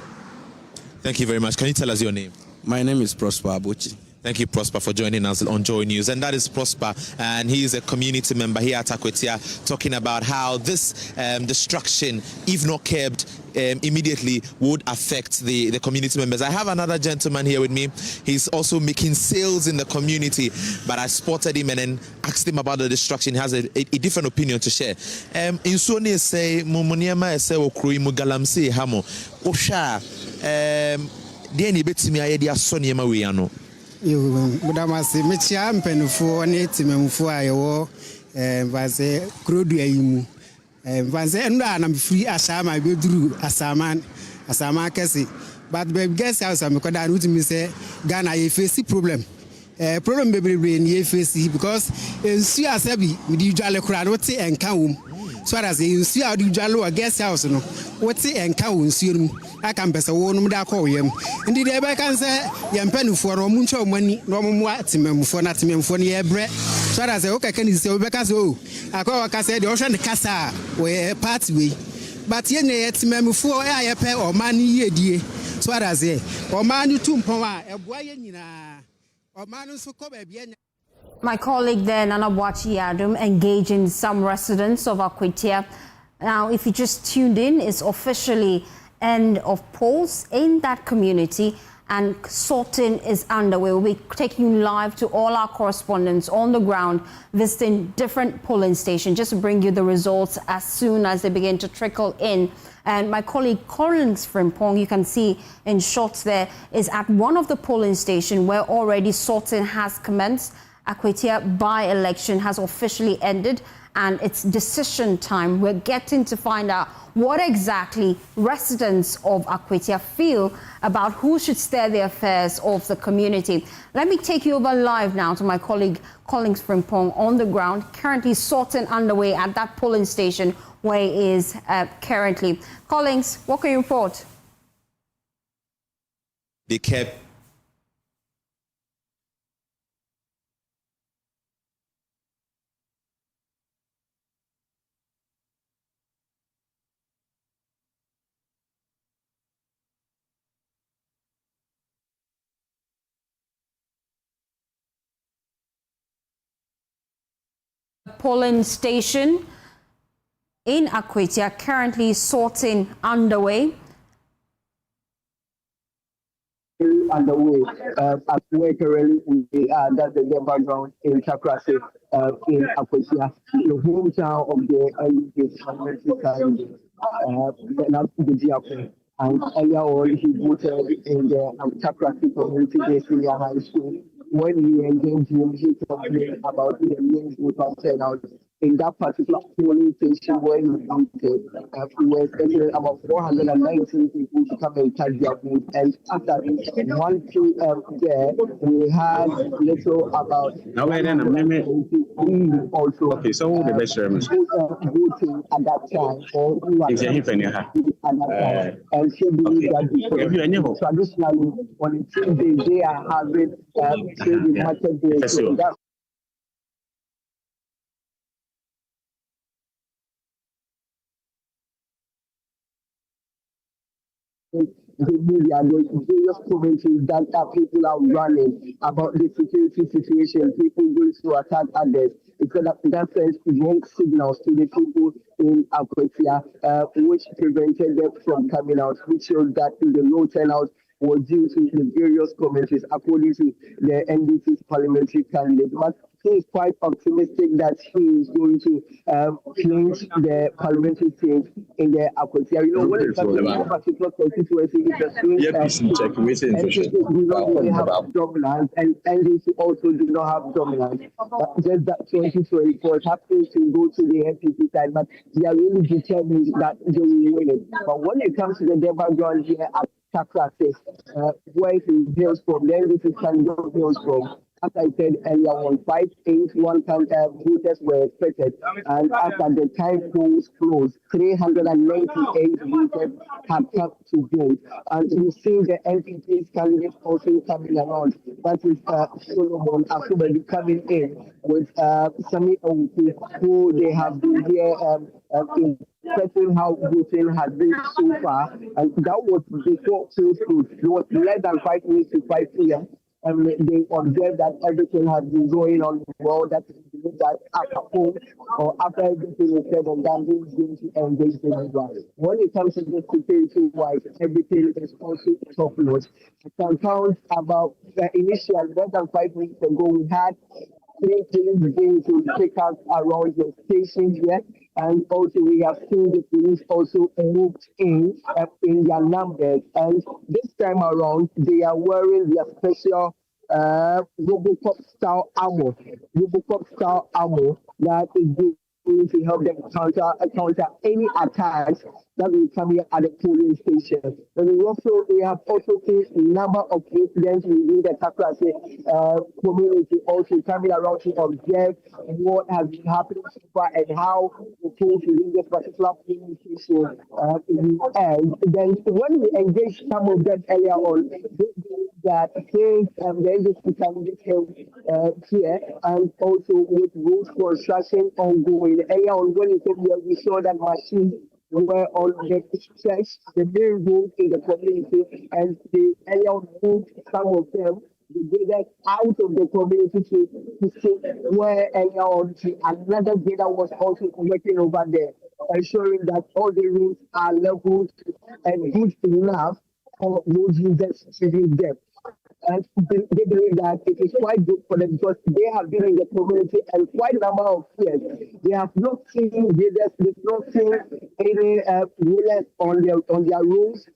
Thank you very much. Can you tell us your name? My name is Prosper Abuchi. Thank you, Prosper, for joining us on Joynews. And that is Prosper, and he is a community member here at Akwatia, talking about how this destruction, if not curbed immediately, would affect the community members. I have another gentleman here with me. He's also making sales in the community, but I spotted him and then asked him about the destruction. He has a different opinion to share. In Sony say, Mumoniama say, Okrui Mugalamsi Hamo, Osha, Deni Betimi Ayedia Sonyama Wiano. Budamasi mechia mpenufu ne timemfu ayewo baze krodu ayimu baze ndo na free asama beduru asama kesi but be guess house am ko da root me say Ghana ye face problem bebrebe ni ye face because ensu asabi me di dwale kura no te enka wom so as ensu a di dwale o guest house no wote enka wo nsu no aka mpese wo no da ko yem ndi de be kan se ye mpanufo no mu ncho mani no mu atimemfo na atimemfo ne ye bre so as o kaka ni se be ka se o akwa ka se de o hwe ne kasa we part way but ye ne atimemfo a ye pe o mani ye die so as ye o mani tumpon a eboa ye nyina o mani so ko ba bia. My colleague there, Nana Bwachi Adam, engaging some residents of Akwatia. Now, if you just tuned in, it's officially end of polls in that community, and sorting is underway. We'll be taking you live to all our correspondents on the ground, visiting different polling stations, just to bring you the results as soon as they begin to trickle in. And my colleague Collins Frimpong, you can see in shots there, is at one of the polling stations where already sorting has commenced. Akwatia by-election has officially ended, and it's decision time. We're getting to find out what exactly residents of Akwatia feel about who should steer the affairs of the community. Let me take you over live now to my colleague Collins Frimpong on the ground, currently sorting underway at that polling station where he is currently. Collins, what can you report? They kept polling station in Akwatia, currently sorting underway. Underway as we're currently that's the background in Chakrasi in Akwatia, the hometown of the and earlier on he voted in the Chakrasi Community Day Senior High School. When we engaged him, he complained about the main voter turnout in that particular polling station where he voted. We were expecting about 419 people to come and cast their vote. And after 1 p.m. there, we had little about also okay, so the best voting at that time. Or and she believes that traditionally on Tuesday they are having trading market day. So that's the media, the various commentaries that people are running about the security situation, people going to attack others. That sends wrong signals to the people in Akwatia, which prevented them from coming out, which shows that the low turnout was due to the various commentaries, according to the NDC's parliamentary candidate. But he is quite optimistic that he is going to clinch the parliamentary seat in the Akwatia. You know, when it comes to this particular constituency, it's a swing NPP do not really have dominance, and NDC also do not have dominance. Just that 2024 is happening to go to the NPP side, but they are really determined that they will win it. But when it comes to the background here at Takrasi, where he hails from, then this is Kanjo hails from. As I said earlier on, 581 voters were expected, and after the time polls closed, 398 voters have come to vote. And you see the NPP's candidates also coming around. That is Solomon Akubabi coming in with Sami Owuku, who they have been here in how voting has been so far. And that was before polls closed. It was less than 5 minutes to 5 p.m. And they observed that everything has been going on well, that that after polls or after everything is said and done, he's going to engage the media. When it comes to the security-wise, everything is also top-notch. I can count about the initial, less than 5 weeks ago, we had 3 police being to take us around the station here. And also we have seen the police also moved in their numbers. And this time around, they are wearing their special Robocop style armor that is going to help them counter any attacks that will come here at the polling station. And we have also seen a number of incidents within the Takrasi community also coming around to observe what has been happening so far and how the polls within this particular polling station and then when we engage some of them earlier on, that since there is this candidate here and also with road construction ongoing. Earlier on when it came here, we saw that machines were on the stretch, the main road in the community, and they earlier on moved some of them the out of the community to see where earlier on another grader was also working over there, ensuring that all the roads are leveled and good enough for road users to use them. And they believe that it is quite good for them because they have been in the community and quite a number of years. They have not seen leaders, they've not seen any rulers on their roads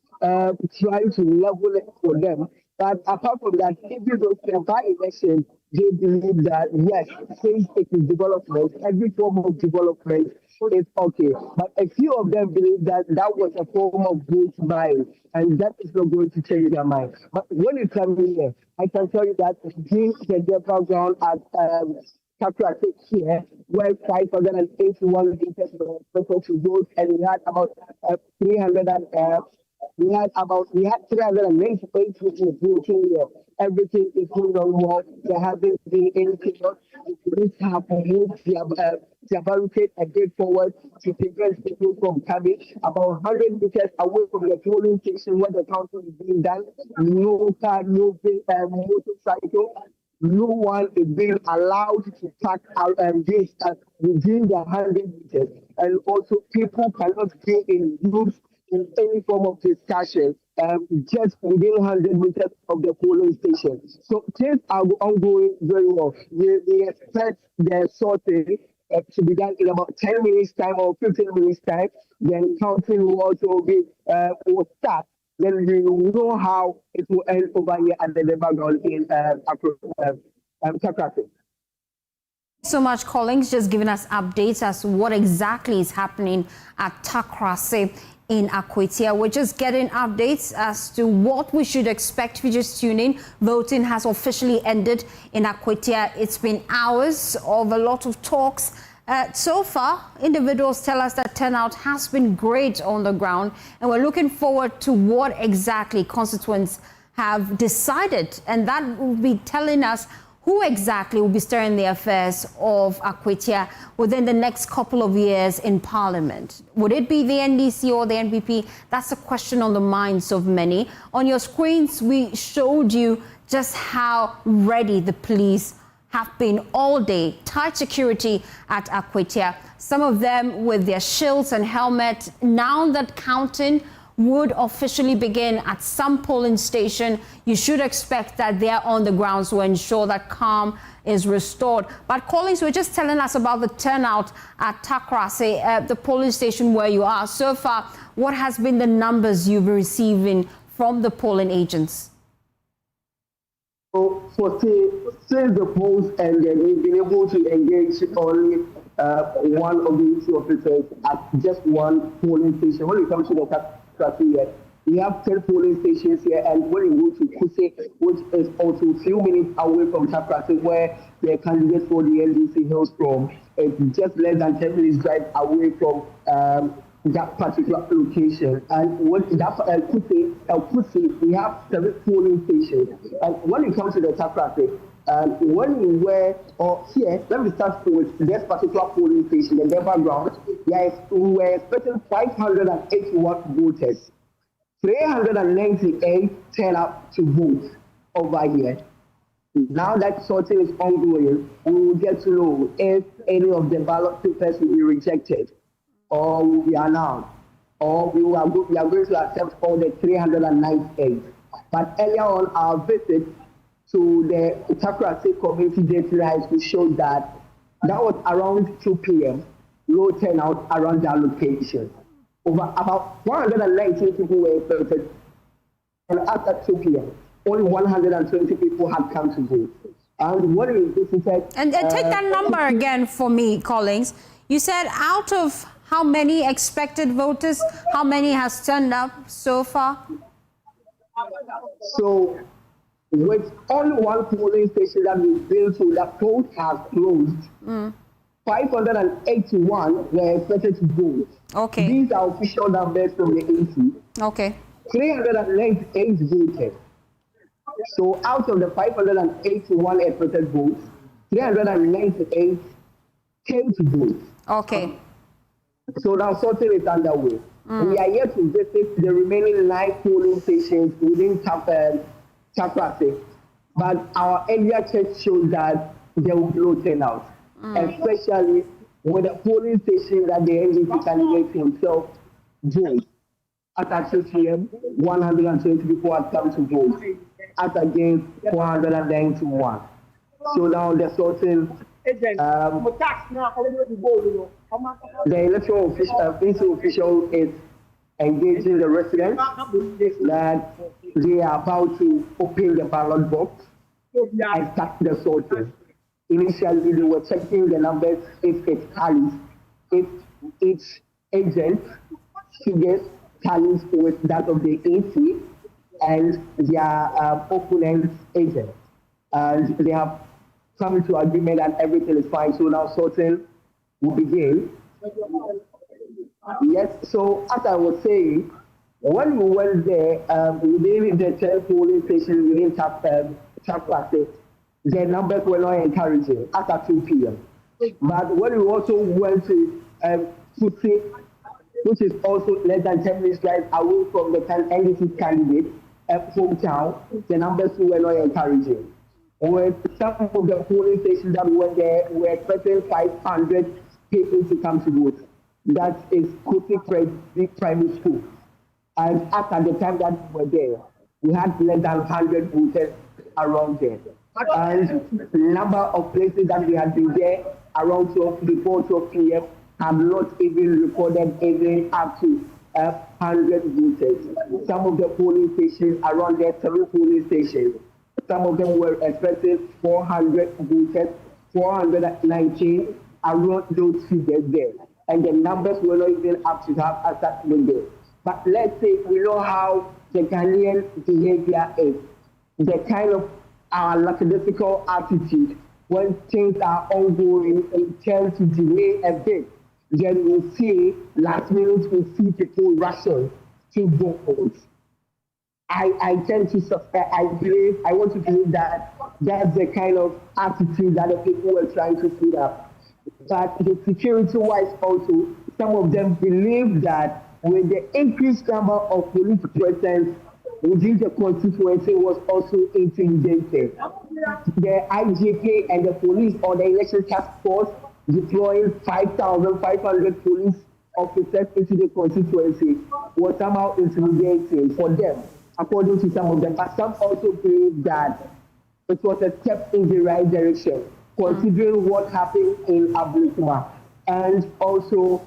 trying to level it for them. But apart from that, even though by election, they believe that yes, since it is development, every form of development is okay. But a few of them believe that that was a form of vote buying, and that is not going to change their mind. But when it comes here, I can tell you that being the background at Takrasi here, where 581 voters were expected to vote, and we had about 398 people voting here. Everything is going on well. There hasn't been any chaos. The police have moved their barricade a bit forward to prevent people from coming. About 100 meters away from the polling station where the counting is being done. No car, no motorcycle. No one is being allowed to park within the 100 meters. And also people cannot be in groups in any form of discussion, just within 100 meters of the polling station. So things are ongoing very well. We expect the sorting to be done in about 10 minutes time or 15 minutes time. Then counting will also be will start. Then we will know how it will end over here at the background in Takrasi. So much, Collins, just giving us updates as to what exactly is happening at Takrasi in Akwatia. We're just getting updates as to what we should expect if you just tune in. Voting has officially ended in Akwatia. It's been hours of a lot of talks. So far, individuals tell us that turnout has been great on the ground, and we're looking forward to what exactly constituents have decided, and that will be telling us who exactly will be steering the affairs of Akwatia within the next couple of years in Parliament. Would it be the NDC or the NPP? That's a question on the minds of many. On your screens, we showed you just how ready the police have been all day. Tight security at Akwatia. Some of them with their shields and helmets. Now that counting would officially begin at some polling station, you should expect that they are on the grounds to ensure that calm is restored. But Collins, were just telling us about the turnout at Takrase, the polling station where you are. So far, what has been the numbers you've been receiving from the polling agents? So, since the polls ended, we've been able to engage only one of the issue officers at just one polling station. When it comes to the Takrase here, we have 10 polling stations here, and when you go to Kuse, which is also a few minutes away from Takrase, where the candidate for the NDC hails from, it's just less than 10 minutes drive away from that particular location. And when that Kuse, we have 7 polling stations. And when it comes to the Takrase, when we were here, let me start with this particular polling station, the Denver ground. Yes, we were expecting 581 voters. 398 turn up to vote over here. Now that sorting is ongoing, we will get to know if any of the ballot papers will be rejected or will be announced, or we are going to accept all the 398. But earlier on, our visit to the Takrase Community Day High School showed that was around 2 p.m., low turnout around that location. Over about 119 people were affected, and after 2 p.m., only 120 people had come to vote. And what we visited... And take that number again for me, Collins. You said out of how many expected voters, how many has turned up so far? So, with only one polling station that we built to, the polls have closed. 581 were expected to vote. Okay. These are official numbers from the AC. Okay. 398 voted. So out of the 581 expected votes, 398 came to vote. Okay. So now sorting is underway. We are yet to visit the remaining 9 polling stations within Takrase, but our earlier check shows that there will be low turnout. Especially with the polling station that the NDC candidate himself voted. At 2 p.m., 120 people had come to vote, as against 491. So now the sorting, the electoral official is engaging the residents that they are about to open the ballot box and start the sorting. Initially, they were checking the numbers if it tallies, if each agent figures tallies with that of the AC and their opponent's agent. And they have come to agreement and everything is fine. So now sorting will begin. Yes, so as I was saying, when we went there, within the 10 polling stations within Takrase, the numbers were not encouraging after 2 p.m. But when we also went to Kuse, which is also less than 10 minutes drive away from the NDC candidate hometown, the numbers were not encouraging. With some of the polling stations that we went there, we were expecting 500 people to come to vote. That is Kuse Primary School. And after the time that we were there, we had less than 100 voters around there. And the number of places that we had been there around before 12 p.m. have not even recorded even up to 100 voters. Some of the polling stations around there, 7 polling stations, some of them were expecting 400 voters, 419 around those figures there. And the numbers were not even up to have at that window. But let's say we know how the Ghanaian behavior is, the kind of our lackadaisical attitude when things are ongoing and tend to delay a bit. Then we see last minute we see people rushing to vote. I tend to suspect, I want to believe that that's the kind of attitude that the people were trying to put up. But the security-wise also, some of them believe that with the increased number of police presence within the constituency was also intimidated. The IGP and the police or the election task force deploying 5,500 police officers into the constituency was somehow intimidating for them, according to some of them. But some also believe that it was a step in the right direction, considering what happened in Ablekuma and also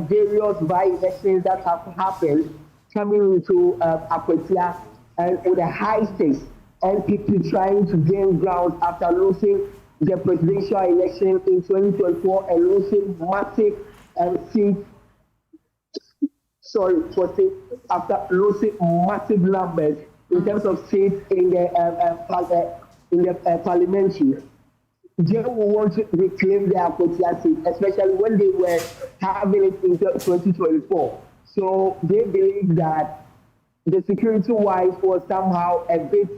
various by-elections that have happened coming into Akwatia and with a high stakes, NPP trying to gain ground after losing the presidential election in 2024 and losing massive seats. After losing massive numbers in terms of seats in the parliamentary. They will want to reclaim their Akwatia seat, especially when they were having it in 2024. So they believe that the security-wise was somehow a bit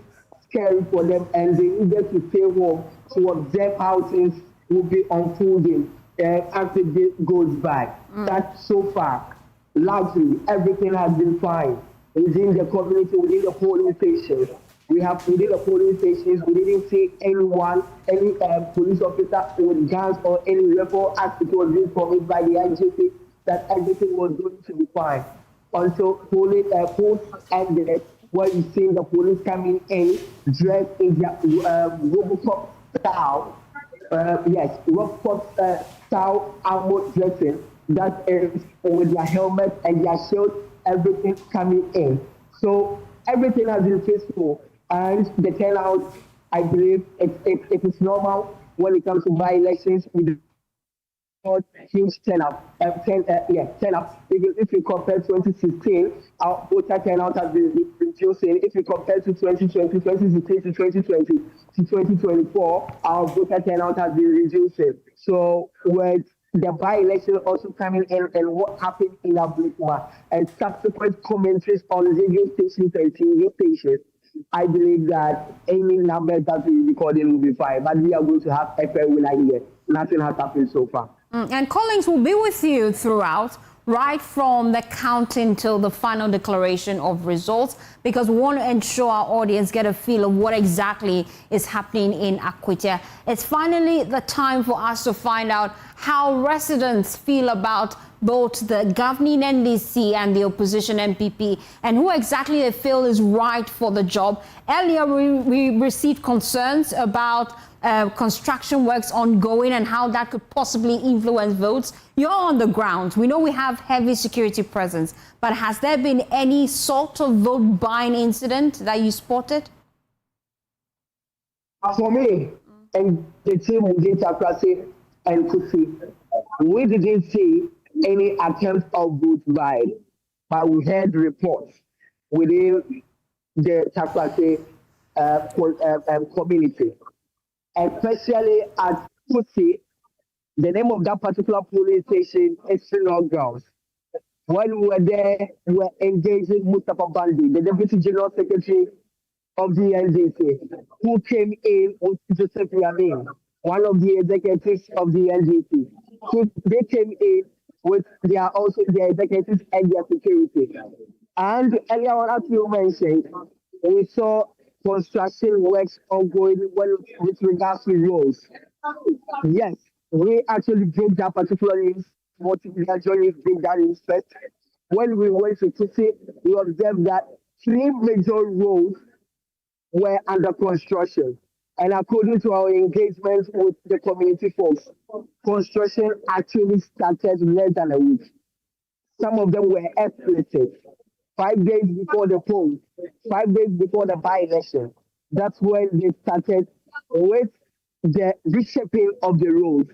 scary for them, and they needed to stay home to observe how things will be unfolding as the day goes by. That so far, largely, everything has been fine within the community, within the polling stations. Within the polling stations, we didn't see anyone, any police officer with guns or any weapon as it was being promised by the IGP that everything was going to be fine. Until polls ended, where you see the police coming in dressed in their Robocop style, Robocop style armored dressing, that is with their helmet and their shield, everything coming in. So everything has been peaceful, and the turnout, I believe, it is normal when it comes to by-elections. We not huge turnout. Turnout. If you compare 2016, our voter turnout has been reducing. If you compare to 2020, 2016 to 2020 to 2024, our voter turnout has been reducing. So with the by-election also coming in and what happened in Ablekuma and subsequent commentaries on radio stations and TV stations, I believe that any numbers that we recorded will be fine. But we are going to have a fair winner here. Nothing has happened so far. And Collins will be with you throughout, right from the counting till the final declaration of results, because we want to ensure our audience get a feel of what exactly is happening in Akwatia. It's finally the time for us to find out how residents feel about both the governing NDC and the opposition MPP, and who exactly they feel is right for the job. Earlier, we received concerns about construction works ongoing and how that could possibly influence votes. You're on the ground. We know we have heavy security presence, but has there been any sort of vote buying incident that you spotted? For me, and the team within Takrasi and Kusi, we didn't see any attempt of vote buying, but we heard reports within the Takrasi community. Especially at Kusi, the name of that particular police station is Turnout Grounds. When we were there, we were engaging Mustafa Bandi, the Deputy General Secretary of the NDC, who came in with Joseph Yamin, one of the executives of the NDC. So they came in with their executives and their security. And earlier on, as you mentioned, we saw construction works ongoing with regards to roads. Yes, we actually broke that particular news. What Joynews broke that news first. When we went to see, we observed that 3 major roads were under construction. And according to our engagement with the community folks, construction actually started less than a week. Some of them were escalated 5 days before the poll, 5 days before the by-election. That's when they started with the reshaping of the roads.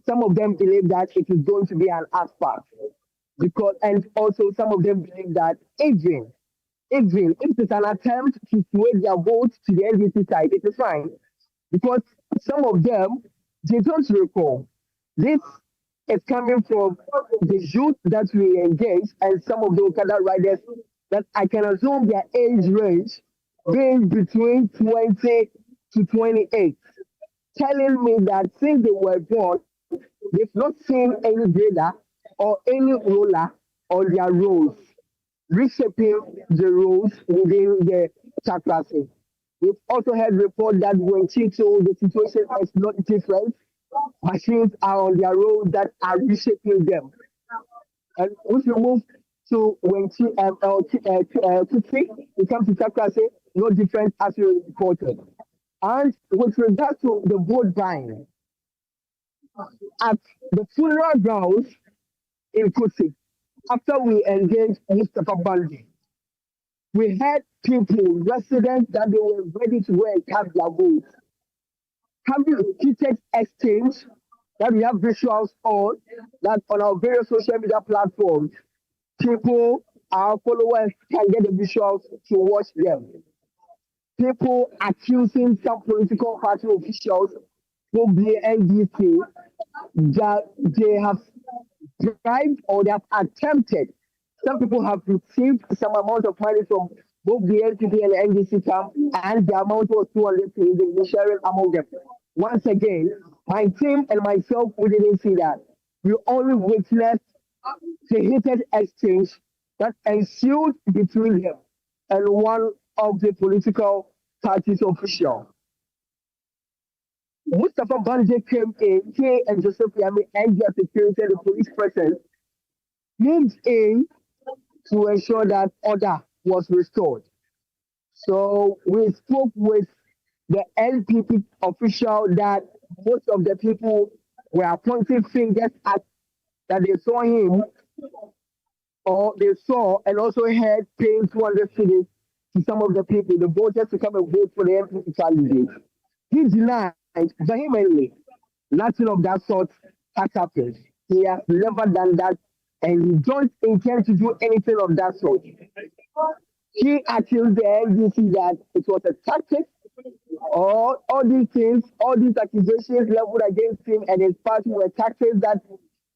Some of them believe that it is going to be an asphalt. And also some of them believe that even if it's an attempt to sway their votes to the NDC side, it is fine. Because some of them, they don't recall. This is coming from the youth that we engage and some of the Okada riders that I can assume their age range being between 20 to 28, telling me that since they were born, they've not seen any grader or any roller on their roads, reshaping the roads within the Takrasi. We've also heard reports that when Chito, the situation is not different. Machines are on their roads that are reshaping them. And once you move to when Tutsi, you come to Chakra, say no difference as you reported. And with regard to the vote buying, at the funeral grounds in Kusi, after we engaged Mustafa Bandi, we had people, residents, that they were ready to go and cast their votes. Having a heated exchange that we have visuals on, that on our various social media platforms, people, our followers can get the visuals to watch them. People accusing some political party officials from the NDC that they have bribed or they have attempted. Some people have received some amount of money from both the NPP and the NDC camp, and the amount was 200 K. They were sharing among them. Once again, my team and myself, we didn't see that. We only witnessed the heated exchange that ensued between them and one of the political party's officials. Mustafa Banje came in, he and Joseph Yami and their security and the police presence moved in to ensure that order was restored. So we spoke with the NPP official that most of the people were pointing fingers at, that they saw him or they saw and also heard paying 200 cedis to some of the people, the voters, to come and vote for the NPP candidate. He denied vehemently nothing of that sort has happened. He has never done that, and he don't intend to do anything of that sort. He accused the NDC that it was a tactic, or all these things, all these accusations leveled against him and his party were tactics that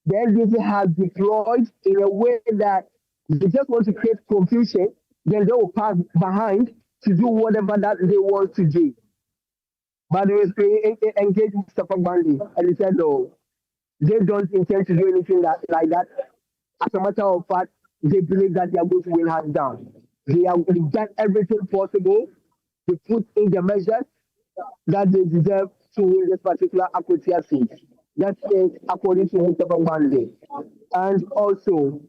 the NDC has deployed in a way that they just want to create confusion, then they will pass behind to do whatever that they want to do. But they engaged Mustafa Bandi, and he said, no, they don't intend to do anything like that. As a matter of fact, they believe that they are going to win hands down. They've done everything possible to put in the measures that they deserve to win this particular Akwatia seat. That is according to Mustafa Bandi. And also,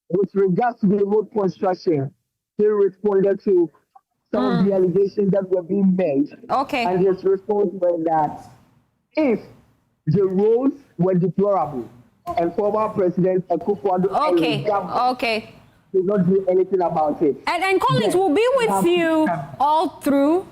with regards to the road construction, he responded to some of the allegations that were being made. Okay. And his response was that if the roads were deplorable and former President Akufo-Addo did not do anything about it. And Collins will be with you all through,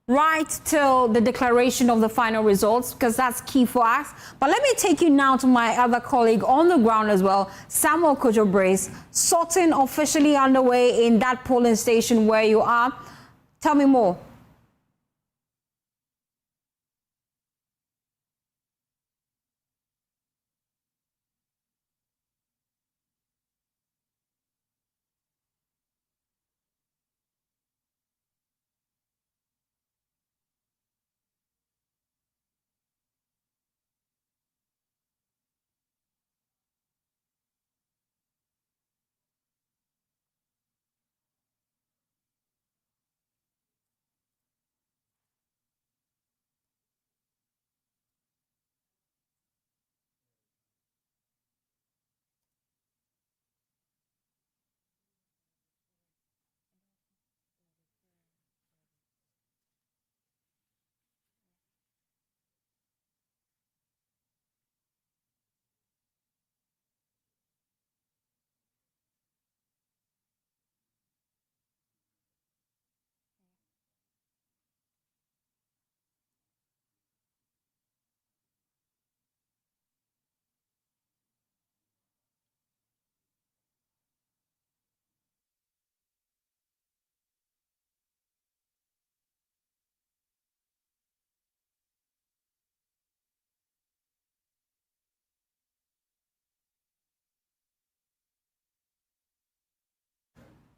right till the declaration of the final results, because that's key for us. But let me take you now to my other colleague on the ground as well, Samuel Kojo-Brace. Sorting officially underway in that polling station where you are. Tell me more.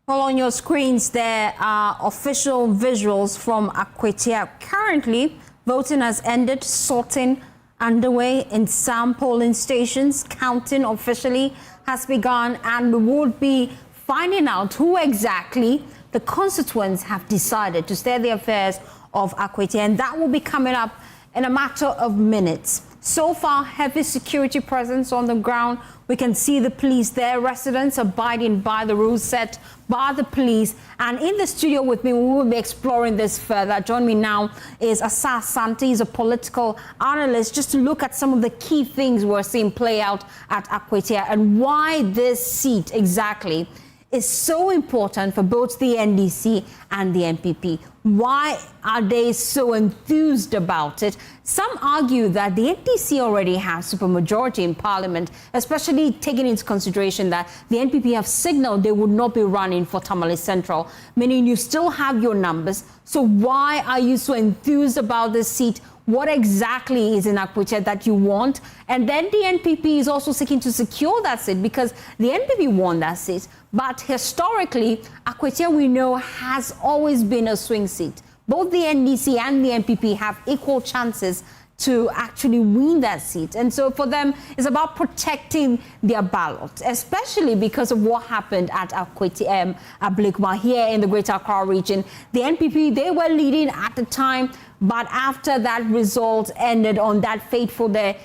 Well, on your screens there are official visuals from Akwatia. Currently, voting has ended, sorting underway in some polling stations. Counting officially has begun, and we would be finding out who exactly the constituents have decided to steer the affairs of Akwatia. And that will be coming up in a matter of minutes. So far, heavy security presence on the ground. We can see the police there, residents abiding by the rules set by the police. And in the studio with me, we will be exploring this further. Join me now is Asa Santi. He's a political analyst, just to look at some of the key things we're seeing play out at Akwatia and why this seat exactly is so important for both the NDC and the NPP. Why are they so enthused about it? Some argue that the NDC already has supermajority in parliament, especially taking into consideration that the NPP have signaled they would not be running for Tamale Central, meaning you still have your numbers. So why are you so enthused about this seat? What exactly is in Akwatia that you want? And then the NPP is also seeking to secure that seat because the NPP won that seat. But historically, Akwatia, we know, has always been a swing seat. Both the NDC and the NPP have equal chances to actually win that seat. And so for them, it's about protecting their ballot, especially because of what happened at Akwatia, Ablikma here in the Greater Accra region. The NPP, they were leading at the time, but after that result ended on that fateful day,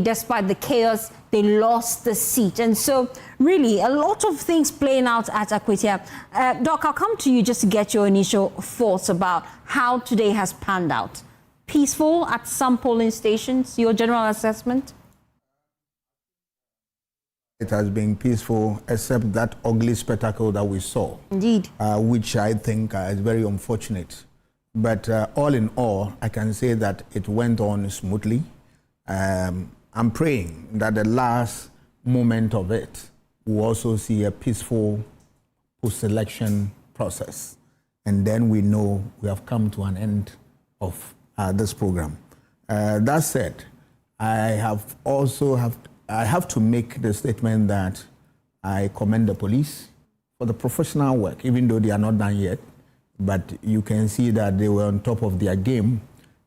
despite the chaos, they lost the seat. And so really a lot of things playing out at Akwatia. Doc, I'll come to you just to get your initial thoughts about how today has panned out. Peaceful at some polling stations, your general assessment? It has been peaceful, except that ugly spectacle that we saw. Indeed. Which I think is very unfortunate. But all in all, I can say that it went on smoothly. I'm praying that the last moment of it will also see a peaceful post-election process. And then we know we have come to an end of this program. That said, I have to make the statement that I commend the police for the professional work, even though they are not done yet. But you can see that they were on top of their game.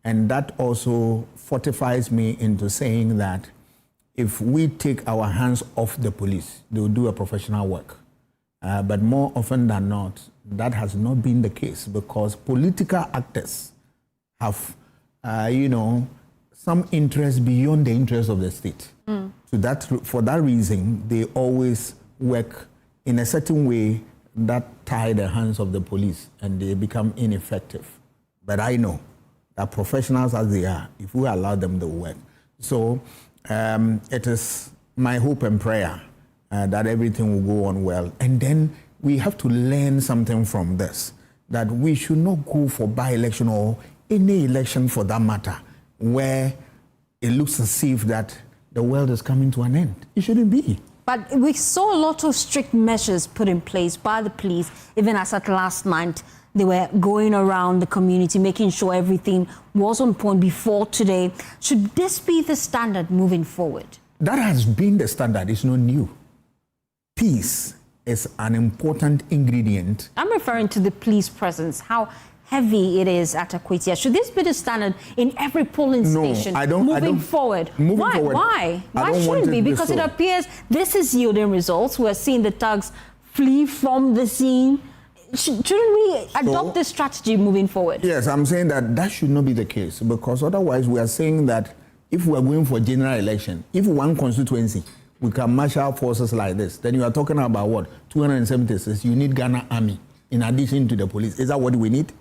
And that also fortifies me into saying that if we take our hands off the police, they will do a professional work. But more often than not, that has not been the case because political actors have, some interest beyond the interest of the state. So for that reason, they always work in a certain way that tie the hands of the police and they become ineffective. But I know that professionals as they are, if we allow them to work. So it is my hope and prayer that everything will go on well. And then we have to learn something from this, that we should not go for by-election or any election for that matter, where it looks as if that the world is coming to an end. It shouldn't be. But we saw a lot of strict measures put in place by the police, even as at last night. They were going around the community, making sure everything was on point before today. Should this be the standard moving forward? That has been the standard. It's not new. Peace is an important ingredient. I'm referring to the police presence, how heavy it is at Akwatia. Should this be the standard in every polling station moving forward? Why? Why shouldn't it be? Because it appears this is yielding results. We're seeing the thugs flee from the scene. Shouldn't we adopt this strategy moving forward? Yes, I'm saying that should not be the case, because otherwise we are saying that if we are going for general election, if one constituency, we can marshal forces like this, then you are talking about what? 276, you need Ghana Army in addition to the police. Is that what we need?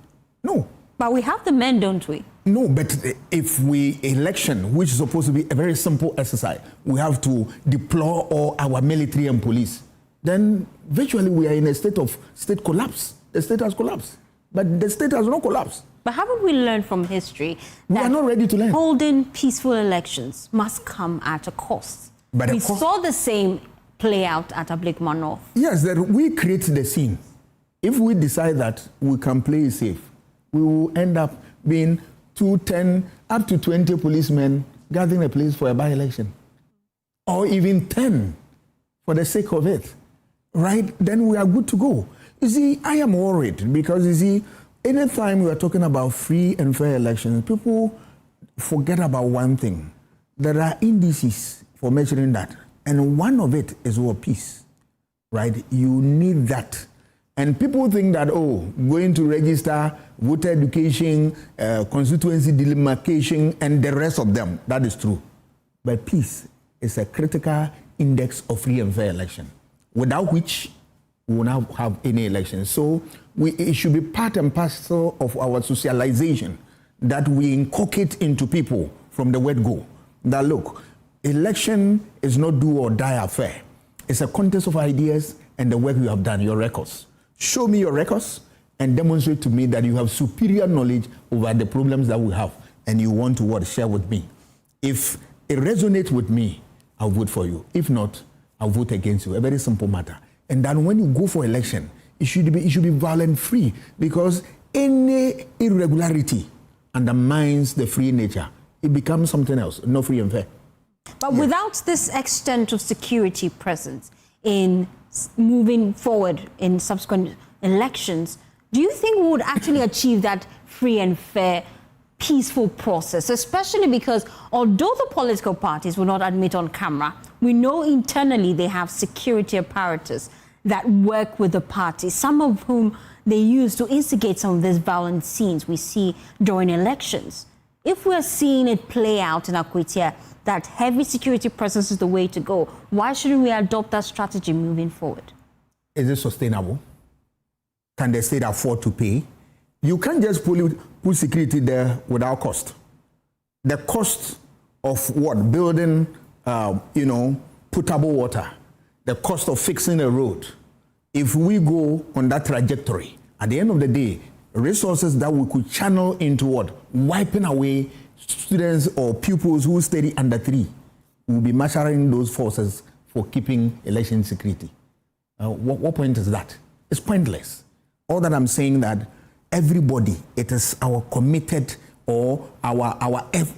No. But we have the men, don't we? No, but if election, which is supposed to be a very simple exercise, we have to deploy all our military and police, then virtually we are in a state of state collapse. The state has collapsed, but the state has not collapsed. But haven't we learned from history we are not ready to learn? Holding peaceful elections must come at a cost. But we saw the same play out at Ablikma North. Yes, that we create the scene. If we decide that we can play it safe, we will end up being 10 up to 20 policemen gathering a place for a by-election, or even 10 for the sake of it. Right? Then we are good to go. You see, I am worried because, you see, anytime we are talking about free and fair elections, people forget about one thing. There are indices for measuring that. And one of it is war peace. Right? You need that. And people think that, going to register, voter education, constituency demarcation, and the rest of them, that is true. But peace is a critical index of free and fair election, without which we will not have any election. So it should be part and parcel of our socialization that we inculcate into people from the word go. That look, election is not do or die affair. It's a contest of ideas and the work you have done, your records. Show me your records and demonstrate to me that you have superior knowledge over the problems that we have and you want to share with me. If it resonates with me, I'll vote for you. If not, I'll vote against you. A very simple matter. And then when you go for election, it should be violent free, because any irregularity undermines the free nature. It becomes something else, not free and fair. But without this extent of security presence in moving forward in subsequent elections, do you think we would actually achieve that free and fair, peaceful process? Especially because although the political parties will not admit on camera, we know internally they have security apparatus that work with the party, some of whom they use to instigate some of these violent scenes we see during elections. If we're seeing it play out in Akwatia, that heavy security presence is the way to go, why shouldn't we adopt that strategy moving forward? Is it sustainable? Can the state afford to pay? You can't just put security there without cost. The cost of what? Building, potable water, the cost of fixing a road. If we go on that trajectory, at the end of the day, resources that we could channel into what? Wiping away students or pupils who study under 3, will be marshalling those forces for keeping election security. What point is that? It's pointless. All that I'm saying that everybody, it is our committed or it's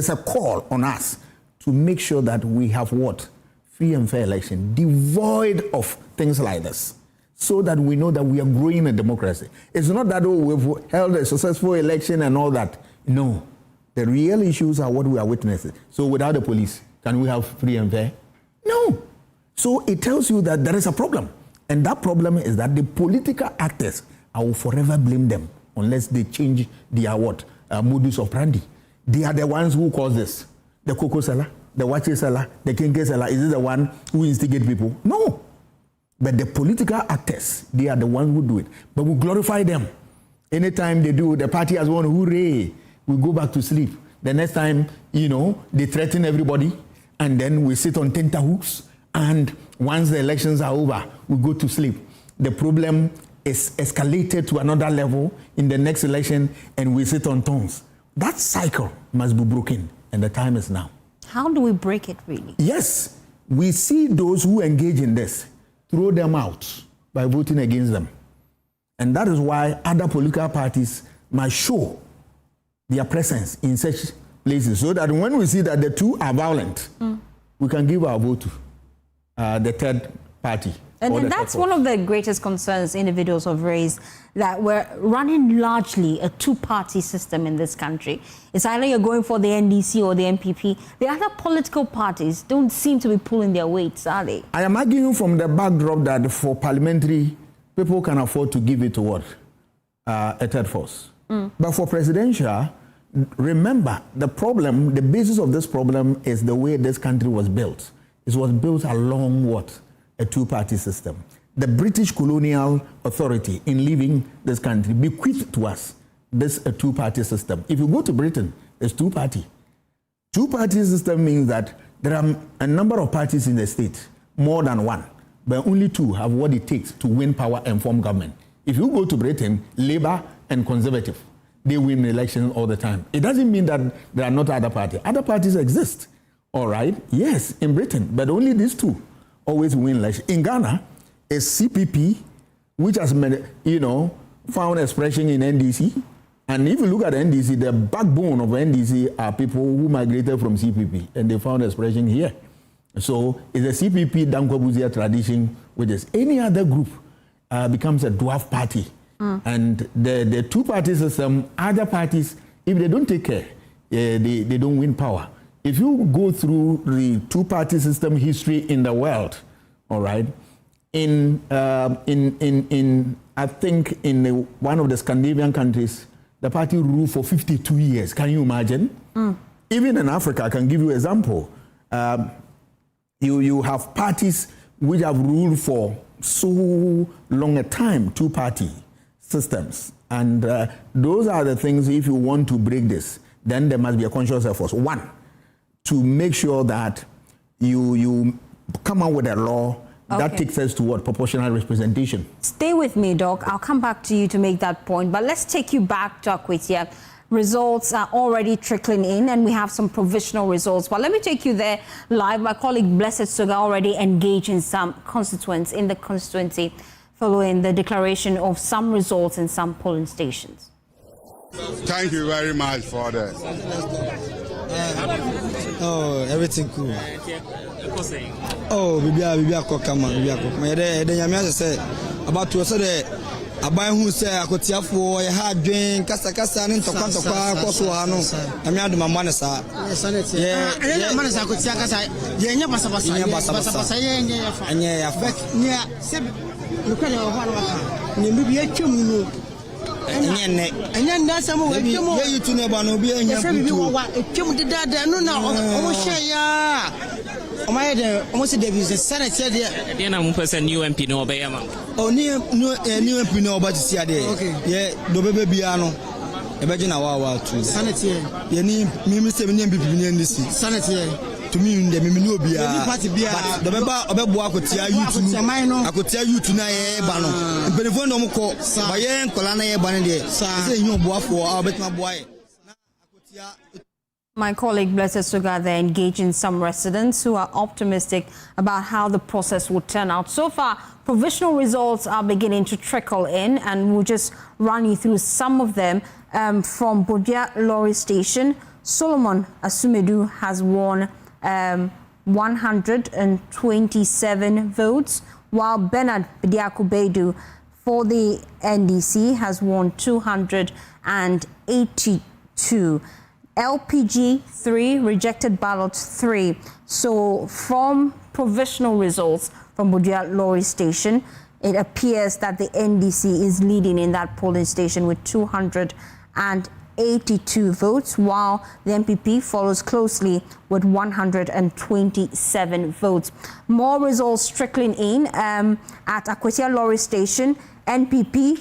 a call on us to make sure that we have what? Free and fair election, devoid of things like this, so that we know that we are growing a democracy. It's not that, we've held a successful election and all that. No. The real issues are what we are witnessing. So without the police, can we have free and fair? No. So it tells you that there is a problem. And that problem is that the political actors, I will forever blame them unless they change their modus operandi. They are the ones who cause this. The cocoa seller, the watches seller, the kinky seller, is it the one who instigate people? No. But the political actors, they are the ones who do it. But we glorify them. Anytime they do, the party has won, hooray, we go back to sleep. The next time, they threaten everybody, and then we sit on tenterhooks, and once the elections are over, we go to sleep. The problem is escalated to another level in the next election, and we sit on tongues. That cycle must be broken, and the time is now. How do we break it, really? Yes, we see those who engage in this, throw them out by voting against them. And that is why other political parties must show their presence in such places, so that when we see that the two are violent, we can give our vote to the third party. And that's one of the greatest concerns individuals have raised, that we're running largely a two-party system in this country. It's either you're going for the NDC or the NPP. The other political parties don't seem to be pulling their weights, are they? I am arguing from the backdrop that for parliamentary, people can afford to give it to what? A third force. But for presidential, remember, the basis of this problem is the way this country was built. It was built along what? A two-party system. The British colonial authority, in leaving this country, bequeathed to us this two-party system. If you go to Britain, it's two-party. Two-party system means that there are a number of parties in the state, more than one, but only two have what it takes to win power and form government. If you go to Britain, Labour and Conservative, they win elections all the time. It doesn't mean that there are not other parties. Other parties exist, all right? Yes, in Britain, but only these two always win elections. In Ghana, it's CPP, which has, found expression in NDC. And if you look at NDC, the backbone of NDC are people who migrated from CPP, and they found expression here. So it's a CPP Dankwa-Buzia tradition, which is any other group becomes a dwarf party. And the two-party system, other parties, if they don't take care, they don't win power. If you go through the two-party system history in the world, all right, I think in one of the Scandinavian countries, the party ruled for 52 years. Can you imagine? Even in Africa, I can give you an example. You have parties which have ruled for so long a time, two-party systems. And those are the things, if you want to break this, then there must be a conscious effort. One, to make sure that you come out with a law that takes us to what? Proportional representation. Stay with me, Doc. I'll come back to you to make that point. But let's take you back to Akwatia. Results are already trickling in, and we have some provisional results. But let me take you there live. My colleague Blessed Suga already engaged in some constituents in the constituency following the declaration of some results in some polling stations. Thank you very much for that. Everything cool. Oh, Bibi Akokama. Yamia say about to say abai who say Akwatia for a hard drink, kasa and tokwa koso ano. Amia de mama na sa. Yeah, mama na Akwatia kasa. Yenya basabasa. Anya ya fa. Nya se look at your one. Ni bibi etwum no. Anya ndasa mo etwum. Ye yitu ne ba no bi anya kutu. Etwum de dada no na o hye ya. Almost the Senate said, new MP no obey. Oh, new MP no about to see a day. Okay, yeah, the baby piano. Imagine our two. Senate, you need me 7 people in this Senate. To me, the Mimino be the member of a boy could tell you to I could tell you tonight, Bano. But if one don't call, Sayan, Colana, Banade, say you boy for our bet my boy. My colleague Blessed Suga there engaging some residents who are optimistic about how the process will turn out. So far, provisional results are beginning to trickle in, and we'll just run you through some of them. From Budgetary Station, Solomon Asumedu has won 127 votes, while Bernard Bidiakubedu for the NDC has won 282. LPG 3, rejected ballots 3. So from provisional results from Budgetary Station, it appears that the NDC is leading in that polling station with 282 votes, while the MPP follows closely with 127 votes. More results trickling in at Akwatia Station, NPP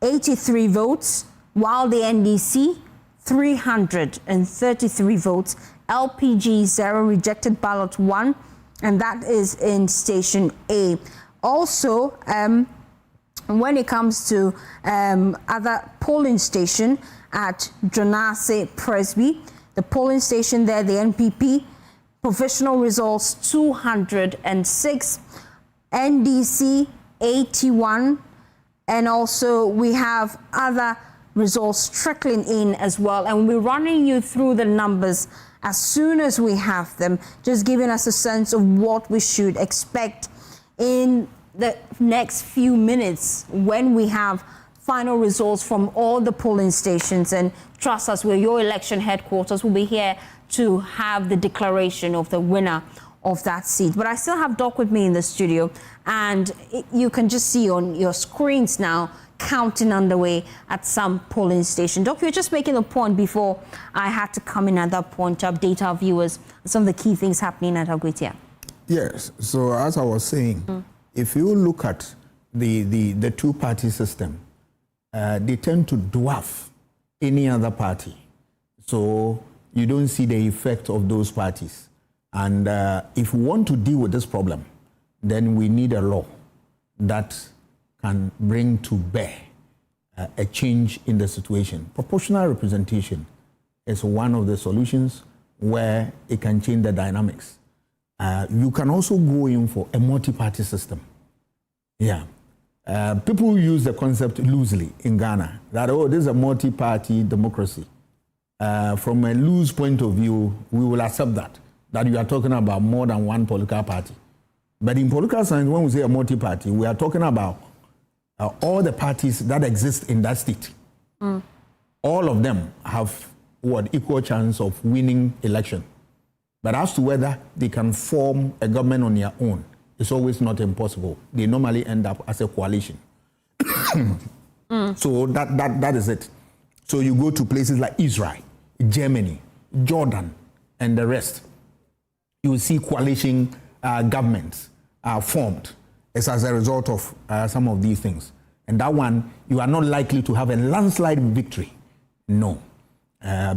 83 votes, while the NDC 333 votes, LPG 0, rejected ballot 1, and that is in Station A. Also, when it comes to other polling station at Jonase Presby, the polling station there, the NPP, provisional results 206, NDC 81, and also we have other results trickling in as well, and we're running you through the numbers as soon as we have them, just giving us a sense of what we should expect in the next few minutes when we have final results from all the polling stations. And trust us, we're your election headquarters. We'll be here to have the declaration of the winner of that seat. But I still have Doc with me in the studio, and you can just see on your screens now counting underway at some polling station. Doc, you're just making a point before I had to come in at that point to update our viewers on some of the key things happening at Akwatia. Yes, so as I was saying, if you look at the two-party system, they tend to dwarf any other party. So you don't see the effect of those parties. And if we want to deal with this problem, then we need a law that can bring to bear a change in the situation. Proportional representation is one of the solutions where it can change the dynamics. You can also go in for a multi-party system. Yeah. People use the concept loosely in Ghana, that, oh, this is a multi-party democracy. From a loose point of view, we will accept that you are talking about more than one political party. But in political science, when we say a multi-party, we are talking about all the parties that exist in that state. All of them have equal chance of winning election. But as to whether they can form a government on their own, it's always not impossible. They normally end up as a coalition. So that is it. So you go to places like Israel, Germany, Jordan, and the rest. You will see coalition governments formed as a result of some of these things. And that one, you are not likely to have a landslide victory. No,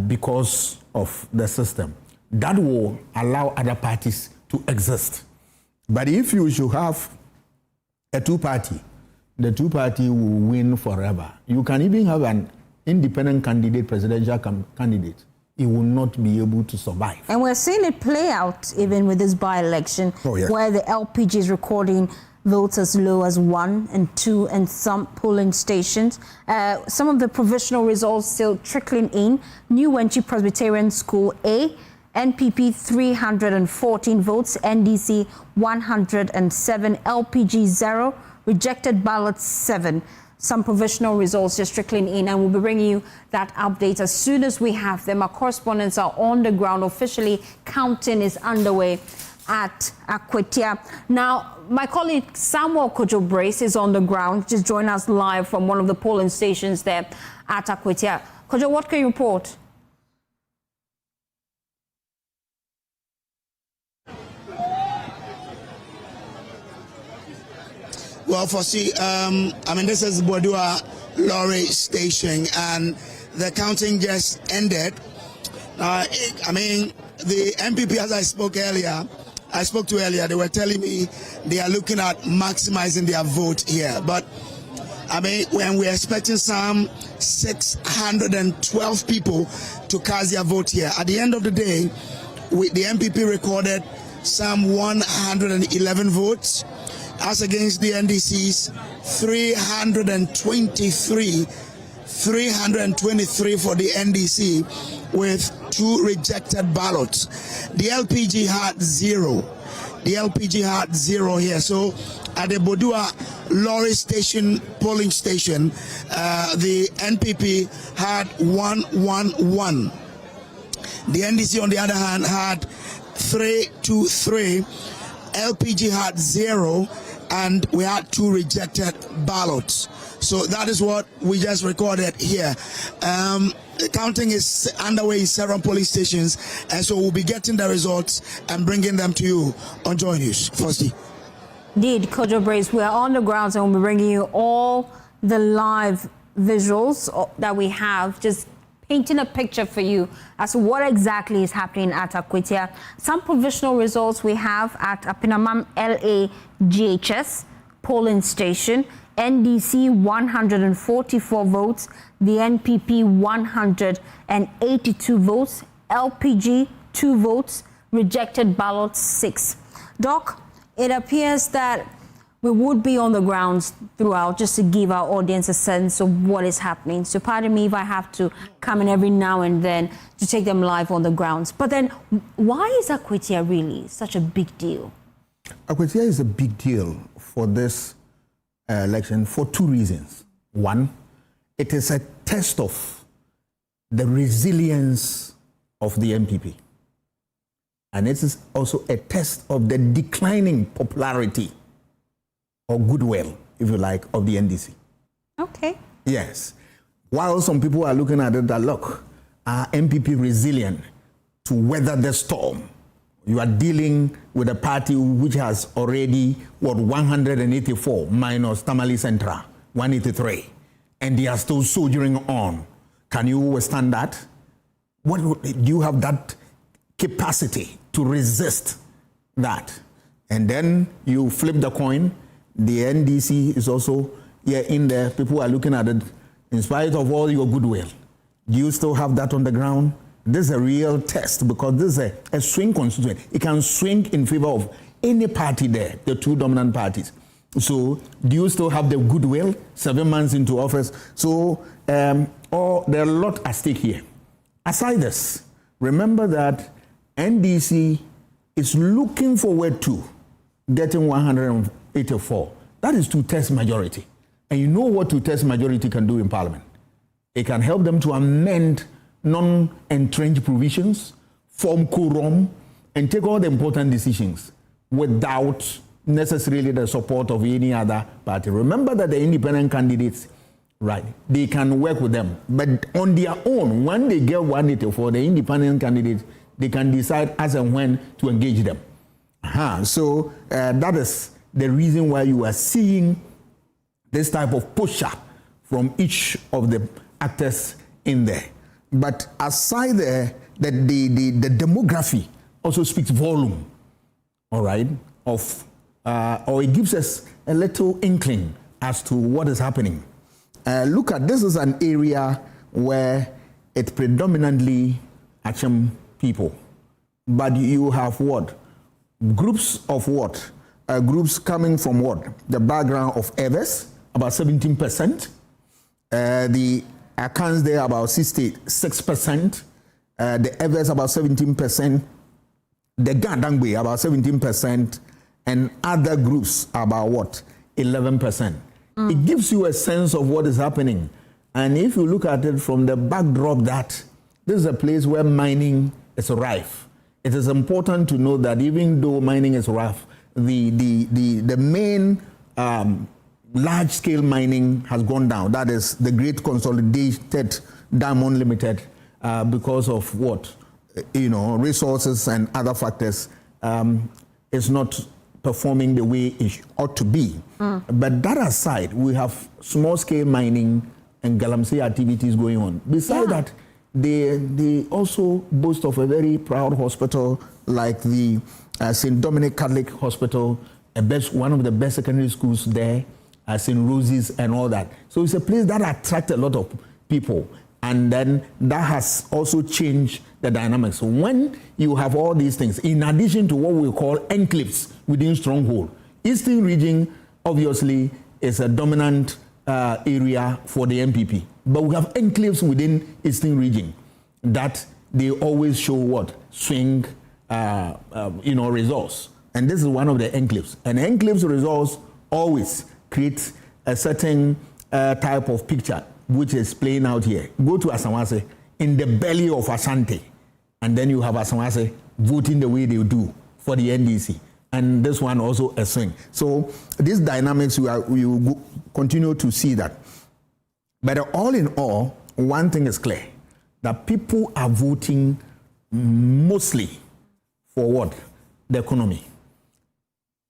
because of the system. That will allow other parties to exist. But if you should have a two-party, the two-party will win forever. You can even have an independent candidate, presidential candidate. He will not be able to survive. And we're seeing it play out even with this by-election, where the LPG is recording votes as low as 1 and 2 in some polling stations. Some of the provisional results still trickling in. New Wenchi Presbyterian School A, NPP 314 votes, NDC 107, LPG 0, rejected ballots 7. Some provisional results just trickling in, and we'll be bringing you that update as soon as we have them. Our correspondents are on the ground. Officially, counting is underway at Akwatia. Now, my colleague Samuel Kojo-Brace is on the ground, just join us live from one of the polling stations there at Akwatia. Kojo, what can you report? Well, Fossey, this is Bodua Lorry Station, and the counting just ended. The MPP, as I spoke to earlier, they were telling me they are looking at maximizing their vote here. But, when we're expecting some 612 people to cast their vote here, at the end of the day, the MPP recorded some 111 votes, as against the NDC's 323 for the NDC, with 2 rejected ballots. The LPG had 0. The LPG had 0 here. So at the Bodua Lorry Station polling station, the NPP had 111. The NDC, on the other hand, had 323. LPG had 0. And we had 2 rejected ballots. So that is what we just recorded here. The counting is underway in several police stations, and so we'll be getting the results and bringing them to you on Joynews. Firstly. Indeed, Kojo-Brace, we are on the ground, and we'll be bringing you all the live visuals that we have, just painting a picture for you as to what exactly is happening at Akwatia. Some provisional results we have at Apinamam LA GHS polling station. NDC 144 votes, the NPP 182 votes, LPG 2 votes, rejected ballots 6. Doc, it appears that we would be on the grounds throughout, just to give our audience a sense of what is happening. So pardon me if I have to come in every now and then to take them live on the grounds. But then why is Akwatia really such a big deal? Akwatia is a big deal for this election for 2 reasons. One, it is a test of the resilience of the MPP. And it is also a test of the declining popularity or goodwill, if you like, of the NDC. Okay. Yes. While some people are looking at it that, look, are MPP resilient to weather the storm? You are dealing with a party which has already, 184 minus Tamale Central, 183, and they are still soldiering on. Can you withstand that? Do you have that capacity to resist that? And then you flip the coin. The NDC is also here in there. People are looking at it. In spite of all your goodwill, do you still have that on the ground? This is a real test, because this is a swing constituency. It can swing in favor of any party there, the 2 dominant parties. So do you still have the goodwill 7 months into office? So there are a lot at stake here. Aside this, remember that NDC is looking forward to getting 184. That is to test majority. And you know what to test majority can do in Parliament. It can help them to amend non-entrenched provisions, form quorum, and take all the important decisions without necessarily the support of any other party. Remember that the independent candidates, right, they can work with them. But on their own, when they get 184, the independent candidates, they can decide as and when to engage them. So that is the reason why you are seeing this type of push-up from each of the actors in there. But aside the demography also speaks volume, all right, of, or it gives us a little inkling as to what is happening. Look at, this is an area where it predominantly Acham people, but you have what? Groups of what? Groups coming from what? The background of Evers, about 17%. The Akans there about 66%. The Evers about 17%. The Gandangwe about 17%. And other groups about what? 11%. It gives you a sense of what is happening. And if you look at it from the backdrop that this is a place where mining is rife, it is important to know that even though mining is rife, the main large-scale mining has gone down. That is the Great Consolidated Diamond Limited, because of what? Resources and other factors, is not performing the way it ought to be. But that aside, we have small-scale mining and galamsey activities going on. Besides that, they also boast of a very proud hospital like the St. Dominic Catholic Hospital, one of the best secondary schools there, St. Rosie's and all that. So it's a place that attracts a lot of people. And then that has also changed the dynamics. So when you have all these things, in addition to what we call enclaves within stronghold, Eastern region obviously is a dominant area for the MPP. But we have enclaves within Eastern region that they always show what? Swing, results. And this is one of the enclaves. And enclaves results always create a certain type of picture, which is playing out here. Go to Asamase, in the belly of Asante, and then you have Asamase voting the way they do for the NDC. And this one also a swing. So these dynamics, we will continue to see that. But all in all, one thing is clear, that people are voting mostly for what? The economy.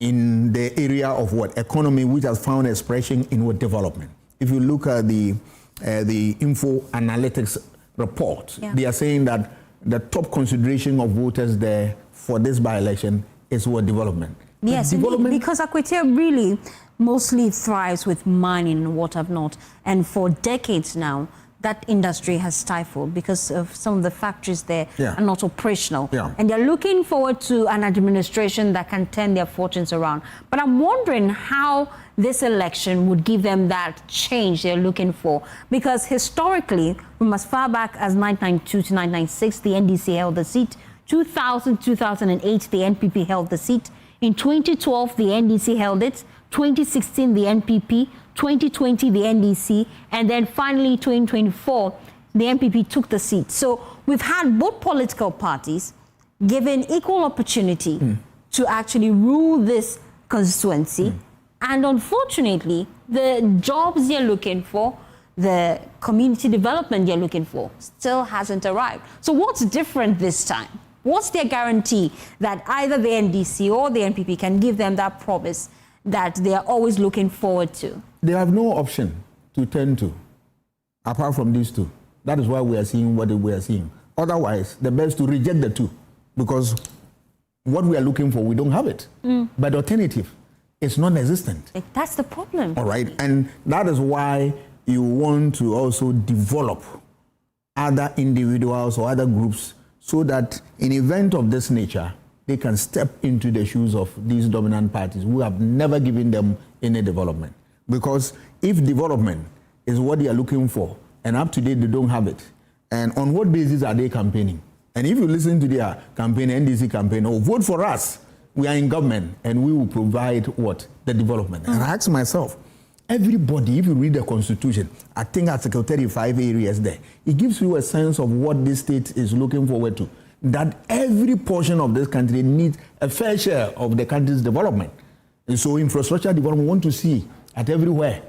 In the area of what? Economy, which has found expression in what? Development. If you look at the Info Analytics report, they are saying that the top consideration of voters there for this by-election is what? Development. Yes, because Akwatia really mostly thrives with mining and what have not. And for decades now, that industry has stifled because of some of the factories there are not operational. And they're looking forward to an administration that can turn their fortunes around. But I'm wondering how this election would give them that change they're looking for. Because historically, from as far back as 1992 to 1996, the NDC held the seat. 2000, 2008, the NPP held the seat. In 2012, the NDC held it. 2016, the NPP. 2020, the NDC. And then finally, 2024, the NPP took the seat. So we've had both political parties given equal opportunity to actually rule this constituency. And unfortunately, the jobs they're looking for, the community development they're looking for, still hasn't arrived. So what's different this time? What's their guarantee that either the NDC or the NPP can give them that promise that they are always looking forward to? They have no option to turn to, apart from these two. That is why we are seeing what we are seeing. Otherwise, the best to reject the two, because what we are looking for, we don't have it. But alternative is non-existent. That's the problem. All right, and that is why you want to also develop other individuals or other groups so that in event of this nature, they can step into the shoes of these dominant parties who have never given them any development. Because if development is what they are looking for, and up to date they don't have it, and on what basis are they campaigning? And if you listen to their campaign, NDC campaign, vote for us, we are in government, and we will provide what? The development. And I ask myself, everybody, if you read the Constitution, I think Article 35 areas there, it gives you a sense of what this state is looking forward to. That every portion of this country needs a fair share of the country's development. And so infrastructure development we want to see at everywhere.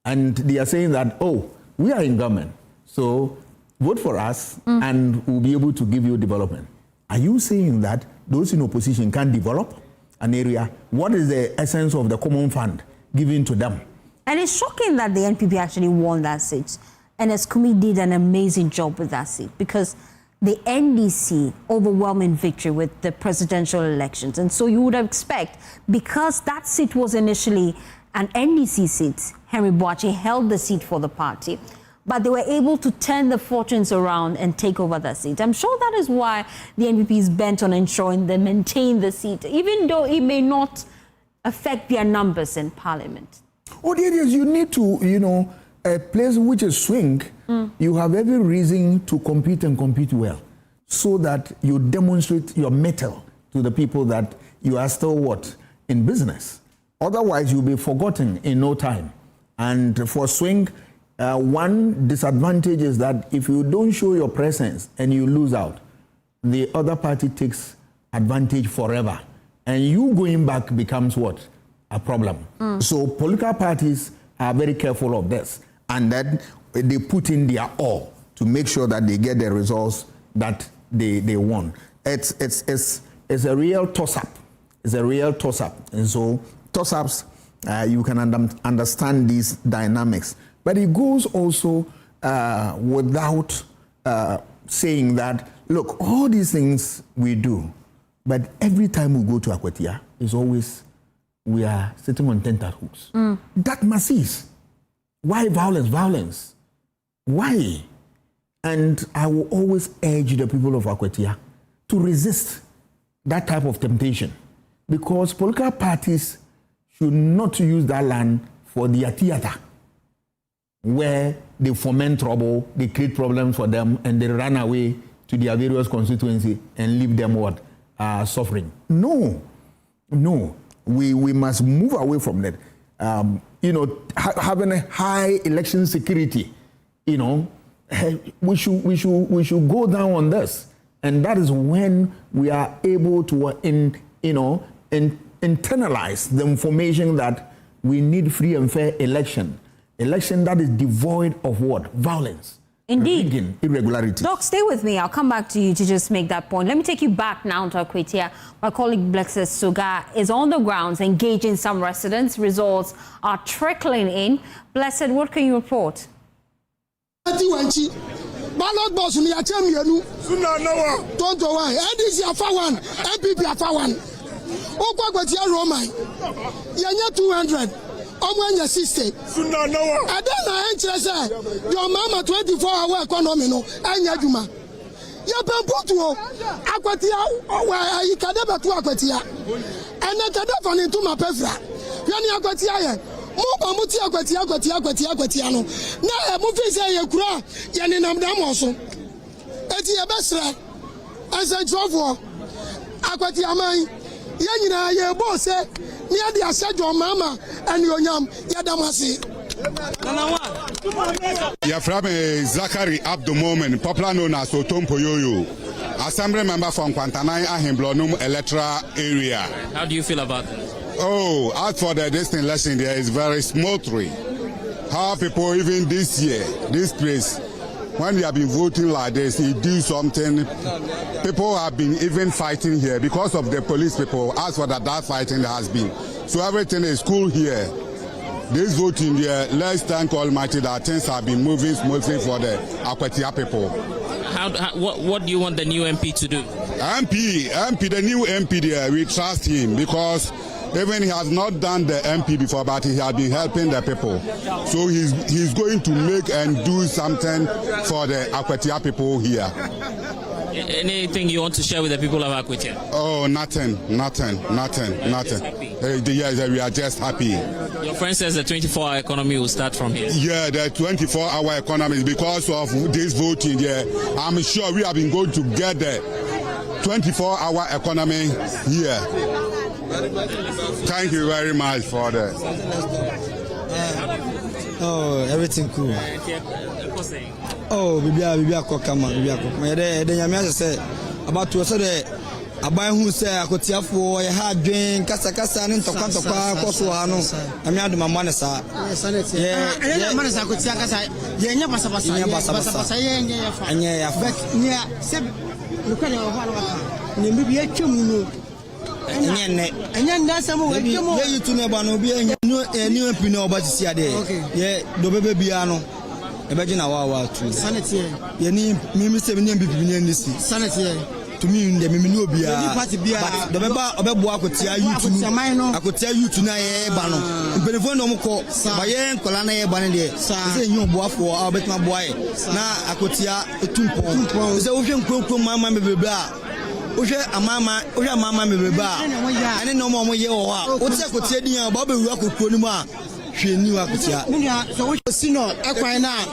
And they are saying that, oh, we are in government, so vote for us and we'll be able to give you development. Are you saying that those in opposition can develop an area? What is the essence of the common fund given to them? And it's shocking that the NPP actually won that seat. And Kumi did an amazing job with that seat because the NDC overwhelming victory with the presidential elections. And so you would expect, because that seat was initially an NDC seat, Henry Boachi held the seat for the party, but they were able to turn the fortunes around and take over that seat. I'm sure that is why the NPP is bent on ensuring they maintain the seat, even though it may not affect their numbers in parliament. Oh, it is. You need to, a place which is swing, you have every reason to compete and compete well, so that you demonstrate your mettle to the people that you are still what? In business. Otherwise, you'll be forgotten in no time. And for swing, one disadvantage is that if you don't show your presence and you lose out, the other party takes advantage forever. And you going back becomes what? A problem. So political parties are very careful of this. And then they put in their all to make sure that they get the results that they want. It's a real toss-up. It's a real toss-up. And so toss-ups, you can understand these dynamics. But it goes also without saying that, look, all these things we do, but every time we go to Akwatia, it's always we are sitting on tenterhooks. That must cease. Why violence? Violence. Why? And I will always urge the people of Akwatia to resist that type of temptation, because political parties should not use that land for their theater, where they foment trouble, they create problems for them, and they run away to their various constituency and leave them what? Suffering. No. We must move away from that. Having a high election security, we should go down on this, and that is when we are able to internalize the information that we need free and fair election that is devoid of what? Violence. Indeed. Rigging, irregularity. Doc, stay with me. I'll come back to you to just make that point. Let me take you back now to Akwatia. My colleague Blexus Suga is on the grounds engaging some residents. Results are trickling in. Blessed, what can you report? Ballot boss ni ache mienu. Suna nawa. Don't worry. NDC afa one, MPP afa one. Okwa Akwatia Roman. Yenya 200. Omwenya 60. Suna nawa. Adana enche say your mama 24-hour economy no anya djuma. Ya pemputu o. Akwatia owa ikade betu Akwatia. Ene kade fani ntuma pefra. Yani Akwatia ye. Mo muti Akwatia no. Na mo fi say ye kura ye ne namdam oso. Eti ye besra. Asa jofo. Akwatia man. Ye nyina ye bo se ni ade asejo mama ani onyam ye damase. Your friend Zachary Abdomomen, popular known as Otompo Yoyo, Assembly member from Kwantanai Ahimblonum Electoral area. How do you feel about it? Oh, as for the distant election, there is very smoothly. How people, even this year, this place, when they have been voting like this, they do something. People have been even fighting here because of the police people. As for that fighting has been. So everything is cool here. This voting here, let's thank Almighty that things have been moving smoothly for the Akwatia people. What do you want the new MP to do? MP, the new MP there, we trust him because even he has not done the MP before, but he has been helping the people. So he's going to make and do something for the Akwatia people here. Anything you want to share with the people of Akwatia? Oh, nothing. Yes, we are just happy. Your friend says the 24-hour economy will start from here. Yeah, the 24-hour economy is because of this voting. Yeah, I'm sure we have been going to get the 24-hour economy here. Thank you very much for that. Oh, everything cool. Oh, bibi akokama. Yede nyame say about to say the aban hu say akotiafo ye ha adwen kasa ne ntokwa koso ha no ami adoma ma ne sa ye ma ne sa akotia kasa ye nya basa ye nya ya fa nya se lukane ho ha no ne bibi atwam no enya ndasam wo atwam ye yitu ne ba no bi enya ni pini obati ade ye do bebe bia no ebeji na wa tu sanity ye ni mi se mi bibi ni nisi sanity to me the me no bia but the beba obebo akotia youth na ye ba no mpelefon no mko ba ye nkola na ye ba ne de se nyu boafo a obetima boaye na akotia etumpon se wo hwe nkronkron mama bebebe a wo hwe amama bebebe a ene no mo ye wo a wo ti akotia din a ba bewu akokro ni mu a hwe ni akotia so wo sino ekwan na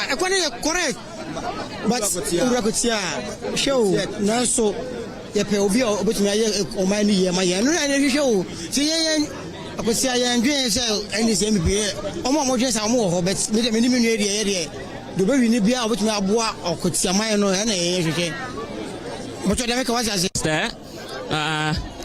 ekwan ye correct but urakotia show na so ye pe obi obetumi aye o man ni ye ma ye no na hwehwe ti ye akosia ye ndwen se eni se mbi omo dwen sa omo ho but me ni me nu ye do be wi ni bia obetumi aboa akotia man no na ye hwehwe mo to de make was there.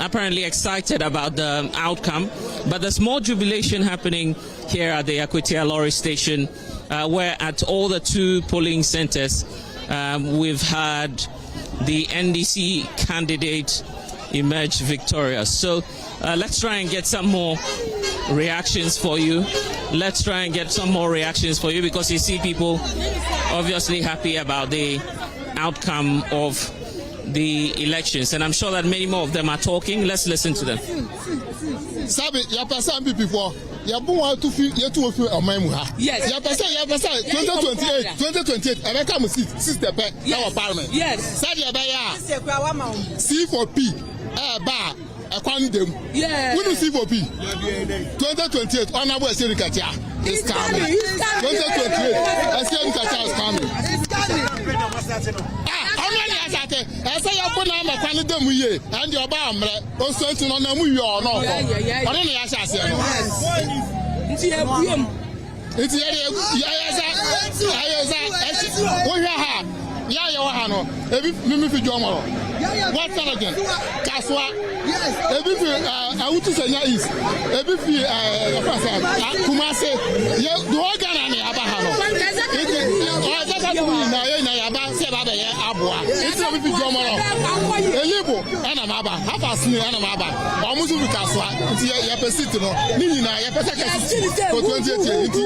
Apparently excited about the outcome, but there's more jubilation happening here at the Akwatia lorry station, where at all the 2 polling centers we've had the NDC candidate emerge victorious. So let's try and get some more reactions for you. Because you see people obviously happy about the outcome of the elections, and I'm sure that many more of them are talking. Let's listen to them. Sabi ya pasa before ya bu wa to fi ya to fi amai ha. Yes. Ya pasa 2028 America mu sister pe na wa parliament. Yes. Sabi ya ba ya. C4P ba ekwani dem. Yes. Who C4P 2028 honorable Civic is coming. 2028 Civic is coming. I say you put na kwani dem ye and your ba amre o so nti no na mu ye o no ho. Ono na ya sha ase no. Nti e buom. Nti ya wo hwa ha. Ya ye wo ha no. Ebi mi fi jo moro. What kind again? Kaswa. Ebi fi awutu senya is. Ebi fi Kumase. Ye do organ na aba ha no. Na ye na ya ba se ba be ye aboa. Iti na bi jo moro. Elibo ana maba. Hafa sini ana maba. Omuzu bi kaswa. Nti ye pesit no. Ni nyina ye pesa kasi. For 2018 nti.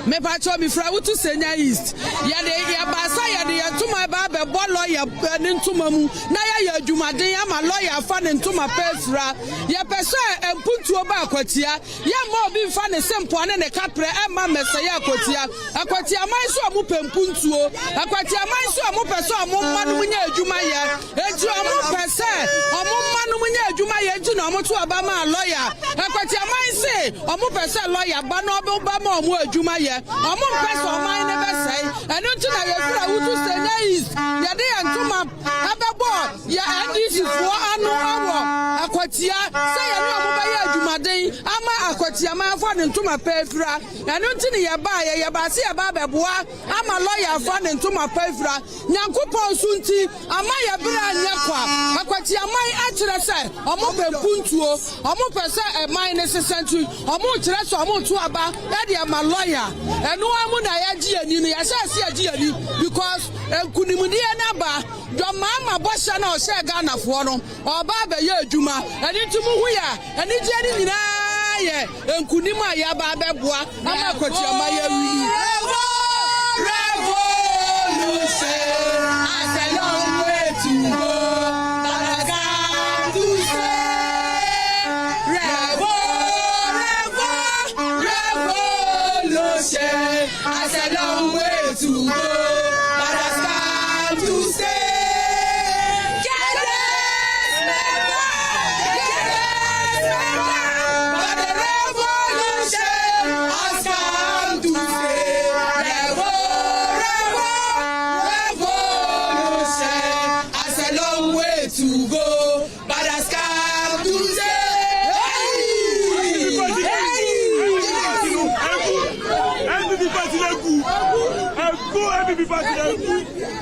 Me pacho mi fra wutu senya east ya de ya basa ya de ya tuma ba be bolo ya ne ntuma mu na ya adwumaden ya ma lawyer fa ne ntuma pesra ya pese empuntuo ba Akwatia ya ma obi fa ne sempo ne kapre e ma mese ya Akwatia man so amu pempuntuo Akwatia man so amu pese amu manu nya adwuma ya eju amu pese amu manu nya adwuma ya eju na amu to aba ma lawyer Akwatia man se amu pese lawyer ba no ba ma amu adwuma ya omo mpesa oman ne besai enu nti na ye fura wutu senya is ye de antuma abebo ya NDC fo anu awo Akwatia say ye no omo ba ye adwumaden ama Akwatia man fo ne ntuma pefura enu nti ne ye ba ye ba se ye ba beboa ama lawyer fo ne ntuma pefura nyankopon su nti ama ye bra nya kwa Akwatia man akire say omo pempuntuo omo pese man ne sesentu omo kire so omo to aba ya de ama lawyer enu amu na ya ji ani no ya sha se ji ani because enkunimudie na ba do mama bosha na o se Ghana fo no oba ba ye adwuma eni tumu hu ya eni ji ani nyina ye enkunim a ya ba beboa ama Akwatia ma ya wi revolution as a long way to go as a long way to go.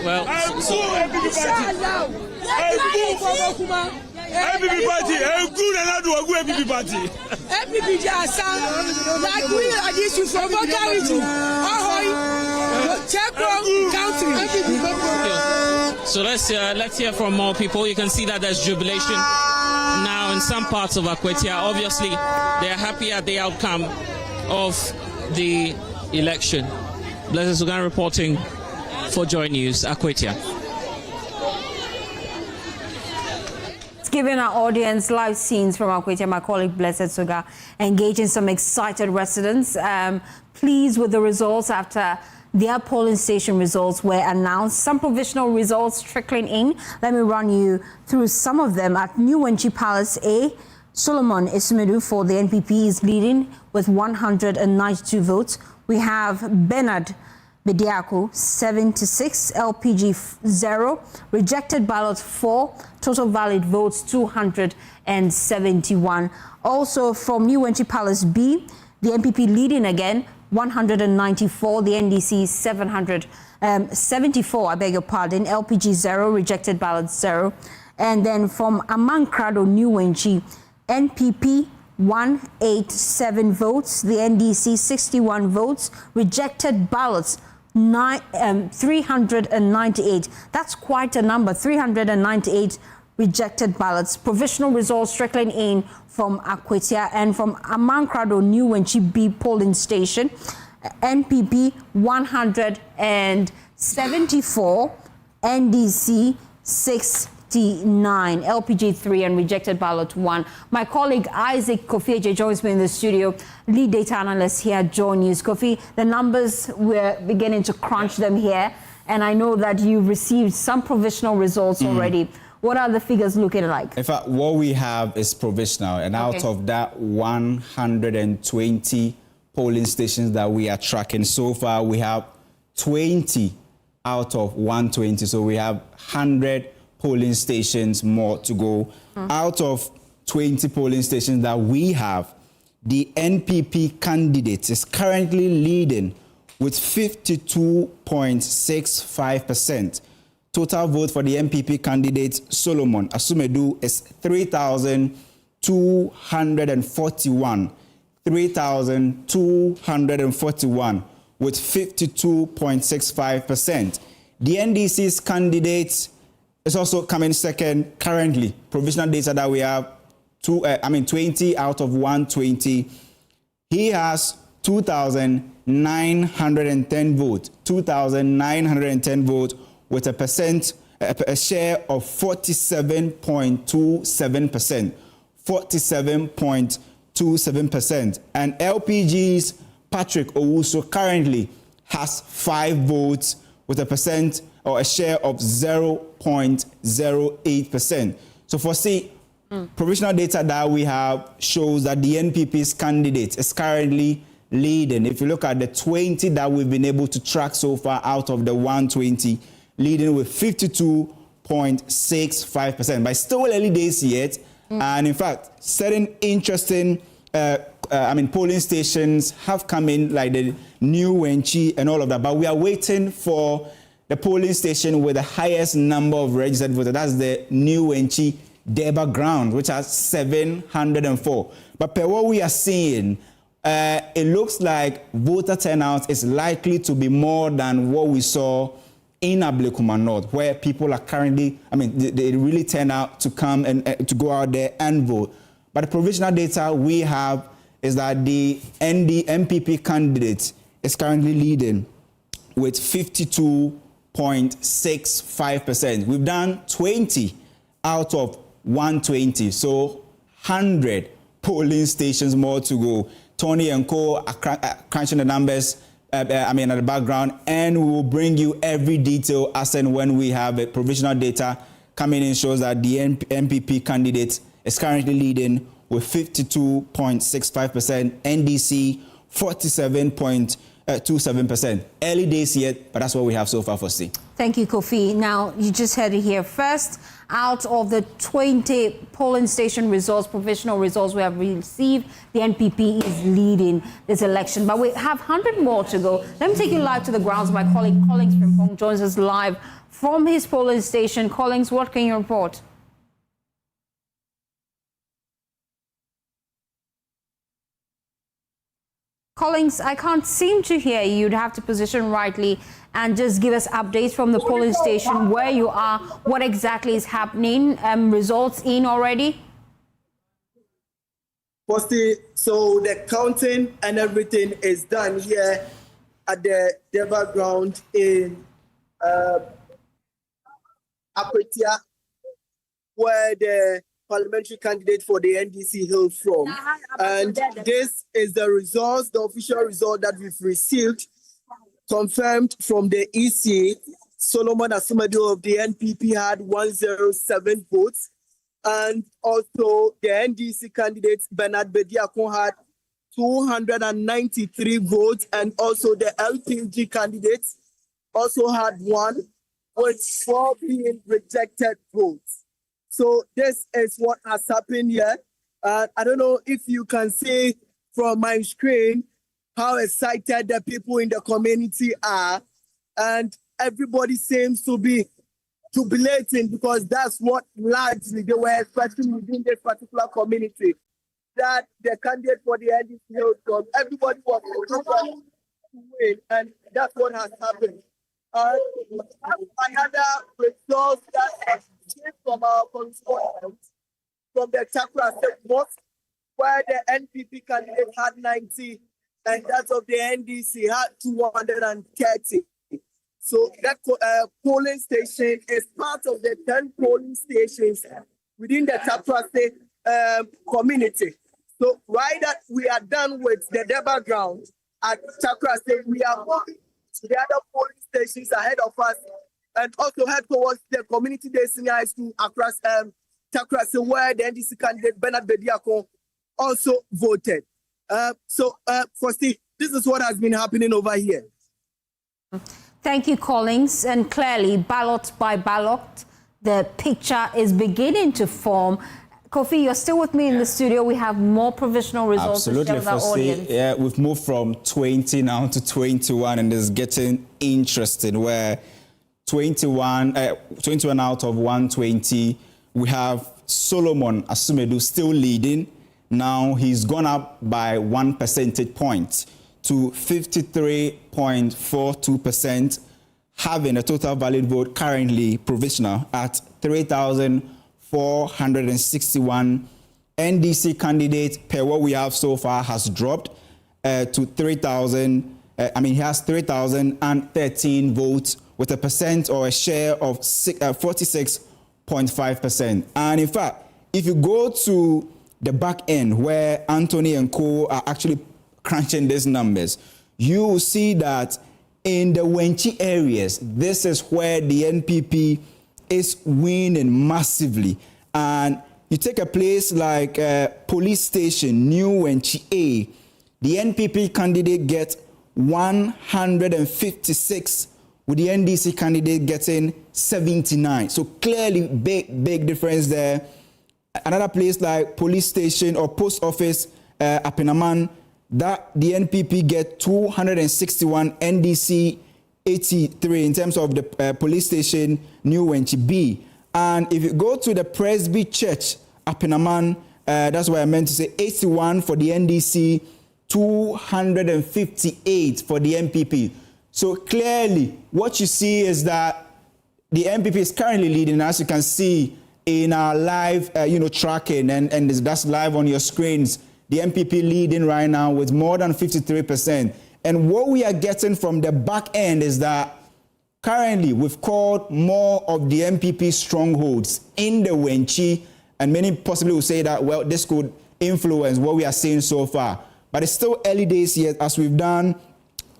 Well, MPP party, good and not do a MPP party. MPP Jasa, like we are this you for vocality. Check country. So let's hear from more people. You can see that there's jubilation now in some parts of Akwatia. Obviously, they are happy at the outcome of the election. Blessed Sugan reporting for Joynews, Akwatia. Giving our audience live scenes from Akwatia, my colleague Blessed Suga engaging some excited residents, pleased with the results after their polling station results were announced. Some provisional results trickling in. Let me run you through some of them. At New Wenchi Palace A, Solomon Ismedu for the NPP is leading with 192 votes. We have Bernard Bediako 76, LPG 0, rejected ballots 4, total valid votes 271. Also from New Wenchi Palace B, the NPP leading again 194, the NDC 774, I beg your pardon, LPG 0, rejected ballots 0. And then from Amankrado New Wenchi, NPP 187 votes, the NDC 61 votes, rejected ballots 398. That's quite a number, 398 rejected ballots. Provisional results trickling in from Akwatia and from Amankrado New Wenchi B polling station. NPP 174, NDC 69, LPG 3 and rejected ballot 1. My colleague Isaac Kofi joins me in the studio, lead data analyst here at Joynews. Kofi, the numbers, we're beginning to crunch them here, and I know that you've received some provisional results already. What are the figures looking like? In fact, what we have is provisional, and out of that 120 polling stations that we are tracking so far, we have 20 out of 120, so we have 100 polling stations more to go. Out of 20 polling stations that we have, the NPP candidate is currently leading with 52.65%. Total vote for the NPP candidate Solomon Asumedu is 3,241. 3,241 with 52.65%. The NDC's candidate is also coming second currently. Provisional data that we have, 20 out of 120. He has 2,910 votes. 2,910 votes with a share of 47.27%. 47.27%. And LPG's Patrick Owusu currently has 5 votes with a share of 0.08%. So for provisional data that we have shows that the NPP's candidate is currently leading. If you look at the 20 that we've been able to track so far out of the 120, leading with 52.65%. But still early days yet. And in fact, certain interesting polling stations have come in, like the New Wenchi and all of that. But we are waiting for the polling station with the highest number of registered voters. That's the New Wenchi Deba Ground, which has 704. But per what we are seeing, it looks like voter turnout is likely to be more than what we saw in Ablekuma North, where people are currently, they really turn out to come and to go out there and vote. But the provisional data we have is that the NPP candidate is currently leading with 52.65%. We've done 20 out of 120, so 100 polling stations more to go. Tony and Co are crunching the numbers at the background, and we will bring you every detail as and when we have a provisional data coming in. Shows that the NPP candidate is currently leading with 52.65%, NDC 47.27%. Early days yet, but that's what we have so far for C. Thank you, Kofi. Now, you just heard it here first. Out of the 20 polling station results, provisional results we have received, the NPP is leading this election. But we have 100 more to go. Let me take you live to the grounds. My colleague Collins Frimpong joins us live from his polling station. Collins, what can you report? Collins, I can't seem to hear you. You'd have to position rightly and just give us updates from the polling station, where you are, what exactly is happening, results in already? Posty, so the counting and everything is done here at the Deva ground in Akwatia, where the parliamentary candidate for the NDC hails from. And this is the results, the official result that we've received, confirmed from the EC. Solomon Asumadu of the NPP had 107 votes. And also the NDC candidate Bernard Bediakon had 293 votes. And also the LPG candidate also had one, with 4 being rejected votes. So this is what has happened here. I don't know if you can see from my screen how excited the people in the community are. And everybody seems to be jubilating, because that's what largely they were expecting within this particular community, that the candidate for the NDC hailed from. Everybody was to win, and that's what has happened. Another result that came from our correspondents from the Chakra Mosque, where the NPP candidate had 90 and that of the NDC had 230. So that polling station is part of the 10 polling stations within the Chakra community. So right that we are done with the Deba ground at Chakra State, we are moving to the other polling stations ahead of us, and also head towards the community day senior high school across Chakra, where the NDC candidate Bernard Bediakon also voted. Firstly, this is what has been happening over here. Thank you, Collins. And clearly, ballot by ballot, the picture is beginning to form. Kofi, you're still with me in the studio. We have more provisional results to share with our audience. Yeah, we've moved from 20 now to 21, and it's getting interesting, where 21 out of 120, we have Solomon Asumedu still leading. Now he's gone up by 1 percentage point to 53.42%, having a total valid vote currently provisional at 3,461. NDC candidate, per what we have so far, has dropped to 3,000. He has 3,013 votes with a percent or a share of 46.5%. And in fact, if you go to the back end where Anthony and co are actually crunching these numbers, you will see that in the Wenchi areas, this is where the NPP is winning massively. And you take a place like Police Station, New Wenchi A, the NPP candidate gets 156, with the NDC candidate getting 79. So clearly big difference there. Another place like Police Station or Post Office, Apinaman, that the NPP get 261, NDC 83 in terms of the Police Station, New Wenchi B. And if you go to the Presby Church, Apinaman, that's what I meant to say, 81 for the NDC, 258 for the NPP. So clearly, what you see is that the NPP is currently leading, as you can see in our live, tracking, and that's live on your screens. The NPP leading right now with more than 53%. And what we are getting from the back end is that currently we've called more of the NPP strongholds in the Wenchi, and many possibly will say that, well, this could influence what we are seeing so far. But it's still early days yet, as we've done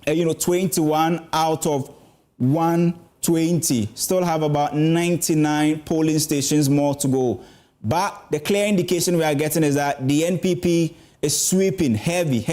21 out of 120. Still have about 99 polling stations more to go. But the clear indication we are getting is that the NPP is sweeping heavy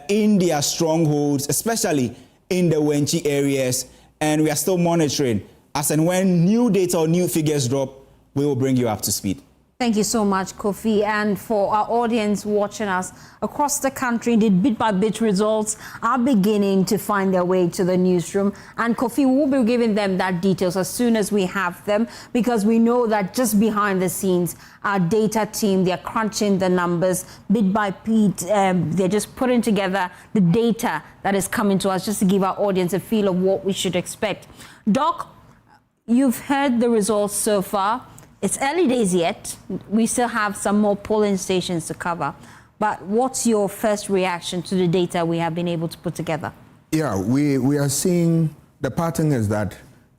in their strongholds, especially in the Wenchi areas. And we are still monitoring. As and when new data or new figures drop, we will bring you up to speed. Thank you so much, Kofi. And for our audience watching us across the country, indeed, bit by bit results are beginning to find their way to the newsroom. And Kofi will be giving them that details as soon as we have them, because we know that just behind the scenes, our data team, they're crunching the numbers bit by bit. They're just putting together the data that is coming to us just to give our audience a feel of what we should expect. Doc, you've heard the results so far. It's early days yet. We still have some more polling stations to cover. But what's your first reaction to the data we have been able to put together? Yeah, we are seeing the pattern is that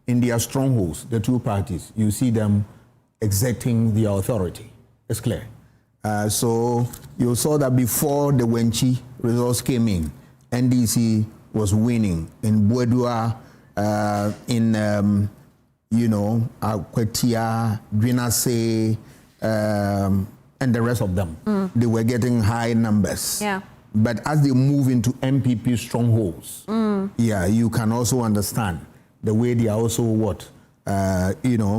in their strongholds, the two parties, you see them exerting their authority. It's clear. So you saw that before the Wenchi results came in, NDC was winning in Buedua, Akwatia, Joynews, and the rest of them. They were getting high numbers. Yeah. But as they move into MPP strongholds, you can also understand the way they are also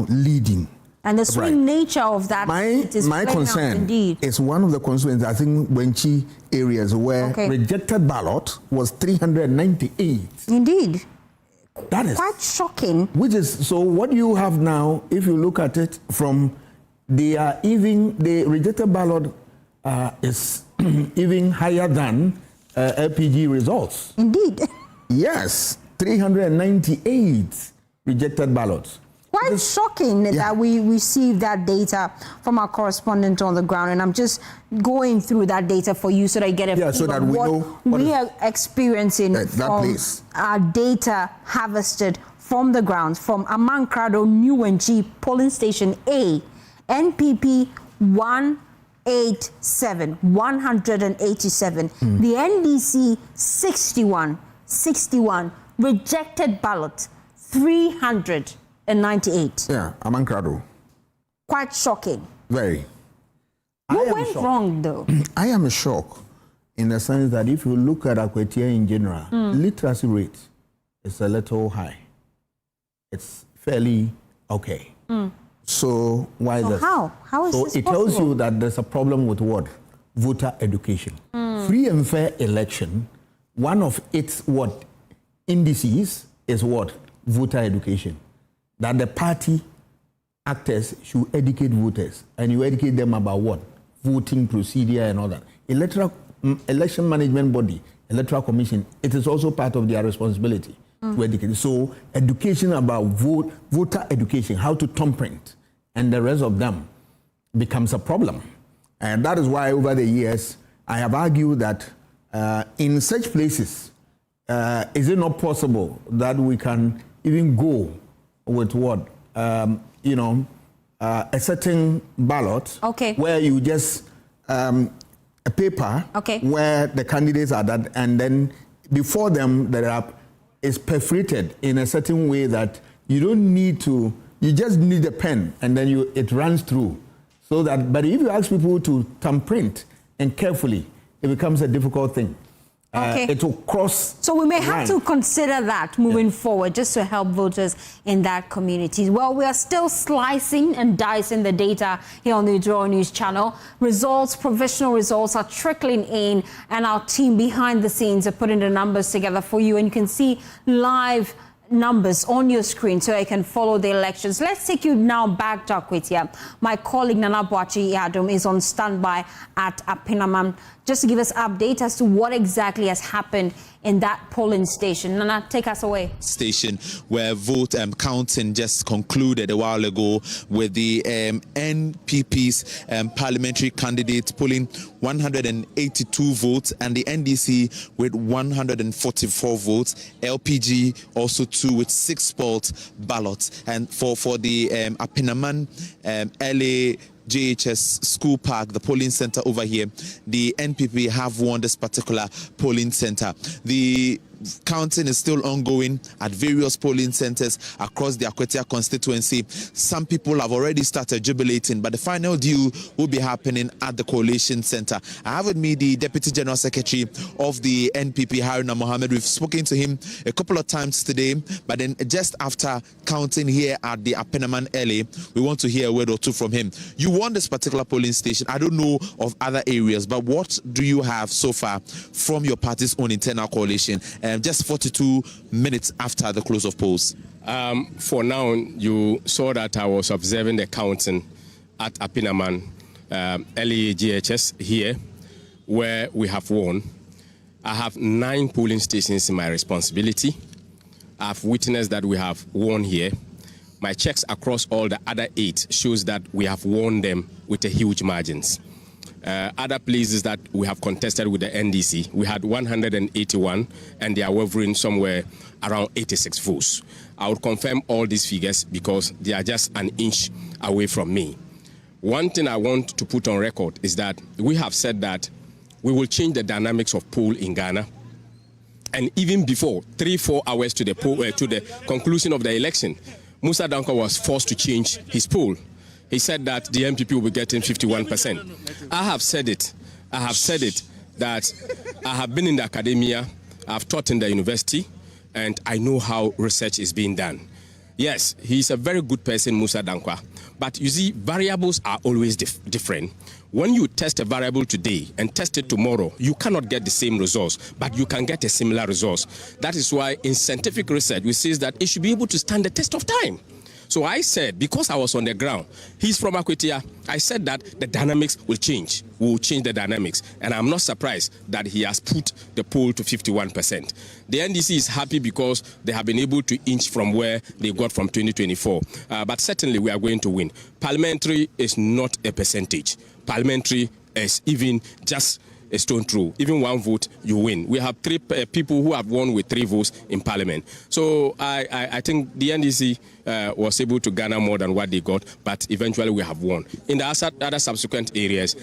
leading. And the swing nature of that my concern is one of the constituencies, I think, Wenchi areas where rejected ballot was 398. Indeed. That is quite shocking. Which is, so what you have now, if you look at it from, the rejected ballot is even higher than LPG results. Indeed. Yes, 398 rejected ballots. Quite shocking that we received that data from our correspondent on the ground, and I'm just going through that data for you so that you get a feel so that of we know what we are experiencing from place. Our data harvested from the ground, from Amankrado New Wenchi polling station A, NPP 187, the NDC 61, rejected ballot 398. Yeah, Amankrado. Quite shocking. Very. What went wrong, though? I am shocked in the sense that if you look at Akwatia in general, literacy rate is a little high. It's fairly okay. So why is this? How is this it possible? tells you that there's a problem with what? Voter education. Free and fair election, one of its indices is what? Voter education. That the party actors should educate voters, and you educate them about what? Voting procedure and all that. Election management body, Electoral Commission, it is also part of their responsibility to educate. So education about voter education, how to thumbprint, and the rest of them becomes a problem. And that is why over the years, I have argued that in such places, is it not possible that we can even go with a certain ballot where you just a paper where the candidates are that, and then before them is perforated in a certain way that you don't need to, you just need a pen and then it runs through. So that, but if you ask people to thumbprint and carefully, it becomes a difficult thing. It will cross. So we may have to consider that moving forward, just to help voters in that community. Well, we are still slicing and dicing the data here on the Joynews channel. Provisional results are trickling in, and our team behind the scenes are putting the numbers together for you, and you can see live numbers on your screen so I can follow the elections. Let's take you now back to Akwatia. My colleague Nana Boachi Adom is on standby at Apinaman just to give us update as to what exactly has happened in that polling station. Nana, take us away. Station where vote counting just concluded a while ago with the NPP's parliamentary candidate polling 182 votes and the NDC with 144 votes. LPG also 2 with 6 ballots. And for the Apinaman LA JHS School Park, the polling center over here, the NPP have won this particular polling center. The counting is still ongoing at various polling centers across the Akwatia constituency. Some people have already started jubilating, but the final due will be happening at the collation center. I have with me the Deputy General Secretary of the NPP, Haruna Mohammed. We've spoken to him a couple of times today, but then just after counting here at the Apenaman LA, we want to hear a word or two from him. You won this particular polling station. I don't know of other areas, but what do you have so far from your party's own internal coalition? Just 42 minutes after the close of polls. For now, you saw that I was observing the counting at Apenaman LEGHS here, where we have won. I have 9 polling stations in my responsibility. I've witnessed that we have won here. My checks across all the other 8 shows that we have won them with a huge margins. Other places that we have contested with the NDC, we had 181, and they are wavering somewhere around 86 votes. I would confirm all these figures because they are just an inch away from me. One thing I want to put on record is that we have said that we will change the dynamics of poll in Ghana. And even before 3-4 hours to the conclusion of the election, Musa Dankwa was forced to change his poll. He said that the MPP will be getting 51%. I have said it. I have said it that I have been in the academia, I've taught in the university, and I know how research is being done. Yes, he's a very good person, Musa Dankwa. But you see, variables are always different. When you test a variable today and test it tomorrow, you cannot get the same results, but you can get a similar results. That is why in scientific research, we say that it should be able to stand the test of time. So I said, because I was on the ground, he's from Akwatia, I said that the dynamics will change. We will change the dynamics. And I'm not surprised that he has put the poll to 51%. The NDC is happy because they have been able to inch from where they got from 2024. But certainly we are going to win. Parliamentary is not a percentage. Parliamentary is even just a stone throw. Even 1 vote, you win. We have 3 people who have won with 3 votes in Parliament. So I think the NDC was able to garner more than what they got, but eventually we have won. In the other subsequent areas,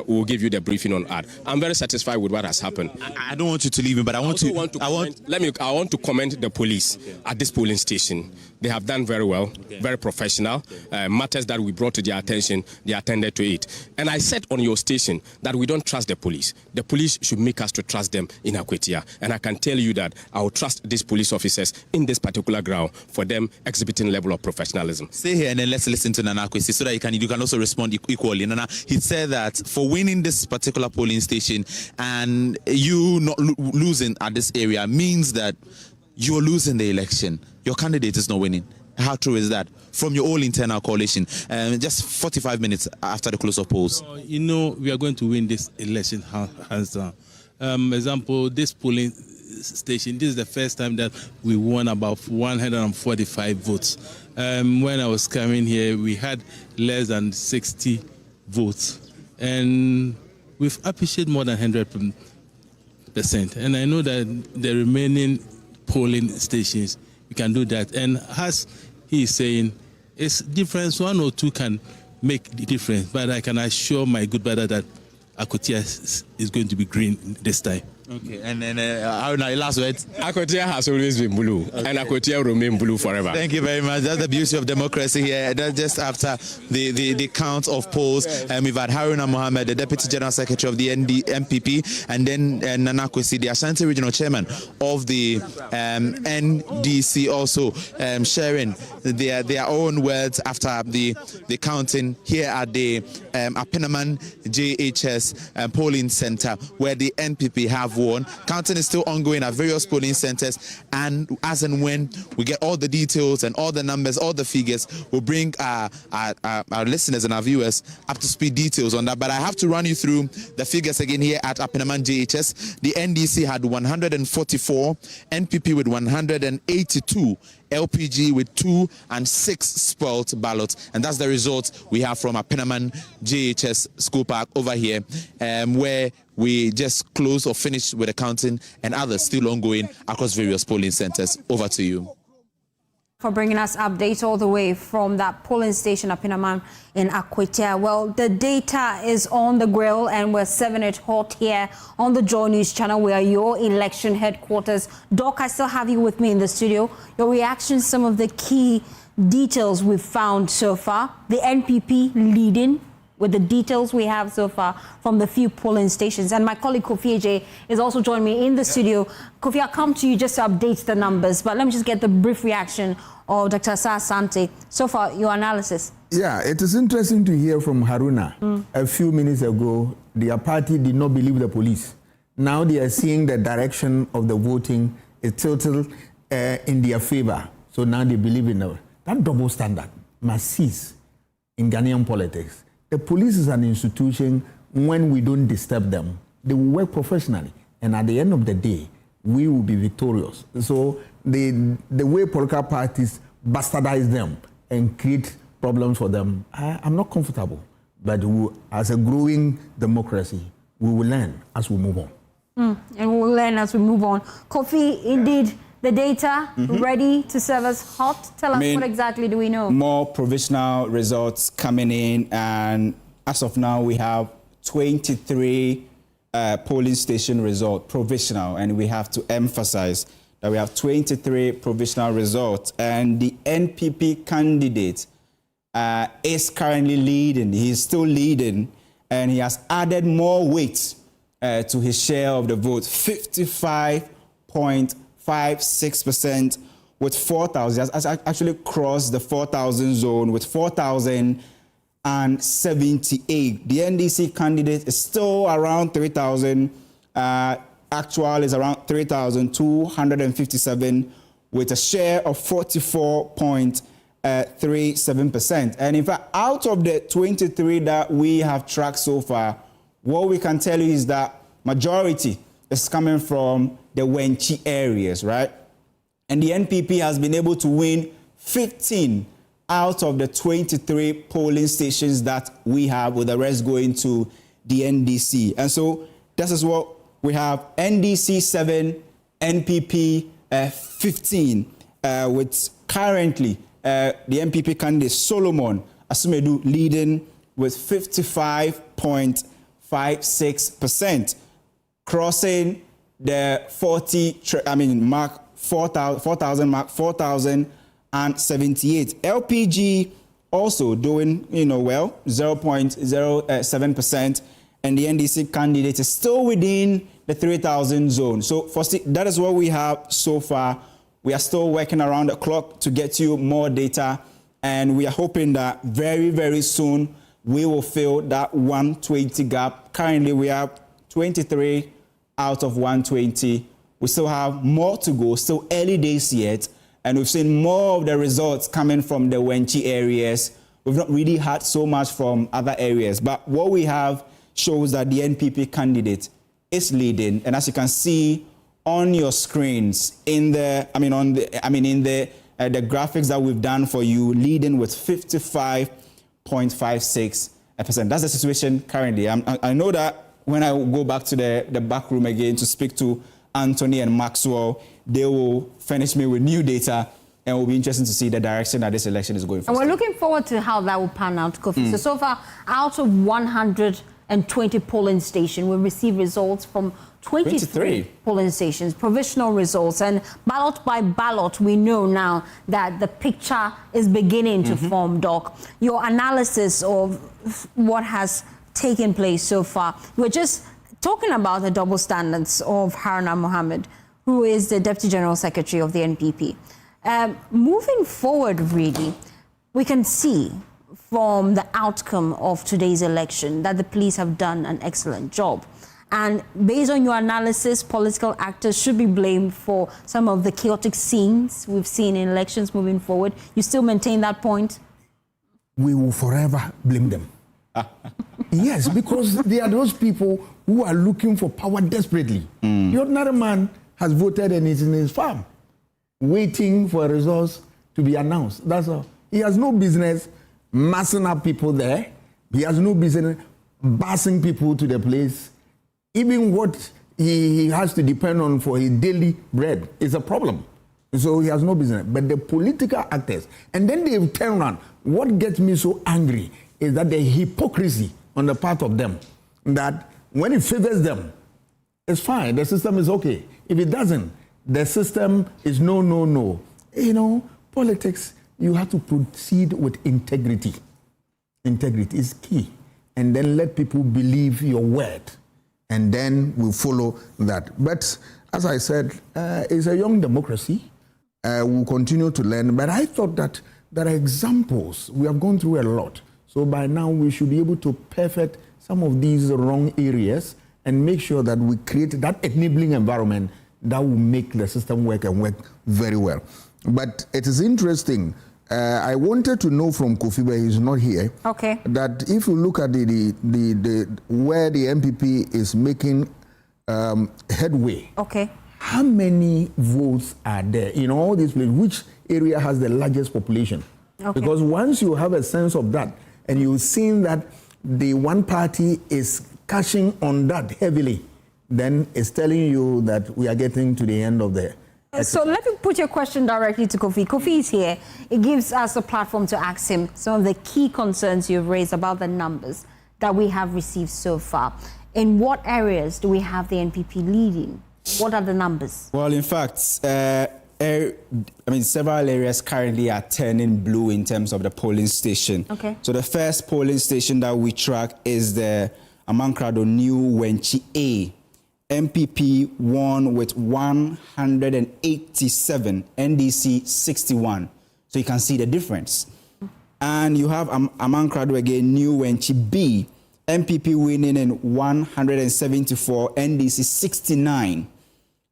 we will give you the briefing on that. I'm very satisfied with what has happened. I don't want you to leave me, but I want to commend the police at this polling station. They have done very well, very professional. Matters that we brought to their attention, they attended to it. And I said on your station that we don't trust the police. The police should make us to trust them in Akwatia. And I can tell you that I will trust these police officers in this particular ground for them exhibiting level of professionalism. Stay here and then let's listen to Nana Kwesi so that you can also respond equally. Nana, he said that for winning this particular polling station and you not losing at this area means that you're losing the election. Your candidate is not winning. How true is that? From your own internal coalition, just 45 minutes after the close of polls. You know, we are going to win this election hands down. Example, this polling station, this is the first time that we won about 145 votes. When I was coming here, we had less than 60 votes. And we've appreciated more than 100%. And I know that the remaining polling stations, we can do that. And as he is saying, it's difference. 1 or 2 can make the difference. But I can assure my good brother that Akwatia is going to be green this time. Okay, and then last words. Akwatia has always been blue, and Akwatia will remain blue forever. Thank you very much. That's the beauty of democracy here. That's just after the count of polls. We've had Haruna Mohammed, the Deputy General Secretary of the NPP, and then Nana Kwesi, the Ashanti Regional Chairman of the NDC, also sharing their own words after the counting here at the Apenaman JHS polling center, where the NPP have won. Counting is still ongoing at various polling centers, and as and when we get all the details and all the numbers, all the figures, we'll bring our listeners and our viewers up to speed details on that. But I have to run you through the figures again here at Apenaman JHS. The NDC had 144, NPP with 182, LPG with 2 and 6 spoiled ballots, and that's the results we have from Apenaman JHS School Park over here, where we just closed or finished with the counting, and others still ongoing across various polling centers. Over to you. For bringing us updates all the way from that polling station up in Amman in Akwatia. Well, the data is on the grill and we're serving it hot here on the Joynews channel. We are your election headquarters. Doc, I still have you with me in the studio. Your reaction, some of the key details we've found so far. The NPP leading with the details we have so far from the few polling stations. And my colleague Kofi AJ is also joining me in the studio. Kofi, I'll come to you just to update the numbers, but let me just get the brief reaction of Dr. Asante. So far, your analysis. Yeah, it is interesting to hear from Haruna. A few minutes ago, their party did not believe the police. Now they are seeing the direction of the voting is tilted in their favor. So now they believe in it. That double standard must cease in Ghanaian politics. The police is an institution. When we don't disturb them, they will work professionally. And at the end of the day, we will be victorious. So the way political parties bastardize them and create problems for them, I'm not comfortable. But as a growing democracy, we will learn as we move on. And we'll learn as we move on. Kofi, indeed, the data ready to serve us hot. Tell us, what exactly do we know? More provisional results coming in, and as of now, we have 23 polling station results, provisional, and we have to emphasize that we have 23 provisional results, and the NPP candidate is currently leading. He's still leading, and he has added more weight to his share of the vote, 55.56% with 4,000. Has actually crossed the 4,000 zone with 4,078. The NDC candidate is still around 3,000. Actual is around 3,257 with a share of 44.37%. And in fact, out of the 23 that we have tracked so far, what we can tell you is that majority is coming from the Wenchi areas, right? And the NPP has been able to win 15 out of the 23 polling stations that we have, with the rest going to the NDC. And so this is what we have: NDC 7, NPP 15, with currently the NPP candidate Solomon Asumedu leading with 55.56%, crossing the 4,000 mark, 4,078. LPG also doing, well, 0.07%, and the NDC candidate is still within the 3,000 zone. So that is what we have so far. We are still working around the clock to get you more data, and we are hoping that very, very soon we will fill that 120 gap. Currently, we have 23 out of 120. We still have more to go, still early days yet, and we've seen more of the results coming from the Wenchi areas. We've not really had so much from other areas, but what we have shows that the NPP candidate is leading, and as you can see on your screens, in the graphics that we've done for you, leading with 55.56%. That's the situation currently. I know that when I go back to the back room again to speak to Anthony and Maxwell, they will furnish me with new data, and it will be interesting to see the direction that this election is going for. And we're looking forward to how that will pan out, Kofi. So far, out of 120 polling stations, we received results from 23 polling stations, provisional results, and ballot by ballot, we know now that the picture is beginning to form, Doc. Your analysis of what has taken place so far. We're just talking about the double standards of Haruna Mohammed, who is the Deputy General Secretary of the NPP. Moving forward, really, we can see from the outcome of today's election that the police have done an excellent job. And based on your analysis, political actors should be blamed for some of the chaotic scenes we've seen in elections moving forward. You still maintain that point? We will forever blame them. Yes, because they are those people who are looking for power desperately. The ordinary man has voted and is in his farm, waiting for results to be announced. That's all. He has no business massing up people there. He has no business busing people to the place. Even what he has to depend on for his daily bread is a problem. So he has no business. But the political actors, and then they turn around. What gets me so angry is that the hypocrisy on the part of them, that when it favors them, it's fine, the system is okay. If it doesn't, the system is no, no, no. You know, politics, you have to proceed with integrity. Integrity is key. And then let people believe your word. And then we'll follow that. But as I said, it's a young democracy. We'll continue to learn. But I thought that there are examples. We have gone through a lot. So by now we should be able to perfect some of these wrong areas and make sure that we create that enabling environment that will make the system work and work very well. But it is interesting. I wanted to know from Kofi, but he's not here. Okay. That if you look at the where the MPP is making headway. Okay. How many votes are there in all these places? Which area has the largest population? Okay. Because once you have a sense of that, and you've seen that the one party is cashing on that heavily, then it's telling you that we are getting to the end of the exercise. So let me put your question directly to Kofi. Kofi is here. It gives us a platform to ask him some of the key concerns you've raised about the numbers that we have received so far. In what areas do we have the NPP leading? What are the numbers? Well, in fact, several areas currently are turning blue in terms of the polling station. Okay. So the first polling station that we track is the Amankrado New Wenchi A. MPP won with 187, NDC 61. So you can see the difference. And you have Amankrado again, New Wenchi B. MPP winning in 174, NDC 69.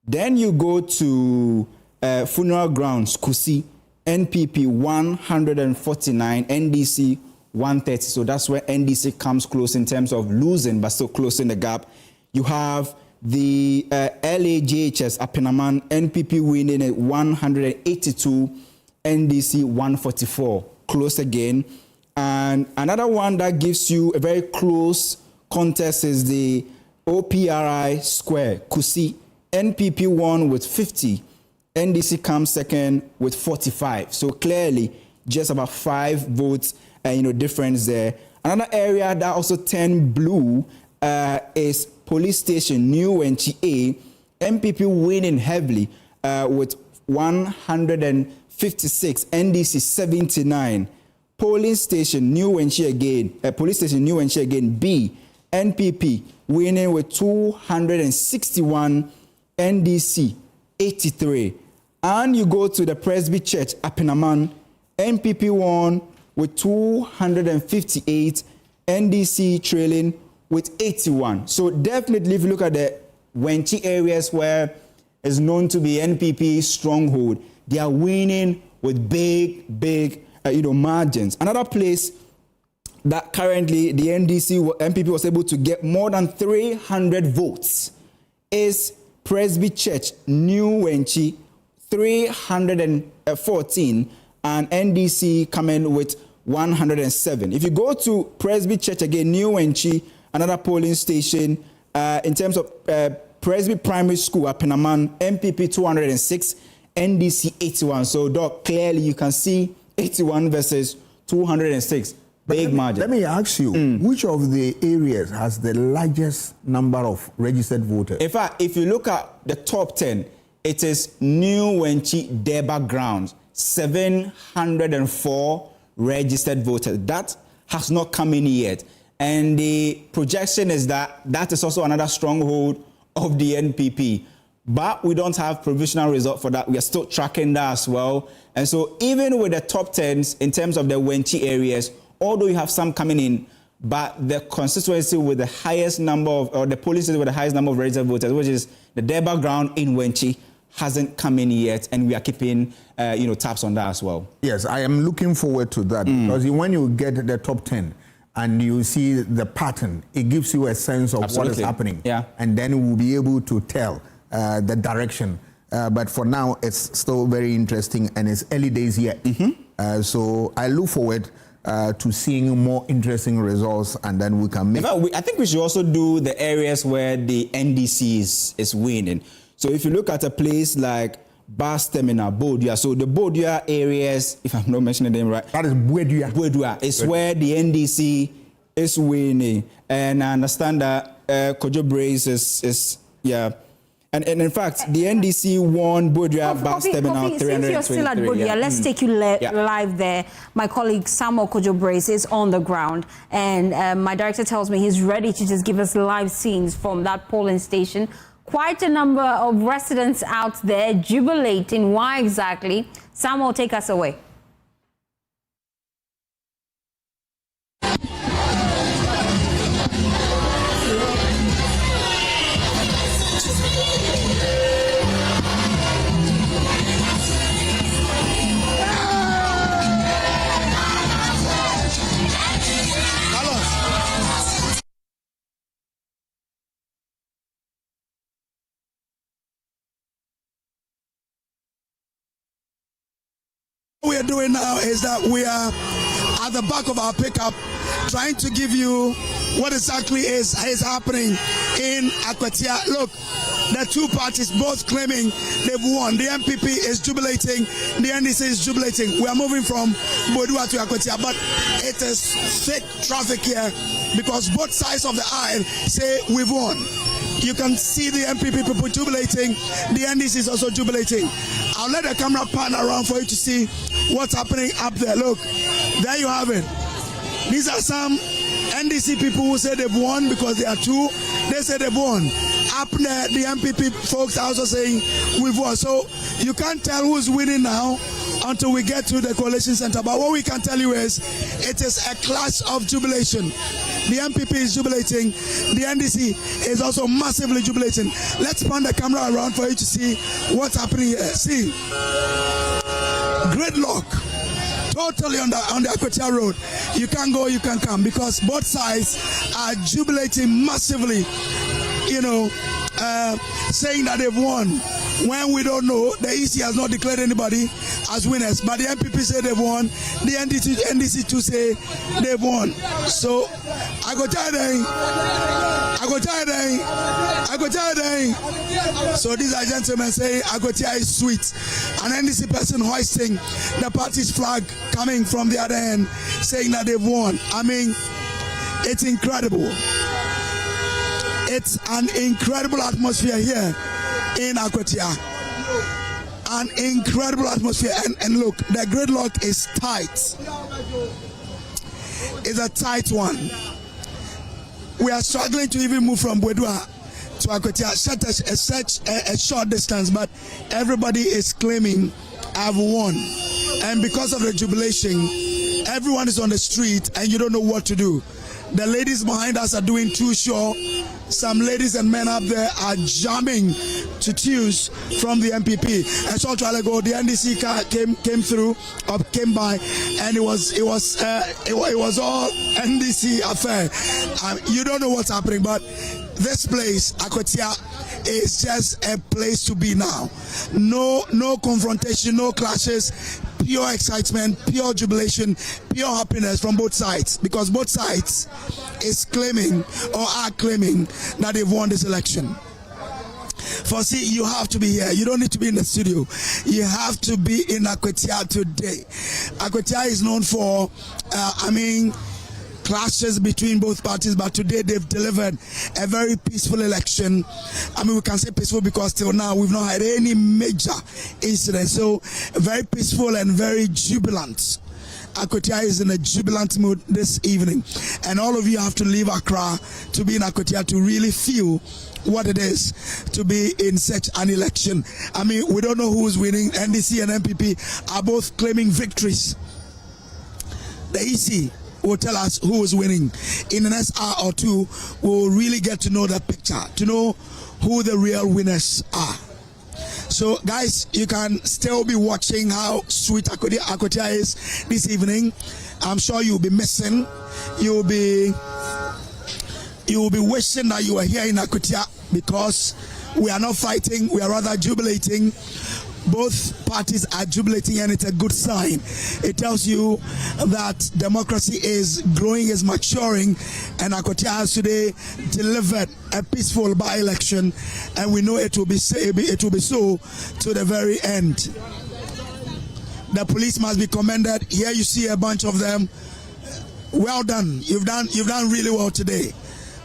Then you go to Funeral Grounds, Kusi, NPP 149, NDC 130. So that's where NDC comes close in terms of losing, but still closing the gap. You have the LAJHS, Apinaman, NPP winning at 182, NDC 144. Close again. And another one that gives you a very close contest is the OPRI Square, Kusi. NPP won with 50. NDC comes second with 45. So clearly, just about 5 votes, difference there. Another area that also turned blue is Police Station New Wenchi A. MPP winning heavily with 156. NDC 79. Police Station New Wenchi again. Police Station New Wenchi again B. NPP winning with 261. NDC 83. And you go to the Presby Church, Apinaman, MPP won with 258, NDC trailing with 81. So definitely if you look at the Wenchi areas where it's known to be NPP stronghold, they are winning with big margins. Another place that currently the MPP was able to get more than 300 votes is Presby Church, New Wenchi, 314, and NDC coming with 107. If you go to Presby Church again, New Wenchi, another polling station, in terms of Presby Primary School, Apinaman, MPP 206, NDC 81. So, Doc, clearly you can see 81 versus 206. Big margin. Let me ask you, which of the areas has the largest number of registered voters? In fact, if you look at the top 10, it is New Wenchi Deba Grounds, 704 registered voters. That has not come in yet. And the projection is that that is also another stronghold of the NPP. But we don't have provisional result for that. We are still tracking that as well. And so even with the top 10s in terms of the Wenchi areas, although you have some coming in, but the constituency with the highest number of, or the polling station with the highest number of registered voters, which is the Deba Ground in Wenchi, hasn't come in yet, and we are keeping, tabs on that as well. Yes, I am looking forward to that, because when you get the top 10 and you see the pattern, it gives you a sense of what is happening. Yeah. And then we'll be able to tell the direction. But for now, it's still very interesting, and it's early days yet. So I look forward to seeing more interesting results, and then we can make... In fact, I think we should also do the areas where the NDC is winning. So if you look at a place like bus terminal, Bodua. So the Bodua areas, if I'm not mentioning them right, that is Bodua. Bodua is where the NDC is winning, and I understand that Kojo Brace is yeah. And in fact, the NDC won Bodua bus terminal 323. Since you're still at Bodua, let's take you live there. My colleague Samuel Kojo Brace is on the ground, and my director tells me he's ready to just give us live scenes from that polling station. Quite a number of residents out there jubilating. Why exactly? Samuel, take us away. What we are doing now is that we are at the back of our pickup trying to give you what exactly is happening in Akwatia. Look, the two parties both claiming they've won. The MPP is jubilating, the NDC is jubilating. We are moving from Bodua to Akwatia, but it is thick traffic here because both sides of the aisle say we've won. You can see the MPP people jubilating, the NDC is also jubilating. I'll let the camera pan around for you to see what's happening up there. Look, there you have it. These are some NDC people who say they've won because they are two. They say they've won. Up there, the MPP folks are also saying we've won. So you can't tell who's winning now until we get to the coalition center. But what we can tell you is it is a clash of jubilation. The MPP is jubilating. The NDC is also massively jubilating. Let's pan the camera around for you to see what's happening here. See, gridlock. Totally on the Akwatia Road. You can go, you can come, because both sides are jubilating massively, you know, saying that they've won. When we don't know, the EC has not declared anybody as winners, but the MPP say they've won, the NDC too say they've won. So, so these are gentlemen saying Akwatia is sweet. An NDC person hoisting the party's flag coming from the other end, saying that they've won. I mean, it's incredible. It's an incredible atmosphere here in Akwatia. An incredible atmosphere. And look, the gridlock is tight. It's a tight one. We are struggling to even move from Bodua to Akwatia. Such a short distance, but everybody is claiming I've won. And because of the jubilation, everyone is on the street and you don't know what to do. The ladies behind us are doing too short. Some ladies and men up there are jamming to tunes from the MPP. A short while ago, the NDC car came through, or came by, and it was all NDC affair. You don't know what's happening, but this place, Akwatia, is just a place to be now. No confrontation, no clashes, pure excitement, pure jubilation, pure happiness from both sides, because both sides is claiming or are claiming that they've won this election. For see, you have to be here. You don't need to be in the studio. You have to be in Akwatia today. Akwatia is known for, clashes between both parties, but today they've delivered a very peaceful election. I mean, we can say peaceful because till now we've not had any major incident. So very peaceful and very jubilant. Akwatia is in a jubilant mood this evening, and all of you have to leave Accra to be in Akwatia to really feel what it is to be in such an election. I mean, we don't know who's winning. NDC and MPP are both claiming victories. The EC will tell us who is winning. In the next hour or two, we'll really get to know the picture, to know who the real winners are. So guys, you can still be watching how sweet Akwatia is this evening. I'm sure you'll be missing. You'll be wishing that you were here in Akwatia, because we are not fighting, we are rather jubilating. both parties are jubilating, and it's a good sign. It tells you that democracy is growing, is maturing, and Akwatia has today delivered a peaceful by-election, and we know it will be so to the very end. The police must be commended. Here you see a bunch of them. Well done. You've done really well today.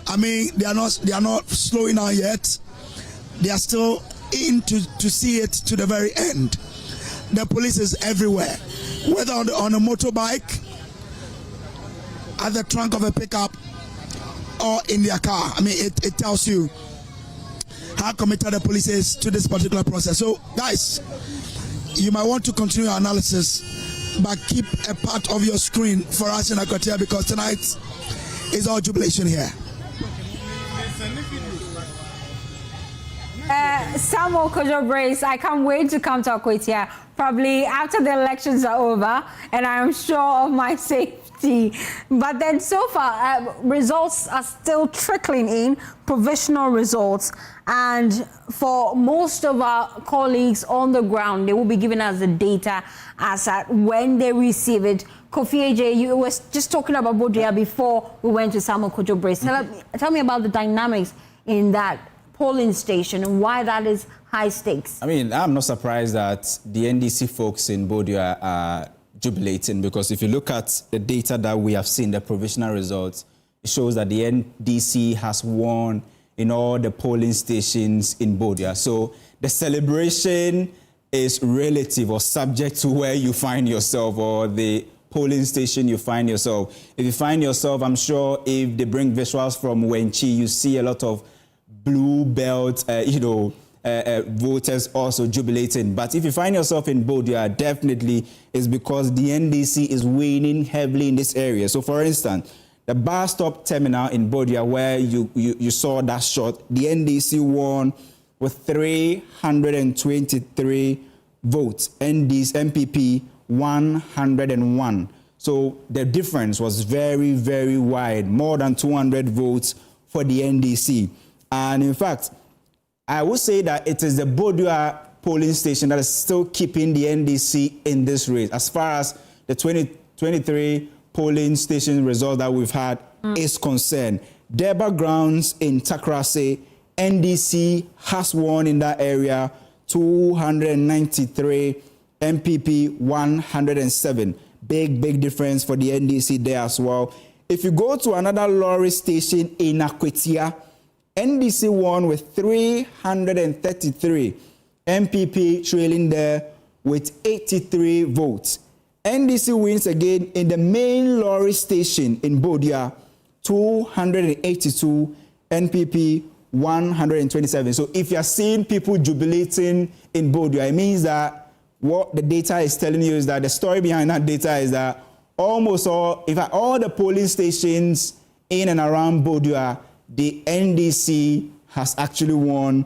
I mean, they are not slowing down yet. They are still in to see it to the very end. The police is everywhere, whether on a motorbike, at the trunk of a pickup, or in their car. I mean, it tells you how committed the police is to this particular process. So, guys, you might want to continue your analysis, but keep a part of your screen for us in Akwatia, because tonight is all jubilation here. Samuel Kojo Brace, I can't wait to come to Akwatia, probably after the elections are over, and I am sure of my safety. But then so far, results are still trickling in, provisional results, and for most of our colleagues on the ground, they will be giving us the data as at when they receive it. Kofi AJ, you were just talking about Budgetary before we went to Samuel Kojo Brace. Tell me about the dynamics in that polling station and why that is high stakes. I mean, I'm not surprised that the NDC folks in Budgetary are jubilating, because if you look at the data that we have seen, the provisional results, it shows that the NDC has won in all the polling stations in Budgetary. So the celebration is relative or subject to where you find yourself or the polling station you find yourself. If you find yourself, I'm sure if they bring visuals from Wenchi, you see a lot of blue belt, voters also jubilating. But if you find yourself in Budgetary, definitely is because the NDC is winning heavily in this area. So, for instance, the bus stop terminal in Budgetary, where you saw that shot, the NDC won with 323 votes. MPP 101. So the difference was very, very wide, more than 200 votes for the NDC. And in fact, I would say that it is the Budgetary polling station that is still keeping the NDC in this race. As far as the 2023 polling station result that we've had is concerned. Deba Grounds in Takrase, NDC has won in that area 293, MPP 107. Big difference for the NDC there as well. If you go to another lorry station in Akwatia, NDC won with 333. MPP trailing there with 83 votes. NDC wins again in the main lorry station in Budgetary, 282. NPP 127. So if you're seeing people jubilating in Budgetary, it means that what the data is telling you is that the story behind that data is that almost all, in fact, all the polling stations in and around Budgetary, the NDC has actually won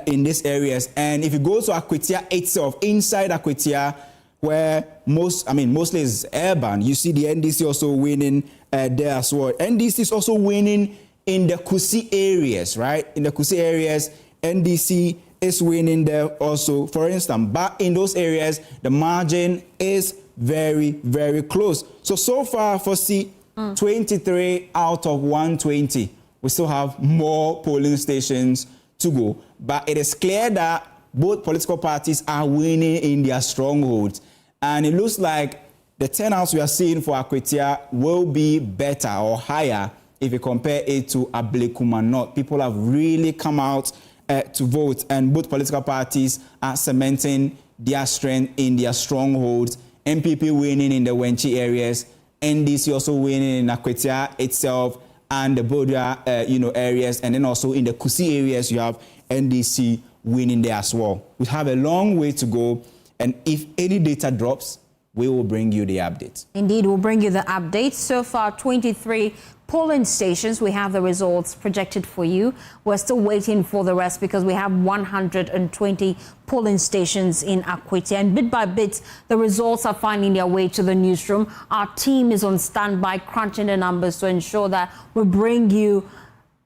in these areas. And if you go to Akwatia itself, inside Akwatia, where mostly is urban, you see the NDC also winning there as well. NDC is also winning in the Kusi areas, right? In the Kusi areas, NDC is winning there also, for instance. But in those areas, the margin is very, very close. So far for 23 out of 120. We still have more polling stations to go. But it is clear that both political parties are winning in their strongholds. And it looks like the turnouts we are seeing for Akwatia will be better or higher if you compare it to Ablekuma North. People have really come out to vote, and both political parties are cementing their strength in their strongholds. MPP winning in the Wenchi areas, NDC also winning in Akwatia itself and the Budgetary areas, and then also in the Kusi areas you have NDC winning there as well. We have a long way to go, and if any data drops, we will bring you the updates. Indeed, we'll bring you the updates. So far, 23 polling stations. We have the results projected for you. We're still waiting for the rest because we have 120 polling stations in Akwatia. And bit by bit, the results are finding their way to the newsroom. Our team is on standby, crunching the numbers to ensure that we bring you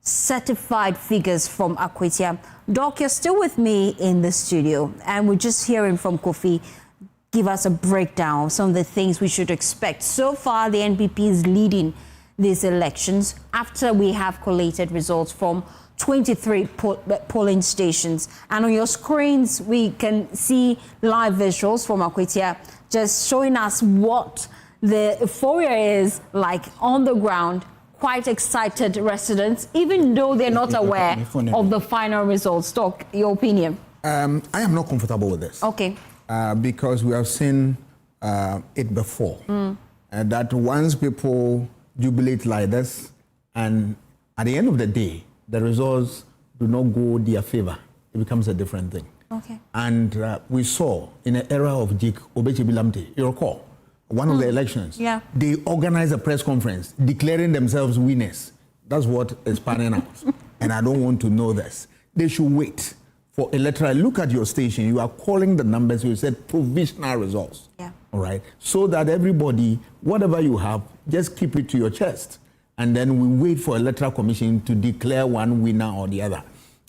certified figures from Akwatia. Doc, you're still with me in the studio, and we're just hearing from Kofi. Give us a breakdown of some of the things we should expect. So far, the NPP is leading these elections after we have collated results from 23 polling stations. And on your screens, we can see live visuals from Akwatia just showing us what the euphoria is like on the ground. Quite excited residents, even though they're not aware of the final results. Doc, your opinion? I am not comfortable with this. Okay. Because we have seen it before. That once people jubilate like this, and at the end of the day, the results do not go their favor, it becomes a different thing. Okay. And we saw in the era of Jake Obechebilamte, you recall, one of the elections, they organized a press conference declaring themselves winners. That's what is panning out. And I don't want to know this. They should wait for electoral. Look at your station. You are calling the numbers. You said provisional results. Yeah. All right. So that everybody, whatever you have, just keep it to your chest. And then we wait for Electoral Commission to declare one winner or the other.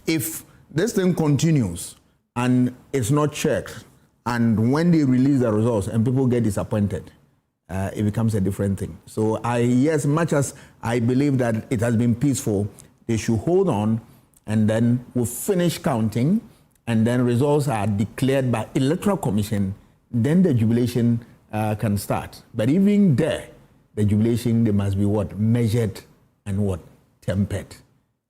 If this thing continues and it's not checked, and when they release the results and people get disappointed, it becomes a different thing. So yes, much as I believe that it has been peaceful, they should hold on, and then we'll finish counting, and then results are declared by Electoral Commission, then the jubilation can start. But even there, the jubilation, they must be what? Measured and what? Tempered,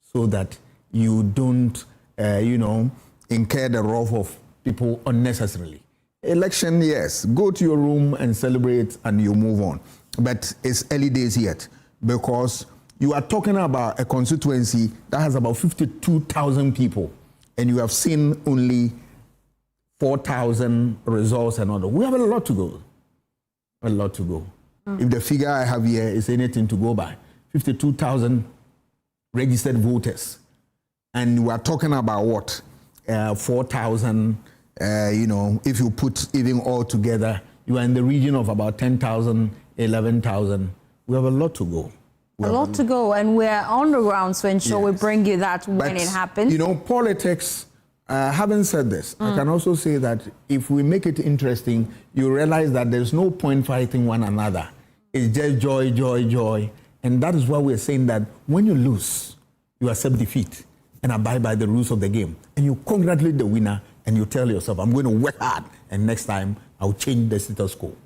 so that you don't, incur the wrath of people unnecessarily. Election, yes, go to your room and celebrate and you move on. But it's early days yet, because you are talking about a constituency that has about 52,000 people, and you have seen only 4,000 results and all that. We have a lot to go. A lot to go. If the figure I have here is anything to go by, 52,000 registered voters. And we are talking about what? 4,000, if you put even all together, you are in the region of about 10,000, 11,000. We have a lot to go. A lot to go, and we're on the ground to ensure we bring you that when it happens. Politics, having said this, I can also say that if we make it interesting, you realize that there's no point fighting one another. It's just joy, joy, joy. And that is why we're saying that when you lose, you accept defeat and abide by the rules of the game. And you congratulate the winner, and you tell yourself, I'm going to work hard, and next time I'll change the status quo.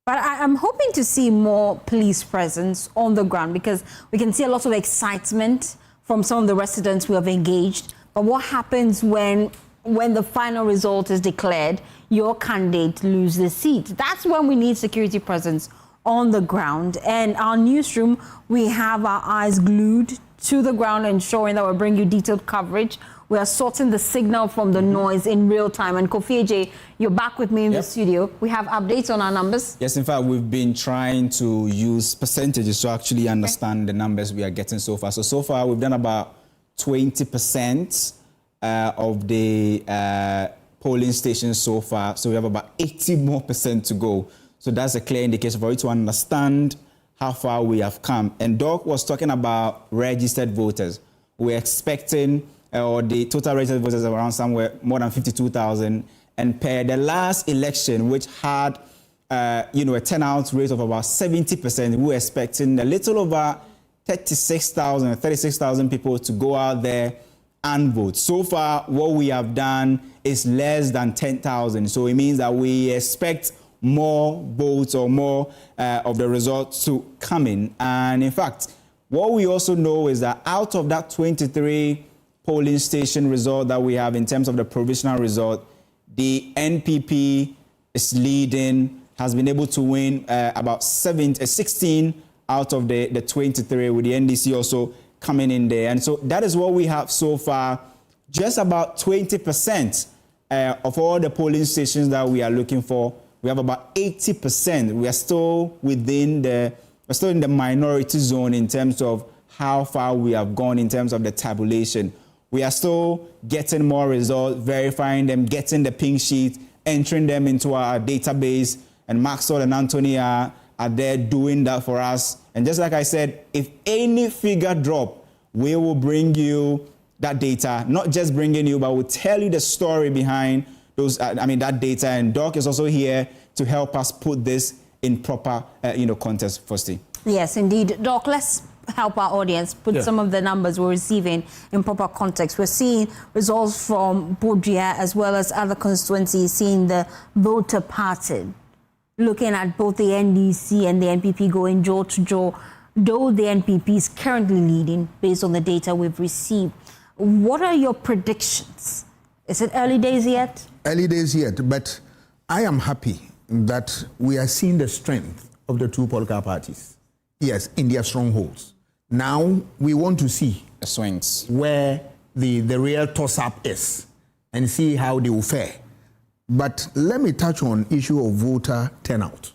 But I'm hoping to see more police presence on the ground, because we can see a lot of excitement from some of the residents who have engaged. But what happens when the final result is declared, your candidate loses the seat? That's when we need security presence on the ground. And our newsroom, we have our eyes glued to the ground, ensuring that we'll bring you detailed coverage. We are sorting the signal from the noise in real time. And Kofi AJ, you're back with me in the studio. We have updates on our numbers. Yes, in fact, we've been trying to use percentages to actually understand the numbers we are getting so far. So far, we've done about 20% of the polling stations so far. So we have about 80% more to go. So that's a clear indication for you to understand how far we have come. And Doc was talking about registered voters. We're expecting, or the total registered voters are around somewhere more than 52,000. And per the last election, which had, a turnout rate of about 70%, we're expecting a little over 36,000 people to go out there and vote. So far, what we have done is less than 10,000. So it means that we expect more votes or more of the results to come in. And in fact, what we also know is that out of that 23 polling station result that we have in terms of the provisional result, the NPP is leading, has been able to win about 16 out of the 23, with the NDC also coming in there. And so that is what we have so far. Just about 20% of all the polling stations that we are looking for. We have about 80%. We are still in the minority zone in terms of how far we have gone in terms of the tabulation. We are still getting more results, verifying them, getting the pink sheet, entering them into our database, and Maxwell and Anthony are there doing that for us. And just like I said, if any figure drop, we will bring you that data, not just bringing you, but we'll tell you the story behind those, that data. And Doc is also here to help us put this in proper, context, Fosti. Yes, indeed. Doc, let's help our audience put some of the numbers we're receiving in proper context. We're seeing results from Budgetary as well as other constituencies, seeing the voter pattern, looking at both the NDC and the NPP going jaw to jaw, though the NPP is currently leading based on the data we've received. What are your predictions? Is it early days yet? Early days yet, but I am happy that we are seeing the strength of the two political parties. Yes, in their strongholds. Now we want to see the swings, where the real toss-up is, and see how they will fare. But let me touch on issue of voter turnout.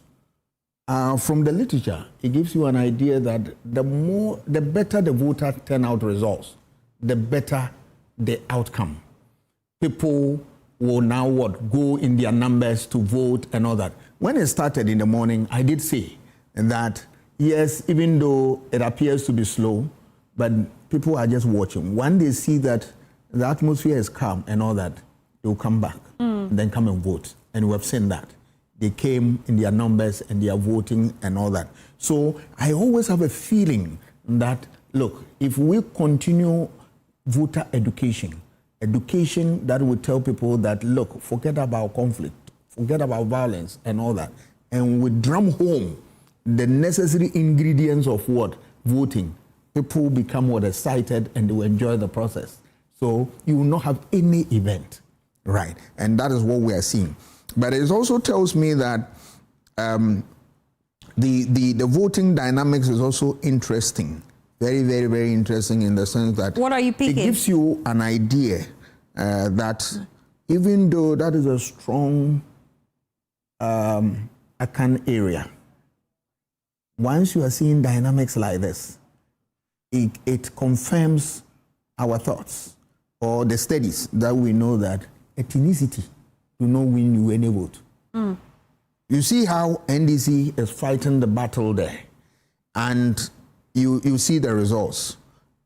From the literature, it gives you an idea that the better the voter turnout results, the better the outcome. People will now go in their numbers to vote and all that. When it started in the morning, I did say that yes, even though it appears to be slow, but people are just watching. When they see that the atmosphere is calm and all that, they will come back and then come and vote. And we have seen that. They came in their numbers and they are voting and all that. So I always have a feeling that, look, if we continue voter education that will tell people that, look, forget about conflict, forget about violence and all that, and we drum home the necessary ingredients of what? Voting. People become excited and they will enjoy the process. So you will not have any event, right? And that is what we are seeing. But it also tells me that the voting dynamics is also interesting. Very, very, very interesting in the sense that what are you picking? It gives you an idea that even though that is a strong Akan area, once you are seeing dynamics like this, it confirms our thoughts or the studies that we know that ethnicity will not win you any vote. You see how NDC is fighting the battle there, and you see the results.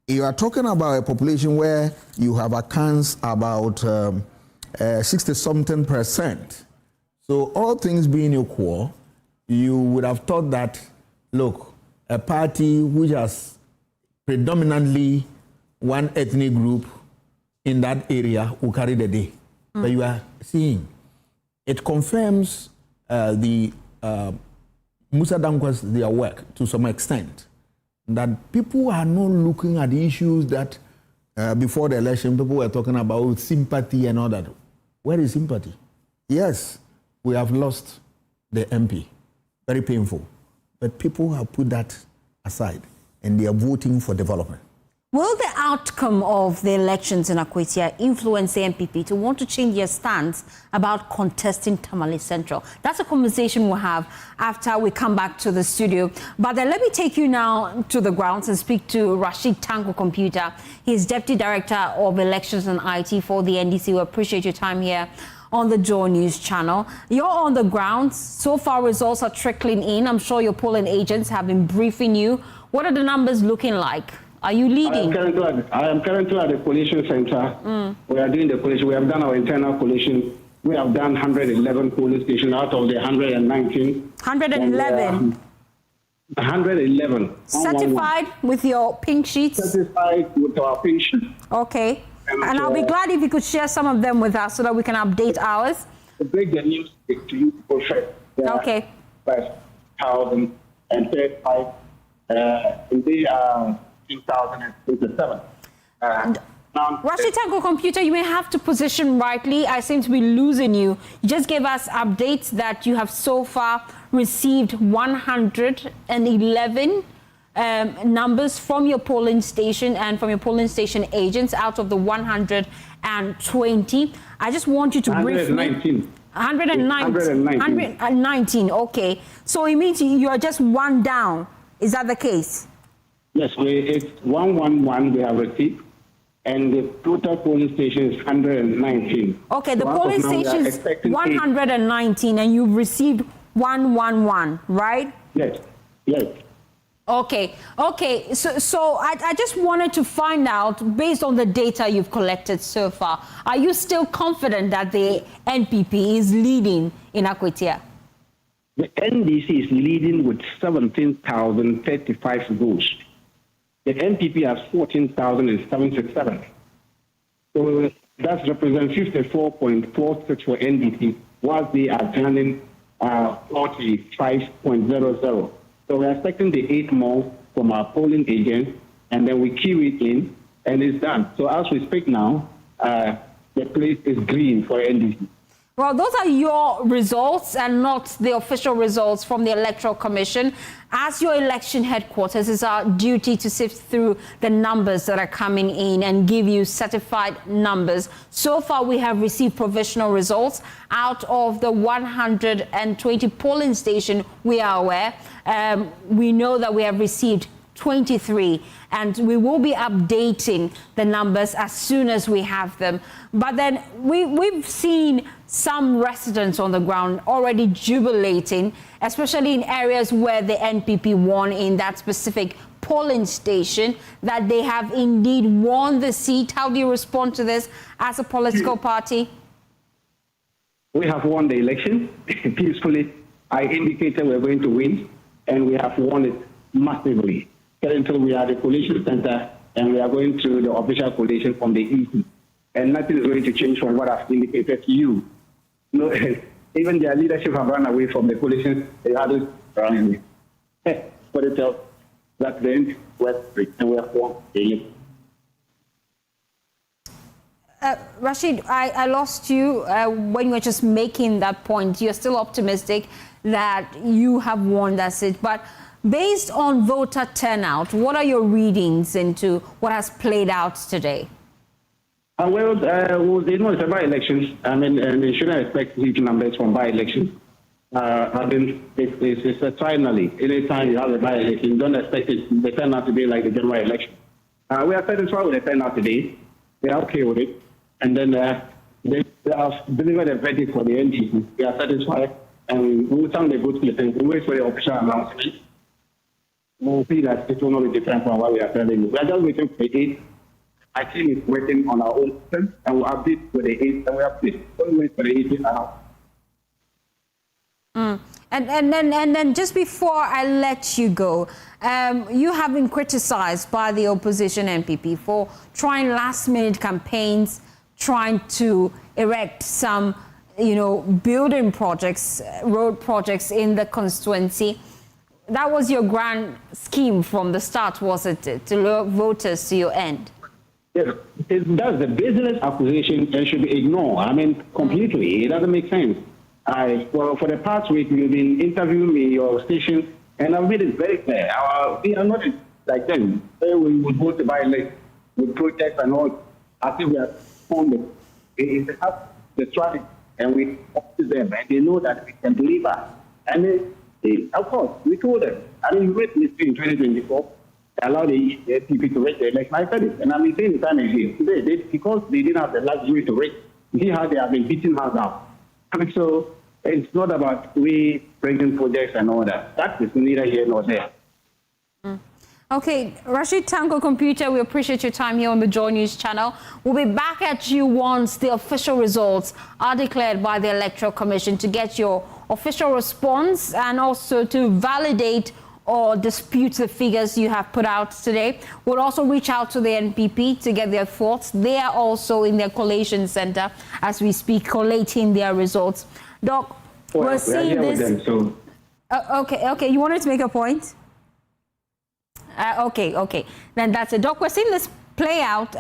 You are talking about a population where you have accounts about 60-something%. So all things being equal, you would have thought that, look, a party which has predominantly one ethnic group in that area will carry the day. But you are seeing, it confirms the Musa Dankwa's their work to some extent, that people are not looking at the issues that before the election people were talking about sympathy and all that. Where is sympathy? Yes, we have lost the MP. Very painful. But people have put that aside and they are voting for development. Will the outcome of the elections in Akwatia influence the NPP to want to change their stance about contesting Tamale Central? That's a conversation we'll have after we come back to the studio. But then let me take you now to the grounds and speak to Rashid Tanko Computer. He's Deputy Director of Elections and IT for the NDC. We appreciate your time here on the Joynews channel. You're on the ground. So far, results are trickling in. I'm sure your polling agents have been briefing you. What are the numbers looking like? Are you leading? I am currently at the collation center. We are doing the collation. We have done our internal collation. We have done 111 polling stations out of the 119. 111? 111. Certified with your pink sheets? Certified with our pink sheets. Okay. And I'll be glad if you could share some of them with us so that we can update ours. To break the news to you for sure. Okay. 5,035. And they are 2027. Rashid Tanko Computer, you may have to position rightly. I seem to be losing you. You just gave us updates that you have so far received 111 numbers from your polling station and from your polling station agents out of the 120. I just want you to brief me. 119. Okay. So it means you are just one down. Is that the case? Yes, it's 111 we have received, and the total polling station is 119. Okay, the polling station is 119, and you've received 111, right? Yes, yes. Okay. So I just wanted to find out, based on the data you've collected so far, are you still confident that the NPP is leading in Akwatia? The NDC is leading with 17,035 votes. The NPP has 14,767. So that represents 54.46 for NDC, whilst they are turning 45.00. So we're expecting the 8 more from our polling agents, and then we queue it in, and it's done. So as we speak now, the place is green for NDC. Well, those are your results and not the official results from the Electoral Commission. As your election headquarters, it's our duty to sift through the numbers that are coming in and give you certified numbers. So far, we have received provisional results out of the 120 polling stations we are aware. We know that we have received 23, and we will be updating the numbers as soon as we have them. But then we've seen some residents on the ground already jubilating, especially in areas where the NPP won in that specific polling station, that they have indeed won the seat. How do you respond to this as a political party? We have won the election peacefully. I indicated we're going to win, and we have won it massively. Currently, we are at the collation center, and we are going to the official collation from the east. And nothing is going to change from what I've indicated to you. No, even their leadership have run away from the coalition. They had it running. But it tells that the end was and we have won the election. Rashid, I lost you when you were just making that point. You're still optimistic that you have won that seat, but based on voter turnout, what are your readings into what has played out today? Well, they know it's a by-elections. I mean, and they shouldn't expect huge numbers from by-elections. I mean, it's a finally. Anytime you have a by-election, don't expect the turnout to be like the general election. We are satisfied with the turnout today. We are okay with it. And then they have delivered a verdict for the NDC. We are satisfied. And we will sound the good slip. We wait for the official announcement. We'll see that it will not be different from what we are telling you. We are just waiting for the 8. I think it's working on our own system, and we'll update for the 8, and we update. Don't wait for the 8 now. And then just before I let you go, you have been criticized by the opposition NPP for trying last-minute campaigns, trying to erect some, building projects, road projects in the constituency. That was your grand scheme from the start, wasn't it, to lure voters to your end? Yes, that's the business accusation and should be ignored. I mean, completely. It doesn't make sense. Well, for the past week, you've been interviewing me, your station, and I've made it very clear. We are not like them. We would go to by-elect with protests and all. I think we are funded. They have the strategy, and we talk to them, and they know that we can deliver. And of course, we told them. I mean, we made history in 2024. Allow the people to raise the election. I said it, and I'm saying the time again. Today, because they didn't have the luxury to raise, you see how they have been beating us out. I mean, so it's not about we bringing projects and all that. That is neither here nor there. Okay, Rashid Tanko Computer, we appreciate your time here on the Joynews channel. We'll be back at you once the official results are declared by the Electoral Commission to get your official response and also to validate or dispute the figures you have put out today. We'll also reach out to the NPP to get their thoughts. They are also in their collation center as we speak, collating their results. Doc, we're seeing this. Them, so. Okay. You wanted to make a point? Okay. Then that's it. Doc, we're seeing this play out.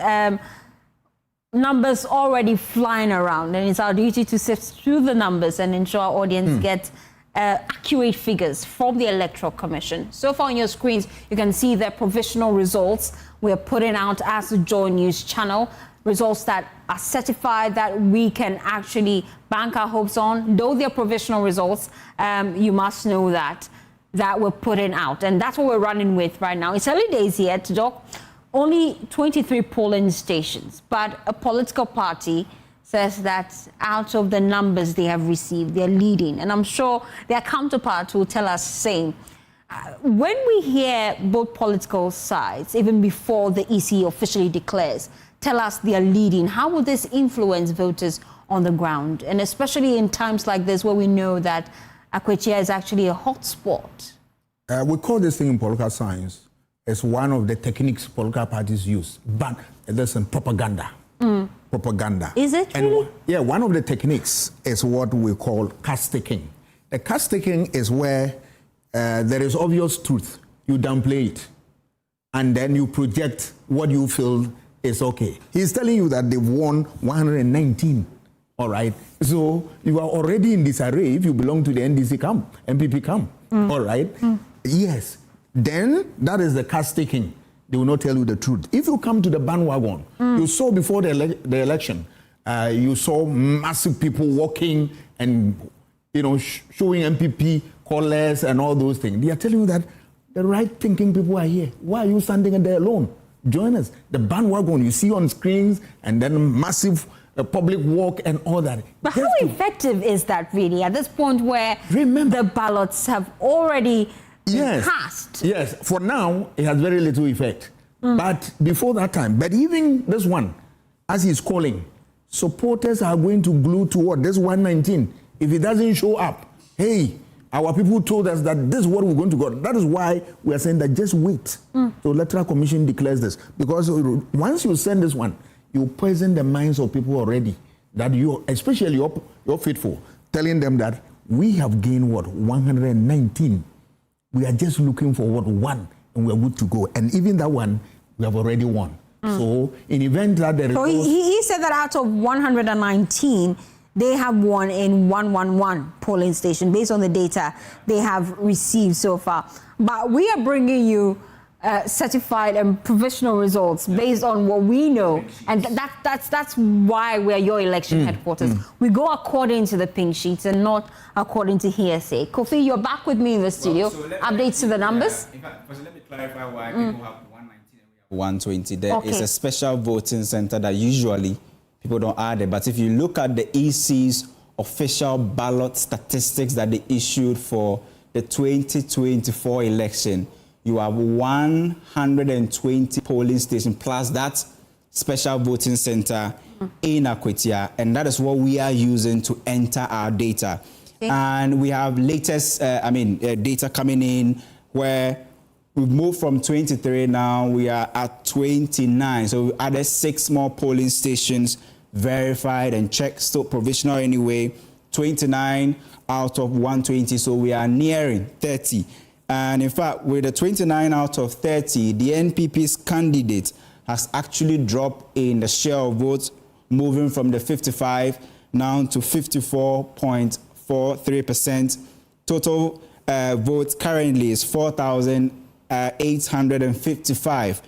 Numbers already flying around, and it's our duty to sift through the numbers and ensure our audience gets accurate figures from the Electoral Commission. So far on your screens, you can see the provisional results we're putting out as the Joynews channel. Results that are certified that we can actually bank our hopes on. Though they're provisional results, you must know that we're putting out. And that's what we're running with right now. It's early days yet, Doc. Only 23 polling stations, but a political party says that out of the numbers they have received, they're leading. And I'm sure their counterparts will tell us the same. when we hear both political sides, even before the EC officially declares, tell us they are leading, how will this influence voters on the ground? And especially in times like this where we know that Akwatia is actually a hot spot. We call this thing in political science as one of the techniques political parties use, but there's some propaganda. Propaganda. Is it really? Yeah, one of the techniques is what we call cast taking. The cast taking is where there is obvious truth, you downplay it, and then you project what you feel is okay. He's telling you that they've won 119, all right? So you are already in disarray if you belong to the NDC camp, MPP camp, all right? Yes, then that is the cast taking. They will not tell you the truth. If you come to the bandwagon, you saw before the election, you saw massive people walking and showing MPP callers and all those things. They are telling you that the right-thinking people are here. Why are you standing there alone? Join us. The bandwagon you see on screens and then massive public walk and all that. But how effective is that really at this point where the ballots have already passed? Yes, for now, it has very little effect. But before that time, but even this one, as he's calling, supporters are going to glue toward this 119. If it doesn't show up, hey, our people told us that this is what we're going to get. That is why we are saying that just wait. So Electoral Commission declares this. Because once you send this one, you poison the minds of people already. That you, especially your faithful, telling them that we have gained what, 119. We are just looking for what, one, and we are good to go. And even that one, we have already won. So in event that there is... So he said that out of 119, they have won in 111 polling station based on the data they have received so far. But we are bringing you certified and provisional results based on what we know, and that's why we're your election headquarters. We go according to the pink sheets and not according to hearsay. Kofi, you're back with me in the studio. Updates to the numbers. In fact, let me clarify why people have 119 and we have 120. There is a special voting center that usually people don't add it. But if you look at the EC's official ballot statistics that they issued for the 2024 election, you have 120 polling stations plus that special voting center in Akwatia, and that is what we are using to enter our data. And we have latest, data coming in where we've moved from 23 now, we are at 29. So we added 6 more polling stations verified and checked, still provisional anyway, 29 out of 120, so we are nearing 30. And in fact, with the 29 out of 30, the NPP's candidate has actually dropped in the share of votes, moving from the 55 now to 54.43%. Total votes currently is 4,855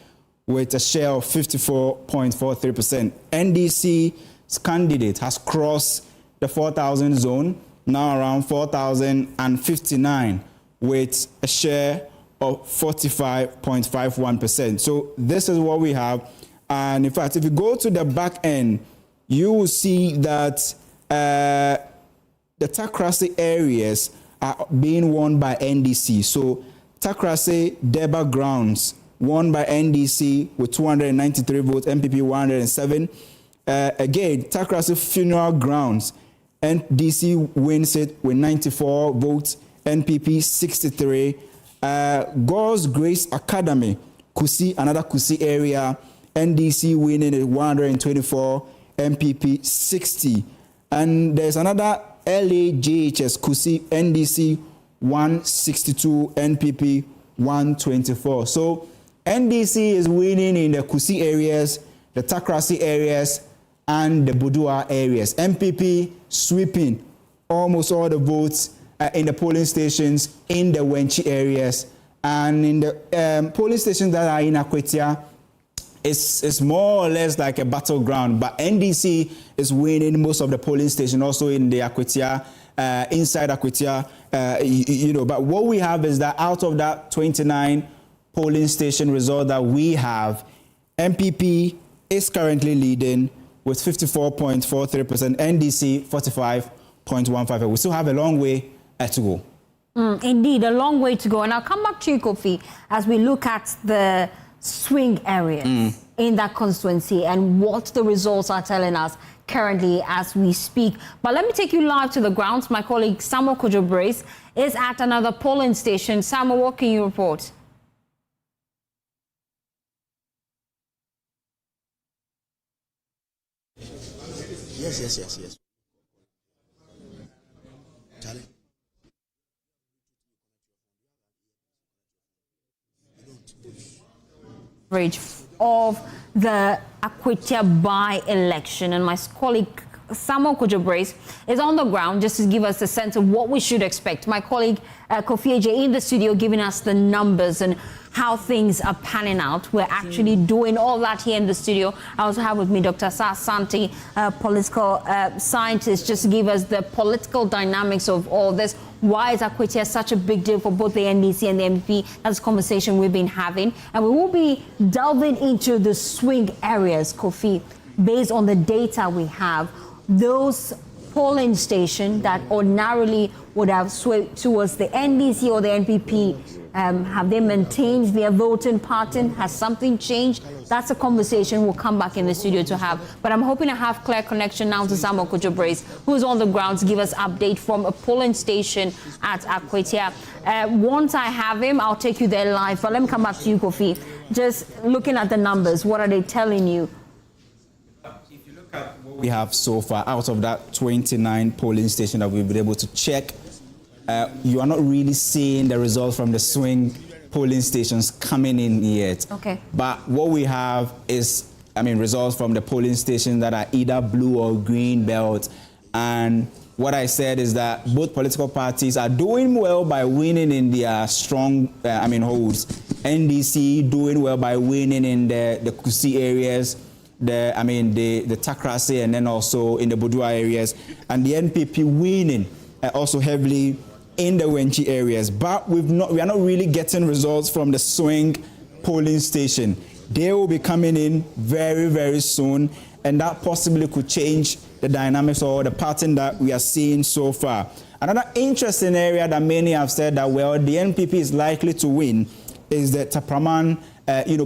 with a share of 54.43%. NDC's candidate has crossed the 4,000 zone, now around 4,059 with a share of 45.51%. So this is what we have. And in fact, if you go to the back end, you will see that the Takrasi areas are being won by NDC. So Takrasi Deba grounds won by NDC with 293 votes, MPP 107. Again, Takrasi funeral grounds, NDC wins it with 94 votes, NPP 63. God's Grace Academy, Kusi, another Kusi area, NDC winning at 124, MPP 60. And there's another LAJHS, Kusi, NDC 162, NPP 124. So NDC is winning in the Kusi areas, the Takrasi areas, and the Budua areas. MPP sweeping almost all the votes in the polling stations in the Wenchi areas, and in the polling stations that are in Akwatia, it's more or less like a battleground. But NDC is winning most of the polling stations, also in the Akwatia, inside Akwatia, But what we have is that out of that 29 polling station result that we have, MPP is currently leading with 54.43%, NDC 45.15%. We still have a long way to go. Indeed, a long way to go. And I'll come back to you, Kofi, as we look at the swing areas in that constituency and what the results are telling us currently as we speak. But let me take you live to the grounds. My colleague Samuel Kojo-Brace is at another polling station. Samuel, what can you report? Yes. Of the Akwatia by-election, and my colleague Samuel Kojo-Brace is on the ground just to give us a sense of what we should expect. My colleague Kofi Eje in the studio giving us the numbers and how things are panning out. We're actually doing all that here in the studio. I also have with me Dr. Sa Santi, political scientist, just to give us the political dynamics of all this. Why is Akwatia such a big deal for both the NDC and the MPP? That's a conversation we've been having. And we will be delving into the swing areas, Kofi, based on the data we have. Those polling stations that ordinarily would have swayed towards the NDC or the NPP, have they maintained their voting pattern? Has something changed? That's a conversation we'll come back in the studio to have. But I'm hoping to have clear connection now to Samuel Kojo-Brace, who's on the ground to give us update from a polling station at Akwatia. Once I have him, I'll take you there live. But let me come back to you, Kofi. Just looking at the numbers, what are they telling you? If you look at what we have so far, out of that 29 polling stations that we've been able to check, you are not really seeing the results from the swing polling stations coming in yet. Okay. But what we have is, results from the polling stations that are either blue or green belt. And what I said is that both political parties are doing well by winning in their strong, holds. NDC doing well by winning in the Kusi areas, the Takrasi, and then also in the Budua areas, and the NPP winning also heavily in the Wenchi areas. But we are not really getting results from the swing polling station. They will be coming in very, very soon, and that possibly could change the dynamics or the pattern that we are seeing so far. Another interesting area that many have said that, well, the NPP is likely to win is the Tapraman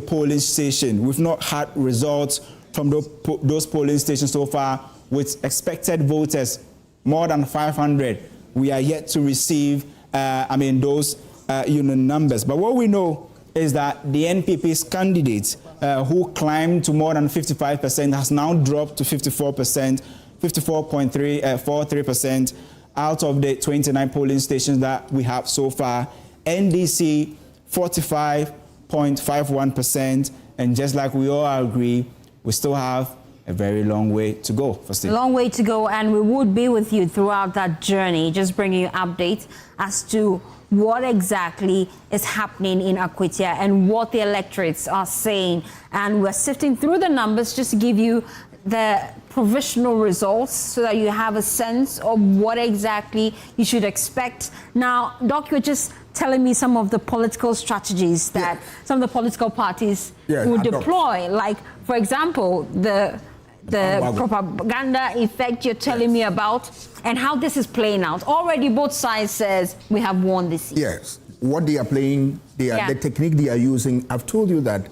polling station. We've not had results from those polling stations so far with expected voters more than 500. We are yet to receive, those, numbers. But what we know is that the NPP's candidate, who climbed to more than 55%, has now dropped to 54%, 54.43% out of the 29 polling stations that we have so far. NDC, 45.51%. And just like we all agree, we still have a very long way to go for Steve. Long way to go, and we would be with you throughout that journey, just bringing you updates as to what exactly is happening in Akwatia and what the electorates are saying. And we're sifting through the numbers just to give you the provisional results so that you have a sense of what exactly you should expect. Now, Doc, you're just telling me some of the political strategies that some of the political parties would deploy. Like, for example, the propaganda effect you're telling me about and how this is playing out. Already both sides says we have won this year. Yes. What they are playing, the technique they are using, I've told you that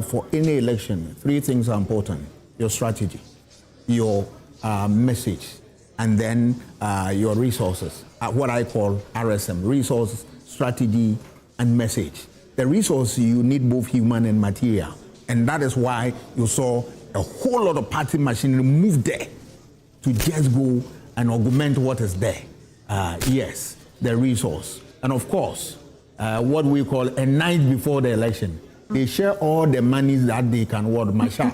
for any election, three things are important. Your strategy, your message, and then your resources. What I call RSM, resource, strategy, and message. The resource, you need both human and material. And that is why you saw a whole lot of party machinery move there to just go and augment what is there. Yes, the resource. And of course, what we call a night before the election. They share all the monies that they can marshal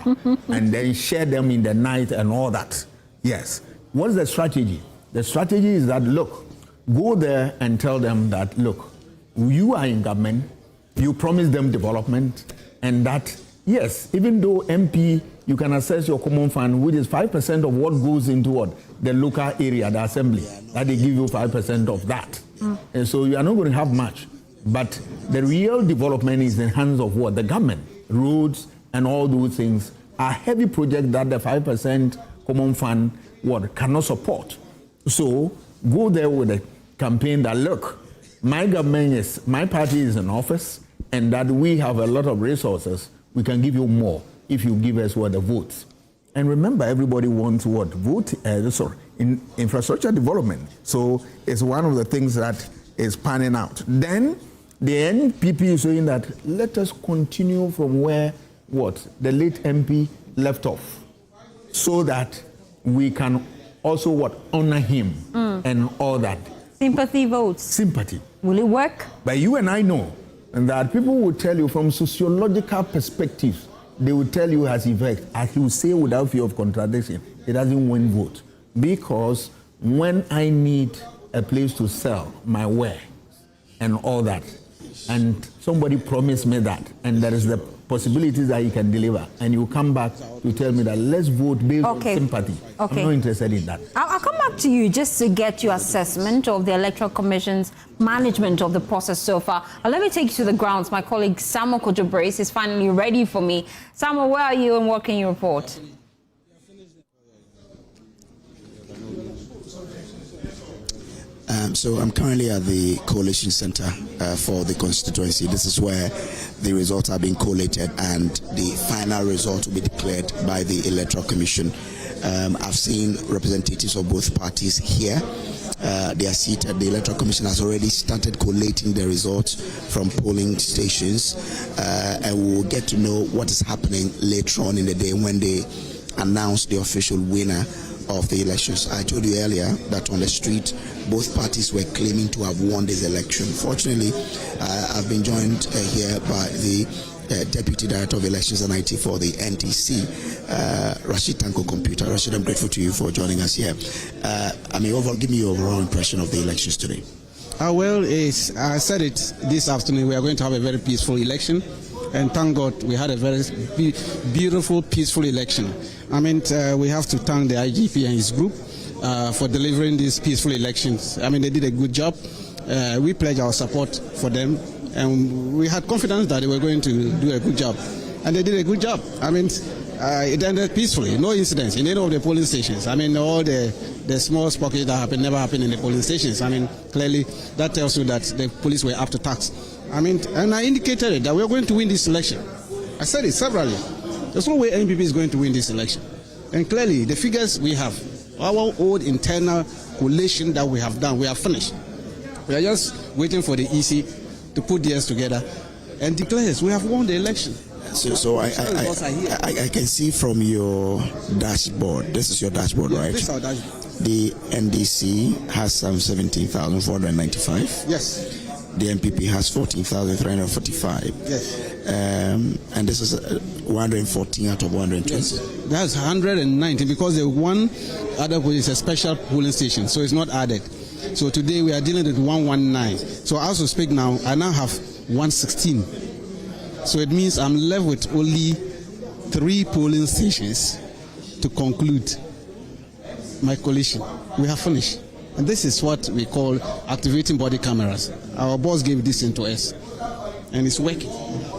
and then share them in the night and all that. Yes. What's the strategy? The strategy is that, look, go there and tell them that, look, you are in government, you promise them development, and that, yes, even though MP, you can assess your common fund, which is 5% of what goes into what? The local area, the assembly, that they give you 5% of that. And so you are not going to have much. But the real development is in the hands of what? The government. Roads and all those things are heavy projects that the 5% common fund cannot support. So go there with a campaign that, look, my party is in office, and that we have a lot of resources, we can give you more if you give us the votes. And remember, everybody wants what? In infrastructure development. So it's one of the things that is panning out. Then the NPP is saying that let us continue from where the late MP left off, so that we can also honor him and all that. Sympathy votes. Sympathy. Will it work? But you and I know that people will tell you from sociological perspectives, they will tell you as effect, as he will say without fear of contradiction, it doesn't win vote. Because when I need a place to sell my wares and all that, and somebody promised me that, and there is the possibilities that he can deliver, and you come back to tell me that let's vote based on sympathy. I'm not interested in that. I'll come back to you just to get your assessment of the Electoral Commission's management of the process so far. Let me take you to the grounds. My colleague Samuel Kojo-Brace is finally ready for me. Samuel, where are you and what can you report? So I'm currently at the Coalition Center for the constituency. This is where the results are being collated and the final result will be declared by the Electoral Commission. I've seen representatives of both parties here. They are seated. The Electoral Commission has already started collating the results from polling stations, and we will get to know what is happening later on in the day when they announce the official winner of the elections. I told you earlier that on the street, both parties were claiming to have won this election. Fortunately, I've been joined here by the Deputy Director of Elections and IT for the NTC, Rashid Tanko Computer. Rashid, I'm grateful to you for joining us here. Give me your overall impression of the elections today. I said it this afternoon, we are going to have a very peaceful election. And thank God we had a very beautiful, peaceful election. We have to thank the IGP and his group for delivering these peaceful elections. They did a good job. We pledge our support for them, and we had confidence that they were going to do a good job. And they did a good job. It ended peacefully, no incidents in any of the polling stations. All the small spockets that never happened in the polling stations. Clearly that tells you that the police were up to task. And I indicated that we are going to win this election. I said it severally. There's no way NPP is going to win this election. And clearly, the figures we have, our own internal collation that we have done, we are finished. We are just waiting for the EC to put theirs together and declare we have won the election. So I can see from your dashboard, this is your dashboard, right? This is our dashboard. The NDC has some 17,495. Yes. The MPP has 14,345. Yes. And this is 114 out of 120. Yes. That's 190 because the one other is a special polling station, so it's not added. So today we are dealing with 119. So as we speak now, I now have 116. So it means I'm left with only 3 polling stations to conclude my coalition. We have finished. And this is what we call activating body cameras. Our boss gave this into us, and it's working.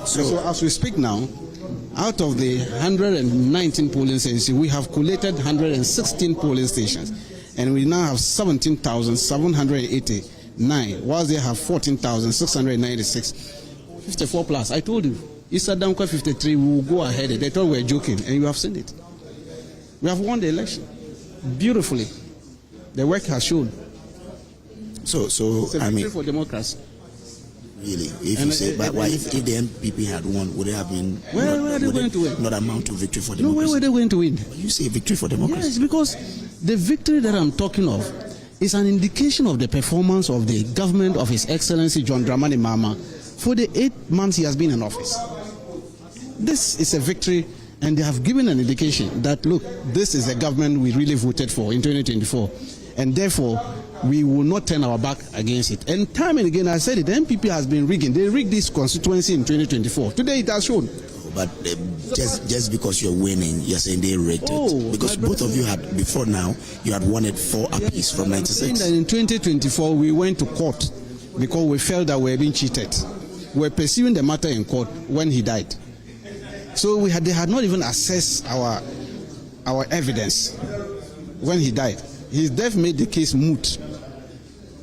So as we speak now, out of the 119 polling stations, we have collated 116 polling stations, and we now have 17,789, whilst they have 14,696. 54 plus. I told you, Issa Damka 53, we will go ahead. They thought we were joking, and you have seen it. We have won the election beautifully. The work has shown. So it's a victory for democracy. Really? If you say, but why if the MPP had won, would it have been? Where are they going to win? Not amount to victory for democracy. No, where were they going to win? You say victory for democracy. Yes, because the victory that I'm talking of is an indication of the performance of the government of His Excellency John Dramani Mahama for the 8 months he has been in office. This is a victory, and they have given an indication that, look, this is the government we really voted for in 2024, and therefore we will not turn our back against it. And time and again, I said it, the MPP has been rigging. They rigged this constituency in 2024. Today it has shown. But just because you're winning, you're saying they rigged it. Because both of you had, before now, you had won it 4 apiece from 96. In 2024, we went to court because we felt that we were being cheated. We were pursuing the matter in court when he died. So they had not even assessed our evidence when he died. His death made the case moot.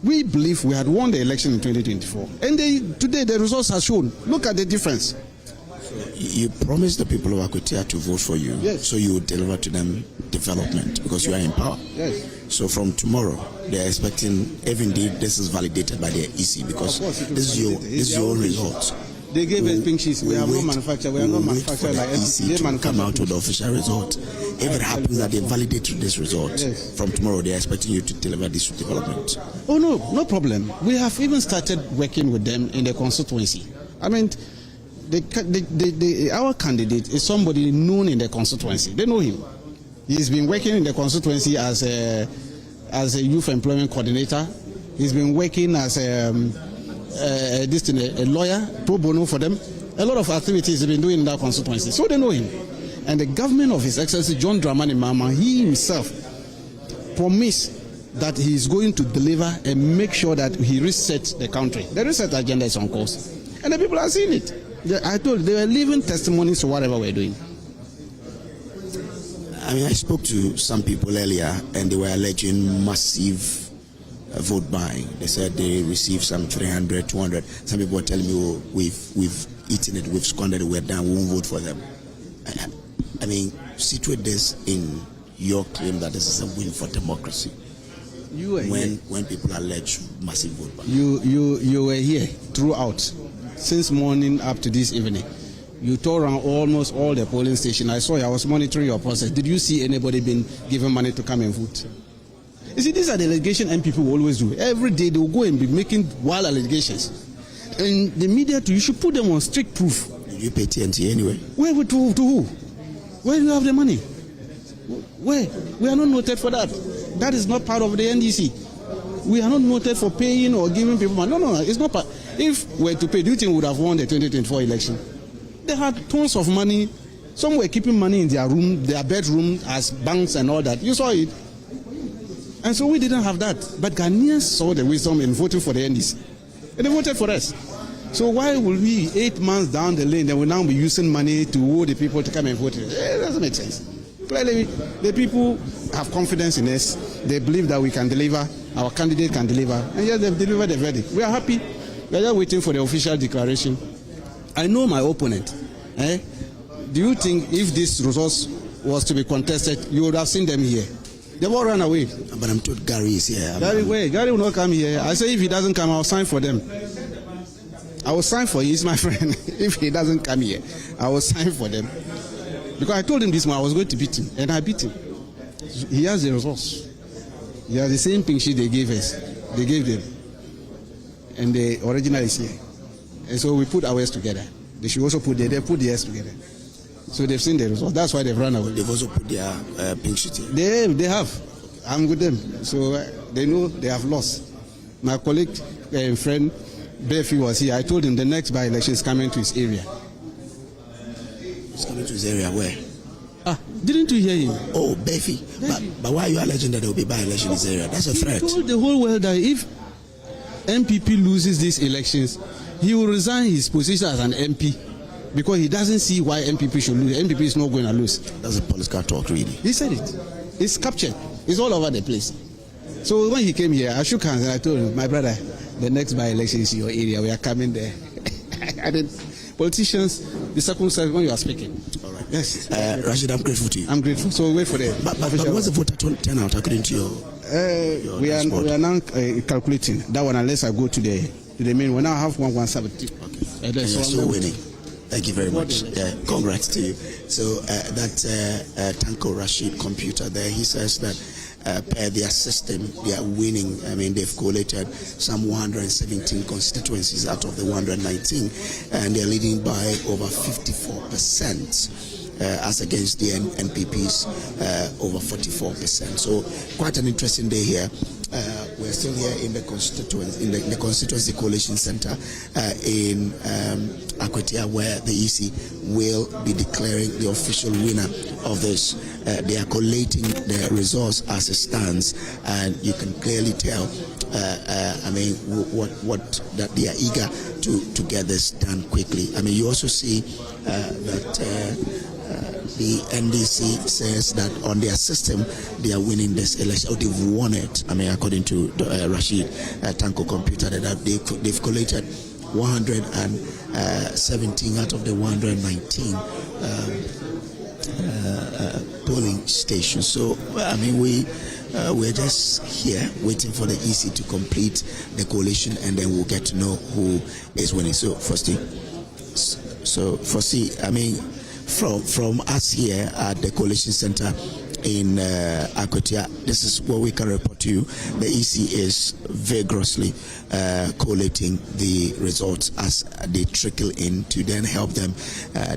We believe we had won the election in 2024. And today the results have shown. Look at the difference. You promised the people of Akwatia to vote for you, yes. So you would deliver to them development because you are in power. Yes. So from tomorrow, they are expecting, if indeed this is validated by the EC, because this is your result. They gave us pink sheets. We have no manufacturer. We are not manufactured like EC to come out with the official result. If it happens that they validate this result, yes. From tomorrow they are expecting you to deliver this development. Oh no problem. We have even started working with them in the constituency. I mean, our candidate is somebody known in the constituency. They know him. He's been working in the constituency as a youth employment coordinator. He's been working as a lawyer, pro bono for them. A lot of activities he's been doing in that constituency. So they know him. And the government of His Excellency John Dramani Mahama, he himself promised that he is going to deliver and make sure that he resets the country. The reset agenda is on course. And the people are seeing it. I told you, they were living testimonies to whatever we're doing. I mean, I spoke to some people earlier, and they were alleging massive vote buying. They said they received some 300, 200. Some people were telling me, oh, we've eaten it, we've squandered it, we're done, we won't vote for them. I mean, situate this in your claim that this is a win for democracy. When people allege massive vote buying. You were here throughout, since morning up to this evening. You tore around almost all the polling stations. I saw you, I was monitoring your process. Did you see anybody being given money to come and vote? You see, these are the allegations MPP will always do. Every day they will go and be making wild allegations. And the media too, you should put them on strict proof. You pay TNT anyway. Where to who? Where do you have the money? Where? We are not noted for that. That is not part of the NDC. We are not noted for paying or giving people money. No, it's not part. If we were to pay, do you think we would have won the 2024 election? They had tons of money. Some were keeping money in their room, their bedroom, as banks and all that. You saw it. And so we didn't have that. But Ghanaians saw the wisdom in voting for the NDC. And they voted for us. So why will we, 8 months down the lane, then we now be using money to woo the people to come and vote? It doesn't make sense. Clearly, the people have confidence in us. They believe that we can deliver, our candidate can deliver. And yes, they've delivered the verdict. We are happy. We are just waiting for the official declaration. I know my opponent. Do you think if this results was to be contested, you would have seen them here? They all ran away. But I'm told Gary is here. Gary, where? Gary will not come here. I say if he doesn't come, I'll sign for them. I will sign for him. He's my friend. If he doesn't come here, I will sign for them. Because I told him this morning I was going to beat him, and I beat him. He has the results. He has the same pink sheet they gave us. They gave them. And the original is here. And so we put ours together. They should also put theirs together. So they've seen the result. That's why they've run away. They've also put their pink sheet here. They have. I'm with them. So they know they have lost. My colleague and friend, Befi, was here. I told him the next by-election is coming to his area. It's coming to his area where? Didn't you hear him? Oh, Befi. But why are you alleging that there will be by-election in his area? That's a threat. He told the whole world that if MPP loses these elections, he will resign his position as an MP because he doesn't see why MPP should lose. MPP is not going to lose. That's a political talk, really. He said it. It's captured. It's all over the place. So when he came here, I shook hands and I told him, my brother, the next by-election is your area. We are coming there. And then politicians, the circumstance when you are speaking. All right. Yes. Rashid, I'm grateful to you. I'm grateful. So wait for the. But what's the voter turnout according to your we are now calculating that one unless I go to the main. We now have 170. Okay. And you're still winning. Thank you very much. Congrats to you. So that Tanko Rashid computer there, he says that per their system, they are winning. I mean, they've collated some 117 constituencies out of the 119, and they're leading by over 54%. As against the NPP's over 44%. So quite an interesting day here. We're still here in the constituency, in the Constituency Coalition Center in Akwatia, where the EC will be declaring the official winner of this. They are collating the results as it stands, and you can clearly tell. I mean, what that they are eager to get this done quickly. I mean, you also see that. the NDC says that on their system they are winning this election, or they've won it. I mean, according to Rashid Tanko Computer, that they've collated 117 out of the 119 polling stations. So, I mean, we're just here waiting for the EC to complete the collation, and then we'll get to know who is winning. So, firstly, I mean, from us here at the Coalition Center in Akwatia, this is what we can report to you. The EC is vigorously collating the results as they trickle in to then help them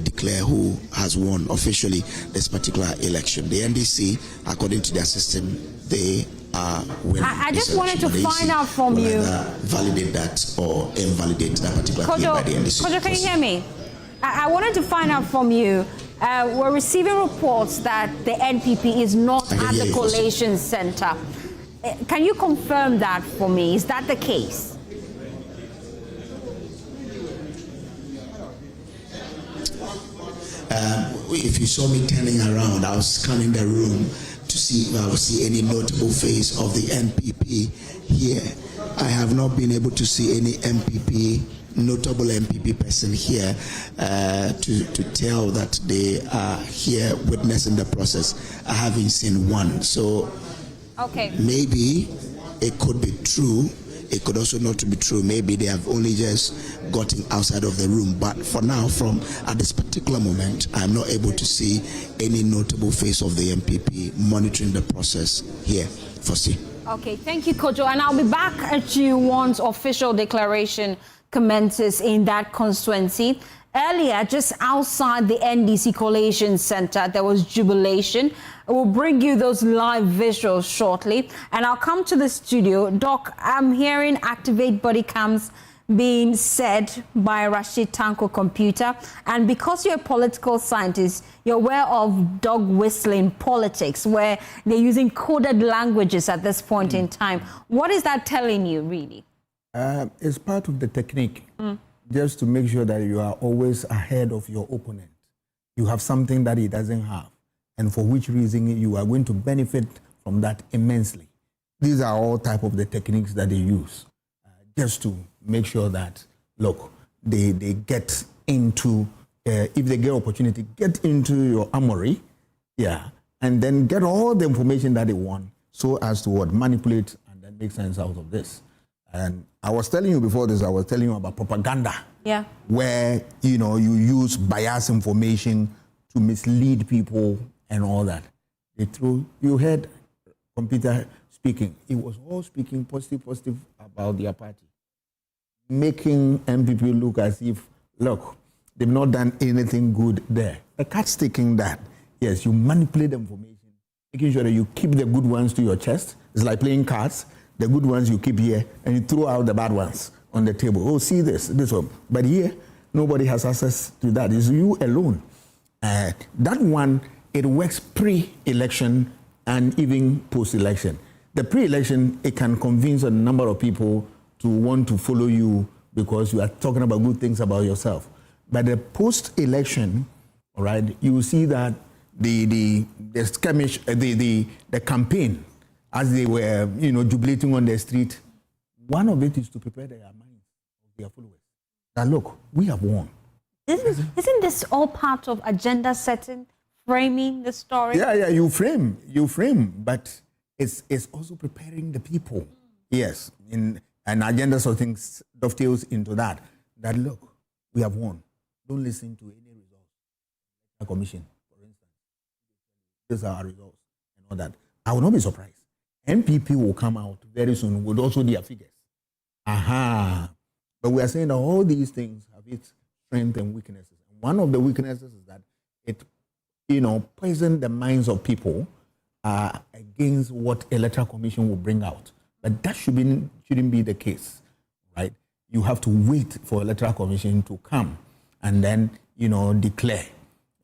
declare who has won officially this particular election. The NDC, according to their system, they are winning. I just wanted to find out from you. Validate that or invalidate that particular claim by the NDC. Kojo, can you hear me? I wanted to find out from you. We're receiving reports that the NPP is not at the collation center. Can you confirm that for me? Is that the case? If you saw me turning around, I was scanning the room to see if I would see any notable face of the NPP here. I have not been able to see any notable MPP person here to tell that they are here witnessing the process. I haven't seen one. So maybe it could be true. It could also not be true. Maybe they have only just gotten outside of the room. But for now, at this particular moment, I'm not able to see any notable face of the MPP monitoring the process here. Foresee. Okay, thank you, Kojo. And I'll be back at you once official declaration commences in that constituency. Earlier, just outside the NDC Collation Center, there was jubilation. We'll bring you those live visuals shortly. And I'll come to the studio. Doc, I'm hearing activate body cams being said by Rashid Tanko Computer. And because you're a political scientist, you're aware of dog whistling politics, where they're using coded languages at this point in time. What is that telling you, really? It's part of the technique, just to make sure that you are always ahead of your opponent. You have something that he doesn't have, and for which reason you are going to benefit from that immensely. These are all type of the techniques that they use, just to make sure that, look, they get into, if they get opportunity, get into your armory, and then get all the information that they want, so as to manipulate and then make sense out of this. And I was telling you before this, I was telling you about propaganda, where you use biased information to mislead people and all that. You heard Computer speaking. He was all speaking positive about the apathy, making MPP look as if, look, they've not done anything good there. The cat's taking that. Yes, you manipulate the information, making sure that you keep the good ones to your chest. It's like playing cards. The good ones you keep here, and you throw out the bad ones on the table. Oh, see this one. But here, nobody has access to that. It's you alone. That one, it works pre-election and even post-election. The pre-election, it can convince a number of people to want to follow you because you are talking about good things about yourself. But the post-election, all right, you will see that the skirmish, the campaign, as they were, jubilating on the street, one of it is to prepare their minds of their followers. That look, we have won. Isn't this all part of agenda setting, framing the story? Yeah, you frame, but it's also preparing the people. Yes, in an agenda sort of things dovetails into that. That look, we have won. Don't listen to any results. A commission, for instance, these are our results and all that. I will not be surprised. MPP will come out very soon with also their figures. But we are saying that all these things have its strengths and weaknesses. One of the weaknesses is that it, poisons the minds of people against what Electoral Commission will bring out. But that shouldn't be the case, right? You have to wait for Electoral Commission to come and then, declare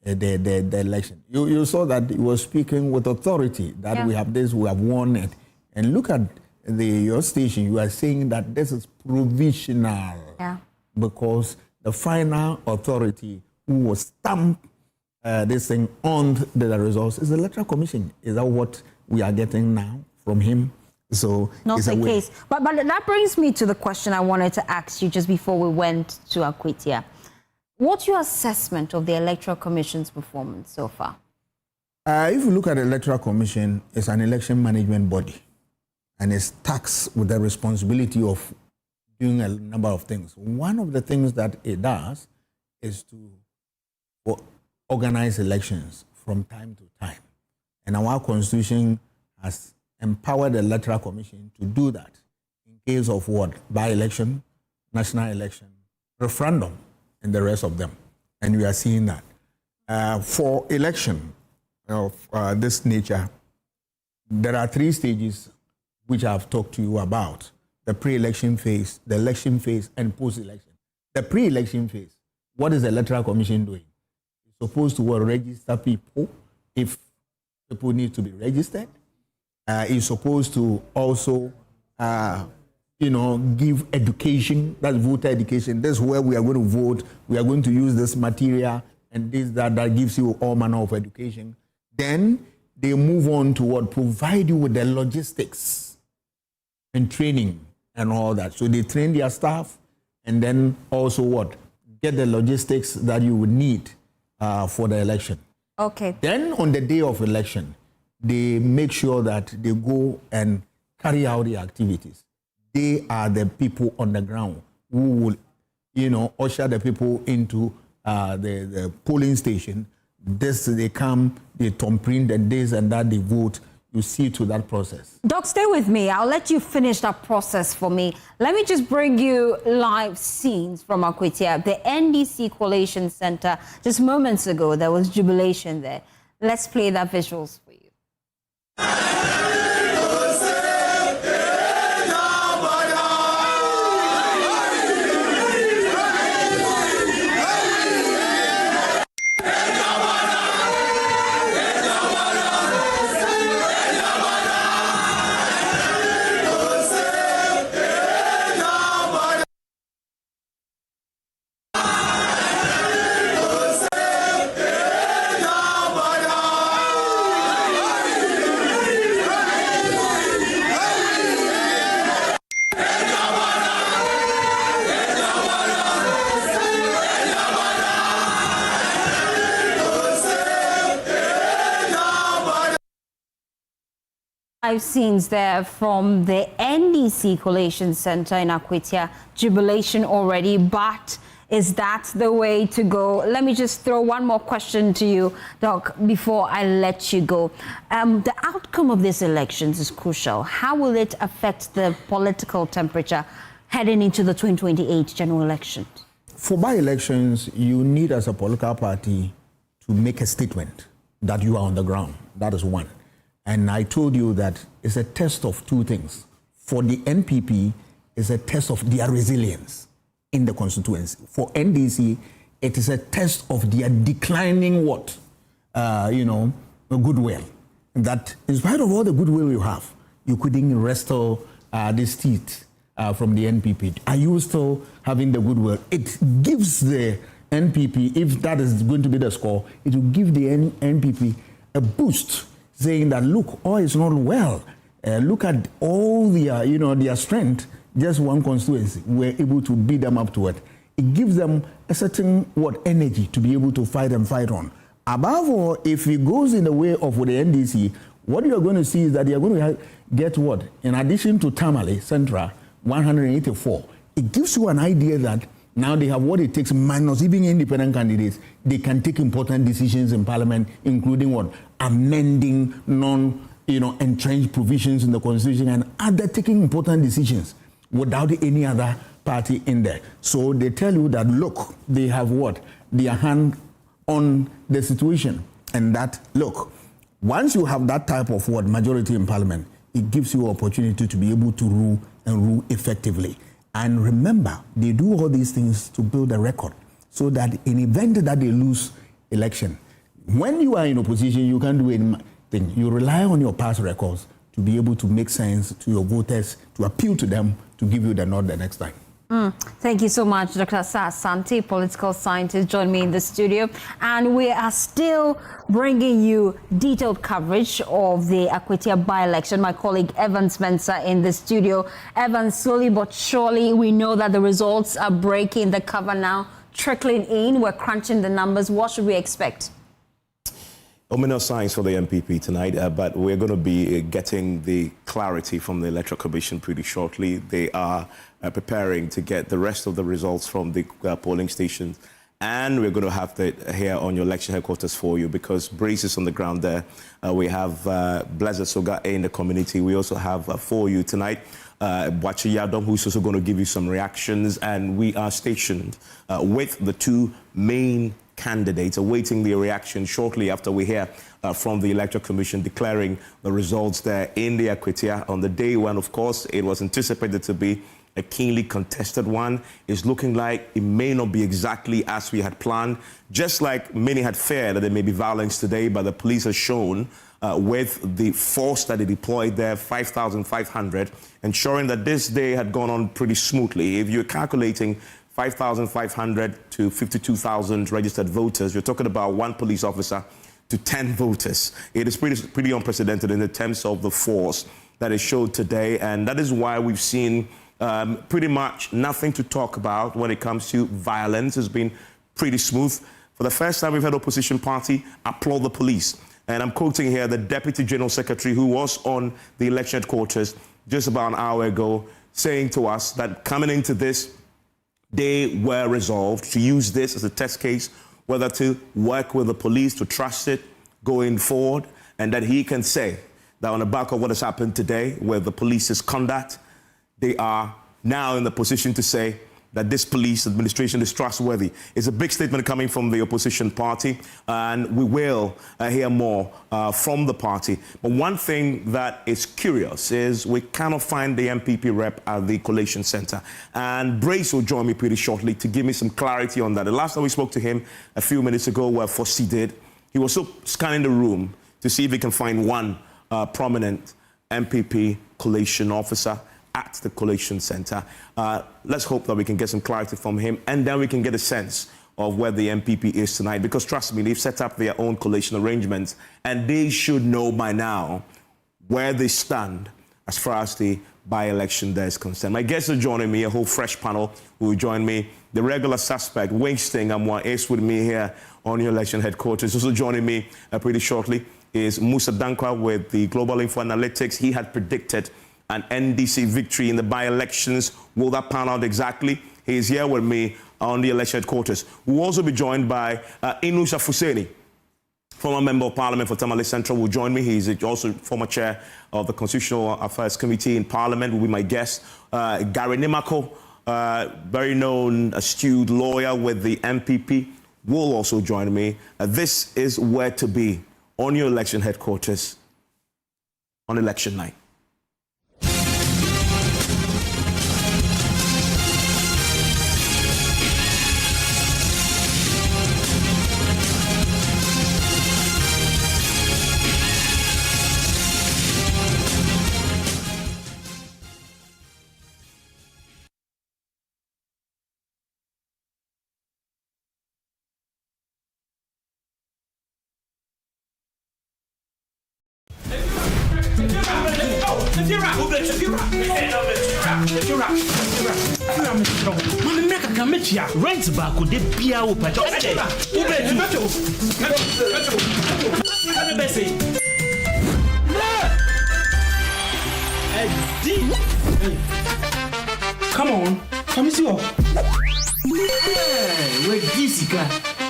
the election. You saw that he was speaking with authority, that we have this, we have won it. And look at your station, you are saying that this is provisional. Because the final authority who was stamped this thing on the results is the Electoral Commission. Is that what we are getting now from him? So not it's the case. But that brings me to the question I wanted to ask you just before we went to Akwatia. What's your assessment of the Electoral Commission's performance so far? If you look at the Electoral Commission, it's an election management body, and it's tasked with the responsibility of doing a number of things. One of the things that it does is to organize elections from time to time. And our Constitution has empowered the Electoral Commission to do that in case of what? By-election, national election, referendum, and the rest of them. And we are seeing that. For election of this nature, there are 3 stages which I've talked to you about. The pre-election phase, the election phase, and post-election. The pre-election phase, what is the Electoral Commission doing? It's supposed to register people if people need to be registered. It's supposed to also, give education, that's voter education. This is where we are going to vote. We are going to use this material and this, that gives you all manner of education. Then they move on to what? Provide you with the logistics and training and all that. So they train their staff and then also what? Get the logistics that you would need for the election. Okay. Then on the day of election, they make sure that they go and carry out the activities. They are the people on the ground who will, usher the people into the polling station. This, they come, they thumbprint and this and that, they vote. You see to that process. Doc, stay with me. I'll let you finish that process for me. Let me just bring you live scenes from Akwatia, the NDC Coalition Center. Just moments ago, there was jubilation there. Let's play that visuals for you. Live scenes there from the NDC Coalition Center in Akwatia. Jubilation already, but is that the way to go? Let me just throw one more question to you, Doc, before I let you go. The outcome of these elections is crucial. How will it affect the political temperature heading into the 2028 general election? For by-elections, you need as a political party to make a statement that you are on the ground. That is one. And I told you that it's a test of 2 things. For the NPP, it's a test of their resilience in the constituency. For NDC, it is a test of their declining goodwill. That in spite of all the goodwill you have, you couldn't wrestle this seat from the NPP. Are you still having the goodwill? It gives the NPP, if that is going to be the score, it will give the NPP a boost, saying that, look, all is not well. Look at all their strength, just one constituency. We're able to beat them up to it. It gives them a certain energy to be able to fight on. Above all, if it goes in the way of the NDC, what you're going to see is that you're going to get what? In addition to Tamale, Central, 184. It gives you an idea that now they have what it takes, minus even independent candidates, they can take important decisions in Parliament, including what? Amending entrenched provisions in the Constitution and other taking important decisions without any other party in there. So they tell you that, look, they have what? Their hand on the situation. And that, look, once you have that type of majority in Parliament, it gives you opportunity to be able to rule and rule effectively. And remember, they do all these things to build a record so that in event that they lose election, when you are in opposition, you can't do anything. You rely on your past records to be able to make sense to your voters, to appeal to them, to give you the nod the next time. Thank you so much, Dr. Asante, political scientist, joined me in the studio. And we are still bringing you detailed coverage of the Akwatia by-election. My colleague Evan Spencer in the studio. Evan, slowly but surely, we know that the results are breaking the cover now, trickling in. We're crunching the numbers. What should we expect? Ominous signs for the MPP tonight, but we're going to be getting the clarity from the Electoral Commission pretty shortly. They are preparing to get the rest of the results from the polling stations, and we're going to have that here on your election headquarters for you, because Brace is on the ground there. We have Blessed Soga in the community. We also have for you tonight Budgetary, who's also going to give you some reactions, and we are stationed with the two main candidates awaiting their reaction shortly after we hear from the Electoral Commission declaring the results there in the Akwatia on the day when, of course, it was anticipated to be a keenly contested one. It's looking like it may not be exactly as we had planned, just like many had feared that there may be violence today, but the police has shown with the force that they deployed there, 5,500, ensuring that this day had gone on pretty smoothly. If you're calculating 5,500 to 52,000 registered voters, you're talking about one police officer to 10 voters. It is pretty unprecedented in the terms of the force that is showed today, and that is why we've seen pretty much nothing to talk about when it comes to violence. It's been pretty smooth. For the first time, we've had opposition party applaud the police. And I'm quoting here the Deputy General Secretary, who was on the election headquarters just about an hour ago, saying to us that coming into this, they were resolved to use this as a test case, whether to work with the police, to trust it going forward, and that he can say that on the back of what has happened today with the police's conduct, they are now in the position to say that this police administration is trustworthy. It's a big statement coming from the opposition party, and we will hear more from the party. But one thing that is curious is we cannot find the MPP rep at the collation center. And Brace will join me pretty shortly to give me some clarity on that. The last time we spoke to him a few minutes ago, where Fossey did, he was still scanning the room to see if he can find one prominent MPP collation officer at the collation center. Let's hope that we can get some clarity from him, and then we can get a sense of where the MPP is tonight, because trust me, they've set up their own collation arrangements, and they should know by now where they stand as far as the by-election there is concerned. My guests are joining me, a whole fresh panel who will join me. The regular suspect, Winston Amwa, is with me here on your election headquarters. Also joining me pretty shortly is Musa Dankwa with the Global Info Analytics. He had predicted an NDC victory in the by-elections. Will that pan out exactly? He is here with me on the election headquarters. We'll also be joined by Inusha Fuseni, former Member of Parliament for Tamale Central, will join me. He's also former chair of the Constitutional Affairs Committee in Parliament, will be my guest. Gary Nimako, very known, astute lawyer with the MPP, will also join me. This is where to be on your election headquarters on election night. Rent back could be our come on, come see you. We're Jessica.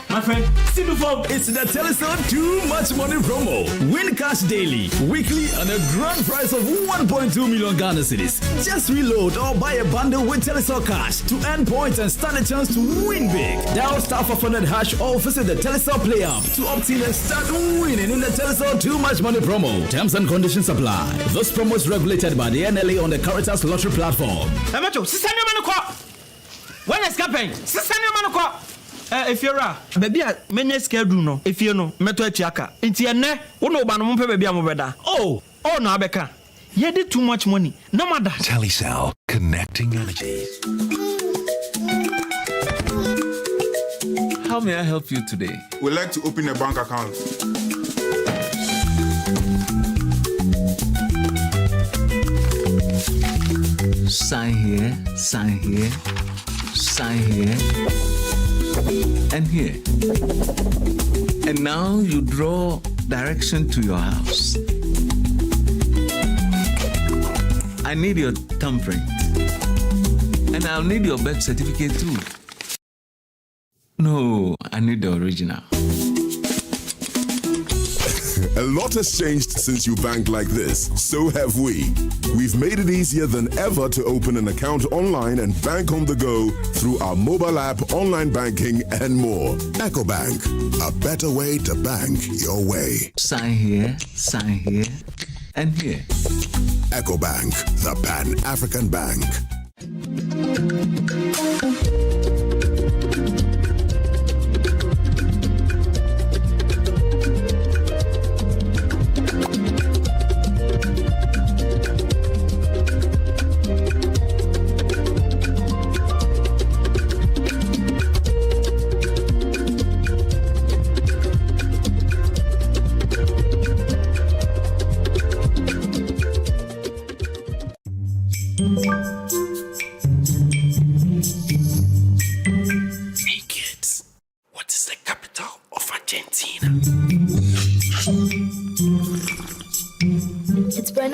My friend, see the form. It's the Telestar Too Much Money promo. Win cash daily, weekly, and a grand prize of 1.2 million Ghana cedis. Just reload or buy a bundle with Telestar Cash to earn points and stand a chance to win big. Dial *500# or visit the Telestar Play app to opt in and start winning in the Telestar Too Much Money promo. Terms and conditions apply. This promo is regulated by the NLA on the Caritas Lottery platform. When is happening? If you're a baby, many schedule no. If you know, meto etiaka. Inti ene, uno ba no mpe baby amobeda. Oh, no abeka. You did too much money. No matter. Telecel, connecting energies. How may I help you today? We'd like to open a bank account. Sign here, sign here, sign here, and here. And now you draw direction to your house. I need your thumbprint. And I'll need your birth certificate too. No, I need the original. A lot has changed since you banked like this. So have we. We've made it easier than ever to open an account online and bank on the go through our mobile app, online banking, and more. EcoBank, a better way to bank your way. Sign here, and here. EcoBank, the Pan-African Bank.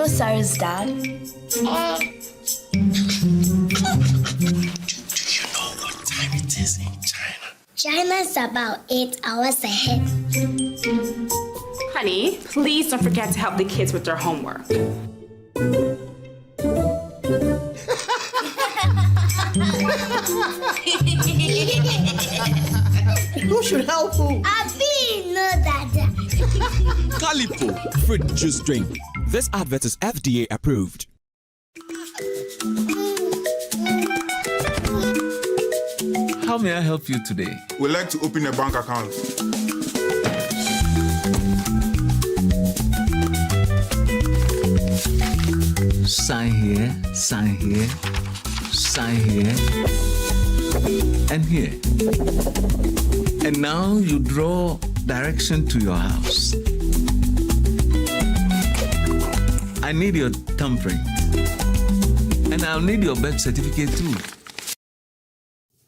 Sarah's dad. Do you know what time it is in China? China's about 8 hours ahead. Honey, please don't forget to help the kids with their homework. Who should help who? Abi, no, Dada. Calipo, fruit juice drink. This advert is FDA approved. How may I help you today? We'd like to open a bank account. Sign here, sign here, sign here, and here. And now you draw direction to your house. I need your thumbprint. And I'll need your birth certificate too.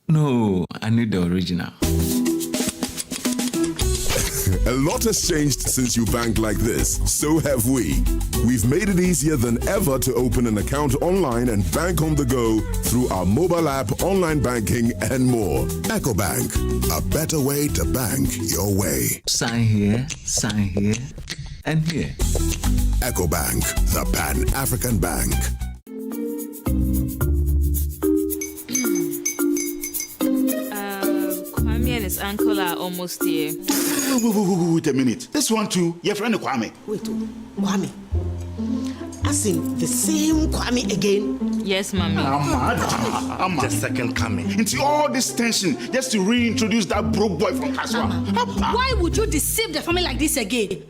No, I need the original. A lot has changed since you banked like this. So have we. We've made it easier than ever to open an account online and bank on the go through our mobile app, online banking, and more. EcoBank, a better way to bank your way. Sign here, and here. EcoBank, the Pan-African Bank. Kwame and his uncle are almost here. Wait a minute. This one too, your friend Kwame. Wait, Kwame. As in the same Kwame again? Yes, Mommy. I'm the second coming. Into all this tension just to reintroduce that broke boy from Kaswa. Why would you deceive the family like this again?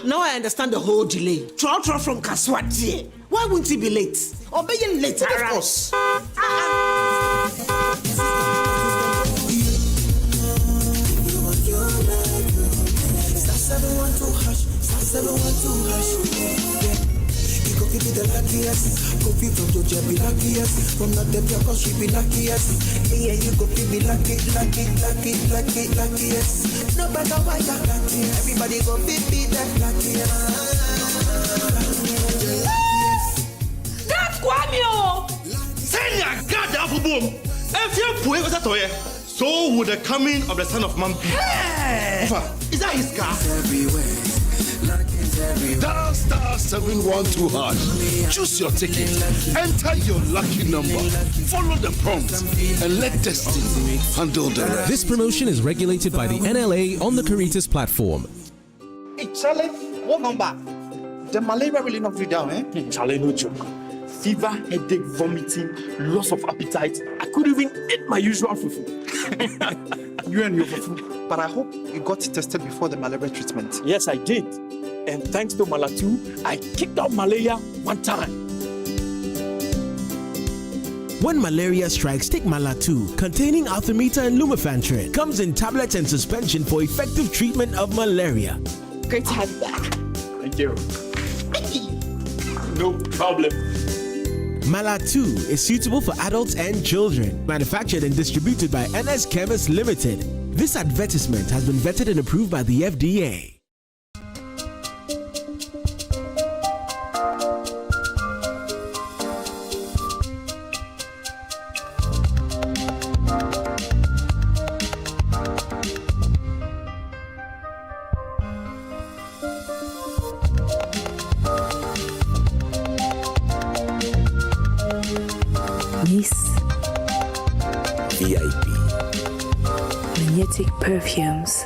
Now I understand the whole delay. Troll from Kaswa. Why wouldn't he be late? Or being late, of course. Be the luckiest, go be from Georgia, be luckiest. From not the block, she be luckiest. Yeah, you go be luckiest. No matter why you're lucky, everybody go be that luckiest. That's Kwame! Send your God down for boom. If you're poor, what's that to you? So would the coming of the Son of Man be. Hey! Is that his car? Everywhere. Dial *712#. Choose your ticket. Enter your lucky number. Follow the prompts and let destiny handle the rest. This promotion is regulated by the NLA on the Caritas platform. Hey, Charlie, what number? The malaria really knocked you down, eh? Charlie, no joke. Fever, headache, vomiting, loss of appetite. I couldn't even eat my usual fufu. You and your fufu. But I hope you got tested before the malaria treatment. Yes, I did. And thanks to Malatu, I kicked out malaria one time. When malaria strikes, take Mala 2, containing artemether and lumefantrine. Comes in tablets and suspension for effective treatment of malaria. Great to have you back. Thank you. No problem. Mala 2 is suitable for adults and children. Manufactured and distributed by NS Chemist Limited. This advertisement has been vetted and approved by the FDA. Miss VIP. Magnetic perfumes.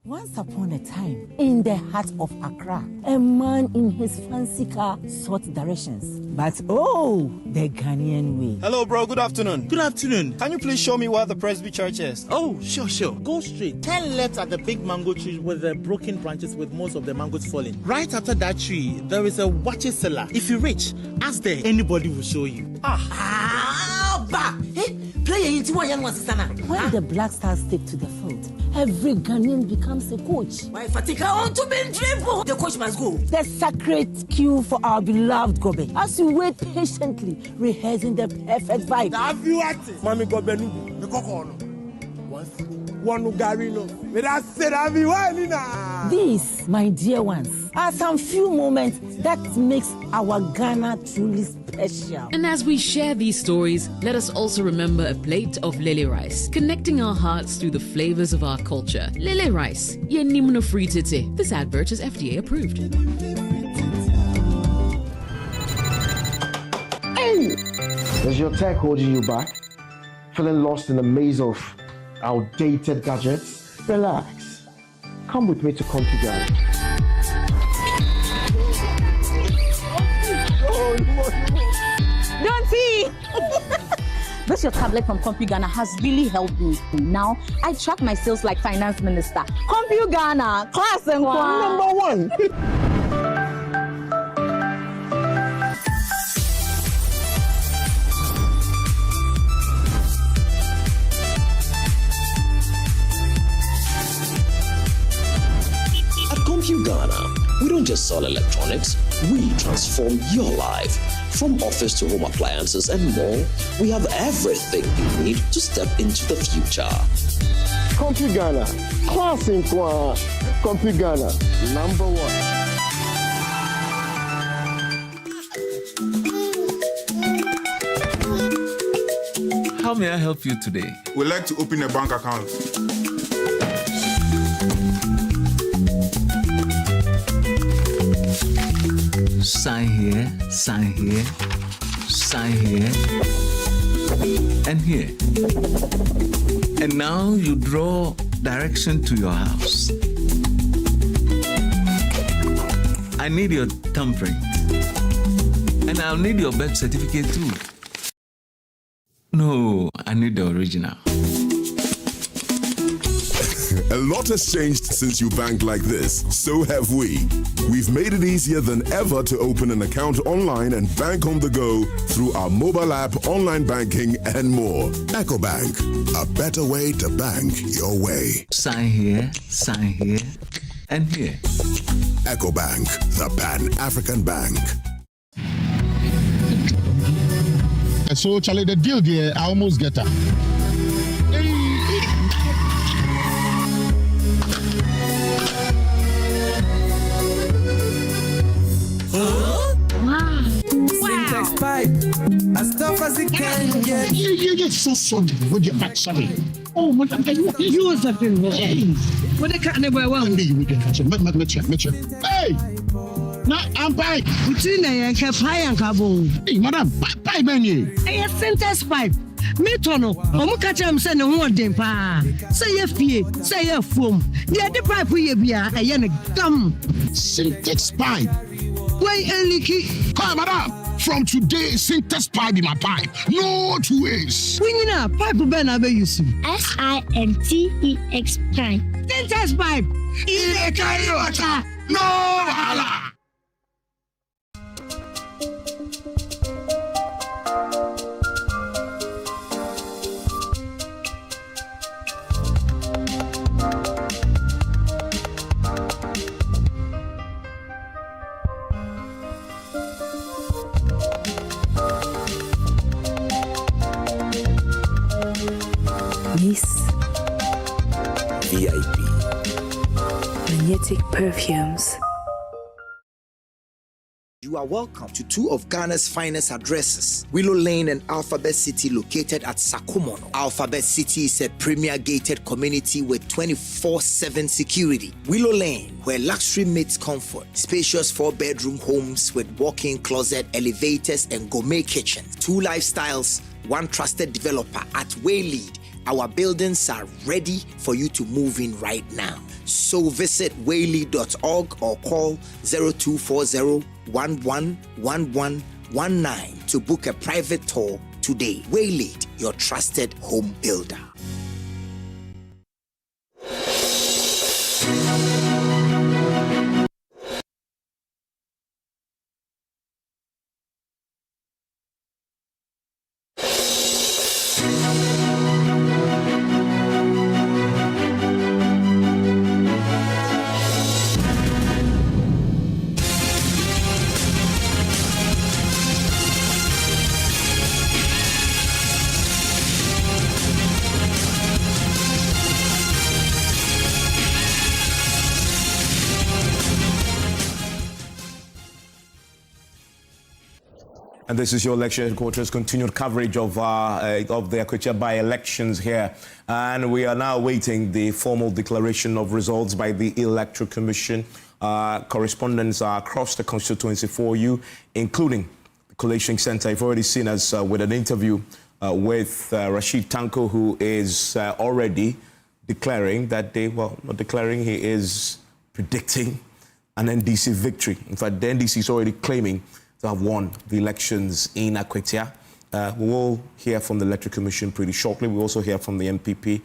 Once upon a time, in the heart of Accra, a man in his fancy car sought directions. But oh, the Ghanaian way. Hello, bro. Good afternoon. Good afternoon. Can you please show me where the Presby Church is? Oh, sure. Go straight. 10 left at the big mango tree with the broken branches with most of the mangoes falling. Right after that tree, there is a watch cellar. If you reach, ask there. Anybody will show you. When the Black Stars take to the field, every Ghanaian becomes a coach. The coach must go. The sacred cue for our beloved Gobe. As we wait patiently, rehearsing the perfect vibe. Mami Gobe, These, my dear ones, are some few moments that makes our Ghana truly special. And as we share these stories, let us also remember a plate of lily rice, connecting our hearts through the flavors of our culture. Lily rice, ye nimno free tete. This advert is FDA approved. Hey! Is your tech holding you back? Feeling lost in the maze of outdated gadgets? Relax. Come with me to Configure. Don't see! This your tablet from CompuGhana has really helped me. Now I track my sales like finance minister. CompuGhana, class and number one. Ghana, we don't just sell electronics, we transform your life. From office to home appliances and more, we have everything you need to step into the future. CompuGhana, class in Kwa. CompuGhana, number one. How may I help you today? We'd like to open a bank account. Sign here, sign here, sign here, and here. And now you draw direction to your house. I need your thumbprint. And I'll need your birth certificate too. No, I need the original. A lot has changed since you banked like this. So have we. We've made it easier than ever to open an account online and bank on the go through our mobile app, online banking, and more. EcoBank, a better way to bank your way. Sign here, and here. EcoBank, the Pan-African Bank. So, Charlie, the deal there, I almost get her. Syntax pipe, as tough as it can get. You get so sorry with your back, sorry. Oh, what are you are something? What the cat never won. You can catch it. Hey! Now I'm buying. Between a pie and cabo. Hey, madam, buy menu. A syntax pipe. Metono, Omukacham send a one day pa. Say a fee, say a foam. The other pipe we be a yen gum. Syntax pipe. Why a leaky? Hi, madam. From today, syntax pipe in my pipe. No two ways. When you know, pipe ben abe use. SINTEX pipe. Syntax pipe. In a water. No hala. magnetic perfumes. You are welcome to two of Ghana's finest addresses, Willow Lane and Alphabet City, located at Sakumono. Alphabet City is a premier gated community with 24/7 security. Willow Lane, where luxury meets comfort. Spacious 4-bedroom homes with walk-in closet, elevators, and gourmet kitchens. 2 lifestyles, 1 trusted developer at Waylead. Our buildings are ready for you to move in right now. So visit waylead.org or call 0240 111119 to book a private tour today. Waylead, your trusted home builder. And this is your election headquarters, continued coverage of the Akwatia by-elections here. And we are now awaiting the formal declaration of results by the Electoral Commission. Correspondents are across the constituency for you, including the Collation Center. You've already seen us with an interview with Rashid Tanko, who is already declaring that not declaring, he is predicting an NDC victory. In fact, the NDC is already claiming to have won the elections in Akwatia. We will hear from the Electoral Commission pretty shortly. We also hear from the MPP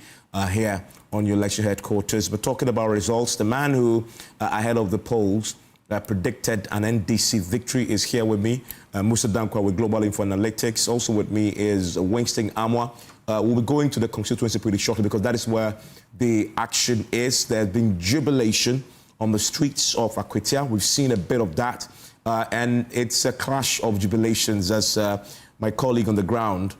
here on your election headquarters. But talking about results, the man who, ahead of the polls, predicted an NDC victory is here with me. Musa Dankwa with Global Info Analytics. Also with me is Winston Amwa. We'll be going to the constituency pretty shortly because that is where the action is. There's been jubilation on the streets of Akwatia. We've seen a bit of that. And it's a clash of jubilations, as my colleague on the ground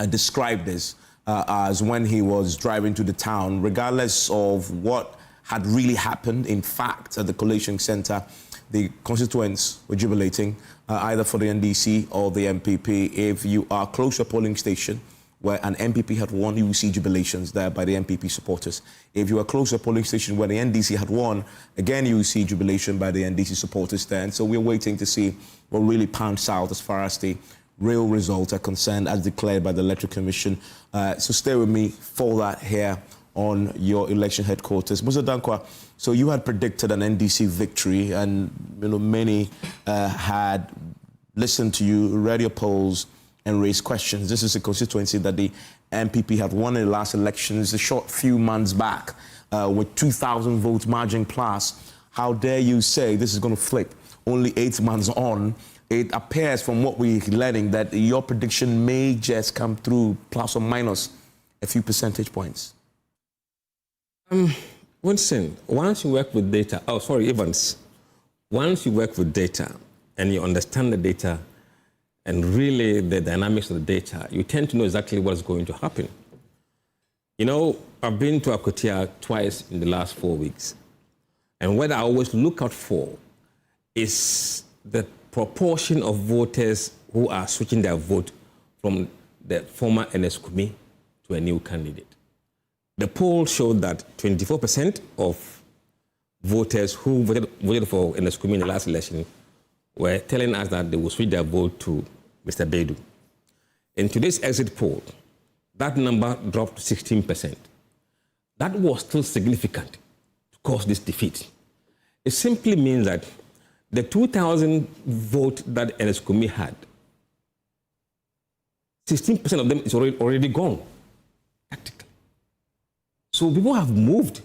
described this, as when he was driving to the town, regardless of what had really happened. In fact, at the Collation Center, the constituents were jubilating, either for the NDC or the MPP. If you are close to a polling station where an MPP had won, you will see jubilations there by the MPP supporters. If you are close to a polling station where the NDC had won, again, you will see jubilation by the NDC supporters there. And so we're waiting to see what really pans out as far as the real results are concerned, as declared by the Electoral Commission. So stay with me for that here on your election headquarters. Musa Dankwa, so you had predicted an NDC victory, and many had listened to you, read your polls, and raise questions. This is a constituency that the MPP had won in the last elections a short few months back with 2,000 votes margin plus. How dare you say this is going to flip only 8 months on? It appears from what we're learning that your prediction may just come through plus or minus a few percentage points. Winston, once you work with data, Evans, once you work with data and you understand the data, and really the dynamics of the data, you tend to know exactly what's going to happen. I've been to Akwatia twice in the last 4 weeks. And what I always look out for is the proportion of voters who are switching their vote from the former NS Kumi to a new candidate. The poll showed that 24% of voters who voted for NS Kumi in the last election were telling us that they will switch their vote to Mr. Bedu. In today's exit poll, that number dropped to 16%. That was still significant to cause this defeat. It simply means that the 2,000 vote that NS Kumi had, 16% of them is already gone, practically. So people have moved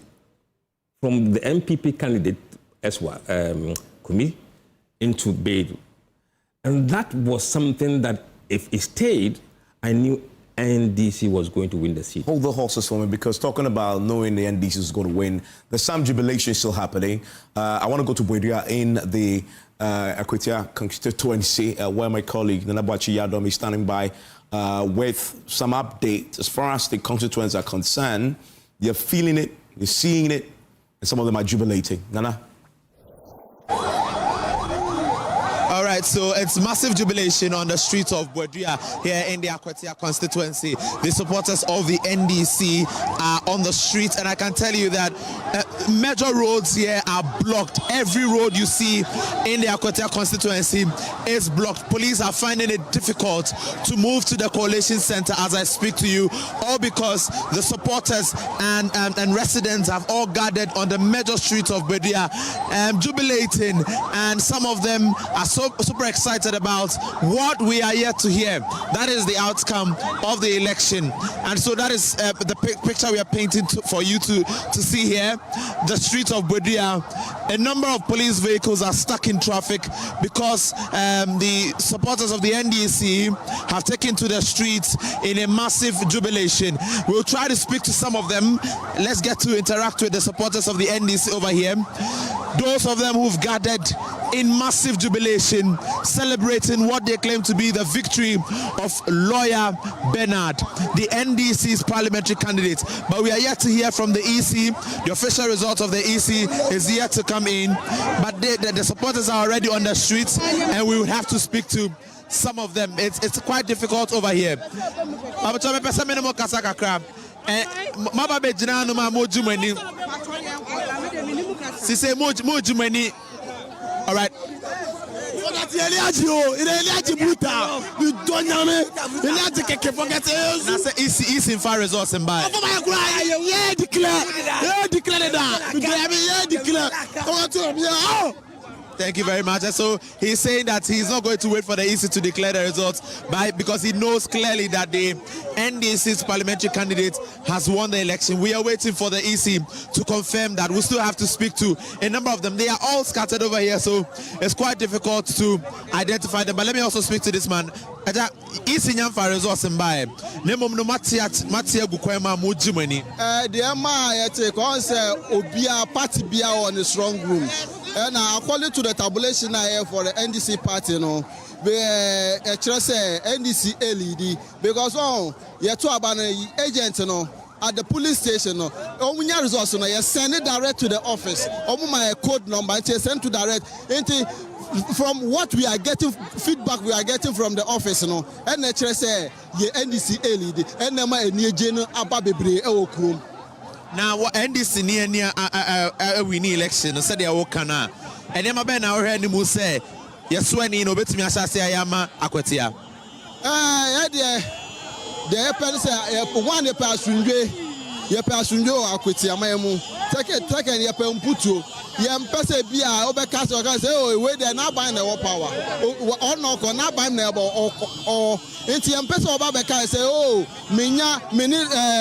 from the MPP candidate, Kumi, into Bedu. And that was something that, if it stayed, I knew NDC was going to win the seat. Hold the horses for me, because talking about knowing the NDC is going to win, there's some jubilation still happening. I want to go to Budgetary in the Akwatia Constituency, where my colleague, Nanabachi Yadom, is standing by with some updates. As far as the constituents are concerned, you're feeling it, you're seeing it, and some of them are jubilating. Nana? All right, so it's massive jubilation on the streets of Budgetary here in the Akwatia constituency. The supporters of the NDC are on the streets, and I can tell you that major roads here are blocked. Every road you see in the Akwatia constituency is blocked. Police are finding it difficult to move to the coalition center as I speak to you, all because the supporters and residents have all gathered on the major streets of Budgetary, jubilating, and some of them are super excited about what we are yet to hear. That is the outcome of the election, and so that is the picture we are painting for you to see here. The streets of Budgetary, a number of police vehicles are stuck in traffic because the supporters of the NDC have taken to the streets in a massive jubilation. We'll try to speak to some of them. Let's get to interact with the supporters of the NDC over here. Those of them who've gathered in massive jubilation, celebrating what they claim to be the victory of lawyer Bernard, the NDC's parliamentary candidate. But we are yet to hear from the EC. The official result of the EC is yet to come in. But the supporters are already on the streets, and we will have to speak to some of them. It's quite difficult over here. All right. That's in far resource and buy. Thank you very much. And so he's saying that he's not going to wait for the EC to declare the results because he knows clearly that the NDC's parliamentary candidate has won the election. We are waiting for the EC to confirm that. We still have to speak to a number of them. They are all scattered over here, so it's quite difficult to identify them. But let me also speak to this man. EC nyamfa resource mbae. Nemom no matia gukwema mujimani. The MI take on say obia party bia on a strong room. And according to the tabulation I have for the NDC party, no, we say NDC LED because you two about agent, no, at the police station, no, results, no, you send it direct to the office. My code number, and send to direct. From what we are getting, feedback we are getting from the office, no, and say NDC LED, and my new general ababebre eokrum. Now, what NDC near we need election, said they are working now. And then my ben our head mu say, yes, when you know, bet me as I say I am Akwatia. The happen say, one the passenger, your passenger Akwatia, my mu, take it, your pumputu. Yam pese bia obekasa oka say oh we dey na ban na power or no ko na ban na or enti yam pese oba beka say oh me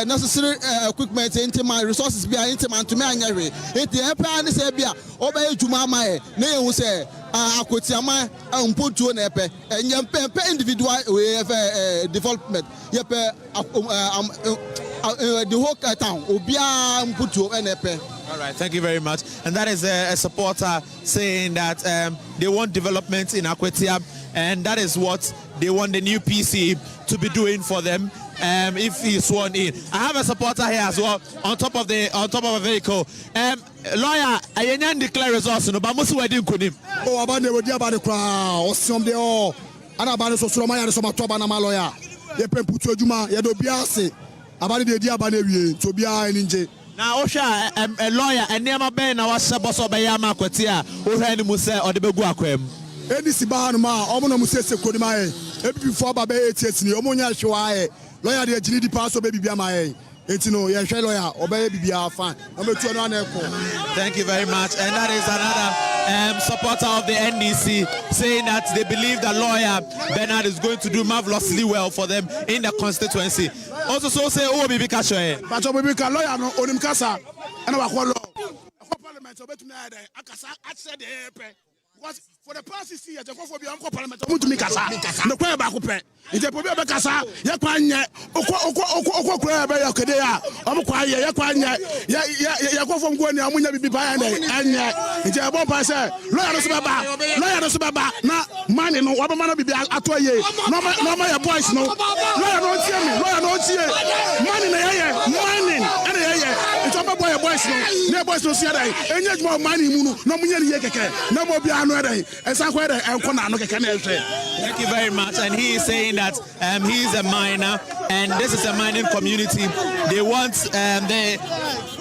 necessary equipment enti my resources bia enti man to me anyare enti epa ni say bia oba ejuma ma e na ehun say Akwatia ma mputuo na epe enyam pe individual we development yepe the whole town obia mputuo na epe. All right, thank you very much. And that is a supporter saying that they want development in Akwatia, and that is what they want the new PC to be doing for them if he's sworn in. I have a supporter here as well on top of a vehicle. Lawyer, I didn't declare results, but most wedding couldn't. Oh, about the crowd, or some day, or about so Maya, so my top and my lawyer. You can put your Juma, you don't be asked about the idea about to be in. Now, Osha, a lawyer, and never been our Sabos or Bayama Quatia, who had Musa or the Beguaquem. Any Sibanma, Omona Musa Kodimae, before Babe, it's the Omonia Shoae, lawyer, the Gini Paso baby Biamae. It's no, yeah, lawyer, or baby be our fan. Thank you very much. And that is another supporter of the NDC saying that they believe the lawyer Bernard is going to do marvelously well for them in the constituency. Also, so say, oh, baby, catch your head. But we can lawyer no Onimkasa and our parliament. I said, for the past 6 years, the parliament to make us no quay back. If the Pobia Bacasa, Yaquanya, Okadea, Omoquia, Yaquanya, Yako from Guania, Munya be by and Jabompa said, Lawyer Subaba, not money, no one man be Atoye, no my voice, no, Lawyer don't see me, Lawyer don't see money in the air, money in the air, it's about boys no boys no see that enye more money mu no munye ye keke na mo bia no dey ensa kwa dey enko na no keke na ehwe. Thank you very much. And he is saying that he is a miner and this is a mining community. They want the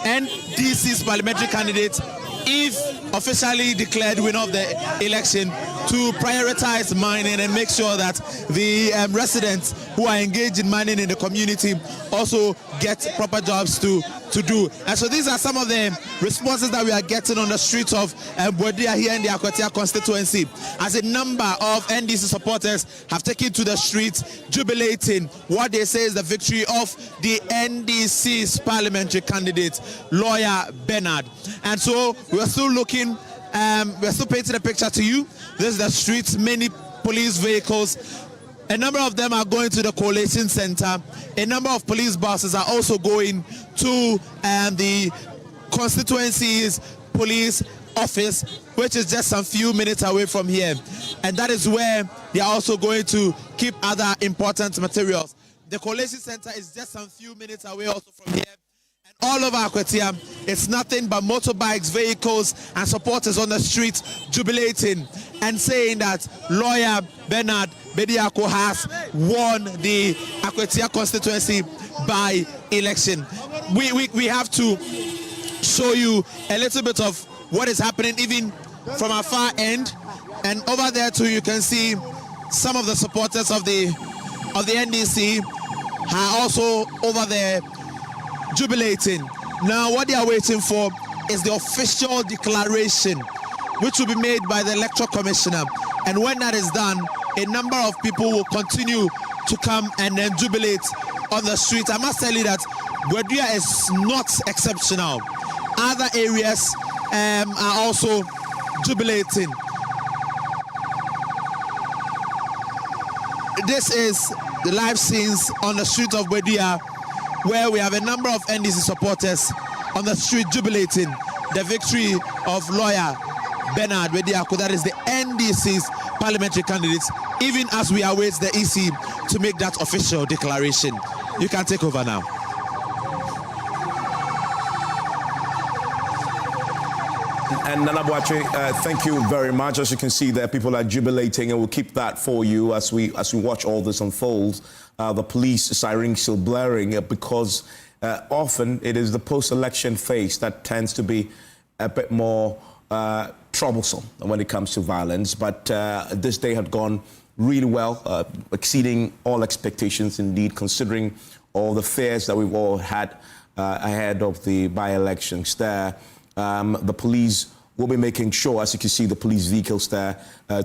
NDC's parliamentary candidate, if officially declared winner of the election, to prioritize mining and make sure that the residents who are engaged in mining in the community also get proper jobs to do. And so these are some of the responses that we are getting on the streets of Budgetary here in the Akwatia constituency, as a number of NDC supporters have taken to the streets jubilating what they say is the victory of the NDC's parliamentary candidate, Lawyer Bernard. And so we're still looking, we're still painting a picture to you. This is the streets, many police vehicles. A number of them are going to the collation center. A number of police buses are also going to the constituency's police office, which is just some few minutes away from here. And that is where they are also going to keep other important materials. The collation center is just some few minutes away also from here. All over Akwatia, it's nothing but motorbikes, vehicles, and supporters on the streets jubilating and saying that Lawyer Bernard Bediako has won the Akwatia constituency by election. We have to show you a little bit of what is happening even from our far end, and over there too you can see some of the supporters of the NDC are also over there jubilating. Now what they are waiting for is the official declaration, which will be made by the Electoral Commissioner. And when that is done, a number of people will continue to come and then jubilate on the street. I must tell you that Budgetary is not exceptional. Other areas are also jubilating. This is the live scenes on the street of Budgetary, where we have a number of NDC supporters on the street jubilating the victory of Lawyer Bernard Bediako, that is the NDC's parliamentary candidate, even as we await the EC to make that official declaration. You can take over now. And Nana Boache, thank you very much. As you can see there, people are jubilating, and we'll keep that for you as we watch all this unfold. The police sirens still blaring because often it is the post-election phase that tends to be a bit more troublesome when it comes to violence. But this day had gone really well, exceeding all expectations indeed, considering all the fears that we've all had ahead of the by-elections there. The police will be making sure, as you can see, the police vehicles there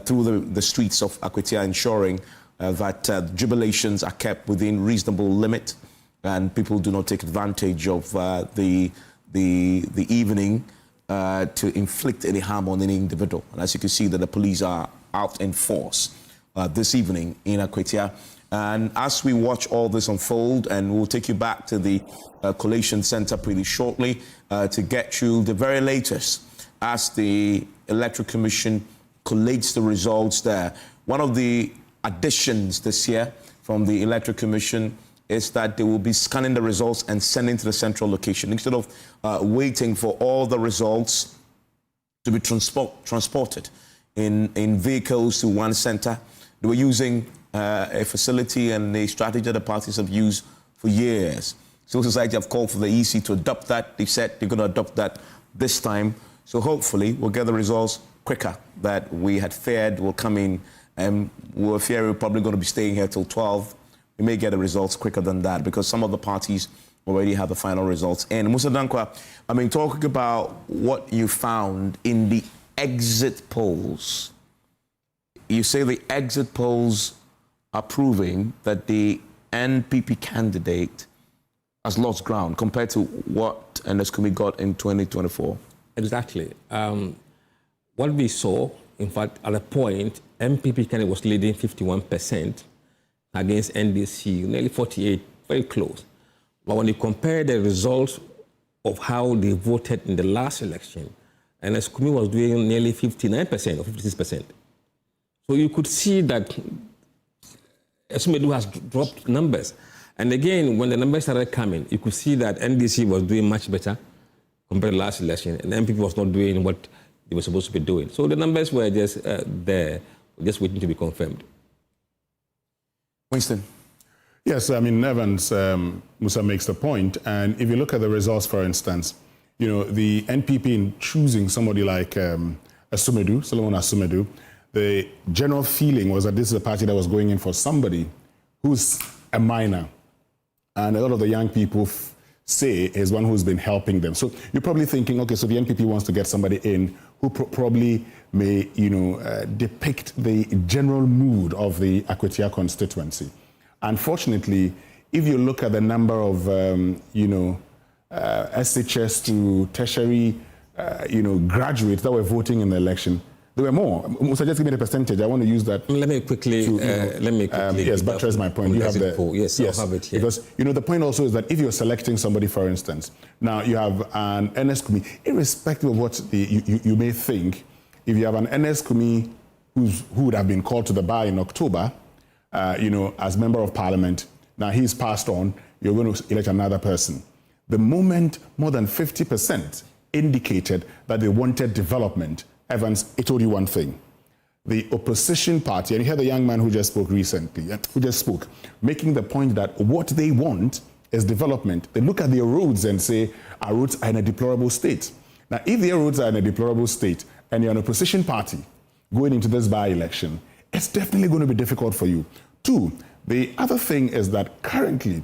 through the streets of Akwatia, ensuring that jubilations are kept within reasonable limit and people do not take advantage of the evening to inflict any harm on any individual. And as you can see, that the police are out in force this evening in Akwatia. And as we watch all this unfold, and we'll take you back to the collation center pretty shortly to get you the very latest as the Electoral Commission collates the results there. One of the additions this year from the Electoral Commission is that they will be scanning the results and sending to the central location instead of waiting for all the results to be transported in vehicles to one center. They were using a facility and a strategy that the parties have used for years. Civil society have called for the EC to adopt that. They've said they're going to adopt that this time. So hopefully we'll get the results quicker that we had feared will come in. And we're fearing we're probably going to be staying here till 12. We may get the results quicker than that because some of the parties already have the final results. And Musa Dankwa, I mean, talking about what you found in the exit polls, you say the exit polls are proving that the NPP candidate has lost ground compared to what NSCOMI got in 2024. Exactly. What we saw, in fact, at a point, NPP candidate was leading 51% against NDC, nearly 48, very close. But when you compare the results of how they voted in the last election, NSCOMI was doing nearly 59% or 56%. So you could see that Esmedu has dropped numbers. And again, when the numbers started coming, you could see that NDC was doing much better compared to last election, and the NPP was not doing what they were supposed to be doing. So the numbers were just there, just waiting to be confirmed. Winston. Yes, I mean, Evans, Musa makes the point, and if you look at the results, for instance, you know, the NPP in choosing somebody like Solomon Asumedu, the general feeling was that this is a party that was going in for somebody who's a minor, and a lot of the young people say is one who's been helping them. So you're probably thinking, okay, so the NPP wants to get somebody in who probably may, you know, depict the general mood of the Akwatia constituency. Unfortunately, if you look at the number of, SHS to tertiary, graduates that were voting in the election, there were more. So just give me the percentage. I want to use that. Let me quickly. Yes, buttress my point. You have the. Yes, I'll have it here. Because the point also is that if you're selecting somebody, for instance, now you have an NS Kumi, irrespective of what you may think, if you have an NS Kumi who would have been called to the bar in October, as member of parliament, now he's passed on, you're going to elect another person. The moment more than 50% indicated that they wanted development, Evans, it told you one thing. The opposition party, and you heard the young man who just spoke recently, making the point that what they want is development. They look at their roads and say, our roads are in a deplorable state. Now, if their roads are in a deplorable state and you're an opposition party going into this by-election, it's definitely going to be difficult for you. Two, the other thing is that currently,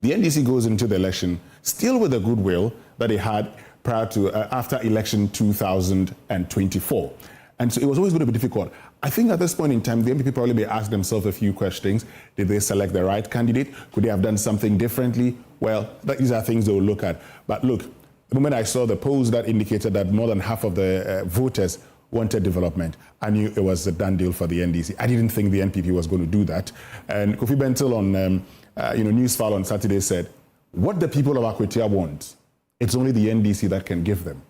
the NDC goes into the election still with the goodwill that they had prior to after election 2024. And so it was always going to be difficult. I think at this point in time, the NPP probably may ask themselves a few questions. Did they select the right candidate? Could they have done something differently? Well, these are things they will look at. But look, the moment I saw the polls that indicated that more than half of the voters wanted development, I knew it was a done deal for the NDC. I didn't think the NPP was going to do that. And Kofi Bentil on Newsfile on Saturday said, what the people of Akwatia want, it's only the NDC that can give them.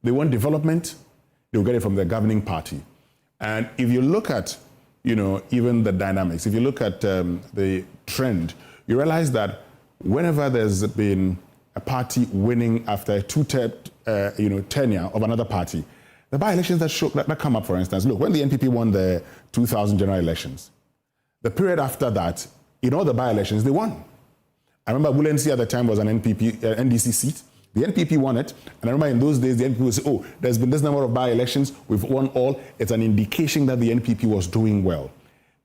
They want development, they'll get it from the governing party. And if you look at, even the dynamics, if you look at the trend, you realize that whenever there's been a party winning after a two-term, tenure of another party, the by-elections that come up, for instance, look, when the NPP won the 2000 general elections, the period after that, in all the by-elections, they won. I remember Wulensi at the time was an NDC seat. The NPP won it. And I remember in those days, the NPP would say, oh, there's been this number of by-elections, we've won all. It's an indication that the NPP was doing well.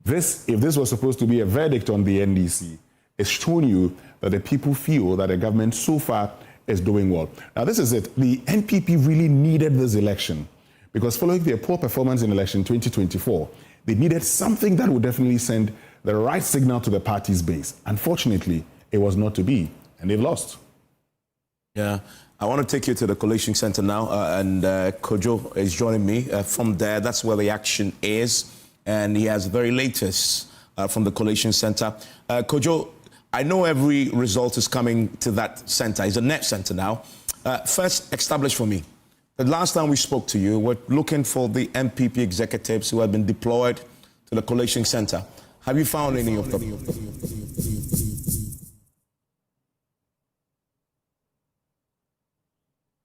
If this was supposed to be a verdict on the NDC, it's shown you that the people feel that the government so far is doing well. Now, this is it. The NPP really needed this election because following their poor performance in election 2024, they needed something that would definitely send the right signal to the party's base. Unfortunately, it was not to be, and they've lost. Yeah, I want to take you to the collation center now, and Kojo is joining me from there. That's where the action is, and he has the very latest from the collation center. Kojo, I know every result is coming to that center. It's a net center now. First, establish for me. The last time we spoke to you, we're looking for the MPP executives who have been deployed to the collation center. Have you found any of them?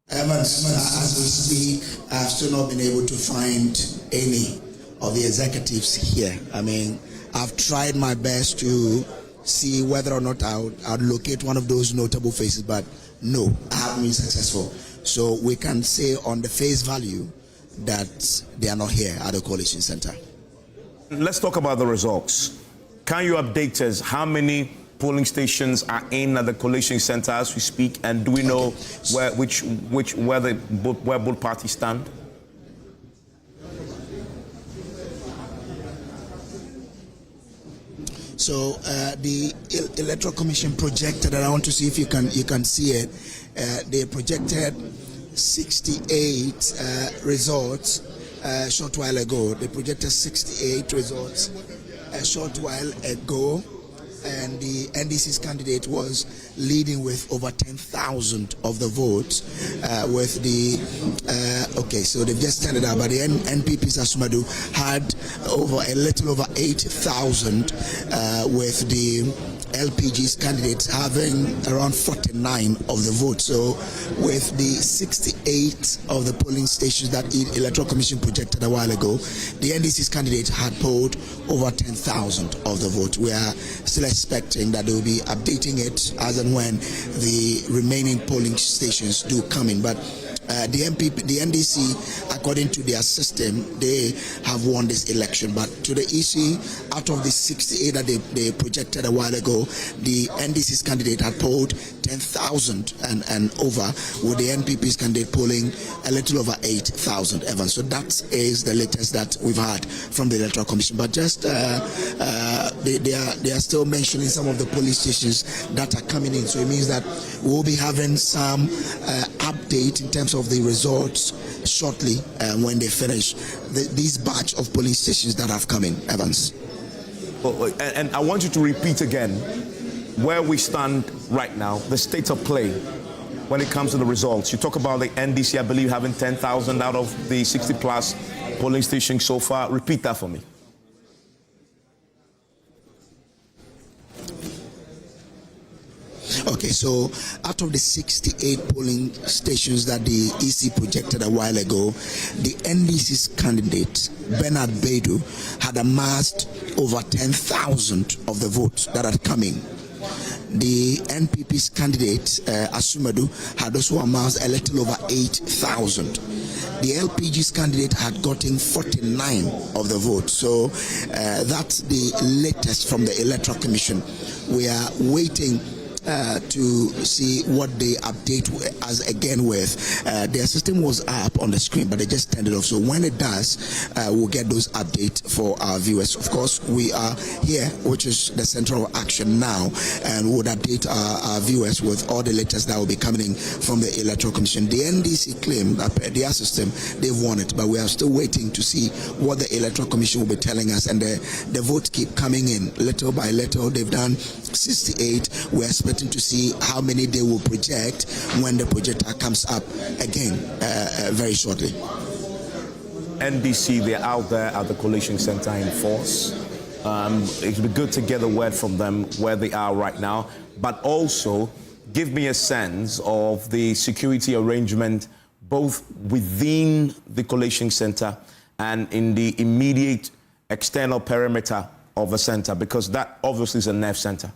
Evans, as we speak, I've still not been able to find any of the executives here. I mean, I've tried my best to see whether or not I'll locate one of those notable faces, but no, I haven't been successful. So we can say on the face value that they are not here at the coalition center. Let's talk about the results. Can you update us how many polling stations are in at the collation center as we speak, and do we know where both parties stand? So the Electoral Commission projected, and I want to see if you can see it. They projected 68 results a short while ago. They projected 68 results a short while ago. and the NDC's candidate was leading with over 10,000 of the votes. With the okay, so they've just turned it out, but the NPP's Asumadu had a little over 8,000, with the LPG's candidates having around 49 of the vote. So with the 68 of the polling stations that the Electoral Commission projected a while ago, the NDC's candidate had polled over 10,000 of the vote. We are still expecting that they will be updating it as and when the remaining polling stations do come in. But the NDC, according to their system, they have won this election. But to the EC, out of the 68 that they projected a while ago, the NDC's candidate had polled 10,000 and over, with the NPP's candidate polling a little over 8,000, Evans. So that is the latest that we've had from the Electoral Commission. But just they are still mentioning some of the polling stations that are coming in. So it means that we'll be having some update in terms of the results shortly when they finish these batch of polling stations that have come in, Evans. And I want you to repeat again where we stand right now, the state of play when it comes to the results. You talk about the NDC, I believe, having 10,000 out of the 60-plus polling stations so far. Repeat that for me. Okay, so out of the 68 polling stations that the EC projected a while ago, the NDC's candidate, Bernard Beidou, had amassed over 10,000 of the votes that had come in. The NPP's candidate, Asumadu, had also amassed a little over 8,000. The LPG's candidate had gotten 49 of the vote. So that's the latest from the Electoral Commission. We are waiting to see what they update us again with. Their system was up on the screen, but they just turned it off. So when it does, we'll get those updates for our viewers. Of course, we are here, which is the center of action now, and we'll update our viewers with all the latest that will be coming in from the Electoral Commission. The NDC claim that their system, they've won it, but we are still waiting to see what the Electoral Commission will be telling us, and the votes keep coming in little by little. They've done 68. We're expecting to see how many they will project when the projector comes up again very shortly. NDC, they're out there at the Collation Center in force. It would be good to get a word from them where they are right now, but also give me a sense of the security arrangement both within the Collation Center and in the immediate external perimeter of the center, because that obviously is a nerve center.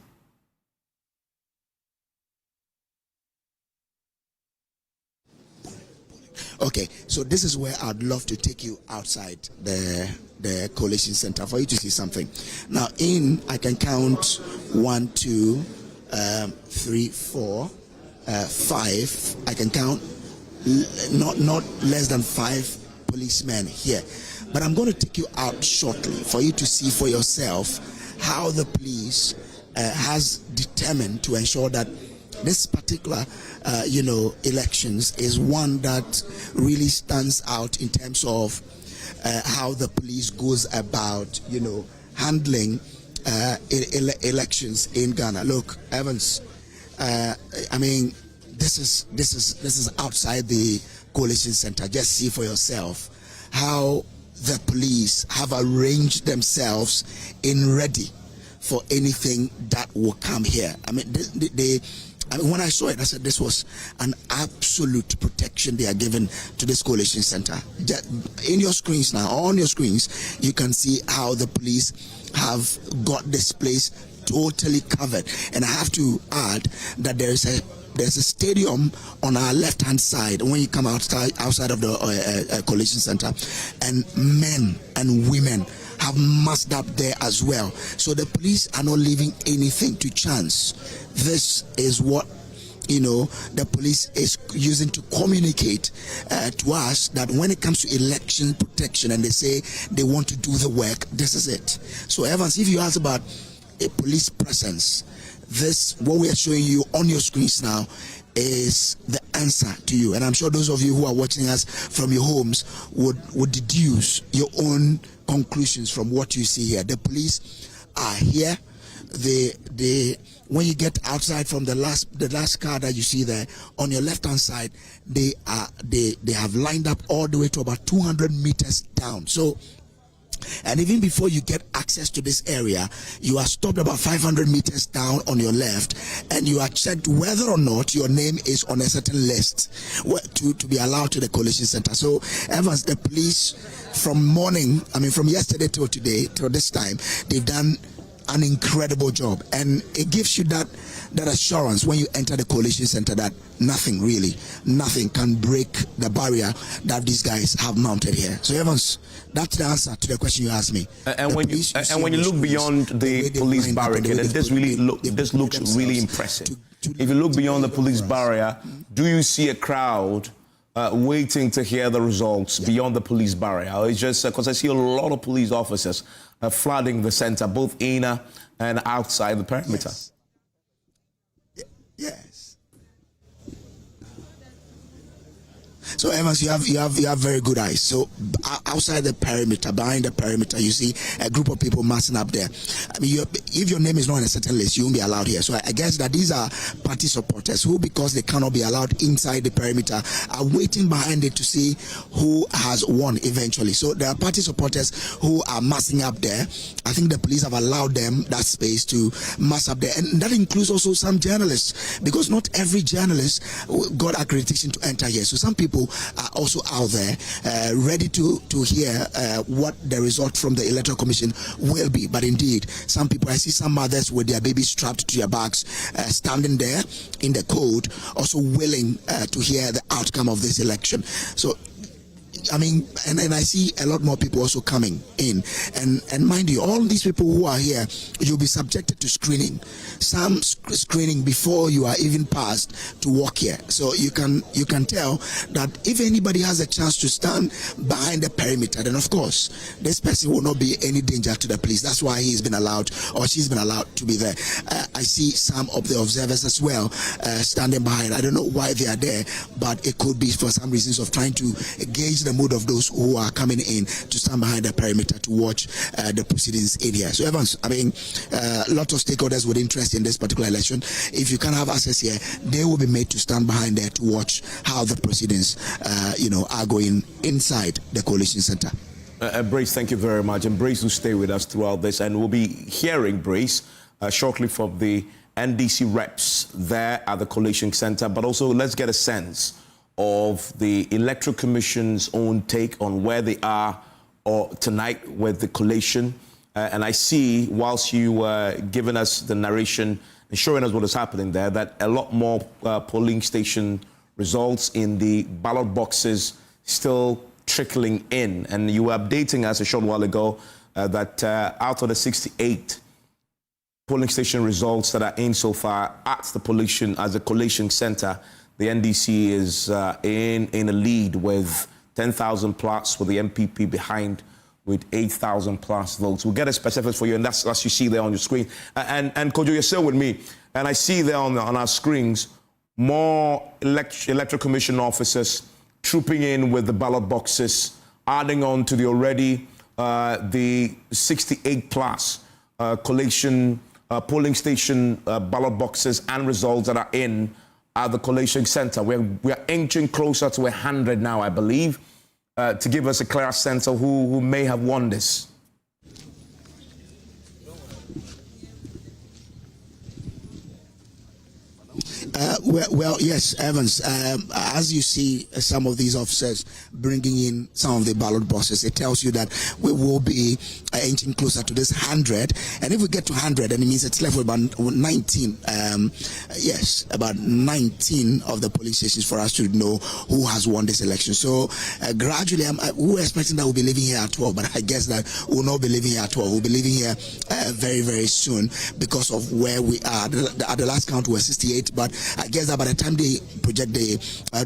Okay, so this is where I'd love to take you outside the Collation Center for you to see something. Now, I can count 1, 2, 3, 4, 5. I can count not less than 5 policemen here. But I'm going to take you out shortly for you to see for yourself how the police has determined to ensure that this particular, elections is one that really stands out in terms of how the police goes about, handling elections in Ghana. Look, Evans, this is outside the Collation Center. Just see for yourself how the police have arranged themselves in ready for anything that will come here. When I saw it, I said this was an absolute protection they are giving to this Collation Center. In your screens now, on your screens, you can see how the police have got this place totally covered. And I have to add that there's a stadium on our left-hand side when you come outside of the Collation Center, and men and women have massed up there as well. So the police are not leaving anything to chance. This is what the police is using to communicate to us that when it comes to election protection and they say they want to do the work, this is it. So Evans, if you ask about a police presence, what we are showing you on your screens now is the answer to you. And I'm sure those of you who are watching us from your homes would deduce your own conclusions from what you see here. The police are here when you get outside from the last car that you see there on your left hand side, they have lined up all the way to about 200 meters down. So, and even before you get access to this area, you are stopped about 500 meters down on your left, and you are checked whether or not your name is on a certain list to be allowed to the collation center. So, Evans, the police from yesterday till today, till this time, they've done an incredible job, and it gives you that assurance when you enter the collation center that nothing can break the barrier that these guys have mounted here. So, Evans, that's the answer to the question you asked me. And when you look beyond the police barricade, and this looks really impressive. If you look beyond the police barrier, do you see a crowd waiting to hear the results beyond the police barrier? It's just because I see a lot of police officers flooding the center, both inner and outside the perimeter. Yes. So, Evans, you have very good eyes. So, outside the perimeter, behind the perimeter, you see a group of people massing up there. I mean, if your name is not on a certain list, you won't be allowed here. So, I guess that these are party supporters who, because they cannot be allowed inside the perimeter, are waiting behind it to see who has won eventually. So, there are party supporters who are massing up there. I think the police have allowed them that space to mass up there, and that includes also some journalists, because not every journalist got accreditation to enter here. So, some people are also out there ready to hear what the result from the Electoral Commission will be. But indeed, some people, I see some mothers with their babies strapped to their backs, standing there in the cold, also willing to hear the outcome of this election. So, I mean, and I see a lot more people also coming in, and mind you, all these people who are here, you'll be subjected to screening, some screening before you are even passed to walk here. So you can tell that if anybody has a chance to stand behind the perimeter, then of course this person will not be any danger to the police. That's why he's been allowed, or she's been allowed to be there. I see some of the observers as well standing behind. I don't know why they are there, but it could be for some reasons of trying to gauge the mood of those who are coming in to stand behind the perimeter to watch the proceedings in here. So, Evans, I mean, lots of stakeholders with interest in this particular election. If you can have access here, they will be made to stand behind there to watch how the proceedings, are going inside the coalition center. Brace, thank you very much. And Brace will stay with us throughout this, and we'll be hearing Brace shortly from the NDC reps there at the coalition center. But also, let's get a sense of the Electoral Commission's own take on where they are tonight with the collation. And I see, whilst you were giving us the narration and showing us what is happening there, that a lot more polling station results in the ballot boxes still trickling in. And you were updating us a short while ago that out of the 68 polling station results that are in so far at the collation center, the NDC is in a lead with 10,000 plus, with the MPP behind with 8,000 plus votes. We'll get a specifics for you, and that's as you see there on your screen. And Kojo, you're still with me, and I see there on our screens more Electoral Commission officers trooping in with the ballot boxes, adding on to the already the 68 plus collation polling station ballot boxes and results that are in at the collation center. We are inching closer to 100 now, I believe, to give us a clear sense of who may have won this. Well, yes, Evans. As you see, some of these officers bringing in some of the ballot boxes, it tells you that we will be inching closer to this 100. And if we get to 100, then it means it's left with about 19. Yes, about 19 of the polling stations for us to know who has won this election. So gradually, we were expecting that we'll be leaving here at 12, but I guess that we'll not be leaving here at 12. We'll be leaving here very, very soon because of where we are. At the last count, we were 68, but I guess guess that by the time they project they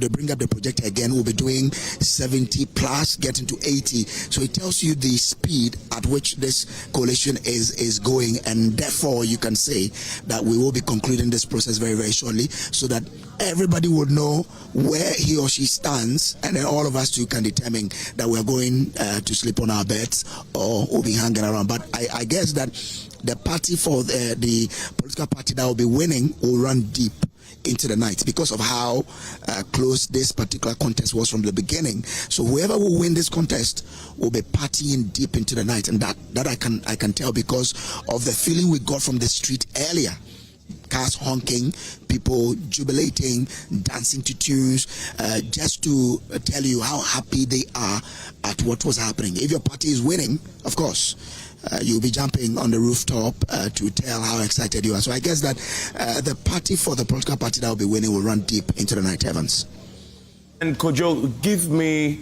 bring up the projector again, we'll be doing 70 plus, getting to 80. So it tells you the speed at which this coalition is going, and therefore you can say that we will be concluding this process very, very shortly, so that everybody would know where he or she stands, and then all of us too can determine that we're going to sleep on our beds or we'll be hanging around. But I guess that the party for the political party that will be winning will run deep into the night because of how close this particular contest was from the beginning. So whoever will win this contest will be partying deep into the night, and that I can tell because of the feeling we got from the street earlier. Cars honking, people jubilating, dancing to tunes, just to tell you how happy they are at what was happening. If your party is winning, of course, you'll be jumping on the rooftop to tell how excited you are. So I guess that the party for the political party that will be winning will run deep into the night, Evans. And Kojo, give me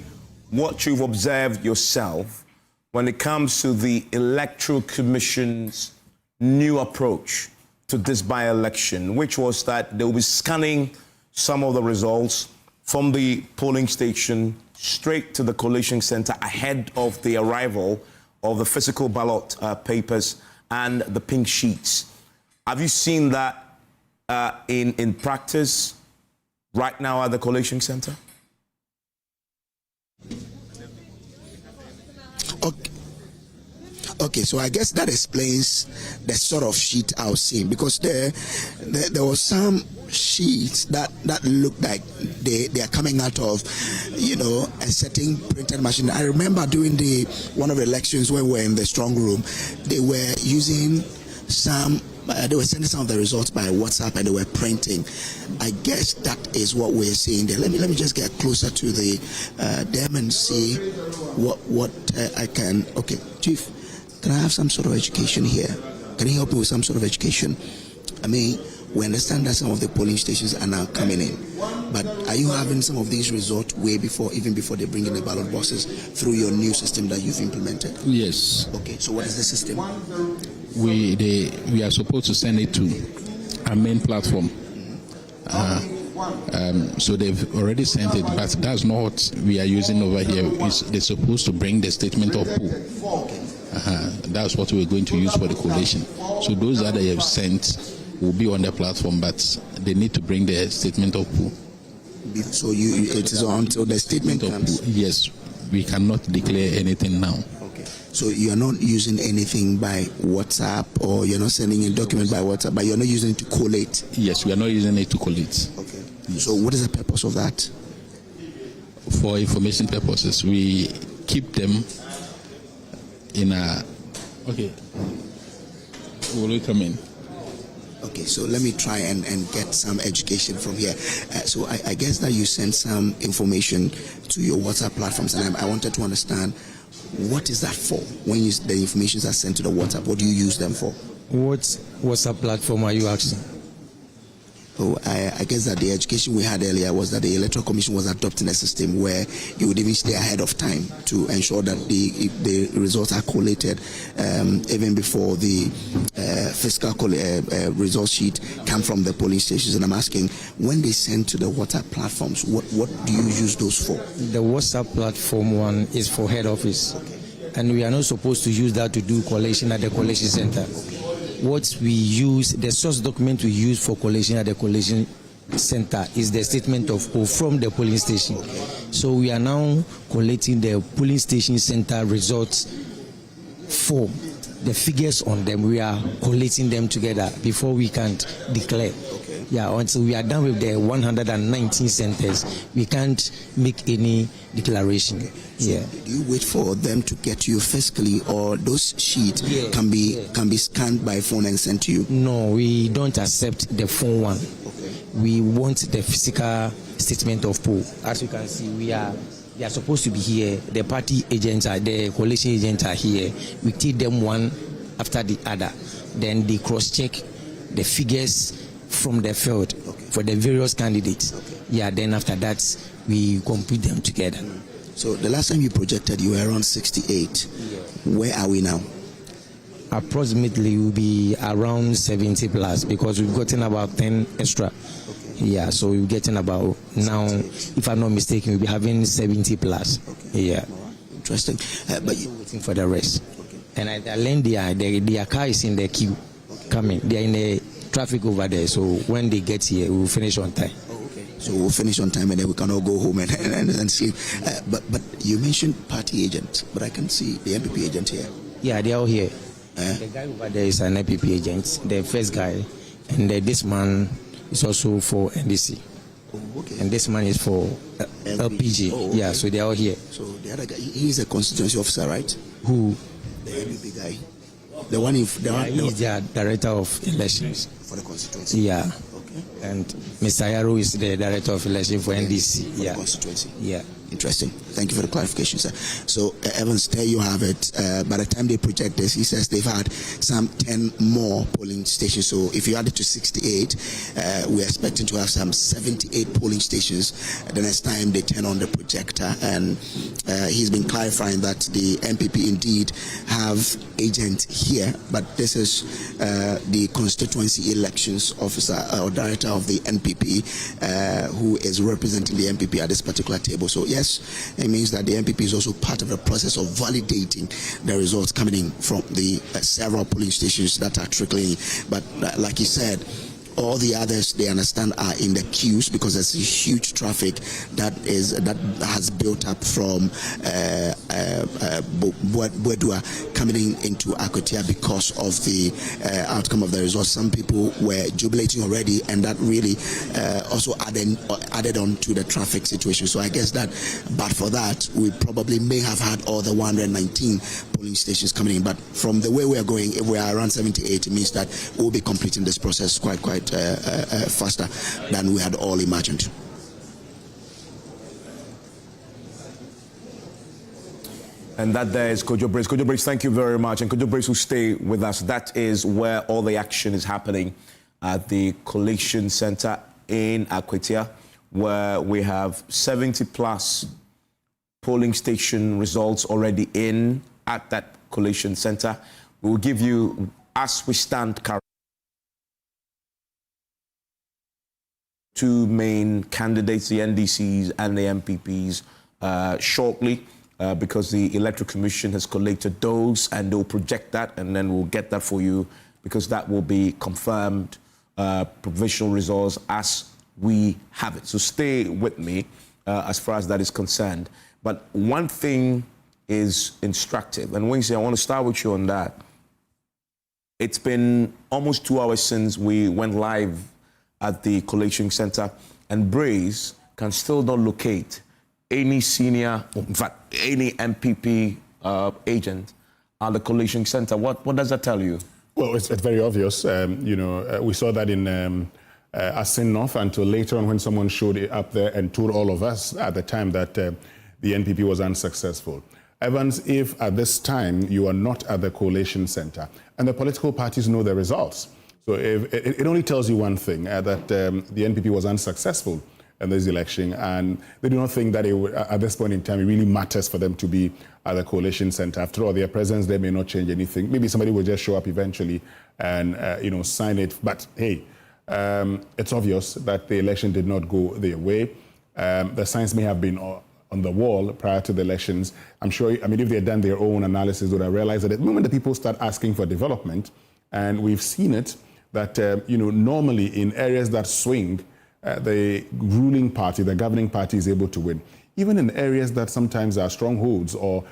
what you've observed yourself when it comes to the Electoral Commission's new approach to this by-election, which was that they will be scanning some of the results from the polling station straight to the collation center ahead of the arrival of the physical ballot papers and the pink sheets. Have you seen that in practice right now at the collation center? Okay, so I guess that explains the sort of sheet I was seeing, because there was some sheets that looked like they are coming out of, a certain printed machine. I remember during one of the elections when we were in the strong room, they were using they were sending some of the results by WhatsApp and they were printing. I guess that is what we're seeing there. Let me just get closer to them and see what I can. Okay, Chief, can I have some sort of education here? Can you help me with some sort of education? I mean, we understand that some of the polling stations are now coming in, but are you having some of these results even before they bring in the ballot boxes through your new system that you've implemented? Yes. Okay, so what is the system? We are supposed to send it to our main platform. So they've already sent it, but that's not what we are using over here. They're supposed to bring the statement of pool. That's what we're going to use for the collation. So those that they have sent will be on the platform, but they need to bring the statement of pool. So it is until the statement comes? Yes, we cannot declare anything now. Okay. So you are not using anything by WhatsApp, or you're not sending a document by WhatsApp, but you're not using it to collate? Yes, we are not using it to collate. Okay. Yes. So what is the purpose of that? For information purposes. We keep them in a... Okay. Will we come in? Okay, so let me try and get some education from here. So I guess that you sent some information to your WhatsApp platforms, and I wanted to understand, what is that for? When the information are sent to the WhatsApp, what do you use them for? What WhatsApp platform are you asking? Oh, I guess that the education we had earlier was that the Electoral Commission was adopting a system where it would even stay ahead of time to ensure that the results are collated even before the fiscal result sheet come from the polling stations. And I'm asking, when they send to the WhatsApp platforms, what do you use those for? The WhatsApp platform one is for head office. Okay. And we are not supposed to use that to do collation at the collation center. Okay. What we use, the source document we use for collation at the collation center is the statement of poll from the polling station. So we are now collating the polling station center results for the figures on them. We are collating them together before we can declare. Yeah, until we are done with the 119 centers, we can't make any declaration. Okay. So do you wait for them to get to you physically, or those sheets can be scanned by phone and sent to you? No, we don't accept the phone one. Okay. We want the physical statement of poll. As you can see, they are supposed to be here. The party agents the coalition agents are here. We take them one after the other. Then they cross-check the figures from the field for the various candidates. Yeah, then after that, we compute them together. So the last time you projected, you were around 68. Where are we now? Approximately, we'll be around 70 plus, because we've gotten about 10 extra. Yeah, so we're getting about now, if I'm not mistaken, we'll be having 70 plus. Okay. Yeah. Interesting. But you're waiting for the rest. And I learned their car is in the queue coming. They're in the traffic over there. So when they get here, we'll finish on time. So we'll finish on time and then we can all go home and sleep. But you mentioned party agent, but I can see the MPP agent here. Yeah, they're all here. The guy over there is an MPP agent, the first guy, and this man is also for NDC. Oh, okay. And this man is for LPG. Oh, okay. Yeah, so they're all here. So the other guy, he's a constituency officer, right? Who? The MPP guy. The one he's the director of elections. For the constituency? Yeah. And Mr. Yaro is the director of election for NDC. For the constituency. Yeah. Interesting. Thank you for the clarification, sir. So, Evans, there you have it. By the time they project this, he says they've had some 10 more polling stations. So, if you add it to 68, we're expecting to have some 78 polling stations the next time they turn on the projector. And he's been clarifying that the MPP indeed have agent here, but this is the constituency elections officer or director of the NPP who is representing the MPP at this particular table. So, yes, it means that the MPP is also part of the process of validating the results coming in from the several polling stations that are trickling. But like you said, all the others, they understand, are in the queues because there's a huge traffic that has built up from Buedua coming into Akwatia because of the outcome of the results. Some people were jubilating already, and that really also added on to the traffic situation. So I guess that, but for that, we probably may have had all the 119 polling stations coming in. But from the way we are going, if we are around 78, it means that we'll be completing this process quite faster than we had all imagined. And that there is Kojo Brace. Kojo Brace, thank you very much. And Kojo Brace will stay with us. That is where all the action is happening at the Collation Center in Akwatia, where we have 70 plus polling station results already in at that Collation Center. We will give you, as we stand currently, two main candidates, the NDCs and the MPPs, shortly, because the Electoral Commission has collated those, and they'll project that, and then we'll get that for you, because that will be confirmed provisional results as we have it. So stay with me as far as that is concerned. But one thing is instructive, and Wednesday, I want to start with you on that. It's been almost 2 hours since we went live at the Collation Center, and Brace can still not locate any senior, in fact, any MPP agent at the Collation Center. What does that tell you? Well, it's very obvious. We saw that in Asin North until later on when someone showed it up there and told all of us at the time that the NPP was unsuccessful. Evans, if at this time you are not at the Collation Center, and the political parties know the results, so if, it only tells you one thing, that the NPP was unsuccessful in this election, and they do not think that at this point in time it really matters for them to be at the Collation Center. After all, their presence there may not change anything. Maybe somebody will just show up eventually and sign it. But hey, it's obvious that the election did not go their way. The signs may have been on the wall prior to the elections. I'm sure, if they had done their own analysis, they would have realized that the moment the people start asking for development, and we've seen it, that, normally in areas that swing, the ruling party, the governing party is able to win. Even in areas that sometimes are strongholds or,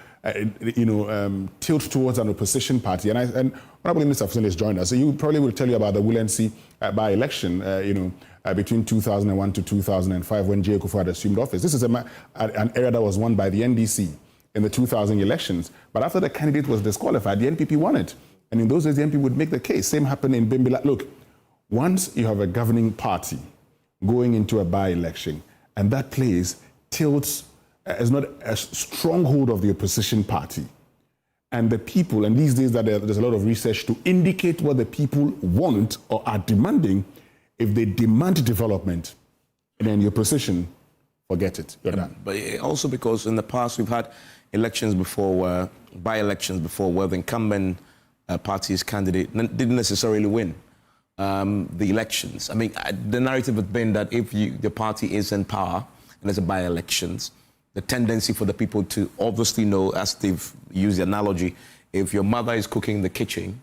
tilt towards an opposition party. And Honorable Minister Afuseni has joined us. So you probably will tell you about the Willency by-election, between 2001 to 2005 when J. Kufuor had assumed office. This is an area that was won by the NDC in the 2000 elections. But after the candidate was disqualified, the NPP won it. And in those days, the NPP would make the case. Same happened in Bimbila. Look, once you have a governing party going into a by-election, and that place tilts, is not a stronghold of the opposition party, and the people, and these days that there's a lot of research to indicate what the people want or are demanding. If they demand development, and then your position, forget it, you're done. But also because in the past we've had elections before, by-elections before, where the incumbent party's candidate didn't necessarily win. the elections. I mean, the narrative has been that if the party is in power and there's a by-elections, the tendency for the people to obviously know, as they've used the analogy, if your mother is cooking in the kitchen,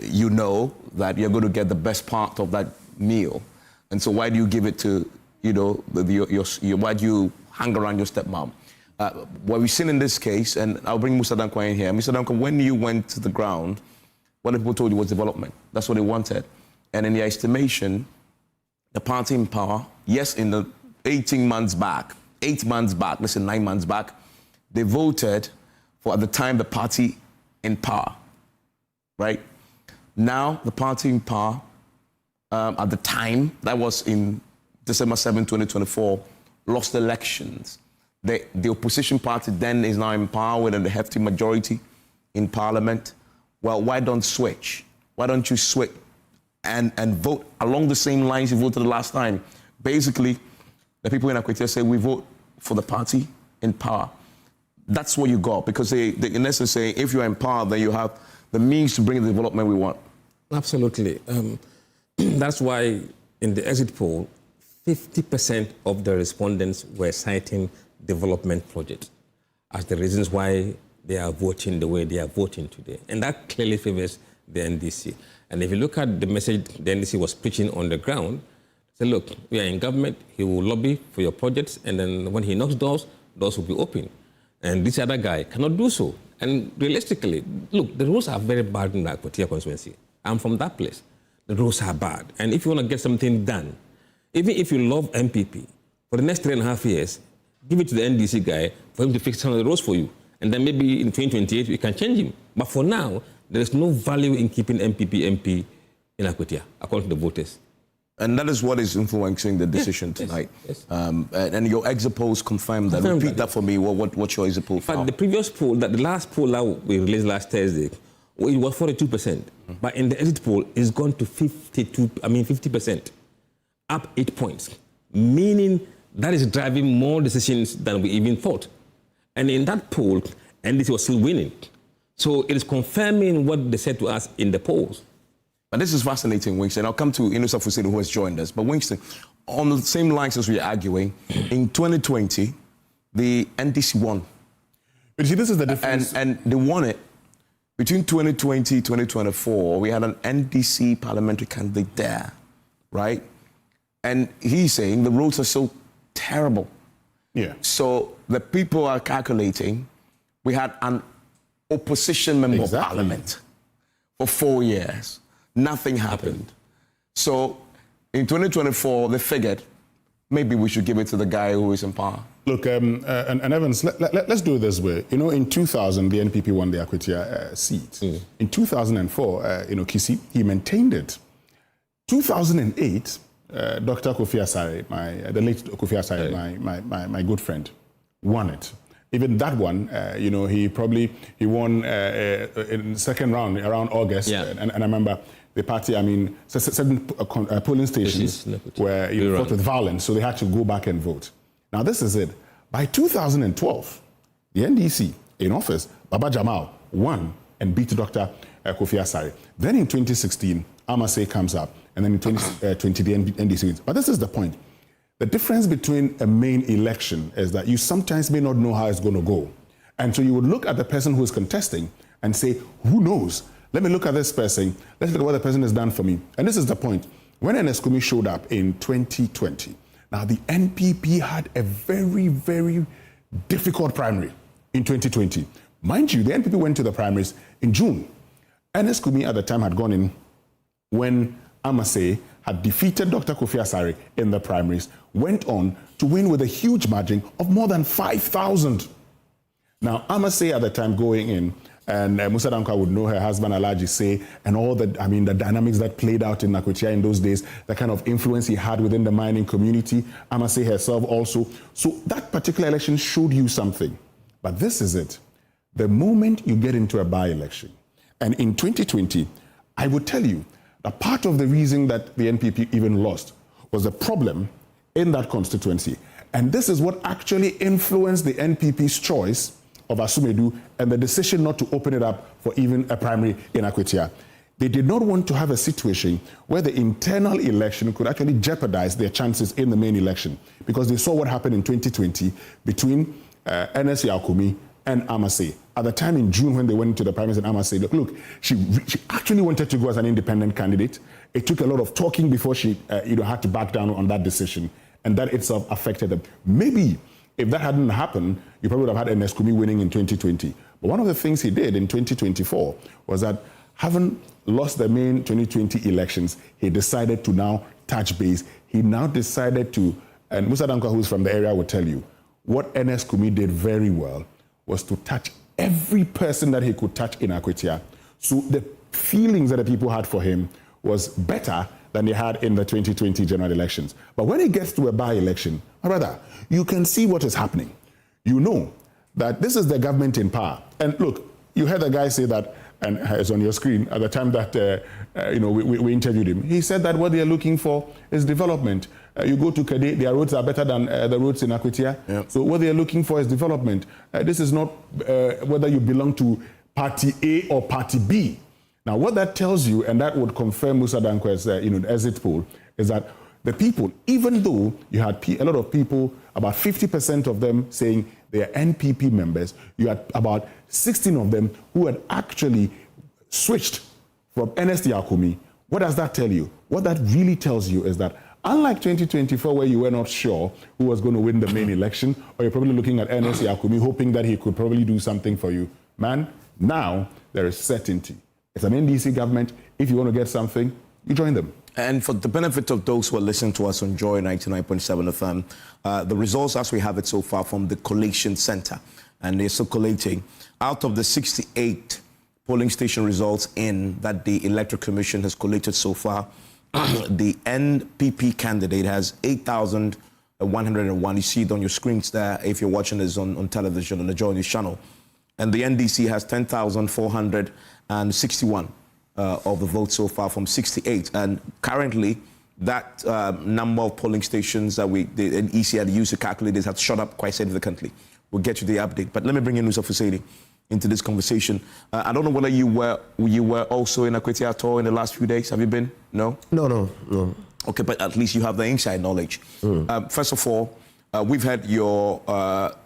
you know that you're going to get the best part of that meal. And so why do you give it to, why do you hang around your stepmom? What we've seen in this case, and I'll bring Mr. Dankwa in here. Mr. Dankwa, when you went to the ground, what the people told you was development. That's what they wanted. And in their estimation, the party in power, yes, in the 8 months back, listen, 9 months back, they voted for, at the time, the party in power, right? Now, the party in power, at the time, that was in December 7, 2024, lost elections. The opposition party then is now in power with a hefty majority in parliament. Well, why don't switch? Why don't you switch and vote along the same lines you voted the last time? Basically, the people in Akwatia say we vote for the party in power. That's what you got, because they in essence say if you're in power, then you have the means to bring the development we want. Absolutely. That's why in the exit poll, 50% of the respondents were citing development projects as the reasons why they are voting the way they are voting today. And that clearly favors the NDC. And if you look at the message the NDC was preaching on the ground, say, look, we are in government, he will lobby for your projects, and then when he knocks doors will be open. And this other guy cannot do so. And realistically, look, the roads are very bad in the Akwatia constituency. I'm from that place. The roads are bad. And if you want to get something done, even if you love MPP, for the next 3.5 years, give it to the NDC guy for him to fix some of the roads for you. And then maybe in 2028, we can change him. But for now, there is no value in keeping MPP MP in Akwatia, according to the voters. And that is what is influencing the decision tonight. Yes. And your exit polls confirm that. Repeat that for me. What's your exit poll? But the previous poll, the last poll that we released last Thursday, it was 42%. But in the exit poll, it's gone to 50%, up 8 points, meaning that is driving more decisions than we even thought. And in that poll, NDC was still winning. So it is confirming what they said to us in the polls. But this is fascinating, Winston. I'll come to Inusa Fusino, who has joined us. But Winston, on the same lines as we are arguing, in 2020, the NDC won. But see, this is the difference. And they won it. Between 2020 and 2024, we had an NDC parliamentary candidate there, right? And he's saying the roads are so terrible. Yeah. So the people are calculating we had an opposition member of parliament for 4 years. Nothing happened. So in 2024, they figured maybe we should give it to the guy who is in power. Look, and Evans, let's do it this way. You know, in 2000, the NPP won the Akwatia seat. In 2004, Kisi, he maintained it. 2008, Dr. Kofi Asare, the late Kofi Asare, my good friend, won it. Even that one, he won in the second round around August. Yeah. And I remember the party, certain polling stations where you fought with violence, so they had to go back and vote. Now, this is it. By 2012, the NDC in office, Baba Jamal, won and beat Dr. Kofi Asare. Then in 2016, Amase comes up, and then in 2020, the NDC wins. But this is the point. The difference between a main election is that you sometimes may not know how it's going to go. And so you would look at the person who is contesting and say, who knows? Let me look at this person. Let's look at what the person has done for me. And this is the point. When Enes showed up in 2020, now the NPP had a very, very difficult primary in 2020. Mind you, the NPP went to the primaries in June. Enes at the time had gone in when Amase had defeated Dr. Kofi Asare in the primaries, went on to win with a huge margin of more than 5,000. Now, Amase at the time going in, and Musa Dankwa would know her husband Alaji say, and all the dynamics that played out in Akwatia in those days, the kind of influence he had within the mining community, Amase herself also. So that particular election showed you something. But this is it. The moment you get into a by-election, and in 2020, I would tell you, a part of the reason that the NPP even lost was a problem in that constituency. And this is what actually influenced the NPP's choice of Asumedu and the decision not to open it up for even a primary in Akwatia. they did not want to have a situation where the internal election could actually jeopardize their chances in the main election, because they saw what happened in 2020 between Ernest Yakumi and Amase. At the time in June when they went into the primaries, and Amase said, look, she actually wanted to go as an independent candidate. It took a lot of talking before she had to back down on that decision, and that itself affected them. Maybe if that hadn't happened, you probably would have had Ernest Kumi winning in 2020. But one of the things he did in 2024 was that, having lost the main 2020 elections, he decided to now touch base. He now decided to, and Musa Dankwa, who's from the area, will tell you, what Ernest Kumi did very well was to touch every person that he could touch in Akwatia. So the feelings that the people had for him was better than they had in the 2020 general elections. But when it gets to a by-election, my brother, you can see what is happening. You know that this is the government in power. And look, you heard the guy say that, and it's on your screen, at the time that we interviewed him. He said that what they are looking for is development. You go to Kade, their roads are better than the roads in Akwatia. Yep. So what they are looking for is development. This is not whether you belong to Party A or Party B. Now, what that tells you, and that would confirm Musa Dankwa's exit poll, is that the people, even though you had a lot of people, about 50% of them saying they are NPP members, you had about 16 of them who had actually switched from Ernest Yakumi. What does that tell you? What that really tells you is that, unlike 2024, where you were not sure who was going to win the main election, or you're probably looking at Ernest Yakumi, hoping that he could probably do something for you, man, now there is certainty. It's an NDC government. If you want to get something, you join them. And for the benefit of those who are listening to us on Joy 99.7 FM, the results as we have it so far from the collation center, and they're circulating, out of the 68 polling station results that the Electoral Commission has collated so far, the NPP candidate has 8,101. You see it on your screens there if you're watching this on television on the Joynews channel. And the NDC has 10,461 of the votes so far from 68. And currently, that number of polling stations that the EC had used to calculate this has shot up quite significantly. We'll get you the update. But let me bring in Musa Fusedi into this conversation. I don't know whether you were also in Akwatia at all in the last few days. Have you been? No? No. Okay, but at least you have the inside knowledge. First of all, we've had your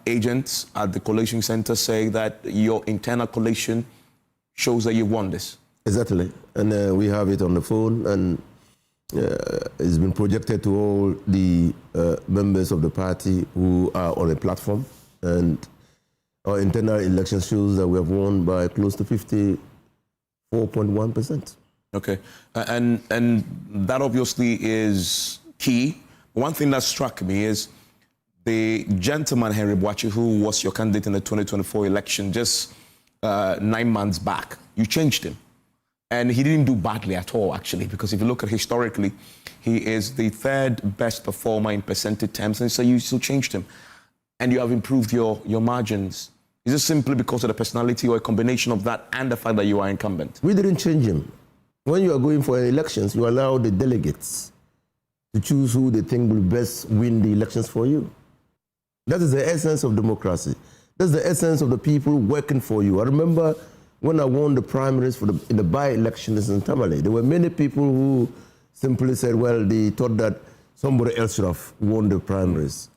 agents at the collation center say that your internal collation shows that you won this. Exactly. And we have it on the phone, and it's been projected to all the members of the party who are on a platform. And our internal election shows that we have won by close to 54.1%. Okay. And that obviously is key. One thing that struck me is the gentleman, Henry Boachi, who was your candidate in the 2024 election just 9 months back. You changed him. And he didn't do badly at all, actually, because if you look at historically, he is the third best performer in percentage terms, and so you still changed him. And you have improved your margins. Is this simply because of the personality or a combination of that and the fact that you are incumbent? We didn't change him. When you are going for elections, you allow the delegates to choose who they think will best win the elections for you. That is the essence of democracy. That's the essence of the people working for you. I remember when I won the primaries in the by-elections in Tamale, there were many people who simply said, well, they thought that somebody else should have won the primaries.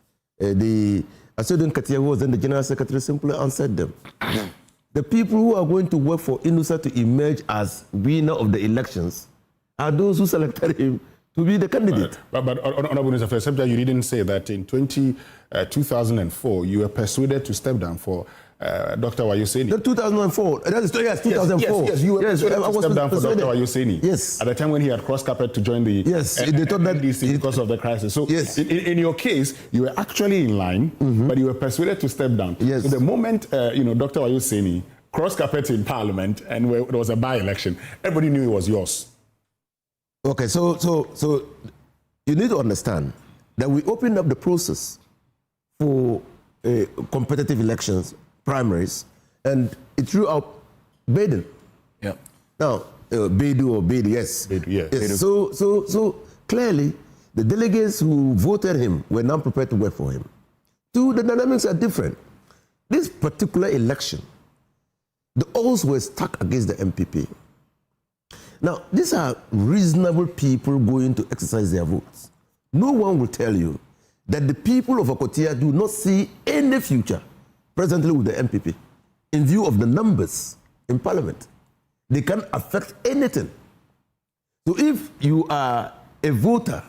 Asodun Katia, who was then the General Secretary, simply answered them. The people who are going to work for Inusa to emerge as winner of the elections are those who selected him to be the candidate. But Honorable Minister, except that you didn't say that in 2004, you were persuaded to step down for Dr. Wayuseni. 2004. Yes, 2004. Yes, you were persuaded to step down for Dr. Wayuseni. Yes. At the time when he had crossed carpet to join the yes, they thought that NDC because of the crisis. So yes. in your case, you were actually in line, but you were persuaded to step down. Yes. So the moment Dr. Wayuseni crossed carpet in Parliament and there was a by-election, everybody knew it was yours. Okay, so you need to understand that we opened up the process for competitive elections, primaries, and it threw out Baden. Yeah. Now, Bedu or Bedu, yes. Bedu, yes. Yes. So clearly, the delegates who voted him were not prepared to work for him. Two, the dynamics are different. This particular election, the odds were stuck against the MPP. Now, these are reasonable people going to exercise their votes. No one will tell you that the people of Akwatia do not see any future presently with the MPP in view of the numbers in parliament. They can't affect anything. So if you are a voter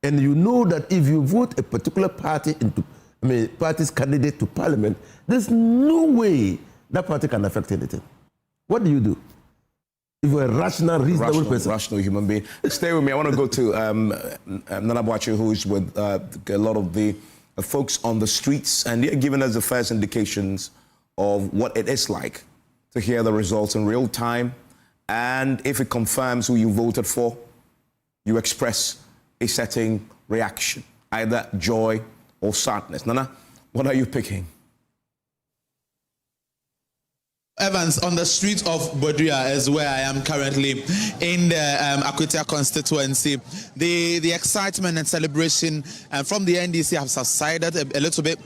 and you know that if you vote a particular party party's candidate to parliament, there's no way that party can affect anything. What do you do? If you're a rational, reasonable person. Rational human being. Stay with me. I want to go to Nana Boakye, who is with a lot of the folks on the streets, and they're giving us the first indications of what it is like to hear the results in real time. And if it confirms who you voted for, you express a certain reaction, either joy or sadness. Nana, what are you picking? Evans, on the street of Budgetary is where I am currently in the Akwatia constituency. The excitement and celebration from the NDC have subsided a little bit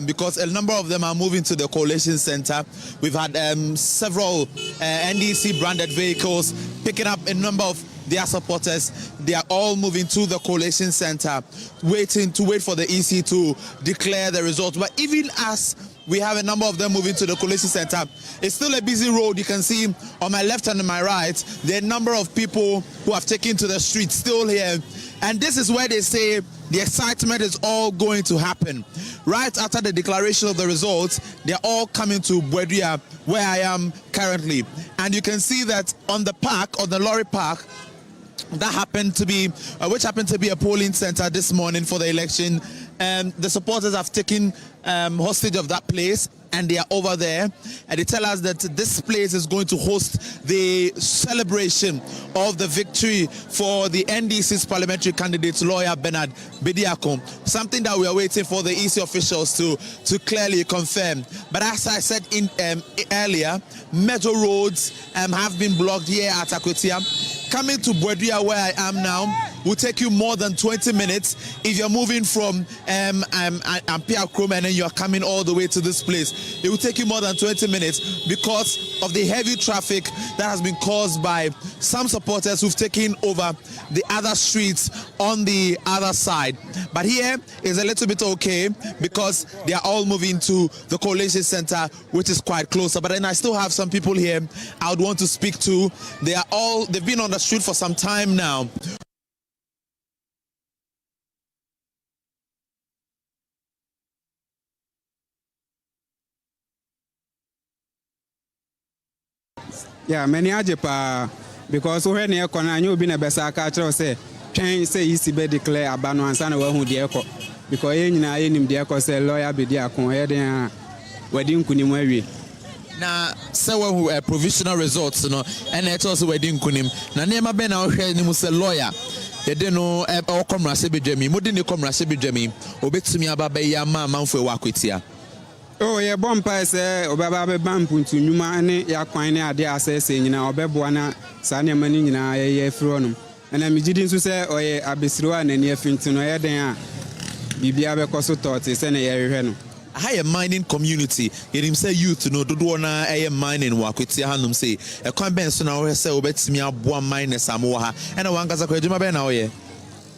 because a number of them are moving to the coalition center. We've had several NDC branded vehicles picking up a number of their supporters. They are all moving to the coalition center, wait for the EC to declare the results. But even as we have a number of them moving to the coalition center, it's still a busy road. You can see on my left and on my right, there are a number of people who have taken to the streets still here. And this is where they say the excitement is all going to happen. Right after the declaration of the results, they're all coming to Budgetary, where I am currently. And you can see that on the park, on the lorry park, that happened to be, which happened to be a polling center this morning for the election. The supporters have taken hostage of that place, and they are over there, and they tell us that this place is going to host the celebration of the victory for the NDC's parliamentary candidate, lawyer Bernard Bediako, something that we are waiting for the EC officials to clearly confirm. But as I said earlier, major roads have been blocked here at Akwatia. Coming to Budgetary, where I am now, will take you more than 20 minutes if you're moving from Ampere Chrome and then you're coming all the way to this place. It will take you more than 20 minutes because of the heavy traffic that has been caused by some supporters who've taken over the other streets on the other side. But here is a little bit okay because they are all moving to the coalition center, which is quite closer. But then I still have some people here I would want to speak to. They've been on the street for some time now. Yeah, many ajepa because when you kona you be na besa ka kire say twen say EC be declare abano ansa na wahu de ekọ because ye nyina ye nim de ekọ say lawyer be dia kon ye den wadi nkunim awie na say wahu provisional results no and it also wadi nkunim na nema be na ohwe ni mu say lawyer ye de no okomra se bedwami modi ni komra se bedwami obetumi ababa ya ma manfo e wa Akwatia. Oh, yeah, bompa say obaba be bampuntu nyuma ne ya kwan ne ade asese nyina obeboa na sa ne mani nyina ye firo no na migidi nso say oye abesiriwa na ne afinti no ye den a bibia be koso tote say na ye hwehwe no high mining community him say youth no dodo na mining wa Akwatia hanum say e kwan ben so na wo say obetimi aboa miners amwo ha na wankasa kwa adwuma be na wo ye.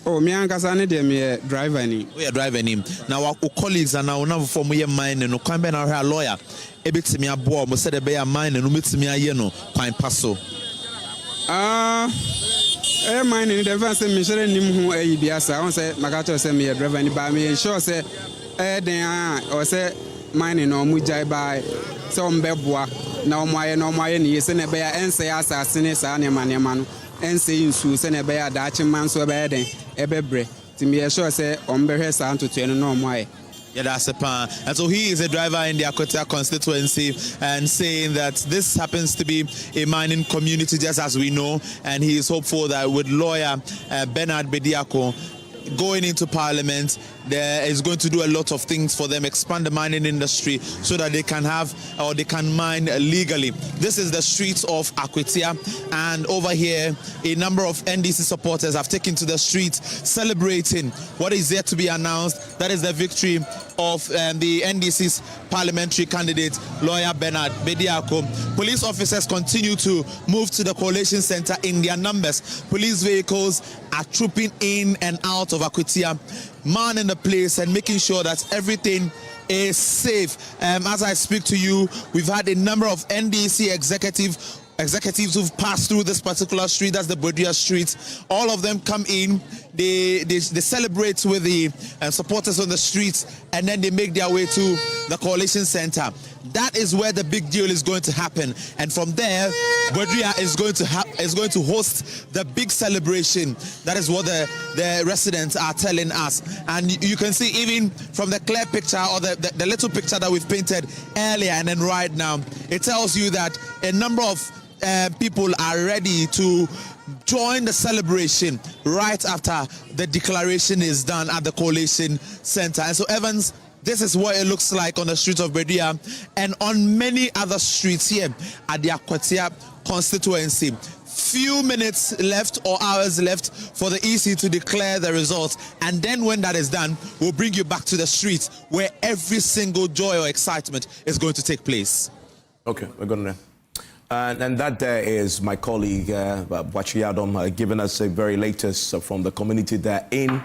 Oh, me ankasa ne de me driver ni. We are driver ni. Na wa colleagues and now na for me mine no kwan be na a lawyer e betimi aboa mo say de be ya mine no metimi aye no kwan paso. Mine ni de fancy me shere nim ho ayi biasa on say makato say me driver ni ba me sure say den o say mine no mu jai ba say on beboa na o mo aye ni yese na be ya ense asase ne sa ne manema no ense insu say na be ya da chiman so be den ebebre timi sure say on behwe sa ntoto no mo aye. Yeah, that's a pan. And so he is a driver in the Akwatia constituency and saying that this happens to be a mining community just as we know, and he is hopeful that with lawyer Bernard Bediako going into parliament, there is going to do a lot of things for them, expand the mining industry so that they can have or they can mine legally. This is the streets of Akwatia, and over here a number of NDC supporters have taken to the streets celebrating what is yet to be announced. That is the victory of the NDC's parliamentary candidate, lawyer Bernard Bediako. Police officers continue to move to the collation center in their numbers. Police vehicles are trooping in and out of Akwatia, manning the place and making sure that everything is safe. As I speak to you, we've had a number of NDC executives who've passed through this particular street. That's the Budgetary street. All of them come in, they celebrate with the supporters on the streets, and then they make their way to the coalition center. That is where the big deal is going to happen, and from there Budgetary is going to host the big celebration. That is what the residents are telling us, and you can see even from the clear picture or the little picture that we've painted earlier and then right now, it tells you that a number of people are ready to join the celebration right after the declaration is done at the coalition center. And so, Evans, this is what it looks like on the streets of Budgetary and on many other streets here at the Akwatia constituency. Few minutes left or hours left for the EC to declare the results, and then when that is done, we'll bring you back to the streets where every single joy or excitement is going to take place. Okay, we're going to. And that there is my colleague, Budgetary, giving us a very latest from the community there in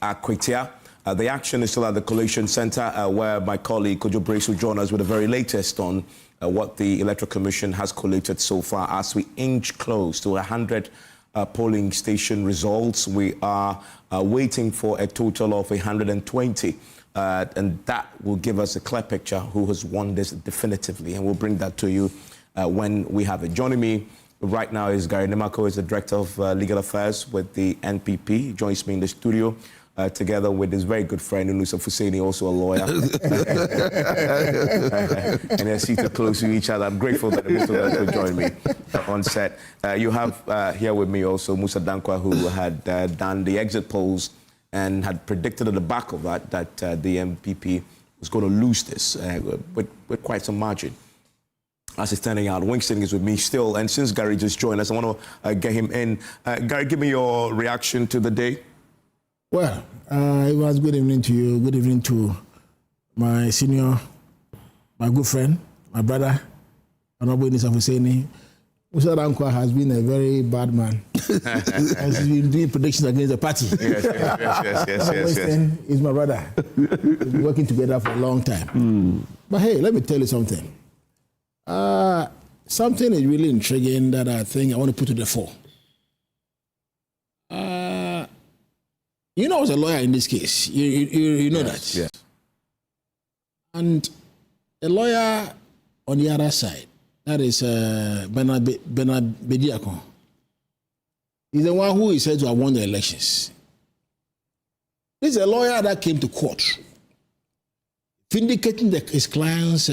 Akwatia. The action is still at the Collation Center, where my colleague, Kojo Brace, will join us with the very latest on what the Electoral Commission has collated so far. As we inch close to 100 polling station results, we are waiting for a total of 120. And that will give us a clear picture who has won this definitively. And we'll bring that to you when we have it. Joining me right now is Gary Nimako, who is the Director of Legal Affairs with the NPP. He joins me in the studio together with his very good friend, Unusa Fuseni, also a lawyer. And they're seated close to each other. I'm grateful that both of them could join me on set. You have here with me also Musa Dankwa, who had done the exit polls and had predicted at the back of that the MPP was going to lose this with quite some margin. As it's turning out, Winston is with me still, and since Gary just joined us, I want to get him in. Gary, give me your reaction to the day. Well, it was good evening to you. Good evening to my senior, my good friend, my brother, Honorable Nisa Husseini. Musa Dankwa has been a very bad man. He's been doing predictions against the party. Yes. Winston is my brother. We've been working together for a long time. But hey, let me tell you something. Something is really intriguing that I think I want to put to the fore. You know, I was a lawyer in this case. You know that. Yes. And a lawyer on the other side, that is Bernard Bediako, is the one who is said to have won the elections. This is a lawyer that came to court, vindicating his client's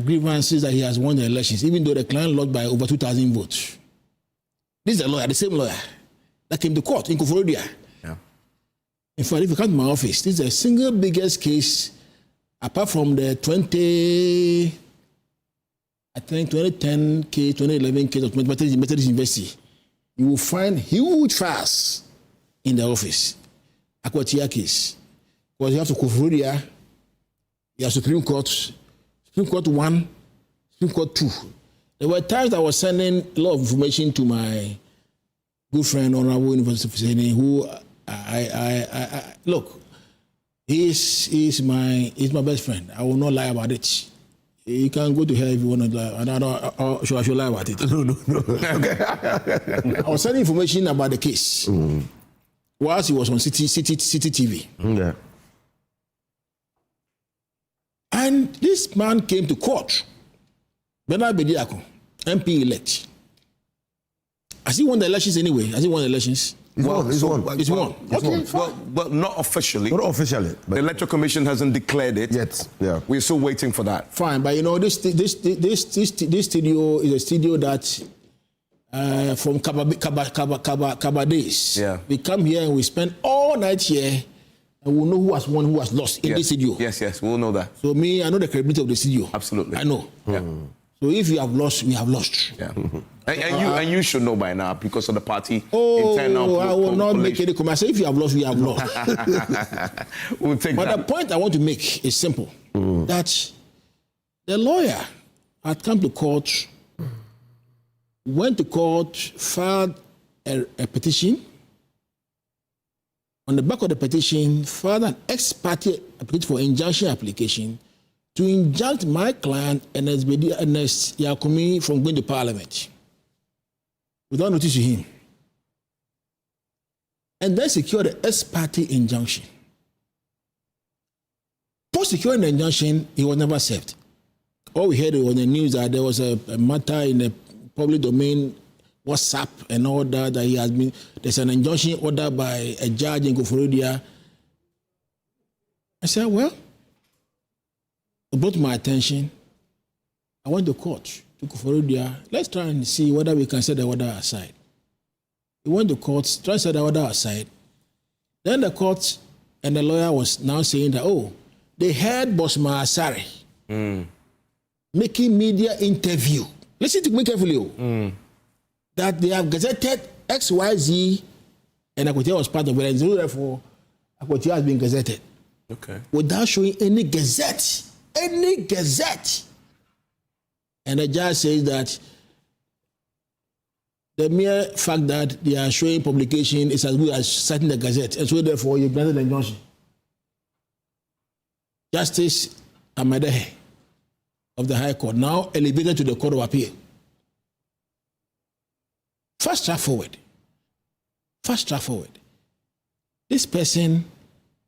grievances that he has won the elections, even though the client lost by over 2,000 votes. This is a lawyer, the same lawyer, that came to court in Koforodia. Yeah. In fact, if you come to my office, this is the single biggest case, apart from the 2010 case, 2011 case of Methodist University. You will find huge files in the office. Akwatia case. Because you have to Koforodia, you have Supreme Court 1, Supreme Court 2. There were times I was sending a lot of information to my good friend, Honorable University, who look, he's my best friend. I will not lie about it. You can go to hell if you want to lie. I should lie about it. No. I was sending information about the case whilst he was on City TV. Yeah. And this man came to court, Bernard Bediako, MP elect. Has he won the elections anyway? Has he won the elections? He's won. Okay, but not officially. Not officially. The Electoral Commission hasn't declared it yet. Yeah. We're still waiting for that. Fine, but you know this studio is a studio that from Kaba days. Yeah. We come here and we spend all night here and we'll know who has won, who has lost in this studio. Yes, we'll know that. So me, I know the credibility of the studio. Absolutely. I know. Yeah. So if you have lost, we have lost. Yeah. And you should know by now because of the party. Oh, internal I will not make any comment. So if you have lost, we have lost. We'll take but that. the point I want to make is simple. That the lawyer had come to court, went to court, filed a petition. On the back of the petition, filed an ex parte application for injunction application to injunct my client Ernest Yakumi from going to Parliament without notice to him, and then secure the ex parte injunction. Post securing the injunction, he was never served. All we heard on the news that there was a matter in the public domain, WhatsApp and all that he has been. There's an injunction ordered by a judge in Koforodia. I said, well, it brought my attention. I went to court to Koforodia. Let's try and see whether we can set the order aside. We went to court, tried to set the order aside. Then the court and the lawyer was now saying that, oh, they heard Bosma Asari making media interview. Listen to me carefully. That they have gazetted XYZ and Akwatia was part of it. And so therefore, Akwatia has been gazetted. Okay. Without showing any gazette. Any gazette. And the judge says that the mere fact that they are showing publication is as good as citing the gazette. And so therefore, you granted the injunction. Justice Amadehe of the High Court now elevated to the Court of Appeal. Fast track forward. This person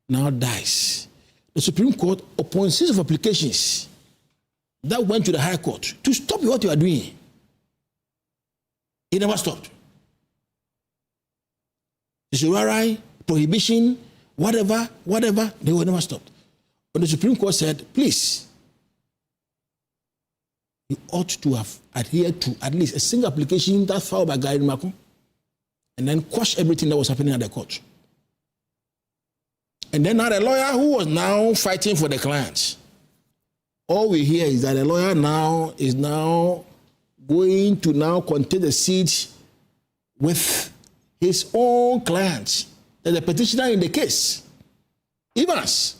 now dies. The Supreme Court, upon series of applications that went to the High Court to stop what you are doing, it never stopped. Dishonoring, prohibition, whatever, they were never stopped. But the Supreme Court said, please, you ought to have adhered to at least a single application that filed by Gary Mako and then quash everything that was happening at the court. And then now the lawyer who was now fighting for the client, all we hear is that the lawyer now is now going to now contest the seat with his own client, the petitioner in the case. Evans,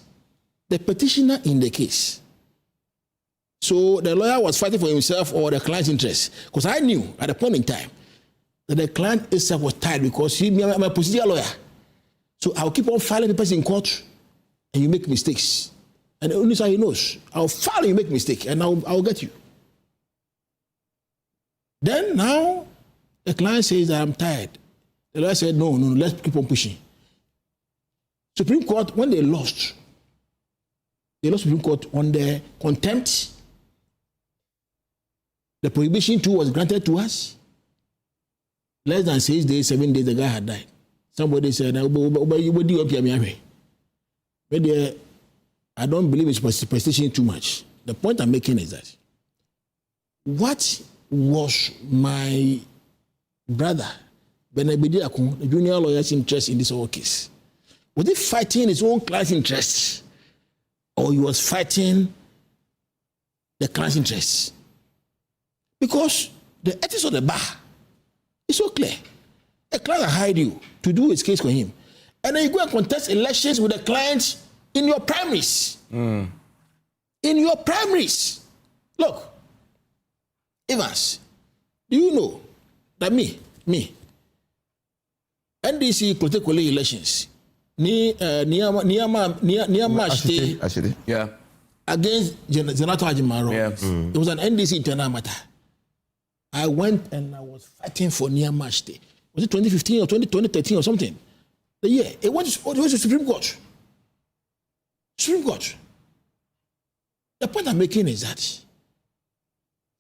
the petitioner in the case. So the lawyer was fighting for himself or the client's interest. Because I knew at a point in time that the client itself was tired because I'm a procedural lawyer. So I'll keep on filing papers in court and you make mistakes. And the only side he knows, I'll file and you make mistake and I'll get you. Then now the client says that I'm tired. The lawyer said, no, let's keep on pushing. Supreme Court, when they lost Supreme Court on the contempt. The prohibition too was granted to us. Less than 6 days, 7 days, the guy had died. Somebody said, I don't believe it's superstition too much. The point I'm making is that what was my brother, Benabidi Akun, the junior lawyer's interest in this whole case? Was he fighting his own class interests? Or he was fighting the class interests? Because the ethics of the bar is so clear. A client hired you to do his case for him. And then you go and contest elections with the clients in your primaries. In your primaries. Look, Evans, do you know that me, NDC political elections, against Senator Ajimaro. It was an NDC internal matter. I went and I was fighting for Niamashte. Was it 2015 or 2013 or something? The year. It went to Supreme Court. Supreme Court. The point I'm making is that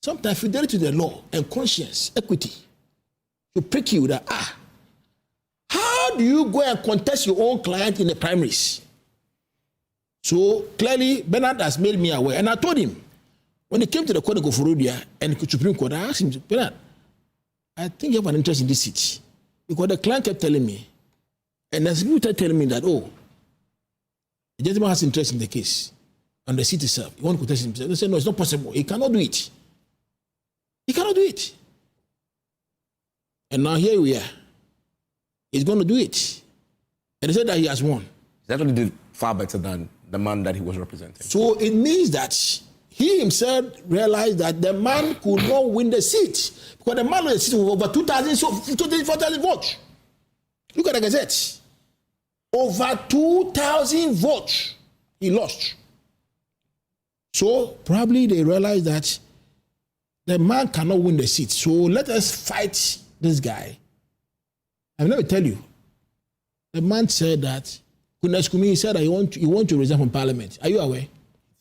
sometimes fidelity to the law and conscience, equity, to prick you that, how do you go and contest your own client in the primaries? So clearly, Bernard has made me aware. And I told him, when he came to the court of Gofurudia and the Supreme Court, I asked him, Bernard, I think you have an interest in this seat. Because the client kept telling me, and the people kept telling me that, The gentleman has interest in the case and the seat itself. He wants to contest himself. They say, no, it's not possible. He cannot do it. He cannot do it. And now here we are. He's going to do it. And they said that he has won. He actually did far better than the man that he was representing. So it means that he himself realized that the man could not win the seat because the man on the seat was over 4,000 votes. Look at the Gazette. Over 2,000 votes he lost. So probably they realized that the man cannot win the seat. So let us fight this guy. And let me tell you, the man said that Kuneskumi said that he want to resign from parliament. Are you aware?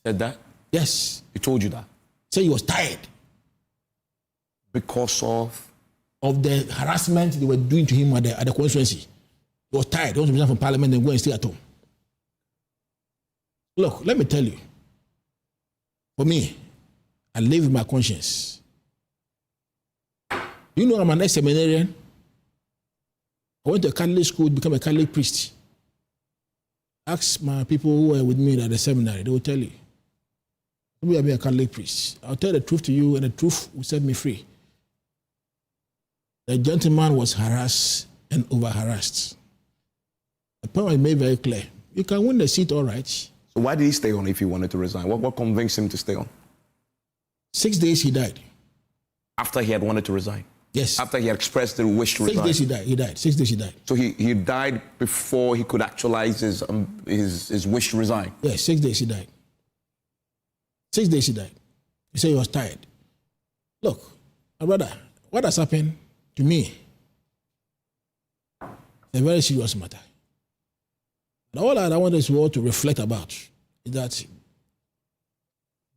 Said that? Yes. He told you that? Said he was tired. Because of the harassment they were doing to him at the constituency. He was tired. He wants to resign from parliament and go and stay at home. Look, let me tell you. For me, I live with my conscience. You know I'm an ex-seminarian. I went to a Catholic school to become a Catholic priest. Ask my people who were with me at the seminary, they will tell you. Maybe I'll be a Catholic priest. I'll tell the truth to you and the truth will set me free. The gentleman was harassed and over-harassed. The point was made very clear. You can win the seat, all right. So why did he stay on if he wanted to resign? What convinced him to stay on? 6 days he died. After he had wanted to resign? Yes. After he had expressed the wish to resign? 6 days he died. He died. 6 days he died. So he died before he could actualize his wish to resign? Yes, 6 days he died. 6 days he died. He said he was tired. Look, my brother, what has happened to me is a very serious matter. And all that I want us all to reflect about is that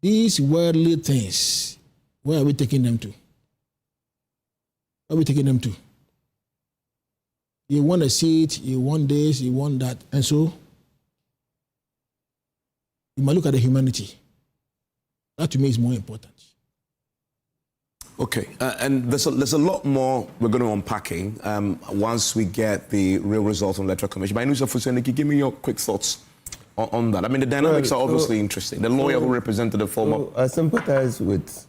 these worldly things, where are we taking them to? Where are we taking them to? You want a seat, you want this, you want that. And so, you might look at the humanity. That to me is more important. Okay, and there's a lot more we're going to unpacking once we get the real results on the Electoral Commission. But Inusa Fuseniki, give me your quick thoughts on that. I mean, the dynamics are obviously interesting. The lawyer who represented the former... I sympathize with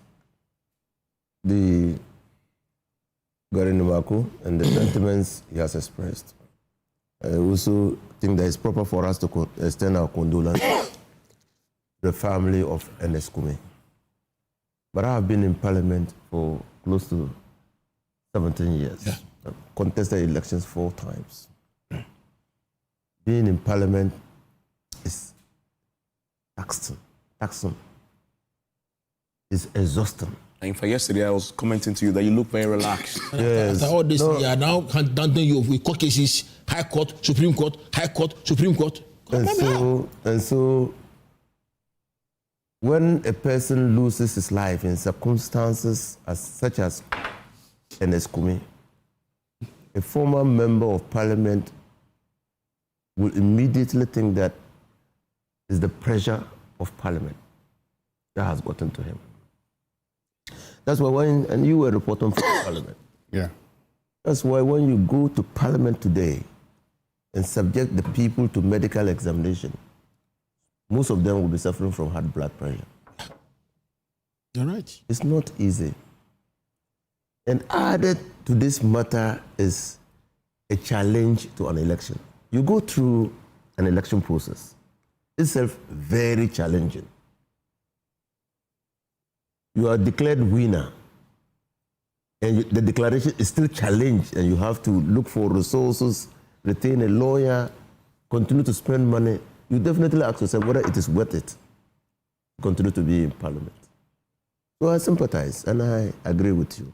the Gary Numaku and the sentiments he has expressed. I also think that it's proper for us to extend our condolence to the family of Ernest Kumi. But I have been in Parliament for close to 17 years. Yeah. I've contested elections 4 times. Being in Parliament is taxing. It's exhausting. And for yesterday, I was commenting to you that you look very relaxed. Yes. After all this, you are now done you with court cases, High Court, Supreme Court, High Court, Supreme Court. And so, when a person loses his life in circumstances such as Ernest Kumi, a former member of Parliament will immediately think that it's the pressure of Parliament that has gotten to him. That's why and you were reporting from Parliament. Yeah. That's why when you go to Parliament today and subject the people to medical examination, most of them will be suffering from high blood pressure. You're right. It's not easy. And added to this matter is a challenge to an election. You go through an election process. Itself very challenging. You are declared winner, and the declaration is still challenged, and you have to look for resources, retain a lawyer, continue to spend money. You definitely ask yourself whether it is worth it to continue to be in Parliament. So I sympathize, and I agree with you.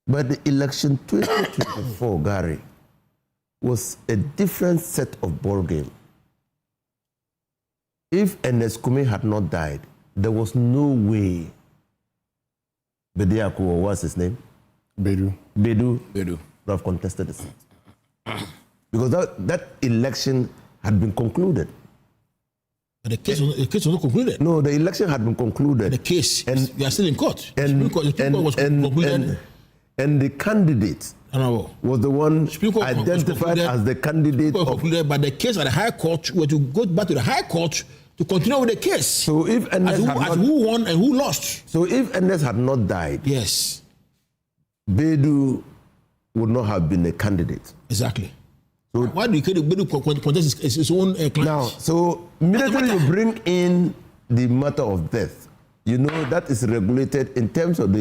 But the election 2024, Gary, was a different set of ball game. If Ernest Kumi had not died, there was no way Bediako, or what's his name? Bedu would have contested the seat. Because that election had been concluded. But the case was not concluded. No, the election had been concluded. The case, and we are still in court. And And the candidate was the one identified as the candidate. But the case at the High Court were to go back to the High Court to continue with the case. So if who won and who lost. So if Ernest had not died, yes, Bedu would not have been a candidate. Exactly. So why do you Bedu contest his own client? Now, so immediately you bring in the matter of death, you know that is regulated in terms of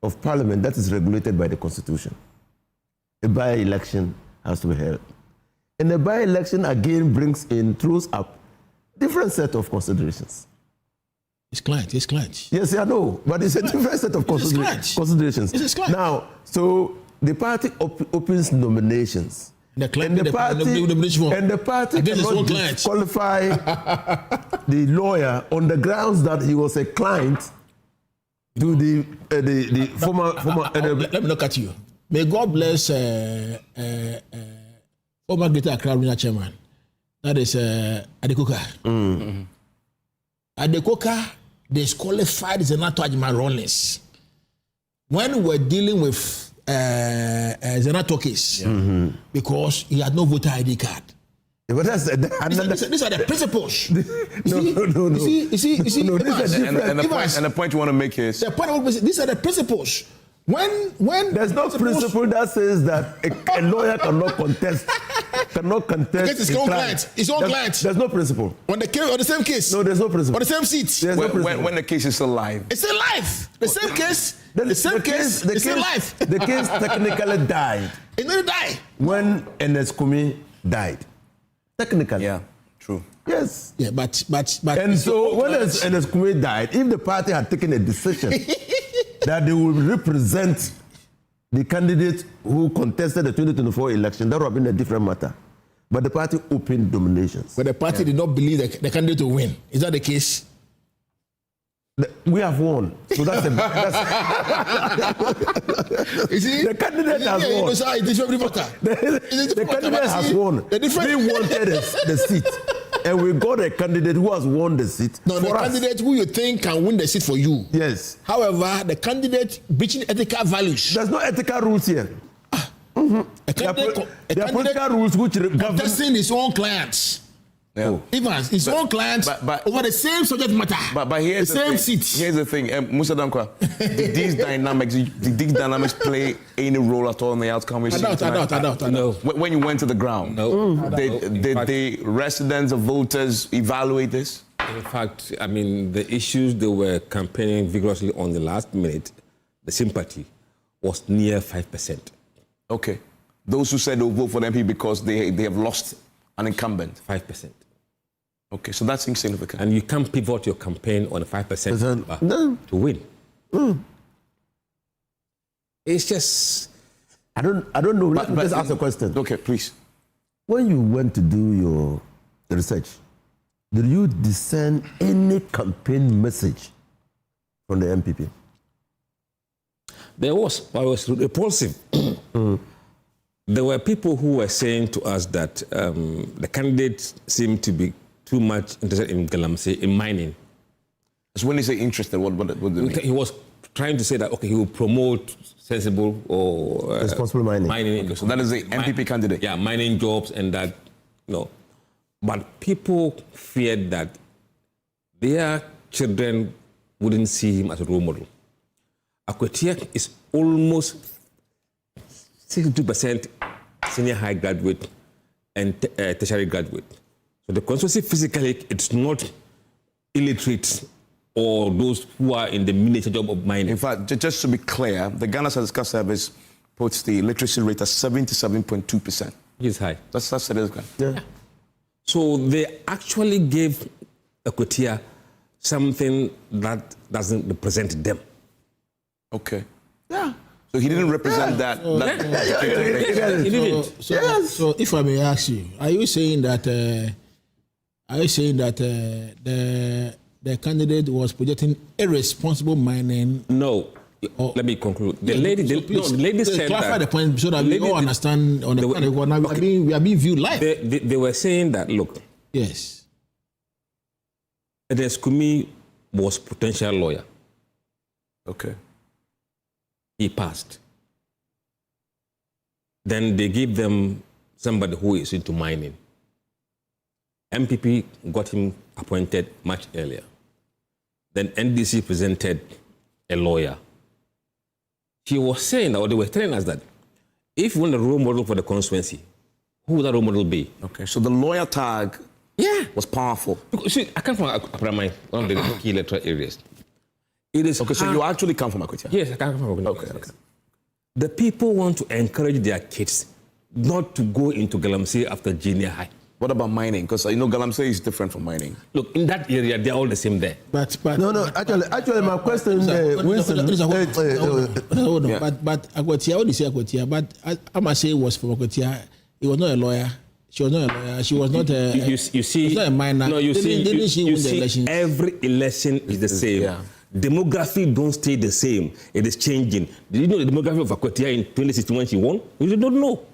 of Parliament. That is regulated by the Constitution. A by-election has to be held, and the by-election again throws up different set of considerations. His client. Yes, I know, but it's a different set of considerations. It's his client. Now, so the party opens nominations. The party cannot disqualify the lawyer on the grounds that he was a client to the former. Let me look at you. May God bless former Greater Accra Arena chairman. That is Adekoka. Mm-hmm. Adekoka disqualified Senator Ajima Rawlings when we're dealing with Senator case because he had no voter ID card. But these are the principles. No. You see, and the point you want to make is these are the principles. When there's no principle that says that a lawyer cannot contest against his own client. His own client. There's no principle. On the same case. No, there's no principle. On the same seat. When the case is still live. It's still live. The same case. It's still live. The case technically died. It didn't die. When Ernest Kumi died. Technically. Yeah, true. Yes. Yeah, but and so when Ernest Kumi died, if the party had taken a decision that they would represent the candidate who contested the 2024 election, that would have been a different matter. But the party opened nominations. But the party did not believe the candidate to win. Is that the case? We have won. So that's you see, the candidate has won. The candidate has won. We wanted the seat. And we got a candidate who has won the seat. No, the candidate who you think can win the seat for you. Yes. However, the candidate breaching ethical values. There's no ethical rules here. There are political rules which govern contesting his own clients. Yeah. His own clients over the same subject matter. But here's the same seat. Here's the thing, Musa Dankwa. Did these dynamics play any role at all in the outcome? I doubt. When you went to the ground, did the residents or voters evaluate this? In fact, I mean, the issues they were campaigning vigorously on the last minute, the sympathy was near 5%. Okay. Those who said they'll vote for the MP because they have lost an incumbent. 5%. Okay, so that's insignificant. And you can't pivot your campaign on a 5% to win. It's just... I don't know. Let me just ask a question. Okay, please. When you went to do your research, did you discern any campaign message from the MPP? There was, but it was repulsive. There were people who were saying to us that the candidates seemed to be too much interested in galamsey, in mining. So when you say interested, what do you mean? He was trying to say that, okay, he will promote sensible or... responsible mining. Okay, so that is the MPP candidate? Yeah, mining jobs and that, But people feared that their children wouldn't see him as a role model. Akwatia is almost 62% senior high graduate and tertiary graduate. So the constituency physically, it's not illiterate or those who are in the miniature job of mining. In fact, just to be clear, the Ghana Statistical Service puts the literacy rate at 77.2%. It's high. That's significant. Yeah. So they actually gave Akwatia something that doesn't represent them. Okay. Yeah. So he didn't represent that. He didn't. So if I may ask you, are you saying that the candidate was projecting irresponsible mining? No. Let me conclude. The lady said clarify the point so that we all understand. We are being viewed live. They were saying that, look. Yes. Ernest Kumi was potential lawyer. Okay. he passed. Then they gave them somebody who is into mining. MPP got him appointed much earlier. Then NDC presented a lawyer. She was saying, or they were telling us that if you want a role model for the constituency, who would that role model be? Okay, so the lawyer tag was powerful. Because, see, I come from Akwatia, one of the key electoral areas. It is okay, so you actually come from Akwatia? Yes, I come from Akwatia. Okay. The people want to encourage their kids not to go into Galamsey after junior high. What about mining? Because Galamsey is different from mining. Look, in that area, they're all the same there. But actually, my question, Winston. Hold on. But Akwatia, what do you say Akwatia? But I must say, was from Akwatia. He was not a lawyer. She was not a lawyer. She was not a. You see, not a minor. No, you Didn't she win the see, election? every election is the same. Yeah. Demography don't stay the same. It is changing. Did you know the demography of Akwatia in 2016 when she won? You don't know.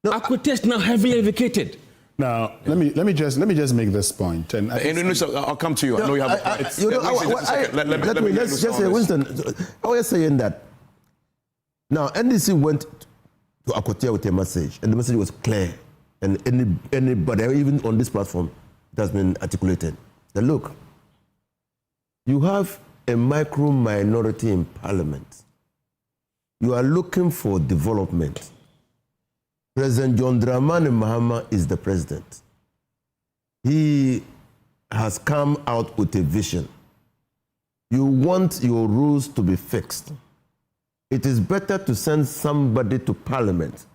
No, Akwatia is now heavily educated. Now, let me just make this point. And I'll come to you. I know you have. Let's just say, Winston. I was saying that. Now, NDC went to Akwatia with a message, and the message was clear, and anybody, even on this platform, it has been articulated. That look, you have a micro minority in parliament. You are looking for development. President John Dramani Mahama is the president. He has come out with a vision. You want your rules to be fixed. It is better to send somebody to parliament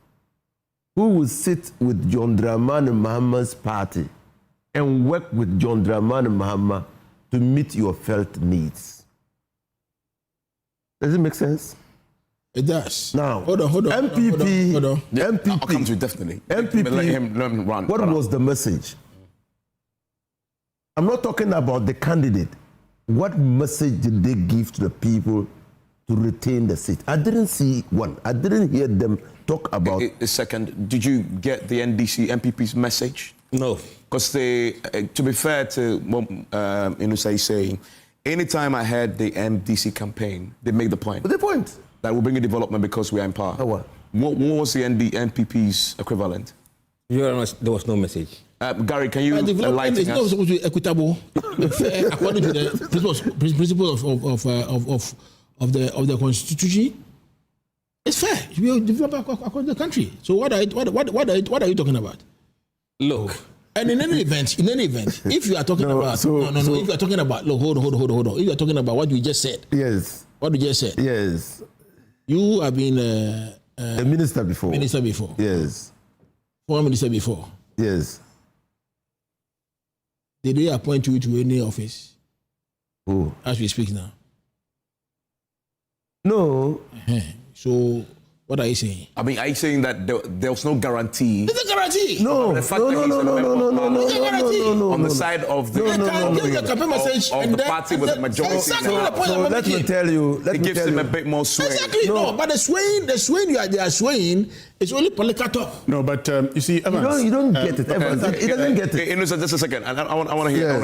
who will sit with John Dramani Mahama's party and work with John Dramani Mahama to meet your felt needs. Does it make sense? It does. Now, hold on. MPP, Hold on. Yeah, MPP. I'll come to it, definitely. MPP, let him run. What was the message? I'm not talking about the candidate. What message did they give to the people to retain the seat? I didn't see one. I didn't hear them talk about... A second, did you get the NDC MPP's message? No. Because they, to be fair to what Inusa is saying, anytime I heard the NDC campaign, they make the point. But the point? That will bring a development because we are in power. Oh, what? What was the NPP's equivalent? There was no message. Gary, can you enlighten us? It's not supposed to be equitable, fair, according to the principles of the Constitution. It's fair. We develop across the country. So what are you talking about? Look. And in any event, if you are talking if you are talking about, look, hold on. If you are talking about what you just said. Yes. What you just said. Yes. You have been a minister before. Yes. Former minister before. Yes. Did they appoint you to any office? Who? As we speak now. No. So what are you saying? I mean, are you saying that there was no guarantee? There's a guarantee. No. There's a guarantee. On the side of the party with the majority. So let me tell you. It gives him a bit more sway. Exactly. No, but the swaying they are swaying is only political talk. No, but you see, Evans, you don't get it. Evans, he doesn't get it. Just a second. I want to hear.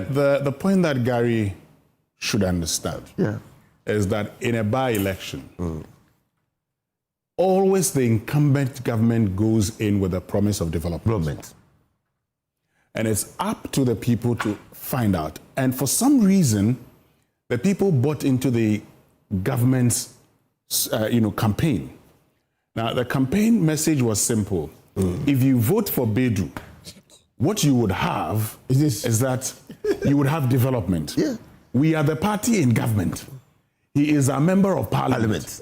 The point that Gary should understand is that in a by-election, always the incumbent government goes in with a promise of development. And it's up to the people to find out. And for some reason, the people bought into the government's campaign. Now, the campaign message was simple. If you vote for Bedu, what you would have is that you would have development. Yeah. We are the party in government. He is a member of parliament.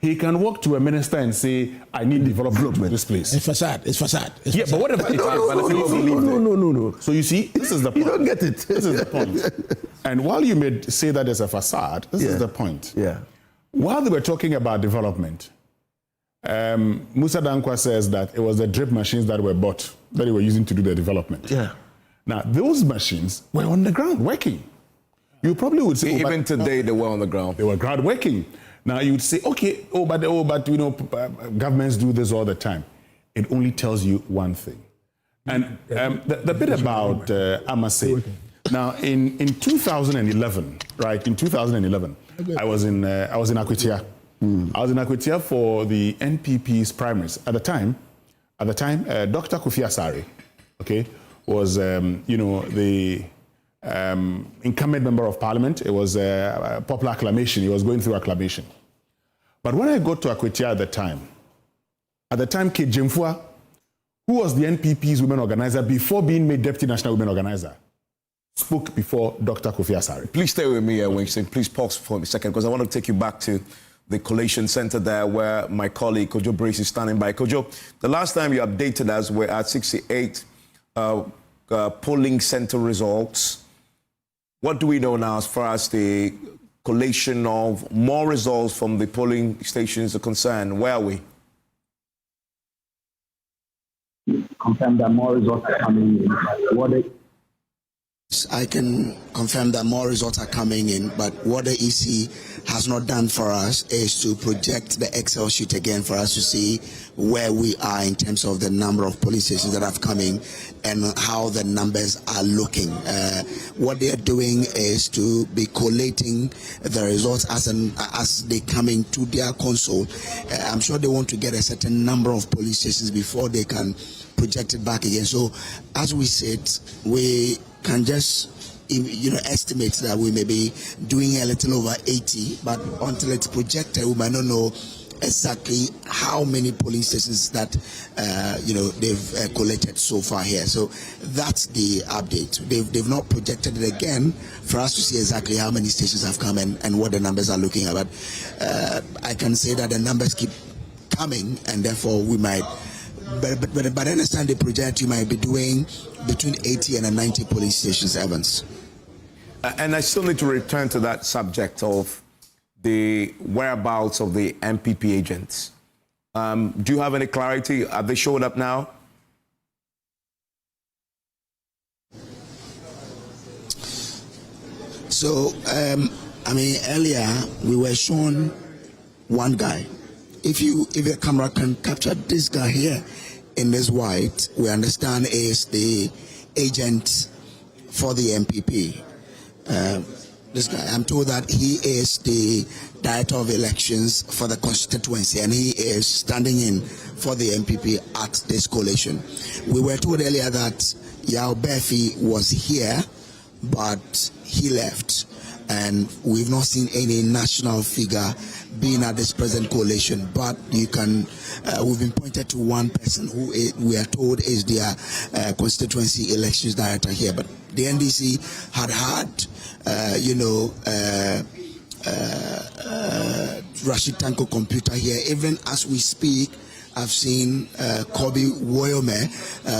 He can walk to a minister and say, I need development in this place. It's facade. Yeah, but what about No. So you see, this is the point. You don't get it. This is the point. And while you may say that there's a facade, this is the point. Yeah. While they were talking about development, Musa Dankwa says that it was the drip machines that were bought, that they were using to do the development. Yeah. Now, those machines were on the ground working. You probably would say, even today they were on the ground. They were ground working. Now you'd say, okay, but you know, governments do this all the time. It only tells you one thing. And the bit about I must say, now in 2011, right? In 2011, I was in Akwatia. I was in Akwatia for the NPP's primaries. At the time, Dr. Kofi Asare, okay, was the incumbent member of parliament. It was a popular acclamation. He was going through acclamation. But when I got to Akwatia at the time, Kate Jemfua, who was the NPP's women organizer before being made deputy national women organizer, spoke before Dr. Kofi Asare. Please stay with me, Winston. Please pause for a second, because I want to take you back to the collation center there where my colleague Kojo Brace is standing by. Kojo, the last time you updated us, we're at 68 polling center results. What do we know now as far as the collation of more results from the polling stations are concerned? Where are we? Confirm that more results are coming in. I can confirm that more results are coming in, but what the EC has not done for us is to project the Excel sheet again for us to see where we are in terms of the number of police stations that have come in and how the numbers are looking. What they are doing is to be collating the results as they come into their console. I'm sure they want to get a certain number of police stations before they can project it back again. So as we said, we can just estimate that we may be doing a little over 80, but until it's projected, we might not know exactly how many police stations that they've collated so far here. So that's the update. They've not projected it again for us to see exactly how many stations have come and what the numbers are looking at. But I can say that the numbers keep coming, and therefore we might. But by the understand the project, you might be doing between 80 and 90 police stations, Evans. And I still need to return to that subject of the whereabouts of the MPP agents. Do you have any clarity? Have they showed up now? So, earlier we were shown one guy. If the camera can capture this guy here in this white, we understand is the agent for the MPP. This guy, I'm told that he is the director of elections for the constituency, and he is standing in for the MPP at this collation. We were told earlier that Yao Befi was here, but he left, and we've not seen any national figure being at this present collation. But you can, we've been pointed to one person who we are told is their constituency elections director here. But the NDC had Rashid Tanko computer here. Even as we speak, I've seen Kobe Woyome,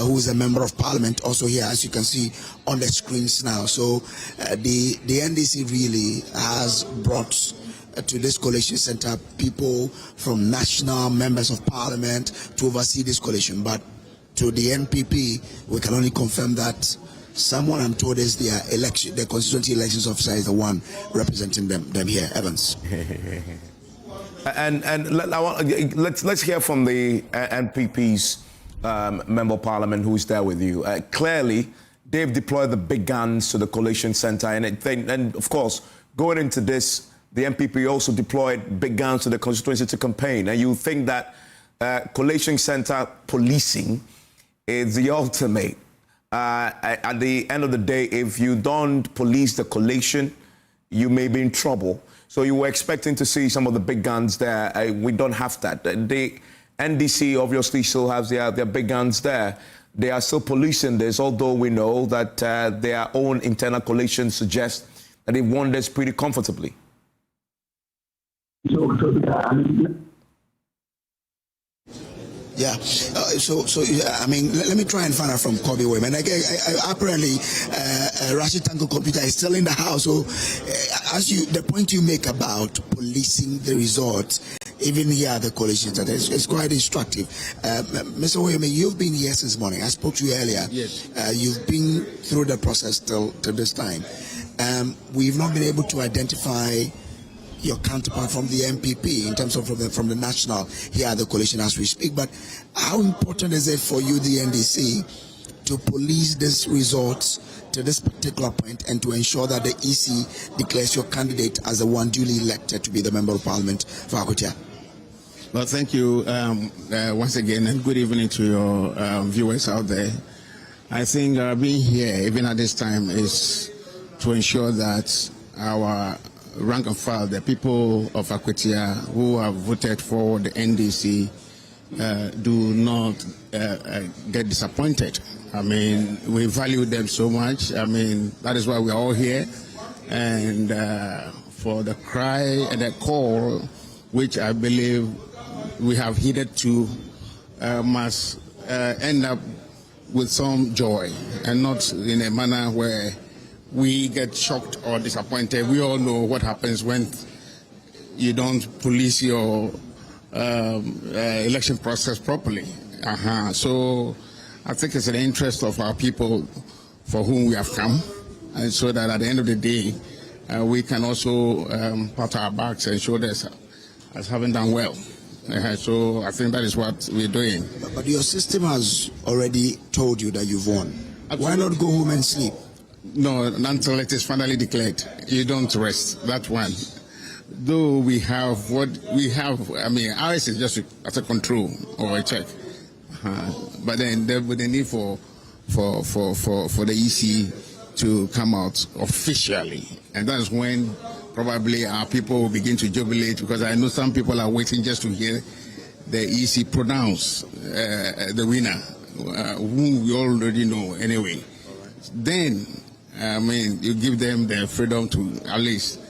who is a member of parliament, also here, as you can see on the screens now. So the NDC really has brought to this collation center people from national members of parliament to oversee this collation. But to the NPP, we can only confirm that someone, I'm told, is their constituency elections officer is the one representing them here. Evans. And let's hear from the NPP's member of parliament who is there with you. Clearly, they've deployed the big guns to the collation center, and of course, going into this, the NPP also deployed big guns to the constituency to campaign. And you think that collation center policing is the ultimate. At the end of the day, if you don't police the collation, you may be in trouble. So you were expecting to see some of the big guns there. We don't have that. The NDC obviously still has their big guns there. They are still policing this, although we know that their own internal collation suggests that they've won this pretty comfortably. Yeah. Let me try and find out from Kobe Women. Apparently, Rashid Tanko computer is still in the house. So, the point you make about policing the results, even here at the college center, it's quite instructive. Mr. Woyome, you've been here since morning. I spoke to you earlier. Yes. You've been through the process till this time. We've not been able to identify your counterpart from the MPP in terms of from the national here at the coalition as we speak. But how important is it for you, the NDC, to police these results to this particular point and to ensure that the EC declares your candidate as the one duly elected to be the Member of Parliament for Akwatia? Well, thank you once again, and good evening to your viewers out there. I think being here, even at this time, is to ensure that our rank and file, the people of Akwatia who have voted for the NDC, do not get disappointed. I mean, we value them so much. I mean, that is why we are all here. And for the cry and the call, which I believe we have heeded to, must end up with some joy and not in a manner where we get shocked or disappointed. We all know what happens when you don't police your election process properly. So I think it's in the interest of our people for whom we have come, and so that at the end of the day, we can also pat our backs and show this as having done well. So I think that is what we're doing. But your system has already told you that you've won. Absolutely. Why not go home and sleep? No, until it is finally declared. You don't rest. That one. Though we have what we have, I mean, ours is just as a control or a check. But then there would be the need for the EC to come out officially, and that's when probably our people will begin to jubilate, because I know some people are waiting just to hear the EC pronounce the winner, whom we already know anyway. Then, I mean, you give them the freedom to at least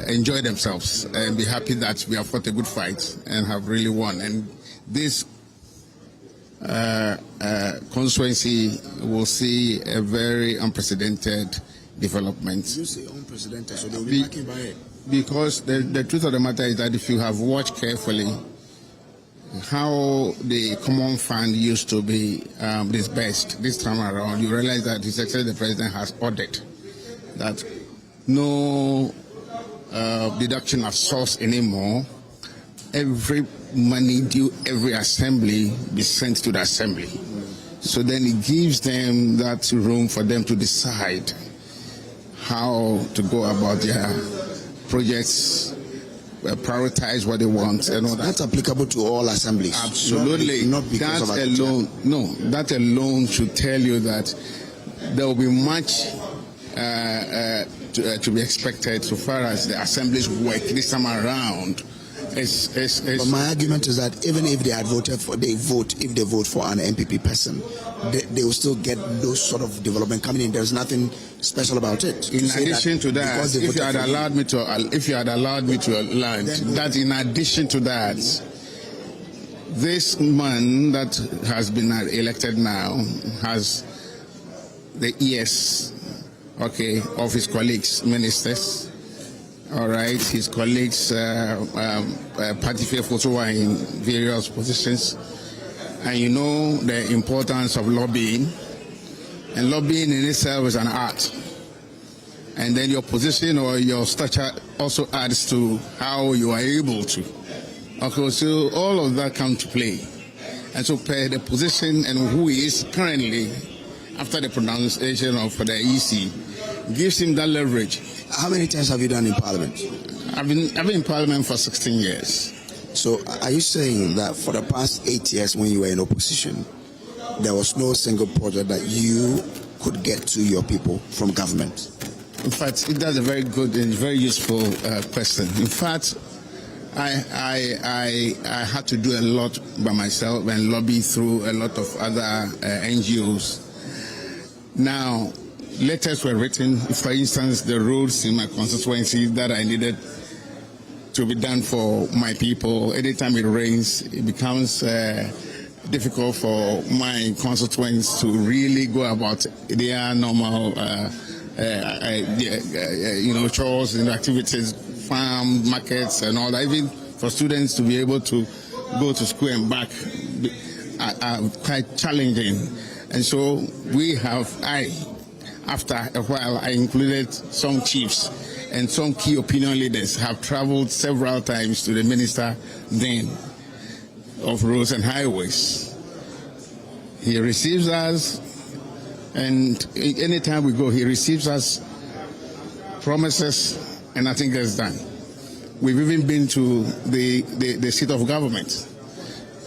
enjoy themselves and be happy that we have fought a good fight and have really won. And this constituency will see a very unprecedented development. You say unprecedented, so they'll be backing by it. Because the truth of the matter is that if you have watched carefully how the common fund used to be disbursed this time around, you realize that His Excellency the President has ordered that no deduction of source anymore. Every money due every assembly be sent to the assembly. So then it gives them that room for them to decide how to go about their projects, prioritize what they want, and all that. That's applicable to all assemblies. Absolutely. Not because that of alone. No, that alone should tell you that there will be much to be expected so far as the assemblies work this time around. But my argument is that even if they had voted for, if they vote for an MPP person, they will still get those sort of development coming in. There's nothing special about it. In addition to that, if you had allowed me to learn that, in addition to that, this man that has been elected now has the ears, of his colleagues, ministers. All right, his colleagues, party faithfuls who are in various positions, and you know the importance of lobbying, and lobbying in itself is an art. And then your position or your stature also adds to how you are able to. Okay, so all of that come to play, and so per the position and who he is currently after the pronunciation of the EC gives him that leverage. How many times have you done in Parliament? I've been in Parliament for 16 years. So are you saying that for the past 8 years when you were in opposition, there was no single project that you could get to your people from government? In fact, that's a very good and very useful question. In fact, I had to do a lot by myself and lobby through a lot of other NGOs. Now, letters were written, for instance, the roads in my constituency that I needed to be done for my people. Anytime it rains, it becomes difficult for my constituents to really go about their normal, chores and activities, farm, markets, and all that. Even for students to be able to go to school and back are quite challenging. And so after a while, I included some chiefs and some key opinion leaders have traveled several times to the minister then of roads and highways. He receives us And anytime we go, he receives us, promises, and nothing gets done. We've even been to the seat of government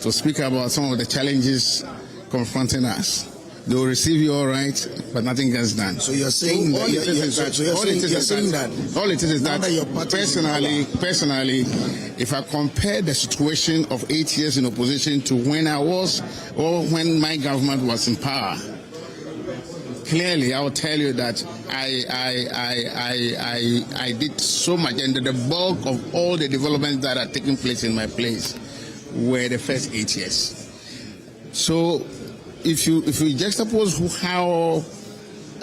to speak about some of the challenges confronting us. They will receive you all right, but nothing gets done. So you're saying all it is that personally, if I compare the situation of 8 years in opposition to when I was or when my government was in power, clearly I will tell you that I did so much, and the bulk of all the developments that are taking place in my place were the first 8 years. So if you juxtapose how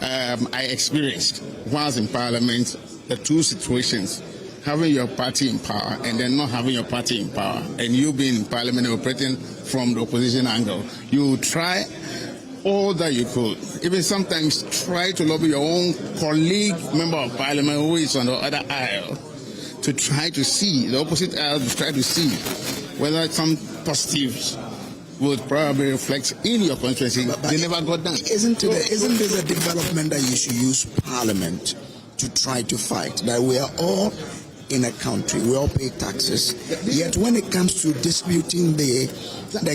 I experienced whilst in Parliament, the two situations, having your party in power and then not having your party in power, and you being in Parliament operating from the opposition angle, you try all that you could, even sometimes try to lobby your own colleague, member of Parliament who is on the other aisle, to try to see, the opposite aisle, to try to see whether some positives would probably reflect in your constituency. They never got done. Isn't this a development that you should use Parliament to try to fight? That we are all in a country, we all pay taxes. Yet when it comes to disputing the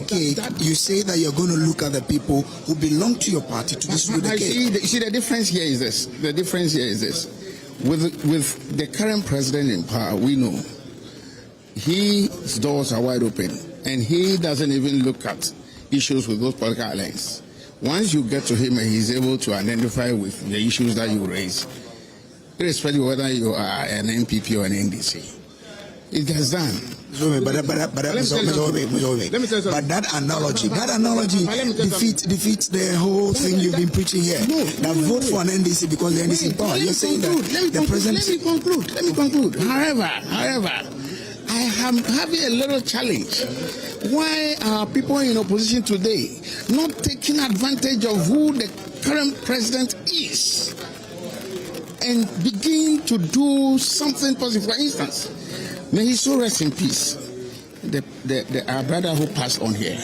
cake, you say that you're going to look at the people who belong to your party to dispute the cake. You see, the difference here is this. The difference here is this. With the current president in power, we know his doors are wide open, and he doesn't even look at issues with those political alliances. Once you get to him and he's able to identify with the issues that you raise, irrespective of whether you are an MPP or an NDC, it gets done. But that analogy defeats the whole thing you've been preaching here. Now vote for an NDC because the NDC power. You're saying that the president. Let me conclude. However, I am having a little challenge. Why are people in opposition today not taking advantage of who the current president is and begin to do something positive? For instance, may he so rest in peace, our brother who passed on here.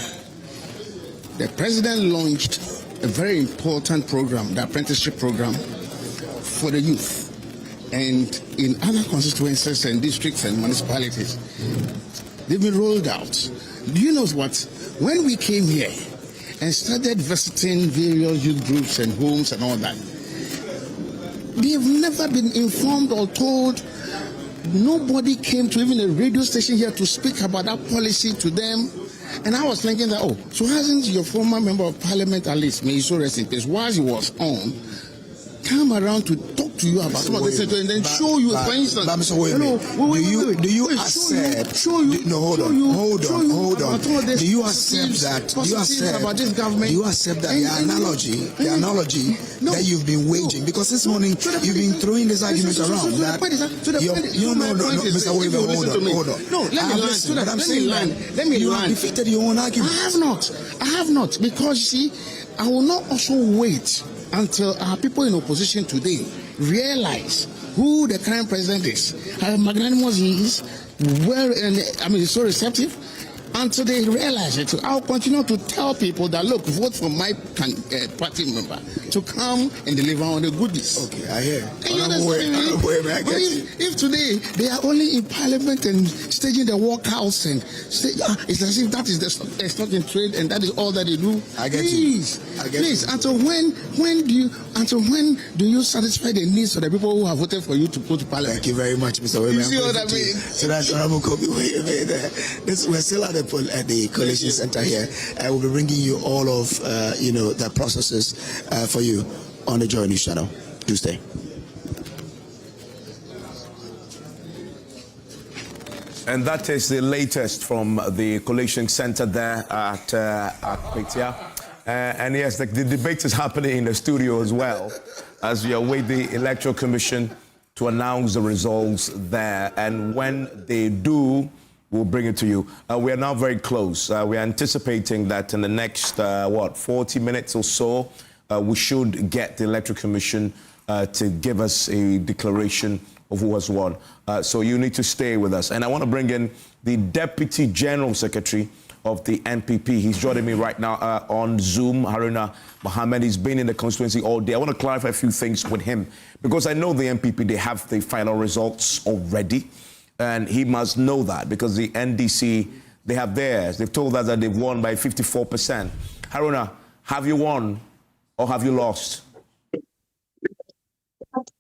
The president launched a very important program, the apprenticeship program for the youth. And in other constituencies and districts and municipalities, they've been rolled out. Do you know what? When we came here and started visiting various youth groups and homes and all that, they have never been informed or told. Nobody came to even a radio station here to speak about that policy to them. And I was thinking that, so hasn't your former member of Parliament, at least, may he so rest in peace, while he was on, come around to talk to you about some of this and then show you, for instance. Do you accept? Hold on. Do you accept that? Do you accept that the analogy that you've been waging? Because this morning you've been throwing this argument around. Mr. Weaver, hold on. No, let me land. You have defeated your own argument. I have not, because you see, I will not also wait until our people in opposition today realize who the current president is, how magnanimous he is, he's so receptive. Until they realize it, I'll continue to tell people that, look, vote for my party member to come and deliver on the goodies. Okay, I hear. If today they are only in Parliament and staging the workhouse and it's as if that is the stock in trade and that is all that they do. I get Please, until when do you satisfy the needs of the people who have voted for you to go to Parliament? Thank you very much, Mr. Weber. You see what I mean? So that's Honorable Kobe. We're still at the Coalition Center here. I will be bringing you all of the processes for you on the Joynews channel. Do stay. And that is the latest from the Coalition Center there at Akwatia. And yes, the debate is happening in the studio as well, as we await the Electoral Commission to announce the results there. And when they do, we'll bring it to you. We are now very close. We are anticipating that in the next, 40 minutes or so, we should get the Electoral Commission to give us a declaration of who has won. So you need to stay with us. And I want to bring in the Deputy General Secretary of the NPP. He's joining me right now on Zoom. Haruna Mohammed, he's been in the constituency all day. I want to clarify a few things with him because I know the NPP, they have the final results already, and he must know that because the NDC, they have theirs. They've told us that they've won by 54%. Haruna, have you won or have you lost?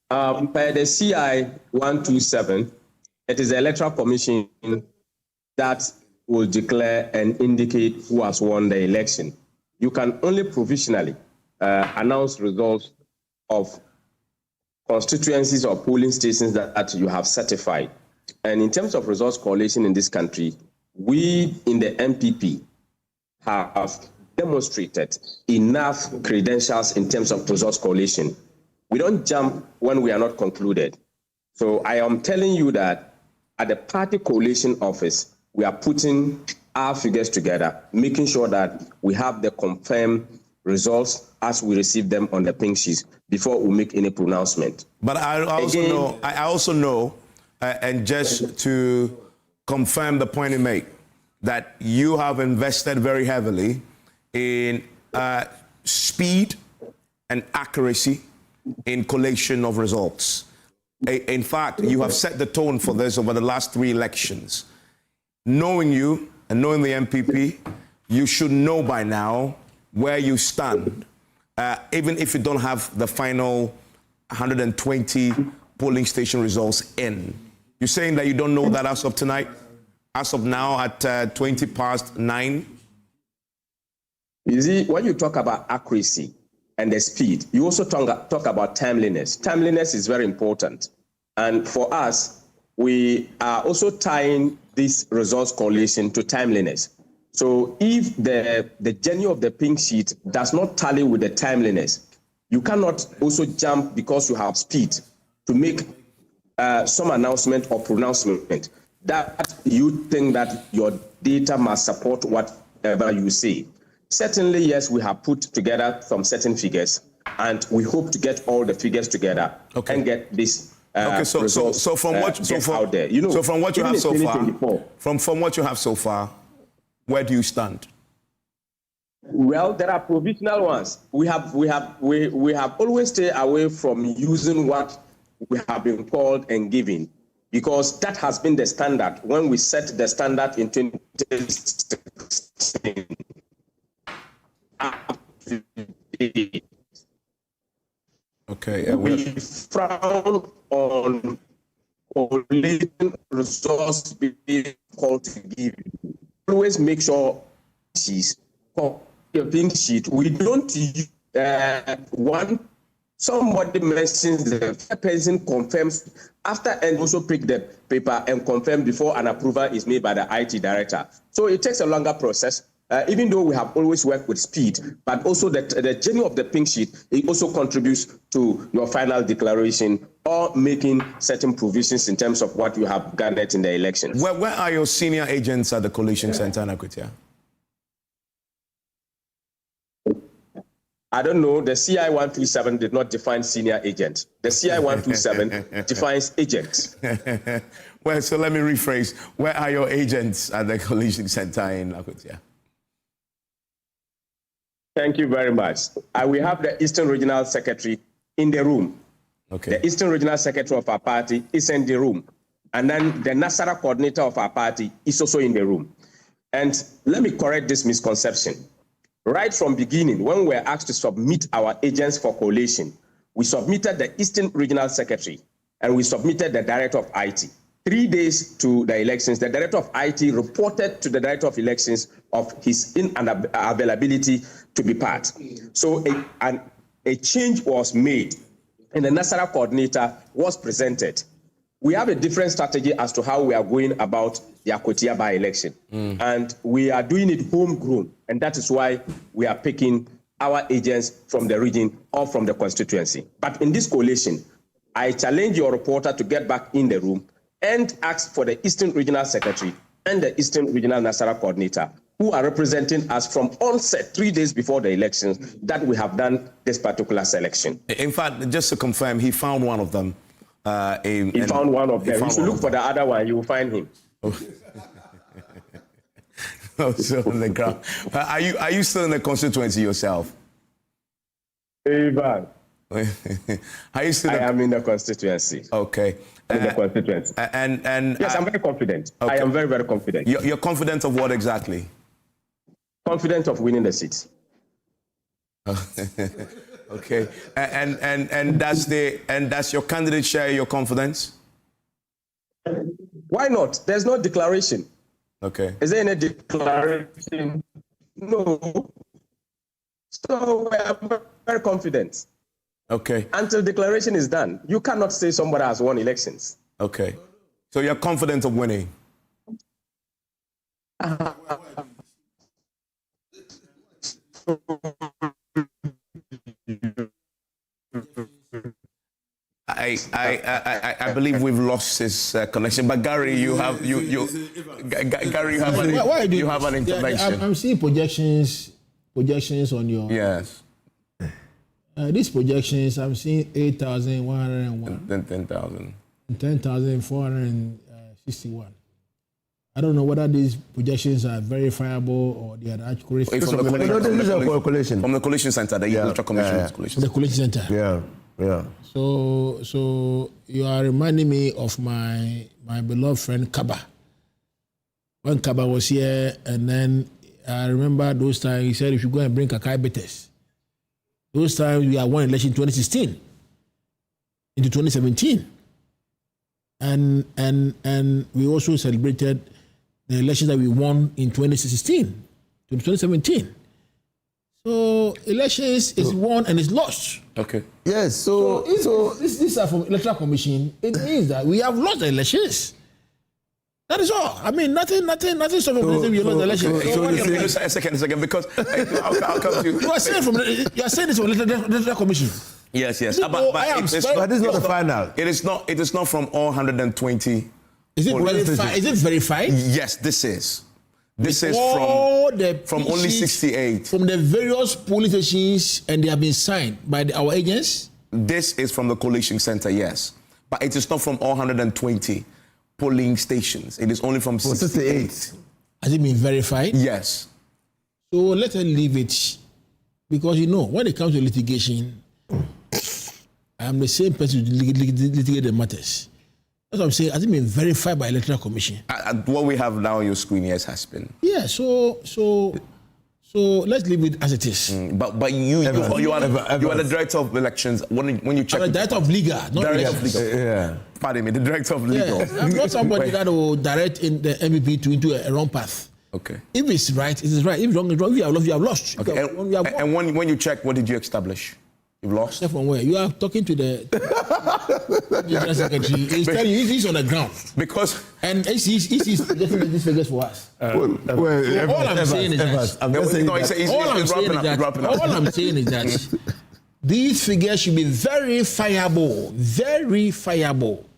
Per the CI 127, it is the Electoral Commission that will declare and indicate who has won the election. You can only provisionally announce results of constituencies or polling stations that you have certified. And in terms of results collation in this country, we in the NPP have demonstrated enough credentials in terms of results collation. We don't jump when we are not concluded. So I am telling you that at the party coalition office, we are putting our figures together, making sure that we have the confirmed results as we receive them on the pink sheets before we make any pronouncement. But I also know, and just to confirm the point you make, that you have invested very heavily in speed and accuracy in collation of results. In fact, you have set the tone for this over the last 3 elections. Knowing you and knowing the NPP, you should know by now where you stand, even if you don't have the final 120 polling station results in. You're saying that you don't know that as of tonight, as of now at 20 past 9? You see, when you talk about accuracy and the speed, you also talk about timeliness. Timeliness is very important. And for us, we are also tying this results collation to timeliness. So if the journey of the pink sheet does not tally with the timeliness, you cannot also jump because you have speed to make some announcement or pronouncement that you think that your data must support whatever you say. Certainly, yes, we have put together some certain figures, and we hope to get all the figures together and get this results from out there. You know, so from what you have so far, from what you have so far, where do you stand? Well, there are provisional ones. We have always stayed away from using what we have been called and given, because that has been the standard when we set the standard in 2016. Okay. We frown on collating resource being called to give. Always make sure she's your pink sheet. We don't use somebody mentions the person confirms after and also pick the paper and confirm before an approval is made by the IT director. So it takes a longer process. Even though we have always worked with speed, but also the journey of the pink sheet, it also contributes to your final declaration or making certain provisions in terms of what you have garnered in the elections. Where are your senior agents at the Coalition Center in Akwatia? I don't know. The CI 127 did not define senior agent. The CI 127 defines agent. Well, so let me rephrase. Where are your agents at the Coalition Center in Akwatia? Thank you very much. We have the Eastern Regional Secretary in the room. Okay. The Eastern Regional Secretary of our party is in the room. And then the Nasara coordinator of our party is also in the room. And let me correct this misconception. Right from beginning, when we were asked to submit our agents for collation, we submitted the Eastern Regional Secretary and we submitted the Director of IT. 3 days to the elections, the Director of IT reported to the Director of Elections of his unavailability to be part. So a change was made and the Nasara coordinator was presented. We have a different strategy as to how we are going about the Akwatia by-election. And we are doing it homegrown. And that is why we are picking our agents from the region or from the constituency. But in this coalition, I challenge your reporter to get back in the room and ask for the Eastern Regional Secretary and the Eastern Regional Nasara Coordinator, who are representing us from onset 3 days before the elections, that we have done this particular selection. In fact, just to confirm, he found one of them. He found one of them. If you look for the other one, you will find him. Still on the ground. Are you still in the constituency yourself? Ivan. Are you still? I am in the constituency. Okay. In the constituency. And yes, I'm very confident. Okay. I am very, very confident. You're confident of what exactly? Confident of winning the seat. Okay. And does your candidate share your confidence? Why not? There's no declaration. Okay. Is there any declaration? No. So we are very confident. Okay. Until declaration is done, you cannot say somebody has won elections. Okay. So you're confident of winning? I believe we've lost his connection. But Gary, you have an intervention. I'm seeing projections on your. Yes. These projections, I'm seeing 8,101. Then 10,000. 10,461. I don't know whether these projections are verifiable or they are accurate. From the Coalition Center, the Electoral Commission Coalition. The Coalition Center. Yeah. So you are reminding me of my beloved friend Kaba. When Kaba was here, and then I remember those times he said, if you go and bring Kakai Betes. Those times we had won election in 2016 into 2017. And we also celebrated the elections that we won in 2016 to 2017. So elections is won and is lost. Okay. Yes. So these are from Electoral Commission. It means that we have lost the elections. That is all. I mean, nothing stopping we lost the elections. A second, because I'll come to you. You are saying this from Electoral Commission. Yes. But this is not the final. It is not from all 120. Is it verified? Is it verified? Yes, this is. This is from only 68. From the various polling stations, and they have been signed by our agents? This is from the Coalition Center, yes. But it is not from all 120 polling stations. It is only from 68. Has it been verified? Yes. So let us leave it. Because, when it comes to litigation, I am the same person to litigate the matters. That's what I'm saying. Has it been verified by Electoral Commission? What we have now on your screen, yes, has been. Yeah, so let's leave it as it is. But you are the director of elections. When you check, I'm the director of legal, not director of legal. Yeah. Pardon me, the director of legal. Yeah, I'm not somebody that will direct in the MVP into a wrong path. Okay. If it's right, it is right. If it's wrong, it's wrong. If you have lost. Okay. And when you check, what did you establish? You've lost? From where? You are talking to the General Secretary. He's telling you he's on the ground. And he's getting these figures for us. All I'm saying is that these figures should be verifiable,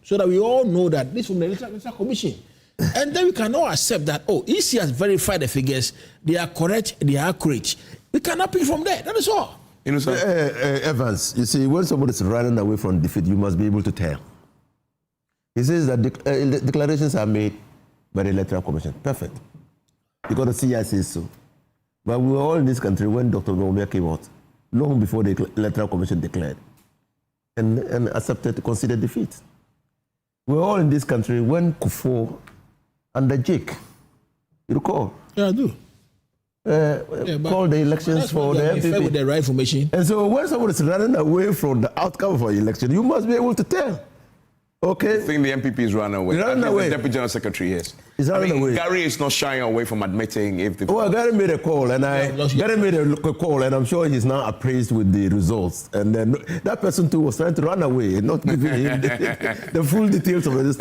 so that we all know that this is from the Electoral Commission. And then we can all accept that, EC has verified the figures, they are correct, they are accurate. We cannot pick from there. That is all. Evans, you see, when somebody is running away from defeat, you must be able to tell. He says that declarations are made by the Electoral Commission. Perfect. Because the CI says so. But we were all in this country when Dr. Gombe came out, long before the Electoral Commission declared and accepted, considered defeat. We were all in this country when Kufo and the Jake, you recall? Yeah, I do. Call the elections for the MPP. With the right information. And so when someone is running away from the outcome of an election, you must be able to tell. Okay? I think the MPP is running away. The Deputy General Secretary is. He's running away. Gary is not shying away from admitting if the... Gary made a call, and I'm sure he's now appraised with the results. And then that person too was trying to run away, not giving him the full details of this.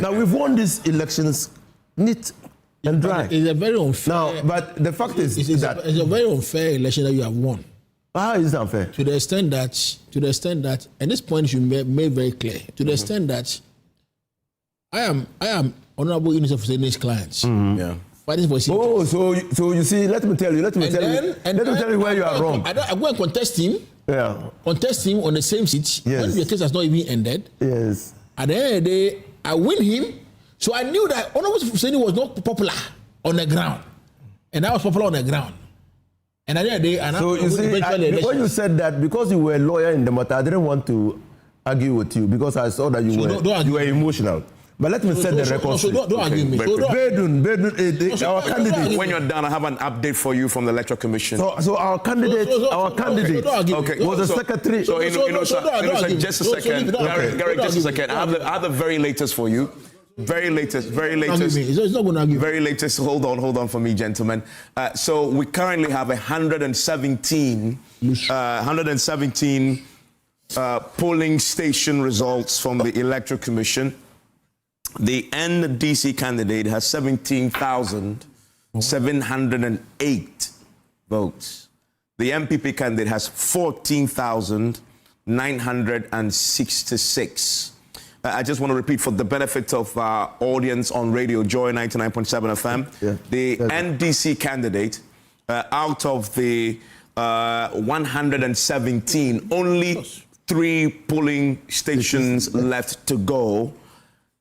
Now we've won these elections neat and dry. It's a very unfair. Now, but the fact is that it's a very unfair election that you have won. How is it unfair? To the extent that, and this point should be made very clear. To the extent that I am Honorable Minister for Senate clients. Yeah. So you see, let me tell you where you are wrong. I go and contest him. Yeah. Contest him on the same seat. Yes. When the case has not even ended. Yes. At the end of the day, I win him. So I knew that Honorable Senate was not popular on the ground. And I was popular on the ground. And at the end of the day, so you see, when you said that, because you were a lawyer in the matter, I didn't want to argue with you because I saw that you were emotional. But let me set the record straight. Don't argue me. Bedun, our candidate. When you're done, I have an update for you from the Electoral Commission. So our candidate, okay, was the secretary. So, just a second. Gary, just a second. I have the very latest for you. Very latest. It's not going to argue. Very latest. Hold on for me, gentlemen. So we currently have 117 polling station results from the Electoral Commission. The NDC candidate has 17,708 votes. The MPP candidate has 14,966. I just want to repeat for the benefit of our audience on radio, Joy 99.7 FM. The NDC candidate, out of the 117, only 3 polling stations left to go.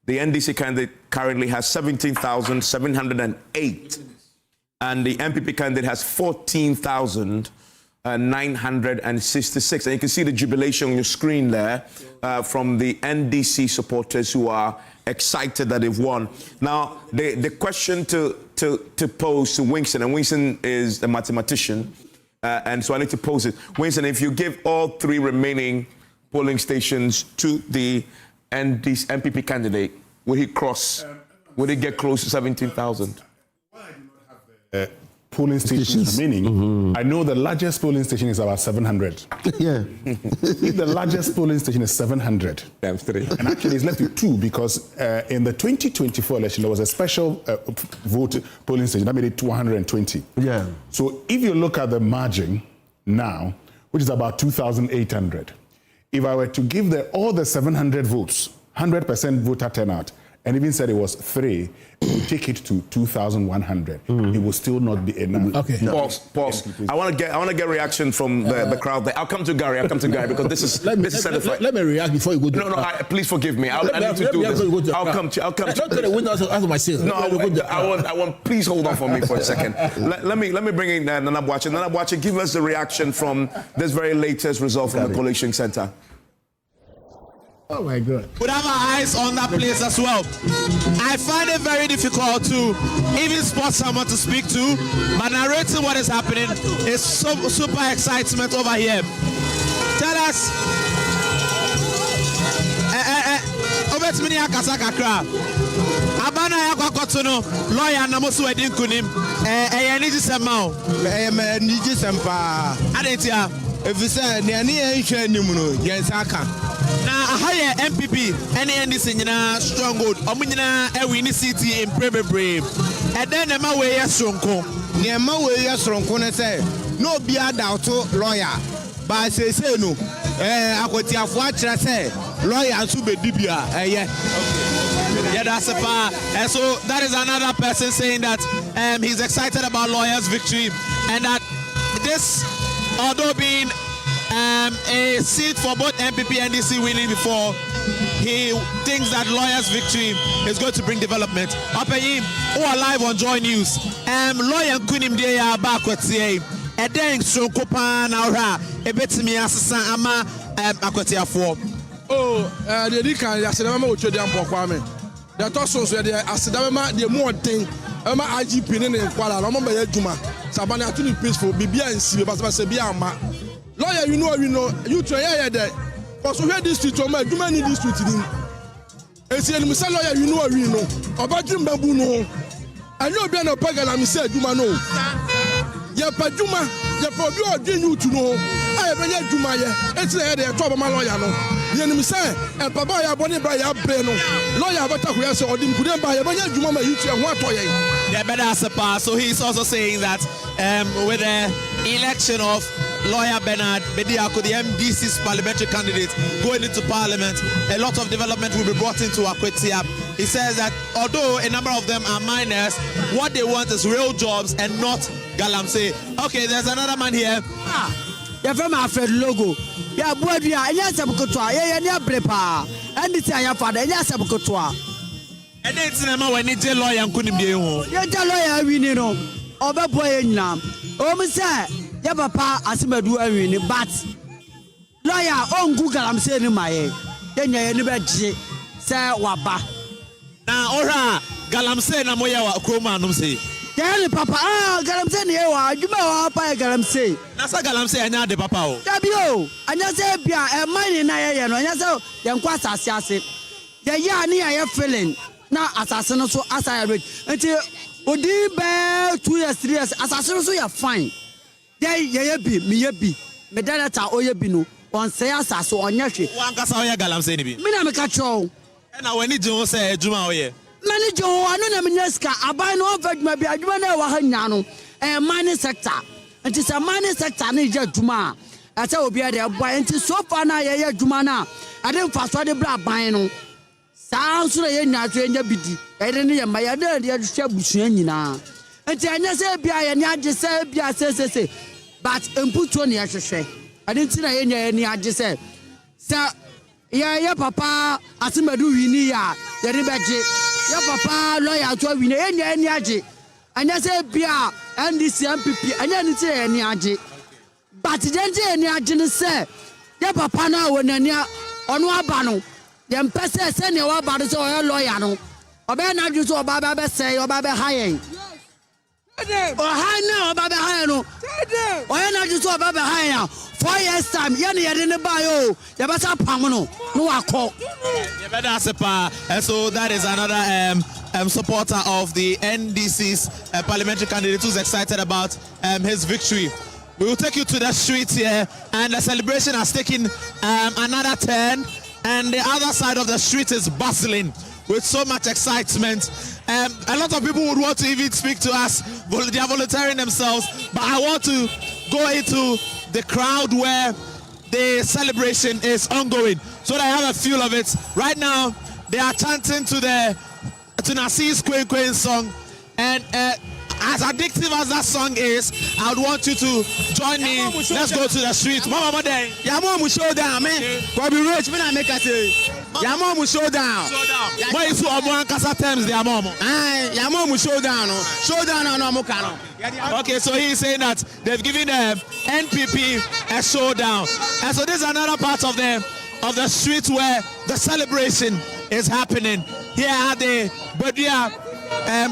The NDC candidate currently has 17,708, and the MPP candidate has 14,966. And you can see the jubilation on your screen there from the NDC supporters who are excited that they've won. Now, the question to pose to Winston, and Winston is a mathematician, and so I need to pose it. Winston, if you give all 3 remaining polling stations to the MPP candidate, would he get close to 17,000? Polling stations remaining. I know the largest polling station is about 700. Yeah. If the largest polling station is 700. Times 3. And actually it's left with 2 because in the 2024 election, there was a special vote polling station that made it 220. Yeah. So if you look at the margin now, which is about 2,800, if I were to give all the 700 votes, 100% voter turnout, and even said it was 3, it would take it to 2,100. It will still not be enough. Okay. Pause. I want to get reaction from the crowd there. I'll come to Gary because this is let me react before you go. Please forgive me. I need to do this. I'll come to. Don't tell the windows after myself. No, I want. Please hold on for me for a second. Let me bring in Nana Boache. Nana Boache, give us the reaction from this very latest result from the Collation Center. Oh my God. Would have our eyes on that place as well. I find it very difficult to even spot someone to speak to, but narrating what is happening is super excitement over here. Tell us. Obetmini akasa kakra. Abana ya kwakotono lawyer na mosu edin kunim. Ni gisema o. Ni gisempa. Adentia. Efisa ne ani ehwe anim no yensa aka. Na ahaye MPP NDC nyina stronghold omunyina ewi ni city in Prebebre eden na ma we yesronko ne ma we yesronko ne say no bi adauto lawyer ba say no akwatiafo a kire say lawyer nso bedi bia eye yeah, that's a part. And so that is another person saying that he's excited about lawyers' victory and that this, although being a seat for both MPP and NDC winning before, he thinks that lawyers' victory is going to bring development. Apathy, who are live on Joynews. Lawyer Kunim de Akwatia. Then so Kopa Naura, a bit me as Ama Akwatia for. Oh, the Dika, Yasadama, which you're down for Kwame. The Tossons were there, Asadama, the more thing, Emma IGP and Kuala, Lomba Juma, Sabana, too peaceful, Bibia and Sibia, lawyer, you you try there. Also, where this street, Juma need this street. And see, Mr. Lawyer, you know, about Jim Babu, no. I know being a Pagala, said, Juma, no. Yapajuma, Yapaju, you to know. I have a Juma, it's a top of my lawyer, no. The enemy say, and Papa, I bonnet by your breno. Lawyer, but I will say, or didn't put them by a Juma, you and what way. Yeah, better as a pass. So he's also saying that with the election of Lawyer Bernard Bediako, the MDC's parliamentary candidate, going into parliament, a lot of development will be brought into Akwatia. He says that although a number of them are minors, what they want is real jobs and not galamsey. Okay, there's another man here. You're from our Fred logo. Yeah, boy, yes, I'm good. Yeah, brepa. And it's your father, yes, I'm good. And it's a when it's a lawyer and couldn't be home. You're a lawyer, we know. obe boy nyam o say ya papa asimadu awini but lawyer on Google am say ni maye yenya ni be gye say waba na ora galamsey na moya wa kroma anum say Tell papa galamsey ni wa adwuma wa pa galamsey na sa galamsey anya de papa o dabio anya say bia e mine na ye no anya say ye nkwa asase ase ye ya ni ye feeling na asase no so asa rate enti odi be 2 years 3 years asase no so you fine ye bi me dalata oye bi no on say asase onya hwe wan kasa oye galamsey ni bi me na me ka cho na wani je say adwuma oye mani jo anu na minyaska abai no vaduma bi adwuma na wa hanya no mining sector enti sa mining sector na je adwuma ata obi ade boy enti so far na ye adwuma na ade mfaso de bra aban no saa nso ye nyato enya bidi ye ne ye maya de ye hwe busua nyina enti anya se bia ye ne age se bia se but emputo ne ye hwehwe ade enti na ye nya ye ne age se sa ya papa asimadu wini ya ye ne beje ya papa lawyer to win enya ni age anya say bia NDC MPP anya ni tie ni age but denje ni age ne say ya papa na wonani ono aba no ye mpese se ne wa ba do so o lawyer no oba na ju so oba ba say oba ba hayen o ha na oba ba hayen no o ya na ju so oba ba hayen 4 years time ye ne ne ba yo ye ba sa pam no akọ and so that is another supporter of the NDC's parliamentary candidate who's excited about his victory. We will take you to the streets here, and the celebration has taken another turn, and the other side of the street is bustling with so much excitement. A lot of people would want to even speak to us. They are volunteering themselves, but I want to go into the crowd where the celebration is ongoing, so that I have a feel of it. Right now, they are chanting to Nasir's Queen Queen song, and as addictive as that song is, I would want you to join me. Let's go to the street. Mama Day. Yamo showdown, man. Bobby Rich, me na make us say. Yamo showdown. Why is Omo Kasa terms the Amomo? Yamo showdown. Showdown no mo kano. Okay, so he's saying that they've given NPP a showdown, and so this is another part of the street where the celebration is happening here at the Budgetary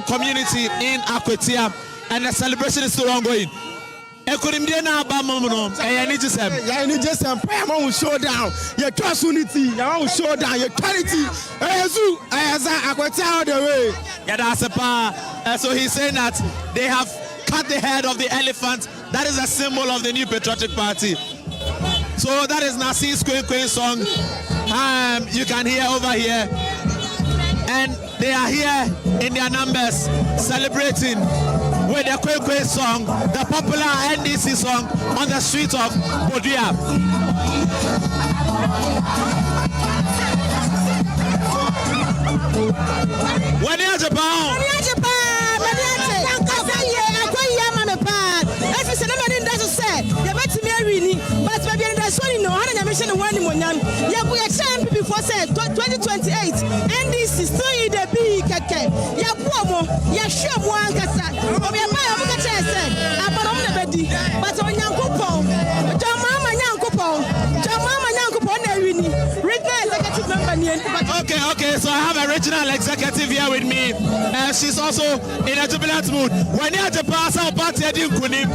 community in Akwatia, and the celebration is still ongoing. Ekonimdie na aba mamuno e ni gisem ya ni gisem pa ma wo showdown ye trust unity ya wo showdown ye charity ezu eza Akwatia all the way yeah that's a pa. So he's saying that they have cut the head of the elephant. That is a symbol of the new patriotic party. So that is Nasir's Queen Queen song. You can hear over here, and they are here in their numbers celebrating with the Queen Queen song, the popular NDC song, on the street of Budgetary. When you're Japan, but maybe there's one no one mention one monyan ya bu exam before say 2028 NDC still in the big keke ya bu omo ya hwe mo ankasa obi e ba ya mo ka che say abaro mo na bedi but onyankopon jama nyankopon na wini regional executive member ni okay, so I have a regional executive here with me. She's also in a jubilant mood. When you Japan so party didn't kunim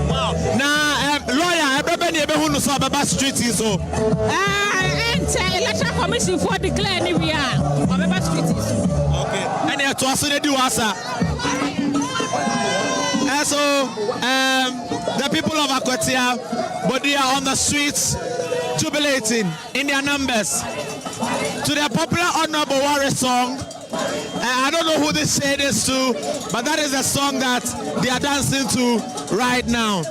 wow. Now, lawyer, everybody who saw about street so. Electoral Commission for declare anywhere. Okay. And you to also do asa. And so, the people of Akwatia, but they are on the streets jubilating in their numbers to their popular Honorable Warrior song. I don't know who they say this to, but that is the song that they are dancing to right now.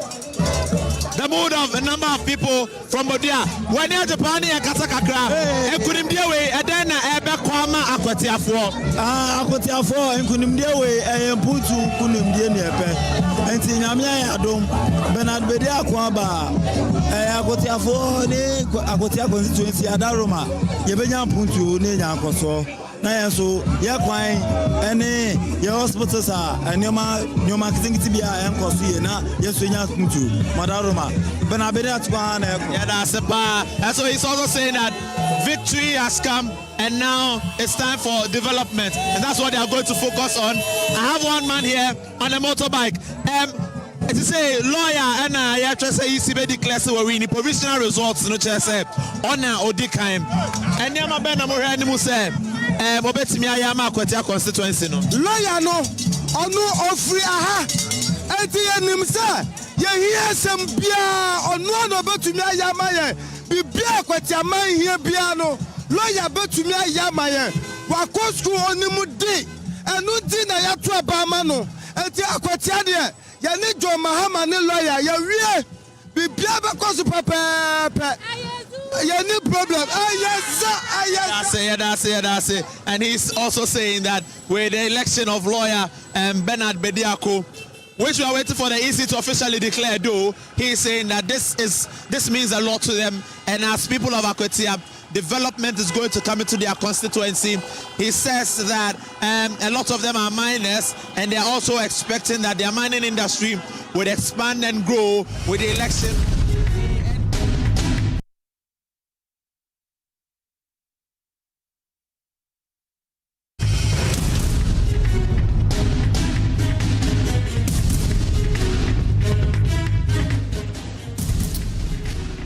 The mood of a number of people from Budgetary. When you're Japan, you're Katakakra. And couldn't be away, and then Kwama Akwatia for. Akwatia for, and couldn't be away, and Putu couldn't be near Pe. And Tinamia Adom, Bernard Bedia Kwaba, Akwatia for, Akwatia Constituency, Adaroma, Yebenya Puntu, Nenya Koso. na yɛn so yɛ kwan ɛne yɛ hospitals a nneɛma nketenkete bi a ɛnkɔ so yie na yɛso nya mutu madaroma bɛna abɛde atukwa na ɛkɔ. Yeah, that's a bar. And so he's also saying that victory has come and now it's time for development. And that's what they are going to focus on. I have one man here on a motorbike. To say lawyer and I just say ECB declares we win the provisional results no chair say honor odikaim. And Yama Benamo animal say Bobetimi Ayama Akwatia constituency no. Lawyer no ono ofri aha. Enti yenim say ye hear some bia ono no betumi ayama ye. Bibia Akwatia man here bia no. Lawyer betumi ayama ye. Wako school onimu di. Enu di na ya to abama no. Enti Akwatia de yani John Mahama ne lawyer ya wie bibia be koso pepepe yani problem that's it. And he's also saying that with the election of lawyer Bernard Bediako, which we are waiting for the EC to officially declare, though he's saying that this means a lot to them, and as people of Akwatia, development is going to come into their constituency. He says that a lot of them are miners, and they're also expecting that their mining industry would expand and grow with the election.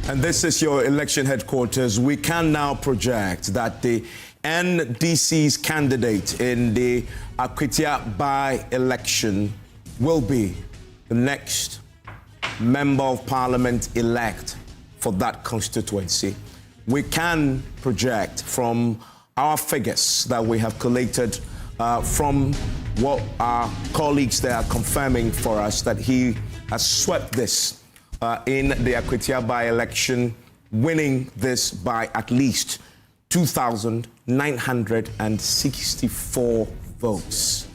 And this is your election headquarters. We can now project that the NDC's candidate in the Akwatia by-election will be the next member of parliament elect for that constituency. We can project from our figures that we have collated from what our colleagues there are confirming for us that he has swept this in the Akwatia by-election, winning this by at least 2,964 votes.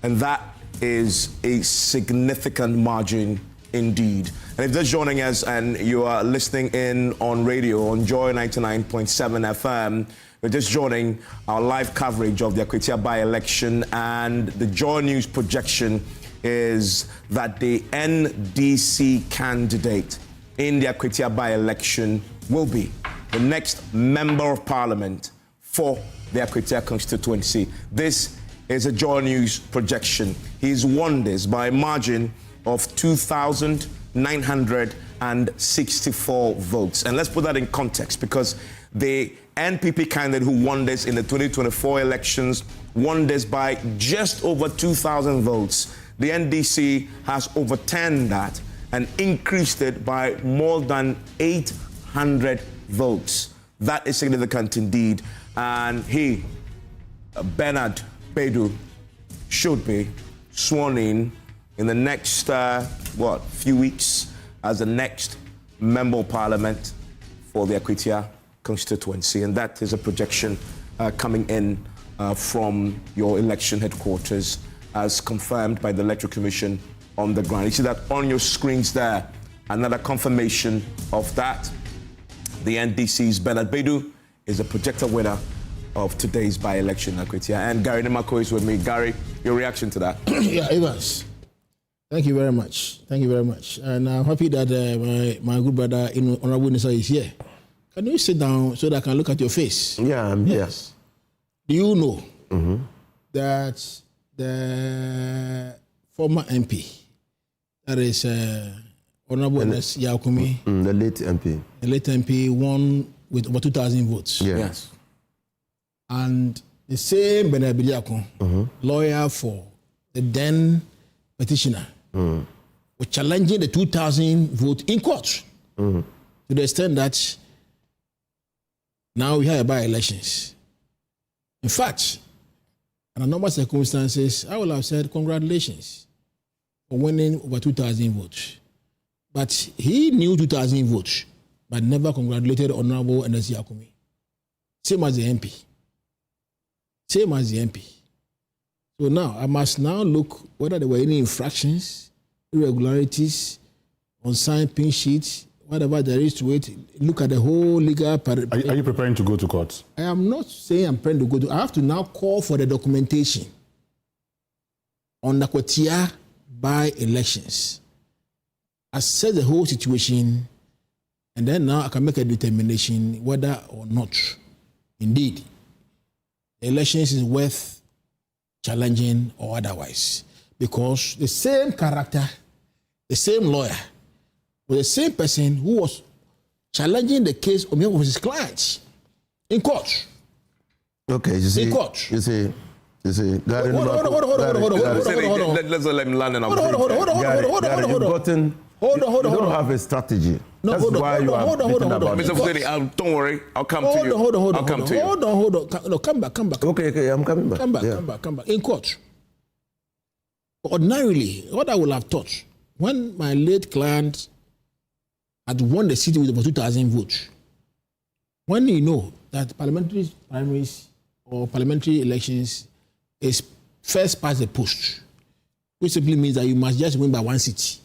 And that is a significant margin indeed. And if just joining us and you are listening in on radio on Joy 99.7 FM, we're just joining our live coverage of the Akwatia by-election, and the Joynews projection is that the NDC candidate in the Akwatia by-election will be the next member of parliament for the Akwatia constituency. This is a Joynews projection. He's won this by a margin of 2,964 votes. And let's put that in context, because the NPP candidate who won this in the 2024 elections won this by just over 2,000 votes. The NDC has overturned that and increased it by more than 800 votes. That is significant indeed. And he, Bernard Bedu, should be sworn in the next, few weeks as the next member of parliament for the Akwatia constituency. And that is a projection coming in from your election headquarters, as confirmed by the Electoral Commission on the ground. You see that on your screens there, another confirmation of that. The NDC's Bernard Bedu is a projected winner of today's by-election in Akwatia. And Gary Nemako is with me. Gary, your reaction to that? Yeah, Evans. Thank you very much. Thank you very much. And I'm happy that my good brother, Honorable Nisa, is here. Can you sit down so that I can look at your face? Yeah, I'm here. Yes. Do you know that the former MP, that is Honorable Ernest Yaokumi, the late MP. The late MP won with over 2,000 votes. Yes. And the same Bernard Bediako, lawyer for the then petitioner, was challenging the 2,000 vote in court to the extent that now we have by-elections. In fact, under normal circumstances, I would have said congratulations for winning over 2,000 votes. But he knew 2,000 votes, but never congratulated Honorable Ernest Yaokumi. Same as the MP. Same as the MP. So now, I must now look whether there were any infractions, irregularities, unsigned pin sheets, whatever there is to it, look at the whole legal... Are you preparing to go to court? I am not saying I'm preparing to go to... I have to now call for the documentation on the Akwatia by-elections. Assess the whole situation, and then now I can make a determination whether or not, indeed, the elections is worth challenging or otherwise. Because the same character, the same lawyer, was the same person who was challenging the case on behalf of his clients in court. Okay, you see. In court. You see. Hold on. Let's let him land and you don't have a strategy. That's why you are beating about it. Mr. Fuseni, don't worry. I'll come to you. Hold on. No, come back. Okay, I'm coming back. Come back. In court. Ordinarily, what I would have thought, when my late client had won the city with over 2,000 votes, when you know that parliamentary primaries or parliamentary elections is first past the post, which simply means that you must just win by one seat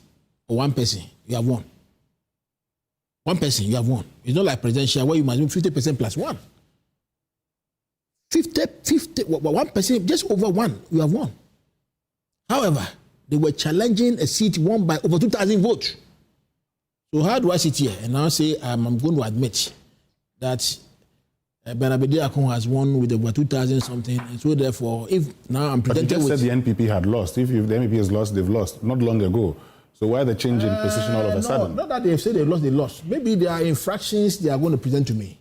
or one person, you have won. One person, you have won. It's not like presidential where you must win 50% plus one. 1%, just over one, you have won. However, they were challenging a seat won by over 2,000 votes. So how do I sit here and now say I'm going to admit that Benabede Akon has won with over 2,000 something, and so therefore, if now I'm presented with... But you just said the NPP had lost. If the NPP has lost, they've lost, not long ago. So why the change in position all of a sudden? Not that they've said they lost. Maybe there are infractions they are going to present to me.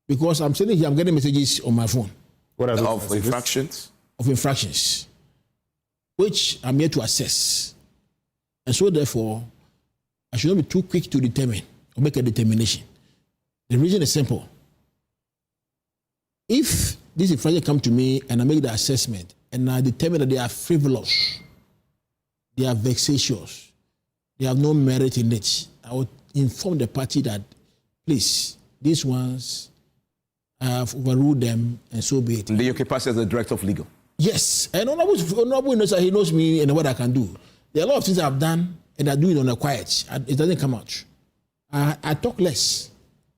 Because I'm sitting here, I'm getting messages on my phone. What are the infractions? Of infractions, which I'm here to assess. And so therefore, I should not be too quick to determine or make a determination. The reason is simple. If these infractions come to me and I make the assessment and I determine that they are frivolous, they are vexatious, they have no merit in it, I would inform the party that, please, these ones, I have overruled them and so be it. And your capacity as the director of legal? Yes. And Honorable knows that he knows me and what I can do. There are a lot of things I've done and I do it on the quiet. It doesn't come out. I talk less.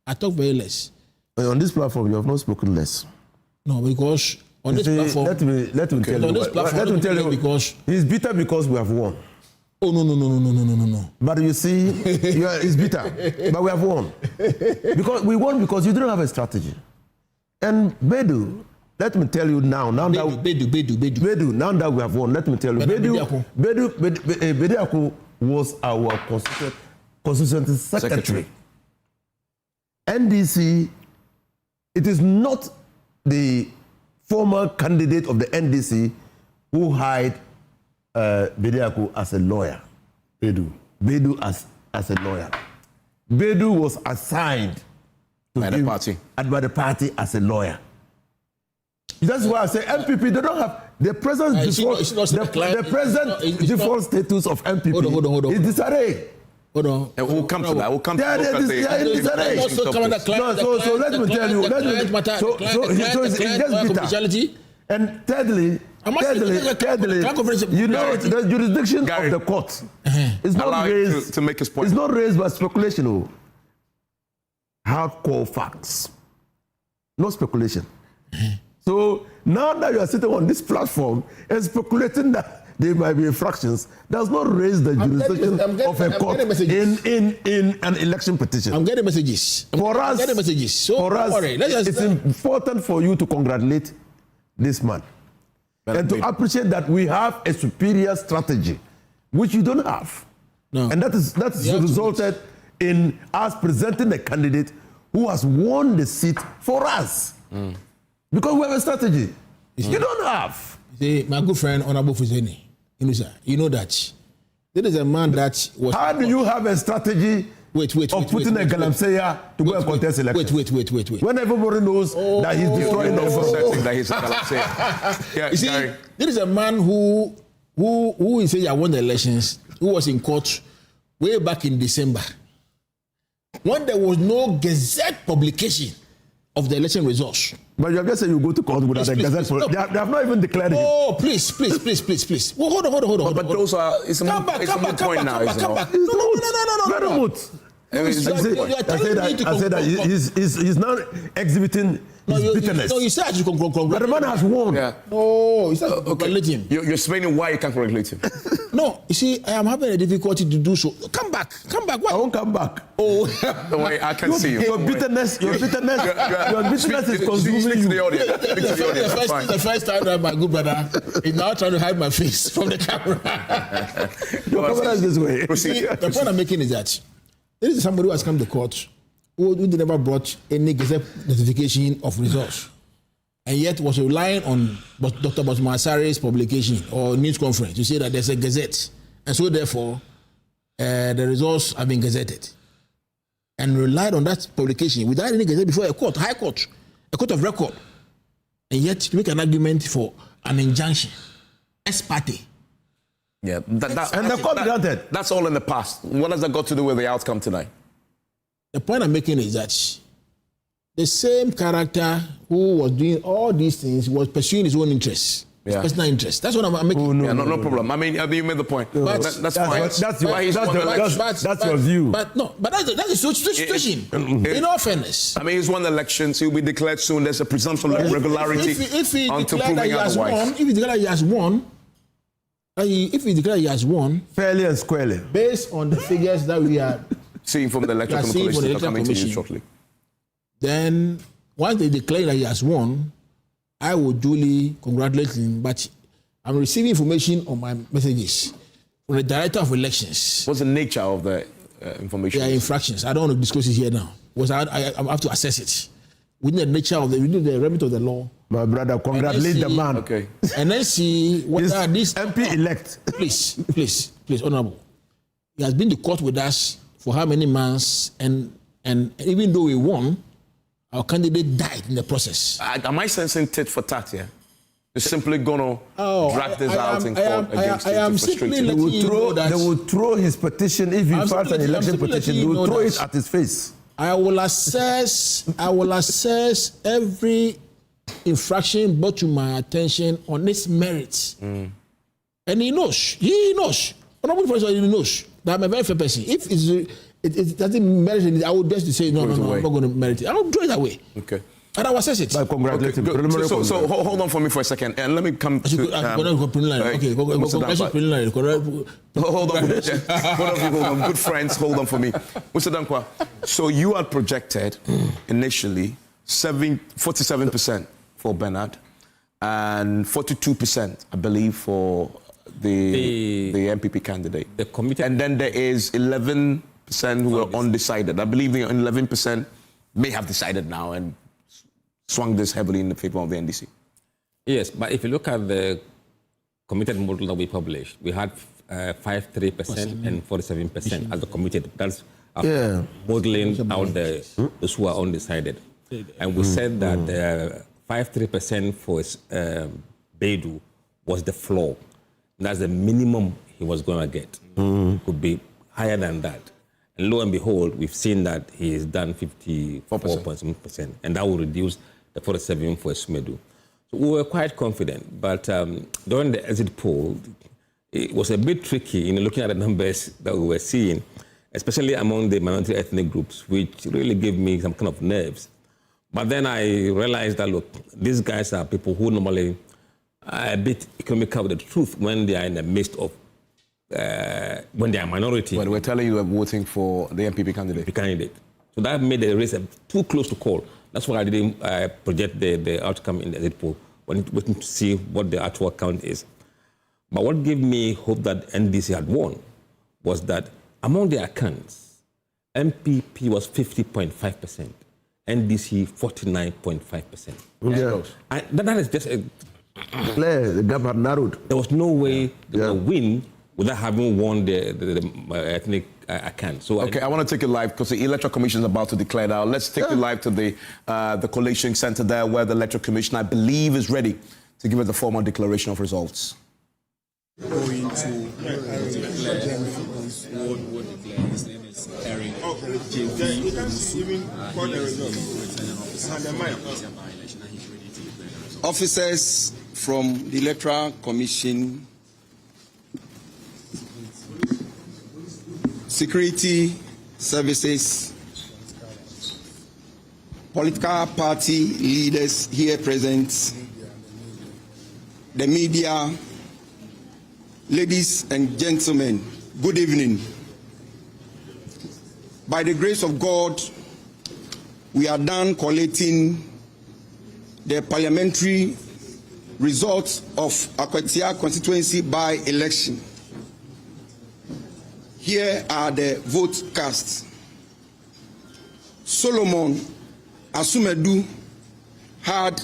I talk very less. On this platform, you have not spoken less. No, because on this platform... Let me tell you, because he's bitter because we have won. Oh, no. But you see, he's bitter, but we have won. We won because you didn't have a strategy. And Bedu, let me tell you now that we have won, let me tell you, Bedu Akun was our Constituency Secretary. NDC, it is not the former candidate of the NDC who hired Bedu Akun as a lawyer. Bedu as a lawyer. Bedu was assigned by the party as a lawyer. That's why I say MPP, they don't have the present default status of MPP. Hold on. Is disarray. Hold on. We'll come to that. We'll come to that. So let me tell you. So it's just bitter. And thirdly, you know, the jurisdiction of the court is not raised to make his point. It's not raised by speculation. Hardcore facts, no speculation. So now that you are sitting on this platform and speculating that there might be infractions, does not raise the jurisdiction of a court in an election petition. I'm getting messages. For us, it's important for you to congratulate this man and to appreciate that we have a superior strategy, which you don't have. No. And that's resulted in us presenting a candidate who has won the seat for us. Because we have a strategy. You don't have. See, my good friend, Honorable Fuseni, you know that. There is a man that was... How do you have a strategy of putting a Galamseya to go and contest elections? Wait. When everybody knows that he's destroying the vote. That he's a Galamseya. You see, there is a man who is saying I won the elections, who was in court way back in December, when there was no Gazette publication of the election results. But you have just said you go to court without a Gazette. No. They have not even declared it. Oh, please. Well, hold on. But those are... It's a moot point now, isn't it? No. Very moot. I said that he's now exhibiting his bitterness. No, you said you can congratulate. But the man has won. Yeah. No, you said congratulate him. You're explaining why you can't congratulate him. No, you see, I am having a difficulty to do so. Come back. What? I won't come back. Oh, don't worry, I can see you. Your bitterness is consuming you. To the audience. Speak to the audience. That's fine. The first time that my good brother is now trying to hide my face from the camera. Your camera is this way. See, the point I'm making is that there is somebody who has come to court who never brought any gazette notification of results, and yet was relying on Dr. Basmasari's publication or news conference to say that there's a gazette, and so therefore the results have been gazetted, and relied on that publication without any gazette before a court, high court, a court of record, and yet to make an argument for an injunction, ex parte. Yeah, that's all in the past. What has that got to do with the outcome tonight? The point I'm making is that the same character who was doing all these things was pursuing his own interests, his personal interests. That's what I'm making. No problem. I mean, you made the point. But that's fine. That's your view. But that's the situation. In all fairness, I mean, he's won elections. He'll be declared soon. There's a presumption of regularity until proving otherwise. If he declared he has won, fairly and squarely, based on the figures that we are seeing from the Electoral Commission coming to you shortly, then once they declare that he has won, I will duly congratulate him. But I'm receiving information on my messages from the Director of Elections. What's the nature of the information? There are infractions. I don't want to discuss it here now because I have to assess it within the nature of within the remit of the law. My brother, congratulate the man. Okay. And then see what are these MP elect. Please, Honorable. He has been to court with us for how many months, and even though we won, our candidate died in the process. Am I sensing tit for tat here? You're simply going to drag this out in court against him to frustrate him? They will throw his petition, if he files an election petition, they will throw it at his face. I will assess every infraction brought to my attention on its merits. And he knows. Honorable Professor, he knows that I'm a very fair person. If it doesn't merit it, I would just say, no, I'm not going to merit it. I'll throw it away. Okay. And I will assess it. Congratulations. Okay, so hold on for me for a second, and let me come to... Hold on. Good friends, hold on for me. Mr. Dankwa, so you had projected initially 47% for Bernard and 42%, I believe, for the MPP candidate. The committee. And then there is 11% who are undecided. I believe the 11% may have decided now and swung this heavily in the favor of the NDC. Yes, but if you look at the committed model that we published, we had 53% and 47% as the committed. That's modeling out those who are undecided. And we said that 53% for Beidou was the floor. That's the minimum he was going to get. Could be higher than that. And lo and behold, we've seen that he has done 54.7%, and that will reduce the 47 for Smedu. So we were quite confident, but during the exit poll, it was a bit tricky in looking at the numbers that we were seeing, especially among the minority ethnic groups, which really gave me some kind of nerves. But then I realized that, look, these guys are people who normally are a bit economical with the truth when they are in the midst of, when they are minority. But we're telling you we're voting for the MPP candidate. So that made the race too close to call. That's why I didn't project the outcome in the exit poll, waiting to see what the actual count is. But what gave me hope that NDC had won was that among the accounts, MPP was 50.5%, NDC 49.5%. Yeah. That is just a... The gap had narrowed. There was no way they would win without having won the ethnic account. So I want to take you live because the Electoral Commission is about to declare now. Let's take you live to the collation center there where the Electoral Commission, I believe, is ready to give us the formal declaration of results. Going to declare what his name is Eric Officers from the Electoral Commission, security services, political party leaders here present, the media, ladies and gentlemen, good evening. By the grace of God, we are done collating the parliamentary results of Akwatia Constituency by-election. Here are the vote cast. Solomon Asumedu had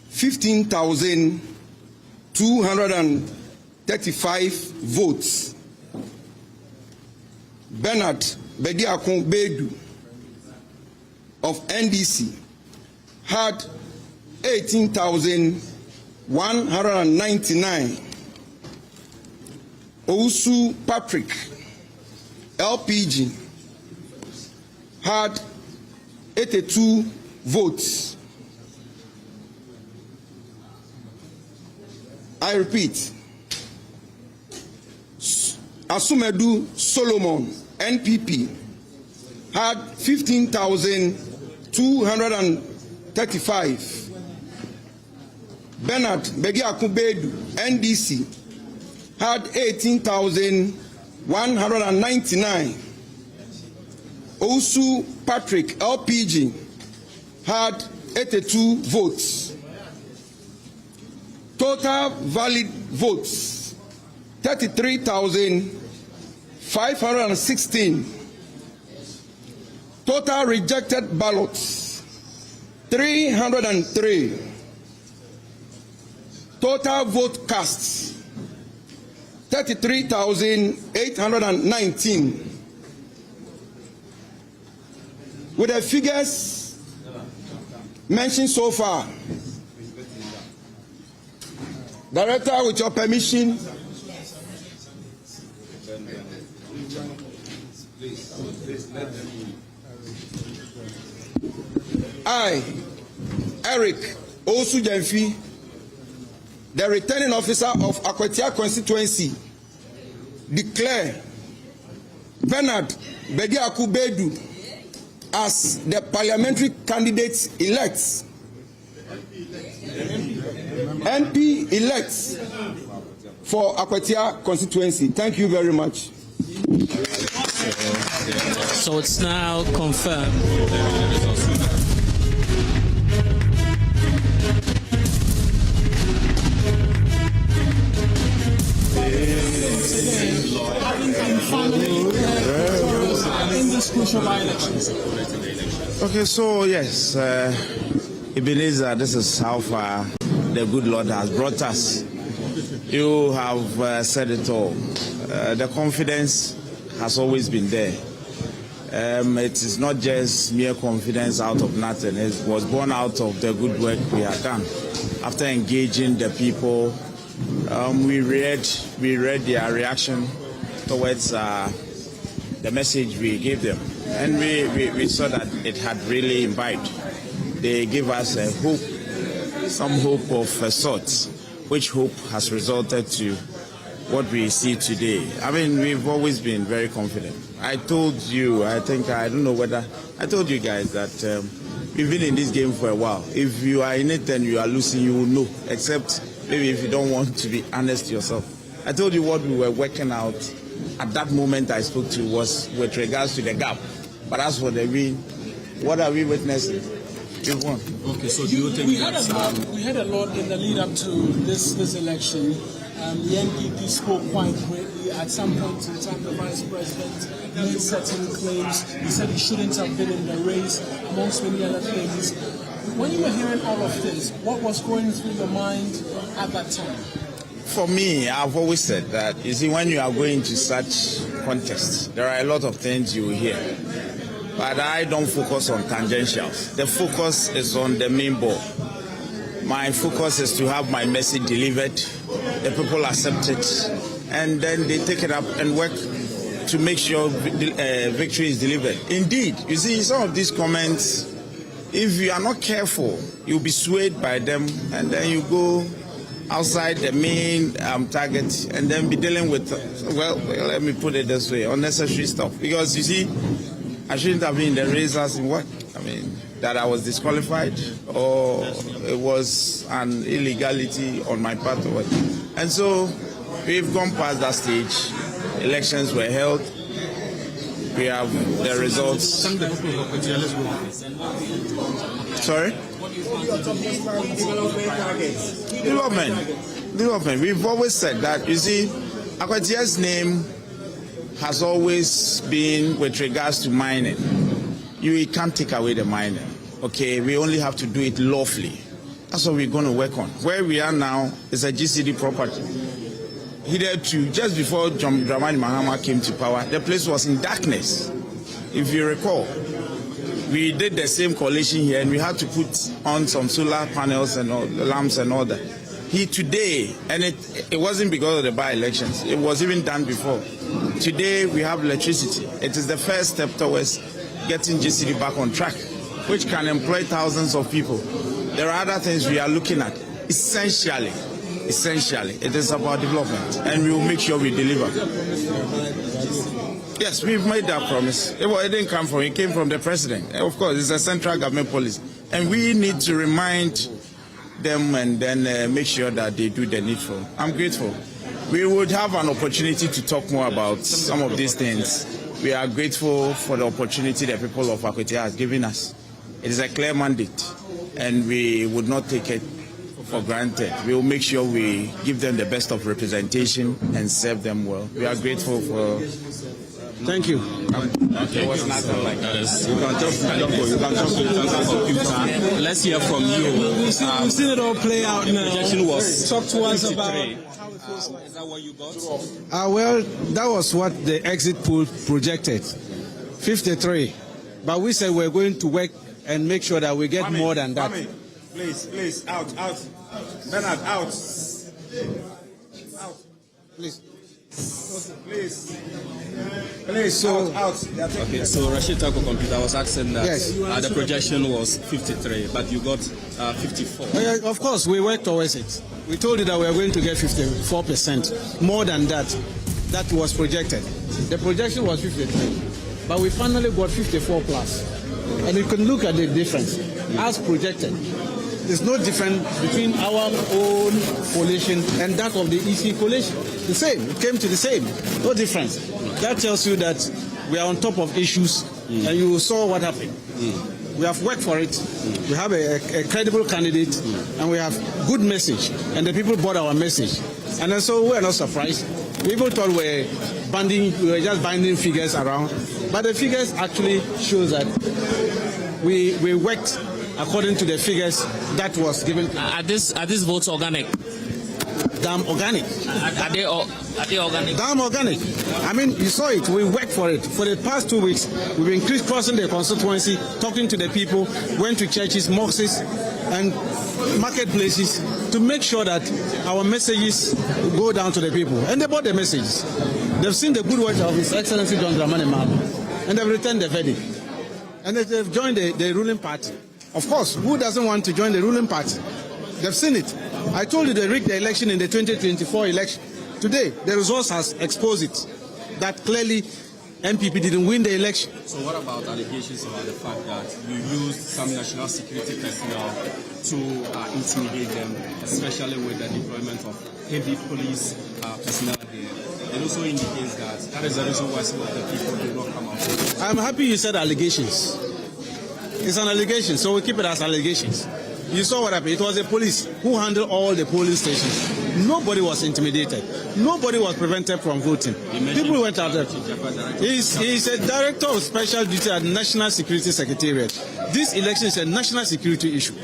15,235 votes. Bernard Bediakon Bedu of NDC had 18,199. Ousu Patrick LPG had 82 votes. I repeat, Asumedu Solomon NPP had 15,235. Bernard Begiakubedu NDC had 18,199. Ousu Patrick LPG had 82 votes. Total valid votes 33,516. Total rejected ballots 303. Total vote casts 33,819. With the figures mentioned so far, Director, with your permission, I, Eric Osu Jemfi, the returning officer of Akwatia Constituency, declare Bernard Bediaku Bedu as the parliamentary candidate elect, MP elect for Akwatia Constituency. Thank you very much. So it's now confirmed. Okay, so yes, Ebenezer, this is how far the good Lord has brought us. You have said it all. The confidence has always been there. It is not just mere confidence out of nothing. It was born out of the good work we have done. After engaging the people, we read their reaction towards the message we gave them, and we saw that it had really imbibed. They gave us a hope, some hope of a sort, which hope has resulted to what we see today. I mean, we've always been very confident. I told you, I don't know whether I told you guys that we've been in this game for a while. If you are in it and you are losing, you will know, except maybe if you don't want to be honest yourself. I told you what we were working out at that moment I spoke to was with regards to the gap. But as for the win, what are we witnessing? We've won. Okay, so do you think we had a lot in the lead up to this election. The NPP spoke quite greatly. At some point in time, the Vice President made certain claims. He said he shouldn't have been in the race, amongst many other things. When you were hearing all of this, what was going through your mind at that time? For me, I've always said that, you see, when you are going to such contests, there are a lot of things you will hear. But I don't focus on tangentials. The focus is on the main ball. My focus is to have my message delivered, the people accept it, and then they take it up and work to make sure victory is delivered. Indeed, you see, some of these comments, if you are not careful, you'll be swayed by them, and then you go outside the main target and then be dealing with, well, let me put it this way, unnecessary stuff. Because you see, I shouldn't have been in the race as in what? I mean, that I was disqualified, or it was an illegality on my part or what. And so we've gone past that stage. Elections were held. We have the results. Sorry? Development. We've always said that, you see, Akwatia's name has always been with regards to mining. You can't take away the mining. Okay, we only have to do it lawfully. That's what we're going to work on. Where we are now is a GCD property. Hitherto, just before John Dramani Mahama came to power, the place was in darkness. If you recall, we did the same coalition here, and we had to put on some solar panels and all the lamps and all that. Today, and it wasn't because of the by-elections, it was even done before. Today, we have electricity. It is the first step towards getting GCD back on track, which can employ thousands of people. There are other things we are looking at. Essentially, it is about development, and we will make sure we deliver. Yes, we've made that promise. It didn't come from, it came from the president. Of course, it's a central government policy, and we need to remind them and then make sure that they do the needful. I'm grateful. We would have an opportunity to talk more about some of these things. We are grateful for the opportunity the people of Akwatia has given us. It is a clear mandate, and we would not take it for granted. We will make sure we give them the best of representation and serve them well. We are grateful for. Thank you. It was nothing like that. You can talk. Let's hear from you. We've seen it all play out now. Projection was talk to us about. Is that what you got? Well, that was what the exit poll projected, 53. But we said we're going to work and make sure that we get more than that. Please, out. Bernard, out. Please. So, out. Okay, so Rashid Tako Computer was asking that yes. The projection was 53, but you got 54. Of course, we worked towards it. We told you that we are going to get 54%, more than that. That was projected. The projection was 53, but we finally got 54 plus. And you can look at the difference as projected. There's no difference between our own coalition and that of the EC coalition. The same. It came to the same. No difference. That tells you that we are on top of issues, and you saw what happened. We have worked for it. We have a credible candidate, and we have good message, and the people bought our message. And so we are not surprised. People thought we were just binding figures around, but the figures actually show that we worked according to the figures that was given. Are these votes organic? Damn organic. Are they organic? Damn organic. I mean, you saw it. We worked for it. For the past 2 weeks, we've been crisscrossing the constituency, talking to the people, went to churches, mosques, and marketplaces to make sure that our messages go down to the people. And they bought the messages. They've seen the good work of His Excellency John Dramani Mahama, and they've returned the verdict. And they've joined the ruling party. Of course, who doesn't want to join the ruling party? They've seen it. I told you they rigged the election in the 2024 election. Today, the results has exposed it, that clearly MPP didn't win the election. So what about allegations about the fact that you used some national security personnel to intimidate them, especially with the deployment of heavy police personnel here? It also indicates that is the reason why some of the people did not come out. I'm happy you said allegations. It's an allegation, so we keep it as allegations. You saw what happened. It was the police who handled all the polling stations. Nobody was intimidated. Nobody was prevented from voting. People went out there. He's a director of special duty at the National Security Secretariat. This election is a national security issue.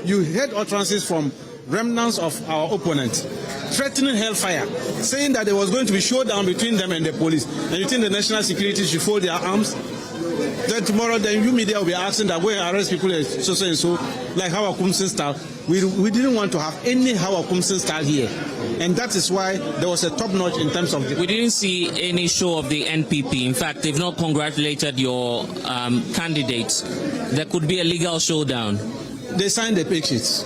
You heard utterances from remnants of our opponents threatening hellfire, saying that there was going to be showdown between them and the police. And you think the national security should fold their arms? Then tomorrow, the new media will be asking that we arrest people so and so, like Howard Kumsin style. We didn't want to have any Howard Kumsin style here. And that is why there was a top notch in terms of... We didn't see any show of the NPP. In fact, they've not congratulated your candidates. There could be a legal showdown. They signed the pink sheets.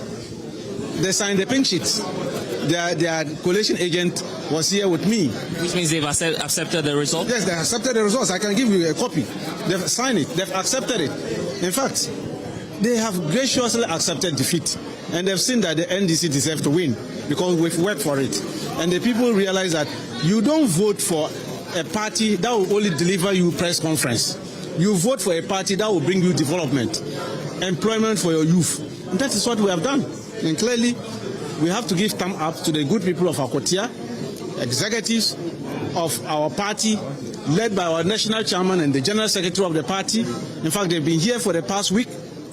their coalition agent was here with me. Which means they've accepted the result? Yes, they accepted the results. I can give you a copy. They've signed it. They've accepted it. In fact, they have graciously accepted defeat. And they've seen that the NDC deserves to win because we've worked for it. And the people realize that you don't vote for a party that will only deliver you press conference. You vote for a party that will bring you development, employment for your youth. And that is what we have done. And clearly, we have to give thumb up to the good people of Akwatia, executives of our party, led by our national chairman and the general secretary of the party. In fact, they've been here for the past week.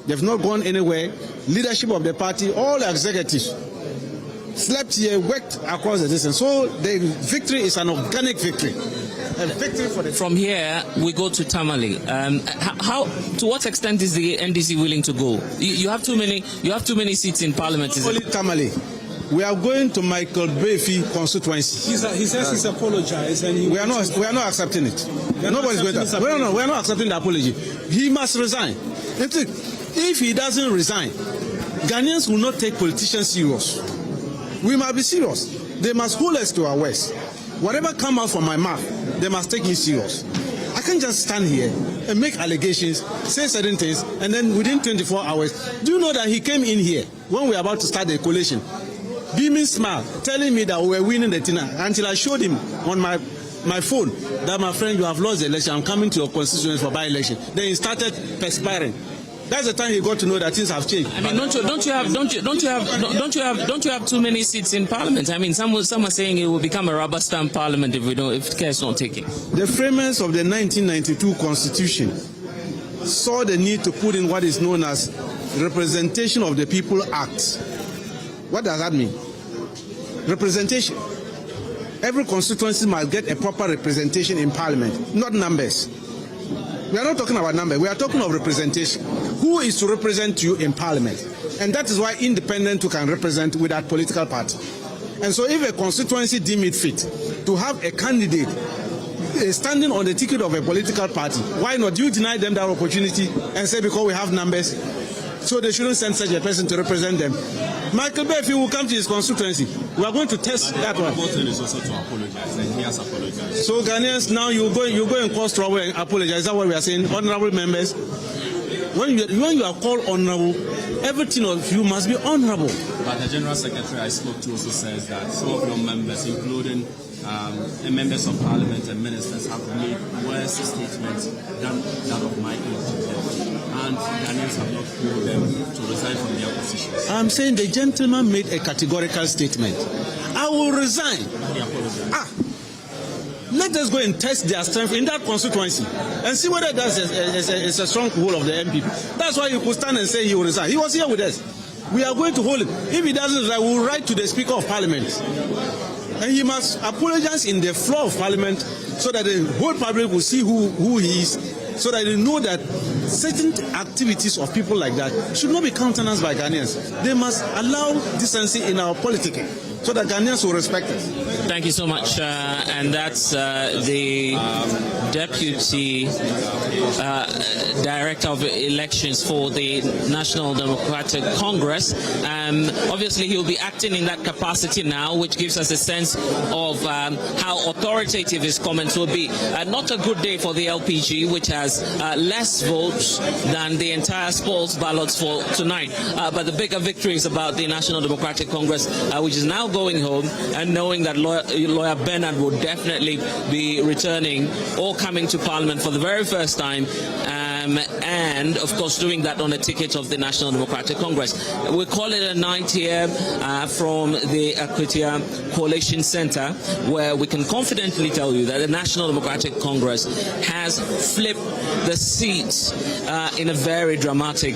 They've not gone anywhere. Leadership of the party, all the executives slept here, worked across the distance. So the victory is an organic victory. A victory for the... From here, we go to Tamale. To what extent is the NDC willing to go? You have too many seats in parliament. Only Tamale. We are going to Michael Befi constituency. He says he's apologized, and we are not accepting it. Nobody's going to. We are not accepting the apology. He must resign. If he doesn't resign, Ghanaians will not take politicians serious. We must be serious. They must hold us to our words. Whatever comes out from my mouth, they must take me serious. I can't just stand here and make allegations, say certain things, and then within 24 hours, do you know that he came in here when we were about to start the coalition, beaming smile, telling me that we were winning the thing, until I showed him on my phone that, my friend, you have lost the election, I'm coming to your constituency for by-election. Then he started perspiring. That's the time he got to know that things have changed. I mean, don't you have too many seats in parliament? I mean, some are saying it will become a rubber stamp parliament if care is not taken. The framers of the 1992 Constitution saw the need to put in what is known as Representation of the People Act. What does that mean? Representation. Every constituency must get a proper representation in parliament, not numbers. We are not talking about numbers. We are talking of representation. Who is to represent you in parliament? And that is why independent who can represent without political party. And so if a constituency deem it fit to have a candidate standing on the ticket of a political party, why not? Do you deny them that opportunity and say because we have numbers, so they shouldn't send such a person to represent them? Michael Befi will come to his constituency. We are going to test that one. Is also to apologize, and he has apologized. So Ghanaians, now you go and cause trouble and apologize. Is that what we are saying? Honorable members, when you are called honorable, everything of you must be honorable. But the General Secretary I spoke to also says that some of your members, including members of Parliament and ministers, have made worse statements than that of Michael. And Ghanaians have not told them to resign from their positions. I'm saying the gentleman made a categorical statement. I will resign. Let us go and test their strength in that constituency and see whether that's a strong hold of the MPP. That's why you could stand and say he will resign. He was here with us. We are going to hold him. If he doesn't resign, we will write to the Speaker of Parliament. And he must apologize in the floor of Parliament so that the whole public will see who he is, so that they know that certain activities of people like that should not be countenanced by Ghanaians. They must allow decency in our politicking so that Ghanaians will respect us. Thank you so much. And that's the Deputy Director of Elections for the National Democratic Congress. Obviously, he'll be acting in that capacity now, which gives us a sense of how authoritative his comments will be. Not a good day for the LPG, which has less votes than the entire spoils ballots for tonight. But the bigger victory is about the National Democratic Congress, which is now going home, and knowing that Lawyer Bernard will definitely be returning or coming to Parliament for the very first time, and of course doing that on a ticket of the National Democratic Congress. We call it a night here from the Akwatia Coalition Center, where we can confidently tell you that the National Democratic Congress has flipped the seats in a very dramatic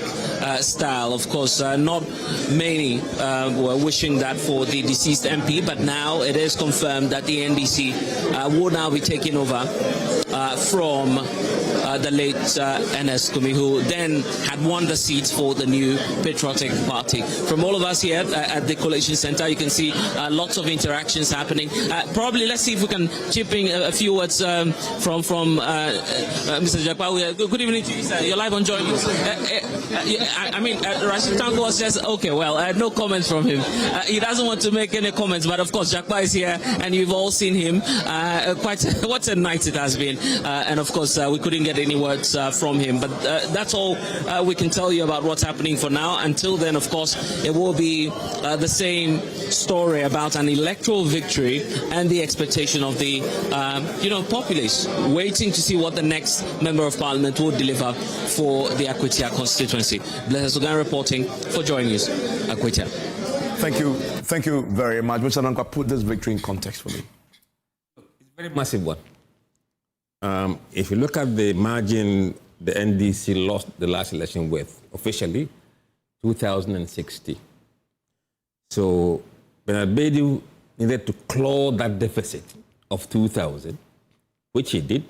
style. Of course, not many were wishing that for the deceased MP, but now it is confirmed that the NDC will now be taking over from the late NS Kumi, who then had won the seat for the new Patriotic Party. From all of us here at the Collation Center, you can see lots of interactions happening. Probably let's see if we can chip in a few words from Mr. Jakpa. Good evening to you, sir. You're live on Joynews. Rashid Tanko was just okay. Well, no comments from him. He doesn't want to make any comments, but of course, Jakpa is here, and you've all seen him. What a night it has been, and of course, we couldn't get any words from him. But that's all we can tell you about what's happening for now. Until then, of course, it will be the same story about an electoral victory and the expectation of the populace waiting to see what the next member of parliament will deliver for the Akwatia constituency. Blessed Sugan reporting for Joynews, Akwatia. Thank you very much. Mr. Nankwa, put this victory in context for me. It's a very massive one. If you look at the margin the NDC lost the last election with, officially, 2060. So Bernard Badu needed to claw that deficit of 2,000, which he did,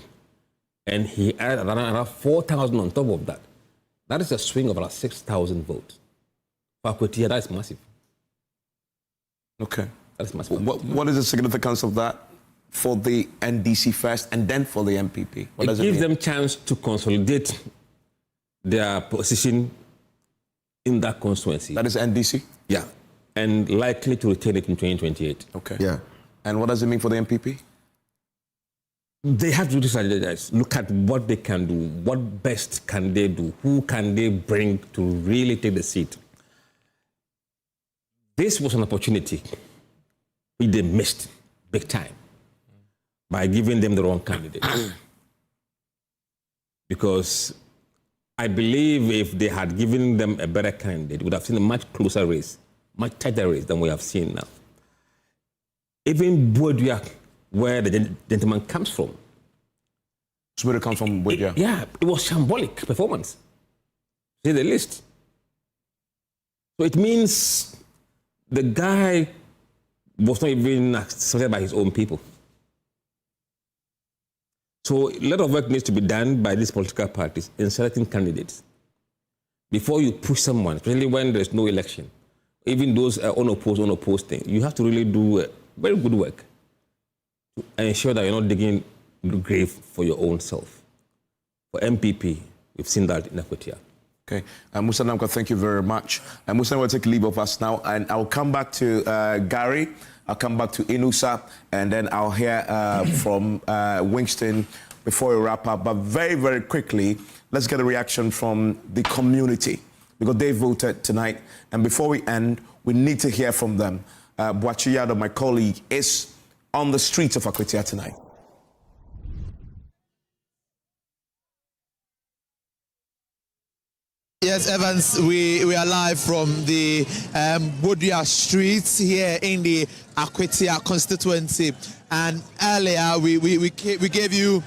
and he added another 4,000 on top of that. That is a swing of about 6,000 votes. For Akwatia, that is massive. Okay. That is massive. What is the significance of that for the NDC first and then for the MPP? What does it gives mean? them chance to consolidate their position in that constituency. That is NDC? Yeah. And likely to retain it in 2028. Okay. Yeah. And what does it mean for the MPP? They have to strategize, look at what they can do, what best can they do, who can they bring to really take the seat. This was an opportunity which they missed big time by giving them the wrong candidate. Because I believe if they had given them a better candidate, we would have seen a much closer race, much tighter race than we have seen now. Even Budgetary, where the gentleman comes from. So where it comes from, Budgetary? Yeah, it was shambolic performance, to say the least. So it means the guy was not even accepted by his own people. So a lot of work needs to be done by these political parties in selecting candidates. Before you push someone, especially when there's no election, even those unopposed things, you have to really do very good work to ensure that you're not digging the grave for your own self. For MPP, we've seen that in Akwatia. Okay. Musa Namka, thank you very much. Musa will take leave of us now, and I'll come back to Gary. I'll come back to Inusa, and then I'll hear from Winston before we wrap up. But very, very quickly, let's get a reaction from the community, because they voted tonight. And before we end, we need to hear from them. Boachiyado, my colleague, is on the streets of Akwatia tonight. Yes, Evans, we are live from the Budgetary streets here in the Akwatia constituency. And earlier, we gave you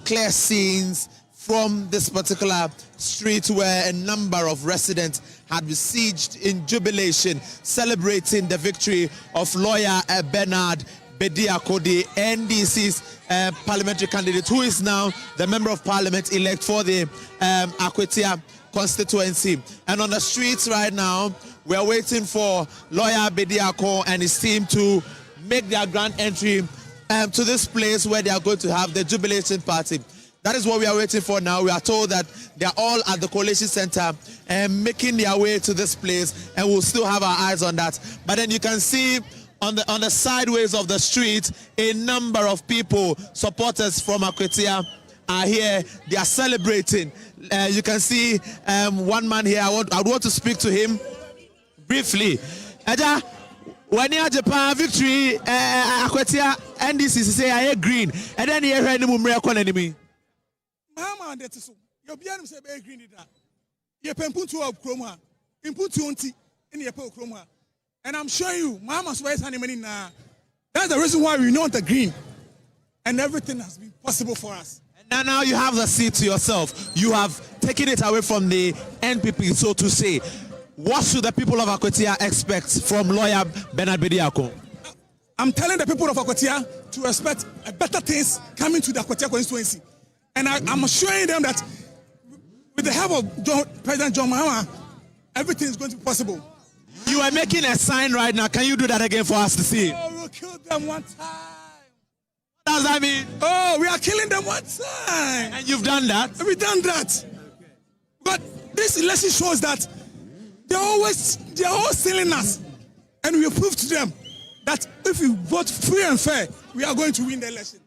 clear scenes from this particular street where a number of residents had besieged in jubilation, celebrating the victory of lawyer Bernard Bediako, the NDC's parliamentary candidate, who is now the member of parliament elect for the Akwatia constituency. And on the streets right now, we are waiting for lawyer Bediako and his team to make their grand entry to this place where they are going to have the jubilation party. That is what we are waiting for now. We are told that they are all at the Collation Center and making their way to this place, and we'll still have our eyes on that. But then you can see on the sideways of the street, a number of people, supporters from Akwatia, are here. They are celebrating. You can see one man here. I want to speak to him briefly. Eja, when you have Japan victory, Akwatia NDC say I green, and then you hear any more enemy. Mama, that is so. You're beyond say be green that. You can put to up chroma, input to onti in your chroma, and I'm showing you, Mama's ways honey now. That's the reason why we know the green, and everything has been possible for us. Now you have the seat to yourself. You have taken it away from the NPP, so to say. What should the people of Akwatia expect from lawyer Bernard Bediako? I'm telling the people of Akwatia to expect better things coming to the Akwatia constituency. And I'm assuring them that with the help of President John Mahama, everything is going to be possible. You are making a sign right now. Can you do that again for us to see? Oh, we'll kill them one time. What does that mean? Oh, we are killing them one time. And you've done that? We've done that. But this election shows that they're all stealing us. And we prove to them that if we vote free and fair, we are going to win the election.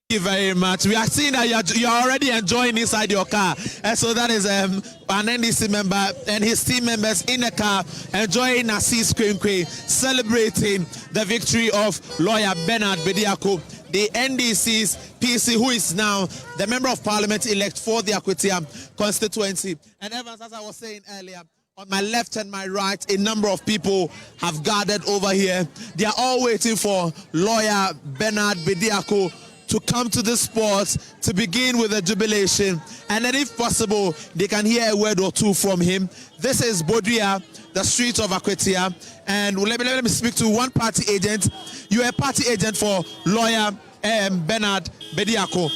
Thank you very much. We are seeing that you are already enjoying inside your car. And so that is an NDC member and his team members in the car enjoying Assis Kwenkwe, celebrating the victory of lawyer Bernard Bediako, the NDC's PC, who is now the member of parliament elect for the Akwatia constituency. And Evans, as I was saying earlier, on my left and my right, a number of people have gathered over here. They are all waiting for lawyer Bernard Bediako to come to the spot to begin with a jubilation. And then if possible, they can hear a word or two from him. This is Bodria, the street of Akwatia. And let me speak to one party agent. You are a party agent for lawyer Bernard Bediako.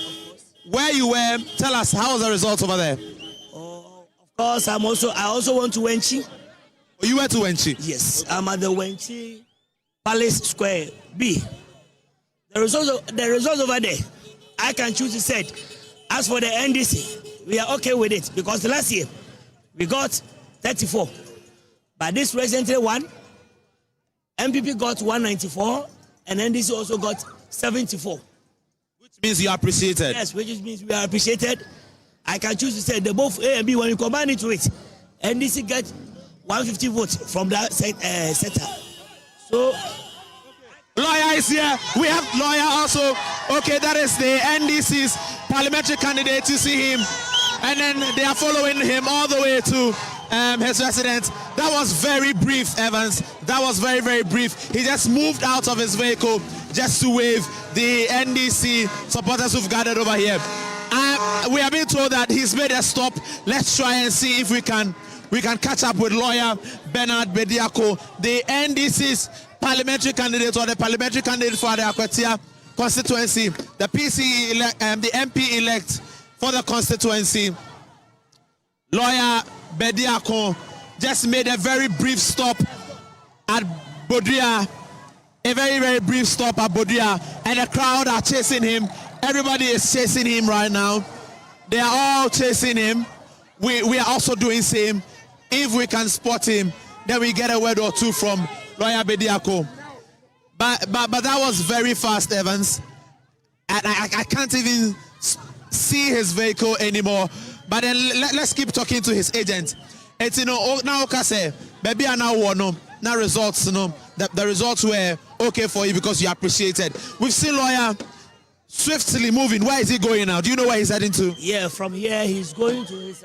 Where you were, tell us, how was the results over there? Of course, I also went to Wenchi. Oh, you went to Wenchi? Yes, I'm at the Wenchi Palace Square B. The results over there, I can choose to say, as for the NDC, we are okay with it because last year we got 34, but this recently one, MPP got 194 and NDC also got 74. Which means you are appreciated. Yes, which means we are appreciated. I can choose to say the both A and B, when you combine it to it, NDC get 150 votes from that sector. So lawyer is here. We have lawyer also. Okay, that is the NDC's parliamentary candidate. You see him, and then they are following him all the way to his residence. That was very brief, Evans. That was very, very brief. He just moved out of his vehicle just to wave the NDC supporters who've gathered over here. We have been told that he's made a stop. Let's try and see if we can catch up with lawyer Bernard Bediako, the NDC's parliamentary candidate, or the parliamentary candidate for the Akwatia constituency, the the MP elect for the constituency. Lawyer Bediako just made a very brief stop at Bodria, a very, very brief stop at Bodria, and the crowd are chasing him. Everybody is chasing him right now. They are all chasing him. We are also doing same. If we can spot him, then we get a word or two from lawyer Bediako. But that was very fast, Evans. And I can't even see his vehicle anymore. But then let's keep talking to his agent. It's, you know, now say, baby, I now want now results, you know, the results were okay for you because you appreciated. We've seen lawyer swiftly moving. Where is he going now? Do you know where he's heading to? Yeah, from here he's going to his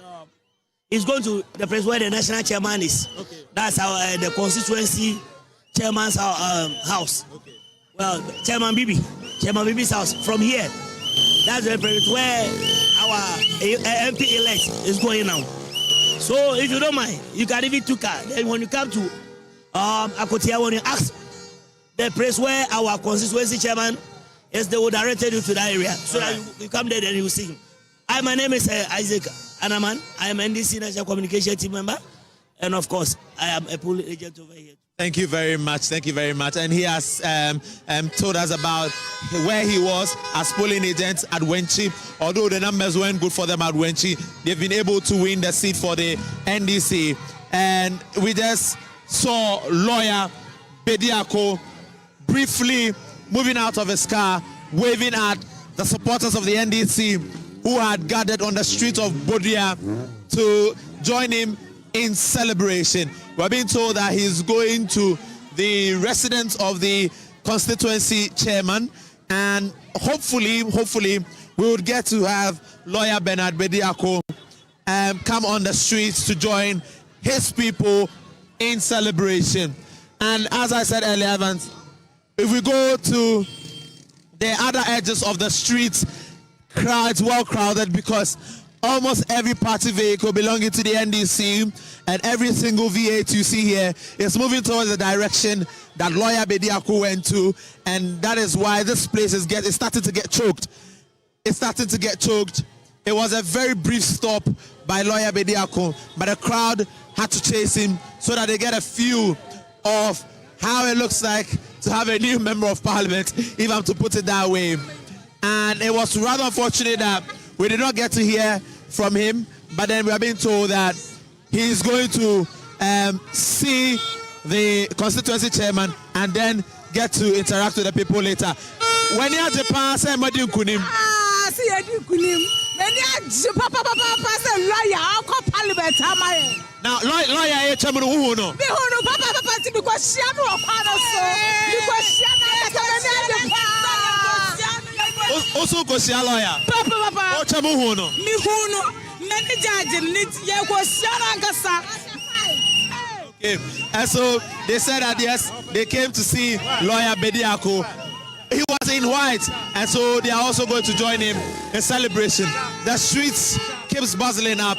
he's going to the place where the national chairman is. Okay. That's our the constituency chairman's house. Okay. Well, Chairman Bibi's house. From here, that's the place where our MP elect is going now. So if you don't mind, you can even take car. Then when you come to Akwatia, when you ask the place where our constituency chairman is, they will direct you to that area. So that you come there and you see him. My name is Isaac Anaman. I am NDC National Communication Team member. And of course, I am a polling agent over here. Thank you very much. Thank you very much. And he has told us about where he was as polling agent at Wenchi. Although the numbers weren't good for them at Wenchi, they've been able to win the seat for the NDC. And we just saw lawyer Bediako briefly moving out of his car, waving at the supporters of the NDC who had gathered on the street of Bodria to join him in celebration. We're being told that he's going to the residence of the constituency chairman, and hopefully we would get to have lawyer Bernard Bediako come on the streets to join his people in celebration. And as I said earlier, Evans, if we go to the other edges of the streets, it's well crowded because almost every party vehicle belonging to the NDC and every single V8 you see here is moving towards the direction that lawyer Bediako went to, and that is why this place is starting to get choked. It's starting to get choked. It was a very brief stop by lawyer Bediako, but the crowd had to chase him so that they get a feel of how it looks like to have a new member of parliament, if I'm to put it that way. And it was rather unfortunate that we did not get to hear from him, but then we are being told that he's going to see the constituency chairman and then get to interact with the people later. When you have Japan, say Madi Kunim. See Madi Kunim. When you have Papa say lawyer, I'll call parliament. Now, lawyer, chairman who no? Papa because she no so because she also go see a lawyer. Papa. Oh, chairman who no? Me who no? Many judge need ye go Okay, and so they said that yes, they came to see lawyer Bediako. He was in white, and so they are also going to join him in celebration. The streets keeps bustling up.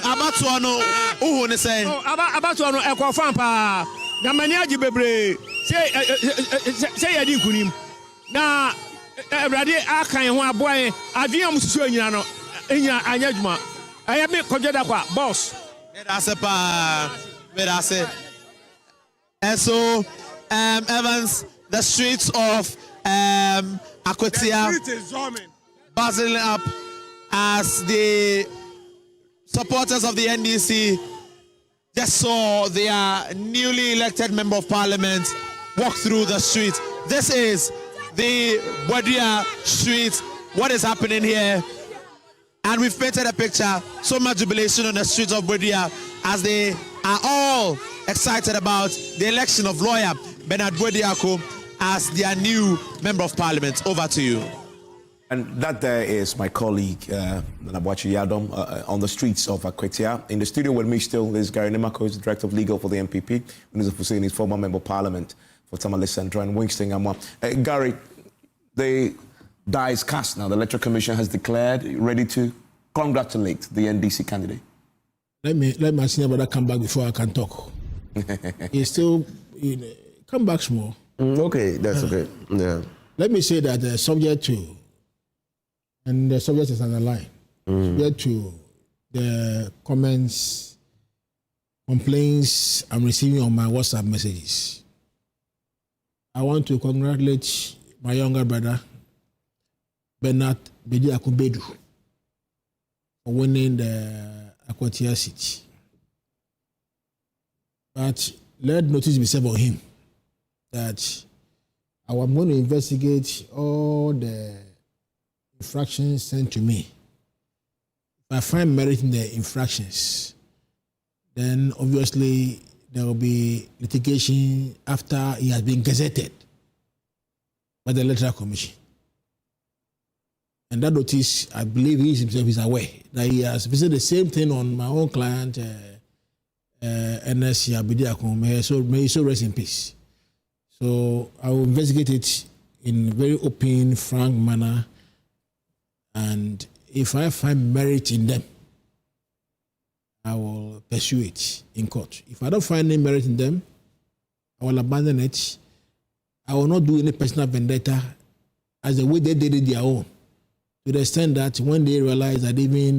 Abatuano, who ne say? Abatuano, Equafampa, Namania Gibebre, say Yadi Kunim. Now, Radi Akan, boy, Aviam Sunyano, Inya Anyajma. I am a Kojadaqua, boss. And so, Evans, the streets of Akwatia bustling up as the supporters of the NDC just saw their newly elected member of parliament walk through the street. This is the Budgetary street. What is happening here? And we've painted a picture, so much jubilation on the streets of Budgetary as they are all excited about the election of lawyer Bernard Bediako as their new member of parliament. Over to you. And that there is my colleague, Nanabuachi Yadom, on the streets of Akwatia. In the studio with me still is Gary Nimako, who's the Director of Legal for the MPP, and is Hussein, his former Member of Parliament for Tamale Central, and Winston Amwa. Gary, the die is cast now. The Electoral Commission has declared, ready to congratulate the NDC candidate. Let my senior brother come back before I can talk. He's still, come back small. Okay, that's okay. Yeah. Let me say that the subject to, and the subject is underlined, subject to the comments, complaints I'm receiving on my WhatsApp messages. I want to congratulate my younger brother, Bernard Bediako Bedu, for winning the Akwatia seat. But let notice be said on him that I am going to investigate all the infractions sent to me. If I find merit in the infractions, then obviously there will be litigation after he has been gazetted by the Electoral Commission. And that notice, I believe he himself is aware that he has visited the same thing on my own client, NS Bediako. May he so rest in peace. So I will investigate it in a very open, frank manner. And if I find merit in them, I will pursue it in court. If I don't find any merit in them, I will abandon it. I will not do any personal vendetta as the way they did it their own. To the extent that when they realized that even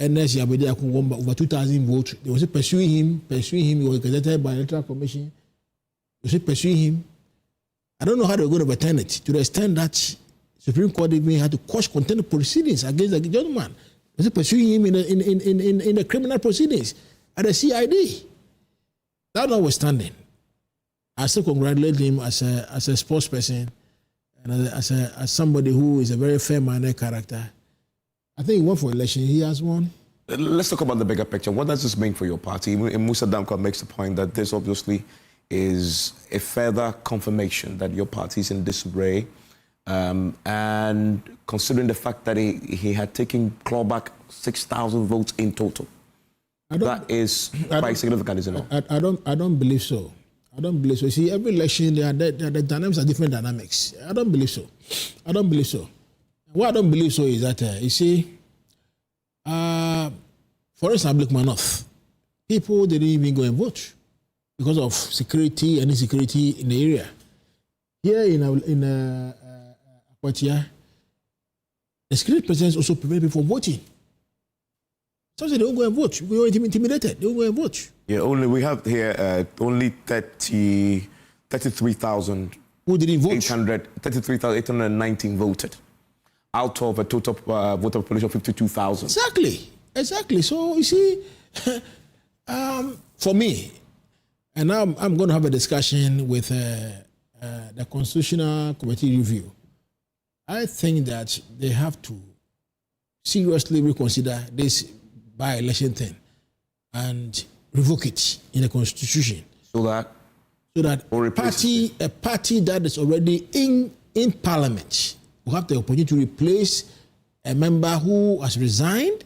NS Bediako won over 2,000 votes, they were pursuing him. He was gazetted by the Electoral Commission. They were pursuing him. I don't know how they were going to overturn it. To the extent that Supreme Court even had to quash contempt proceedings against the gentleman. They were pursuing him in the criminal proceedings at the CID. That notwithstanding, I still congratulate him as a spokesperson and as somebody who is a very fair-minded character. I think he won for election. He has won. Let's talk about the bigger picture. What does this mean for your party? Musa Damka makes the point that this obviously is a further confirmation that your party is in disarray. And considering the fact that he had taken clawback 6,000 votes in total, that is quite significant, isn't it? I don't believe so. I don't believe so. You see, every election, the dynamics are different dynamics. I don't believe so. What I don't believe so is that, you see, for instance, Black North, people didn't even go and vote because of security and insecurity in the area. Here in Akwatia, the security presence also prevent people from voting. Some say they don't go and vote. We were intimidated. They don't go and vote. Yeah, we have here only 33,000. Who didn't vote? 33,819 voted out of a total voter population of 52,000. Exactly. So you see, for me, and now I'm going to have a discussion with the Constitutional Committee review. I think that they have to seriously reconsider this by-election thing and revoke it in the Constitution. So that a party that is already in Parliament will have the opportunity to replace a member who has resigned,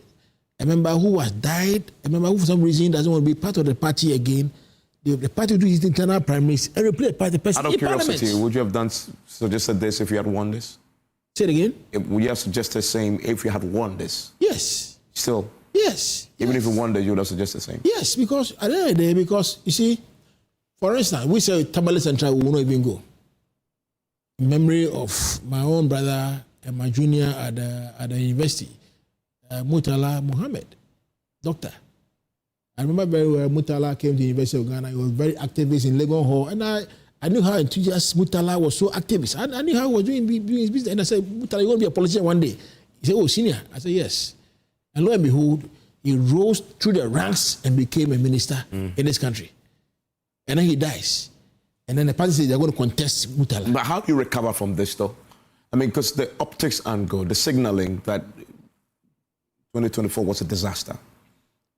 a member who has died, a member who for some reason doesn't want to be part of the party again. The party will do its internal primaries and replace the person out of in curiosity, Parliament. would you have suggested this if you had won this? Say it again? Would you have suggested the same if you had won this? Yes. Still? Yes. Even if you won this, you would have suggested the same? Yes, because at the end of the day, because you see, for instance, we say Tamale Central will not even go. In memory of my own brother and my junior at the university, Murtala Mohammed, doctor. I remember very well Murtala came to the University of Ghana. He was very activist in Legon Hall. And I knew how enthusiastic Murtala was, so activist. I knew how he was doing his business. And I said, Murtala, you're going to be a politician one day. He said, oh, senior. I said, yes. And lo and behold, he rose through the ranks and became a minister in this country. And then he dies. And then the party says they're going to contest Murtala. But how do you recover from this, though? I mean, because the optics aren't good. The signaling that 2024 was a disaster.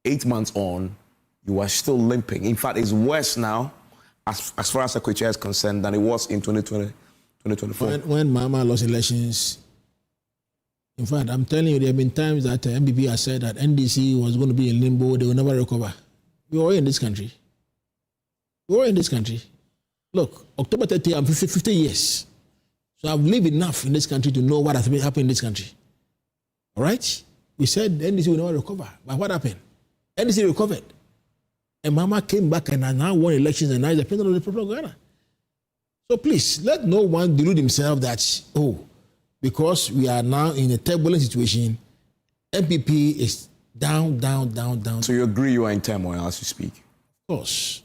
8 months on, you are still limping. In fact, it's worse now, as far as Akwatia is concerned, than it was in 2024. When Mama lost elections, in fact, I'm telling you, there have been times that MPP has said that NDC was going to be in limbo, they will never recover. We are in this country. Look, October 30, I'm 50 years. So I've lived enough in this country to know what has happened in this country. All right? We said the NDC will never recover. But what happened? NDC recovered. And Mama came back and now won elections and now is the president of the Republic of Ghana. So please, let no one delude himself that, because we are now in a turbulent situation, MPP is down. So you agree you are in turmoil as you speak? Of course.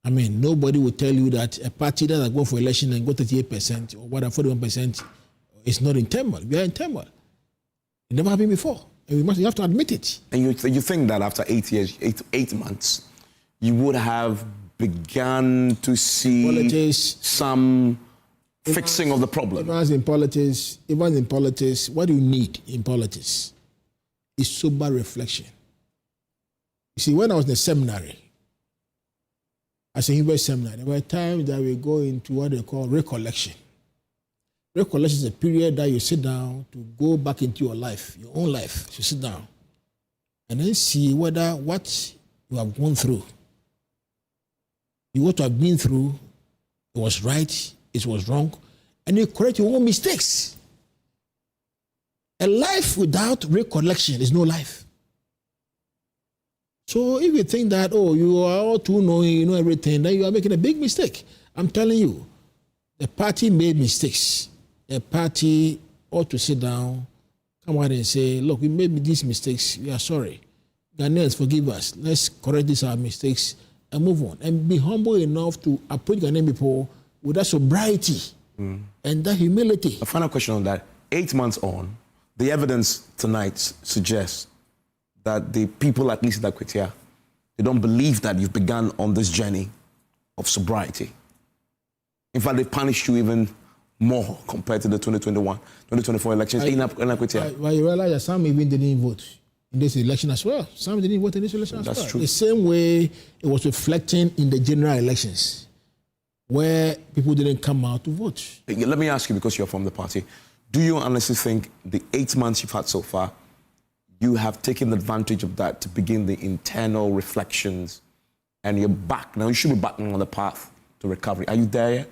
I mean, nobody will tell you that a party that has gone for election and got 38% or whatever, 41% is not in turmoil. We are in turmoil. It never happened before. And you have to admit it. And you think that after 8 months, you would have begun to see some fixing of the problem? Even in politics, what do you need in politics is sober reflection. You see, when I was in the seminary, as a university seminary, there were times that we go into what they call recollection. Recollection is a period that you sit down to go back into your life, your own life. You sit down and then see whether what you have gone through, what you have been through, it was right, it was wrong, and you correct your own mistakes. A life without recollection is no life. So if you think that, you are all too knowing, you know everything, then you are making a big mistake. I'm telling you, the party made mistakes. The party ought to sit down, come out and say, look, we made these mistakes, we are sorry. Ghanaians, forgive us. Let's correct these our mistakes and move on. And be humble enough to approach Ghanaian people with that sobriety and that humility. A final question on that. 8 months on, the evidence tonight suggests that the people, at least in Akwatia, they don't believe that you've begun on this journey of sobriety. In fact, they punished you even more compared to the 2024 elections in Akwatia. Well, you realize that some even didn't vote in this election as well. Some didn't vote in this election as well. That's true. The same way it was reflecting in the general elections, where people didn't come out to vote. Let me ask you, because you're from the party, do you honestly think the 8 months you've had so far, you have taken advantage of that to begin the internal reflections and you're back? Now, you should be back on the path to recovery. Are you there yet?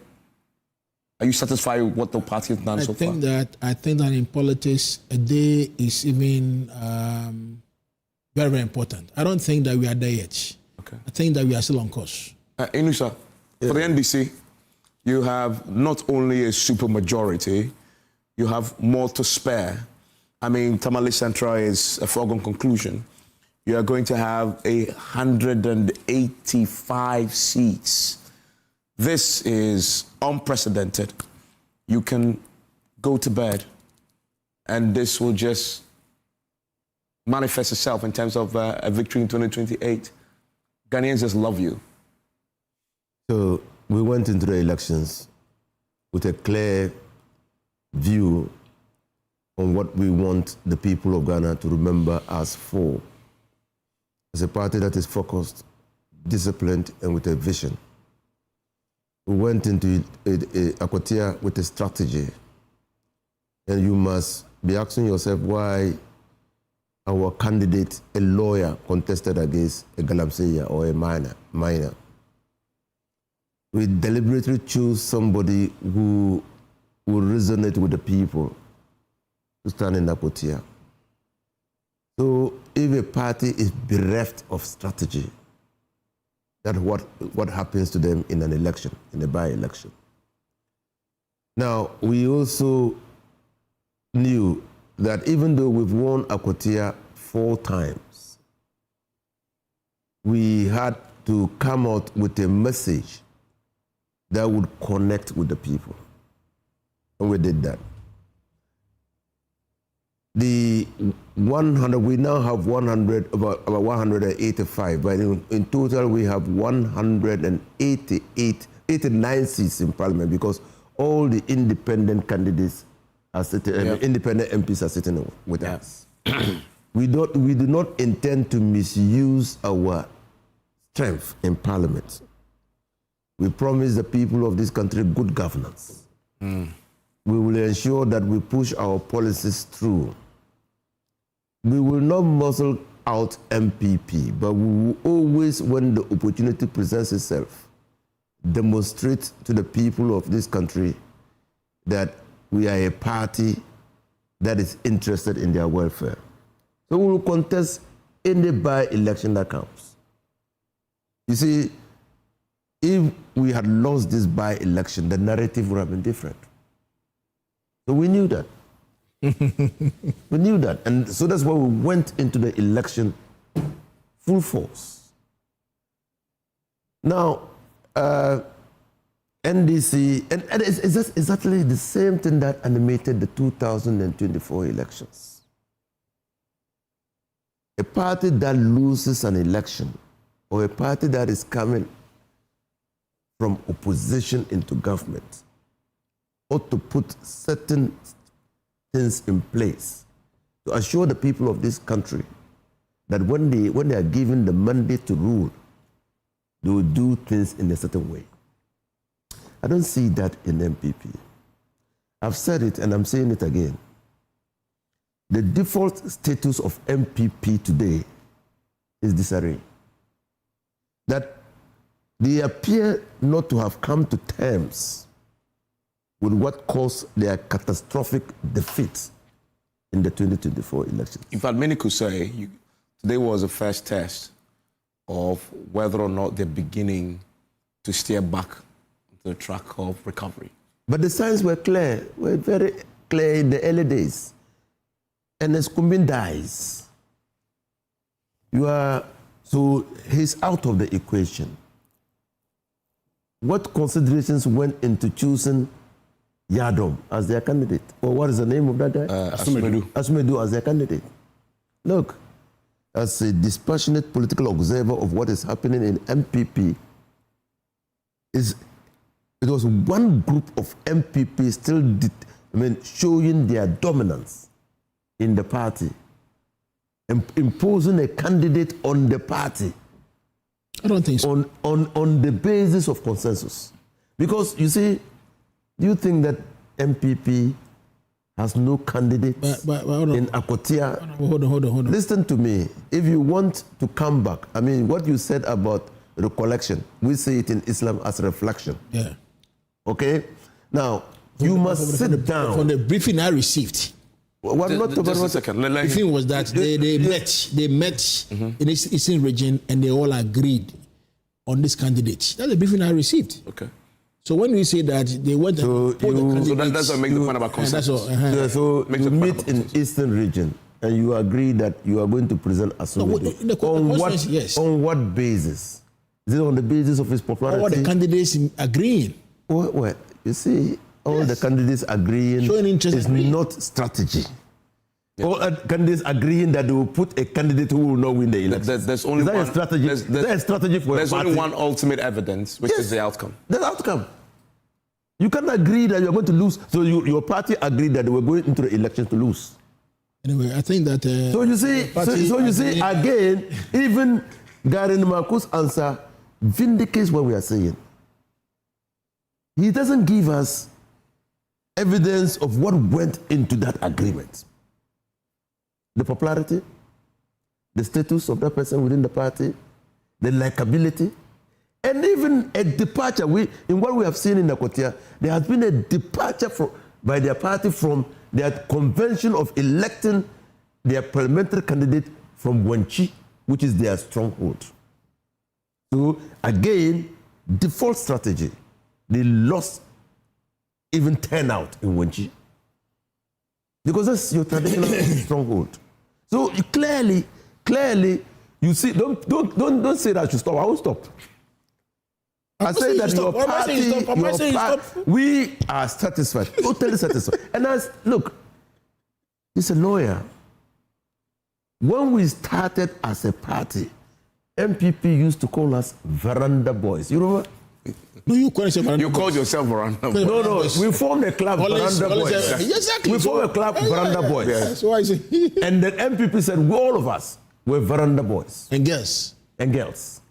Are you satisfied with what the party has done so far? I think that in politics, a day is even very, very important. I don't think that we are there yet. Okay. I think that we are still on course. Inusa, for the NDC, you have not only a supermajority, you have more to spare. I mean, Tamale Central is a foregone conclusion. You are going to have 185 seats. This is unprecedented. You can go to bed, and this will just manifest itself in terms of a victory in 2028. Ghanaians just love you. So we went into the elections with a clear view on what we want the people of Ghana to remember us for. As a party that is focused, disciplined, and with a vision. We went into Akwatia with a strategy. And you must be asking yourself why our candidate, a lawyer, contested against a galamsey or a minor. We deliberately choose somebody who will resonate with the people to stand in Akwatia. So if a party is bereft of strategy, that's what happens to them in an election, in a by-election. Now, we also knew that even though we've won Akwatia 4 times, we had to come out with a message that would connect with the people. And we did that. The 100, we now have 100, about 185, but in total we have 189 seats in Parliament because all the independent candidates are sitting, independent MPs are sitting with us. We do not intend to misuse our strength in Parliament. We promise the people of this country good governance. We will ensure that we push our policies through. We will not muzzle out MPP, but we will always, when the opportunity presents itself, demonstrate to the people of this country that we are a party that is interested in their welfare. So we will contest any by-election that comes. You see, if we had lost this by-election, the narrative would have been different. So we knew that. We knew that. And so that's why we went into the election full force. Now, NDC, and it's exactly the same thing that animated the 2024 elections. A party that loses an election, or a party that is coming from opposition into government, ought to put certain things in place to assure the people of this country that when they are given the mandate to rule, they will do things in a certain way. I don't see that in MPP. I've said it and I'm saying it again. The default status of MPP today is disarray. That they appear not to have come to terms with what caused their catastrophic defeat in the 2024 elections. In fact, many could say today was the first test of whether or not they're beginning to steer back to the track of recovery. But the signs were clear, were very clear in the early days. And as Kumbin dies, so he's out of the equation. What considerations went into choosing Yadom as their candidate? Or what is the name of that guy? Asmedu as their candidate. Look, as a dispassionate political observer of what is happening in MPP, it was one group of MPP still showing their dominance in the party, imposing a candidate on the party. I don't think so. On the basis of consensus. Because, you see, do you think that MPP has no candidate in Akwatia? Hold on. Listen to me. If you want to come back, I mean, what you said about recollection, we say it in Islam as reflection. Yeah. Okay? Now, you must sit down. From the briefing I received, just a second. The thing was that they met in this Eastern region and they all agreed on this candidate. That's the briefing I received. Okay. So when we say that they went and put the candidates, so that's what makes the point about consensus. So you meet in Eastern region and you agree that you are going to present a solution. On what basis? Is it on the basis of his popularity? All the candidates agreeing. Well, you see, all the candidates agreeing is not strategy. All candidates agreeing that they will put a candidate who will not win the election. There's only is that one a strategy? Is that a strategy for there's a party? only one ultimate evidence, which is the outcome. The outcome. You can't agree that you're going to lose. So your party agreed that they were going into the election to lose. Anyway, I think that. So you see, again, even Gary Marcus' answer vindicates what we are saying. He doesn't give us evidence of what went into that agreement. The popularity, the status of that person within the party, the likability, and even a departure. In what we have seen in Akwatia, there has been a departure by their party from their convention of electing their parliamentary candidate from Wenchi, which is their stronghold. So again, default strategy. They lost even turnout in Wenchi because that's your traditional stronghold. So clearly, you see, don't say that you should stop. I won't stop. I say that your party, we are satisfied, totally satisfied. And look, he's a lawyer. When we started as a party, MPP used to call us veranda boys. You remember? No, you call yourself veranda boys. You called yourself veranda boys. No, we formed a club, veranda boys. Exactly. We formed a club, veranda boys. That's why I say. And then MPP said, all of us were veranda boys. And girls. And girls.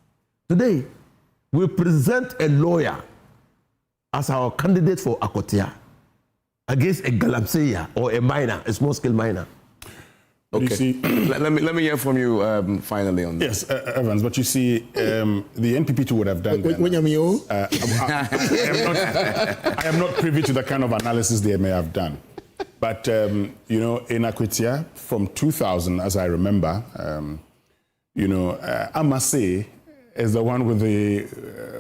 Today, we present a lawyer as our candidate for Akwatia against a galamsey or a miner, a small-scale miner. Okay. You see, let me hear from you finally on this. Yes, Evans, but you see, the NPP too would have done that. I am not privy to the kind of analysis they may have done. But, in Akwatia, from 2000, as I remember, Amase is the one with the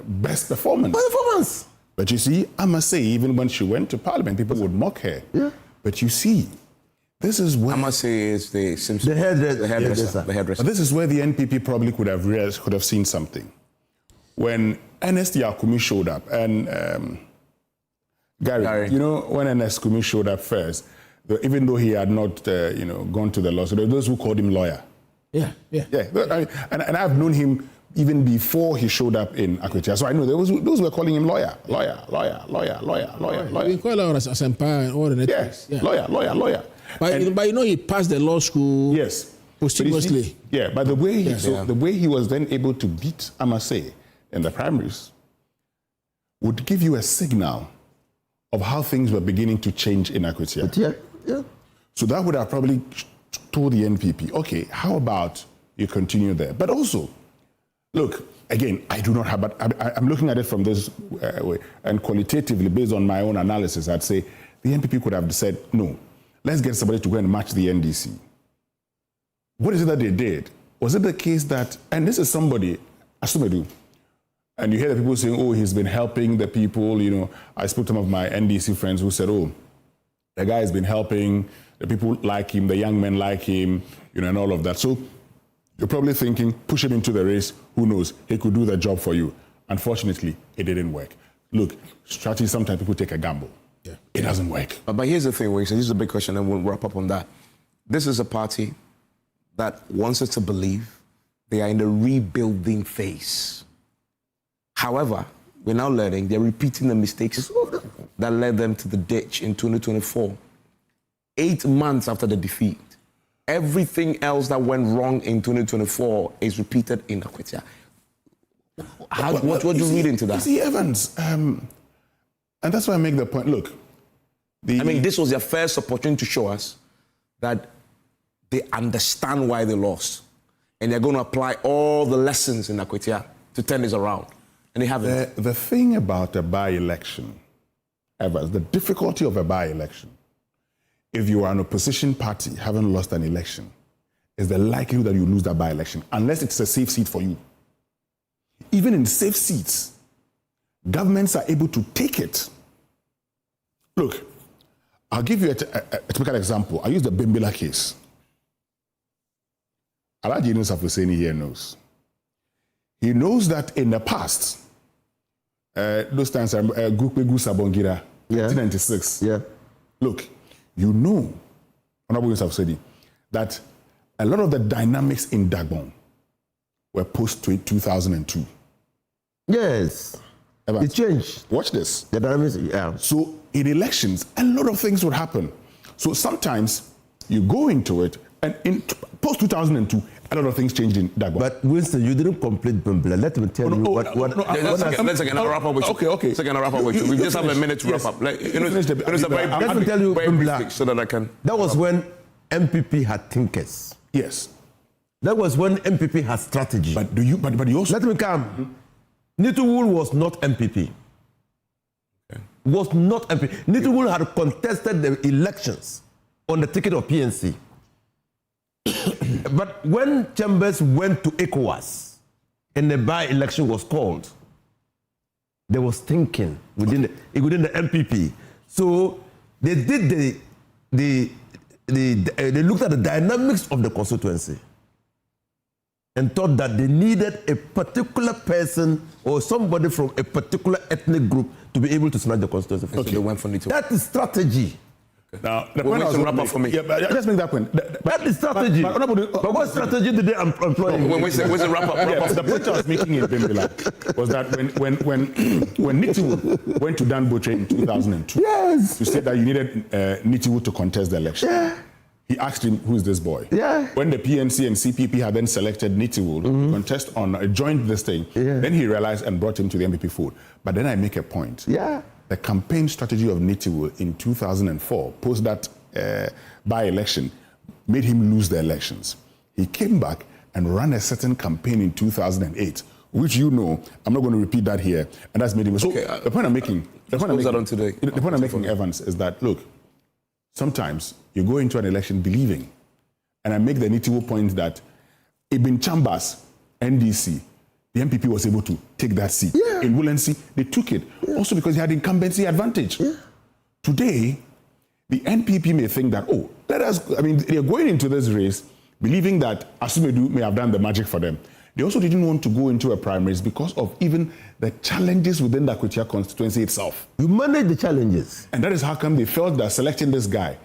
best performance. But you see, Amase, even when she went to Parliament, people would mock her. Yeah. But you see, this is where Amase is the hairdresser. This is where the NPP probably could have seen something. When Ernest Yakumi showed up, and Gary, when Ernest Yakumi showed up first, even though he had not, gone to the law, so there were those who called him lawyer. Yeah. And I've known him even before he showed up in Akwatia. So I know those were calling him lawyer. We call him as empire and all the networks. Yeah. Lawyer. But he passed the law school. Yes. Posthumously. But the way he was then able to beat Amase in the primaries would give you a signal of how things were beginning to change in Akwatia. Yeah. So that would have probably told the NPP, okay, how about you continue there? But also, look, again, I do not have, but I'm looking at it from this way, and qualitatively, based on my own analysis, I'd say the NPP could have said, no, let's get somebody to go and match the NDC. What is it that they did? Was it the case that, and this is somebody, Asumedu, and you hear the people saying, oh, he's been helping the people, I spoke to some of my NDC friends who said, oh, the guy has been helping, the people like him, the young men like him, and all of that. So you're probably thinking, push him into the race, who knows, he could do the job for you. Unfortunately, it didn't work. Look, strategy, sometimes people take a gamble. Yeah. It doesn't work. But here's the thing, Wix, and this is a big question, and we'll wrap up on that. This is a party that wants us to believe they are in the rebuilding phase. However, we're now learning they're repeating the mistakes that led them to the ditch in 2024. 8 months after the defeat, everything else that went wrong in 2024 is repeated in Akwatia. What do you read into that? You see, Evans, and that's why I make the point. Look, this was their first opportunity to show us that they understand why they lost, and they're going to apply all the lessons in Akwatia to turn this around, and they haven't. The thing about a by-election Evans, the difficulty of a by-election, if you are an opposition party having lost an election, is the likelihood that you lose that by-election, unless it's a safe seat for you. Even in safe seats, governments are able to take it. Look, I'll give you a typical example. I use the Bimbila case. Joynews Afuseni here knows. He knows that in the past, those times, Gukpegu Sabongira, 1996. Yeah. Look, you know, Honorable Joynews Afuseni, that a lot of the dynamics in Dagbon were post-2002. Yes. It changed. Watch this. The dynamics, yeah. So in elections, a lot of things would happen. So sometimes you go into it, and in post-2002, a lot of things changed in Dagbon. But Winston, you didn't complete Bimbila. Let me tell you what. Let's again, I'll wrap up with you. Okay. Second, I'll wrap up with you. We just have a minute to wrap up. Like, let me tell you, Bimbila, so that I can. That was when MPP had thinkers. Yes. That was when MPP had strategy. But you also. Let me come. Nituwul was not MPP. Okay. Was not MPP. Nituwul had contested the elections on the ticket of PNC. But when Chambers went to ECOWAS and the by-election was called, there was thinking within the MPP. So they did they looked at the dynamics of the constituency and thought that they needed a particular person or somebody from a particular ethnic group to be able to snatch the constituency. Okay. So they went for Nituwul. That is strategy. Now, the point I was wrap up for me. Yeah, but just make that point. That is strategy. But what strategy did they employ? Where's the wrap up? The point I was making in Bimbila was that when Nituwul went to Dan Boche in 2002 to say that you needed Nituwul to contest the election, he asked him, "Who is this boy?" When the PNC and CPP had then selected Nituwul to contest on joined this thing, then he realized and brought him to the MPP fold. But then I make a point. The campaign strategy of Nituwul in 2004, post that by-election, made him lose the elections. He came back and ran a certain campaign in 2008, which you know, I'm not going to repeat that here, and that's made him. So the point I'm making, Evans, is that look, sometimes you go into an election believing, and I make the Nituwul point that Ibn Chambers, NDC, the MPP was able to take that seat. In Woolensey, they took it. Also because they had incumbency advantage. Today, the NPP may think that, they're going into this race believing that Asumedu may have done the magic for them. They also didn't want to go into a primaries because of even the challenges within the Akwatia constituency itself. You manage the challenges. And that is how come they felt that selecting this guy,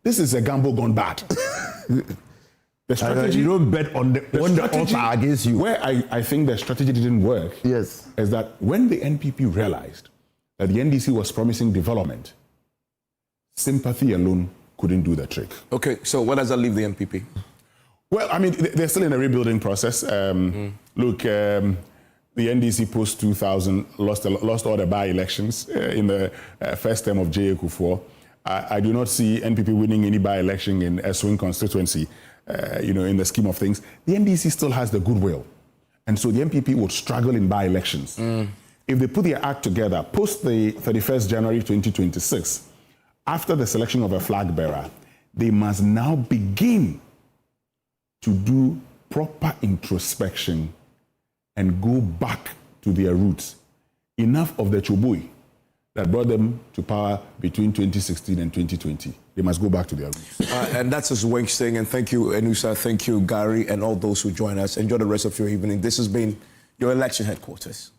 this is a gamble gone bad. The strategy, you don't bet on the altar against you. Where I think the strategy didn't work is that when the NPP realized that the NDC was promising development, sympathy alone couldn't do the trick. Okay, so where does that leave the NPP? Well, I mean, they're still in a rebuilding process. Look, the NDC post-2000 lost all the by-elections in the first term of J.A. Kufuor. I do not see NPP winning any by-election in a swing constituency. In the scheme of things, the NDC still has the goodwill. And so the NPP would struggle in by-elections. If they put their act together, post the 31st January 2026, after the selection of a flag bearer, they must now begin to do proper introspection and go back to their roots. Enough of the choboi that brought them to power between 2016 and 2020. They must go back to their roots. And that's us Wink saying, and thank you, Enusa, thank you, Gary, and all those who join us. Enjoy the rest of your evening. This has been your election headquarters.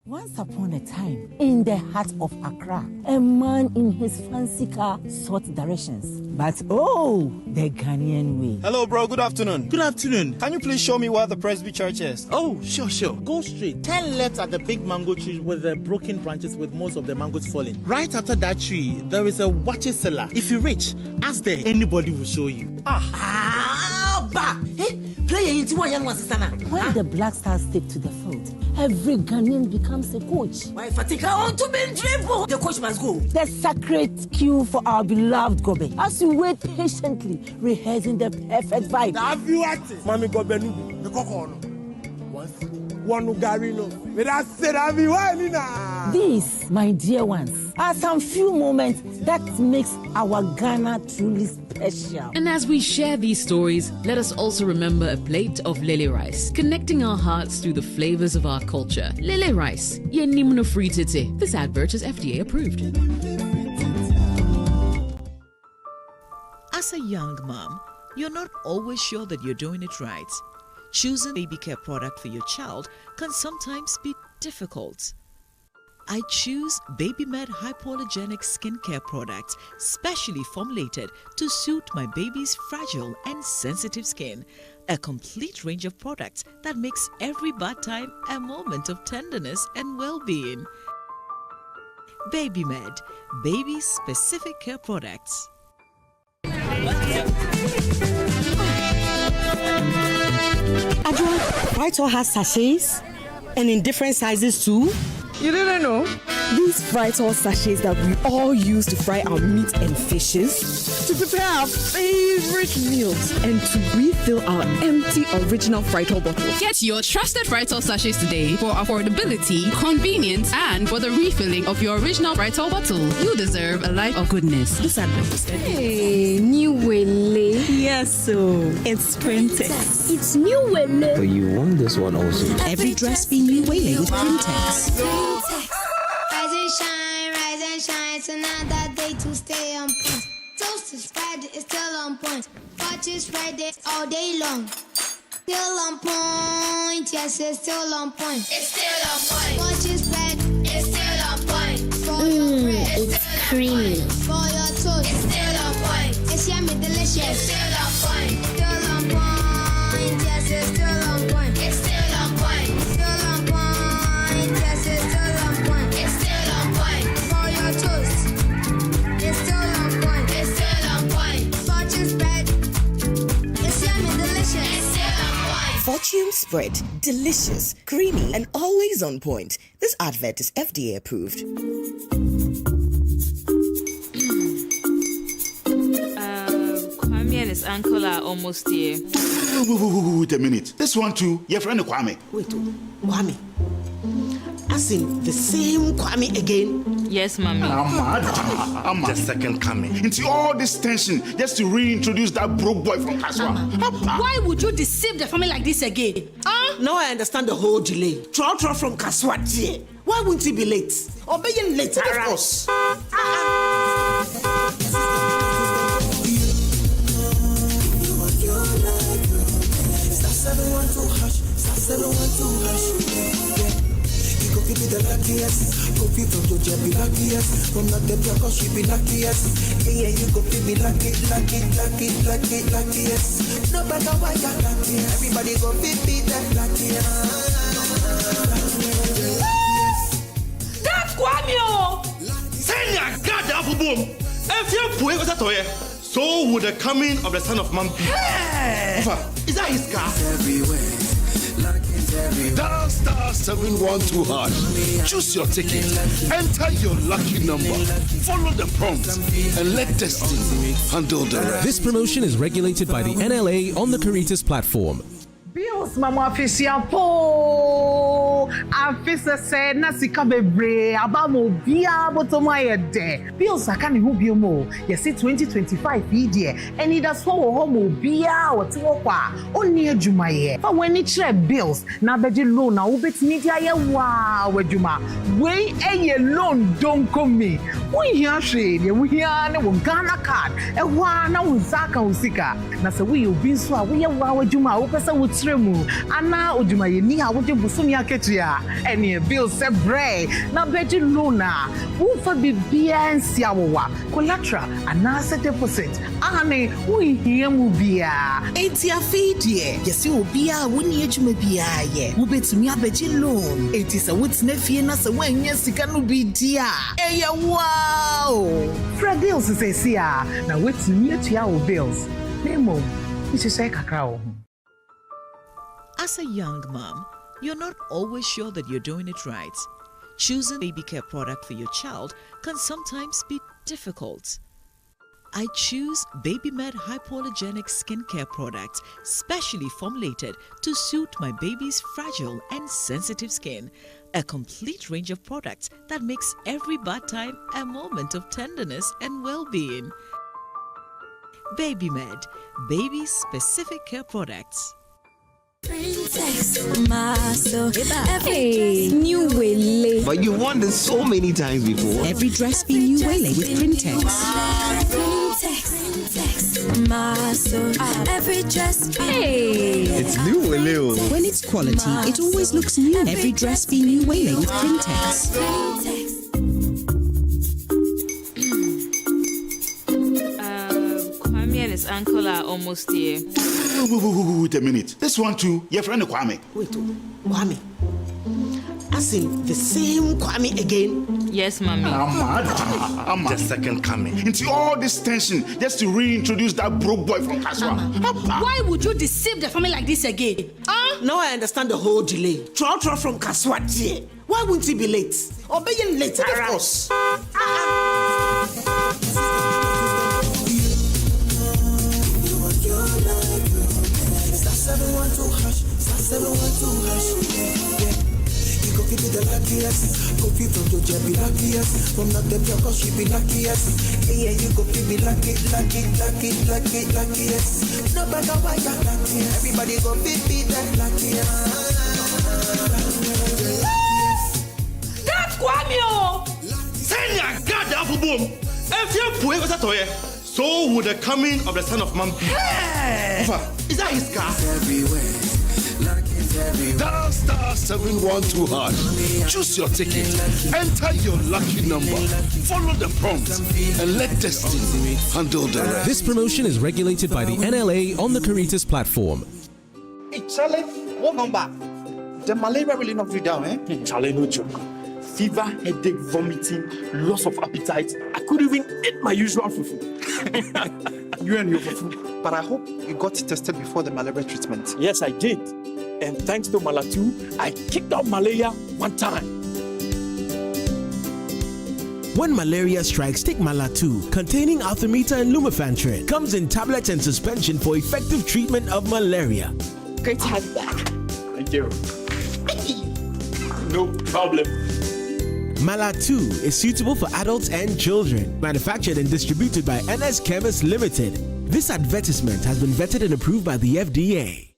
Once upon a time, in the heart of Accra, a man in his fancy car sought directions. But oh, the Ghanaian way. Hello, bro. Good afternoon. Good afternoon. Can you please show me where the Presby Church is? Oh, sure. Go straight. 10 left at the big mango tree with the broken branches with most of the mangoes falling. Right after that tree, there is a watch cellar. If you reach, ask there. Anybody will show you. When the Black Stars take to the field, every Ghanaian becomes a coach. Why Fatika on to be dribble? The coach must go. The sacred cue for our beloved Gobe. As we wait patiently, rehearsing the perfect vibe. Have you at it? Mami Gobe, the cocono. One Garino. These, my dear ones, are some few moments that makes our Ghana truly special. And as we share these stories, let us also remember a plate of lele rice, connecting our hearts through the flavors of our culture. Lele rice, ye nimno free tete. This advert is FDA approved. As a young mom, you're not always sure that you're doing it right. Choosing a baby care product for your child can sometimes be difficult. I choose BabyMed hypoallergenic skincare products, specially formulated to suit my baby's fragile and sensitive skin. A complete range of products that makes every bath time a moment of tenderness and well-being. BabyMed, baby-specific care products. Adwa, Frightor has sachets and in different sizes too. You didn't know? These Frightor sachets that we all use to fry our meat and fishes, to prepare our favorite meals, and to refill our empty original Frightor bottles. Get your trusted Frightor sachets today for affordability, convenience, and for the refilling of your original Frightor bottle. You deserve a life of goodness. This advert is Hey, new Wele. Yes, so it's Printex. It's new Wele. So you want this one also? Every dress be new Wele with Printex. Rise and shine, it's another day to stay on point. Toast is Friday, it's still on point. Watch is Friday all day long. Still on point, yes, it's still on point. It's still on point. Watch is bread, it's still on point. For your bread, it's creamy. For your toast, it's still on point. It's yummy, delicious. It's still on point. Still on point, yes, it's still on point. It's still on point. Still on point, yes, it's still on point. It's still on point. For your toast, it's still on point. It's still on point. Fortune spread, it's yummy, delicious. It's still on point. Fortune spread, delicious, creamy, and always on point. This advert is FDA approved. Kwame and his uncle are almost here. Wait a minute. This one too, your friend Kwame. Wait, Kwame. As in the same Kwame again? Yes, mommy. I'm the second coming. Into all this tension just to reintroduce that broke boy from Kaswa. Why would you deceive the family like this again? Now I understand the whole delay. Troll from Kaswa. Why wouldn't he be late? Or being late, of course. Be the luckiest, go be from your job, be luckiest. From not the block, she be luckiest. Yeah, you go be luckiest. No matter why you're lucky, everybody go be that luckiest. That's Kwame! Send your God down for boom. If you're poor, what's that? So would the coming of the Son of Man be? Is that his car? Everywhere. Dial *712#. Choose your ticket. Enter your lucky number. Follow the prompts and let destiny handle the rest. This promotion is regulated by the NLA on the Caritas platform. Bills mama official po afisa say na sika bebre abamo bia botoma ye de bills aka ne hu biomo ye say 2025 idie eni da so wo homo bia wote wo kwa oni adwuma ye fa wani kire bills na beje loan na wo betini dia ye wa wadwuma we eye loan don komi wo hia hwe ye wo hia ne wo Ghana card e wa na wo zaka wo sika na se we obi nso a wo ye wa wadwuma wo pesa wo mu ana odwuma ye ni a wo je busumi aketua Any bill se bre. Na beji lona. Ufa bibia nsiawa. Collateral anase deposit. Ane uihie mubia. Enti afidie. Yesi ubia wuni ejume bia ye. Ubetumi abeji loan. Enti sa wutine fie na sa wenye sika no bidia. Eya wow. Fra bills is esia. Na wetumi etua o bills. Nemo. It's say kakao. As a young mom, you're not always sure that you're doing it right. Choosing a baby care product for your child can sometimes be difficult. I choose BabyMed hypoallergenic skincare products, specially formulated to suit my baby's fragile and sensitive skin. A complete range of products that makes every bath time a moment of tenderness and well-being. BabyMed, baby-specific care products. Hey, new Wele. But you won this so many times before. Every dress be new Wele with Printex. Every dress. Hey, it's new Wele. When it's quality, it always looks new. Every dress be new Wele with Printex. His uncle are almost here. Wait a minute. This one too, your friend Kwame. Wait, Kwame. As in the same Kwame again? Yes, mommy. I'm the second coming. Into all this tension just to reintroduce that broke boy from Kaswa. Why would you deceive the family like this again? Now I understand the whole delay. Troll from Kaswa. Why wouldn't he be late? Or be late, of course. You go give me the luckiest. Go give from your be luckiest. From not the block, she be luckiest. Yeah, you go give me luckiest. No matter why you're luckiest. Everybody go be that luckiest. That's Kwame! Send your God down for boom. If you're poor, what's that? So would the coming of the Son of Man be. Hey! Is that his car? Everywhere. Dial *712#. Choose your ticket. Enter your lucky number. Follow the prompts and let destiny handle the rest. This promotion is regulated by the NLA on the Caritas platform. Hey, Charlie, what number? The malaria really knocked you down, eh? Charlie, no joke. Fever, headache, vomiting, loss of appetite. I couldn't even eat my usual fufu. You and your fufu. But I hope you got tested before the malaria treatment. Yes, I did. And thanks to Malatu, I kicked out malaria one time. When malaria strikes, take Malatu, containing artemether and lumefantrine. Comes in tablets and suspension for effective treatment of malaria. Great to have you back. Thank you. No problem. Malatu is suitable for adults and children. Manufactured and distributed by NS Chemists Limited. This advertisement has been vetted and approved by the FDA.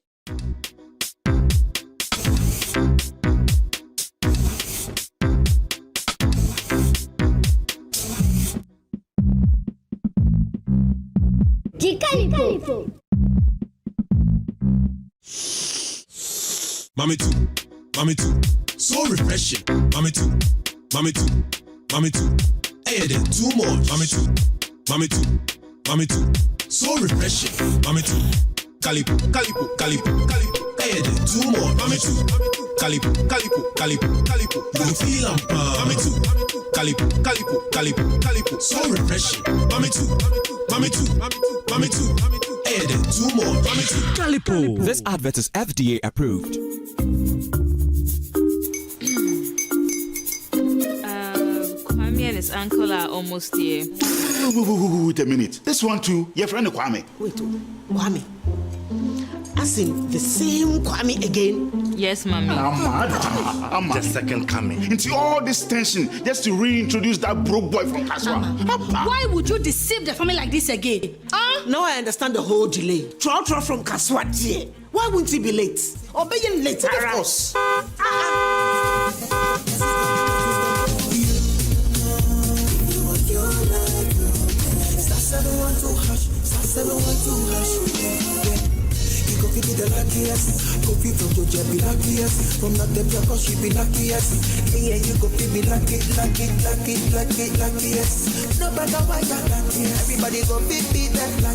Mommy too, so refreshing. Mommy too, hey then, too much. Mommy too, so refreshing. Mommy too, calipo, hey then, too much. Mommy too, calipo, you feel I'm Mommy too, calipo, so refreshing. Mommy too, hey then, too much. Mommy too, Calipo. This advert is FDA approved. Kwame and his uncle are almost here. Wait a minute. This one too, your friend Kwame. Wait, Kwame. As in the same Kwame again? Yes, mommy. I'm the second coming. Into all this tension just to reintroduce that broke boy from Kaswa. Why would you deceive the family like this again? Now I understand the whole delay. Troll from Kaswa. Why wouldn't he be late? Or be late, of course. luckiest. Go fit on your be luckiest. From not the because she be luckiest. Yeah, you go fit be luckiest. No matter why you're lucky, everybody go fit be that lucky.